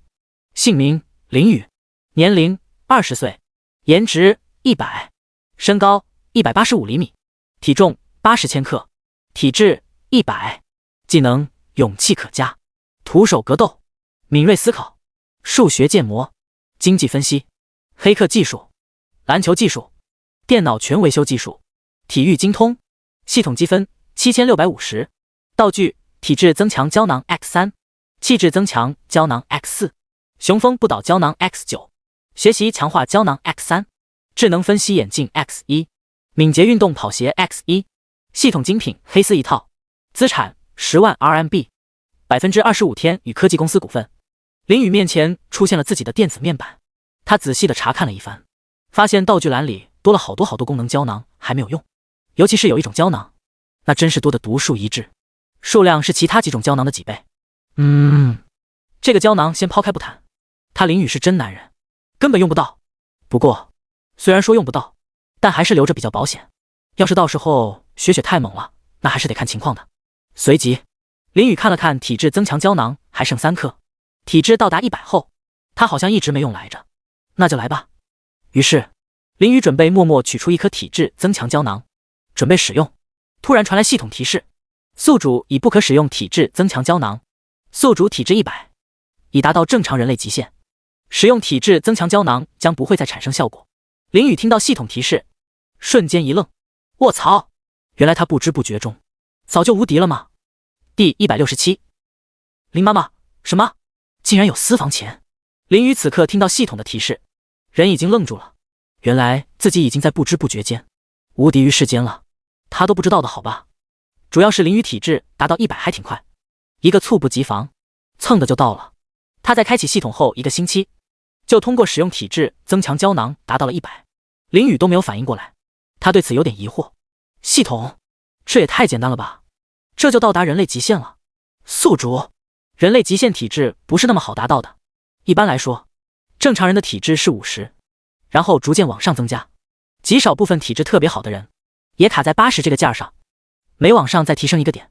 姓名林雨，年龄20岁，颜值100，身高185厘米，体重80千克，体质100，技能勇气可嘉，徒手格斗，敏锐思考，数学建模，经济分析，黑客技术，篮球技术，电脑全维修技术，体育精通，系统积分7650，道具体质增强胶囊 X3， 气质增强胶囊 X4， 雄风不倒胶囊 X9， 学习强化胶囊 X3， 智能分析眼镜 X1， 敏捷运动跑鞋 X1， 系统精品黑丝一套，资产10万 RMB，25% 天宇科技公司股份。林雨面前出现了自己的电子面板，他仔细地查看了一番，发现道具栏里多了好多功能胶囊还没有用，尤其是有一种胶囊，那真是多的独树一帜，数量是其他几种胶囊的几倍。这个胶囊先抛开不谈，他林雨是真男人，根本用不到。不过虽然说用不到，但还是留着比较保险，要是到时候雪雪太猛了，那还是得看情况的。随即林雨看了看体质增强胶囊，还剩3颗，体质到达100后，他好像一直没用来着，那就来吧。于是林雨准备默默取出一颗体质增强胶囊，准备使用。突然传来系统提示：宿主已不可使用体质增强胶囊，宿主体质100，已达到正常人类极限，使用体质增强胶囊将不会再产生效果。林雨听到系统提示，瞬间一愣：卧槽，原来他不知不觉中早就无敌了吗？第167，林妈妈，什么？竟然有私房钱！林雨此刻听到系统的提示，人已经愣住了，原来自己已经在不知不觉间无敌于世间了。他都不知道的好吧？主要是林雨体质达到100还挺快，一个猝不及防，蹭的就到了。他在开启系统后1个星期，就通过使用体质增强胶囊达到了100。林雨都没有反应过来，他对此有点疑惑。系统，这也太简单了吧？这就到达人类极限了？宿主，人类极限体质不是那么好达到的。一般来说，正常人的体质是50，然后逐渐往上增加，极少部分体质特别好的人也卡在80这个价上，每往上再提升1个点，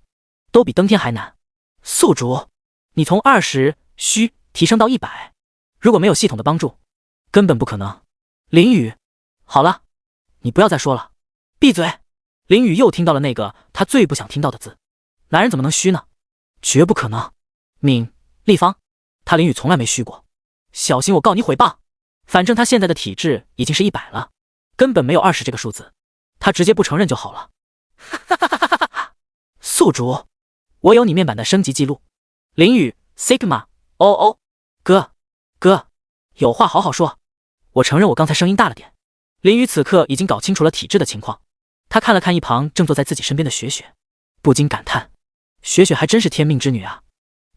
都比登天还难。宿主，你从20虚提升到100，如果没有系统的帮助，根本不可能。林雨，好了，你不要再说了，闭嘴。林雨又听到了那个他最不想听到的字，男人怎么能虚呢？绝不可能。敏、立方，他林雨从来没虚过，小心我告你诽谤。反正他现在的体质已经是100了，根本没有20这个数字，他直接不承认就好了。哈哈哈哈哈哈！宿主，我有你面板的升级记录。林雨 Sigma， 哥，有话好好说。我承认我刚才声音大了点。林雨此刻已经搞清楚了体质的情况，他看了看一旁正坐在自己身边的雪雪，不禁感叹：雪雪还真是天命之女啊，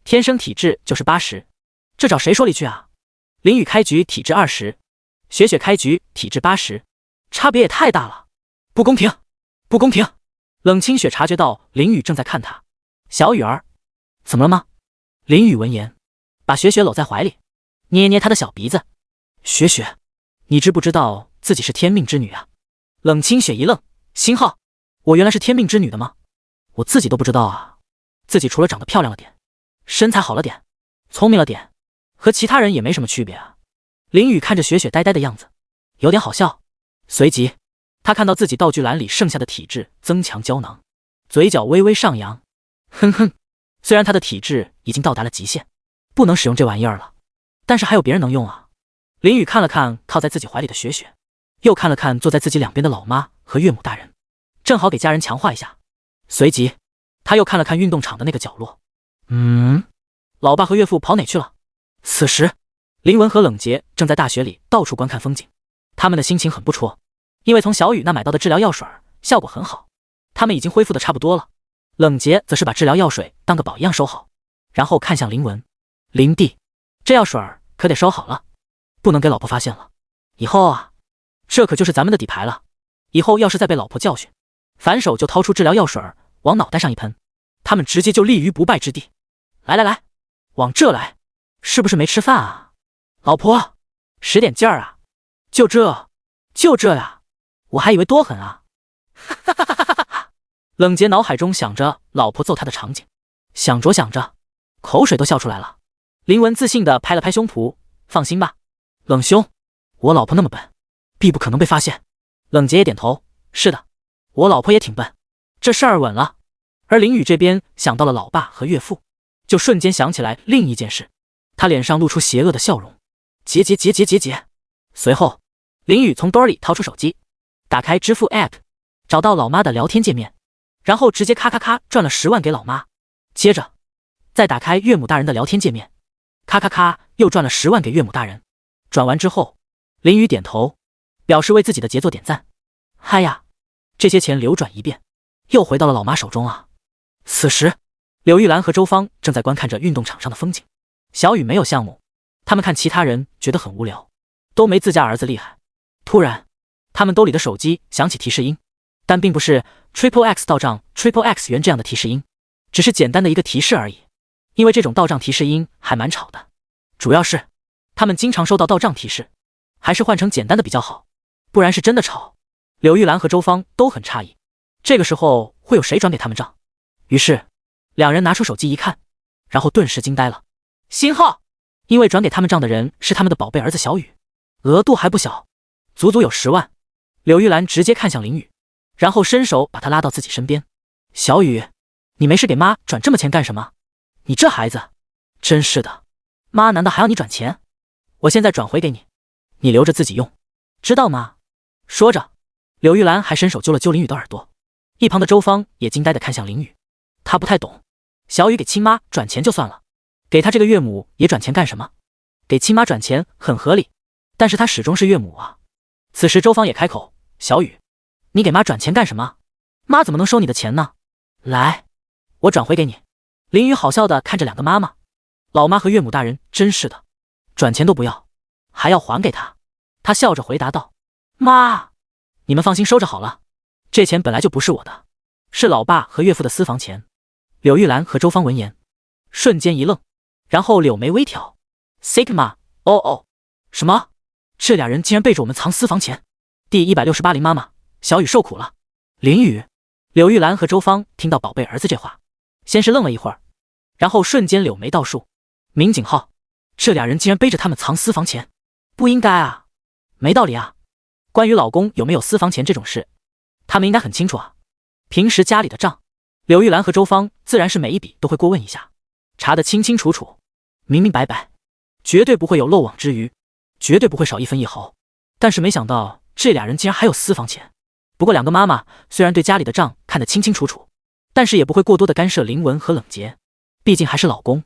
天生体质就是80，这找谁说理去啊？林雨开局体质20，雪雪开局体质80，差别也太大了，不公平，不公平！冷清雪察觉到林雨正在看他，小雨儿，怎么了吗？林雨闻言，把雪雪搂在怀里，捏捏她的小鼻子。雪雪，你知不知道自己是天命之女啊？冷清雪一愣，星号，我原来是天命之女的吗？我自己都不知道啊，自己除了长得漂亮了点，身材好了点，聪明了点，和其他人也没什么区别啊。林雨看着雪雪呆呆的样子，有点好笑。随即他看到自己道具栏里剩下的体质增强胶囊，嘴角微微上扬，哼哼，虽然他的体质已经到达了极限，不能使用这玩意儿了，但是还有别人能用啊。林雨看了看靠在自己怀里的雪雪，又看了看坐在自己两边的老妈和岳母大人，正好给家人强化一下。随即他又看了看运动场的那个角落，老爸和岳父跑哪去了？此时林文和冷洁正在大雪里到处观看风景，他们的心情很不错，因为从小雨那买到的治疗药水效果很好，他们已经恢复的差不多了。冷洁则是把治疗药水当个宝一样收好，然后看向林文，林弟，这药水可得收好了，不能给老婆发现了。以后啊，这可就是咱们的底牌了，以后要是再被老婆教训，反手就掏出治疗药水往脑袋上一喷，他们直接就立于不败之地。来来来，往这来，是不是没吃饭啊？老婆，使点劲儿啊！就这呀，我还以为多狠啊！哈哈哈哈哈哈！冷洁脑海中想着老婆揍他的场景，想着，口水都笑出来了。林文自信地拍了拍胸脯，放心吧，冷兄，我老婆那么笨，必不可能被发现。冷洁也点头，是的，我老婆也挺笨，这事儿稳了。而林雨这边想到了老爸和岳父，就瞬间想起来另一件事，他脸上露出邪恶的笑容，结。随后林雨从兜里掏出手机，打开支付 App， 找到老妈的聊天界面，然后直接咔转了10万给老妈，接着再打开岳母大人的聊天界面，咔又转了10万给岳母大人。转完之后，林雨点头，表示为自己的杰作点赞。嗨呀，这些钱流转一遍，又回到了老妈手中啊。此时柳玉兰和周芳正在观看着运动场上的风景。小雨没有项目，他们看其他人觉得很无聊，都没自家儿子厉害。突然他们兜里的手机响起提示音，但并不是 XXX 到账 XXX 元这样的提示音，只是简单的一个提示而已。因为这种到账提示音还蛮吵的，主要是他们经常收到到账提示，还是换成简单的比较好，不然是真的吵。柳玉兰和周芳都很诧异，这个时候会有谁转给他们账？于是两人拿出手机一看，然后顿时惊呆了。星号，因为转给他们账的人是他们的宝贝儿子小雨，额度还不小，足足有10万。柳玉兰直接看向林雨，然后伸手把他拉到自己身边。小雨，你没事给妈转这么钱干什么？你这孩子，真是的，妈难道还要你转钱？我现在转回给你，你留着自己用，知道吗？说着，柳玉兰还伸手揪了揪林雨的耳朵。一旁的周芳也惊呆地看向林雨，她不太懂，小雨给亲妈转钱就算了，给他这个岳母也转钱干什么？给亲妈转钱很合理，但是她始终是岳母啊。此时周芳也开口，小雨，你给妈转钱干什么？妈怎么能收你的钱呢？来，我转回给你。林雨好笑地看着两个妈妈，老妈和岳母大人真是的，转钱都不要，还要还给他。他笑着回答道，妈，你们放心收着好了，这钱本来就不是我的，是老爸和岳父的私房钱。柳玉兰和周芳闻言瞬间一愣，然后柳眉微挑， Sigma， 哦，什么？这俩人竟然背着我们藏私房钱。第168林妈妈，小雨受苦了。林雨，柳玉兰和周芳听到宝贝儿子这话，先是愣了一会儿，然后瞬间柳眉倒竖。民警号，这俩人竟然背着他们藏私房钱，不应该啊，没道理啊。关于老公有没有私房钱这种事，他们应该很清楚啊。平时家里的账，柳玉兰和周芳自然是每一笔都会过问一下，查得清清楚楚，明明白白，绝对不会有漏网之鱼，绝对不会少一分一毫。但是没想到这俩人竟然还有私房钱。不过两个妈妈虽然对家里的账看得清清楚楚，但是也不会过多的干涉林文和冷洁，毕竟还是老公，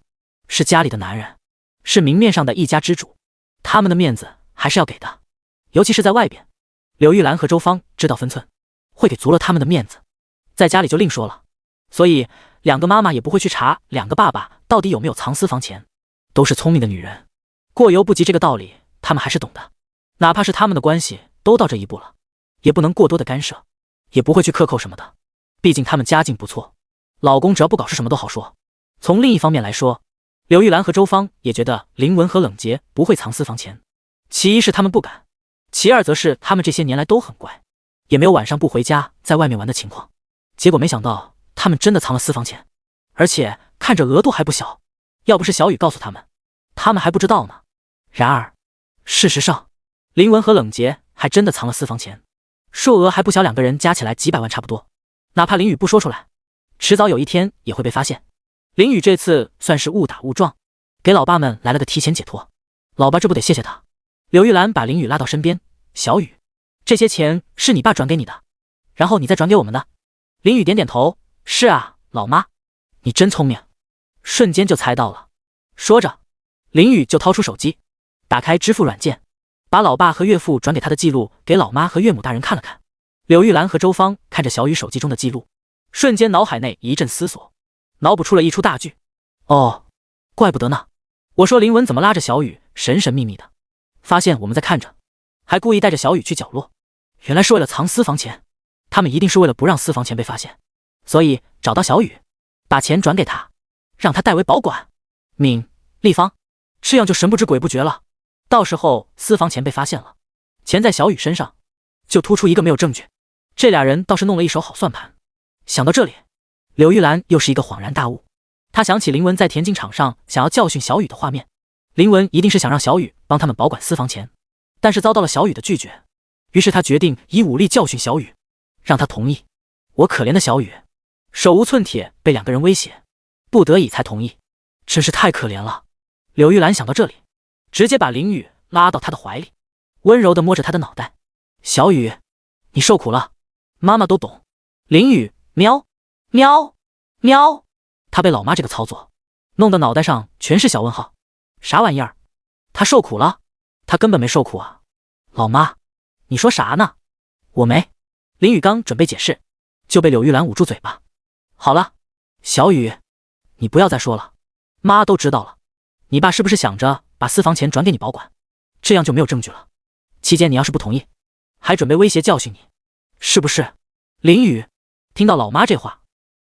是家里的男人，是明面上的一家之主，他们的面子还是要给的，尤其是在外边。柳玉兰和周芳知道分寸，会给足了他们的面子，在家里就另说了，所以两个妈妈也不会去查两个爸爸到底有没有藏私房钱，都是聪明的女人，过犹不及这个道理他们还是懂的，哪怕是他们的关系都到这一步了，也不能过多的干涉，也不会去克扣什么的，毕竟他们家境不错，老公只要不搞事什么都好说。从另一方面来说，柳玉兰和周芳也觉得林文和冷洁不会藏私房钱，其一是他们不敢，其二则是他们这些年来都很乖，也没有晚上不回家在外面玩的情况，结果没想到他们真的藏了私房钱，而且看着额度还不小，要不是小雨告诉他们，他们还不知道呢。然而事实上林文和冷洁还真的藏了私房钱，数额还不小，两个人加起来几百万差不多，哪怕林雨不说出来，迟早有一天也会被发现。林宇这次算是误打误撞，给老爸们来了个提前解脱。老爸这不得谢谢他。柳玉兰把林宇拉到身边，小雨，这些钱是你爸转给你的，然后你再转给我们的。林宇点点头，是啊，老妈，你真聪明，瞬间就猜到了。说着，林宇就掏出手机，打开支付软件，把老爸和岳父转给他的记录给老妈和岳母大人看了看。柳玉兰和周芳看着小雨手机中的记录，瞬间脑海内一阵思索，脑补出了一出大剧。哦，怪不得呢，我说林文怎么拉着小雨神神秘秘的，发现我们在看着，还故意带着小雨去角落，原来是为了藏私房钱。他们一定是为了不让私房钱被发现，所以找到小雨，把钱转给他，让他代为保管。敏、立方，这样就神不知鬼不觉了。到时候私房钱被发现了，钱在小雨身上，就突出一个没有证据。这俩人倒是弄了一手好算盘。想到这里，柳玉兰又是一个恍然大悟。她想起林文在田径场上想要教训小雨的画面，林文一定是想让小雨帮他们保管私房钱，但是遭到了小雨的拒绝，于是他决定以武力教训小雨，让他同意。我可怜的小雨，手无寸铁，被两个人威胁，不得已才同意，真是太可怜了。柳玉兰想到这里，直接把林雨拉到她的怀里，温柔地摸着她的脑袋。小雨，你受苦了，妈妈都懂。林雨，喵喵喵，她被老妈这个操作弄得脑袋上全是小问号。啥玩意儿？她受苦了？她根本没受苦啊。老妈，你说啥呢？我没。林雨刚准备解释，就被柳玉兰捂住嘴巴。好了，小雨，你不要再说了，妈都知道了。你爸是不是想着把私房钱转给你保管，这样就没有证据了？期间你要是不同意，还准备威胁教训你，是不是？林雨听到老妈这话，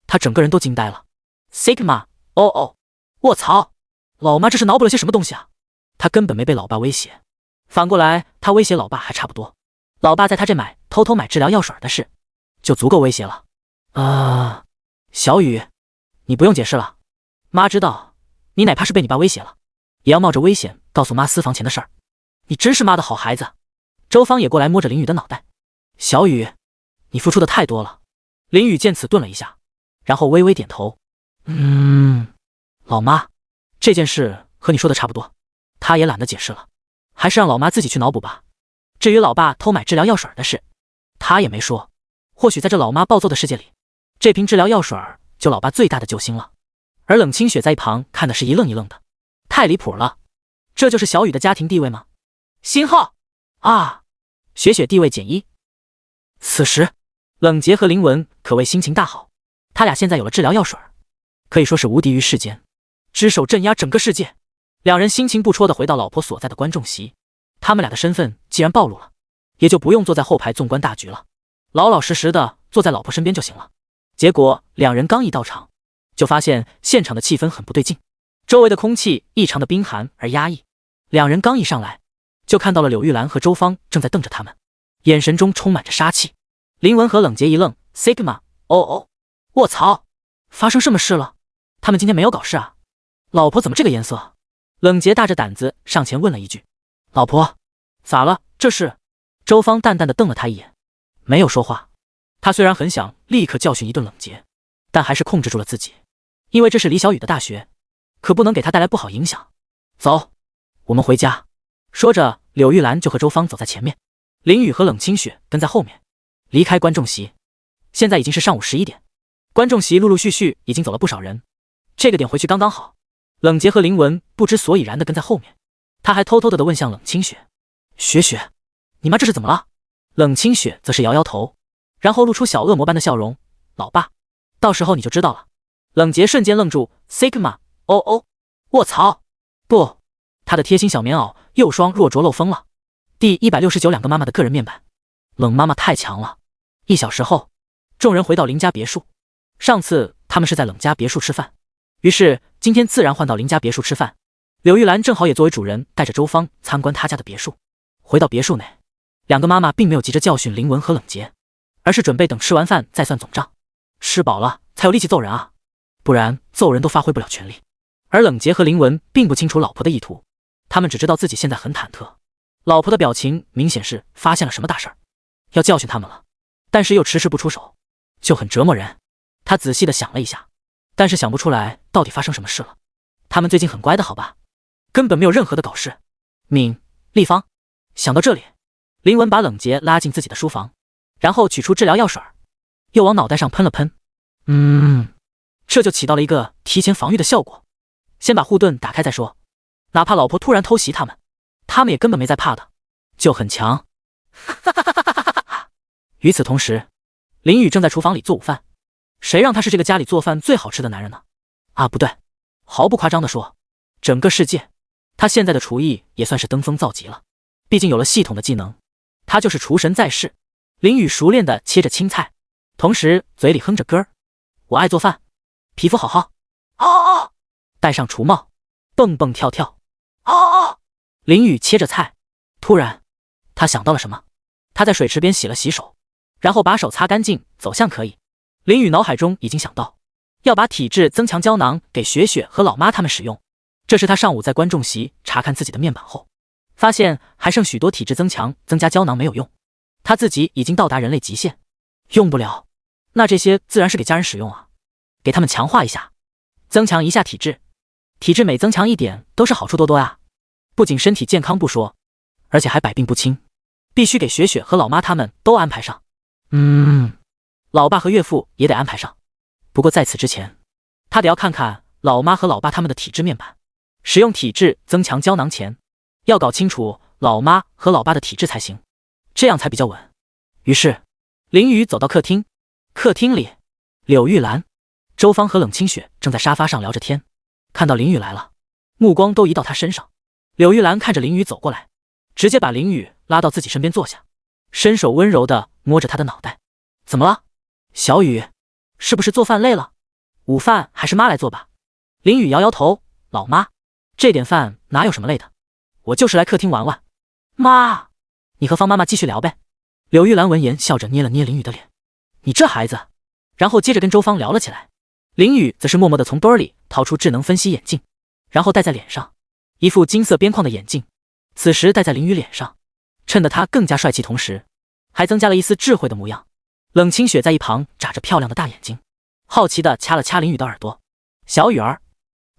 他整个人都惊呆了。Sigma， 哦，卧槽，老妈这是脑补了些什么东西啊？他根本没被老爸威胁，反过来他威胁老爸还差不多。老爸在他这偷偷买治疗药水的事，就足够威胁了。小雨，你不用解释了，妈知道你哪怕是被你爸威胁了，也要冒着危险告诉妈私房钱的事儿。你真是妈的好孩子。周芳也过来摸着林雨的脑袋。小雨，你付出的太多了。林雨见此顿了一下，然后微微点头。老妈，这件事和你说的差不多，他也懒得解释了，还是让老妈自己去脑补吧。至于老爸偷买治疗药水的事，他也没说。或许在这老妈暴揍的世界里，这瓶治疗药水就老爸最大的救星了。而冷清雪在一旁看的是一愣一愣的，太离谱了，这就是小雨的家庭地位吗？星号啊，雪雪地位减1。此时冷杰和林文可谓心情大好，他俩现在有了治疗药水，可以说是无敌于世间，只手镇压整个世界。两人心情不辍地回到老婆所在的观众席，他们俩的身份既然暴露了，也就不用坐在后排纵观大局了，老老实实的坐在老婆身边就行了。结果两人刚一到场，就发现现场的气氛很不对劲，周围的空气异常的冰寒而压抑。两人刚一上来，就看到了柳玉兰和周芳正在瞪着他们，眼神中充满着杀气。林文和冷杰一愣 ，Sigma， 哦，卧槽，发生什么事了？他们今天没有搞事啊？老婆怎么这个颜色？冷杰大着胆子上前问了一句。老婆，咋了？这是？周芳淡淡的瞪了他一眼，没有说话。他虽然很想立刻教训一顿冷杰，但还是控制住了自己，因为这是李小雨的大学，可不能给他带来不好影响。走，我们回家。说着，柳玉兰就和周芳走在前面，林雨和冷清雪跟在后面，离开观众席。现在已经是上午11点，观众席陆陆续续已经走了不少人，这个点回去刚刚好。冷杰和林文不知所以然的跟在后面，他还偷偷的问向冷清雪：雪雪，你妈这是怎么了？冷清雪则是摇摇头，然后露出小恶魔般的笑容：老爸，到时候你就知道了。冷杰瞬间愣住 ，Sigma， 哦，卧槽，不，他的贴心小棉袄又双若着漏风了。第169两个妈妈的个人面板，冷妈妈太强了。1小时后，众人回到林家别墅。上次他们是在冷家别墅吃饭，于是今天自然换到林家别墅吃饭。柳玉兰正好也作为主人，带着周芳参观他家的别墅。回到别墅内，两个妈妈并没有急着教训林文和冷杰，而是准备等吃完饭再算总账。吃饱了才有力气揍人啊，不然揍人都发挥不了全力。而冷杰和林文并不清楚老婆的意图，他们只知道自己现在很忐忑。老婆的表情明显是发现了什么大事儿，要教训他们了，但是又迟迟不出手，就很折磨人。他仔细的想了一下，但是想不出来到底发生什么事了。他们最近很乖的好吧，根本没有任何的搞事。敏、立方，想到这里，林文把冷洁拉进自己的书房，然后取出治疗药水，又往脑袋上喷了喷。这就起到了一个提前防御的效果。先把护盾打开再说，哪怕老婆突然偷袭他们也根本没在怕的，就很强。与此同时，林宇正在厨房里做午饭。谁让他是这个家里做饭最好吃的男人呢？啊，不对，毫不夸张地说，整个世界，他现在的厨艺也算是登峰造极了。毕竟有了系统的技能，他就是厨神在世。林宇熟练地切着青菜，同时嘴里哼着歌儿。我爱做饭，皮肤好好。哦，戴上厨帽，蹦蹦跳跳。哦，林宇切着菜，突然他想到了什么，他在水池边洗了洗手，然后把手擦干净，走向可以。林宇脑海中已经想到要把体质增强胶囊给雪雪和老妈他们使用。这是他上午在观众席查看自己的面板后，发现还剩许多体质增加胶囊没有用，他自己已经到达人类极限，用不了。那这些自然是给家人使用啊，给他们强化一下，增强一下体质。体质每增强一点都是好处多多啊，不仅身体健康不说，而且还百病不侵。必须给雪雪和老妈他们都安排上。老爸和岳父也得安排上。不过在此之前，他得要看看老妈和老爸他们的体质面板。使用体质增强胶囊前，要搞清楚老妈和老爸的体质才行，这样才比较稳。于是，林宇走到客厅。客厅里，柳玉兰、周芳和冷清雪正在沙发上聊着天。看到林宇来了，目光都移到他身上。柳玉兰看着林宇走过来，直接把林宇拉到自己身边坐下，伸手温柔地摸着他的脑袋。怎么了？小雨，是不是做饭累了？午饭还是妈来做吧。林宇摇摇头，老妈，这点饭哪有什么累的，我就是来客厅玩玩。妈，你和方妈妈继续聊呗。柳玉兰闻言笑着捏了捏林宇的脸，你这孩子。然后接着跟周芳聊了起来。林宇则是默默地从兜里掏出智能分析眼镜，然后戴在脸上，一副金色边框的眼镜，此时戴在林宇脸上，衬得他更加帅气，同时还增加了一丝智慧的模样。冷清雪在一旁眨着漂亮的大眼睛，好奇地掐了掐林宇的耳朵。小雨儿，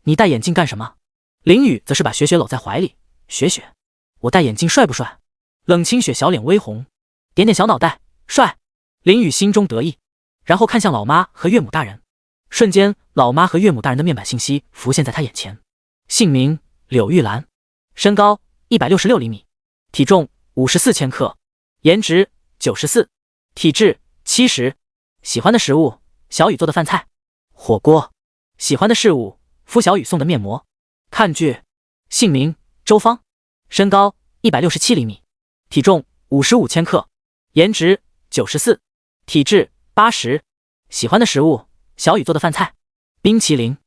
你戴眼镜干什么？林宇则是把雪雪搂在怀里。雪雪，我戴眼镜帅不帅？冷清雪小脸微红，点点小脑袋，帅。林宇心中得意，然后看向老妈和岳母大人。瞬间，老妈和岳母大人的面板信息浮现在他眼前。姓名柳玉兰，身高166厘米，体重54千克，颜值94，体质70，喜欢的食物小雨做的饭菜，火锅，喜欢的事物敷小雨送的面膜，看剧。姓名周芳，身高167厘米，体重55千克，颜值94，体质80，喜欢的食物小雨做的饭菜，冰淇淋，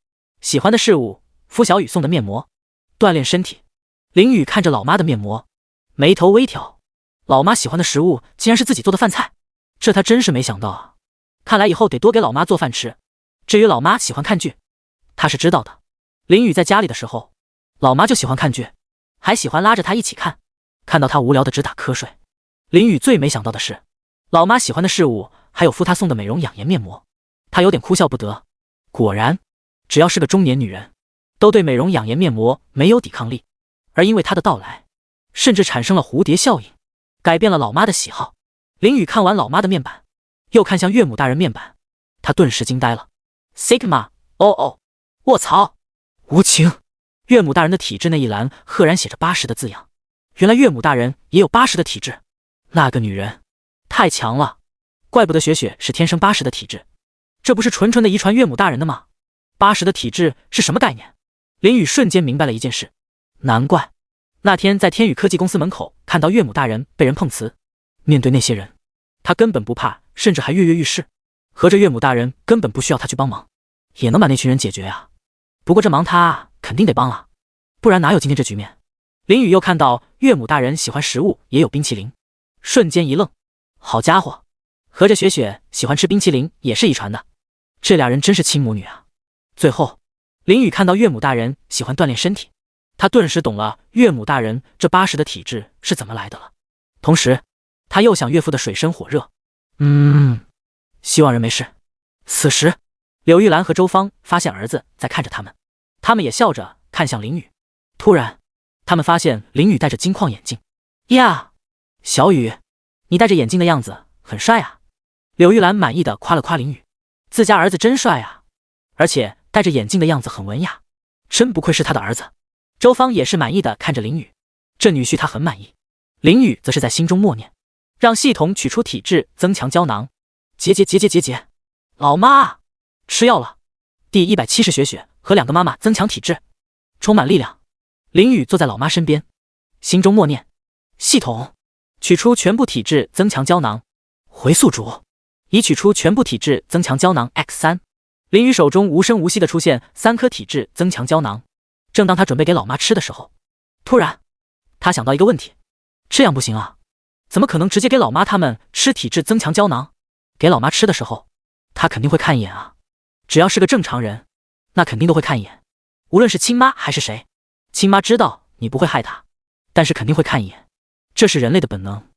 喜欢的事物敷小雨送的面膜，锻炼身体。林宇看着老妈的面膜，眉头微挑，老妈喜欢的食物竟然是自己做的饭菜，这他真是没想到啊。看来以后得多给老妈做饭吃。至于老妈喜欢看剧，他是知道的。林宇在家里的时候，老妈就喜欢看剧，还喜欢拉着他一起看，看到他无聊的直打瞌睡。林宇最没想到的是，老妈喜欢的事物还有敷他送的美容养颜面膜，他有点哭笑不得。果然，只要是个中年女人，都对美容养颜面膜没有抵抗力，而因为他的到来，甚至产生了蝴蝶效应，改变了老妈的喜好。林宇看完老妈的面板，又看向岳母大人面板，他顿时惊呆了。Sigma， 卧槽，无情。岳母大人的体质那一栏赫然写着80的字样，原来岳母大人也有80的体质，那个女人太强了，怪不得雪雪是天生80的体质，这不是纯纯的遗传岳母大人的吗？80的体质是什么概念？林宇瞬间明白了一件事，难怪那天在天宇科技公司门口看到岳母大人被人碰瓷，面对那些人，他根本不怕，甚至还跃跃欲试，合着岳母大人根本不需要他去帮忙，也能把那群人解决啊。不过这忙他肯定得帮啊，不然哪有今天这局面。林宇又看到岳母大人喜欢食物也有冰淇淋，瞬间一愣，好家伙，合着雪雪喜欢吃冰淇淋也是遗传的，这俩人真是亲母女啊。最后林宇看到岳母大人喜欢锻炼身体，他顿时懂了岳母大人这80的体质是怎么来的了。同时他又想岳父的水深火热，希望人没事。此时柳玉兰和周芳发现儿子在看着他们，他们也笑着看向林雨。突然，他们发现林雨戴着金框眼镜。呀，小雨，你戴着眼镜的样子很帅啊！柳玉兰满意的夸了夸林雨，自家儿子真帅啊，而且戴着眼镜的样子很文雅，真不愧是他的儿子。周芳也是满意的看着林雨，这女婿他很满意。林雨则是在心中默念，让系统取出体质增强胶囊。结，老妈，吃药了。第170雪和2个妈妈增强体质，充满力量。林雨坐在老妈身边，心中默念，系统取出全部体质增强胶囊。回宿主已取出全部体质增强胶囊 X3。林雨手中无声无息的出现3颗体质增强胶囊。正当他准备给老妈吃的时候，突然他想到一个问题，这样不行啊，怎么可能直接给老妈他们吃体质增强胶囊？给老妈吃的时候，他肯定会看一眼啊，只要是个正常人，那肯定都会看一眼，无论是亲妈还是谁。亲妈知道你不会害她，但是肯定会看一眼，这是人类的本能。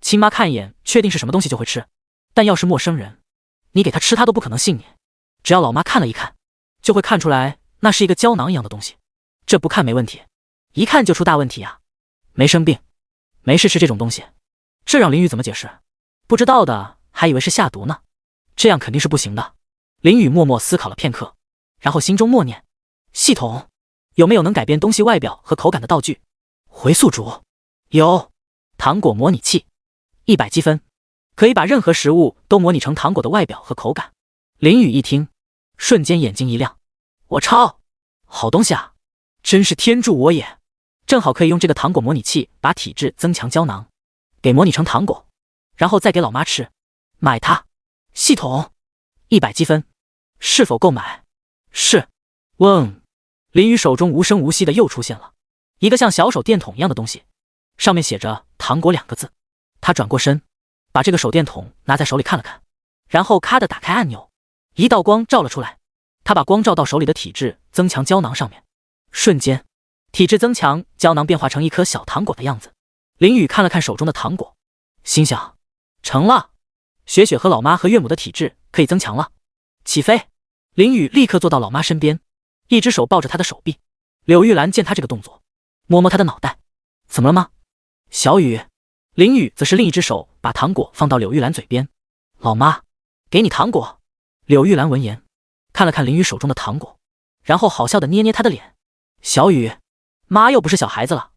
亲妈看一眼确定是什么东西就会吃，但要是陌生人，你给他吃他都不可能信你。只要老妈看了一看，就会看出来那是一个胶囊一样的东西。这不看没问题，一看就出大问题啊！没生病，没事吃这种东西，这让林雨怎么解释？不知道的还以为是下毒呢，这样肯定是不行的。林雨默默思考了片刻，然后心中默念，系统有没有能改变东西外表和口感的道具？回宿主有，糖果模拟器，100积分，可以把任何食物都模拟成糖果的外表和口感。林雨一听，瞬间眼睛一亮，我操，好东西啊，真是天助我也！正好可以用这个糖果模拟器把体质增强胶囊给模拟成糖果，然后再给老妈吃。买它！系统100积分，是否购买？是。嗡！林雨手中无声无息的又出现了一个像小手电筒一样的东西，上面写着糖果2个字。他转过身，把这个手电筒拿在手里看了看，然后咔的打开按钮，一道光照了出来。他把光照到手里的体质增强胶囊上面，瞬间体质增强胶囊变化成一颗小糖果的样子。林雨看了看手中的糖果，心想，成了，雪雪和老妈和岳母的体质可以增强了。起飞！林雨立刻坐到老妈身边，一只手抱着她的手臂。柳玉兰见他这个动作，摸摸她的脑袋，怎么了吗？小雨。林雨则是另一只手把糖果放到柳玉兰嘴边，老妈，给你糖果。柳玉兰闻言看了看林雨手中的糖果，然后好笑的捏捏她的脸，小雨，妈又不是小孩子了，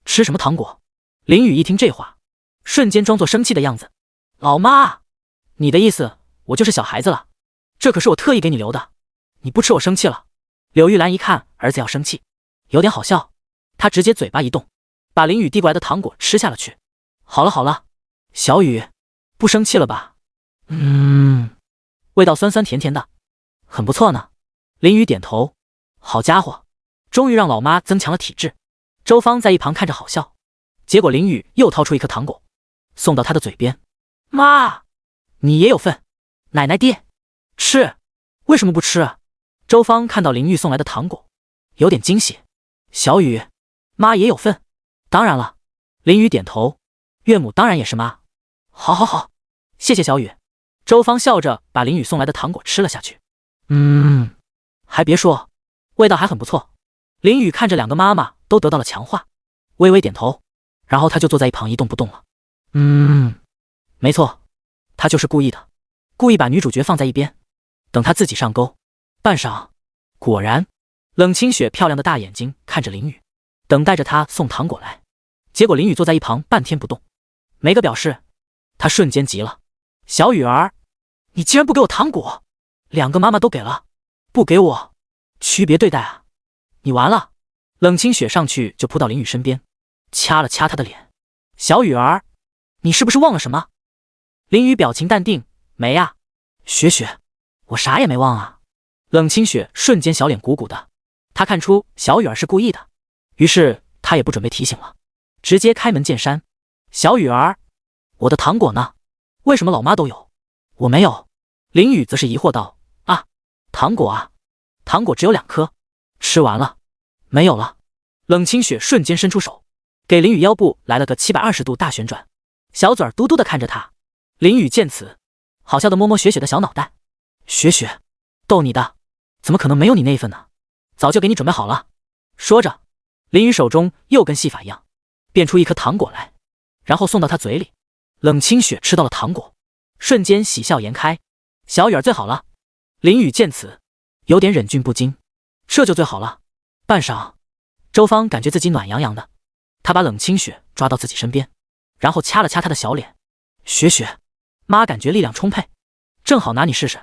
吃什么糖果？林雨一听这话，瞬间装作生气的样子，老妈，你的意思我就是小孩子了？这可是我特意给你留的，你不吃我生气了。柳玉兰一看儿子要生气，有点好笑，她直接嘴巴一动，把林雨递过来的糖果吃下了去。好了好了，小雨，不生气了吧？味道酸酸甜甜的，很不错呢。林雨点头，好家伙，终于让老妈增强了体质。周芳在一旁看着好笑，结果林雨又掏出一颗糖果送到她的嘴边，妈，你也有份，奶奶爹，吃，为什么不吃？周芳看到林雨送来的糖果，有点惊喜，小雨，妈也有份，当然了。林雨点头，岳母当然也是妈。好好好，谢谢小雨。周芳笑着把林雨送来的糖果吃了下去。还别说，味道还很不错。林雨看着2个妈妈都得到了强化，微微点头，然后他就坐在一旁一动不动了。没错，他就是故意的，故意把女主角放在一边，等他自己上钩。半晌，果然，冷清雪漂亮的大眼睛看着林雨，等待着他送糖果来。结果林雨坐在一旁半天不动，没个表示。他瞬间急了，小雨儿，你竟然不给我糖果，2个妈妈都给了，不给我，区别对待啊！你完了！冷清雪上去就扑到林雨身边，掐了掐她的脸，小雨儿，你是不是忘了什么？林雨表情淡定，没啊。雪雪，我啥也没忘啊。冷清雪瞬间小脸鼓鼓的，她看出小雨儿是故意的，于是她也不准备提醒了，直接开门见山，小雨儿，我的糖果呢？为什么老妈都有，我没有？林雨则是疑惑道，啊，糖果啊，糖果只有2颗，吃完了，没有了。冷清雪瞬间伸出手，给林雨腰部来了个720度大旋转，小嘴儿嘟嘟的看着他。林雨见此，好笑的摸摸雪雪的小脑袋，雪雪，逗你的，怎么可能没有你那一份呢？早就给你准备好了。说着，林雨手中又跟戏法一样，变出一颗糖果来，然后送到他嘴里。冷清雪吃到了糖果，瞬间喜笑颜开。小雨儿最好了。林雨见此，有点忍俊不禁。这就最好了。半晌，周芳感觉自己暖洋洋的，她把冷清雪抓到自己身边，然后掐了掐她的小脸。雪雪，妈感觉力量充沛，正好拿你试试。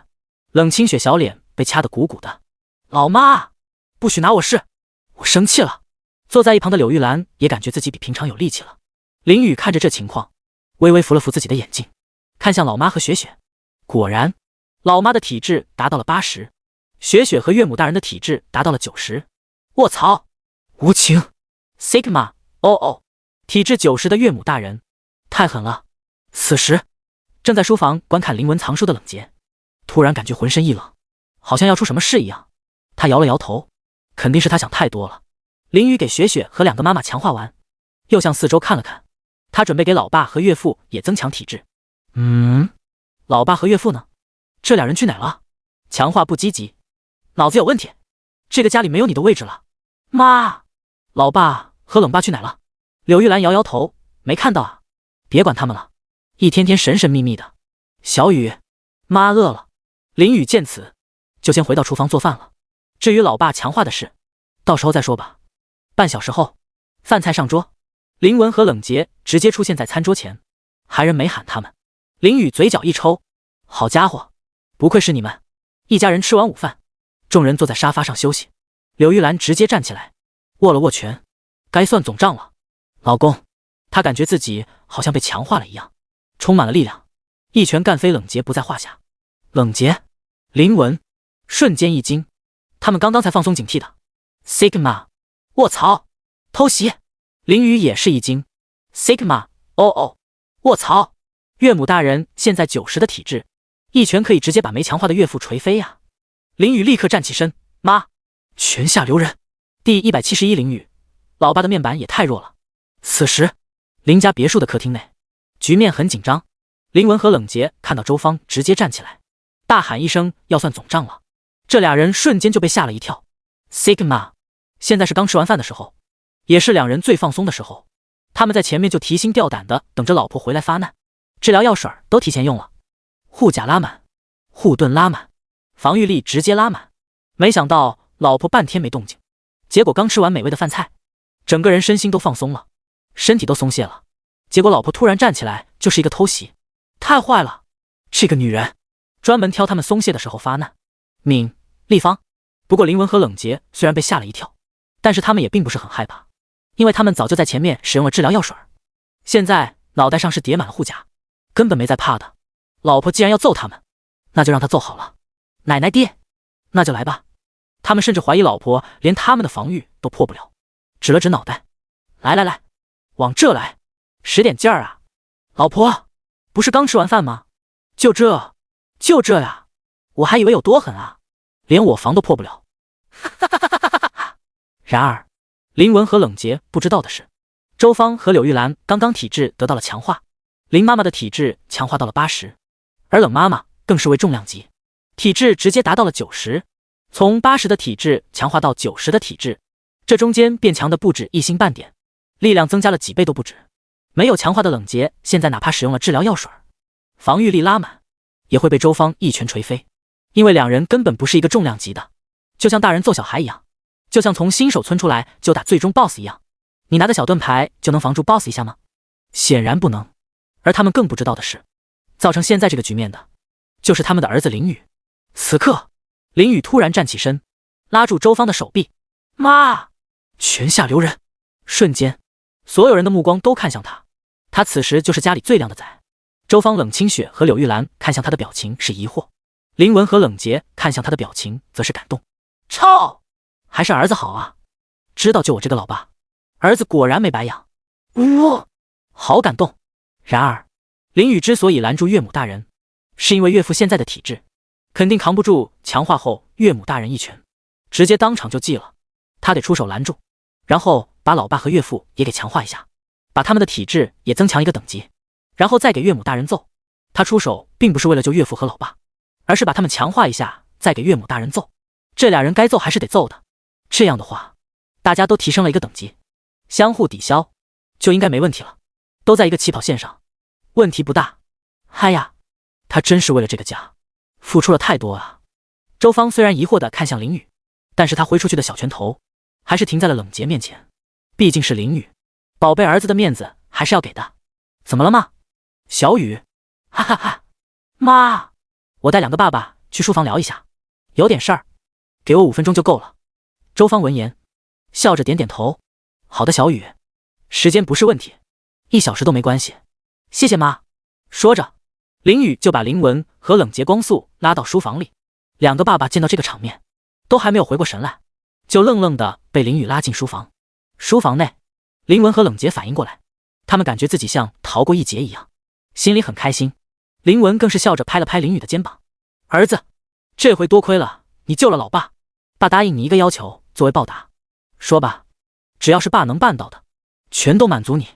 冷清雪小脸被掐得鼓鼓的。老妈，不许拿我试，我生气了。坐在一旁的柳玉兰也感觉自己比平常有力气了。林雨看着这情况，微微扶了扶自己的眼睛，看向老妈和雪雪。果然，老妈的体质达到了80，雪雪和岳母大人的体质达到了90。卧槽，无情 Sigma 哦，体质90的岳母大人太狠了。此时正在书房观看灵文藏书的冷洁突然感觉浑身一冷，好像要出什么事一样。他摇了摇头，肯定是他想太多了。林雨给雪雪和2个妈妈强化完，又向四周看了看，他准备给老爸和岳父也增强体质。老爸和岳父呢？这2人去哪了？强化不积极，脑子有问题。这个家里没有你的位置了。妈，老爸和冷爸去哪了？柳玉兰摇摇头，没看到啊。别管他们了，一天天神神秘秘的。小雨，妈饿了。林雨见此，就先回到厨房做饭了。至于老爸强化的事，到时候再说吧。半小时后，饭菜上桌，林文和冷洁直接出现在餐桌前，还人没喊他们。林雨嘴角一抽，好家伙，不愧是你们。一家人吃完午饭，众人坐在沙发上休息。柳玉兰直接站起来，握了握拳，该算总账了。老公，她感觉自己好像被强化了一样，充满了力量，一拳干飞冷洁不在话下。冷洁、林文瞬间一惊，他们刚刚才放松警惕的。Sigma， 卧槽，偷袭！林雨也是一惊。Sigma， 哦，卧槽！岳母大人现在90的体质，一拳可以直接把没强化的岳父锤飞呀！林雨立刻站起身，妈，拳下留人。第171林雨，老爸的面板也太弱了。此时，林家别墅的客厅内，局面很紧张。林文和冷洁看到周芳直接站起来，大喊一声要算总账了。这2人瞬间就被吓了一跳。Sigma， 现在是刚吃完饭的时候，也是2人最放松的时候。他们在前面就提心吊胆的等着老婆回来发难，治疗药水都提前用了，护甲拉满，护盾拉满，防御力直接拉满。没想到老婆半天没动静，结果刚吃完美味的饭菜，整个人身心都放松了，身体都松懈了。结果老婆突然站起来就是一个偷袭，太坏了！这个女人专门挑他们松懈的时候发难。敏、立方。不过林文和冷洁虽然被吓了一跳，但是他们也并不是很害怕，因为他们早就在前面使用了治疗药水，现在脑袋上是叠满了护甲，根本没在怕的。老婆既然要揍他们，那就让他揍好了。奶奶爹，那就来吧。他们甚至怀疑老婆连他们的防御都破不了，指了指脑袋，来，往这来，使点劲儿啊！老婆，不是刚吃完饭吗？就这呀，我还以为有多狠啊，连我防都破不了。然而，林文和冷洁不知道的是，周芳和柳玉兰刚刚体质得到了强化，林妈妈的体质强化到了80，而冷妈妈更是为重量级，体质直接达到了90。从80的体质强化到90的体质，这中间变强的不止一星半点，力量增加了几倍都不止。没有强化的冷洁现在哪怕使用了治疗药水，防御力拉满，也会被周芳一拳锤飞，因为2人根本不是一个重量级的，就像大人揍小孩一样，就像从新手村出来就打最终 BOSS 一样，你拿个小盾牌就能防住 BOSS 一下吗？显然不能。而他们更不知道的是，造成现在这个局面的就是他们的儿子林雨。此刻林雨突然站起身，拉住周芳的手臂，妈，拳下留人。瞬间所有人的目光都看向他，他此时就是家里最靓的仔。周芳、冷清雪和柳玉兰看向他的表情是疑惑，林文和冷洁看向他的表情则是感动。操，还是儿子好啊，知道救我这个老爸，儿子果然没白养。好感动。然而林雨之所以拦住岳母大人，是因为岳父现在的体质肯定扛不住强化后岳母大人一拳，直接当场就记了，他得出手拦住，然后把老爸和岳父也给强化一下，把他们的体质也增强一个等级，然后再给岳母大人揍。他出手并不是为了救岳父和老爸，而是把他们强化一下再给岳母大人揍。这俩人该揍还是得揍的。这样的话，大家都提升了一个等级，相互抵消，就应该没问题了。都在一个起跑线上，问题不大。嗨呀，他真是为了这个家付出了太多啊。周芳虽然疑惑地看向林雨，但是他挥出去的小拳头还是停在了冷洁面前。毕竟是林雨，宝贝儿子的面子还是要给的。怎么了吗？小雨，哈哈哈，妈，我带两个爸爸去书房聊一下，有点事儿，给我5分钟就够了。周芳闻言，笑着点点头。好的，小雨，时间不是问题，1小时都没关系。谢谢妈。说着，林雨就把林文和冷洁光速拉到书房里。两个爸爸见到这个场面，都还没有回过神来，就愣愣的被林雨拉进书房。书房内，林文和冷洁反应过来，他们感觉自己像逃过一劫一样，心里很开心。林文更是笑着拍了拍林雨的肩膀：“儿子，这回多亏了你救了老爸，爸答应你一个要求作为报答，说吧，只要是爸能办到的，全都满足你。”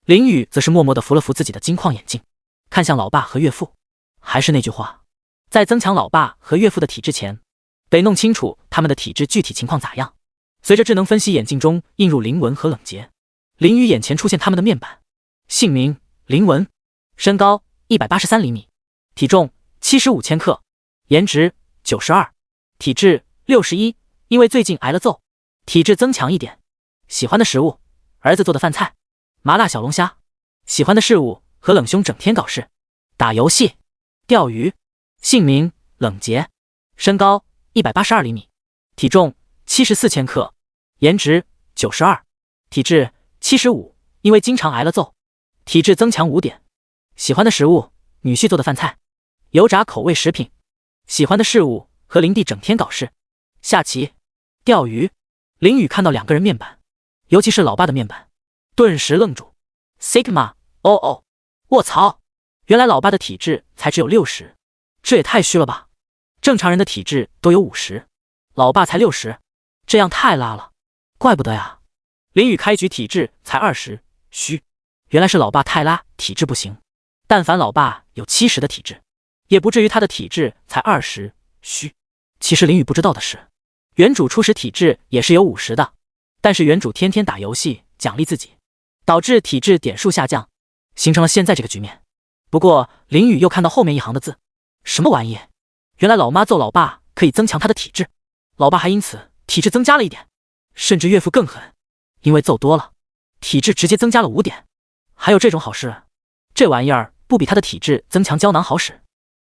林雨则是默默地扶了扶自己的金框眼镜，看向老爸和岳父。还是那句话，在增强老爸和岳父的体质前，得弄清楚他们的体质具体情况咋样。随着智能分析眼镜中映入林文和冷洁，林雨眼前出现他们的面板：姓名林文，身高183厘米，体重75千克，颜值92，体质61，因为最近挨了揍，体质增强一点。喜欢的食物，儿子做的饭菜，麻辣小龙虾。喜欢的事物，和冷兄整天搞事，打游戏，钓鱼。姓名冷洁，身高182厘米，体重74千克，颜值92，体质75，因为经常挨了揍，体质增强5点。喜欢的食物，女婿做的饭菜，油炸口味食品。喜欢的事物，和林弟整天搞事，下棋，钓鱼。林雨看到两个人面板，尤其是老爸的面板，顿时愣住。Sigma， 哦，卧槽，原来老爸的体质才只有60，这也太虚了吧，正常人的体质都有50，老爸才60，这样太拉了，怪不得呀。林雨开局体质才20，虚，原来是老爸太拉，体质不行。但凡老爸有70的体质，也不至于他的体质才20，虚。其实林雨不知道的是，原主初始体质也是有50的，但是原主天天打游戏奖励自己，导致体质点数下降，形成了现在这个局面。不过林雨又看到后面一行的字，什么玩意？原来老妈揍老爸可以增强他的体质，老爸还因此体质增加了1点，甚至岳父更狠，因为揍多了，体质直接增加了5点。还有这种好事？这玩意儿不比他的体质增强胶囊好使？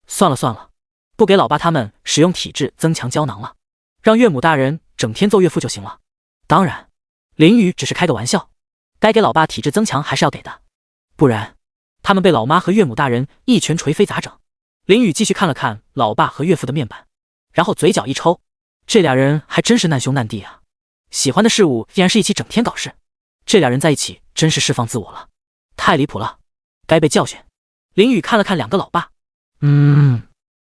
算了，不给老爸他们使用体质增强胶囊了，让岳母大人整天揍岳父就行了。当然，林雨只是开个玩笑，该给老爸体质增强还是要给的，不然他们被老妈和岳母大人一拳捶飞咋整？林雨继续看了看老爸和岳父的面板，然后嘴角一抽，这俩人还真是难兄难弟啊！喜欢的事物竟然是一起整天搞事，这俩人在一起真是释放自我了，太离谱了，该被教训。林雨看了看两个老爸，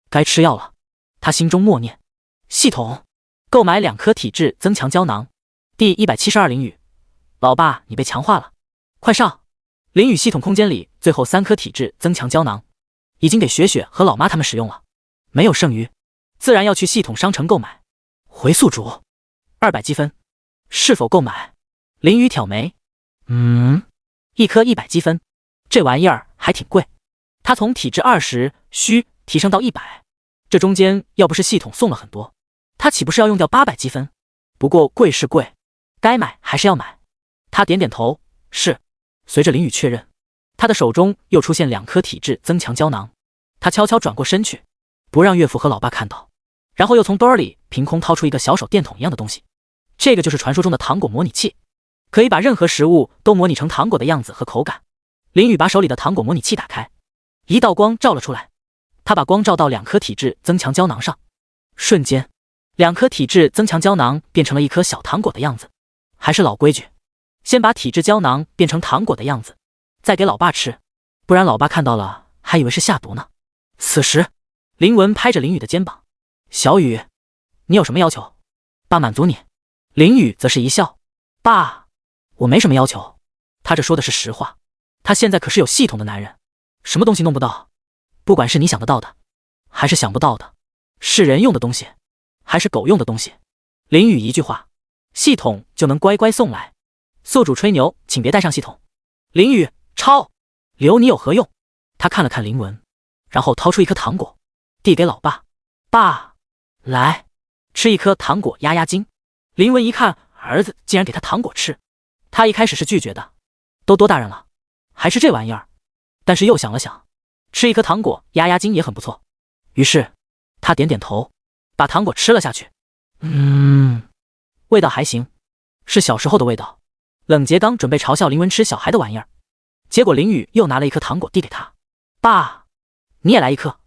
该吃药了。他心中默念：系统购买2颗体质增强胶囊。第172林雨，老爸你被强化了，快上！林雨系统空间里最后3颗体质增强胶囊已经给雪雪和老妈他们使用了，没有剩余，自然要去系统商城购买。回宿主200积分，是否购买？林雨挑眉，一颗100积分，这玩意儿还挺贵。他从体质20虚提升到100，这中间要不是系统送了很多，他岂不是要用掉800积分？不过贵是贵，该买还是要买。他点点头，是。随着林雨确认，他的手中又出现2颗体质增强胶囊，他悄悄转过身去，不让岳父和老爸看到，然后又从兜里凭空掏出一个小手电筒一样的东西，这个就是传说中的糖果模拟器，可以把任何食物都模拟成糖果的样子和口感。林雨把手里的糖果模拟器打开，一道光照了出来，他把光照到2颗体质增强胶囊上，瞬间2颗体质增强胶囊变成了一颗小糖果的样子。还是老规矩，先把体质胶囊变成糖果的样子，再给老爸吃，不然老爸看到了还以为是下毒呢。此时林文拍着林雨的肩膀，小雨，你有什么要求？爸满足你。林雨则是一笑，爸，我没什么要求。他这说的是实话，他现在可是有系统的男人，什么东西弄不到，不管是你想得到的还是想不到的，是人用的东西，还是狗用的东西？林宇一句话，系统就能乖乖送来。宿主吹牛，请别带上系统。林宇，抄，留你有何用？他看了看林文，然后掏出一颗糖果，递给老爸。爸，来，吃一颗糖果压压惊。林文一看儿子竟然给他糖果吃，他一开始是拒绝的，都多大人了，还是这玩意儿。但是又想了想，吃一颗糖果压压惊也很不错，于是他点点头，把糖果吃了下去。味道还行，是小时候的味道。冷杰刚准备嘲笑林文吃小孩的玩意儿，结果林宇又拿了一颗糖果递给他。爸，你也来一颗。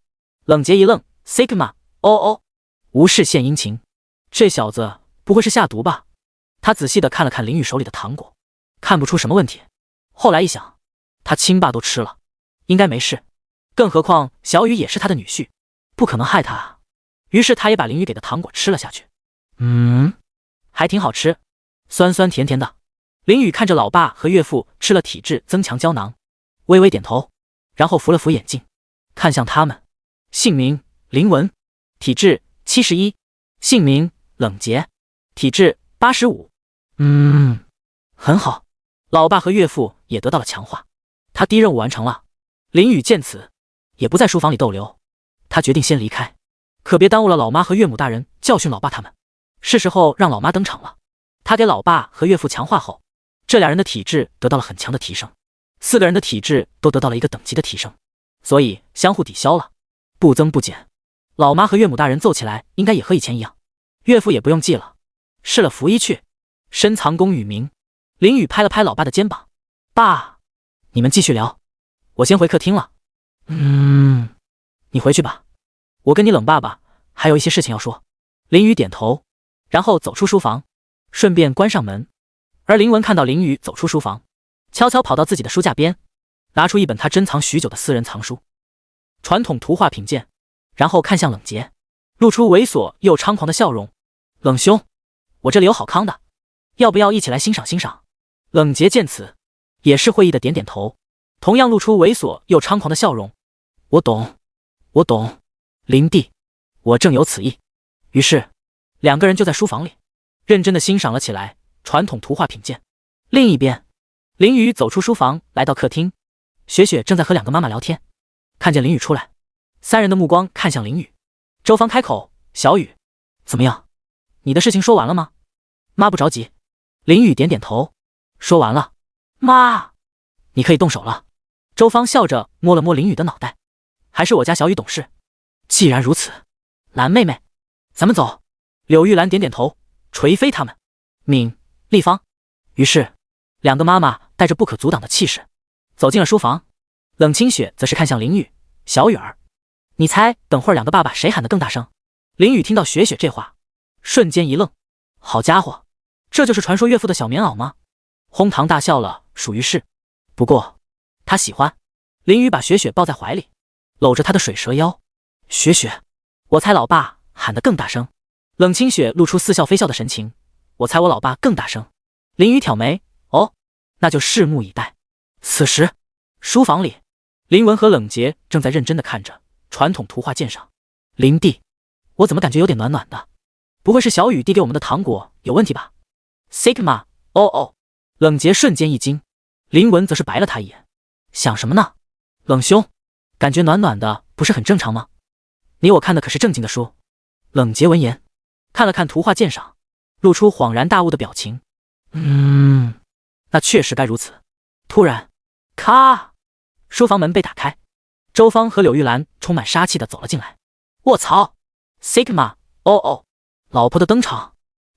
冷杰一愣 ，Sigma， 哦，无事献殷勤，这小子不会是下毒吧？他仔细的看了看林宇手里的糖果，看不出什么问题。后来一想，他亲爸都吃了，应该没事，更何况小雨也是他的女婿，不可能害他啊。于是他也把林宇给的糖果吃了下去。还挺好吃，酸酸甜甜的。林宇看着老爸和岳父吃了体质增强胶囊，微微点头，然后扶了扶眼镜，看向他们。姓名林文，体质71，姓名冷杰，体质85。很好，老爸和岳父也得到了强化。他第一任务完成了。林宇见此，也不在书房里逗留，他决定先离开，可别耽误了老妈和岳母大人教训老爸他们。是时候让老妈登场了。他给老爸和岳父强化后，这俩人的体质得到了很强的提升，4个人的体质都得到了一个等级的提升，所以相互抵消了，不增不减。老妈和岳母大人揍起来应该也和以前一样，岳父也不用记了，试了符一去，深藏功与名。林宇拍了拍老爸的肩膀，爸，你们继续聊，我先回客厅了。你回去吧，我跟你冷爸爸还有一些事情要说。林宇点头，然后走出书房，顺便关上门。而林文看到林宇走出书房，悄悄跑到自己的书架边，拿出一本他珍藏许久的私人藏书，传统图画品鉴，然后看向冷杰，露出猥琐又猖狂的笑容。冷兄，我这里有好康的，要不要一起来欣赏欣赏？冷杰见此，也是会意的点点头，同样露出猥琐又猖狂的笑容。我懂，林弟，我正有此意。于是两个人就在书房里认真的欣赏了起来传统图画品鉴。另一边，林宇走出书房来到客厅，雪雪正在和2个妈妈聊天，看见林宇出来，3人的目光看向林宇。周芳开口，小雨，怎么样，你的事情说完了吗？妈不着急。林宇点点头，说完了。妈，你可以动手了。周芳笑着摸了摸林宇的脑袋，还是我家小雨懂事。既然如此，兰妹妹，咱们走。柳玉兰点点头，锤飞他们。敏、丽芳。于是2个妈妈带着不可阻挡的气势走进了书房。冷清雪则是看向林宇，小雨儿，你猜等会儿2个爸爸谁喊得更大声？林宇听到雪雪这话，瞬间一愣，好家伙，这就是传说岳父的小棉袄吗？哄堂大笑了，属于是，不过他喜欢。林宇把雪雪抱在怀里，搂着她的水蛇腰。雪雪，我猜老爸喊得更大声。冷清雪露出似笑非笑的神情，我猜我老爸更大声。林宇挑眉，哦，那就拭目以待。此时书房里，林文和冷杰正在认真地看着传统图画鉴赏。林弟，我怎么感觉有点暖暖的？不会是小雨递给我们的糖果有问题吧？ Sigma， 哦，冷杰瞬间一惊，林文则是白了他一眼，想什么呢？冷兄，感觉暖暖的不是很正常吗？你我看的可是正经的书。冷杰闻言看了看图画鉴赏，露出恍然大悟的表情。那确实该如此。突然，咔，书房门被打开，周芳和柳玉兰充满杀气的走了进来。卧槽 ，Sigma， 哦，老婆的登场，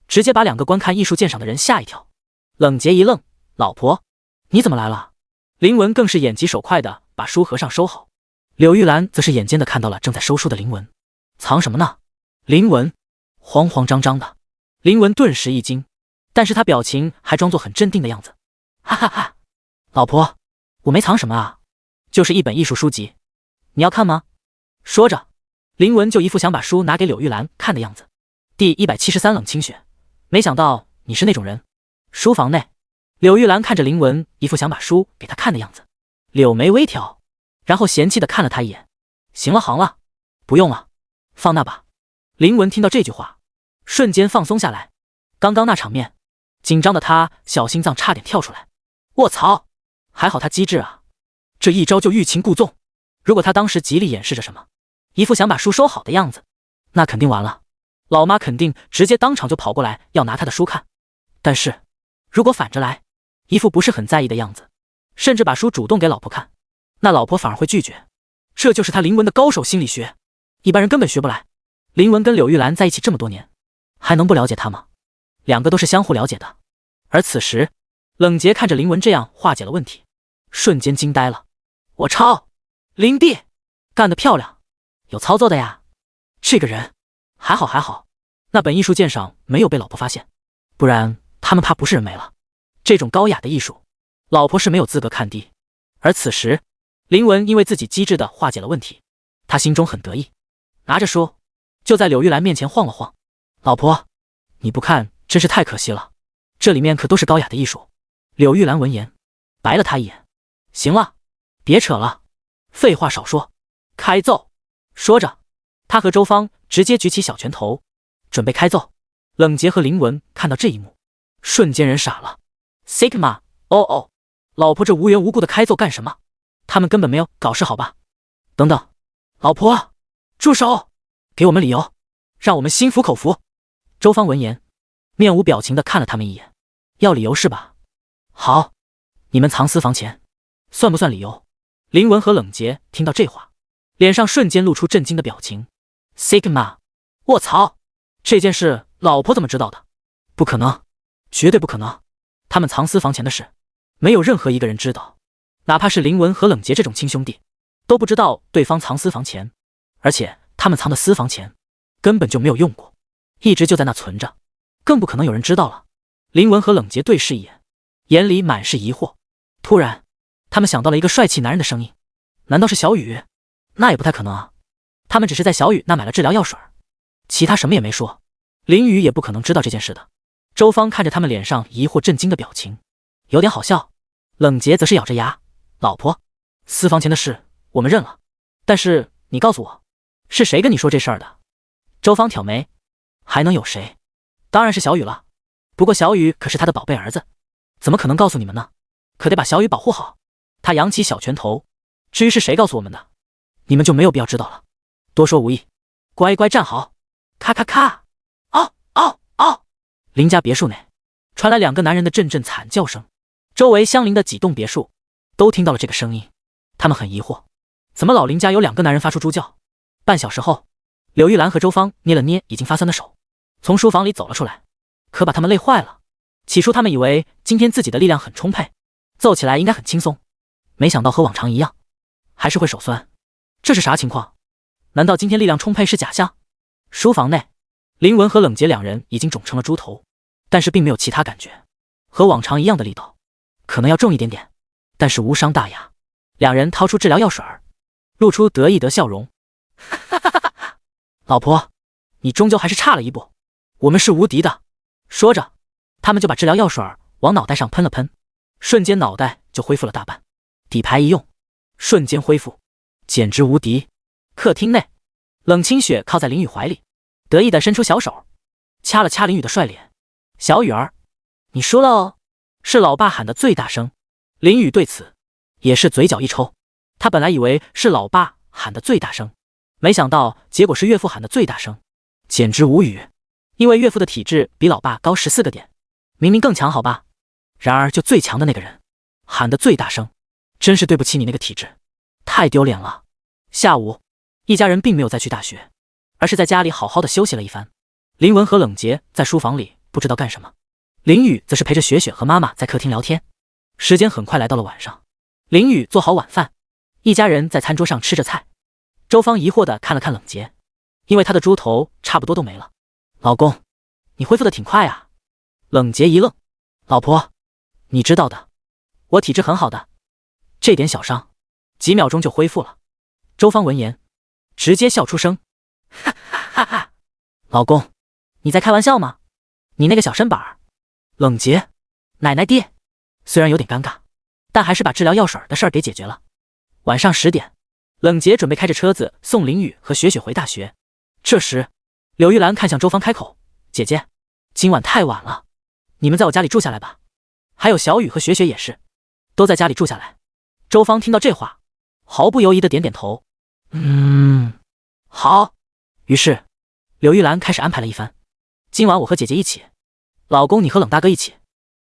直接把2个观看艺术鉴赏的人吓一跳。冷杰一愣，老婆，你怎么来了？林文更是眼疾手快的把书合上收好，柳玉兰则是眼尖的看到了正在收书的林文。藏什么呢？林文慌慌张张的。林文顿时一惊，但是他表情还装作很镇定的样子。哈哈哈，老婆，我没藏什么啊，就是一本艺术书籍，你要看吗？说着，林文就一副想把书拿给柳玉兰看的样子。第173冷清雪，没想到你是那种人。书房内，柳玉兰看着林文一副想把书给他看的样子，柳眉微挑，然后嫌弃的看了他一眼。行了，不用了，放那吧。林文听到这句话，瞬间放松下来。刚刚那场面，紧张的他小心脏差点跳出来。卧槽，还好他机智啊，这一招就欲擒故纵。如果他当时极力掩饰着什么，一副想把书收好的样子，那肯定完了。老妈肯定直接当场就跑过来要拿他的书看。但是如果反着来，一副不是很在意的样子，甚至把书主动给老婆看，那老婆反而会拒绝。这就是他林文的高手心理学，一般人根本学不来。林文跟柳玉兰在一起这么多年，还能不了解他吗？两个都是相互了解的。而此时冷杰看着林文这样化解了问题，瞬间惊呆了。我操，林弟干得漂亮，有操作的呀。这个人还好，那本艺术鉴赏没有被老婆发现，不然他们怕不是人没了。这种高雅的艺术，老婆是没有资格看低。而此时林文因为自己机智地化解了问题，他心中很得意，拿着书就在柳玉兰面前晃了晃。老婆，你不看真是太可惜了，这里面可都是高雅的艺术。柳玉兰闻言白了他一眼。行了，别扯了，废话少说，开奏。说着他和周芳直接举起小拳头准备开奏。冷杰和林文看到这一幕，瞬间人傻了。Sigma， 哦，老婆这无缘无故的开奏干什么？他们根本没有搞事好吧？等等，老婆，住手，给我们理由，让我们心服口服。周芳闻言面无表情的看了他们一眼。要理由是吧？好，你们藏私房钱算不算理由？林文和冷杰听到这话，脸上瞬间露出震惊的表情。Sigma， 卧槽，这件事老婆怎么知道的？不可能，绝对不可能。他们藏私房钱的事没有任何一个人知道，哪怕是林文和冷杰这种亲兄弟都不知道对方藏私房钱。而且他们藏的私房钱根本就没有用过，一直就在那存着，更不可能有人知道了。林文和冷杰对视一眼，眼里满是疑惑。突然他们想到了一个帅气男人的声音，难道是小雨？那也不太可能啊，他们只是在小雨那买了治疗药水，其他什么也没说，林雨也不可能知道这件事的。周芳看着他们脸上疑惑震惊的表情，有点好笑。冷杰则是咬着牙，老婆，私房钱的事我们认了，但是你告诉我，是谁跟你说这事儿的？周芳挑眉，还能有谁？当然是小雨了，不过小雨可是他的宝贝儿子，怎么可能告诉你们呢？可得把小雨保护好。他扬起小拳头，至于是谁告诉我们的，你们就没有必要知道了，多说无益，乖乖站好。咔咔咔，嗷！林家别墅内传来两个男人的阵阵惨叫声，周围相邻的几栋别墅都听到了这个声音。他们很疑惑，怎么老林家有两个男人发出猪叫？半小时后，柳玉兰和周芳捏了捏已经发酸的手，从书房里走了出来，可把他们累坏了。起初他们以为今天自己的力量很充沛，奏起来应该很轻松，没想到和往常一样，还是会手酸。这是啥情况？难道今天力量充沛是假象？书房内，林文和冷杰两人已经肿成了猪头，但是并没有其他感觉，和往常一样的力道，可能要重一点点，但是无伤大雅。两人掏出治疗药水，露出得意的笑容。哈哈哈哈！老婆，你终究还是差了一步，我们是无敌的。说着，他们就把治疗药水往脑袋上喷了喷，瞬间脑袋就恢复了大半，底牌一用，瞬间恢复，简直无敌。客厅内，冷清雪靠在林雨怀里，得意地伸出小手，掐了掐林雨的帅脸。小雨儿，你输了哦，是老爸喊的最大声。林雨对此也是嘴角一抽，他本来以为是老爸喊的最大声，没想到结果是岳父喊的最大声，简直无语。因为岳父的体质比老爸高14个点，明明更强好吧，然而就最强的那个人喊的最大声，真是对不起你那个体质，太丢脸了。下午一家人并没有再去大学，而是在家里好好的休息了一番。林文和冷杰在书房里不知道干什么，林雨则是陪着雪雪和妈妈在客厅聊天。时间很快来到了晚上，林雨做好晚饭，一家人在餐桌上吃着菜。周芳疑惑地看了看冷杰，因为他的猪头差不多都没了。老公，你恢复的挺快啊。冷杰一愣，老婆，你知道的，我体质很好的，这点小伤几秒钟就恢复了。周芳闻言直接笑出声，哈哈哈哈！老公，你在开玩笑吗？你那个小身板儿。冷杰，奶奶爹，虽然有点尴尬，但还是把治疗药水的事儿给解决了。晚上10点，冷杰准备开着车子送林雨和雪雪回大学。这时柳玉兰看向周芳开口：“姐姐，今晚太晚了，你们在我家里住下来吧。还有小雨和雪雪也是，都在家里住下来。”周芳听到这话，毫不犹豫地点点头：“好。”于是柳玉兰开始安排了一番：“今晚我和姐姐一起，老公你和冷大哥一起，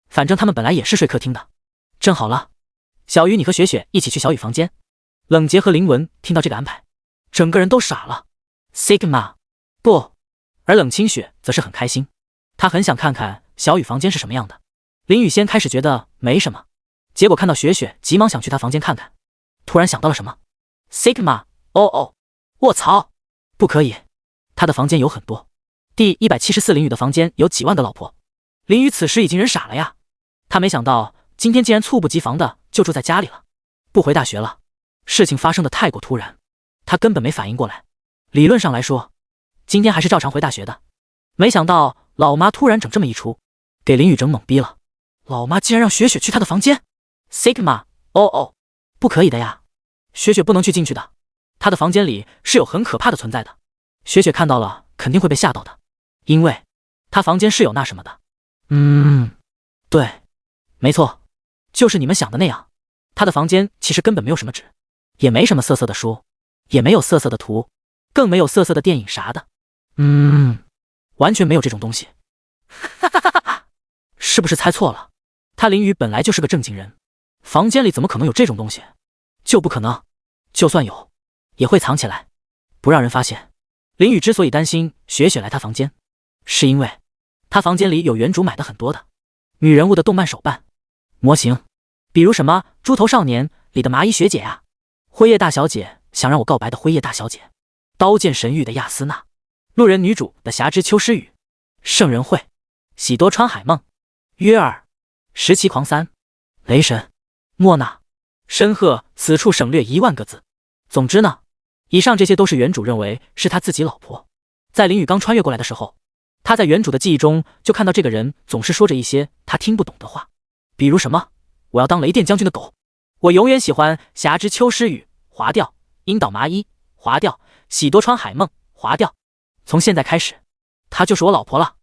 反正他们本来也是睡客厅的，正好了。小雨你和雪雪一起去小雨房间。”冷杰和林文听到这个安排，整个人都傻了。Sigma 不，而冷清雪则是很开心，她很想看看小雨房间是什么样的。林雨先开始觉得没什么，结果看到雪雪，急忙想去她房间看看，突然想到了什么。Sigma 卧槽，不可以，他的房间有很多。第174林雨的房间有几万个老婆。林雨此时已经人傻了呀，他没想到今天竟然猝不及防的就住在家里了，不回大学了。事情发生的太过突然，他根本没反应过来。理论上来说，今天还是照常回大学的，没想到老妈突然整这么一出，给林雨整懵逼了。老妈竟然让雪雪去她的房间。Sigma 不可以的呀，雪雪不能去进去的，她的房间里是有很可怕的存在的，雪雪看到了肯定会被吓到的，因为她房间是有那什么的。对，没错，就是你们想的那样，她的房间其实根本没有什么纸，也没什么色色的书，也没有色色的图，更没有色色的电影啥的。完全没有这种东西。是不是猜错了？他林雨本来就是个正经人，房间里怎么可能有这种东西？就不可能，就算有，也会藏起来，不让人发现。林雨之所以担心雪雪来他房间，是因为他房间里有原主买的很多的女人物的动漫手办模型，比如什么《猪头少年》里的麻衣学姐呀，辉夜大小姐想让我告白的辉夜大小姐，刀剑神域的亚丝娜，路人女主的霞之秋诗雨，圣人会，喜多川海梦，约尔，石崎狂三，雷神，莫娜，申鹤，此处省略1万个字。总之呢，以上这些都是原主认为是他自己老婆。在林雨刚穿越过来的时候，他在原主的记忆中就看到这个人总是说着一些他听不懂的话，比如什么我要当雷电将军的狗，我永远喜欢霞之秋诗雨，划掉，樱岛麻衣，划掉，喜多川海梦，划掉，从现在开始她就是我老婆了。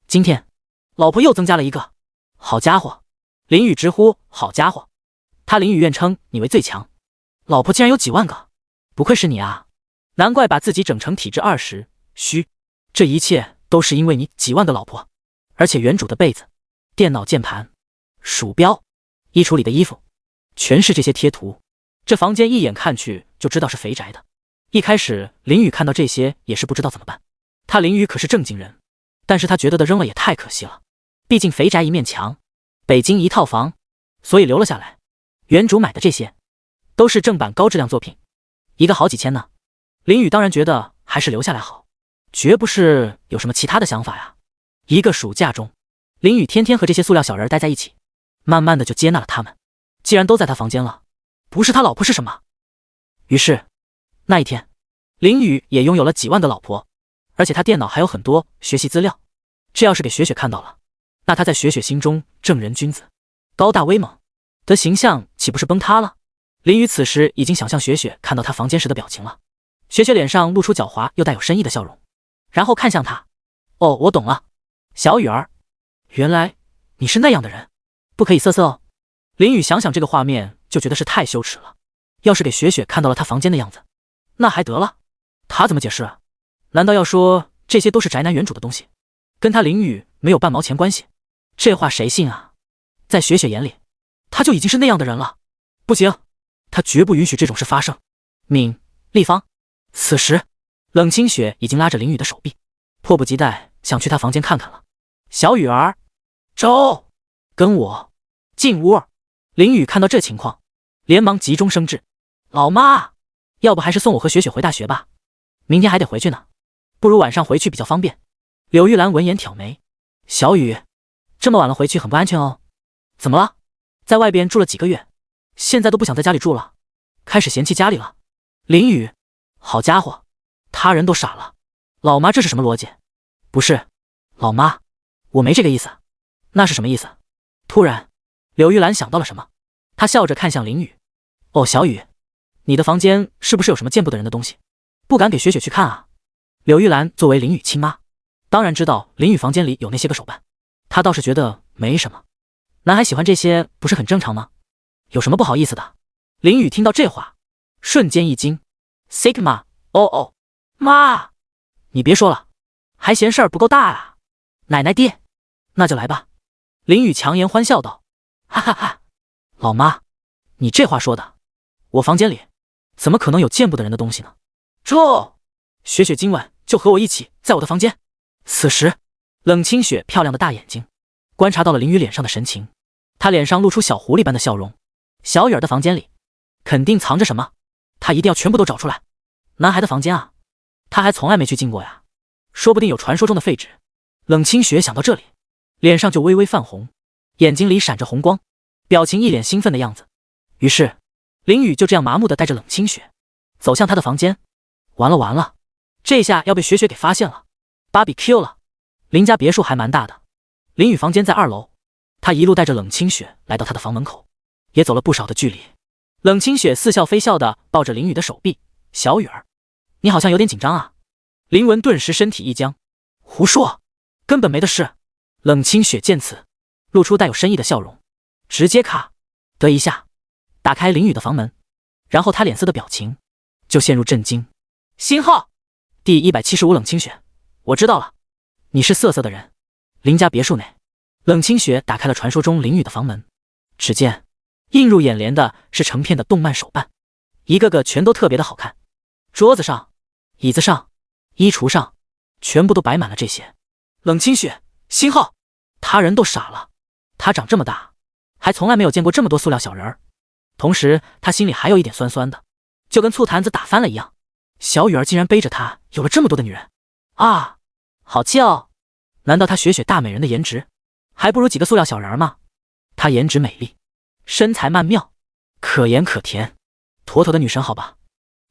今天老婆又增加了一个，好家伙，林雨直呼好家伙，他林雨愿称你为最强，老婆竟然有几万个，不愧是你啊，难怪把自己整成体质20，虚，这一切都是因为你几万个老婆。而且原主的被子、电脑键盘、鼠标、衣橱里的衣服，全是这些贴图，这房间一眼看去就知道是肥宅的。一开始林雨看到这些也是不知道怎么办，他林雨可是正经人，但是他觉得的扔了也太可惜了，毕竟肥宅一面墙，北京一套房，所以留了下来。原主买的这些都是正版高质量作品，一个好几千呢。林雨当然觉得还是留下来好，绝不是有什么其他的想法呀。一个暑假中，林雨天天和这些塑料小人待在一起，慢慢的就接纳了他们。既然都在他房间了，不是他老婆是什么？于是那一天，林雨也拥有了几万个老婆，而且他电脑还有很多学习资料。这要是给雪雪看到了，那他在雪雪心中正人君子、高大威猛的形象岂不是崩塌了？林雨此时已经想象雪雪看到他房间时的表情了。雪雪脸上露出狡猾又带有深意的笑容，然后看向他：“哦，我懂了，小雨儿，原来你是那样的人，不可以色色哦。”林雨想想这个画面就觉得是太羞耻了，要是给雪雪看到了他房间的样子，那还得了？他怎么解释啊？难道要说这些都是宅男原主的东西，跟他林雨没有半毛钱关系？这话谁信啊？在雪雪眼里，他就已经是那样的人了。不行，他绝不允许这种事发生。敏、立方，此时冷清雪已经拉着林雨的手臂，迫不及待想去他房间看看了。小雨儿，周，跟我进屋。林雨看到这情况，连忙急中生智：“老妈，要不还是送我和雪雪回大学吧，明天还得回去呢，不如晚上回去比较方便。”柳玉兰闻言挑眉：“小雨，这么晚了回去很不安全哦。怎么了？在外边住了几个月，现在都不想在家里住了，开始嫌弃家里了？”林雨：“好家伙，他人都傻了，老妈这是什么逻辑？不是，老妈，我没这个意思。那是什么意思？”突然柳玉兰想到了什么，她笑着看向林雨：“哦，小雨，你的房间是不是有什么见不得人的东西，不敢给雪雪去看啊？”柳玉兰作为林雨亲妈，当然知道林雨房间里有那些个手办，他倒是觉得没什么。男孩喜欢这些不是很正常吗？有什么不好意思的？林雨听到这话，瞬间一惊 ，Sigma， 哦，妈，你别说了，还嫌事儿不够大啊？奶奶爹，那就来吧。林雨强颜欢笑道，哈哈哈，老妈，你这话说的，我房间里怎么可能有见不得人的东西呢？雪雪今晚就和我一起在我的房间。此时，冷清雪漂亮的大眼睛观察到了林雨脸上的神情，她脸上露出小狐狸般的笑容。小雨儿的房间里肯定藏着什么，她一定要全部都找出来。男孩的房间啊，她还从来没去进过呀，说不定有传说中的废纸。冷清雪想到这里，脸上就微微泛红，眼睛里闪着红光，表情一脸兴奋的样子。于是林雨就这样麻木地带着冷清雪走向他的房间。完了，这下要被雪雪给发现了，BBQ 了。林家别墅还蛮大的，林雨房间在2楼，他一路带着冷清雪来到他的房门口，也走了不少的距离。冷清雪似笑非笑地抱着林雨的手臂，小雨儿，你好像有点紧张啊。林文顿时身体一僵，胡说，根本没的事。冷清雪见此，露出带有深意的笑容，直接咔的一下打开林雨的房门，然后他脸色的表情就陷入震惊。星号第175，冷清雪，我知道了，你是色色的人。林家别墅内，冷清雪打开了传说中林雨的房门，只见映入眼帘的是成片的动漫手办，一个个全都特别的好看，桌子上、椅子上、衣橱上全部都摆满了这些。冷清雪，星号，他人都傻了，他长这么大还从来没有见过这么多塑料小人儿，同时他心里还有一点酸酸的，就跟醋坛子打翻了一样。小雨儿竟然背着他有了这么多的女人啊，好气哦！难道他雪雪大美人的颜值还不如几个塑料小人吗？她颜值美丽，身材曼妙，可盐可甜，妥妥的女神好吧？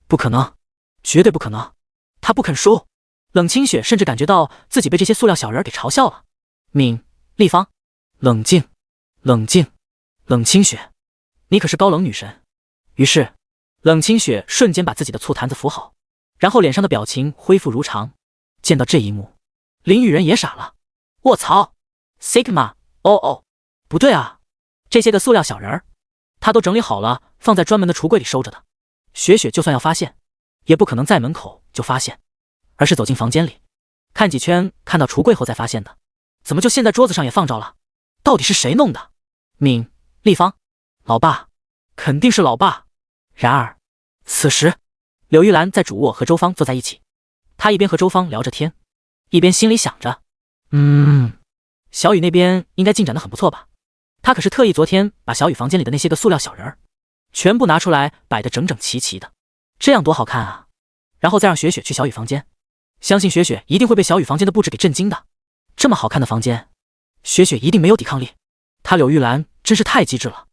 不可能，绝对不可能，她不肯输。冷清雪甚至感觉到自己被这些塑料小人给嘲笑了。敏、立方，冷静，冷静，冷清雪，你可是高冷女神。于是冷清雪瞬间把自己的醋坛子扶好，然后脸上的表情恢复如常。见到这一幕，林雨人也傻了，卧槽 Sigma， 哦，不对啊，这些个塑料小人儿他都整理好了放在专门的橱柜里收着的，雪雪就算要发现也不可能在门口就发现，而是走进房间里看几圈，看到橱柜后再发现的。怎么就现在桌子上也放着了？到底是谁弄的？敏、立方，老爸，肯定是老爸。然而此时柳玉兰在主卧和周芳坐在一起，她一边和周芳聊着天，一边心里想着，小雨那边应该进展得很不错吧，她可是特意昨天把小雨房间里的那些个塑料小人儿全部拿出来摆得整整齐齐的，这样多好看啊。然后再让雪雪去小雨房间，相信雪雪一定会被小雨房间的布置给震惊的。这么好看的房间，雪雪一定没有抵抗力，她柳玉兰真是太机智了。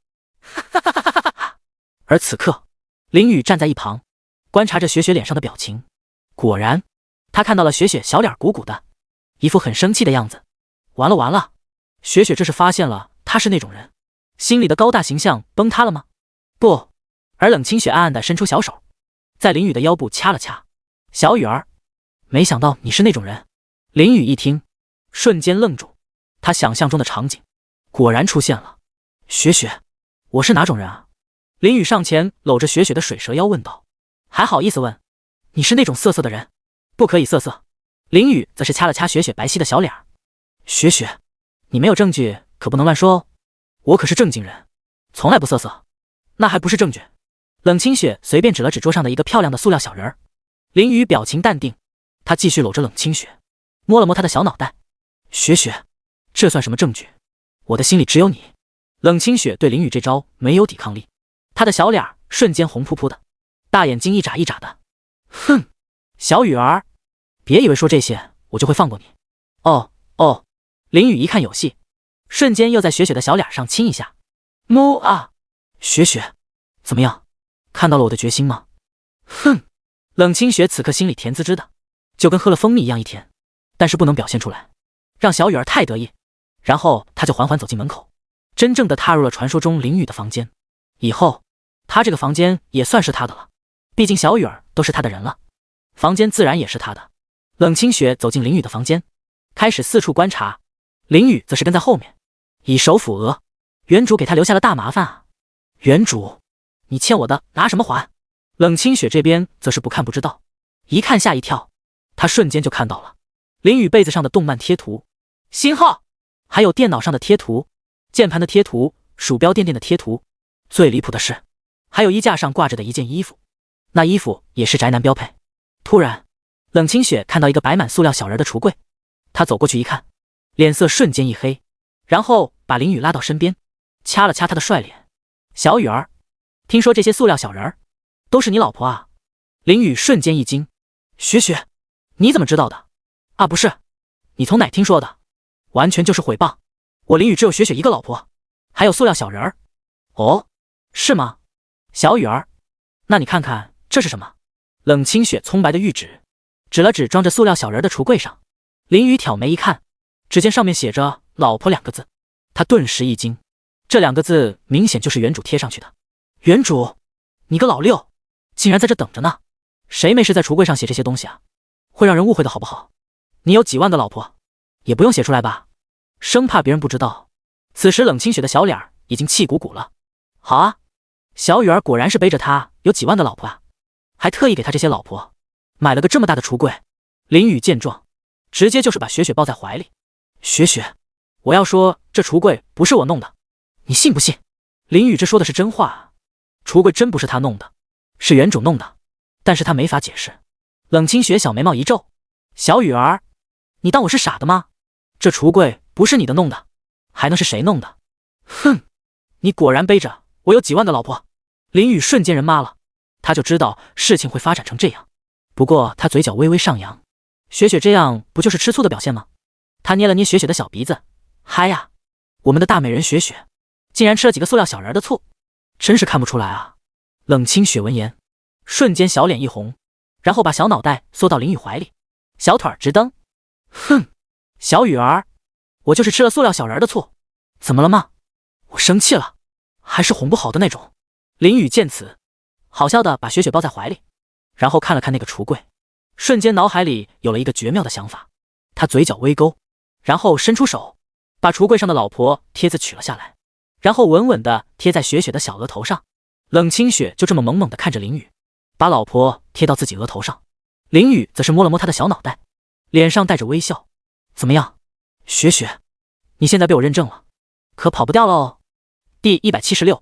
而此刻林雨站在一旁观察着雪雪脸上的表情，果然他看到了雪雪小脸鼓鼓的，一副很生气的样子。完了，雪雪这是发现了他是那种人，心里的高大形象崩塌了吗？不。而冷清雪暗暗地伸出小手，在林雨的腰部掐了掐。小雨儿，没想到你是那种人。林雨一听瞬间愣住，他想象中的场景果然出现了。雪雪，我是哪种人啊？林雨上前搂着雪雪的水蛇腰问道。还好意思问？你是那种色色的人，不可以色色。林雨则是掐了掐雪雪白皙的小脸。雪雪，你没有证据可不能乱说哦，我可是正经人，从来不色色。那还不是证据？冷清雪随便指了指桌上的一个漂亮的塑料小人儿。林雨表情淡定，他继续搂着冷清雪，摸了摸她的小脑袋。雪雪，这算什么证据？我的心里只有你。冷清雪对林雨这招没有抵抗力，她的小脸瞬间红扑扑的，大眼睛一眨一眨的。哼，小雨儿，别以为说这些我就会放过你。哦，林雨一看有戏，瞬间又在雪雪的小脸上亲一下。木啊，雪雪，怎么样？看到了我的决心吗？哼，冷清雪此刻心里甜滋滋的，就跟喝了蜂蜜一样一甜，但是不能表现出来，让小雨儿太得意。然后他就缓缓走进门口，真正的踏入了传说中林雨的房间。以后他这个房间也算是他的了，毕竟小雨儿都是他的人了，房间自然也是他的。冷清雪走进林雨的房间，开始四处观察。林雨则是跟在后面，以手抚额。原主给他留下了大麻烦啊！原主，你欠我的拿什么还？冷清雪这边则是不看不知道，一看吓一跳，他瞬间就看到了林雨被子上的动漫贴图、星号，还有电脑上的贴图、键盘的贴图、鼠标垫垫的贴图。最离谱的是，还有衣架上挂着的一件衣服，那衣服也是宅男标配。突然，冷清雪看到一个摆满塑料小人的橱柜，她走过去一看，脸色瞬间一黑，然后把林雨拉到身边，掐了掐她的帅脸。小雨儿，听说这些塑料小人儿都是你老婆啊？林雨瞬间一惊，雪雪，你怎么知道的？啊，不是，你从哪听说的？完全就是诽谤，我林雨只有雪雪一个老婆，还有塑料小人儿。哦，是吗？小雨儿，那你看看这是什么？冷清雪葱白的玉指指了指装着塑料小人的橱柜上。林雨挑眉一看，只见上面写着老婆2个字，他顿时一惊，这2个字明显就是原主贴上去的。原主，你个老六，竟然在这等着呢！谁没事在橱柜上写这些东西啊？会让人误会的好不好？你有几万个老婆，也不用写出来吧，生怕别人不知道。此时冷清雪的小脸已经气鼓鼓了。好啊，小雨儿果然是背着他有几万个老婆啊，还特意给他这些老婆买了个这么大的橱柜。林雨见状，直接就是把雪雪抱在怀里。雪雪，我要说这橱柜不是我弄的，你信不信？林雨这说的是真话啊，橱柜真不是他弄的，是原主弄的，但是他没法解释。冷清雪小眉毛一皱，小雨儿，你当我是傻的吗？这橱柜不是你的弄的，还能是谁弄的？哼，你果然背着我有几万个老婆。林雨瞬间人麻了，他就知道事情会发展成这样。不过他嘴角微微上扬，雪雪这样不就是吃醋的表现吗？他捏了捏雪雪的小鼻子，嗨呀，我们的大美人雪雪竟然吃了几个塑料小人的醋，真是看不出来啊。冷清雪闻言瞬间小脸一红，然后把小脑袋缩到林雨怀里，小腿直蹬。哼，小雨儿，我就是吃了塑料小人的醋，怎么了吗？我生气了，还是哄不好的那种。林雨见此，好笑的把雪雪抱在怀里，然后看了看那个橱柜，瞬间脑海里有了一个绝妙的想法。他嘴角微勾，然后伸出手，把橱柜上的老婆贴子取了下来，然后稳稳地贴在雪雪的小额头上。冷清雪就这么猛猛地看着林雨，把老婆贴到自己额头上。林雨则是摸了摸他的小脑袋，脸上带着微笑。怎么样，雪雪，你现在被我认证了，可跑不掉了哦。第176。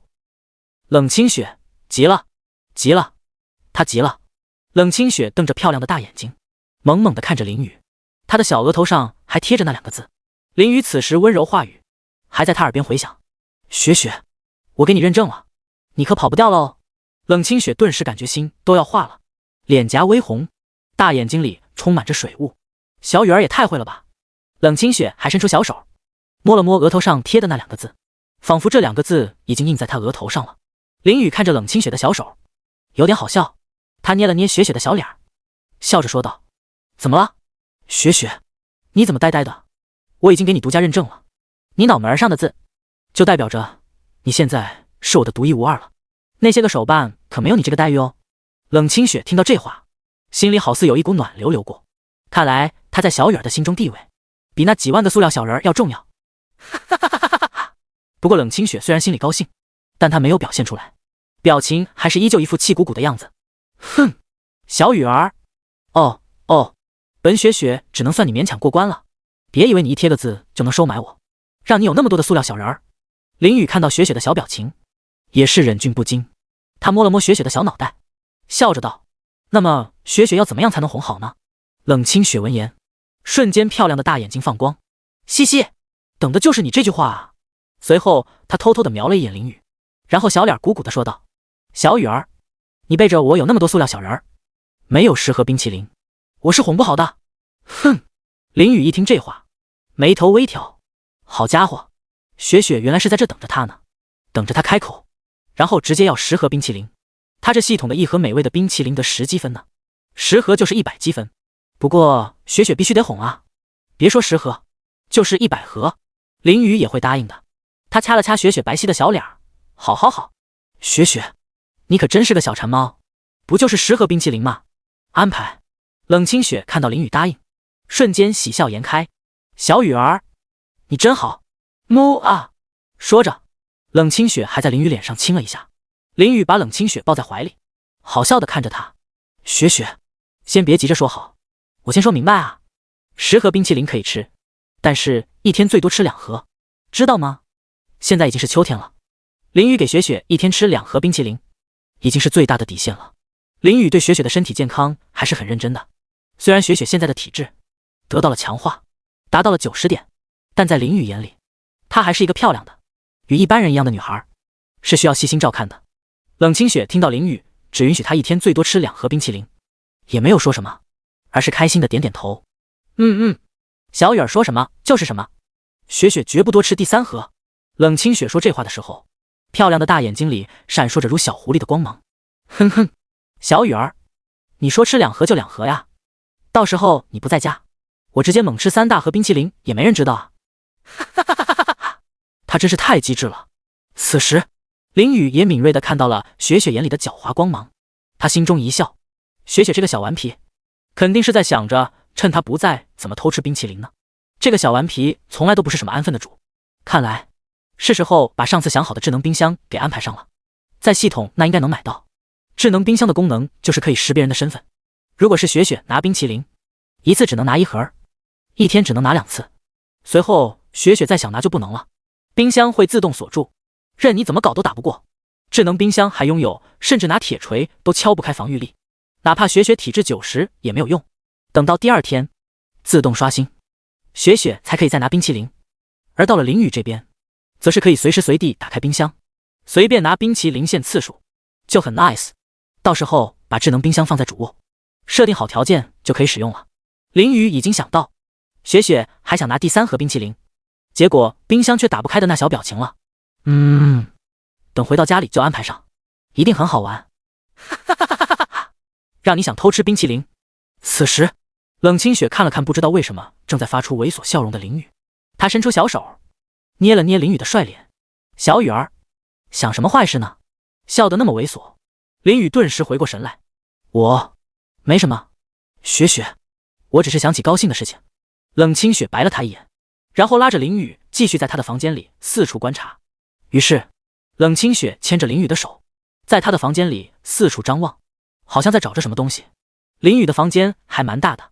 冷清雪急了，急了，她急了。冷清雪瞪着漂亮的大眼睛，猛猛地看着林雨，她的小额头上还贴着那2个字。林雨此时温柔话语还在她耳边回响：雪雪，我给你认证了，你可跑不掉了哦。冷清雪顿时感觉心都要化了，脸颊微红，大眼睛里充满着水雾。小雨儿也太会了吧。冷清雪还伸出小手摸了摸额头上贴的那2个字，仿佛这2个字已经印在她额头上了。林雨看着冷清雪的小手，有点好笑，他捏了捏雪雪的小脸，笑着说道：怎么了，雪雪，你怎么呆呆的？我已经给你独家认证了，你脑门上的字就代表着你现在是我的独一无二了，那些个手办可没有你这个待遇哦。冷清雪听到这话，心里好似有一股暖流流过，看来他在小雨儿的心中地位比那几万个塑料小人要重要。不过冷清雪虽然心里高兴，但她没有表现出来，表情还是依旧一副气鼓鼓的样子。哼，小雨儿，哦，本雪雪只能算你勉强过关了，别以为你一贴个字就能收买我，让你有那么多的塑料小人儿。林雨看到雪雪的小表情，也是忍俊不禁，他摸了摸雪雪的小脑袋，笑着道：那么雪雪要怎么样才能哄好呢？冷清雪闻言，瞬间漂亮的大眼睛放光，嘻嘻，等的就是你这句话啊。随后他偷偷地瞄了一眼林雨，然后小脸鼓鼓地说道：小雨儿，你背着我有那么多塑料小人儿，没有食盒冰淇淋，我是哄不好的。哼！林雨一听这话，眉头微挑，好家伙，雪雪原来是在这等着他呢，等着他开口，然后直接要10盒冰淇淋。他这系统的1盒美味的冰淇淋得10积分呢，10盒就是100积分。不过雪雪必须得哄啊，别说10盒，就是100盒，林雨也会答应的。他掐了掐雪雪白皙的小脸，好，雪雪，你可真是个小馋猫，不就是10盒冰淇淋吗？安排。冷清雪看到林雨答应，瞬间喜笑颜开，小雨儿，你真好。木啊！说着，冷清雪还在林雨脸上亲了一下。林雨把冷清雪抱在怀里，好笑地看着她。雪雪，先别急着说好，我先说明白啊。10盒冰淇淋可以吃，但是一天最多吃2盒，知道吗？现在已经是秋天了，林雨给雪雪一天吃2盒冰淇淋，已经是最大的底线了。林雨对雪雪的身体健康还是很认真的，虽然雪雪现在的体质得到了强化，达到了90点，但在林雨眼里，她还是一个漂亮的与一般人一样的女孩，是需要细心照看的。冷清雪听到林雨只允许她一天最多吃2盒冰淇淋，也没有说什么，而是开心的点点头。小雨儿说什么就是什么，雪雪绝不多吃第3盒。冷清雪说这话的时候，漂亮的大眼睛里闪烁着如小狐狸的光芒。哼哼，小雨儿，你说吃2盒就2盒呀，到时候你不在家，我直接猛吃3大盒冰淇淋也没人知道啊。哈哈哈哈哈！他真是太机智了。此时林雨也敏锐地看到了雪雪眼里的狡猾光芒，他心中一笑，雪雪这个小顽皮肯定是在想着趁他不在怎么偷吃冰淇淋呢。这个小顽皮从来都不是什么安分的主，看来是时候把上次想好的智能冰箱给安排上了。在系统那应该能买到。智能冰箱的功能就是可以识别人的身份，如果是雪雪拿冰淇淋，一次只能拿1盒，一天只能拿2次，随后雪雪再想拿就不能了，冰箱会自动锁住，任你怎么搞都打不过。智能冰箱还拥有甚至拿铁锤都敲不开防御力，哪怕雪雪体质90也没有用，等到第2天自动刷新，雪雪才可以再拿冰淇淋。而到了林雨这边，则是可以随时随地打开冰箱，随便拿冰淇淋限次数，就很 nice。 到时候把智能冰箱放在主卧，设定好条件就可以使用了。林雨已经想到雪雪还想拿第3盒冰淇淋，结果冰箱却打不开的那小表情了。等回到家里就安排上，一定很好玩。哈哈哈哈哈哈！让你想偷吃冰淇淋。此时冷清雪看了看不知道为什么正在发出猥琐笑容的林雨，她伸出小手捏了捏林雨的帅脸。小雨儿，想什么坏事呢？笑得那么猥琐。林雨顿时回过神来，我没什么，雪雪，我只是想起高兴的事情。冷清雪白了他一眼，然后拉着林雨继续在他的房间里四处观察。于是冷清雪牵着林雨的手，在他的房间里四处张望，好像在找着什么东西。林雨的房间还蛮大的，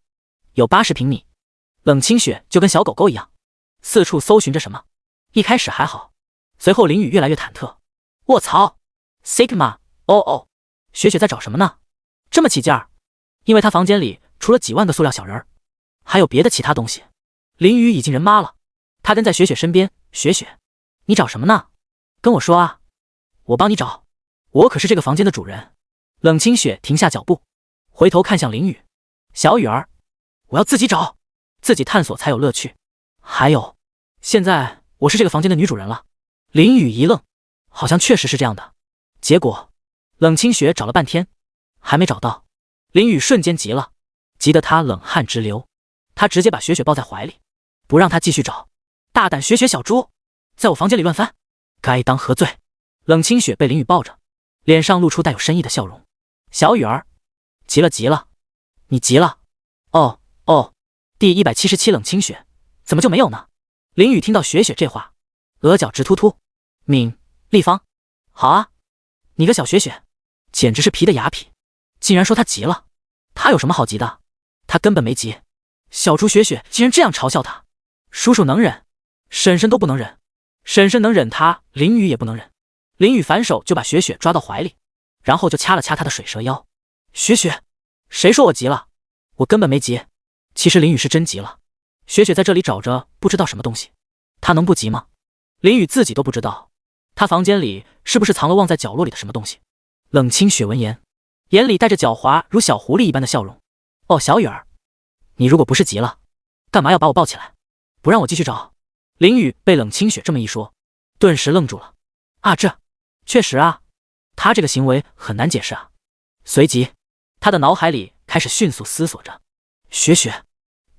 有80平米。冷清雪就跟小狗狗一样，四处搜寻着什么。一开始还好，随后林雨越来越忐忑。卧槽 Sigma， 哦，雪雪在找什么呢？这么起劲儿？因为他房间里除了几万个塑料小人儿，还有别的其他东西。林雨已经人妈了，他跟在雪雪身边。雪雪，你找什么呢？跟我说啊，我帮你找，我可是这个房间的主人。冷清雪停下脚步，回头看向林雨。小雨儿，我要自己找，自己探索才有乐趣。还有，现在我是这个房间的女主人了。林雨一愣，好像确实是这样的。结果冷清雪找了半天还没找到，林雨瞬间急了，急得他冷汗直流。他直接把雪雪抱在怀里，不让她继续找。大胆雪雪小猪，在我房间里乱翻，该当何罪？冷清雪被林雨抱着，脸上露出带有深意的笑容。小雨儿，急了，你急了？哦，第177冷清雪，怎么就没有呢？林雨听到雪雪这话，额角直突突。立方，好啊，你个小雪雪，简直是皮的雅痞，竟然说他急了。他有什么好急的？他根本没急。小猪雪雪竟然这样嘲笑他，叔叔能忍，婶婶都不能忍，婶婶能忍他，林雨也不能忍。林雨反手就把雪雪抓到怀里，然后就掐了掐她的水蛇腰。雪雪，谁说我急了？我根本没急。其实林雨是真急了。雪雪在这里找着不知道什么东西，她能不急吗？林雨自己都不知道，她房间里是不是藏了忘在角落里的什么东西。冷清雪闻言，眼里带着狡猾如小狐狸一般的笑容。哦，小雨儿，你如果不是急了，干嘛要把我抱起来，不让我继续找？林雨被冷清雪这么一说，顿时愣住了。啊，这确实啊，他这个行为很难解释啊。随即他的脑海里开始迅速思索着，雪雪，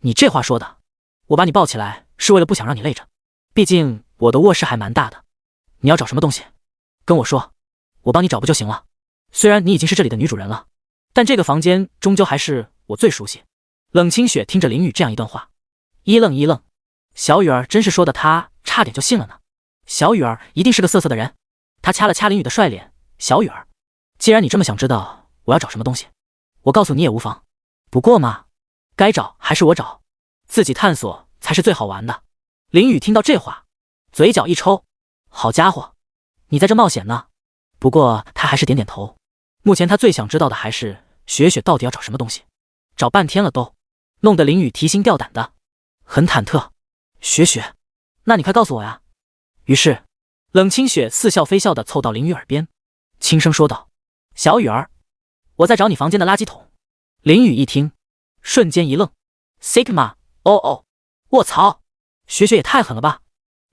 你这话说的，我把你抱起来是为了不想让你累着，毕竟我的卧室还蛮大的。你要找什么东西跟我说，我帮你找不就行了？虽然你已经是这里的女主人了，但这个房间终究还是我最熟悉。冷清雪听着林雨这样一段话，一愣，小雨儿真是说的他差点就信了呢。小雨儿一定是个色色的人。他掐了掐林雨的帅脸，小雨儿，既然你这么想知道我要找什么东西，我告诉你也无妨。不过嘛，该找还是我找，自己探索才是最好玩的。林雨听到这话，嘴角一抽，好家伙，你在这冒险呢。不过他还是点点头。目前他最想知道的还是雪雪到底要找什么东西，找半天了都，弄得林雨提心吊胆的，很忐忑。雪雪，那你快告诉我呀。于是冷清雪似笑非笑地凑到林雨耳边，轻声说道：小雨儿，我在找你房间的垃圾桶。林雨一听，瞬间一愣 Sigma， 哦，卧槽，雪雪也太狠了吧。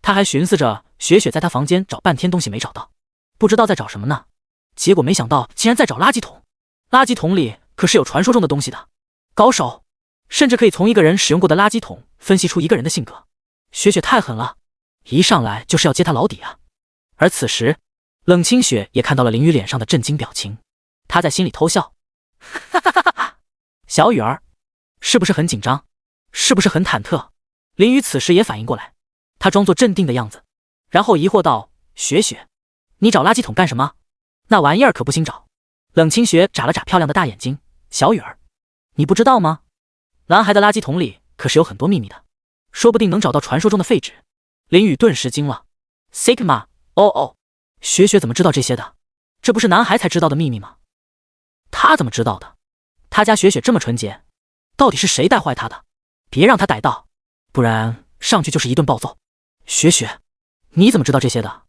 他还寻思着雪雪在他房间找半天东西没找到，不知道在找什么呢，结果没想到竟然在找垃圾桶。垃圾桶里可是有传说中的东西的，高手甚至可以从一个人使用过的垃圾桶分析出一个人的性格。雪雪太狠了，一上来就是要揭他老底啊。而此时冷清雪也看到了林雨脸上的震惊表情，她在心里偷笑，哈哈哈哈。小雨儿，是不是很紧张？是不是很忐忑？林雨此时也反应过来，他装作镇定的样子，然后疑惑道：雪雪，你找垃圾桶干什么？那玩意儿可不兴找。冷清雪眨了眨漂亮的大眼睛，小雨儿，你不知道吗？男孩的垃圾桶里可是有很多秘密的，说不定能找到传说中的废纸。林雨顿时惊了 Sigma， 哦，雪雪怎么知道这些的？这不是男孩才知道的秘密吗？他怎么知道的？他家雪雪这么纯洁，到底是谁带坏他的？别让他逮到，不然上去就是一顿暴揍。雪雪，你怎么知道这些的？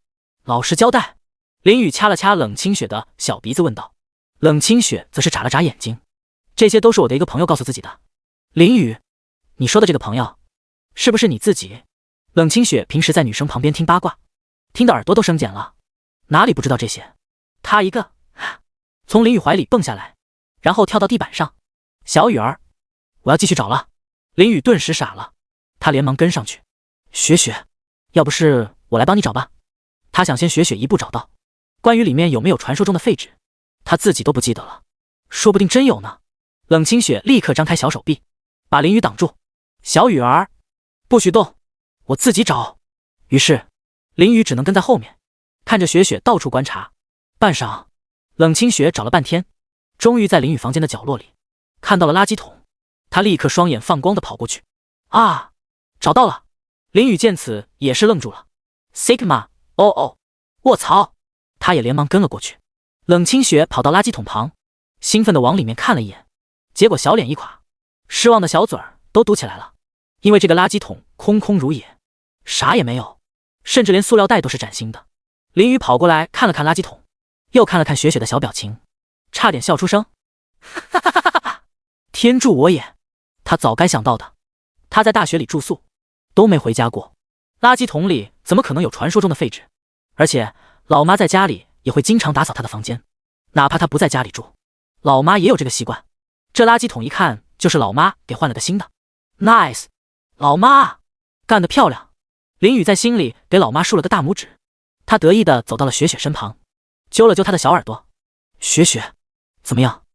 老实交代。林雨掐了掐冷清雪的小鼻子问道。冷清雪则是眨了眨眼睛，这些都是我的一个朋友告诉自己的。林雨，你说的这个朋友是不是你自己？冷清雪平时在女生旁边听八卦，听的耳朵都生茧了，哪里不知道这些。他一个从林雨怀里蹦下来，然后跳到地板上。小雨儿，我要继续找了。林雨顿时傻了，他连忙跟上去。雪雪，要不是我来帮你找吧。他想先雪雪一步找到，关于里面有没有传说中的废纸，他自己都不记得了，说不定真有呢。冷清雪立刻张开小手臂，把林雨挡住。小雨儿，不许动，我自己找。于是林雨只能跟在后面，看着雪雪到处观察。半晌，冷清雪找了半天，终于在林雨房间的角落里看到了垃圾桶。他立刻双眼放光地跑过去。啊，找到了！林雨见此也是愣住了。Sigma， 哦，卧槽！他也连忙跟了过去。冷清雪跑到垃圾桶旁，兴奋地往里面看了一眼，结果小脸一垮，失望的小嘴儿都嘟起来了，因为这个垃圾桶空空如也，啥也没有，甚至连塑料袋都是崭新的。林雨跑过来看了看垃圾桶，又看了看雪雪的小表情，差点笑出声。哈哈哈哈哈！天助我也！他早该想到的，他在大学里住宿都没回家过，垃圾桶里怎么可能有传说中的废纸？而且老妈在家里也会经常打扫他的房间，哪怕他不在家里住，老妈也有这个习惯。这垃圾桶一看就是老妈给换了个新的。 Nice， 老妈干得漂亮！林雨在心里给老妈竖了个大拇指。他得意地走到了雪雪身旁，揪了揪她的小耳朵。雪雪，怎么样？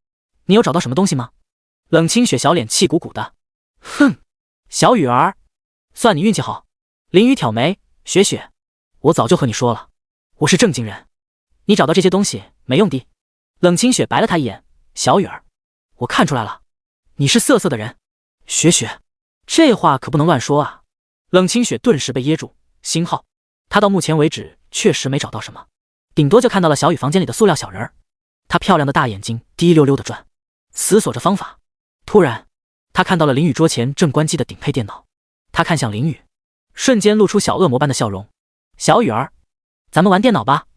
你有找到什么东西吗？冷清雪小脸气鼓鼓的。哼，小雨儿，算你运气好。林雨挑眉，雪雪，我早就和你说了，我是正经人，你找到这些东西没用的。冷清雪白了他一眼，小雨儿，我看出来了，你是色色的人。雪雪，这话可不能乱说啊。冷清雪顿时被噎住，星号，他到目前为止确实没找到什么，顶多就看到了小雨房间里的塑料小人儿。他漂亮的大眼睛滴溜溜地转，思索着方法。突然他看到了林雨桌前正关机的顶配电脑，他看向林雨，瞬间露出小恶魔般的笑容。小雨儿，咱们玩电脑吧。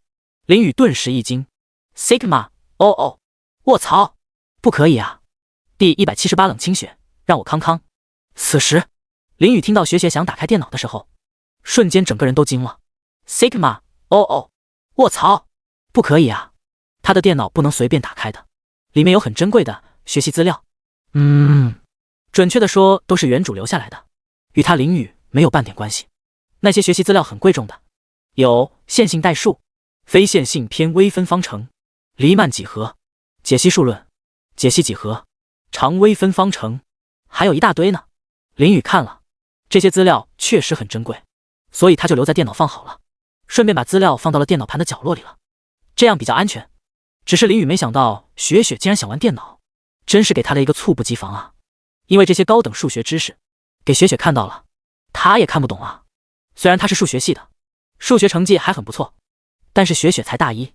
林雨顿时一惊 Sigma， 哦，卧槽，不可以啊。第178冷清雪，让我康康。此时林雨听到雪雪想打开电脑的时候，瞬间整个人都惊了。Sigma， 哦，卧槽，不可以啊，他的电脑不能随便打开的，里面有很珍贵的学习资料。准确的说都是原主留下来的，与他林雨没有半点关系。那些学习资料很贵重的，有线性代数、非线性偏微分方程、黎曼几何、解析数论、解析几何、常微分方程，还有一大堆呢。林雨看了，这些资料确实很珍贵，所以他就留在电脑放好了，顺便把资料放到了电脑盘的角落里了，这样比较安全。只是林雨没想到雪雪竟然想玩电脑，真是给他了一个猝不及防啊！因为这些高等数学知识给雪雪看到了，他也看不懂啊。虽然他是数学系的，数学成绩还很不错，但是雪雪才大一，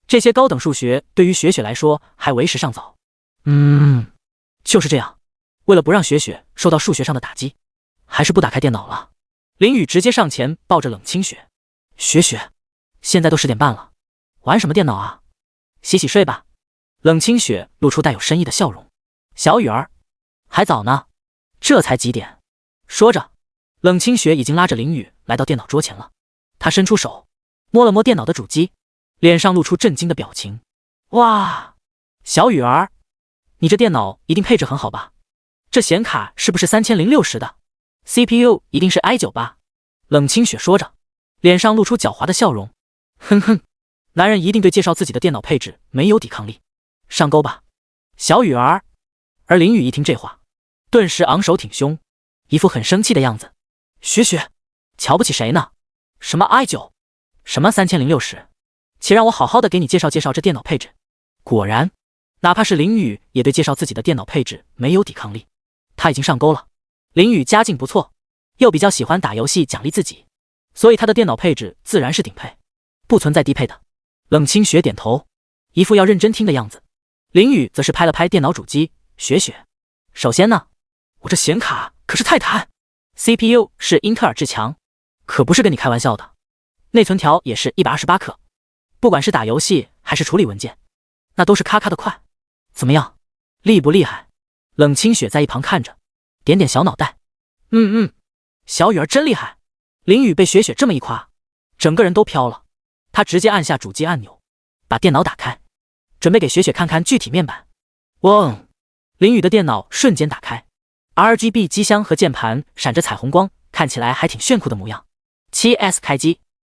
这些高等数学对于雪雪来说还为时尚早。就是这样，为了不让雪雪受到数学上的打击，还是不打开电脑了。林雨直接上前抱着冷清雪，雪雪，现在都10点半了，玩什么电脑啊？洗洗睡吧。冷清雪露出带有深意的笑容，小雨儿，还早呢，这才几点？说着，冷清雪已经拉着林雨来到电脑桌前了。她伸出手摸了摸电脑的主机，脸上露出震惊的表情。哇，小雨儿，你这电脑一定配置很好吧？这显卡是不是3060的 CPU 一定是 i9 吧？冷清雪说着，脸上露出狡猾的笑容。哼哼，男人一定对介绍自己的电脑配置没有抵抗力，上钩吧，小雨儿。而林雨一听这话，顿时昂首挺胸，一副很生气的样子。雪雪，瞧不起谁呢？什么 i9， 什么3060，且让我好好的给你介绍介绍这电脑配置。果然，哪怕是林雨也对介绍自己的电脑配置没有抵抗力，他已经上钩了。林雨家境不错，又比较喜欢打游戏奖励自己，所以他的电脑配置自然是顶配，不存在低配的。冷清雪点头，一副要认真听的样子。林雨则是拍了拍电脑主机，雪雪，首先呢，我这显卡可是泰坦 CPU 是英特尔至强，可不是跟你开玩笑的，内存条也是128克，不管是打游戏还是处理文件，那都是咔咔的快。怎么样，厉不厉害？冷清雪在一旁看着，点点小脑袋。小雨儿真厉害。林雨被雪雪这么一夸，整个人都飘了。他直接按下主机按钮，把电脑打开，准备给雪雪看看具体面板。嗡，林雨的电脑瞬间打开， RGB 机箱和键盘闪着彩虹光，看起来还挺炫酷的模样。7S 开机。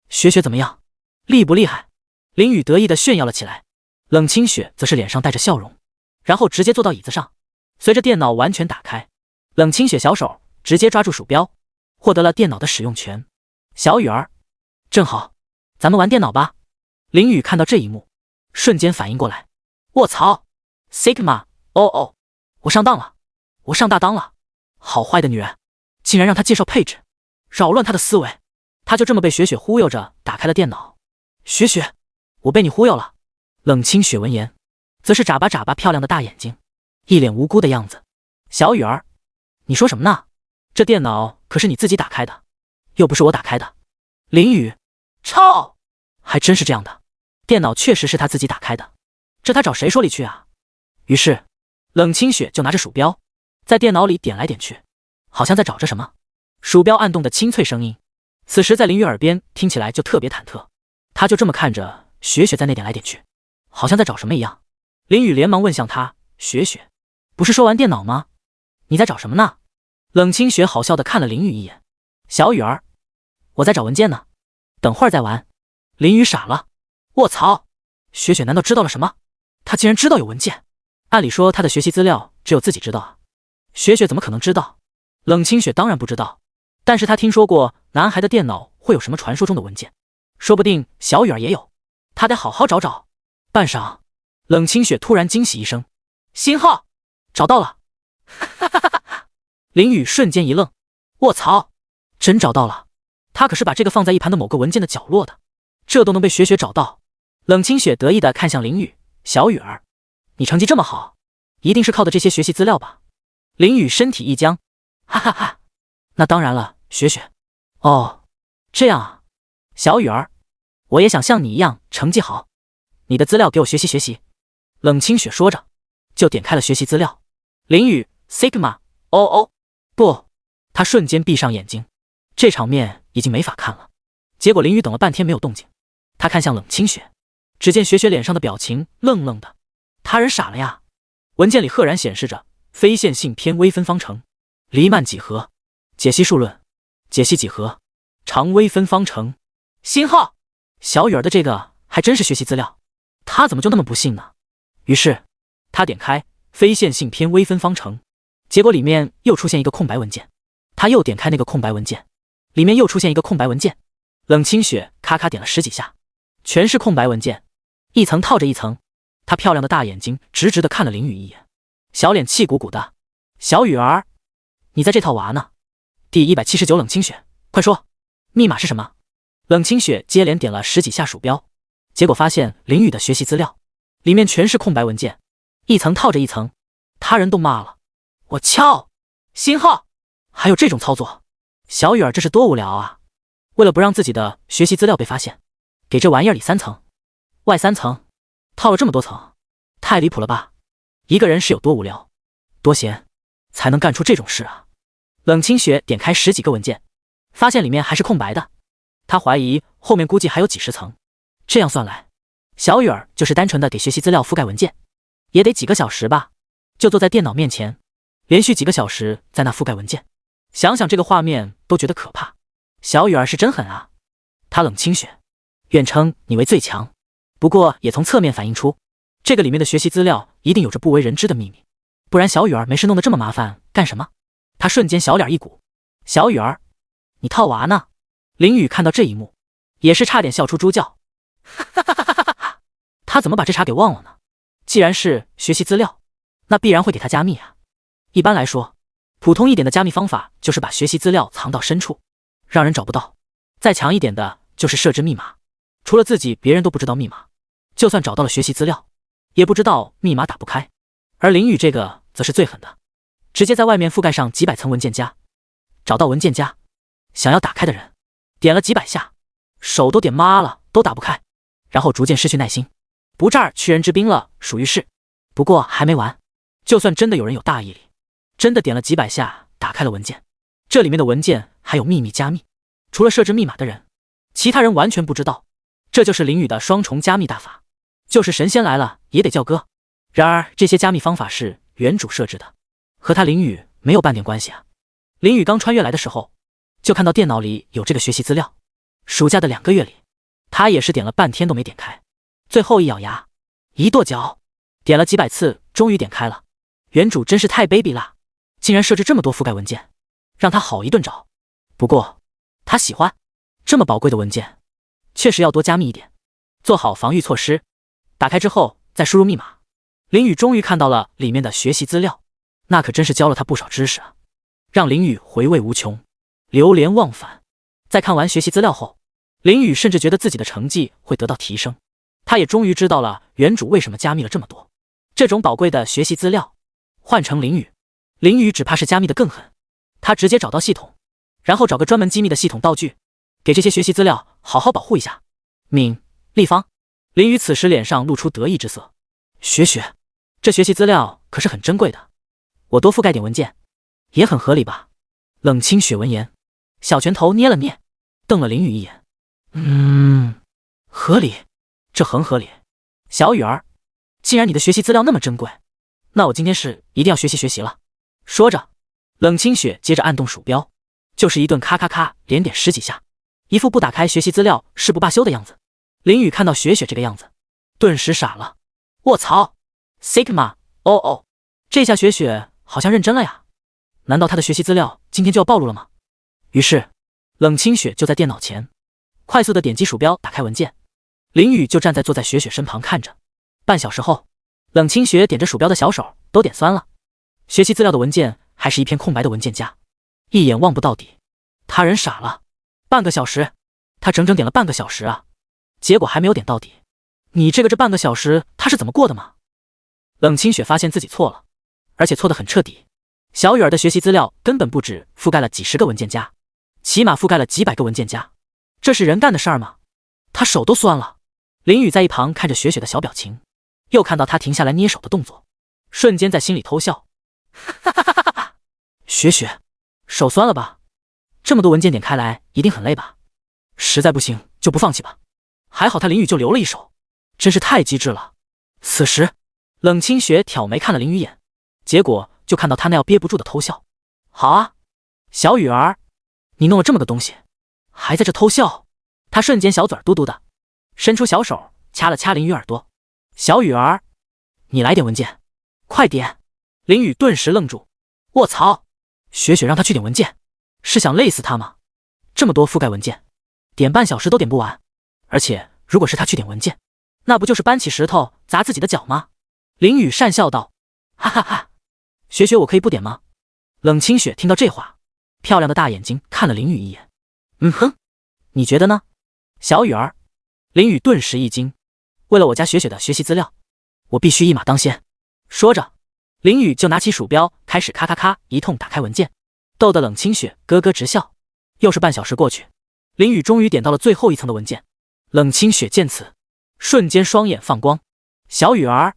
雪雪怎么样，厉不厉害？林雨得意地炫耀了起来。冷清雪则是脸上带着笑容，然后直接坐到椅子上。随着电脑完全打开，冷清雪小手直接抓住鼠标，获得了电脑的使用权。小雨儿，正好，咱们玩电脑吧。林雨看到这一幕，瞬间反应过来，卧槽 Sigma， 我上当了，我上大当了，好坏的女人，竟然让她介绍配置，扰乱她的思维。她就这么被雪雪忽悠着打开了电脑。雪雪，我被你忽悠了。冷清雪闻言，则是眨巴眨巴漂亮的大眼睛，一脸无辜的样子。小雨儿，你说什么呢？这电脑可是你自己打开的，又不是我打开的。林雨，操，还真是这样的，电脑确实是他自己打开的，这他找谁说理去啊？于是冷清雪就拿着鼠标在电脑里点来点去，好像在找着什么。鼠标按动的清脆声音，此时在林雨耳边听起来就特别忐忑。他就这么看着雪雪在那点来点去，好像在找什么一样。林雨连忙问向他，雪雪，不是说玩电脑吗？你在找什么呢？冷清雪好笑地看了林雨一眼，小雨儿，我在找文件呢，等会儿再玩。林雨傻了，卧槽，雪雪难道知道了什么？她竟然知道有文件，按理说她的学习资料只有自己知道啊，雪雪怎么可能知道？冷清雪当然不知道，但是她听说过男孩的电脑会有什么传说中的文件，说不定小雨儿也有，她得好好找找。半晌，冷清雪突然惊喜一声，星号，找到了！哈哈哈哈！林雨瞬间一愣，卧槽，真找到了！他可是把这个放在一盘的某个文件的角落的，这都能被雪雪找到。冷清雪得意地看向林雨，小雨儿，你成绩这么好，一定是靠的这些学习资料吧？林雨身体一僵，哈哈哈，那当然了，雪雪。哦，这样啊，小雨儿，我也想像你一样成绩好，你的资料给我学习学习。冷清雪说着，就点开了学习资料。林雨 Sigma， 不，他瞬间闭上眼睛，这场面已经没法看了。结果林雨等了半天没有动静，他看向冷清雪，只见雪雪脸上的表情愣愣的，他人傻了呀。文件里赫然显示着非线性偏微分方程、黎曼几何、解析数论、解析几何、常微分方程。星号，小雨儿的这个还真是学习资料，他怎么就那么不信呢？于是他点开非线性偏微分方程，结果里面又出现一个空白文件，他又点开那个空白文件，里面又出现一个空白文件。冷清雪咔咔点了10几下，全是空白文件，一层套着一层。她漂亮的大眼睛直直地看了林雨一眼，小脸气鼓鼓的。小雨儿，你在这套娃呢？第179冷清雪，快说，密码是什么？冷清雪接连点了10几下鼠标，结果发现林雨的学习资料里面全是空白文件，一层套着一层。他人都骂了，我敲星号，还有这种操作，小雨儿这是多无聊啊！为了不让自己的学习资料被发现，给这玩意儿里3层外3层，套了这么多层，太离谱了吧！一个人是有多无聊多闲才能干出这种事啊？冷清雪点开10几个文件，发现里面还是空白的，他怀疑后面估计还有几10层。这样算来，小雨儿就是单纯的给学习资料覆盖文件，也得几个小时吧？就坐在电脑面前，连续几个小时在那覆盖文件，想想这个画面都觉得可怕。小雨儿是真狠啊！他冷清雪，愿称你为最强，不过也从侧面反映出，这个里面的学习资料一定有着不为人知的秘密，不然小雨儿没事弄得这么麻烦干什么？他瞬间小脸一鼓，小雨儿，你套娃呢？林雨看到这一幕，也是差点笑出猪叫。哈哈哈哈哈哈！他怎么把这茬给忘了呢？既然是学习资料，那必然会给他加密啊。一般来说，普通一点的加密方法就是把学习资料藏到深处，让人找不到。再强一点的就是设置密码，除了自己别人都不知道密码，就算找到了学习资料，也不知道密码打不开。而林雨这个则是最狠的，直接在外面覆盖上几百层文件夹，找到文件夹，想要打开的人点了几百下，手都点麻了都打不开，然后逐渐失去耐心，不这儿去人之兵了，属于是。不过还没完，就算真的有人有大毅力，真的点了几百下打开了文件，这里面的文件还有秘密加密，除了设置密码的人，其他人完全不知道。这就是林雨的双重加密大法，就是神仙来了也得叫哥。然而这些加密方法是原主设置的，和他林雨没有半点关系啊。林雨刚穿越来的时候，就看到电脑里有这个学习资料，暑假的2个月里，他也是点了半天都没点开，最后一咬牙一跺脚，点了几百次终于点开了。原主真是太卑鄙啦，竟然设置这么多覆盖文件，让他好一顿找。不过他喜欢，这么宝贵的文件确实要多加密一点，做好防御措施。打开之后再输入密码，林雨终于看到了里面的学习资料，那可真是教了他不少知识啊，让林雨回味无穷，流连忘返。在看完学习资料后，林雨甚至觉得自己的成绩会得到提升，他也终于知道了原主为什么加密了这么多。这种宝贵的学习资料换成林雨只怕是加密的更狠，他直接找到系统，然后找个专门机密的系统道具，给这些学习资料好好保护一下。立方。林雨此时脸上露出得意之色，雪雪，这学习资料可是很珍贵的，我多覆盖点文件也很合理吧？冷清雪闻言，小拳头捏了捏，瞪了林雨一眼，合理，这很合理。小雨儿，既然你的学习资料那么珍贵，那我今天是一定要学习了。说着，冷清雪接着按动鼠标，就是一顿咔咔咔连点10几下，一副不打开学习资料誓不罢休的样子。林雨看到雪雪这个样子，顿时傻了。卧槽 Sigma， 哦，这下雪雪好像认真了呀，难道她的学习资料今天就要暴露了吗？于是冷清雪就在电脑前快速的点击鼠标打开文件，林雨就站在坐在雪雪身旁看着。半小时后，冷清雪点着鼠标的小手都点酸了，学习资料的文件还是一片空白的文件夹，一眼望不到底。他人傻了，半个小时，他整整点了半个小时啊，结果还没有点到底。你这半个小时他是怎么过的吗？冷清雪发现自己错了，而且错得很彻底。小雨儿的学习资料根本不止覆盖了几10个文件夹，起码覆盖了几百个文件夹，这是人干的事儿吗？他手都酸了。林雨在一旁看着雪雪的小表情，又看到他停下来捏手的动作，瞬间在心里偷笑。哈哈哈哈哈！雪雪，手酸了吧？这么多文件点开来一定很累吧？实在不行就不放弃吧。还好他林雨就留了一手，真是太机智了。此时冷清雪挑眉看了林雨眼，结果就看到他那要憋不住的偷笑。好啊，小雨儿，你弄了这么个东西还在这偷笑。他瞬间小嘴嘟嘟的伸出小手掐了掐林雨耳朵。小雨儿，你来点文件，快点。林雨顿时愣住，卧槽，雪雪让他去点文件，是想累死他吗？这么多覆盖文件，点半小时都点不完。而且如果是他去点文件，那不就是搬起石头砸自己的脚吗？林雨讪笑道：哈哈哈，雪雪我可以不点吗？冷清雪听到这话，漂亮的大眼睛看了林雨一眼。嗯哼，你觉得呢？小雨儿。林雨顿时一惊，为了我家雪雪的学习资料，我必须一马当先。说着，林雨就拿起鼠标开始咔咔咔一通打开文件，逗得冷清雪咯咯直笑。又是半小时过去，林雨终于点到了最后一层的文件。冷清雪见此，瞬间双眼放光。小雨儿，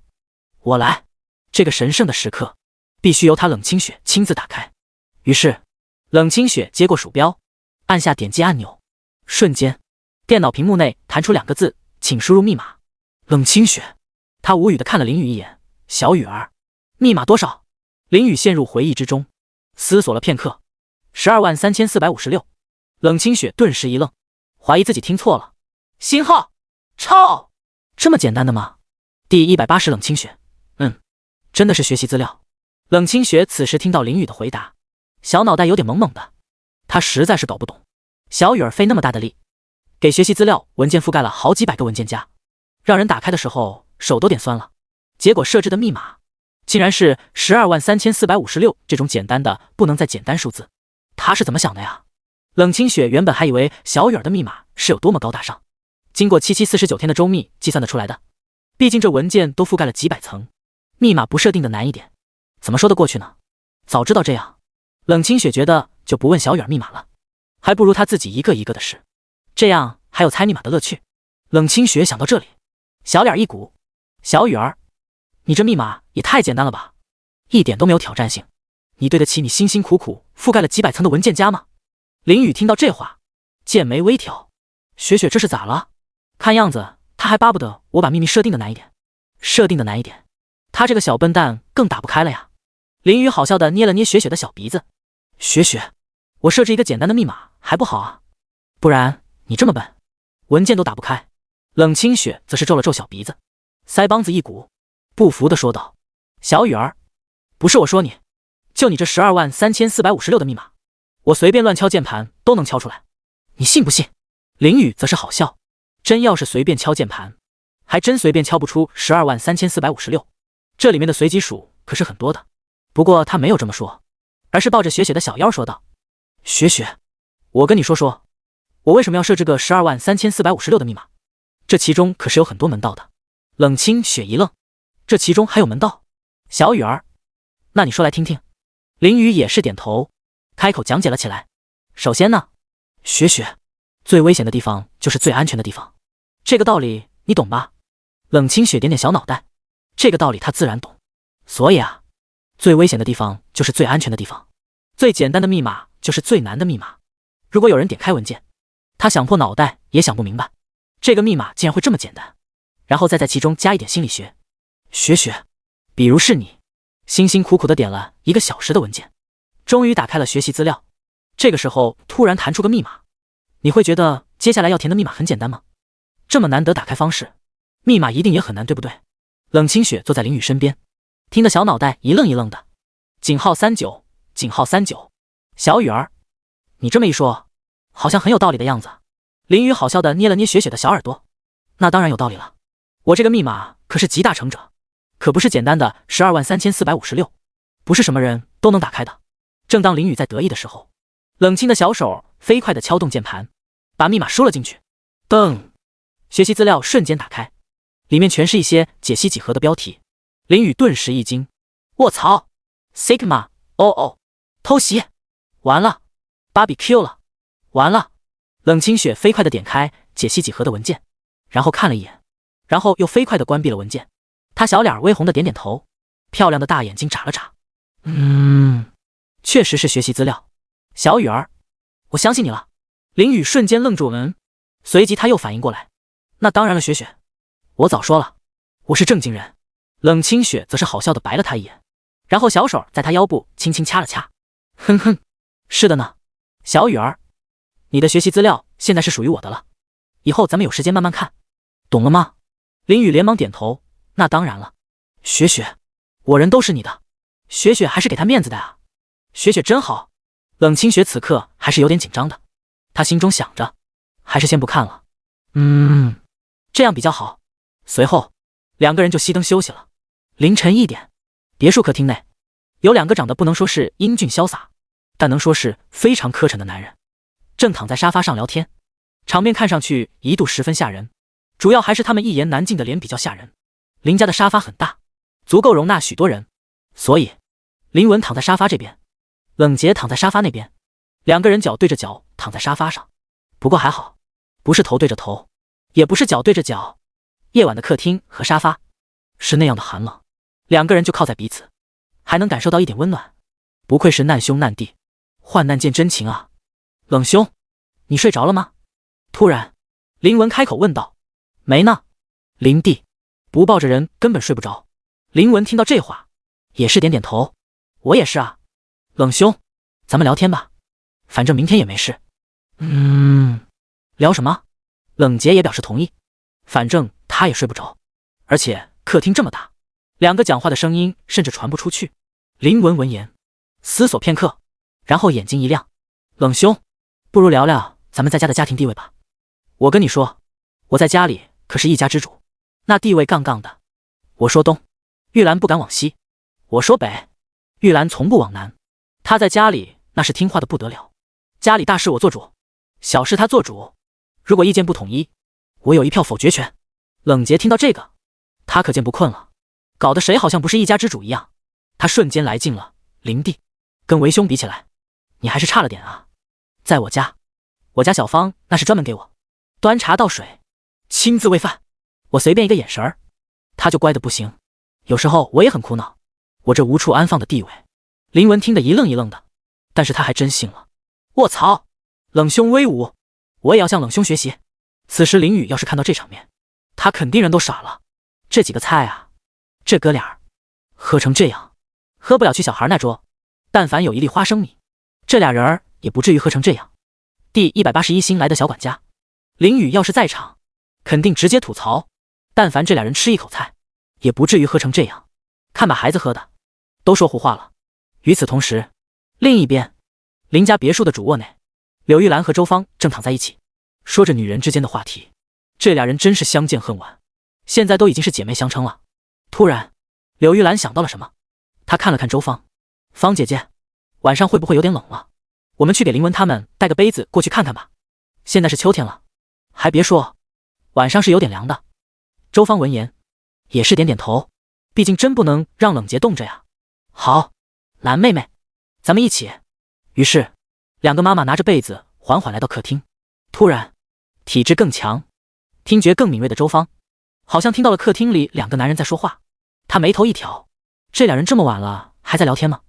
我来，这个神圣的时刻必须由她冷清雪亲自打开。于是冷清雪接过鼠标，按下点击按钮，瞬间电脑屏幕内弹出2个字，请输入密码。冷清雪，她无语地看了林雨一眼。小雨儿，密码多少？林雨陷入回忆之中，思索了片刻。123456。冷清雪顿时一愣，怀疑自己听错了。星号，超，这么简单的吗？第180。冷清雪，真的是学习资料。冷清雪此时听到林雨的回答，小脑袋有点懵懵的，她实在是搞不懂，小雨儿费那么大的力，给学习资料文件覆盖了好几百个文件夹，让人打开的时候手都点酸了。结果设置的密码竟然是123456这种简单的不能再简单数字，她是怎么想的呀？冷清雪原本还以为小雨儿的密码是有多么高大上，经过7749天的周密计算得出来的。毕竟这文件都覆盖了几百层，密码不设定的难一点，怎么说得过去呢？早知道这样，冷清雪觉得就不问小雨儿密码了，还不如她自己一个一个的试，这样还有猜密码的乐趣。冷清雪想到这里，小脸一鼓，小雨儿，你这密码也太简单了吧，一点都没有挑战性，你对得起你辛辛苦苦覆盖了几百层的文件夹吗？林雨听到这话，剑眉微挑，雪雪这是咋了？看样子他还巴不得我把秘密设定的难一点，设定的难一点，他这个小笨蛋更打不开了呀。林雨好笑的捏了捏雪雪的小鼻子，雪雪，我设置一个简单的密码还不好啊？不然你这么笨，文件都打不开。冷清雪则是皱了皱小鼻子，腮帮子一鼓，不服的说道：小雨儿，不是我说你，就你这123456的密码，我随便乱敲键盘都能敲出来，你信不信？林雨则是好笑，真要是随便敲键盘，还真随便敲不出123456，这里面的随机数可是很多的。不过他没有这么说，而是抱着雪雪的小腰说道：雪雪，我跟你说，我为什么要设置个123456的密码？这其中可是有很多门道的。冷清雪一愣，这其中还有门道？小雨儿，那你说来听听。林雨也是点头，开口讲解了起来。首先呢，雪雪，最危险的地方就是最安全的地方，这个道理你懂吧？冷清雪点点小脑袋，这个道理他自然懂。所以啊，最危险的地方就是最安全的地方，最简单的密码就是最难的密码。如果有人点开文件，他想破脑袋也想不明白，这个密码竟然会这么简单，然后再在其中加一点心理学。雪雪，比如是你辛辛苦苦的点了1个小时的文件，终于打开了学习资料，这个时候突然弹出个密码，你会觉得接下来要填的密码很简单吗？这么难得打开方式，密码一定也很难，对不对？冷清雪坐在林雨身边，听得小脑袋一愣一愣的。井号39，井号39。小雨儿，你这么一说，好像很有道理的样子。林雨好笑的捏了捏雪雪的小耳朵，那当然有道理了，我这个密码可是集大成者，可不是简单的123456，不是什么人都能打开的。正当林雨在得意的时候，冷清的小手飞快地敲动键盘，把密码输了进去。噔，学习资料瞬间打开，里面全是一些解析几何的标题。林雨顿时一惊，卧槽 Sigma， 偷袭，完了 Barbecue 了，完了。冷清雪飞快地点开解析几何的文件，然后看了一眼，然后又飞快地关闭了文件。她小脸微红的点点头，漂亮的大眼睛眨了眨。确实是学习资料。小雨儿，我相信你了。林雨瞬间愣住，随即他又反应过来，那当然了，雪雪，我早说了，我是正经人。冷清雪则是好笑的白了他一眼，然后小手在他腰部轻轻掐了掐。哼哼，是的呢，小雨儿，你的学习资料现在是属于我的了，以后咱们有时间慢慢看，懂了吗？林雨连忙点头，那当然了，雪雪，我人都是你的。雪雪还是给他面子的啊，雪雪真好。冷清雪此刻还是有点紧张的，她心中想着，还是先不看了。这样比较好。随后，两个人就熄灯休息了。凌晨1点，别墅客厅内，有两个长得不能说是英俊潇洒，但能说是非常磕碜的男人，正躺在沙发上聊天，场面看上去一度十分吓人。主要还是他们一言难尽的脸比较吓人。林家的沙发很大，足够容纳许多人，所以林文躺在沙发这边，冷洁躺在沙发那边，两个人脚对着脚躺在沙发上。不过还好，不是头对着头，也不是脚对着脚。夜晚的客厅和沙发是那样的寒冷，两个人就靠在彼此，还能感受到一点温暖。不愧是难兄难弟，患难见真情啊。冷兄，你睡着了吗？突然林文开口问道。没呢。林弟，不抱着人根本睡不着。林文听到这话也是点点头。我也是啊。冷兄，咱们聊天吧，反正明天也没事。聊什么？冷洁也表示同意，反正他也睡不着，而且客厅这么大，两个讲话的声音甚至传不出去。林文闻言思索片刻，然后眼睛一亮。冷兄，不如聊聊咱们在家的家庭地位吧。我跟你说，我在家里可是一家之主，那地位杠杠的。我说东，玉兰不敢往西；我说北，玉兰从不往南。她在家里那是听话的不得了，家里大事我做主，小事她做主。如果意见不统一，我有一票否决权。冷洁听到这个，他可见不困了，搞得谁好像不是一家之主一样。他瞬间来劲了。林弟，跟为兄比起来，你还是差了点啊。在我家小芳那是专门给我端茶倒水，亲自喂饭，我随便一个眼神儿，他就乖得不行。有时候我也很苦恼，我这无处安放的地位。林文听得一愣一愣的，但是他还真信了。卧槽，冷兄威武，我也要向冷兄学习。此时林宇要是看到这场面，他肯定人都傻了。这几个菜啊，这哥俩喝成这样，喝不了去小孩那桌，但凡有一粒花生米，这俩人儿也不至于喝成这样。第181新来的小管家林宇要是在场，肯定直接吐槽，但凡这俩人吃一口菜，也不至于喝成这样，看把孩子喝的，都说胡话了。与此同时，另一边林家别墅的主卧内，柳玉兰和周芳正躺在一起，说着女人之间的话题。这俩人真是相见恨晚，现在都已经是姐妹相称了。突然柳玉兰想到了什么，她看了看周芳，芳姐姐，晚上会不会有点冷了？我们去给林文他们带个杯子过去看看吧。现在是秋天了，还别说，晚上是有点凉的。周芳闻言也是点点头，毕竟真不能让冷洁冻着呀。好，兰妹妹，咱们一起。于是两个妈妈拿着被子缓缓来到客厅。突然体质更强，听觉更敏锐的周芳好像听到了客厅里两个男人在说话。她眉头一挑，这两人这么晚了还在聊天吗？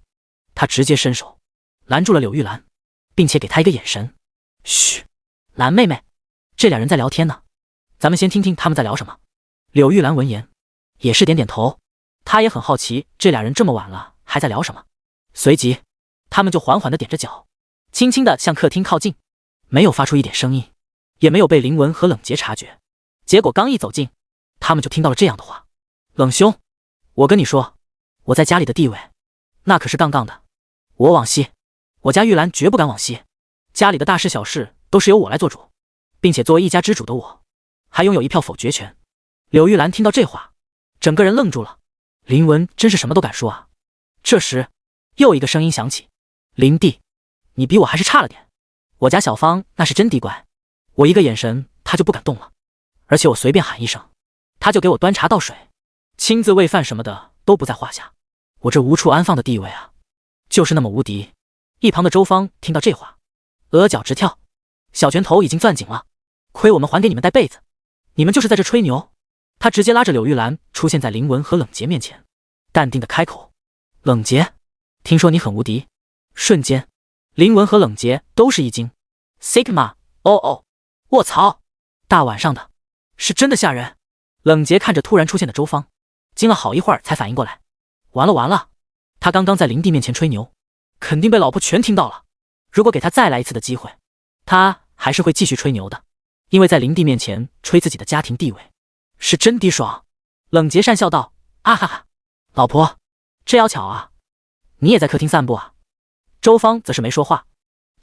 她直接伸手拦住了柳玉兰，并且给她一个眼神。嘘，兰妹妹，这俩人在聊天呢，咱们先听听他们在聊什么。柳玉兰闻言也是点点头，她也很好奇这俩人这么晚了还在聊什么。随即他们就缓缓地踮着脚，轻轻地向客厅靠近，没有发出一点声音，也没有被林文和冷洁察觉。结果刚一走近，他们就听到了这样的话。冷兄，我跟你说，我在家里的地位那可是杠杠的，我往西，我家玉兰绝不敢往西，家里的大事小事都是由我来做主，并且作为一家之主的我还拥有一票否决权。柳玉兰听到这话，整个人愣住了。林文真是什么都敢说啊。这时又一个声音响起，林弟，你比我还是差了点，我家小芳那是真滴乖，我一个眼神她就不敢动了，而且我随便喊一声，她就给我端茶倒水，亲自喂饭什么的都不在话下。我这无处安放的地位啊，就是那么无敌。一旁的周芳听到这话，额角直跳，小拳头已经攥紧了。亏我们还给你们带被子，你们就是在这吹牛。他直接拉着柳玉兰出现在林文和冷洁面前，淡定的开口，冷洁，听说你很无敌。瞬间林文和冷洁都是一惊， Sigma， 哦，卧槽，大晚上的是真的吓人。冷洁看着突然出现的周芳，惊了好一会儿才反应过来，完了，他刚刚在林弟面前吹牛，肯定被老婆全听到了。如果给他再来一次的机会，他还是会继续吹牛的，因为在林弟面前吹自己的家庭地位是真滴爽。冷洁讪笑道，啊哈哈，老婆，这要巧啊，你也在客厅散步啊。周芳则是没说话，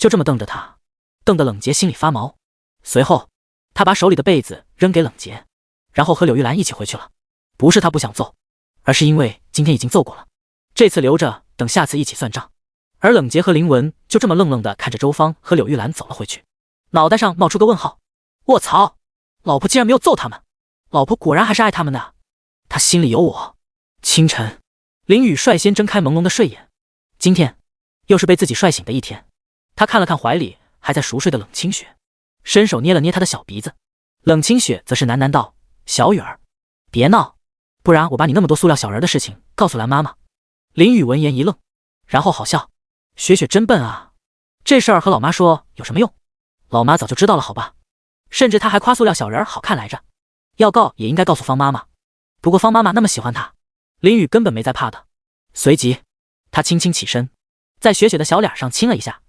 就这么瞪着他，瞪得冷洁心里发毛。随后他把手里的被子扔给冷洁，然后和柳玉兰一起回去了。不是他不想揍，而是因为今天已经揍过了，这次留着等下次一起算账。而冷洁和林文就这么愣愣地看着周芳和柳玉兰走了回去，脑袋上冒出个问号。卧槽，老婆竟然没有揍他们，老婆果然还是爱他们的，他心里有我。清晨，林雨率先睁开朦胧的睡眼，今天又是被自己帅醒的一天。他看了看怀里还在熟睡的冷清雪，伸手捏了捏他的小鼻子。冷清雪则是喃喃道：小雨儿，别闹，不然我把你那么多塑料小人的事情告诉兰妈妈。林雨闻言一愣，然后好笑：雪雪真笨啊，这事儿和老妈说有什么用？老妈早就知道了好吧，甚至她还夸塑料小人好看来着，要告也应该告诉方妈妈。不过方妈妈那么喜欢她，林雨根本没在怕的。随即他轻轻起身，在雪雪的小脸上亲了一下，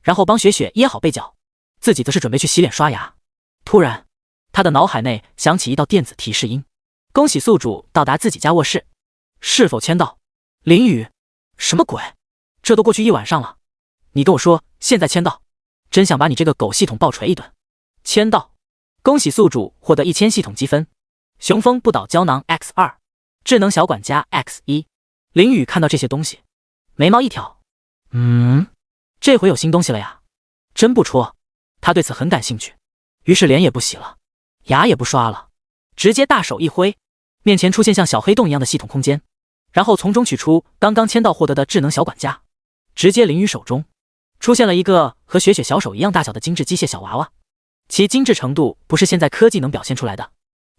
然后帮雪雪掖好被角，自己则是准备去洗脸刷牙。突然他的脑海内响起一道电子提示音：恭喜宿主到达自己家卧室，是否签到？林雨，什么鬼？这都过去1晚上了，你跟我说现在签到，真想把你这个狗系统暴锤一顿。签到，恭喜宿主获得1000系统积分，雄风不倒胶囊 X2， 智能小管家 X1。 林雨看到这些东西，眉毛一挑，这回有新东西了呀，真不戳。他对此很感兴趣，于是脸也不洗了，牙也不刷了，直接大手一挥，面前出现像小黑洞一样的系统空间，然后从中取出刚刚签到获得的智能小管家，直接林雨手中出现了一个和雪雪小手一样大小的精致机械小娃娃，其精致程度不是现在科技能表现出来的。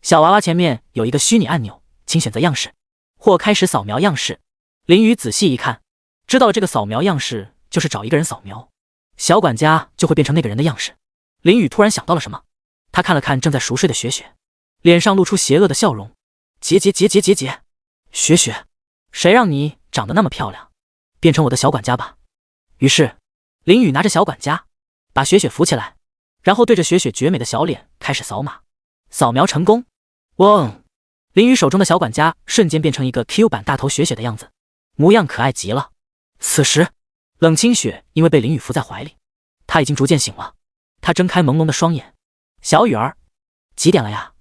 小娃娃前面有一个虚拟按钮，请选择样式或开始扫描样式。林雨仔细一看，知道了这个扫描样式就是找一个人扫描，小管家就会变成那个人的样式。林雨突然想到了什么，他看了看正在熟睡的雪雪，脸上露出邪恶的笑容。结，雪雪，谁让你长得那么漂亮，变成我的小管家吧。于是林雨拿着小管家把雪雪扶起来，然后对着雪雪绝美的小脸开始扫码。扫描成功，嗡！林雨手中的小管家瞬间变成一个 Q 版大头雪雪的样子，模样可爱极了。此时冷清雪因为被林雨扶在怀里，她已经逐渐醒了。她睁开朦胧的双眼，小雨儿，几点了呀？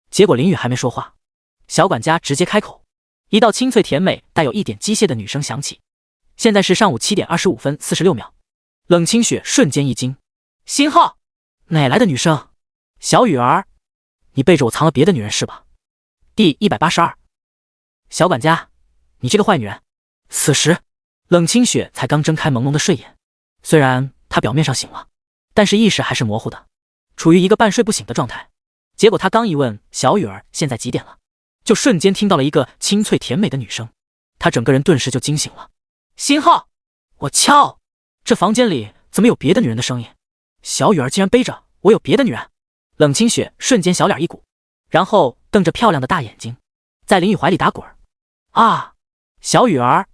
结果林雨还没说话，小管家直接开口，一道清脆甜美带有一点机械的女声响起。现在是上午7点25分46秒。冷清雪瞬间一惊，星号，哪来的女生？小雨儿，你背着我藏了别的女人是吧？第182。小管家，你这个坏女人。此时冷清雪才刚睁开朦胧的睡眼，虽然她表面上醒了，但是意识还是模糊的，处于一个半睡不醒的状态。结果她刚一问小雨儿现在几点了，就瞬间听到了一个清脆甜美的女声，她整个人顿时就惊醒了。星号，我敲，这房间里怎么有别的女人的声音？小雨儿竟然背着我有别的女人。冷清雪瞬间小脸一鼓，然后瞪着漂亮的大眼睛在林雨怀里打滚。啊，小雨儿，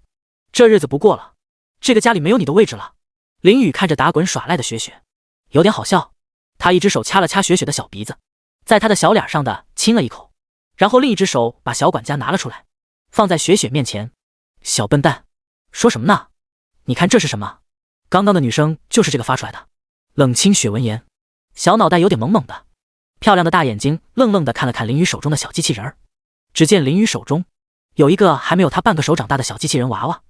这日子不过了，这个家里没有你的位置了。林雨看着打滚耍赖的雪雪，有点好笑。他一只手掐了掐雪雪的小鼻子，在她的小脸上的亲了一口，然后另一只手把小管家拿了出来，放在雪雪面前。小笨蛋，说什么呢？你看这是什么？刚刚的女声就是这个发出来的。冷清雪闻言，小脑袋有点懵懵的，漂亮的大眼睛愣愣地看了看林雨手中的小机器人儿。只见林雨手中有一个还没有她半个手掌大的小机器人娃娃，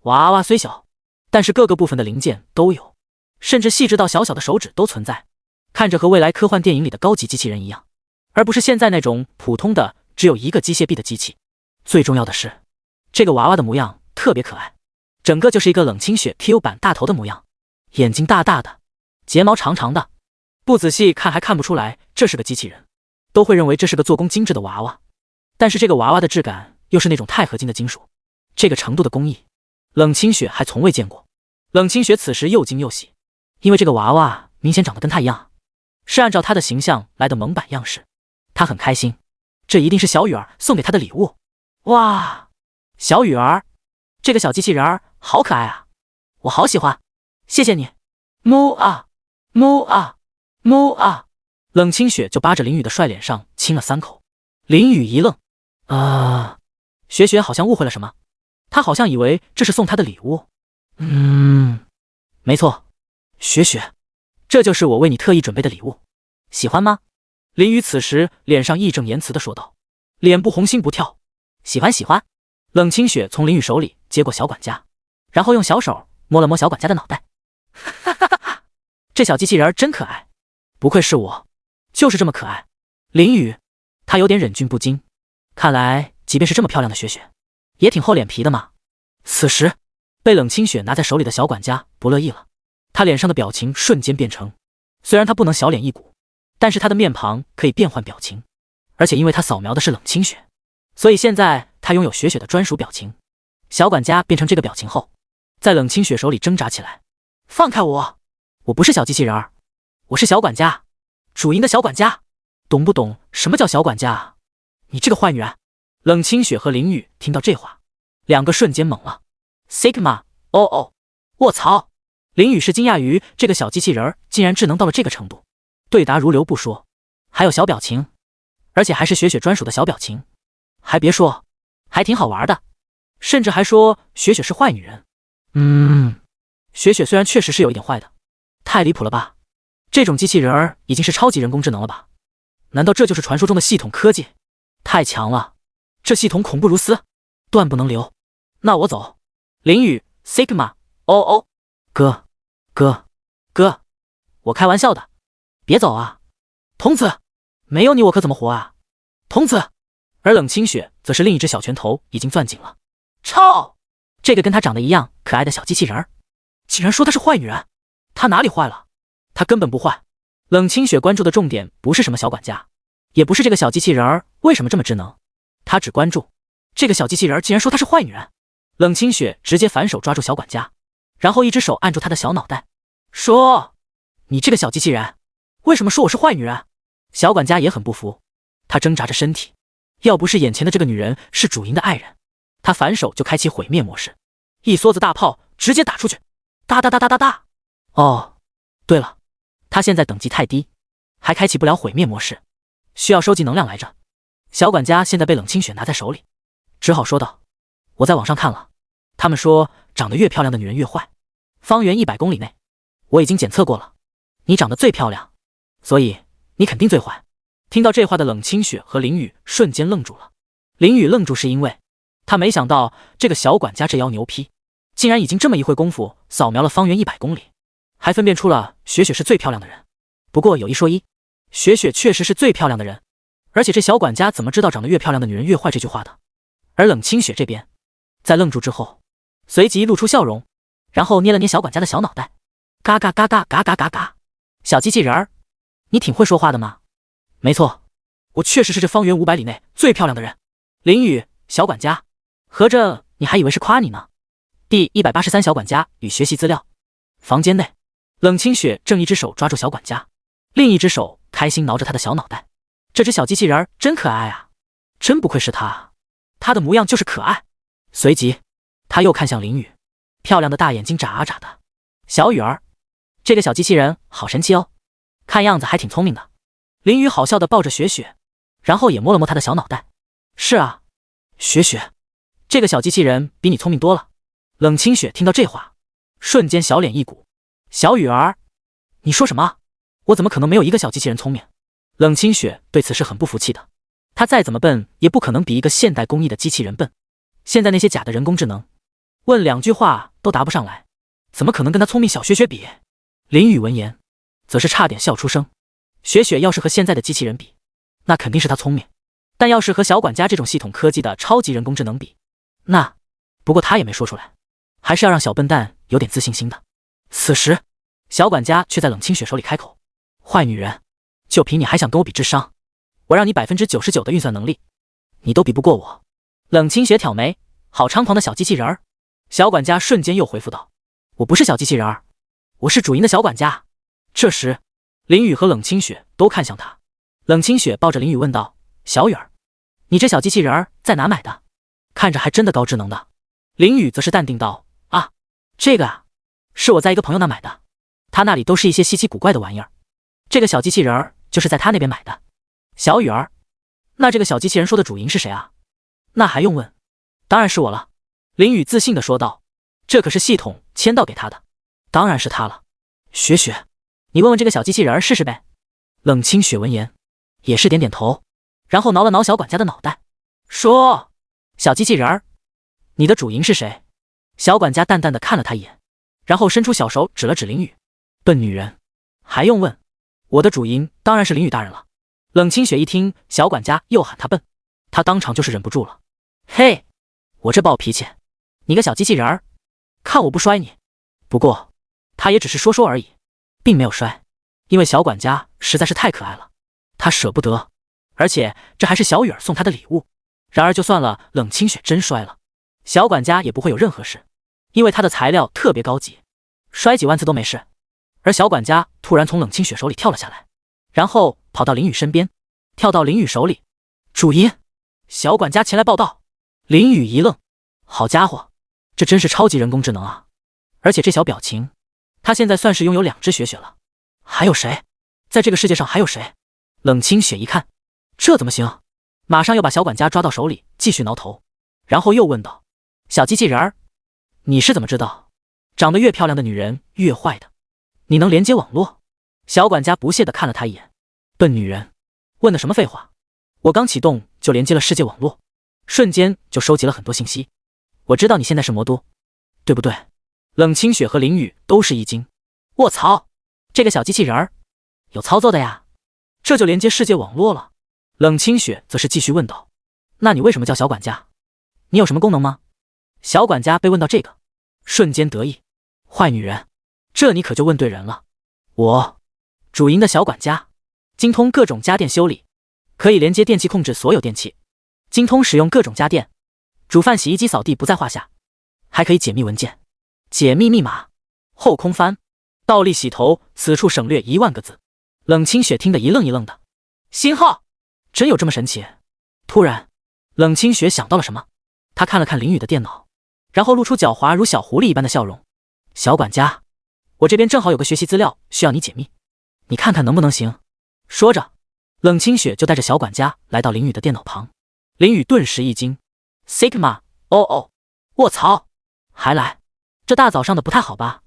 娃娃虽小，但是各个部分的零件都有，甚至细致到小小的手指都存在，看着和未来科幻电影里的高级机器人一样，而不是现在那种普通的只有一个机械臂的机器。最重要的是，这个娃娃的模样特别可爱，整个就是一个冷清雪 Q 版大头的模样，眼睛大大的，睫毛长长的，不仔细看还看不出来这是个机器人，都会认为这是个做工精致的娃娃。但是这个娃娃的质感又是那种钛合金的金属，这个程度的工艺，冷清雪还从未见过。冷清雪此时又惊又喜，因为这个娃娃明显长得跟她一样，是按照她的形象来的蒙版样式。她很开心，这一定是小雨儿送给她的礼物。哇，小雨儿，这个小机器人儿好可爱啊，我好喜欢，谢谢你。木啊木啊木啊！冷清雪就扒着林雨的帅脸上亲了3口。林雨一愣，雪雪好像误会了什么，她好像以为这是送她的礼物。没错，雪雪，这就是我为你特意准备的礼物，喜欢吗？林雨此时脸上义正言辞地说道，脸部红心不跳。喜欢喜欢。冷清雪从林雨手里接过小管家，然后用小手摸了摸小管家的脑袋。哈哈哈哈，这小机器人真可爱，不愧是我，就是这么可爱。林雨，他有点忍俊不禁，看来即便是这么漂亮的雪雪，也挺厚脸皮的嘛。此时，被冷清雪拿在手里的小管家不乐意了，他脸上的表情瞬间变成，虽然他不能小脸一股，但是他的面庞可以变换表情，而且因为他扫描的是冷清雪，所以现在他拥有雪雪的专属表情。小管家变成这个表情后，在冷清雪手里挣扎起来。放开我！我不是小机器人儿，我是小管家，主营的小管家，懂不懂什么叫小管家啊？你这个坏女人！冷清雪和林雨听到这话，两个瞬间懵了。Sigma， 哦，卧槽！林雨是惊讶于这个小机器人竟然智能到了这个程度，对答如流不说，还有小表情，而且还是雪雪专属的小表情。还别说，还挺好玩的，甚至还说雪雪是坏女人。雪雪虽然确实是有一点坏的，太离谱了吧？这种机器人儿已经是超级人工智能了吧？难道这就是传说中的系统科技？太强了，这系统恐怖如斯，断不能留。那我走。林雨 Sigma， 哦，哥，我开玩笑的，别走啊！童子，没有你我可怎么活啊？童子。而冷清雪则是另一只小拳头已经攥紧了。操！这个跟她长得一样可爱的小机器人儿，竟然说她是坏女人，她哪里坏了？她根本不坏。冷清雪关注的重点不是什么小管家，也不是这个小机器人儿为什么这么智能，她只关注这个小机器人儿竟然说她是坏女人。冷清雪直接反手抓住小管家，然后一只手按住她的小脑袋，说：你这个小机器人，为什么说我是坏女人？小管家也很不服，他挣扎着身体，要不是眼前的这个女人是主营的爱人，他反手就开启毁灭模式，一梭子大炮直接打出去，哒哒哒哒哒哒。哦，对了，他现在等级太低，还开启不了毁灭模式，需要收集能量来着。小管家现在被冷清雪拿在手里，只好说道：我在网上看了，他们说长得越漂亮的女人越坏，方圆100公里内，我已经检测过了，你长得最漂亮，所以你肯定最坏。听到这话的冷清雪和林雨瞬间愣住了。林雨愣住是因为他没想到这个小管家这妖牛批，竟然已经这么一会功夫扫描了方圆100公里，还分辨出了雪雪是最漂亮的人。不过有一说一，雪雪确实是最漂亮的人，而且这小管家怎么知道长得越漂亮的女人越坏这句话的？而冷清雪这边在愣住之后，随即露出笑容，然后捏了捏小管家的小脑袋，嘎嘎嘎嘎嘎嘎嘎嘎。小机器人儿，你挺会说话的嘛。没错，我确实是这方圆500里内最漂亮的人。林雨，小管家，合着你还以为是夸你呢？第183小管家与学习资料。房间内，冷清雪正一只手抓住小管家，另一只手开心挠着他的小脑袋。这只小机器人真可爱啊，真不愧是他，他的模样就是可爱。随即他又看向林雨，漂亮的大眼睛眨啊眨的。小雨儿，这个小机器人好神奇哦，看样子还挺聪明的。林雨好笑地抱着雪雪，然后也摸了摸她的小脑袋。是啊，雪雪，这个小机器人比你聪明多了。冷清雪听到这话，瞬间小脸一鼓。小雨儿，你说什么？我怎么可能没有一个小机器人聪明？冷清雪对此是很不服气的，她再怎么笨也不可能比一个现代工艺的机器人笨。现在那些假的人工智能，问2句话都答不上来，怎么可能跟她聪明小雪雪比？林雨闻言，则是差点笑出声。雪雪要是和现在的机器人比，那肯定是她聪明，但要是和小管家这种系统科技的超级人工智能比，那……不过她也没说出来，还是要让小笨蛋有点自信心的。此时，小管家却在冷清雪手里开口：坏女人，就凭你还想跟我比智商？我让你99%的运算能力，你都比不过我。冷清雪挑眉，好猖狂的小机器人儿。小管家瞬间又回复道：我不是小机器人儿，我是主营的小管家。这时林雨和冷清雪都看向他，冷清雪抱着林雨问道：小雨儿，你这小机器人儿在哪买的？看着还真的高智能的。林雨则是淡定道：啊，这个啊，是我在一个朋友那买的，他那里都是一些稀奇古怪的玩意儿，这个小机器人儿就是在他那边买的。小雨儿，那这个小机器人说的主营是谁啊？那还用问，当然是我了。林雨自信地说道，这可是系统签到给他的，当然是他了。雪雪，你问问这个小机器人试试呗。冷清雪闻言也是点点头，然后挠了挠小管家的脑袋，说：小机器人儿，你的主营是谁？小管家淡淡的看了他一眼，然后伸出小手指了指林雨。笨女人，还用问？我的主营当然是林雨大人了。冷清雪一听小管家又喊他笨，他当场就是忍不住了。嘿，我这暴脾气，你个小机器人儿，看我不摔你！不过他也只是说说而已，并没有摔，因为小管家实在是太可爱了，他舍不得，而且这还是小雨儿送他的礼物。然而就算了冷清雪真摔了，小管家也不会有任何事，因为他的材料特别高级，摔几万次都没事。而小管家突然从冷清雪手里跳了下来，然后跑到林雨身边，跳到林雨手里。主音，小管家前来报道。林雨一愣，好家伙，这真是超级人工智能啊！而且这小表情，他现在算是拥有2只雪雪了。还有谁？在这个世界上还有谁？冷清雪一看，这怎么行？马上又把小管家抓到手里，继续挠头，然后又问道：小机器人儿，你是怎么知道长得越漂亮的女人越坏的？你能连接网络？小管家不屑地看了他一眼，笨女人，问的什么废话？我刚启动就连接了世界网络，瞬间就收集了很多信息。我知道你现在是魔都，对不对？冷清雪和林雨都是一惊，卧槽，这个小机器人儿有操作的呀，这就连接世界网络了。冷清雪则是继续问道：那你为什么叫小管家？你有什么功能吗？小管家被问到这个，瞬间得意，坏女人，这你可就问对人了。我主营的小管家，精通各种家电修理，可以连接电器控制所有电器，精通使用各种家电，煮饭洗衣机扫地不在话下，还可以解密文件，解密密码，后空翻，倒立洗头，此处省略10000个字。冷清雪听得一愣一愣的，星号真有这么神奇？突然冷清雪想到了什么，她看了看林雨的电脑，然后露出狡猾如小狐狸一般的笑容。小管家，我这边正好有个学习资料需要你解密，你看看能不能行？说着冷清雪就带着小管家来到林雨的电脑旁。林雨顿时一惊， Sigma， 哦，卧槽，还来，这大早上的不太好吧？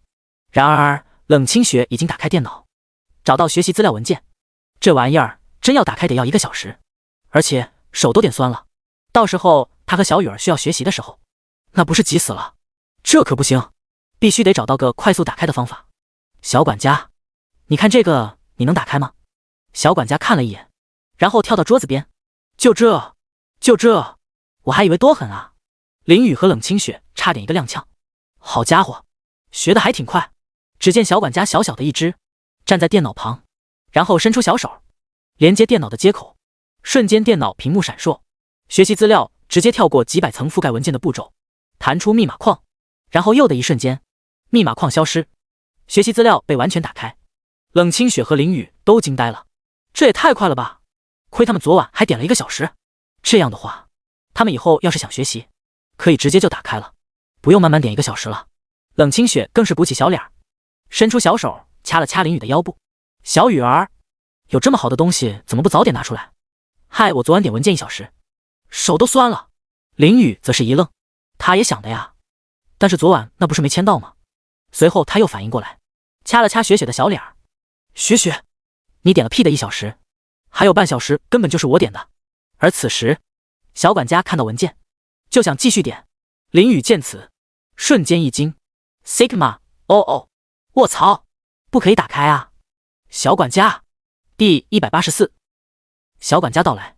然而冷清雪已经打开电脑，找到学习资料文件，这玩意儿真要打开得要1个小时，而且手都点酸了，到时候他和小雨儿需要学习的时候，那不是急死了？这可不行，必须得找到个快速打开的方法。小管家，你看这个你能打开吗？小管家看了一眼，然后跳到桌子边，就这，我还以为多狠啊！林雨和冷清雪差点一个踉跄。好家伙，学得还挺快。只见小管家小小的一只，站在电脑旁，然后伸出小手连接电脑的接口，瞬间电脑屏幕闪烁，学习资料直接跳过几百层覆盖文件的步骤，弹出密码框，然后又的一瞬间，密码框消失，学习资料被完全打开。冷清雪和林雨都惊呆了，这也太快了吧！亏他们昨晚还点了1个小时，这样的话，他们以后要是想学习，可以直接就打开了，不用慢慢点1个小时了。冷清雪更是鼓起小脸，伸出小手掐了掐林雨的腰部。小雨儿，有这么好的东西，怎么不早点拿出来？害我昨晚点文件1小时，手都酸了。林雨则是一愣，他也想的呀，但是昨晚那不是没签到吗？随后他又反应过来，掐了掐雪雪的小脸。雪雪，你点了屁的1小时，还有半小时根本就是我点的。而此时小管家看到文件就想继续点，林雨见此瞬间一惊， Sigma， 哦，卧槽，不可以打开啊！小管家，第184。小管家到来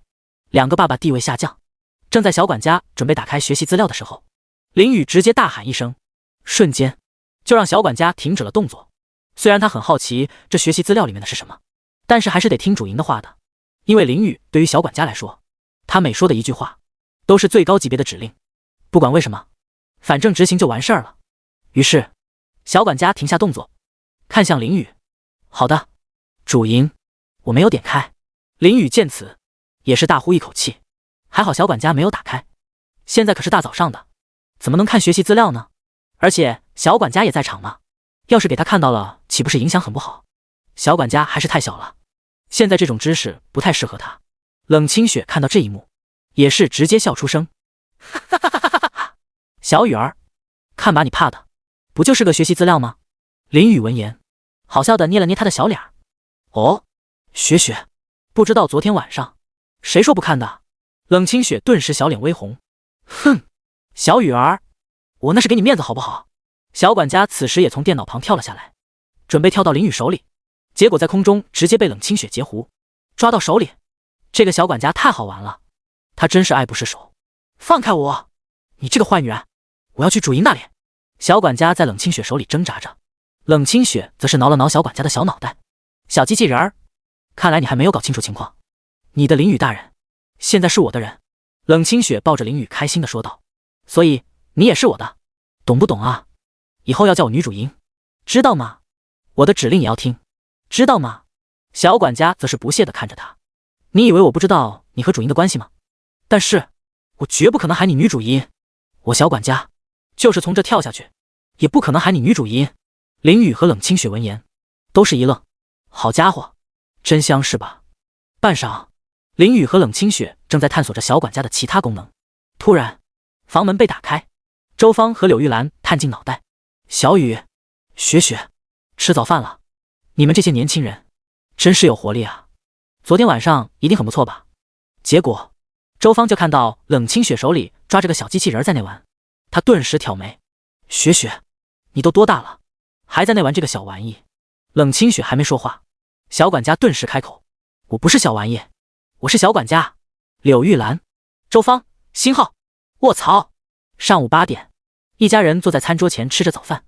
，2个爸爸地位下降。正在小管家准备打开学习资料的时候，林雨直接大喊一声，瞬间就让小管家停止了动作。虽然他很好奇这学习资料里面的是什么，但是还是得听主营的话的，因为林雨对于小管家来说，他每说的一句话都是最高级别的指令，不管为什么，反正执行就完事儿了。于是小管家停下动作，看向林雨，好的，主营，我没有点开。林雨见此也是大呼一口气，还好小管家没有打开，现在可是大早上的，怎么能看学习资料呢？而且小管家也在场呢，要是给他看到了，岂不是影响很不好？小管家还是太小了，现在这种知识不太适合他。冷清雪看到这一幕，也是直接笑出声，哈哈哈哈哈！小雨儿，看把你怕的，不就是个学习资料吗？林雨闻言好笑的捏了捏他的小脸。哦，雪雪，不知道昨天晚上谁说不看的？冷清雪顿时小脸微红。哼，小雨儿，我那是给你面子好不好？小管家此时也从电脑旁跳了下来，准备跳到林雨手里，结果在空中直接被冷清雪截胡，抓到手里。这个小管家太好玩了，他真是爱不释手。放开我，你这个坏女人，我要去主营那里。小管家在冷清雪手里挣扎着，冷清雪则是挠了挠小管家的小脑袋。小机器人儿，看来你还没有搞清楚情况，你的林雨大人现在是我的人。冷清雪抱着林雨开心地说道，所以你也是我的，懂不懂啊？以后要叫我女主营，知道吗？我的指令也要听，知道吗？小管家则是不屑地看着他，你以为我不知道你和主营的关系吗？但是我绝不可能喊你女主营，我小管家就是从这跳下去也不可能喊你女主营。林雨和冷清雪闻言都是一愣，好家伙，真香是吧？半晌，林雨和冷清雪正在探索着小管家的其他功能，突然房门被打开，周芳和柳玉兰探进脑袋。小雨，雪雪，吃早饭了，你们这些年轻人真是有活力啊，昨天晚上一定很不错吧？结果周芳就看到冷清雪手里抓着个小机器人在那玩，她顿时挑眉，雪雪，你都多大了，还在那玩这个小玩意？冷清雪还没说话，小管家顿时开口，我不是小玩意，我是小管家。柳玉兰、周芳、星浩，卧槽！上午8点，一家人坐在餐桌前吃着早饭，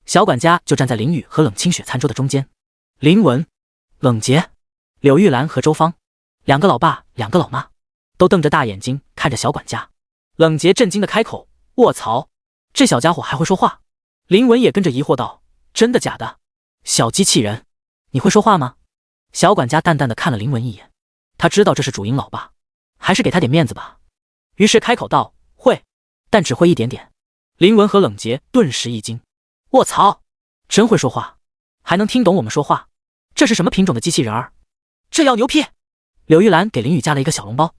小管家就站在林雨和冷清雪餐桌的中间。林文、冷杰、柳玉兰和周芳，两个老爸两个老妈，都瞪着大眼睛看着小管家。冷杰震惊的开口，卧槽，这小家伙还会说话。林文也跟着疑惑道，真的假的？小机器人，你会说话吗？小管家淡淡的看了林文一眼，他知道这是主营老爸，还是给他点面子吧。于是开口道，会，但只会一点点。林文和冷杰顿时一惊，卧槽，真会说话，还能听懂我们说话，这是什么品种的机器人儿？这要牛批！柳玉兰给林雨加了一个小笼包，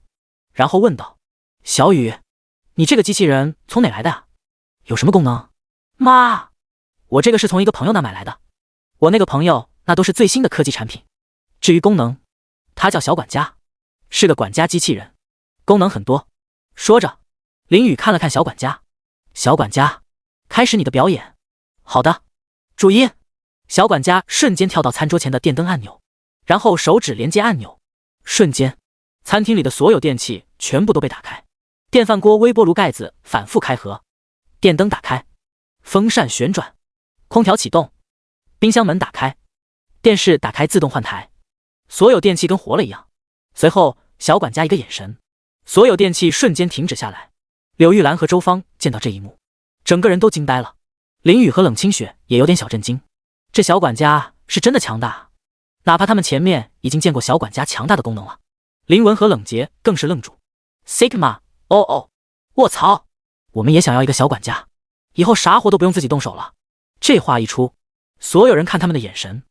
然后问道，小雨，你这个机器人从哪来的啊？有什么功能？妈，我这个是从一个朋友那买来的，我那个朋友那都是最新的科技产品。至于功能，他叫小管家，是个管家机器人，功能很多。说着，林雨看了看小管家，小管家，开始你的表演。好的，注音。小管家瞬间跳到餐桌前的电灯按钮，然后手指连接按钮，瞬间，餐厅里的所有电器全部都被打开，电饭锅、微波炉盖子反复开合，电灯打开，风扇旋转，空调启动，冰箱门打开，电视打开自动换台，所有电器跟活了一样。随后小管家一个眼神，所有电器瞬间停止下来。柳玉兰和周芳见到这一幕，整个人都惊呆了。林雨和冷清雪也有点小震惊，这小管家是真的强大，哪怕他们前面已经见过小管家强大的功能了。林文和冷杰更是愣住 Sigma， 哦，卧槽，我们也想要一个小管家，以后啥活都不用自己动手了。这话一出，所有人看他们的眼神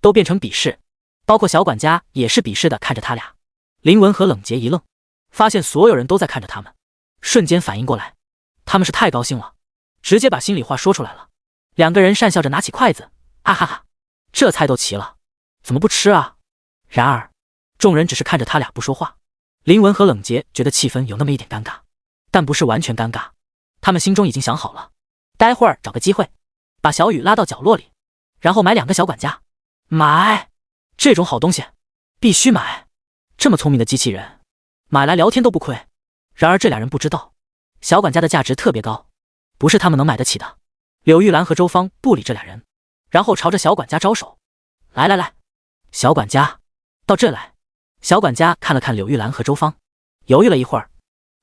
都变成鄙视，包括小管家也是鄙视的看着他俩。林文和冷杰一愣，发现所有人都在看着他们，瞬间反应过来，他们是太高兴了，直接把心里话说出来了。两个人讪笑着拿起筷子，啊哈哈，这菜都齐了，怎么不吃啊？然而众人只是看着他俩不说话。林文和冷杰觉得气氛有那么一点尴尬，但不是完全尴尬，他们心中已经想好了，待会儿找个机会把小雨拉到角落里，然后买2个小管家。买，这种好东西必须买，这么聪明的机器人买来聊天都不亏。然而这俩人不知道，小管家的价值特别高，不是他们能买得起的。柳玉兰和周芳不理这俩人，然后朝着小管家招手，来，小管家到这来。小管家看了看柳玉兰和周芳，犹豫了一会儿，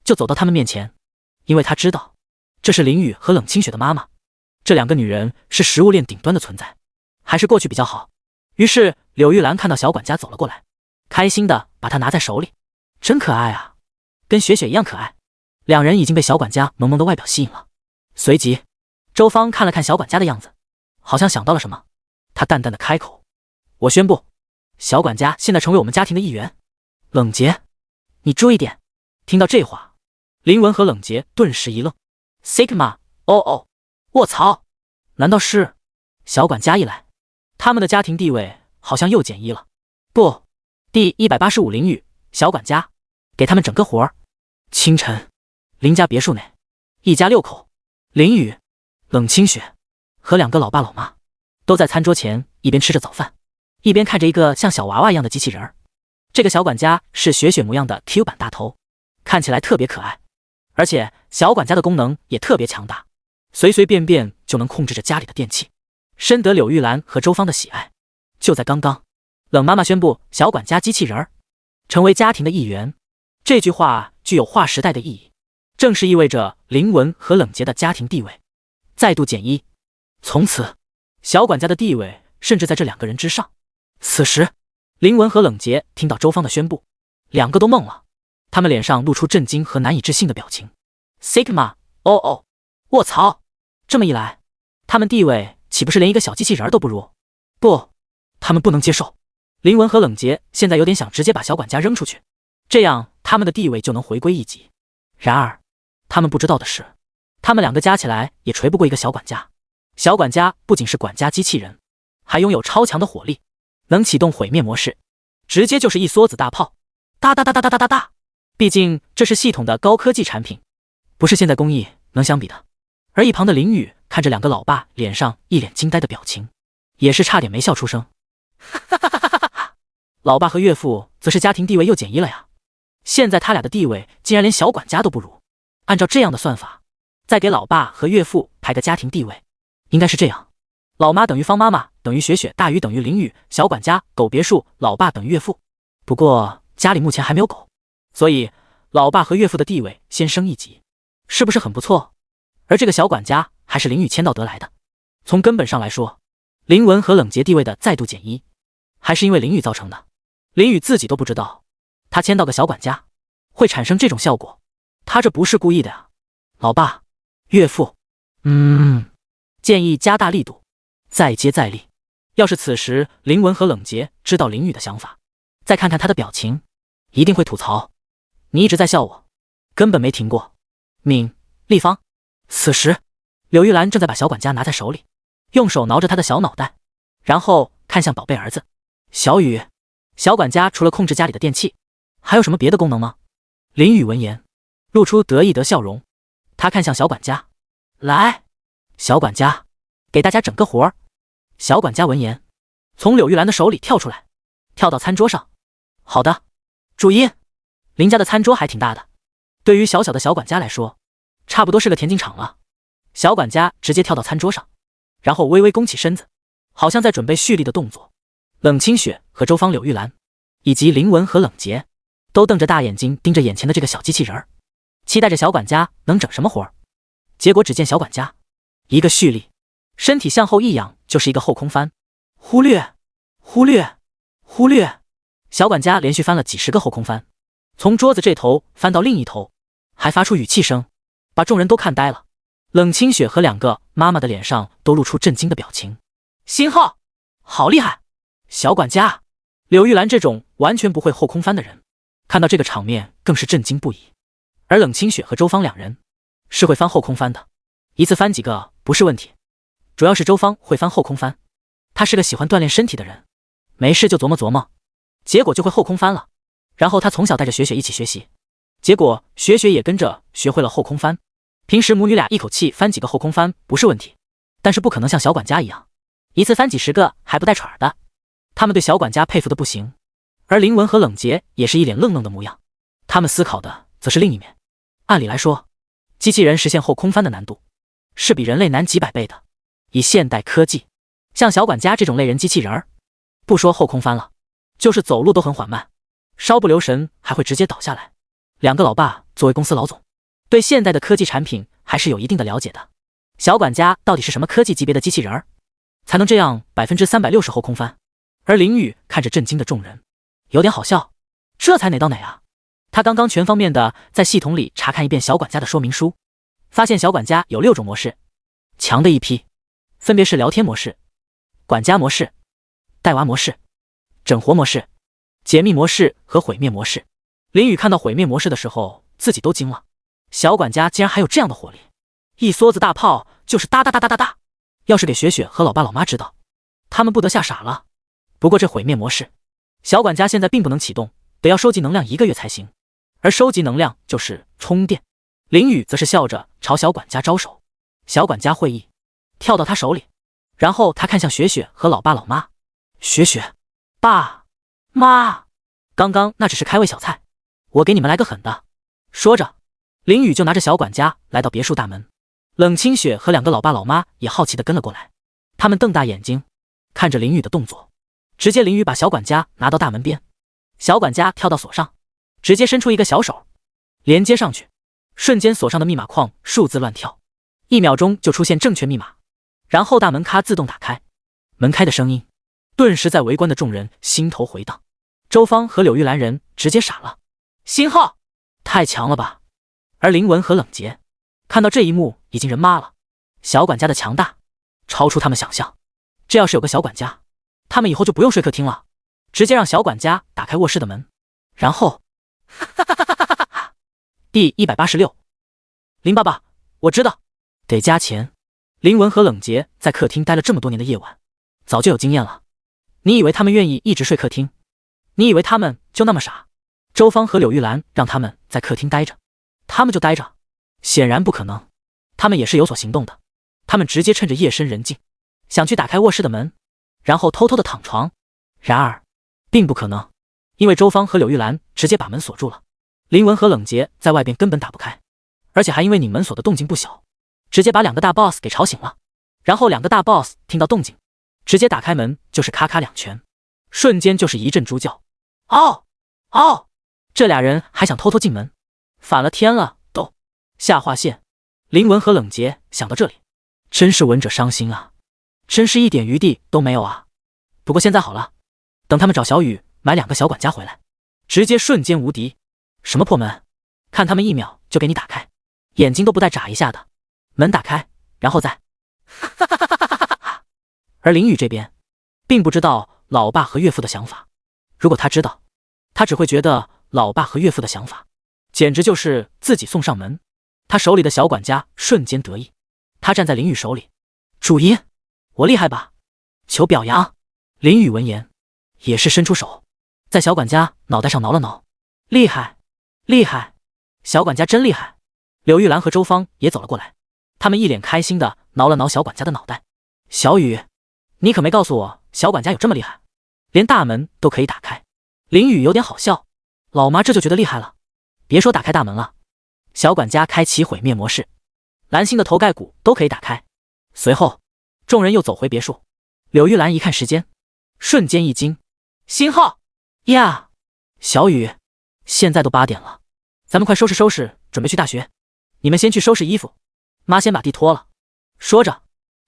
就走到他们面前，因为他知道这是林雨和冷清雪的妈妈，这2个女人是食物链顶端的存在，还是过去比较好。于是柳玉兰看到小管家走了过来，开心的把他拿在手里，真可爱啊，跟雪雪一样可爱。两人已经被小管家萌萌的外表吸引了。随即周芳看了看小管家的样子，好像想到了什么，他淡淡的开口，我宣布小管家现在成为我们家庭的一员。冷杰，你注意点。听到这话，林文和冷杰顿时一愣 Sigma， 哦，卧槽，难道是？小管家一来，他们的家庭地位好像又减一了。不，第185林雨，小管家，给他们整个活儿。清晨，林家别墅内，一家6口，林雨、冷清雪和2个老爸老妈都在餐桌前一边吃着早饭，一边看着一个像小娃娃一样的机器人儿。这个小管家是雪雪模样的 Q 版大头，看起来特别可爱，而且小管家的功能也特别强大，随随便便就能控制着家里的电器，深得柳玉兰和周芳的喜爱。就在刚刚，冷妈妈宣布小管家机器人儿成为家庭的一员，这句话具有划时代的意义，正是意味着林文和冷洁的家庭地位再度减一。从此，小管家的地位甚至在这2个人之上。此时，林文和冷洁听到周芳的宣布，2个都懵了，他们脸上露出震惊和难以置信的表情。Sigma， 哦，卧槽！这么一来，他们地位岂不是连一个小机器人都不如？不，他们不能接受。林文和冷洁现在有点想直接把小管家扔出去，这样他们的地位就能回归一级。然而，他们不知道的是，他们2个加起来也锤不过一个小管家。小管家不仅是管家机器人，还拥有超强的火力，能启动毁灭模式，直接就是一梭子大炮，哒哒哒哒哒哒哒哒。毕竟这是系统的高科技产品，不是现代工艺能相比的。而一旁的林雨看着2个老爸脸上一脸惊呆的表情，也是差点没笑出声。哈哈哈哈哈哈！老爸和岳父则是家庭地位又减一了呀，现在他俩的地位竟然连小管家都不如。按照这样的算法，再给老爸和岳父排个家庭地位，应该是这样：老妈等于方妈妈等于雪雪大于等于林雨，小管家狗别墅老爸等于岳父。不过家里目前还没有狗，所以老爸和岳父的地位先升一级，是不是很不错？而这个小管家还是林雨签到得来的。从根本上来说，林文和冷洁地位的再度减一，还是因为林雨造成的。林雨自己都不知道，他签到个小管家会产生这种效果，他这不是故意的呀。老爸、岳父，建议加大力度，再接再厉。要是此时林文和冷洁知道林雨的想法，再看看他的表情，一定会吐槽：你一直在笑我，根本没停过。敏、立方。此时，柳玉兰正在把小管家拿在手里，用手挠着他的小脑袋，然后看向宝贝儿子小雨。小管家除了控制家里的电器，还有什么别的功能吗？林雨闻言，露出得意的笑容，他看向小管家，来，小管家，给大家整个活儿。小管家闻言，从柳玉兰的手里跳出来，跳到餐桌上。好的，注意，林家的餐桌还挺大的，对于小小的小管家来说，差不多是个田径场了。小管家直接跳到餐桌上，然后微微弓起身子，好像在准备蓄力的动作。冷清雪和周芳、柳玉兰以及林文和冷洁都瞪着大眼睛盯着眼前的这个小机器人儿，期待着小管家能整什么活儿。结果只见小管家一个蓄力，身体向后一仰就是一个后空翻，忽略，小管家连续翻了几10个后空翻，从桌子这头翻到另一头，还发出语气声，把众人都看呆了。冷清雪和2个妈妈的脸上都露出震惊的表情。星号，好厉害！小管家，柳玉兰这种完全不会后空翻的人，看到这个场面更是震惊不已。而冷清雪和周芳2人是会翻后空翻的，一次翻几个不是问题，主要是周芳会翻后空翻，她是个喜欢锻炼身体的人，没事就琢磨琢磨，结果就会后空翻了。然后她从小带着雪雪一起学习，结果雪雪也跟着学会了后空翻。平时母女俩一口气翻几个后空翻不是问题，但是不可能像小管家一样，一次翻几10个还不带喘的。他们对小管家佩服的不行，而林文和冷洁也是一脸愣愣的模样。他们思考的则是另一面。按理来说，机器人实现后空翻的难度是比人类难几百倍的。以现代科技，像小管家这种类人机器人儿，不说后空翻了，就是走路都很缓慢，稍不留神还会直接倒下来。2个老爸作为公司老总，对现代的科技产品还是有一定的了解的。小管家到底是什么科技级别的机器人儿，才能这样360%后空翻？而林雨看着震惊的众人，有点好笑，这才哪到哪啊？他刚刚全方面的在系统里查看一遍小管家的说明书，发现小管家有6种模式，强的一批，分别是聊天模式、管家模式、带娃模式、整活模式、解密模式和毁灭模式。林雨看到毁灭模式的时候，自己都惊了，小管家竟然还有这样的火力，一梭子大炮就是哒哒哒哒哒哒。要是给雪雪和老爸老妈知道，他们不得吓傻了。不过这毁灭模式，小管家现在并不能启动，得要收集能量1个月才行。而收集能量就是充电。林雨则是笑着朝小管家招手，小管家会意，跳到他手里，然后他看向雪雪和老爸老妈。雪雪，爸妈，刚刚那只是开胃小菜，我给你们来个狠的。说着，林雨就拿着小管家来到别墅大门。冷清雪和2个老爸老妈也好奇地跟了过来，他们瞪大眼睛看着林雨的动作。直接林雨把小管家拿到大门边，小管家跳到锁上，直接伸出一个小手连接上去，瞬间锁上的密码框数字乱跳，1秒钟就出现正确密码，然后大门咔自动打开。门开的声音顿时在围观的众人心头回荡。周芳和柳玉兰人直接傻了，星号太强了吧。而林文和冷洁看到这一幕已经人麻了，小管家的强大超出他们想象。这要是有个小管家，他们以后就不用睡客厅了，直接让小管家打开卧室的门，然后第186，林爸爸，我知道得加钱。林文和冷洁在客厅待了这么多年的夜晚，早就有经验了。你以为他们愿意一直睡客厅？你以为他们就那么傻？周芳和柳玉兰让他们在客厅待着，他们就待着？显然不可能，他们也是有所行动的。他们直接趁着夜深人静，想去打开卧室的门，然后偷偷的躺床。然而并不可能，因为周芳和柳玉兰直接把门锁住了。林文和冷洁在外边根本打不开，而且还因为拧门锁的动静不小，直接把2个大 boss 给吵醒了。然后2个大 boss 听到动静，直接打开门就是咔咔2拳，瞬间就是一阵猪叫。嗷嗷！这俩人还想偷偷进门，反了天了都。下划线。林文和冷洁想到这里，真是闻者伤心啊，真是一点余地都没有啊。不过现在好了，等他们找小雨买2个小管家回来，直接瞬间无敌。什么破门，看他们1秒就给你打开，眼睛都不带眨一下的。门打开，然后再而林雨这边并不知道老爸和岳父的想法，如果他知道，他只会觉得老爸和岳父的想法简直就是自己送上门。他手里的小管家瞬间得意，他站在林雨手里，主音，我厉害吧？求表扬。林雨闻言也是伸出手，在小管家脑袋上挠了挠，厉害厉害，小管家真厉害。柳玉兰和周芳也走了过来，他们一脸开心的挠了挠小管家的脑袋。小雨，你可没告诉我小管家有这么厉害，连大门都可以打开。林雨有点好笑，老妈这就觉得厉害了。别说打开大门了，小管家开启毁灭模式，蓝星的头盖骨都可以打开。随后众人又走回别墅。柳玉兰一看时间，瞬间一惊，星号呀，小雨，现在都8点了，咱们快收拾收拾，准备去大学。你们先去收拾衣服，妈先把地拖了。说着，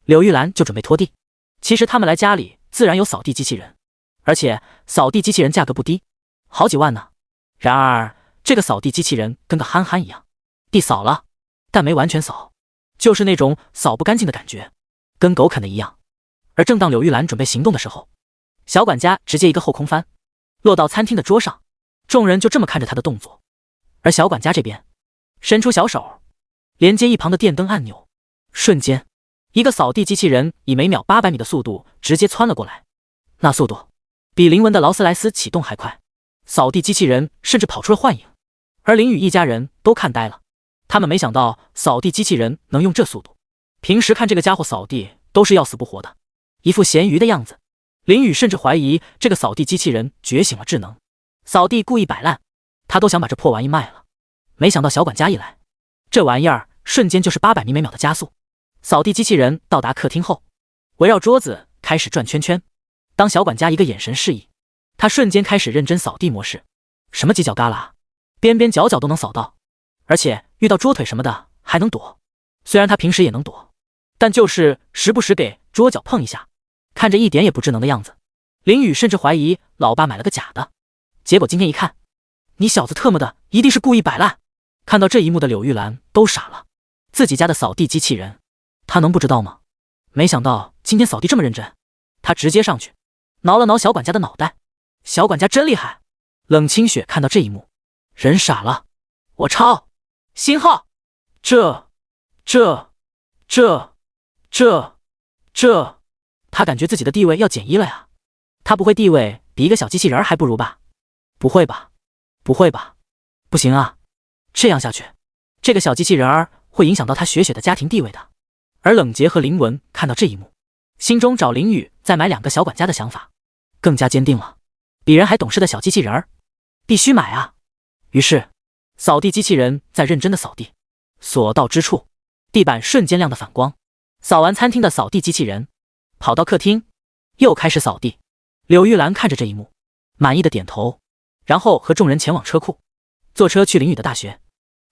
柳玉兰就准备拖地。其实他们来家里自然有扫地机器人，而且扫地机器人价格不低，好几万呢。然而这个扫地机器人跟个憨憨一样，地扫了，但没完全扫，就是那种扫不干净的感觉，跟狗啃的一样。而正当柳玉兰准备行动的时候，小管家直接一个后空翻，落到餐厅的桌上，众人就这么看着他的动作。而小管家这边伸出小手，连接一旁的电灯按钮，瞬间一个扫地机器人以每秒800米的速度直接窜了过来，那速度比林文的劳斯莱斯启动还快，扫地机器人甚至跑出了幻影。而林雨一家人都看呆了，他们没想到扫地机器人能用这速度，平时看这个家伙扫地都是要死不活的，一副咸鱼的样子。林雨甚至怀疑这个扫地机器人觉醒了智能，扫地故意摆烂，他都想把这破玩意卖了。没想到小管家一来，这玩意儿瞬间就是800米每秒的加速。扫地机器人到达客厅后，围绕桌子开始转圈圈。当小管家一个眼神示意，他瞬间开始认真扫地模式，什么犄角旮旯、边边角角都能扫到，而且遇到桌腿什么的还能躲。虽然他平时也能躲，但就是时不时给桌角碰一下，看着一点也不智能的样子。林雨甚至怀疑老爸买了个假的，结果今天一看，你小子特么的一定是故意摆烂。看到这一幕的柳玉兰都傻了，自己家的扫地机器人他能不知道吗？没想到今天扫地这么认真，他直接上去挠了挠小管家的脑袋。小管家真厉害。冷清雪看到这一幕人傻了，我操，星号，这他感觉自己的地位要减一了呀。他不会地位比一个小机器人还不如吧？不会吧？不会吧？不行啊！这样下去，这个小机器人儿会影响到他雪雪的家庭地位的。而冷杰和林文看到这一幕，心中找林雨再买2个小管家的想法更加坚定了。比人还懂事的小机器人儿，必须买啊！于是，扫地机器人在认真的扫地，所到之处，地板瞬间亮得反光。扫完餐厅的扫地机器人，跑到客厅，又开始扫地。柳玉兰看着这一幕，满意的点头，然后和众人前往车库，坐车去林雨的大学。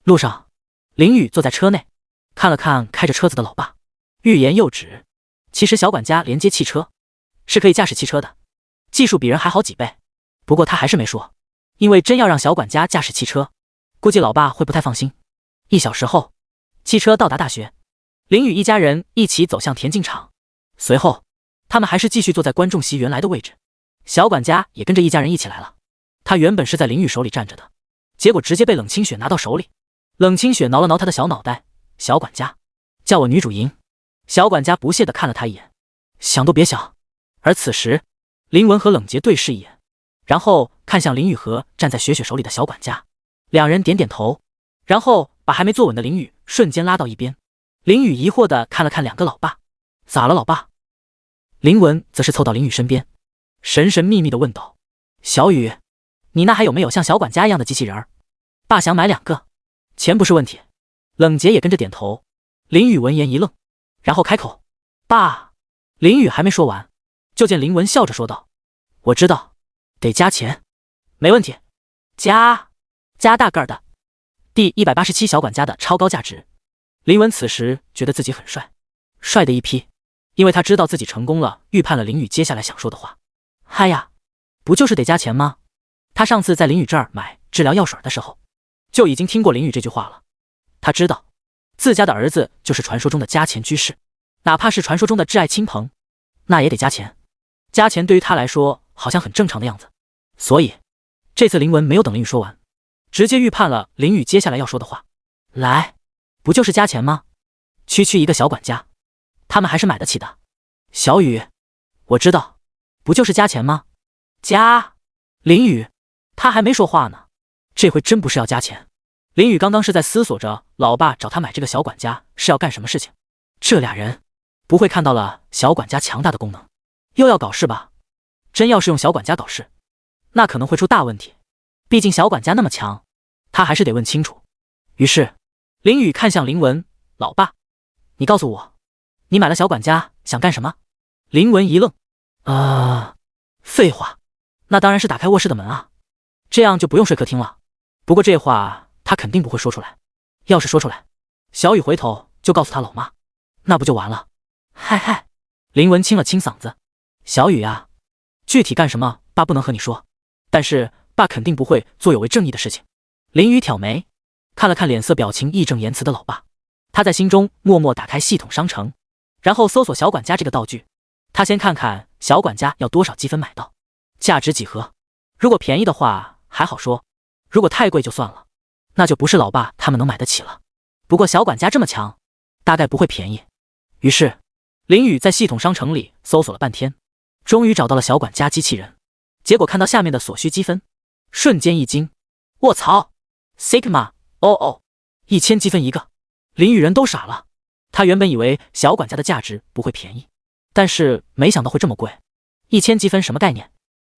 路上，林雨坐在车内，看了看开着车子的老爸，欲言又止。其实小管家连接汽车，是可以驾驶汽车的，技术比人还好几倍。不过他还是没说，因为真要让小管家驾驶汽车，估计老爸会不太放心。1小时后，汽车到达大学，林雨一家人一起走向田径场，随后他们还是继续坐在观众席原来的位置。小管家也跟着一家人一起来了，他原本是在林雨手里站着的，结果直接被冷清雪拿到手里。冷清雪挠了挠他的小脑袋，小管家，叫我女主赢。小管家不屑地看了他一眼，想都别想。而此时，林文和冷杰对视一眼，然后看向林雨和站在雪雪手里的小管家，两人点点头，然后把还没坐稳的林雨瞬间拉到一边。林雨疑惑地看了看2个老爸，咋了老爸？林文则是凑到林雨身边，神神秘秘地问道：小雨，你那还有没有像小管家一样的机器人儿？爸想买2个，钱不是问题。冷杰也跟着点头。林雨闻言一愣，然后开口：爸。林雨还没说完，就见林文笑着说道：我知道，得加钱。没问题，加大个儿的。第187小管家的超高价值。林文此时觉得自己很帅，帅的一批，因为他知道自己成功了，预判了林雨接下来想说的话。嗨呀，不就是得加钱吗？他上次在林雨这儿买治疗药水的时候，就已经听过林雨这句话了。他知道自家的儿子就是传说中的加钱居士，哪怕是传说中的挚爱亲朋，那也得加钱。加钱对于他来说好像很正常的样子，所以这次林文没有等林雨说完，直接预判了林雨接下来要说的话。来，不就是加钱吗？区区一个小管家，他们还是买得起的。小雨，我知道，不就是加钱吗？加。林雨，他还没说话呢，这回真不是要加钱。林雨刚刚是在思索着老爸找他买这个小管家是要干什么事情，这俩人不会看到了小管家强大的功能，又要搞事吧？真要是用小管家搞事，那可能会出大问题，毕竟小管家那么强，他还是得问清楚。于是林雨看向林文，老爸，你告诉我，你买了小管家想干什么？林文一愣，废话，那当然是打开卧室的门啊，这样就不用睡客厅了。不过这话他肯定不会说出来，要是说出来，小雨回头就告诉他老妈，那不就完了。嗨，林文清了清嗓子，小雨啊，具体干什么爸不能和你说，但是爸肯定不会做有违正义的事情。林雨挑眉，看了看脸色表情义正言辞的老爸，他在心中默默打开系统商城，然后搜索小管家这个道具。他先看看小管家要多少积分买到，价值几何。如果便宜的话还好说，如果太贵就算了，那就不是老爸他们能买得起了。不过小管家这么强，大概不会便宜。于是林雨在系统商城里搜索了半天，终于找到了小管家机器人。结果看到下面的所需积分，瞬间一惊，卧槽 Sigma 1000积分一个。林雨人都傻了，他原本以为小管家的价值不会便宜，但是没想到会这么贵。1000积分什么概念？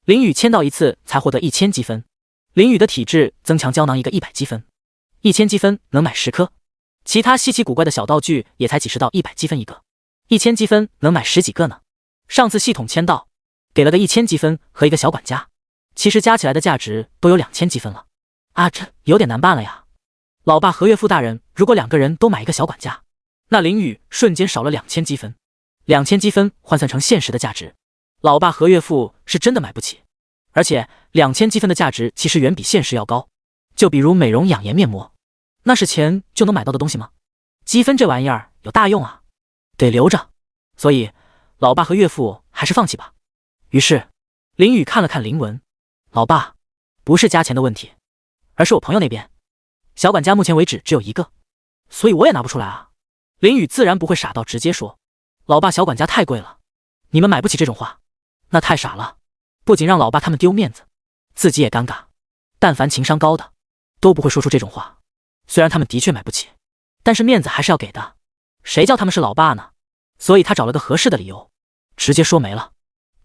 林雨签到一次才获得1000积分。林雨的体质增强胶囊一个100积分，1000积分能买10颗，其他稀奇古怪的小道具也才几十到100积分一个，1000积分能买10几个呢。上次系统签到给了个1000积分和一个小管家，其实加起来的价值都有2000积分了啊，这有点难办了呀。老爸和岳父大人如果2个人都买一个小管家，那林雨瞬间少了2000积分，2000积分换算成现实的价值，老爸和岳父是真的买不起。而且2000积分的价值其实远比现实要高，就比如美容养颜面膜，那是钱就能买到的东西吗？积分这玩意儿有大用啊，得留着，所以老爸和岳父还是放弃吧。于是林雨看了看林文，老爸，不是加钱的问题，而是我朋友那边小管家目前为止只有1个，所以我也拿不出来啊。林雨自然不会傻到直接说，老爸小管家太贵了，你们买不起这种话，那太傻了，不仅让老爸他们丢面子，自己也尴尬。但凡情商高的，都不会说出这种话。虽然他们的确买不起，但是面子还是要给的。谁叫他们是老爸呢？所以他找了个合适的理由，直接说没了，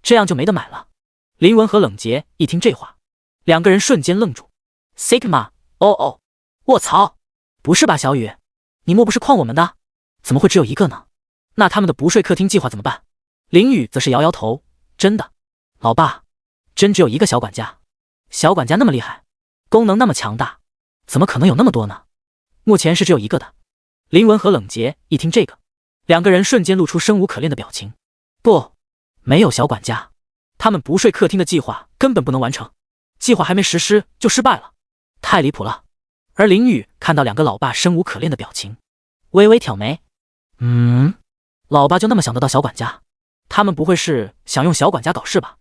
这样就没得买了。林文和冷杰一听这话，两个人瞬间愣住。Sigma， 哦，卧槽，不是吧小雨，你莫不是诓我们的？怎么会只有一个呢？那他们的不睡客厅计划怎么办？林雨则是摇摇头，真的，老爸，真只有一个小管家。小管家那么厉害，功能那么强大，怎么可能有那么多呢？目前是只有一个的。林文和冷杰一听这个，两个人瞬间露出生无可恋的表情。不，没有小管家，他们不睡客厅的计划根本不能完成，计划还没实施就失败了，太离谱了。而林雨看到两个老爸生无可恋的表情，微微挑眉。老爸就那么想得到小管家？他们不会是想用小管家搞事吧？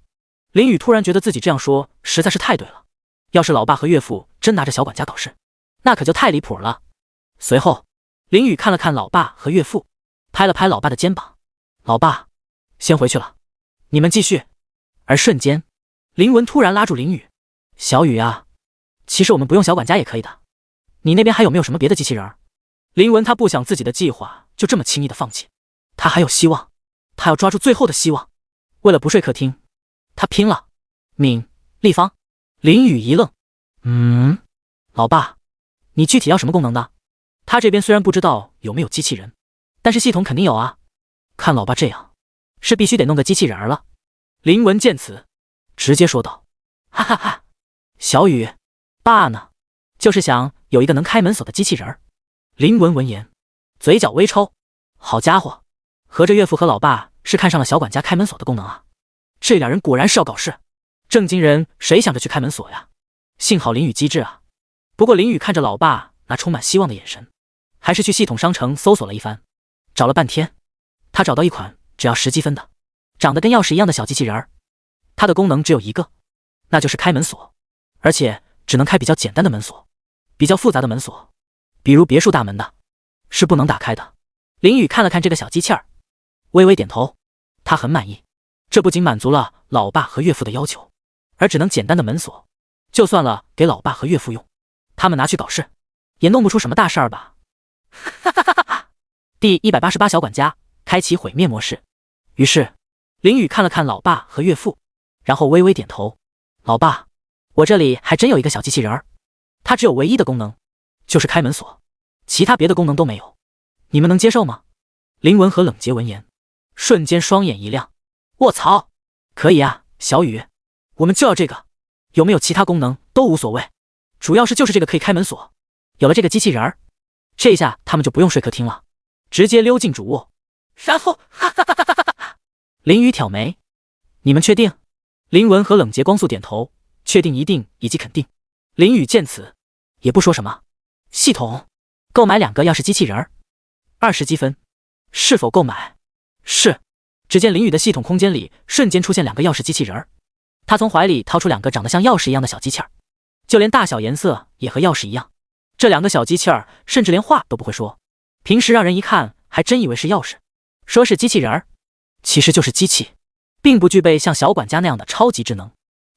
林雨突然觉得自己这样说实在是太对了，要是老爸和岳父真拿着小管家搞事，那可就太离谱了。随后林雨看了看老爸和岳父，拍了拍老爸的肩膀，老爸，先回去了，你们继续。而瞬间林文突然拉住林雨，小雨啊，其实我们不用小管家也可以的，你那边还有没有什么别的机器人？林文他不想自己的计划就这么轻易的放弃，他还有希望，他要抓住最后的希望。为了不睡客厅，他拼了。敏、立方。林雨一愣，老爸，你具体要什么功能的？他这边虽然不知道有没有机器人，但是系统肯定有啊。看老爸这样，是必须得弄个机器人了。林文见此，直接说道：哈哈哈，小雨，爸呢，就是想有一个能开门锁的机器人。林文闻言，嘴角微抽，好家伙，合着岳父和老爸是看上了小管家开门锁的功能啊！这俩人果然是要搞事，正经人谁想着去开门锁呀？幸好林雨机智啊。不过林雨看着老爸那充满希望的眼神，还是去系统商城搜索了一番，找了半天，他找到一款只要10积分的，长得跟钥匙一样的小机器人。它的功能只有一个，那就是开门锁，而且只能开比较简单的门锁，比较复杂的门锁，比如别墅大门的，是不能打开的。林雨看了看这个小机器儿，微微点头，他很满意。这不仅满足了老爸和岳父的要求，而只能简单的门锁，就算了给老爸和岳父用，他们拿去搞事，也弄不出什么大事儿吧。哈哈哈哈哈！第188小管家开启毁灭模式。于是林雨看了看老爸和岳父，然后微微点头。老爸，我这里还真有一个小机器人儿，它只有唯一的功能，就是开门锁，其他别的功能都没有，你们能接受吗？林文和冷杰闻言，瞬间双眼一亮。卧槽，可以啊，小雨，我们就要这个，有没有其他功能都无所谓，主要是就是这个可以开门锁，有了这个机器人儿，这下他们就不用睡客厅了，直接溜进主卧。然后哈哈哈哈哈哈！林雨挑眉，你们确定？林文和冷杰光速点头，确定、一定以及肯定。林雨见此也不说什么。系统，购买2个钥匙机器人，20积分，是否购买？是。只见林雨的系统空间里瞬间出现2个钥匙机器人，他从怀里掏出2个长得像钥匙一样的小机器儿，就连大小颜色也和钥匙一样。这2个小机器儿甚至连话都不会说，平时让人一看还真以为是钥匙。说是机器人，其实就是机器，并不具备像小管家那样的超级智能。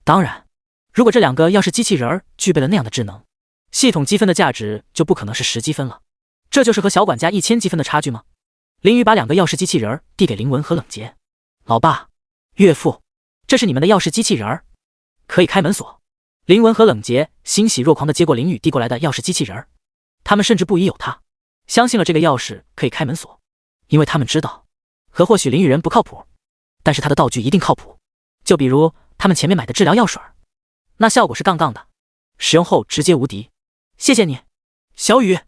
当然，如果这2个钥匙机器人具备了那样的智能，系统积分的价值就不可能是10积分了，这就是和小管家1000积分的差距吗？林雨把2个钥匙机器人递给林文和冷杰。老爸，岳父，这是你们的钥匙机器人，可以开门锁。林文和冷杰欣喜若狂地接过林雨递过来的钥匙机器人，他们甚至不疑有他，相信了这个钥匙可以开门锁，因为他们知道，和或许林雨人不靠谱，但是他的道具一定靠谱。就比如他们前面买的治疗药水，那效果是杠杠的，使用后直接无敌。谢谢你，小雨。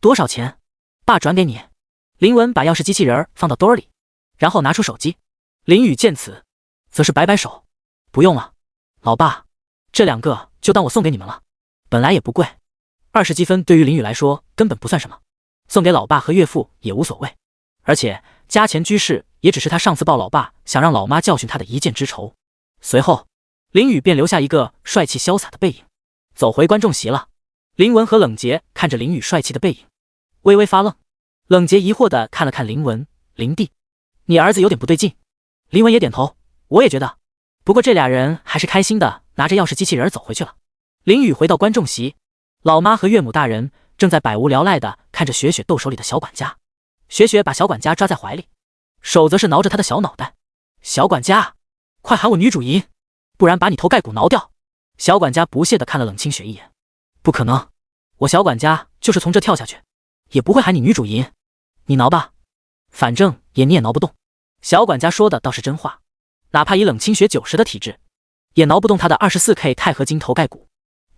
多少钱？爸转给你。林文把钥匙机器人放到兜里，然后拿出手机。林雨见此，则是摆摆手，不用了，老爸，这2个就当我送给你们了，本来也不贵，20积分对于林雨来说根本不算什么，送给老爸和岳父也无所谓，而且加钱居士也只是他上次抱老爸想让老妈教训他的一箭之仇。随后林雨便留下一个帅气潇洒的背影，走回观众席了。林文和冷杰看着林雨帅气的背影，微微发愣。冷杰疑惑地看了看林文，林弟，你儿子有点不对劲，林文也点头，我也觉得。不过这俩人还是开心的拿着钥匙机器人走回去了。林雨回到观众席，老妈和岳母大人正在百无聊赖的看着雪雪斗手里的小管家。雪雪把小管家抓在怀里，手则是挠着他的小脑袋。小管家，快喊我女主银，不然把你头盖骨挠掉。小管家不屑地看了冷清雪一眼，不可能，我小管家就是从这跳下去，也不会喊你女主银。你挠吧，反正你也挠不动。小管家说的倒是真话，哪怕以冷清雪90的体质，也挠不动他的24K 钛合金头盖骨。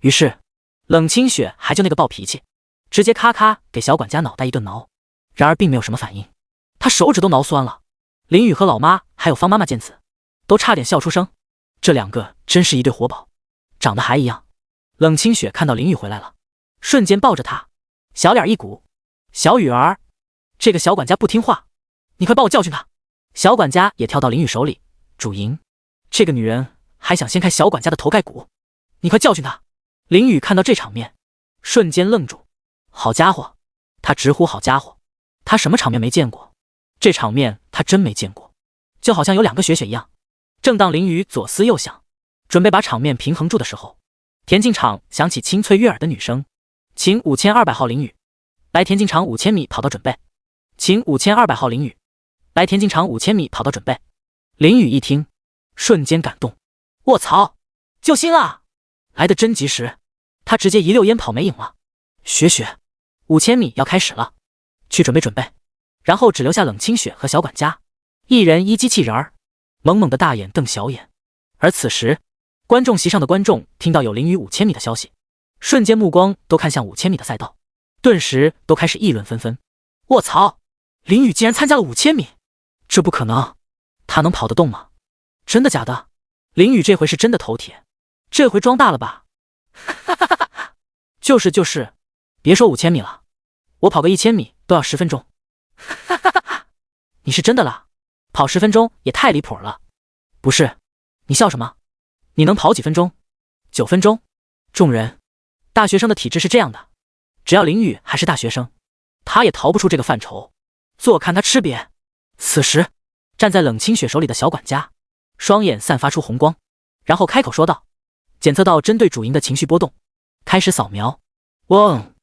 于是冷清雪还就那个暴脾气，直接咔咔给小管家脑袋一顿挠。然而并没有什么反应，他手指都挠酸了。林雨和老妈还有方妈妈见此，都差点笑出声。这两个真是一对活宝，长得还一样。冷清雪看到林雨回来了，瞬间抱着她，小脸一鼓，小雨儿，这个小管家不听话，你快帮我教训他。小管家也跳到林雨手里，主银，这个女人还想掀开小管家的头盖骨，你快教训他。林雨看到这场面，瞬间愣住，好家伙，他直呼好家伙，他什么场面没见过？这场面他真没见过，就好像有两个雪雪一样。正当林雨左思右想，准备把场面平衡住的时候，田径场响起清脆悦耳的女声，请5200号林雨，来田径场5000米跑道准备，请5200号林雨，来田径场5000米跑道准备。林雨一听，瞬间感动，卧槽，救星啊！来得真及时，他直接一溜烟跑没影了。雪雪，5000米要开始了，去准备准备。然后只留下冷清雪和小管家，一人一机器人儿，猛猛的大眼瞪小眼。而此时，观众席上的观众听到有林雨5000米的消息，瞬间目光都看向5000米的赛道，顿时都开始议论纷纷。卧槽，林雨竟然参加了5000米，这不可能，他能跑得动吗？真的假的？林雨这回是真的头铁，这回装大了吧？哈哈哈哈！就是，别说5000米了，我跑个1000米都要10分钟。哈哈哈哈！你是真的啦？跑10分钟也太离谱了。不是，你笑什么？你能跑几分钟？9分钟。众人，大学生的体质是这样的，只要林雨还是大学生，他也逃不出这个范畴。坐看他吃瘪。此时，站在冷清雪手里的小管家，双眼散发出红光，然后开口说道：“检测到针对主营的情绪波动，开始扫描。”嗡！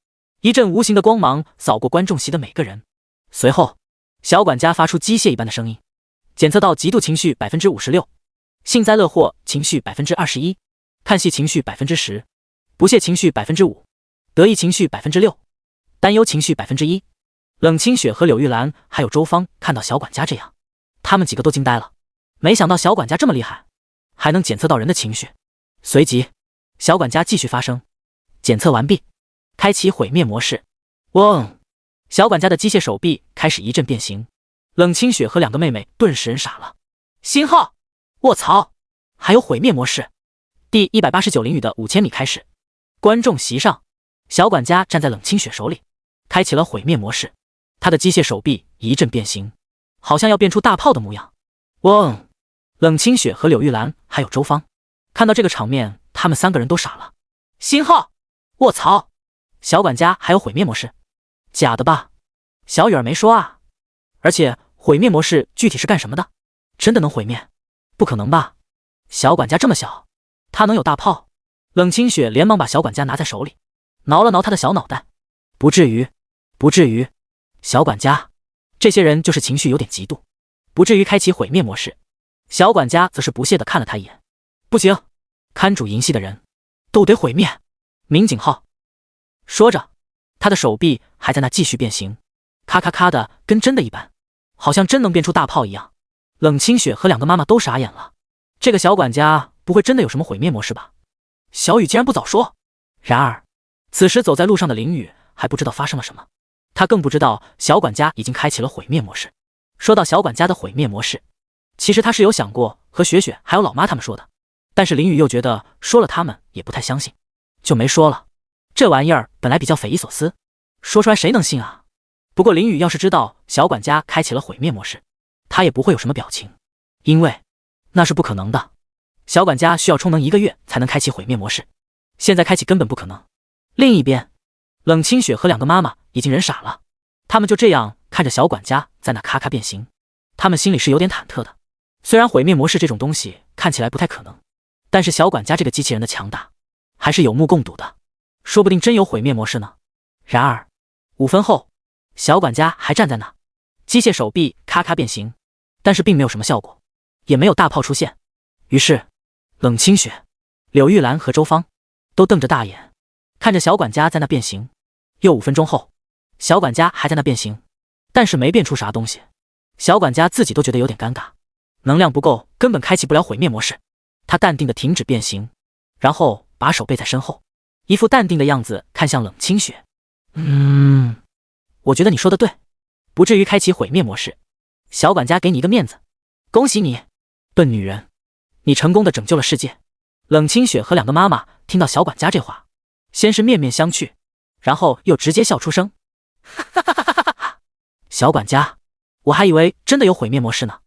一阵无形的光芒扫过观众席的每个人。随后，小管家发出机械一般的声音，检测到极度情绪56%，幸灾乐祸情绪21%，看戏情绪10%，不屑情绪5%，得意情绪6%，担忧情绪1%。冷清雪和柳玉兰还有周芳看到小管家这样，他们几个都惊呆了，没想到小管家这么厉害，还能检测到人的情绪。随即，小管家继续发声，检测完毕，开启毁灭模式。嗡！小管家的机械手臂开始一阵变形，冷清雪和两个妹妹顿时人傻了。星号，卧槽，还有毁灭模式！第189林雨的5000米开始。观众席上，小管家站在冷清雪手里，开启了毁灭模式，他的机械手臂一阵变形，好像要变出大炮的模样。嗡！冷清雪和柳玉兰还有周芳看到这个场面，他们3个人都傻了。星号，卧槽，小管家还有毁灭模式？假的吧？小雨儿没说啊。而且毁灭模式具体是干什么的？真的能毁灭？不可能吧？小管家这么小，他能有大炮？冷清雪连忙把小管家拿在手里，挠了挠他的小脑袋。不至于，不至于。小管家，这些人就是情绪有点极度，不至于开启毁灭模式。小管家则是不屑地看了他一眼。不行，看主银系的人都得毁灭。民警号。说着，他的手臂还在那继续变形，咔咔咔的跟真的一般，好像真能变出大炮一样。冷清雪和两个妈妈都傻眼了，这个小管家不会真的有什么毁灭模式吧？小雨竟然不早说。然而此时走在路上的林雨还不知道发生了什么，他更不知道小管家已经开启了毁灭模式。说到小管家的毁灭模式，其实他是有想过和雪雪还有老妈他们说的，但是林雨又觉得说了他们也不太相信，就没说了。这玩意儿本来比较匪夷所思，说出来谁能信啊？不过林雨要是知道小管家开启了毁灭模式，他也不会有什么表情，因为那是不可能的。小管家需要充能1个月才能开启毁灭模式，现在开启根本不可能。另一边，冷清雪和两个妈妈已经人傻了，他们就这样看着小管家在那咔咔变形，他们心里是有点忐忑的。虽然毁灭模式这种东西看起来不太可能，但是小管家这个机器人的强大还是有目共睹的，说不定真有毁灭模式呢。然而5分后，小管家还站在那，机械手臂咔咔变形，但是并没有什么效果，也没有大炮出现。于是冷清雪、柳玉兰和周芳都瞪着大眼看着小管家在那变形。又5分钟后，小管家还在那变形，但是没变出啥东西。小管家自己都觉得有点尴尬，能量不够，根本开启不了毁灭模式。他淡定地停止变形，然后把手背在身后，一副淡定的样子看向冷清雪。我觉得你说的对，不至于开启毁灭模式。小管家给你一个面子，恭喜你，笨女人，你成功地拯救了世界。冷清雪和2个妈妈听到小管家这话，先是面面相觑，然后又直接笑出声。小管家，我还以为真的有毁灭模式呢，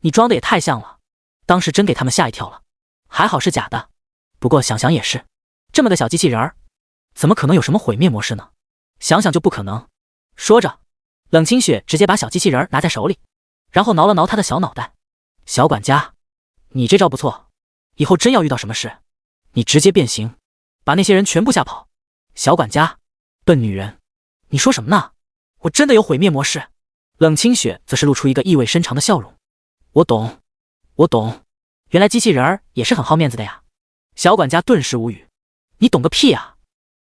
你装的也太像了，当时真给他们吓一跳了。还好是假的，不过想想也是，这么个小机器人儿，怎么可能有什么毁灭模式呢？想想就不可能。说着，冷清雪直接把小机器人拿在手里，然后挠了挠他的小脑袋。小管家，你这招不错，以后真要遇到什么事，你直接变形，把那些人全部吓跑。小管家，笨女人，你说什么呢？我真的有毁灭模式。冷清雪则是露出一个意味深长的笑容。我懂，原来机器人儿也是很好面子的呀。小管家顿时无语，你懂个屁啊！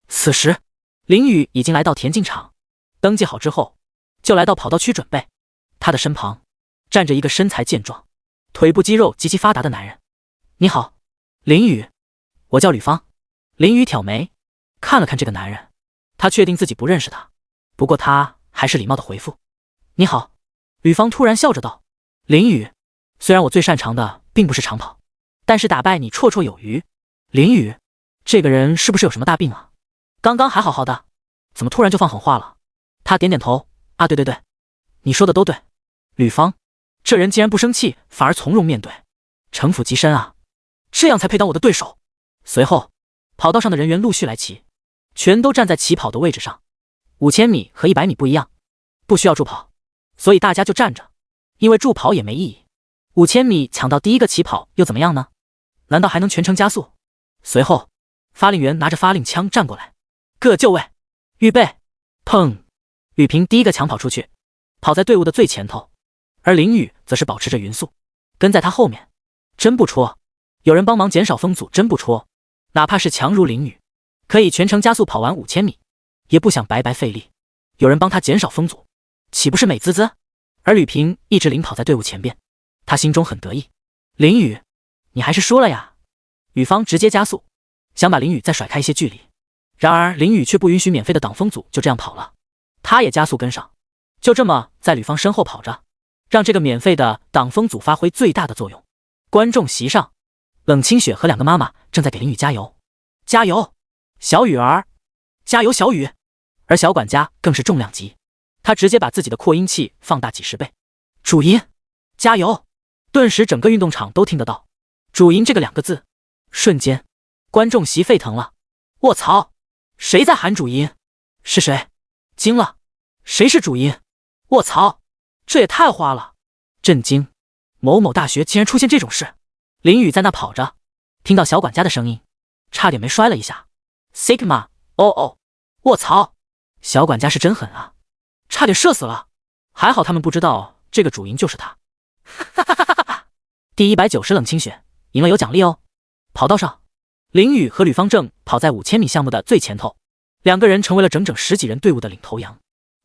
此时林雨已经来到田径场，登记好之后就来到跑道区准备。他的身旁站着一个身材健壮、腿部肌肉极其发达的男人。你好，林雨，我叫吕方。林雨挑眉看了看这个男人，他确定自己不认识他，不过他还是礼貌的回复：你好。吕方突然笑着道：林雨，虽然我最擅长的并不是长跑，但是打败你绰绰有余。林雨，这个人是不是有什么大病啊？刚刚还好好的，怎么突然就放狠话了？他点点头，啊，对，你说的都对。吕方，这人竟然不生气，反而从容面对，城府极深啊，这样才配当我的对手。随后跑道上的人员陆续来齐，全都站在起跑的位置上。5000米和100米不一样，不需要助跑，所以大家就站着，因为助跑也没意义。5000米抢到第一个起跑又怎么样呢？难道还能全程加速？随后发令员拿着发令枪站过来，各就位，预备，砰！雨萍第一个抢跑出去，跑在队伍的最前头，而林雨则是保持着匀速，跟在他后面。真不戳，有人帮忙减少风阻，真不戳，哪怕是强如林雨，可以全程加速跑完5000米，也不想白白费力。有人帮他减少风阻，岂不是美滋滋？而吕萍一直领跑在队伍前边，他心中很得意。林雨，你还是输了呀。吕方直接加速，想把林雨再甩开一些距离，然而林雨却不允许免费的挡风阻就这样跑了，他也加速跟上，就这么在吕方身后跑着，让这个免费的挡风阻发挥最大的作用。观众席上，冷清雪和2个妈妈正在给林雨加油，加油，小雨儿，加油小雨。而小管家更是重量级，他直接把自己的扩音器放大几10倍，主音，加油！顿时整个运动场都听得到主音这个2个字，瞬间观众席沸腾了。卧槽，谁在喊主音？是谁？惊了，谁是主音？卧槽，这也太花了！震惊，某某大学竟然出现这种事。林雨在那跑着，听到小管家的声音，差点没摔了一下。Sigma， 哦，卧槽，小管家是真狠啊，差点射死了。还好他们不知道这个主音就是他。第190冷清雪，赢了有奖励哦。跑道上，林雨和吕方正跑在5000米项目的最前头，2个人成为了整整10几人队伍的领头羊。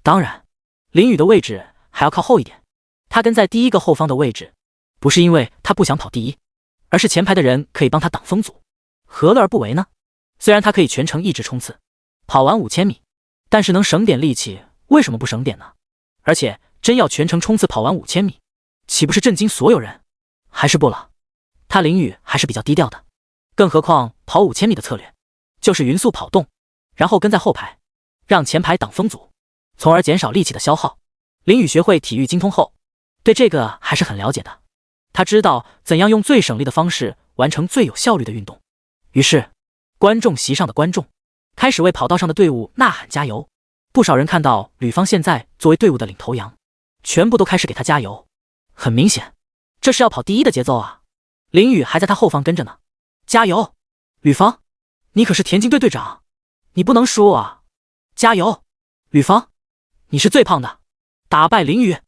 当然，林雨的位置还要靠后一点，他跟在第一个后方的位置，不是因为他不想跑第一，而是前排的人可以帮他挡风阻，何乐而不为呢？虽然他可以全程一直冲刺，跑完5000米，但是能省点力气，为什么不省点呢？而且真要全程冲刺跑完5000米，岂不是震惊所有人？还是不了，他林雨还是比较低调的，更何况跑5000米的策略就是匀速跑动，然后跟在后排，让前排挡风阻，从而减少力气的消耗。林雨学会体育精通后，对这个还是很了解的，他知道怎样用最省力的方式完成最有效率的运动。于是观众席上的观众开始为跑道上的队伍呐喊加油，不少人看到吕方现在作为队伍的领头羊，全部都开始给他加油。很明显，这是要跑第一的节奏啊！林雨还在他后方跟着呢。加油，吕方，你可是田径队队长，你不能输啊！加油，吕方，你是最胖的，打败林雨，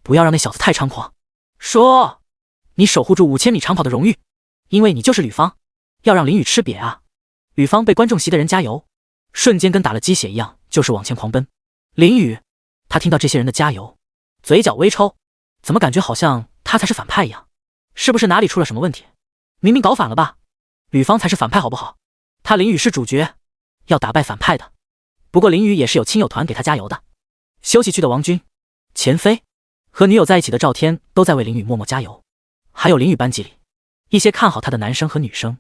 不要让那小子太猖狂。说，你守护住5000米长跑的荣誉，因为你就是吕方，要让林雨吃瘪啊！吕方被观众席的人加油，瞬间跟打了鸡血一样，就是往前狂奔。林雨，他听到这些人的加油，嘴角微抽，怎么感觉好像他才是反派一样？是不是哪里出了什么问题？明明搞反了吧？吕方才是反派好不好？他林雨是主角，要打败反派的。不过林雨也是有亲友团给他加油的，休息区的王军、钱飞和女友在一起的赵天都在为林雨默默加油，还有林雨班级里一些看好他的男生和女生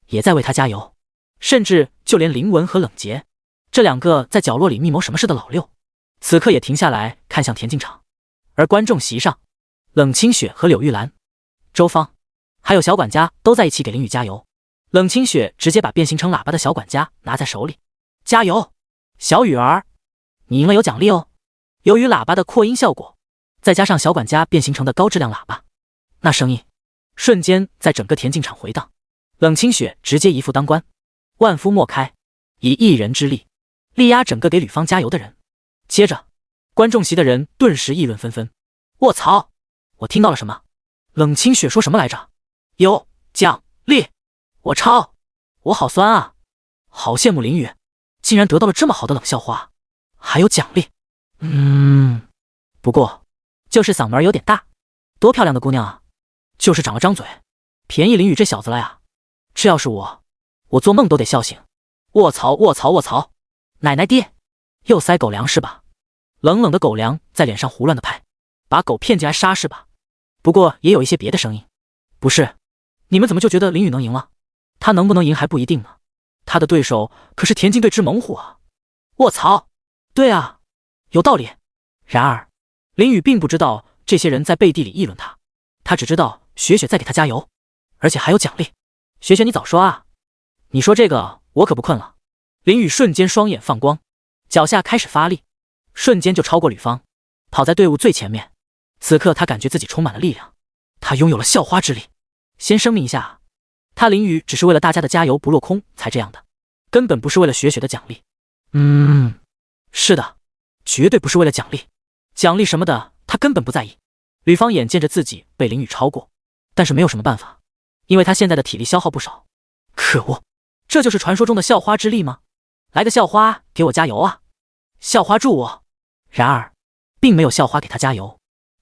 也在为他加油，甚至就连林文和冷杰这2个在角落里密谋什么事的老六，此刻也停下来看向田径场。而观众席上，冷清雪和柳玉兰、周芳还有小管家都在一起给林雨加油。冷清雪直接把变形成喇叭的小管家拿在手里，加油，小雨儿，你赢了有奖励哦。由于喇叭的扩音效果，再加上小管家变形成的高质量喇叭，那声音瞬间在整个田径场回荡。冷清雪直接一夫当关，万夫莫开，以一人之力力压整个给吕方加油的人。接着观众席的人顿时议论纷纷。卧槽，我听到了什么？冷清雪说什么来着？有奖励！我操，我好酸啊！好羡慕林雨，竟然得到了这么好的冷笑话，还有奖励。不过就是嗓门有点大。多漂亮的姑娘啊，就是长了张嘴，便宜林雨这小子了呀。这要是我做梦都得笑醒。卧槽卧槽卧槽，奶奶爹，又塞狗粮是吧？冷冷的狗粮在脸上胡乱的拍，把狗骗进来杀是吧？不过也有一些别的声音。不是，你们怎么就觉得林雨能赢了？他能不能赢还不一定呢，他的对手可是田径队之猛虎啊！卧槽，对啊，有道理。然而林雨并不知道这些人在背地里议论他，他只知道雪雪在给他加油，而且还有奖励。雪雪你早说啊，你说这个我可不困了。林雨瞬间双眼放光，脚下开始发力，瞬间就超过吕方，跑在队伍最前面。此刻他感觉自己充满了力量，他拥有了校花之力。先声明一下，他林雨只是为了大家的加油不落空才这样的，根本不是为了雪雪的奖励。是的，绝对不是为了奖励，奖励什么的他根本不在意。吕方眼见着自己被林雨超过，但是没有什么办法，因为他现在的体力消耗不少。可恶，这就是传说中的校花之力吗？来个校花给我加油啊！校花助我！然而并没有校花给他加油，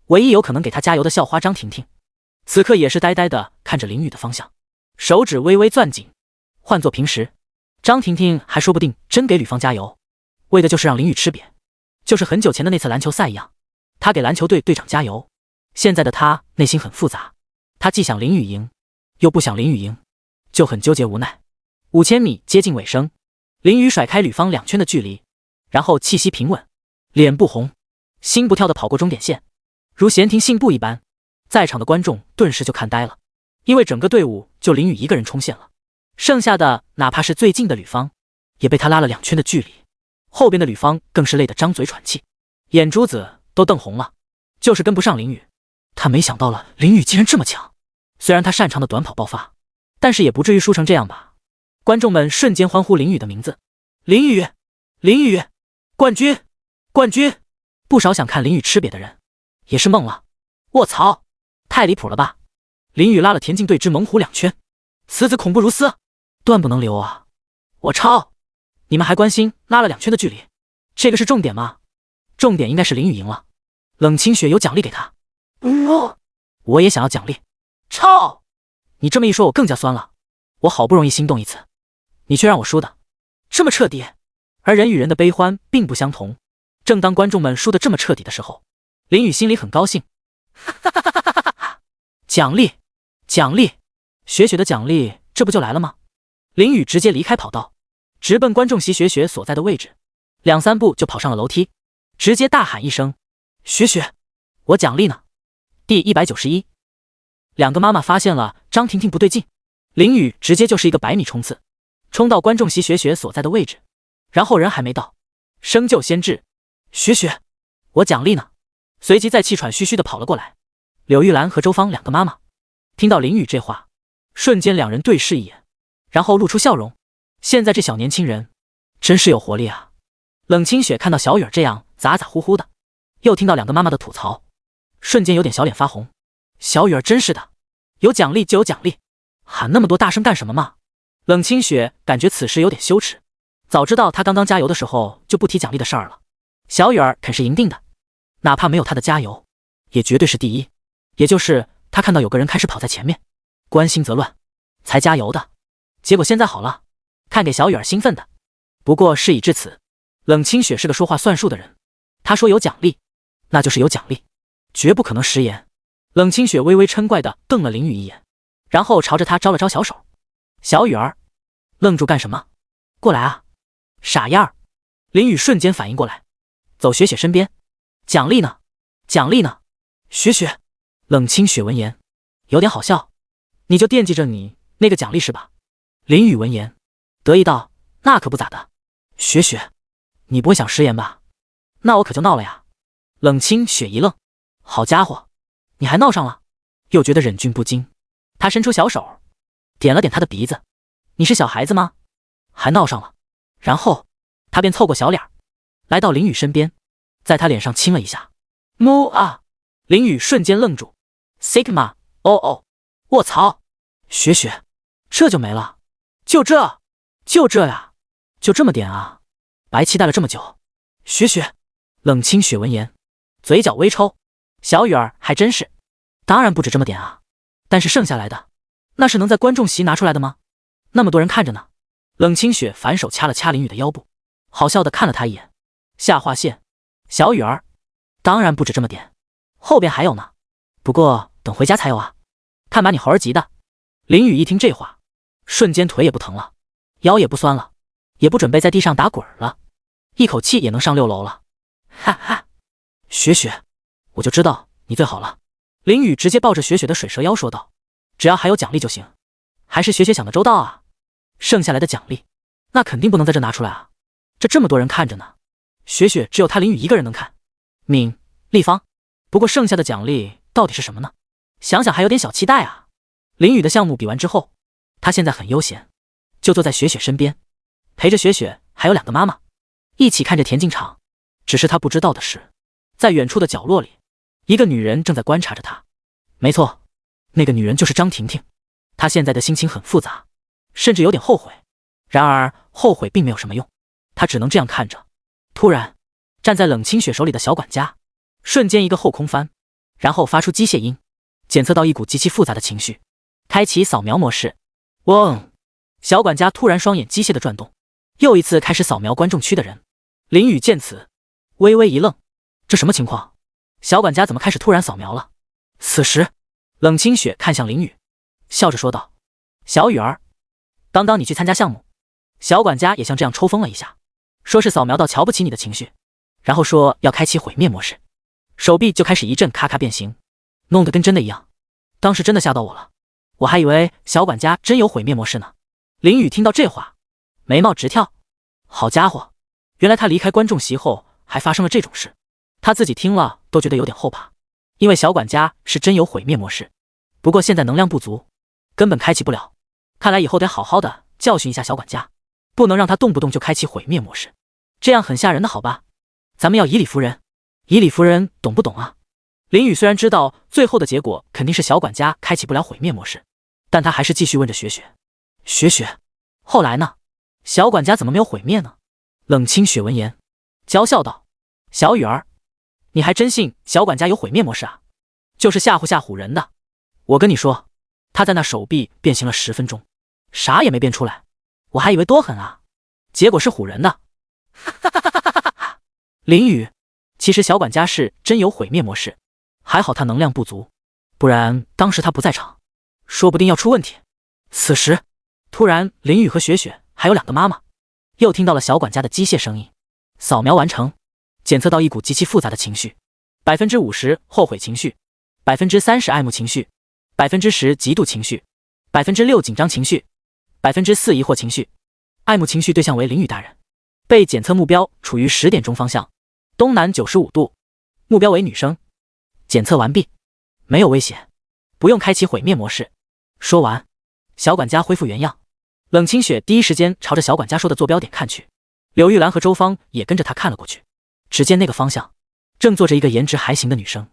唯一有可能给他加油的校花张婷婷此刻也是呆呆的看着林雨的方向，手指微微攥紧。换做平时，张婷婷还说不定真给吕方加油，为的就是让林雨吃瘪，就是很久前的那次篮球赛一样，他给篮球队队长加油。现在的他内心很复杂，他既想林雨赢，又不想林雨赢，就很纠结无奈。5000米接近尾声，林雨甩开吕方2圈的距离，然后气息平稳，脸不红，心不跳的跑过终点线，如闲庭信步一般。在场的观众顿时就看呆了，因为整个队伍就林雨一个人冲线了，剩下的哪怕是最近的吕方也被他拉了2圈的距离。后边的吕方更是累得张嘴喘气，眼珠子都瞪红了，就是跟不上林雨。他没想到了林雨竟然这么强，虽然他擅长的短跑爆发，但是也不至于输成这样吧。观众们瞬间欢呼林雨的名字，林雨，林雨，冠军，冠军！不少想看林雨吃瘪的人也是懵了，卧槽，太离谱了吧！林雨拉了田径队之猛虎2圈，此子恐怖如斯，断不能留啊！我操，你们还关心拉了2圈的距离，这个是重点吗？重点应该是林雨赢了，冷清雪有奖励给他。我也想要奖励。操！你这么一说我更加酸了，我好不容易心动一次，你却让我输的这么彻底。而人与人的悲欢并不相同，正当观众们输得这么彻底的时候，林雨心里很高兴。奖励，奖励，雪雪的奖励这不就来了吗？林雨直接离开跑道，直奔观众席雪雪所在的位置，2、3步就跑上了楼梯，直接大喊一声：雪雪，我奖励呢！第191。2个妈妈发现了张婷婷不对劲，林雨直接就是一个100米冲刺，冲到观众席雪雪所在的位置，然后人还没到，生就先至：雪雪，我奖励呢！随即再气喘吁吁的跑了过来，柳玉兰和周芳两个妈妈。听到林雨这话，瞬间两人对视一眼，然后露出笑容。现在这小年轻人真是有活力啊。冷清雪看到小雨儿这样咋咋呼呼的，又听到两个妈妈的吐槽，瞬间有点小脸发红。小雨儿真是的，有奖励就有奖励，喊那么多大声干什么嘛？冷清雪感觉此时有点羞耻，早知道她刚刚加油的时候就不提奖励的事儿了。小雨儿肯是赢定的，哪怕没有她的加油，也绝对是第一。也就是她看到有个人开始跑在前面，关心则乱，才加油的。结果现在好了，看给小雨儿兴奋的。不过事已至此，冷清雪是个说话算数的人，她说有奖励，那就是有奖励，绝不可能食言。冷清雪微微嗔怪地瞪了林雨一眼，然后朝着他招了招小手。小雨儿，愣住干什么？过来啊，傻样儿！林雨瞬间反应过来，走雪雪身边。奖励呢？奖励呢？雪雪！冷清雪闻言有点好笑，你就惦记着你那个奖励是吧？林雨闻言得意道，那可不咋的。雪雪，你不会想食言吧？那我可就闹了呀。冷清雪一愣，好家伙，你还闹上了？又觉得忍俊不禁，他伸出小手点了点他的鼻子，你是小孩子吗？还闹上了。然后他便凑过小脸来到林雨身边，在他脸上亲了一下。么啊！林雨瞬间愣住 Sigma 哦，卧槽！雪雪，这就没了？就这呀？就这么点啊？白期待了这么久。雪雪！冷清雪闻言嘴角微抽，小雨儿还真是，当然不止这么点啊，但是剩下来的那是能在观众席拿出来的吗？那么多人看着呢。冷清雪反手掐了掐林雨的腰部，好笑的看了他一眼，下划线。小雨儿，当然不止这么点，后边还有呢，不过等回家才有啊，看把你猴儿急的。林雨一听这话，瞬间腿也不疼了，腰也不酸了，也不准备在地上打滚了，一口气也能上6楼了。哈哈，雪雪，我就知道你最好了。林雨直接抱着雪雪的水蛇腰说道，只要还有奖励就行。还是雪雪想的周到啊，剩下来的奖励那肯定不能在这拿出来啊，这么多人看着呢，雪雪只有他林雨一个人能看。敏、立方，不过剩下的奖励到底是什么呢？想想还有点小期待啊。林雨的项目比完之后，他现在很悠闲，就坐在雪雪身边，陪着雪雪还有两个妈妈一起看着田径场。只是他不知道的是，在远处的角落里，一个女人正在观察着他。没错，那个女人就是张婷婷。她现在的心情很复杂，甚至有点后悔。然而后悔并没有什么用，她只能这样看着。突然，站在冷清雪手里的小管家瞬间一个后空翻，然后发出机械音，检测到一股极其复杂的情绪，开启扫描模式。嗡！小管家突然双眼机械的转动，又一次开始扫描观众区的人。林雨见此微微一愣，这什么情况？小管家怎么开始突然扫描了？此时冷清雪看向林雨，笑着说道，小雨儿，刚刚你去参加项目，小管家也像这样抽风了一下，说是扫描到瞧不起你的情绪，然后说要开启毁灭模式，手臂就开始一阵咔咔变形，弄得跟真的一样。当时真的吓到我了，我还以为小管家真有毁灭模式呢。林雨听到这话眉毛直跳，好家伙，原来他离开观众席后还发生了这种事，他自己听了都觉得有点后怕，因为小管家是真有毁灭模式，不过现在能量不足，根本开启不了。看来以后得好好的教训一下小管家，不能让他动不动就开启毁灭模式，这样很吓人的好吧？咱们要以理服人，以理服人，懂不懂啊？林雨虽然知道最后的结果肯定是小管家开启不了毁灭模式，但他还是继续问着雪雪，雪雪，后来呢？小管家怎么没有毁灭呢？冷清雪闻言娇笑道，小雨儿，你还真信小管家有毁灭模式啊？就是吓唬吓唬人的。我跟你说，他在那手臂变形了10分钟，啥也没变出来，我还以为多狠啊，结果是唬人的。哈哈哈哈哈哈！林雨，其实小管家是真有毁灭模式，还好他能量不足，不然当时他不在场，说不定要出问题。此时突然林雨和雪雪还有两个妈妈又听到了小管家的机械声音，扫描完成，检测到一股极其复杂的情绪， 50% 后悔情绪， 30% 爱慕情绪， 10% 嫉妒情绪， 6% 紧张情绪， 4% 疑惑情绪。爱慕情绪对象为林雨大人，被检测目标处于10点钟方向，东南95度，目标为女生。检测完毕。没有危险，不用开启毁灭模式。说完，小管家恢复原样。冷清雪第一时间朝着小管家说的坐标点看去，柳玉兰和周芳也跟着他看了过去。只见那个方向正坐着一个颜值还行的女生，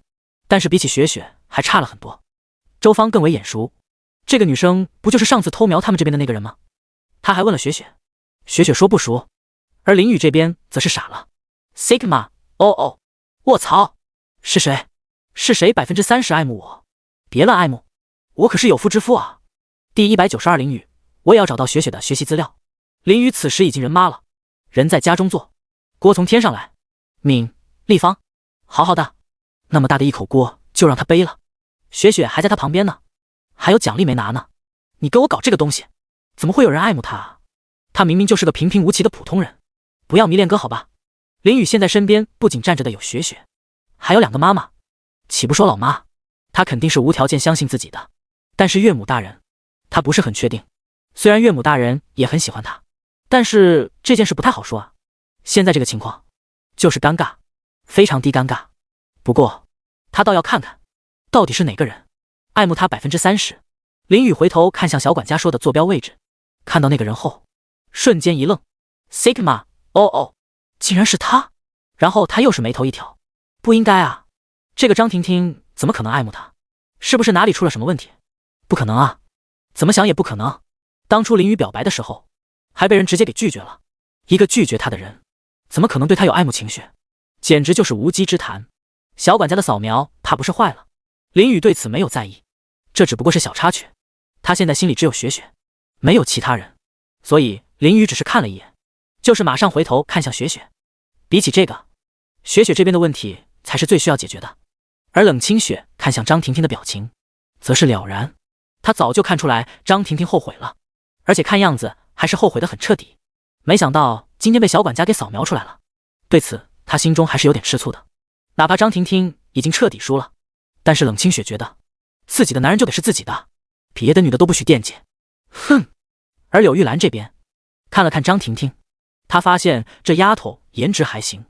但是比起雪雪还差了很多。周芳更为眼熟，这个女生不就是上次偷瞄他们这边的那个人吗？他还问了雪雪，雪雪说不熟，而林雨这边则是傻了。Sigma， 哦，卧槽，是谁？是谁30%爱慕我？别乱爱慕，我可是有妇之夫啊！第192林雨，我也要找到雪雪的学习资料。林雨此时已经人妈了，人在家中坐，锅从天上来。敏、立方，好好的，那么大的一口锅就让他背了。雪雪还在他旁边呢，还有奖励没拿呢。你给我搞这个东西，怎么会有人爱慕他啊？他明明就是个平平无奇的普通人，不要迷恋哥好吧？林雨现在身边不仅站着的有雪雪，还有2个妈妈，岂不说老妈，她肯定是无条件相信自己的。但是岳母大人，她不是很确定。虽然岳母大人也很喜欢她，但是这件事不太好说啊。现在这个情况就是尴尬，非常低尴尬。不过他倒要看看，到底是哪个人爱慕他30%。林雨回头看向小管家说的坐标位置，看到那个人后，瞬间一愣。Sigma， 哦，竟然是他。然后他又是眉头一挑，不应该啊，这个张婷婷怎么可能爱慕他？是不是哪里出了什么问题？不可能啊，怎么想也不可能。当初林雨表白的时候，还被人直接给拒绝了。一个拒绝他的人，怎么可能对他有爱慕情绪？简直就是无稽之谈。小管家的扫描怕不是坏了？林雨对此没有在意，这只不过是小插曲。他现在心里只有雪雪，没有其他人，所以林雨只是看了一眼，就是马上回头看向雪雪。比起这个，雪雪这边的问题才是最需要解决的。而冷清雪看向张婷婷的表情，则是了然。她早就看出来张婷婷后悔了，而且看样子还是后悔得很彻底。没想到今天被小管家给扫描出来了，对此他心中还是有点吃醋的。哪怕张婷婷已经彻底输了，但是冷清雪觉得自己的男人就得是自己的，别的女的都不许惦记。哼！而柳玉兰这边看了看张婷婷，她发现这丫头颜值还行，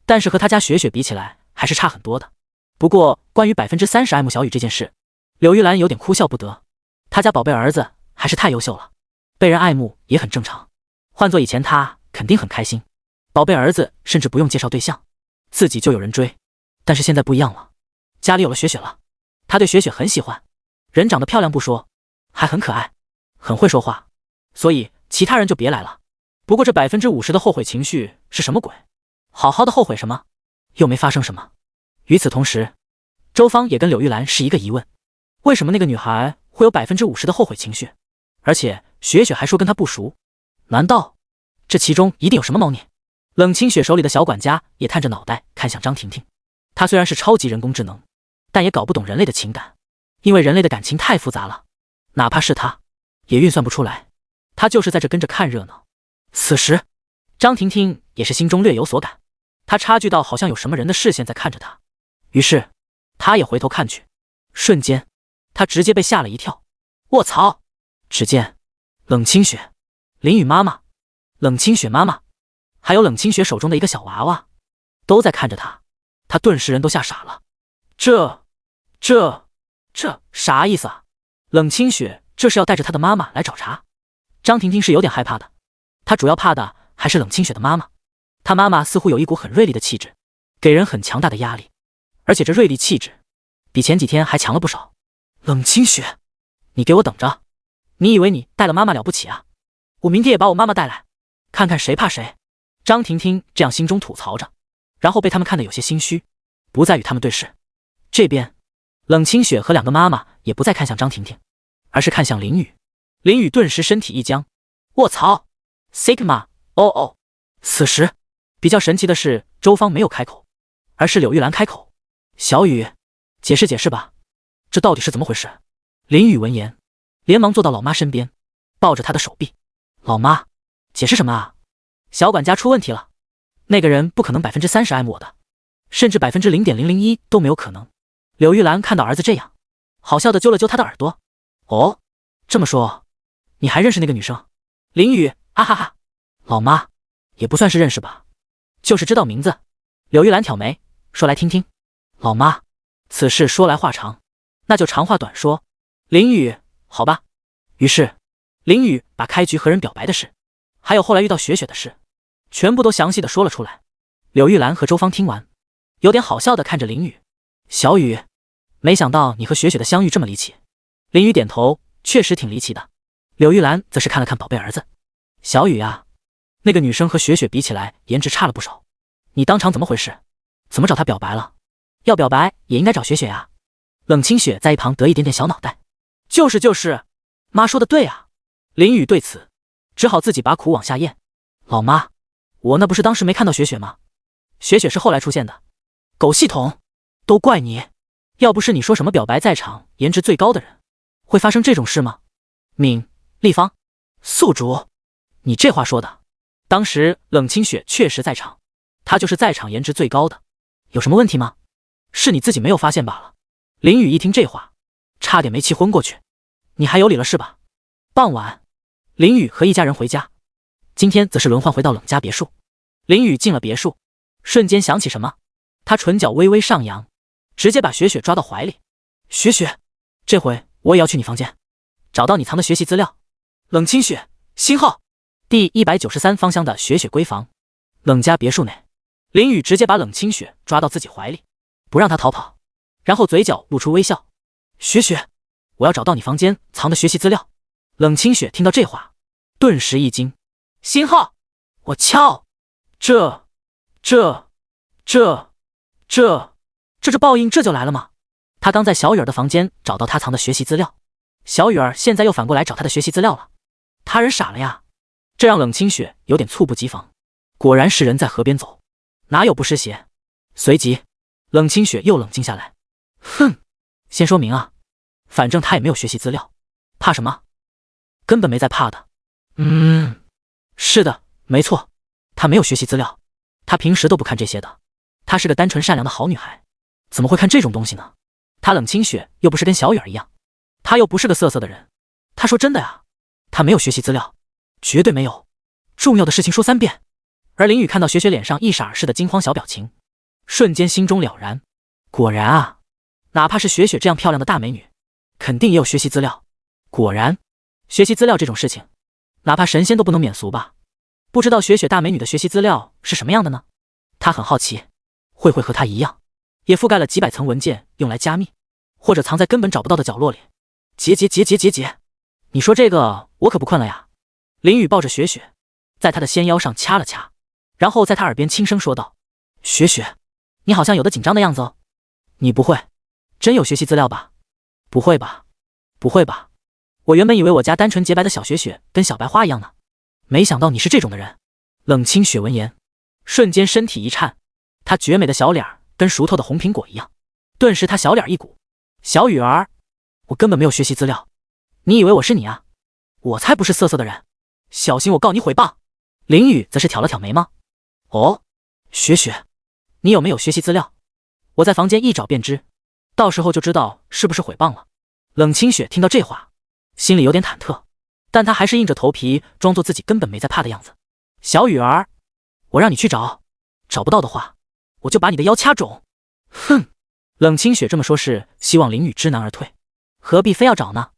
但是和她家雪雪比起来还是差很多的。不过关于30%爱慕小雨这件事，柳玉兰有点哭笑不得。她家宝贝儿子还是太优秀了，被人爱慕也很正常。换做以前她肯定很开心，宝贝儿子甚至不用介绍对象，自己就有人追。但是现在不一样了，家里有了雪雪了，他对雪雪很喜欢，人长得漂亮不说，还很可爱，很会说话，所以其他人就别来了。不过这50%的后悔情绪是什么鬼？好好的后悔什么？又没发生什么。与此同时，周芳也跟柳玉兰是一个疑问，为什么那个女孩会有50%的后悔情绪？而且雪雪还说跟她不熟，难道这其中一定有什么猫腻？冷清雪手里的小管家也探着脑袋看向张婷婷，他虽然是超级人工智能，但也搞不懂人类的情感，因为人类的感情太复杂了，哪怕是他也运算不出来，他就是在这跟着看热闹。此时张婷婷也是心中略有所感，她察觉到好像有什么人的视线在看着她，于是她也回头看去，瞬间她直接被吓了一跳。卧槽！只见冷清雪、林雨妈妈、冷清雪妈妈还有冷清雪手中的一个小娃娃都在看着她，她顿时人都吓傻了。这啥意思啊？冷清雪这是要带着她的妈妈来找茬？张婷婷是有点害怕的，她主要怕的还是冷清雪的妈妈。她妈妈似乎有一股很锐利的气质，给人很强大的压力，而且这锐利气质比前几天还强了不少。冷清雪，你给我等着！你以为你带了妈妈了不起啊？我明天也把我妈妈带来，看看谁怕谁！张婷婷这样心中吐槽着，然后被他们看得有些心虚，不再与他们对视。这边冷清雪和2个妈妈也不再看向张婷婷，而是看向林雨。林雨顿时身体一僵，卧槽 Sigma， 哦。此时比较神奇的是周芳没有开口，而是柳玉兰开口。小雨，解释解释吧，这到底是怎么回事？林雨闻言连忙坐到老妈身边，抱着她的手臂。老妈，解释什么啊？小管家出问题了，那个人不可能30%爱慕我的，甚至0.001%都没有可能。柳玉兰看到儿子这样，好笑的揪了揪他的耳朵。哦，这么说你还认识那个女生？林雨啊哈哈，老妈也不算是认识吧，就是知道名字。柳玉兰挑眉说，来听听。老妈，此事说来话长，那就长话短说。林雨，好吧。于是，林雨把开局和人表白的事，还有后来遇到雪雪的事，全部都详细的说了出来。柳玉兰和周芳听完，有点好笑的看着林雨。小雨，没想到你和雪雪的相遇这么离奇。林雨点头，确实挺离奇的。柳玉兰则是看了看宝贝儿子。小雨啊，那个女生和雪雪比起来，颜值差了不少。你当场怎么回事？怎么找她表白了？要表白也应该找雪雪呀。冷清雪在一旁得一点点小脑袋。就是，妈说的对啊。林雨对此只好自己把苦往下咽。老妈，我那不是当时没看到雪雪吗？雪雪是后来出现的。狗系统，都怪你！要不是你说什么表白在场颜值最高的人，会发生这种事吗？敏、立方、宿主，你这话说的，当时冷清雪确实在场，她就是在场颜值最高的，有什么问题吗？是你自己没有发现罢了。林雨一听这话，差点没气昏过去。你还有理了是吧？傍晚，林雨和一家人回家，今天则是轮换回到冷家别墅。林雨进了别墅，瞬间想起什么，他唇角微微上扬，直接把雪雪抓到怀里。雪雪，这回我也要去你房间，找到你藏的学习资料。冷清雪，星号第193方箱的雪雪闺房。冷家别墅内，林雨直接把冷清雪抓到自己怀里，不让她逃跑，然后嘴角露出微笑。雪雪，我要找到你房间藏的学习资料。冷清雪听到这话，顿时一惊。星号，我敲，这报应这就来了吗？他刚在小雨儿的房间找到他藏的学习资料，小雨儿现在又反过来找他的学习资料了，他人傻了呀！这让冷清雪有点猝不及防。果然是人在河边走，哪有不湿鞋？随即，冷清雪又冷静下来。哼，先说明啊，反正他也没有学习资料，怕什么？根本没在怕的。是的，没错，他没有学习资料，他平时都不看这些的。她是个单纯善良的好女孩，怎么会看这种东西呢？她冷清雪又不是跟小雨儿一样，她又不是个色色的人。她说真的呀，她没有学习资料，绝对没有。重要的事情说3遍。而林雨看到雪雪脸上一闪而逝的惊慌小表情，瞬间心中了然。果然啊，哪怕是雪雪这样漂亮的大美女，肯定也有学习资料。果然，学习资料这种事情，哪怕神仙都不能免俗吧？不知道雪雪大美女的学习资料是什么样的呢？他很好奇，会和她一样，也覆盖了几百层文件用来加密，或者藏在根本找不到的角落里。结，你说这个我可不困了呀。林雨抱着雪雪，在她的纤腰上掐了掐，然后在她耳边轻声说道：雪雪，你好像有的紧张的样子哦。你不会真有学习资料吧？不会吧，我原本以为我家单纯洁白的小雪雪跟小白花一样呢，没想到你是这种的人。冷清雪闻言，瞬间身体一颤，她绝美的小脸跟熟透的红苹果一样，顿时她小脸一鼓。小雨儿，我根本没有学习资料，你以为我是你啊？我才不是色色的人，小心我告你诽谤。林雨则是挑了挑眉毛。哦，雪雪，你有没有学习资料？我在房间一找便知，到时候就知道是不是诽谤了。冷清雪听到这话，心里有点忐忑，但她还是硬着头皮装作自己根本没在怕的样子。小雨儿，我让你去找，找不到的话，我就把你的腰掐肿。哼！冷清雪这么说是希望林雨知难而退，何必非要找呢？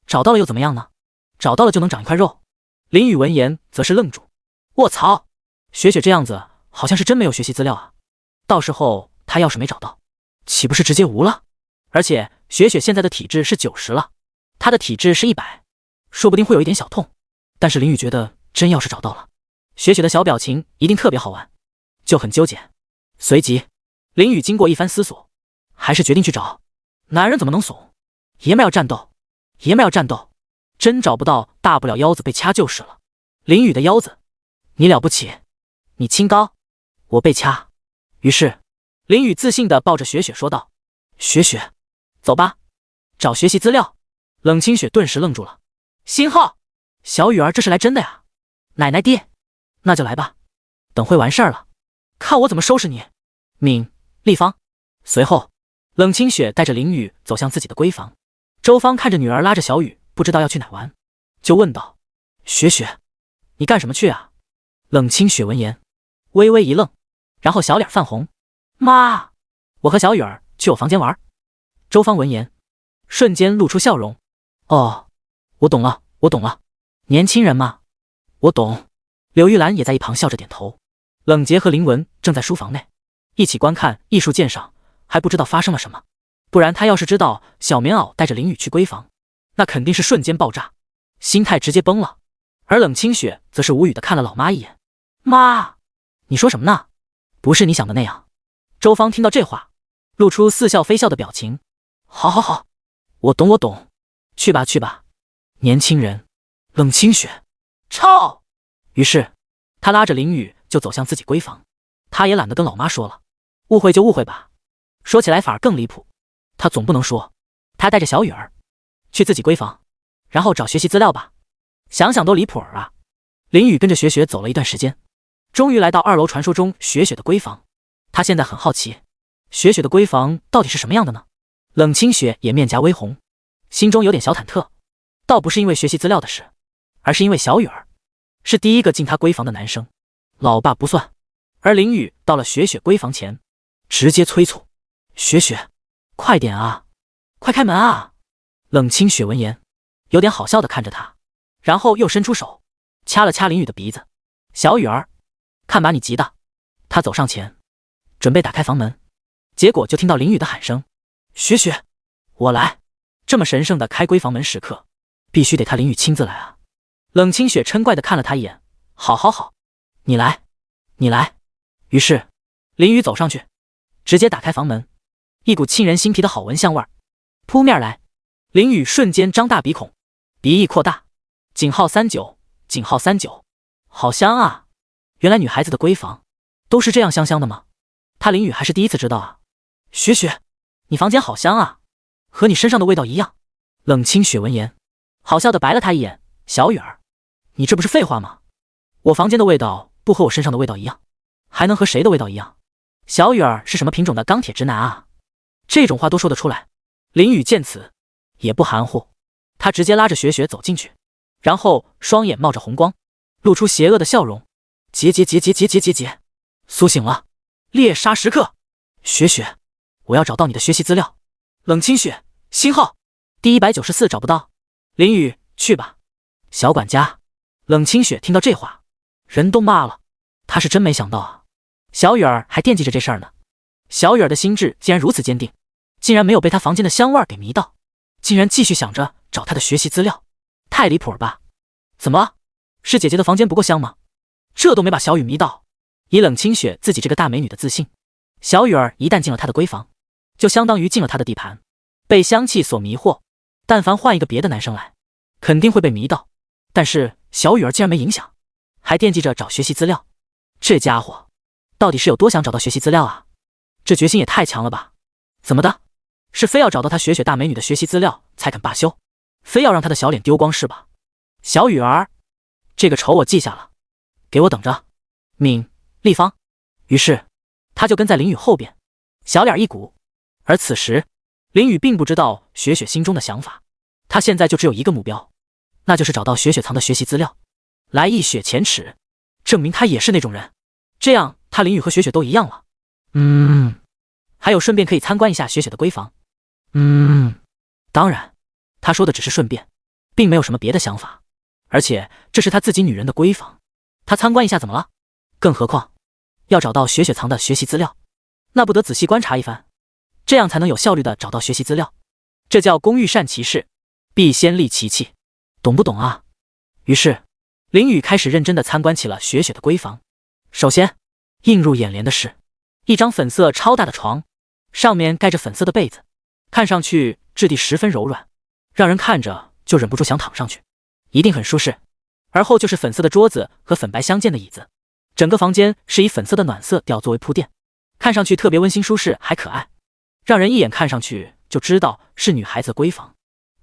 找到了又怎么样呢？找到了就能长一块肉。林雨闻言则是愣住。卧槽，雪雪这样子好像是真没有学习资料啊，到时候她要是没找到，岂不是直接无了？而且雪雪现在的体质是90了，她的体质是100，说不定会有一点小痛。但是林雨觉得真要是找到了，雪雪的小表情一定特别好玩，就很纠结。随即林雨经过一番思索，还是决定去找。男人怎么能怂？爷们要战斗，真找不到大不了腰子被掐就是了。林雨的腰子，你了不起，你清高，我被掐。于是林雨自信地抱着雪雪说道：雪雪，走吧，找学习资料。冷清雪顿时愣住了。星号，小雨儿这是来真的呀？奶奶爹，那就来吧，等会完事儿了，看我怎么收拾你。敏、立方。随后冷清雪带着林雨走向自己的闺房。周芳看着女儿拉着小雨不知道要去哪玩，就问道：雪雪，你干什么去啊？冷清雪闻言微微一愣，然后小脸泛红。妈，我和小雨儿去我房间玩。周芳闻言瞬间露出笑容。哦，我懂了，我懂了，年轻人嘛，我懂。柳玉兰也在一旁笑着点头。冷洁和林文正在书房内一起观看艺术鉴赏，还不知道发生了什么，不然他要是知道小棉袄带着林雨去闺房，那肯定是瞬间爆炸，心态直接崩了。而冷清雪则是无语的看了老妈一眼。妈，你说什么呢？不是你想的那样。周芳听到这话，露出似笑非笑的表情。好好好，我懂我懂，去吧去吧，年轻人。冷清雪，操！于是他拉着林雨就走向自己闺房。他也懒得跟老妈说了，误会就误会吧，说起来反而更离谱。他总不能说他带着小雨儿去自己闺房，然后找学习资料吧，想想都离谱啊。林雨跟着雪雪走了一段时间，终于来到2楼传说中雪雪的闺房。他现在很好奇，雪雪的闺房到底是什么样的呢？冷清雪也面颊微红，心中有点小忐忑，倒不是因为学习资料的事，而是因为小雨儿是第一个进他闺房的男生，老爸不算。而林雨到了雪雪闺房前，直接催促雪雪，快点啊，快开门啊！冷清雪闻言有点好笑的看着他，然后又伸出手掐了掐林雨的鼻子。小雨儿，看把你急的。他走上前准备打开房门，结果就听到林雨的喊声，雪雪，我来。这么神圣的开闺房门时刻，必须得他林雨亲自来啊。冷清雪嗔怪的看了他一眼，好好好，你来你来。于是林雨走上去直接打开房门，一股沁人心脾的好闻香味扑面来。林雨瞬间张大鼻孔，鼻翼扩大，井号39，井号39，好香啊！原来女孩子的闺房都是这样香香的吗？他林雨还是第一次知道啊。雪雪，你房间好香啊，和你身上的味道一样。冷清雪闻言好笑的白了他一眼，小雨儿，你这不是废话吗？我房间的味道不和我身上的味道一样，还能和谁的味道一样？小雨儿是什么品种的钢铁直男啊？这种话都说得出来。林雨见此也不含糊，他直接拉着雪雪走进去，然后双眼冒着红光，露出邪恶的笑容。结，苏醒了，猎杀时刻。雪雪，我要找到你的学习资料。冷清雪，星号第194找不到。林雨，去吧。小管家。冷清雪听到这话，人都骂了，他是真没想到啊，小雨儿还惦记着这事儿呢。小雨儿的心智竟然如此坚定，竟然没有被他房间的香味给迷到，竟然继续想着找他的学习资料，太离谱了吧？怎么了？是姐姐的房间不够香吗？这都没把小雨迷到。以冷清雪自己这个大美女的自信，小雨儿一旦进了她的闺房，就相当于进了她的地盘，被香气所迷惑。但凡换一个别的男生来，肯定会被迷到。但是小雨儿竟然没影响，还惦记着找学习资料。这家伙到底是有多想找到学习资料啊？这决心也太强了吧？怎么的？是非要找到她雪雪大美女的学习资料才肯罢休？非要让她的小脸丢光是吧？小雨儿，这个仇我记下了，给我等着。敏、立方。于是他就跟在林雨后边，小脸一鼓。而此时林雨并不知道雪雪心中的想法，他现在就只有一个目标，那就是找到雪雪藏的学习资料，来一雪前耻，证明他也是那种人，这样他林雨和雪雪都一样了。还有顺便可以参观一下雪雪的闺房。当然他说的只是顺便，并没有什么别的想法，而且这是他自己女人的闺房，他参观一下怎么了？更何况要找到雪雪藏的学习资料，那不得仔细观察一番，这样才能有效率的找到学习资料。这叫工欲善其事，必先利其器，懂不懂啊？于是林雨开始认真的参观起了雪雪的闺房。首先映入眼帘的是一张粉色超大的床，上面盖着粉色的被子，看上去质地十分柔软，让人看着就忍不住想躺上去，一定很舒适。而后就是粉色的桌子和粉白相间的椅子，整个房间是以粉色的暖色调作为铺垫，看上去特别温馨舒适还可爱，让人一眼看上去就知道是女孩子的闺房。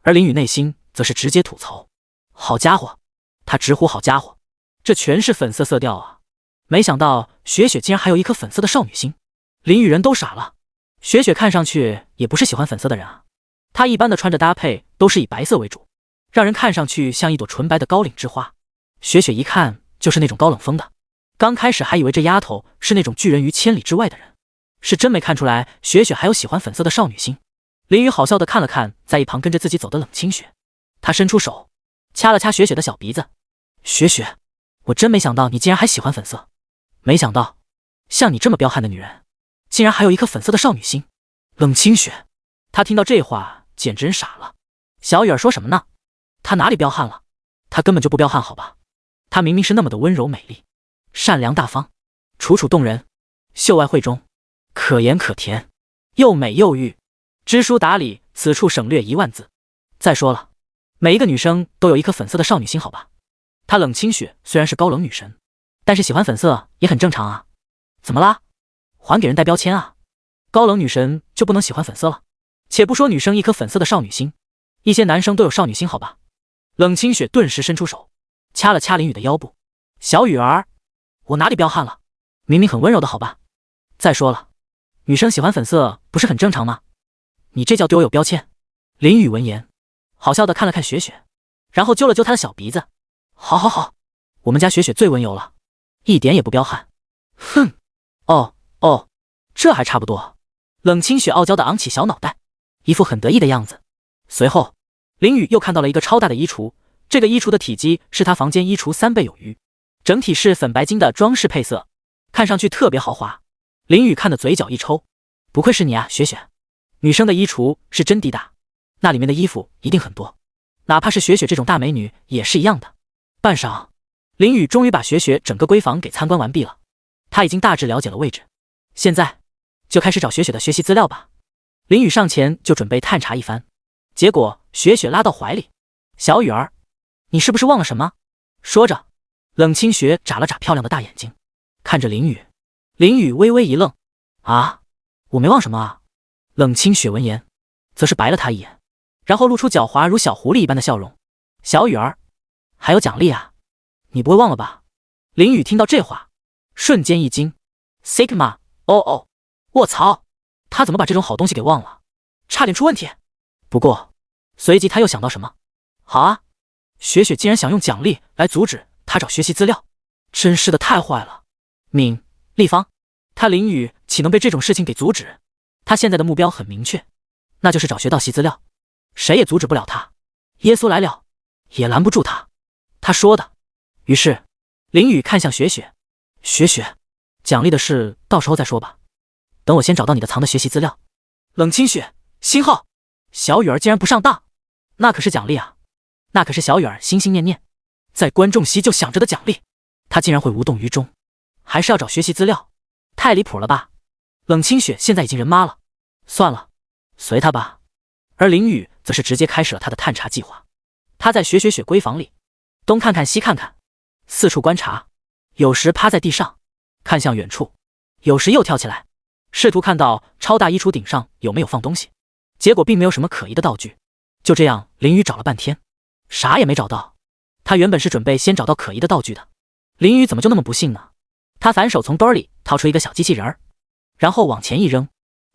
而林雨内心则是直接吐槽，好家伙，他直呼好家伙，这全是粉色色调啊，没想到雪雪竟然还有一颗粉色的少女心。林雨人都傻了，雪雪看上去也不是喜欢粉色的人啊，她一般的穿着搭配都是以白色为主，让人看上去像一朵纯白的高岭之花。雪雪一看就是那种高冷风的，刚开始还以为这丫头是那种拒人于千里之外的人，是真没看出来雪雪还有喜欢粉色的少女心。林雨好笑的看了看在一旁跟着自己走的冷清雪，他伸出手掐了掐雪雪的小鼻子。雪雪，我真没想到你竟然还喜欢粉色，没想到像你这么彪悍的女人，竟然还有一颗粉色的少女心。冷清雪，他听到这话简直傻了。小雨儿说什么呢？他哪里彪悍了？他根本就不彪悍好吧？他明明是那么的温柔美丽，善良大方，楚楚动人，秀外慧中，可盐可甜，又美又玉，知书达理，此处省略10000字。再说了，每一个女生都有一颗粉色的少女心好吧？她冷清雪虽然是高冷女神，但是喜欢粉色也很正常啊。怎么啦？还给人带标签啊？高冷女神就不能喜欢粉色了？且不说女生一颗粉色的少女心，一些男生都有少女心好吧？冷清雪顿时伸出手掐了掐林雨的腰部。小雨儿，我哪里彪悍了？明明很温柔的好吧？再说了，女生喜欢粉色不是很正常吗？你这叫对我有标签。林雨闻言好笑的看了看雪雪，然后揪了揪她的小鼻子。好好好，我们家雪雪最温柔了，一点也不彪悍。哼，哦，这还差不多。冷清雪傲娇的昂起小脑袋，一副很得意的样子。随后林雨又看到了一个超大的衣橱，这个衣橱的体积是他房间衣橱3倍有余，整体是粉白金的装饰配色，看上去特别豪华。林雨看的嘴角一抽，不愧是你啊，雪雪，女生的衣橱是真地大，那里面的衣服一定很多，哪怕是雪雪这种大美女也是一样的。半晌，林雨终于把雪雪整个闺房给参观完毕了，他已经大致了解了位置，现在就开始找雪雪的学习资料吧。林雨上前就准备探查一番，结果雪雪拉到怀里。小雨儿，你是不是忘了什么？说着，冷清雪眨了眨漂亮的大眼睛，看着林雨。林雨微微一愣，啊，我没忘什么啊。冷清雪闻言，则是白了他一眼，然后露出狡猾如小狐狸一般的笑容。小雨儿，还有奖励啊，你不会忘了吧？林雨听到这话，瞬间一惊 ，Sigma， 哦，卧槽，他怎么把这种好东西给忘了？差点出问题。不过随即他又想到什么，好啊，雪雪竟然想用奖励来阻止他找学习资料，真是的太坏了。立方，他林雨岂能被这种事情给阻止？他现在的目标很明确，那就是找学到习资料，谁也阻止不了他。耶稣来了，也拦不住他。他说的。于是林雨看向雪雪，雪雪，奖励的事到时候再说吧，等我先找到你的藏的学习资料。冷清雪，星号，小雨儿竟然不上当，那可是奖励啊，那可是小雨儿心心念念在观众席就想着的奖励，他竟然会无动于衷，还是要找学习资料，太离谱了吧。冷清雪现在已经人妈了，算了，随他吧。而林雨则是直接开始了他的探查计划。他在雪闺房里东看看西看看，四处观察，有时趴在地上看向远处，有时又跳起来，试图看到超大衣橱顶上有没有放东西，结果并没有什么可疑的道具。就这样林雨找了半天，啥也没找到。他原本是准备先找到可疑的道具的，林雨怎么就那么不幸呢？他反手从兜里掏出一个小机器人儿，然后往前一扔，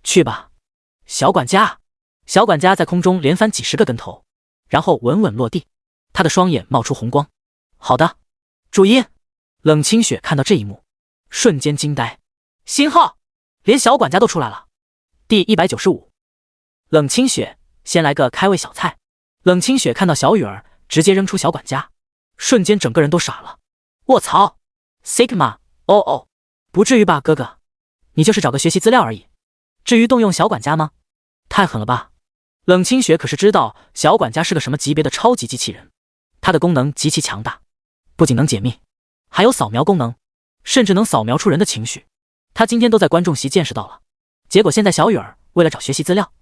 去吧，小管家。小管家在空中连翻几10个跟头，然后稳稳落地，他的双眼冒出红光。好的，注音。冷清雪看到这一幕，瞬间惊呆，星号，连小管家都出来了。第195，冷清雪，先来个开胃小菜。冷清雪看到小雨儿直接扔出小管家，瞬间整个人都傻了。卧槽 ，Sigma， 哦，不至于吧，哥哥，你就是找个学习资料而已，至于动用小管家吗？太狠了吧。冷清雪可是知道小管家是个什么级别的超级机器人，它的功能极其强大，不仅能解密，还有扫描功能，甚至能扫描出人的情绪。他今天都在观众席见识到了，结果现在小雨儿为了找学习资料，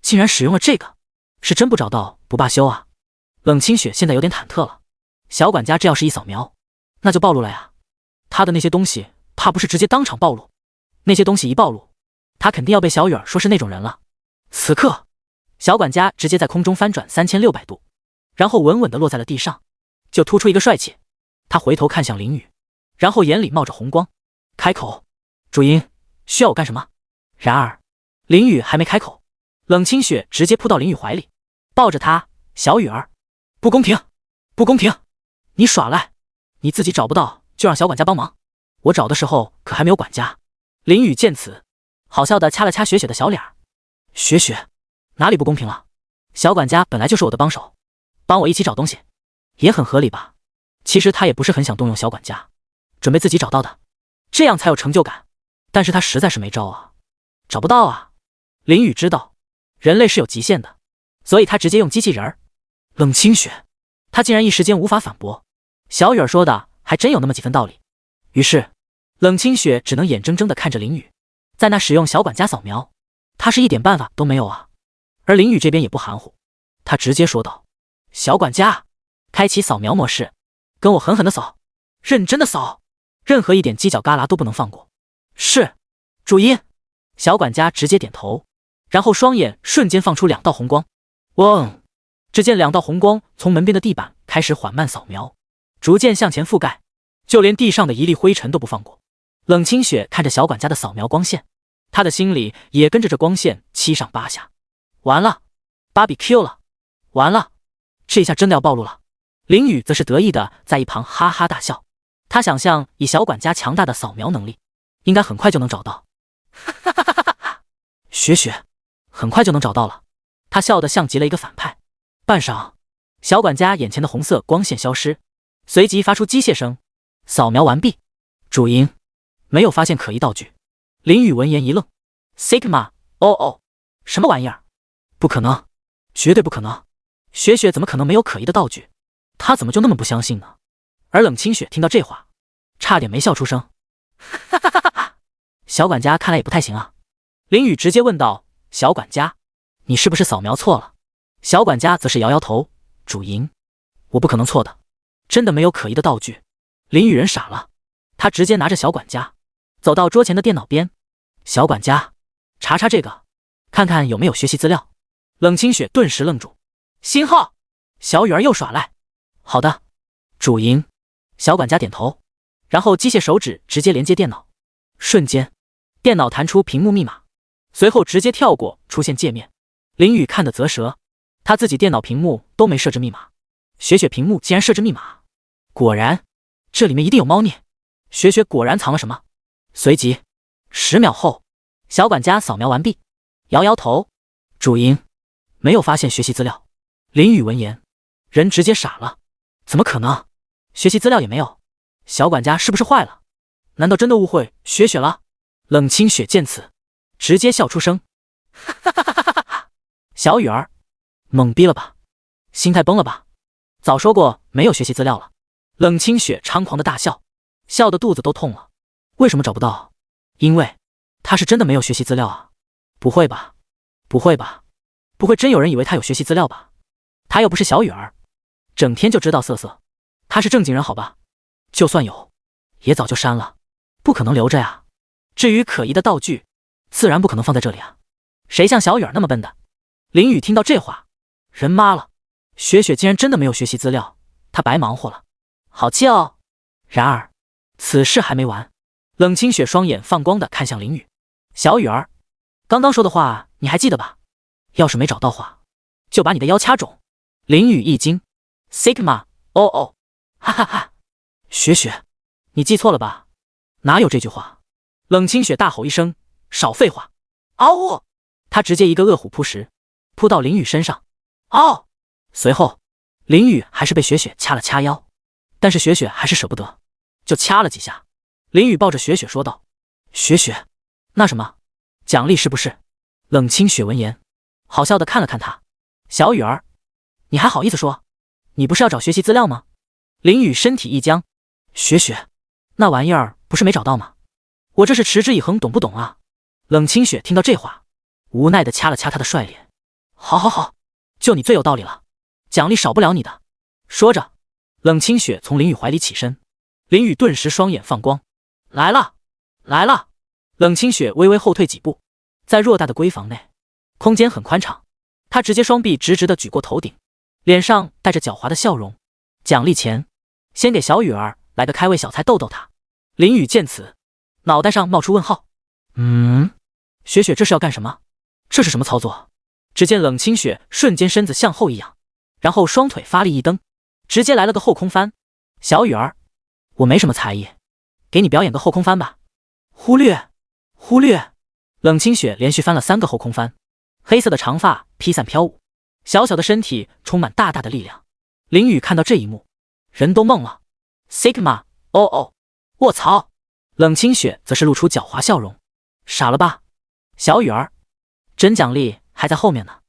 竟然使用了这个，是真不找到不罢休啊。冷清雪现在有点忐忑了，小管家这要是一扫描，那就暴露了呀。他的那些东西怕不是直接当场暴露，那些东西一暴露，他肯定要被小雨儿说是那种人了。此刻小管家直接在空中翻转3600度，然后稳稳地落在了地上，就突出一个帅气。他回头看向林雨，然后眼里冒着红光，开口，主音，需要我干什么？然而林雨还没开口，冷清雪直接扑到林雨怀里，抱着他，小雨儿，不公平，不公平，你耍赖，你自己找不到就让小管家帮忙，我找的时候可还没有管家。林雨见此好笑地掐了掐雪雪的小脸。雪雪，哪里不公平了？小管家本来就是我的帮手，帮我一起找东西，也很合理吧？其实他也不是很想动用小管家，准备自己找到的，这样才有成就感。但是他实在是没招啊，找不到啊。林雨知道人类是有极限的，所以他直接用机器人儿。冷清雪，他竟然一时间无法反驳。小雨儿说的还真有那么几分道理。于是冷清雪只能眼睁睁地看着林雨在那使用小管家扫描，他是一点办法都没有啊。而林雨这边也不含糊，他直接说道：小管家，开启扫描模式，跟我狠狠地扫，认真的扫，任何一点犄角旮旯都不能放过。是，注音。小管家直接点头，然后双眼瞬间放出2道红光。嗡！只见2道红光从门边的地板开始缓慢扫描，逐渐向前覆盖，就连地上的一粒灰尘都不放过。冷清雪看着小管家的扫描光线，他的心里也跟着这光线七上八下。完了，BBQ 了，完了，这下真的要暴露了。林雨则是得意的在一旁哈哈大笑，他想象以小管家强大的扫描能力，应该很快就能找到。哈哈哈哈哈！雪雪，很快就能找到了。他笑得像极了一个反派。半晌，小管家眼前的红色光线消失，随即发出机械声，扫描完毕。主音，没有发现可疑道具。林雨闻言一愣 ，Sigma， 哦，什么玩意儿？不可能，绝对不可能！雪雪怎么可能没有可疑的道具？他怎么就那么不相信呢？而冷清雪听到这话，差点没笑出声。哈哈哈哈哈！小管家看来也不太行啊。林雨直接问道：小管家，你是不是扫描错了？小管家则是摇摇头，主音，我不可能错的，真的没有可疑的道具。林雨人傻了，他直接拿着小管家走到桌前的电脑边。小管家，查查这个，看看有没有学习资料。冷清雪顿时愣住，星号，小雨儿又耍赖。好的，主音。小管家点头，然后机械手指直接连接电脑，瞬间电脑弹出屏幕密码，随后直接跳过出现界面。林雨看得啧舌，他自己电脑屏幕都没设置密码，雪雪屏幕竟然设置密码，果然这里面一定有猫腻，雪雪果然藏了什么。随即10秒后，小管家扫描完毕，摇摇头，主音，没有发现学习资料。林雨闻言人直接傻了，怎么可能？学习资料也没有，小管家是不是坏了？难道真的误会雪雪了？冷清雪见此直接笑出声，哈哈哈哈哈哈！小雨儿，懵逼了吧？心态崩了吧？早说过没有学习资料了。冷清雪猖狂的大笑，笑得肚子都痛了。为什么找不到？因为他是真的没有学习资料啊！不会吧？不会吧？不会真有人以为他有学习资料吧？他又不是小雨儿，整天就知道色色。他是正经人好吧？就算有，也早就删了，不可能留着呀。至于可疑的道具，自然不可能放在这里啊。谁像小雨儿那么笨的？林雨听到这话，人妈了，雪雪竟然真的没有学习资料，他白忙活了，好气哦。然而此事还没完，冷清雪双眼放光的看向林雨，小雨儿，刚刚说的话你还记得吧？要是没找到话，就把你的腰掐肿。林雨一惊 ，Sigma， 哦，哈哈哈，雪雪，你记错了吧？哪有这句话？冷清雪大吼一声，少废话！嗷呜！他直接一个饿虎扑食，扑到林雨身上。嗷！随后，林雨还是被雪雪掐了掐腰，但是雪雪还是舍不得，就掐了几下。林雨抱着雪雪说道：“雪雪，那什么，奖励是不是？”冷清雪闻言，好笑的看了看他：“小雨儿，你还好意思说？你不是要找学习资料吗？”林雨身体一僵：“雪雪，那玩意儿不是没找到吗？我这是持之以恒，懂不懂啊？”冷清雪听到这话，无奈的掐了掐他的帅脸：“好，就你最有道理了，奖励少不了你的。”说着，冷清雪从林雨怀里起身，林雨顿时双眼放光：“来了！”冷清雪微微后退几步，在偌大的闺房内，空间很宽敞，她直接双臂直直的举过头顶，脸上带着狡猾的笑容：“奖励前，先给小雨儿来个开胃小菜逗逗她。”林雨见此，脑袋上冒出问号：“雪雪这是要干什么？这是什么操作？”只见冷清雪瞬间身子向后一仰，然后双腿发力一蹬，直接来了个后空翻。“小雨儿，我没什么才艺，给你表演个后空翻吧。”忽略！冷清雪连续翻了3个后空翻，黑色的长发披散飘舞，小小的身体充满大大的力量。林雨看到这一幕，人都懵了。Sigma， 哦哦，卧槽！冷清雪则是露出狡猾笑容。傻了吧，小雨儿，真奖励还在后面呢。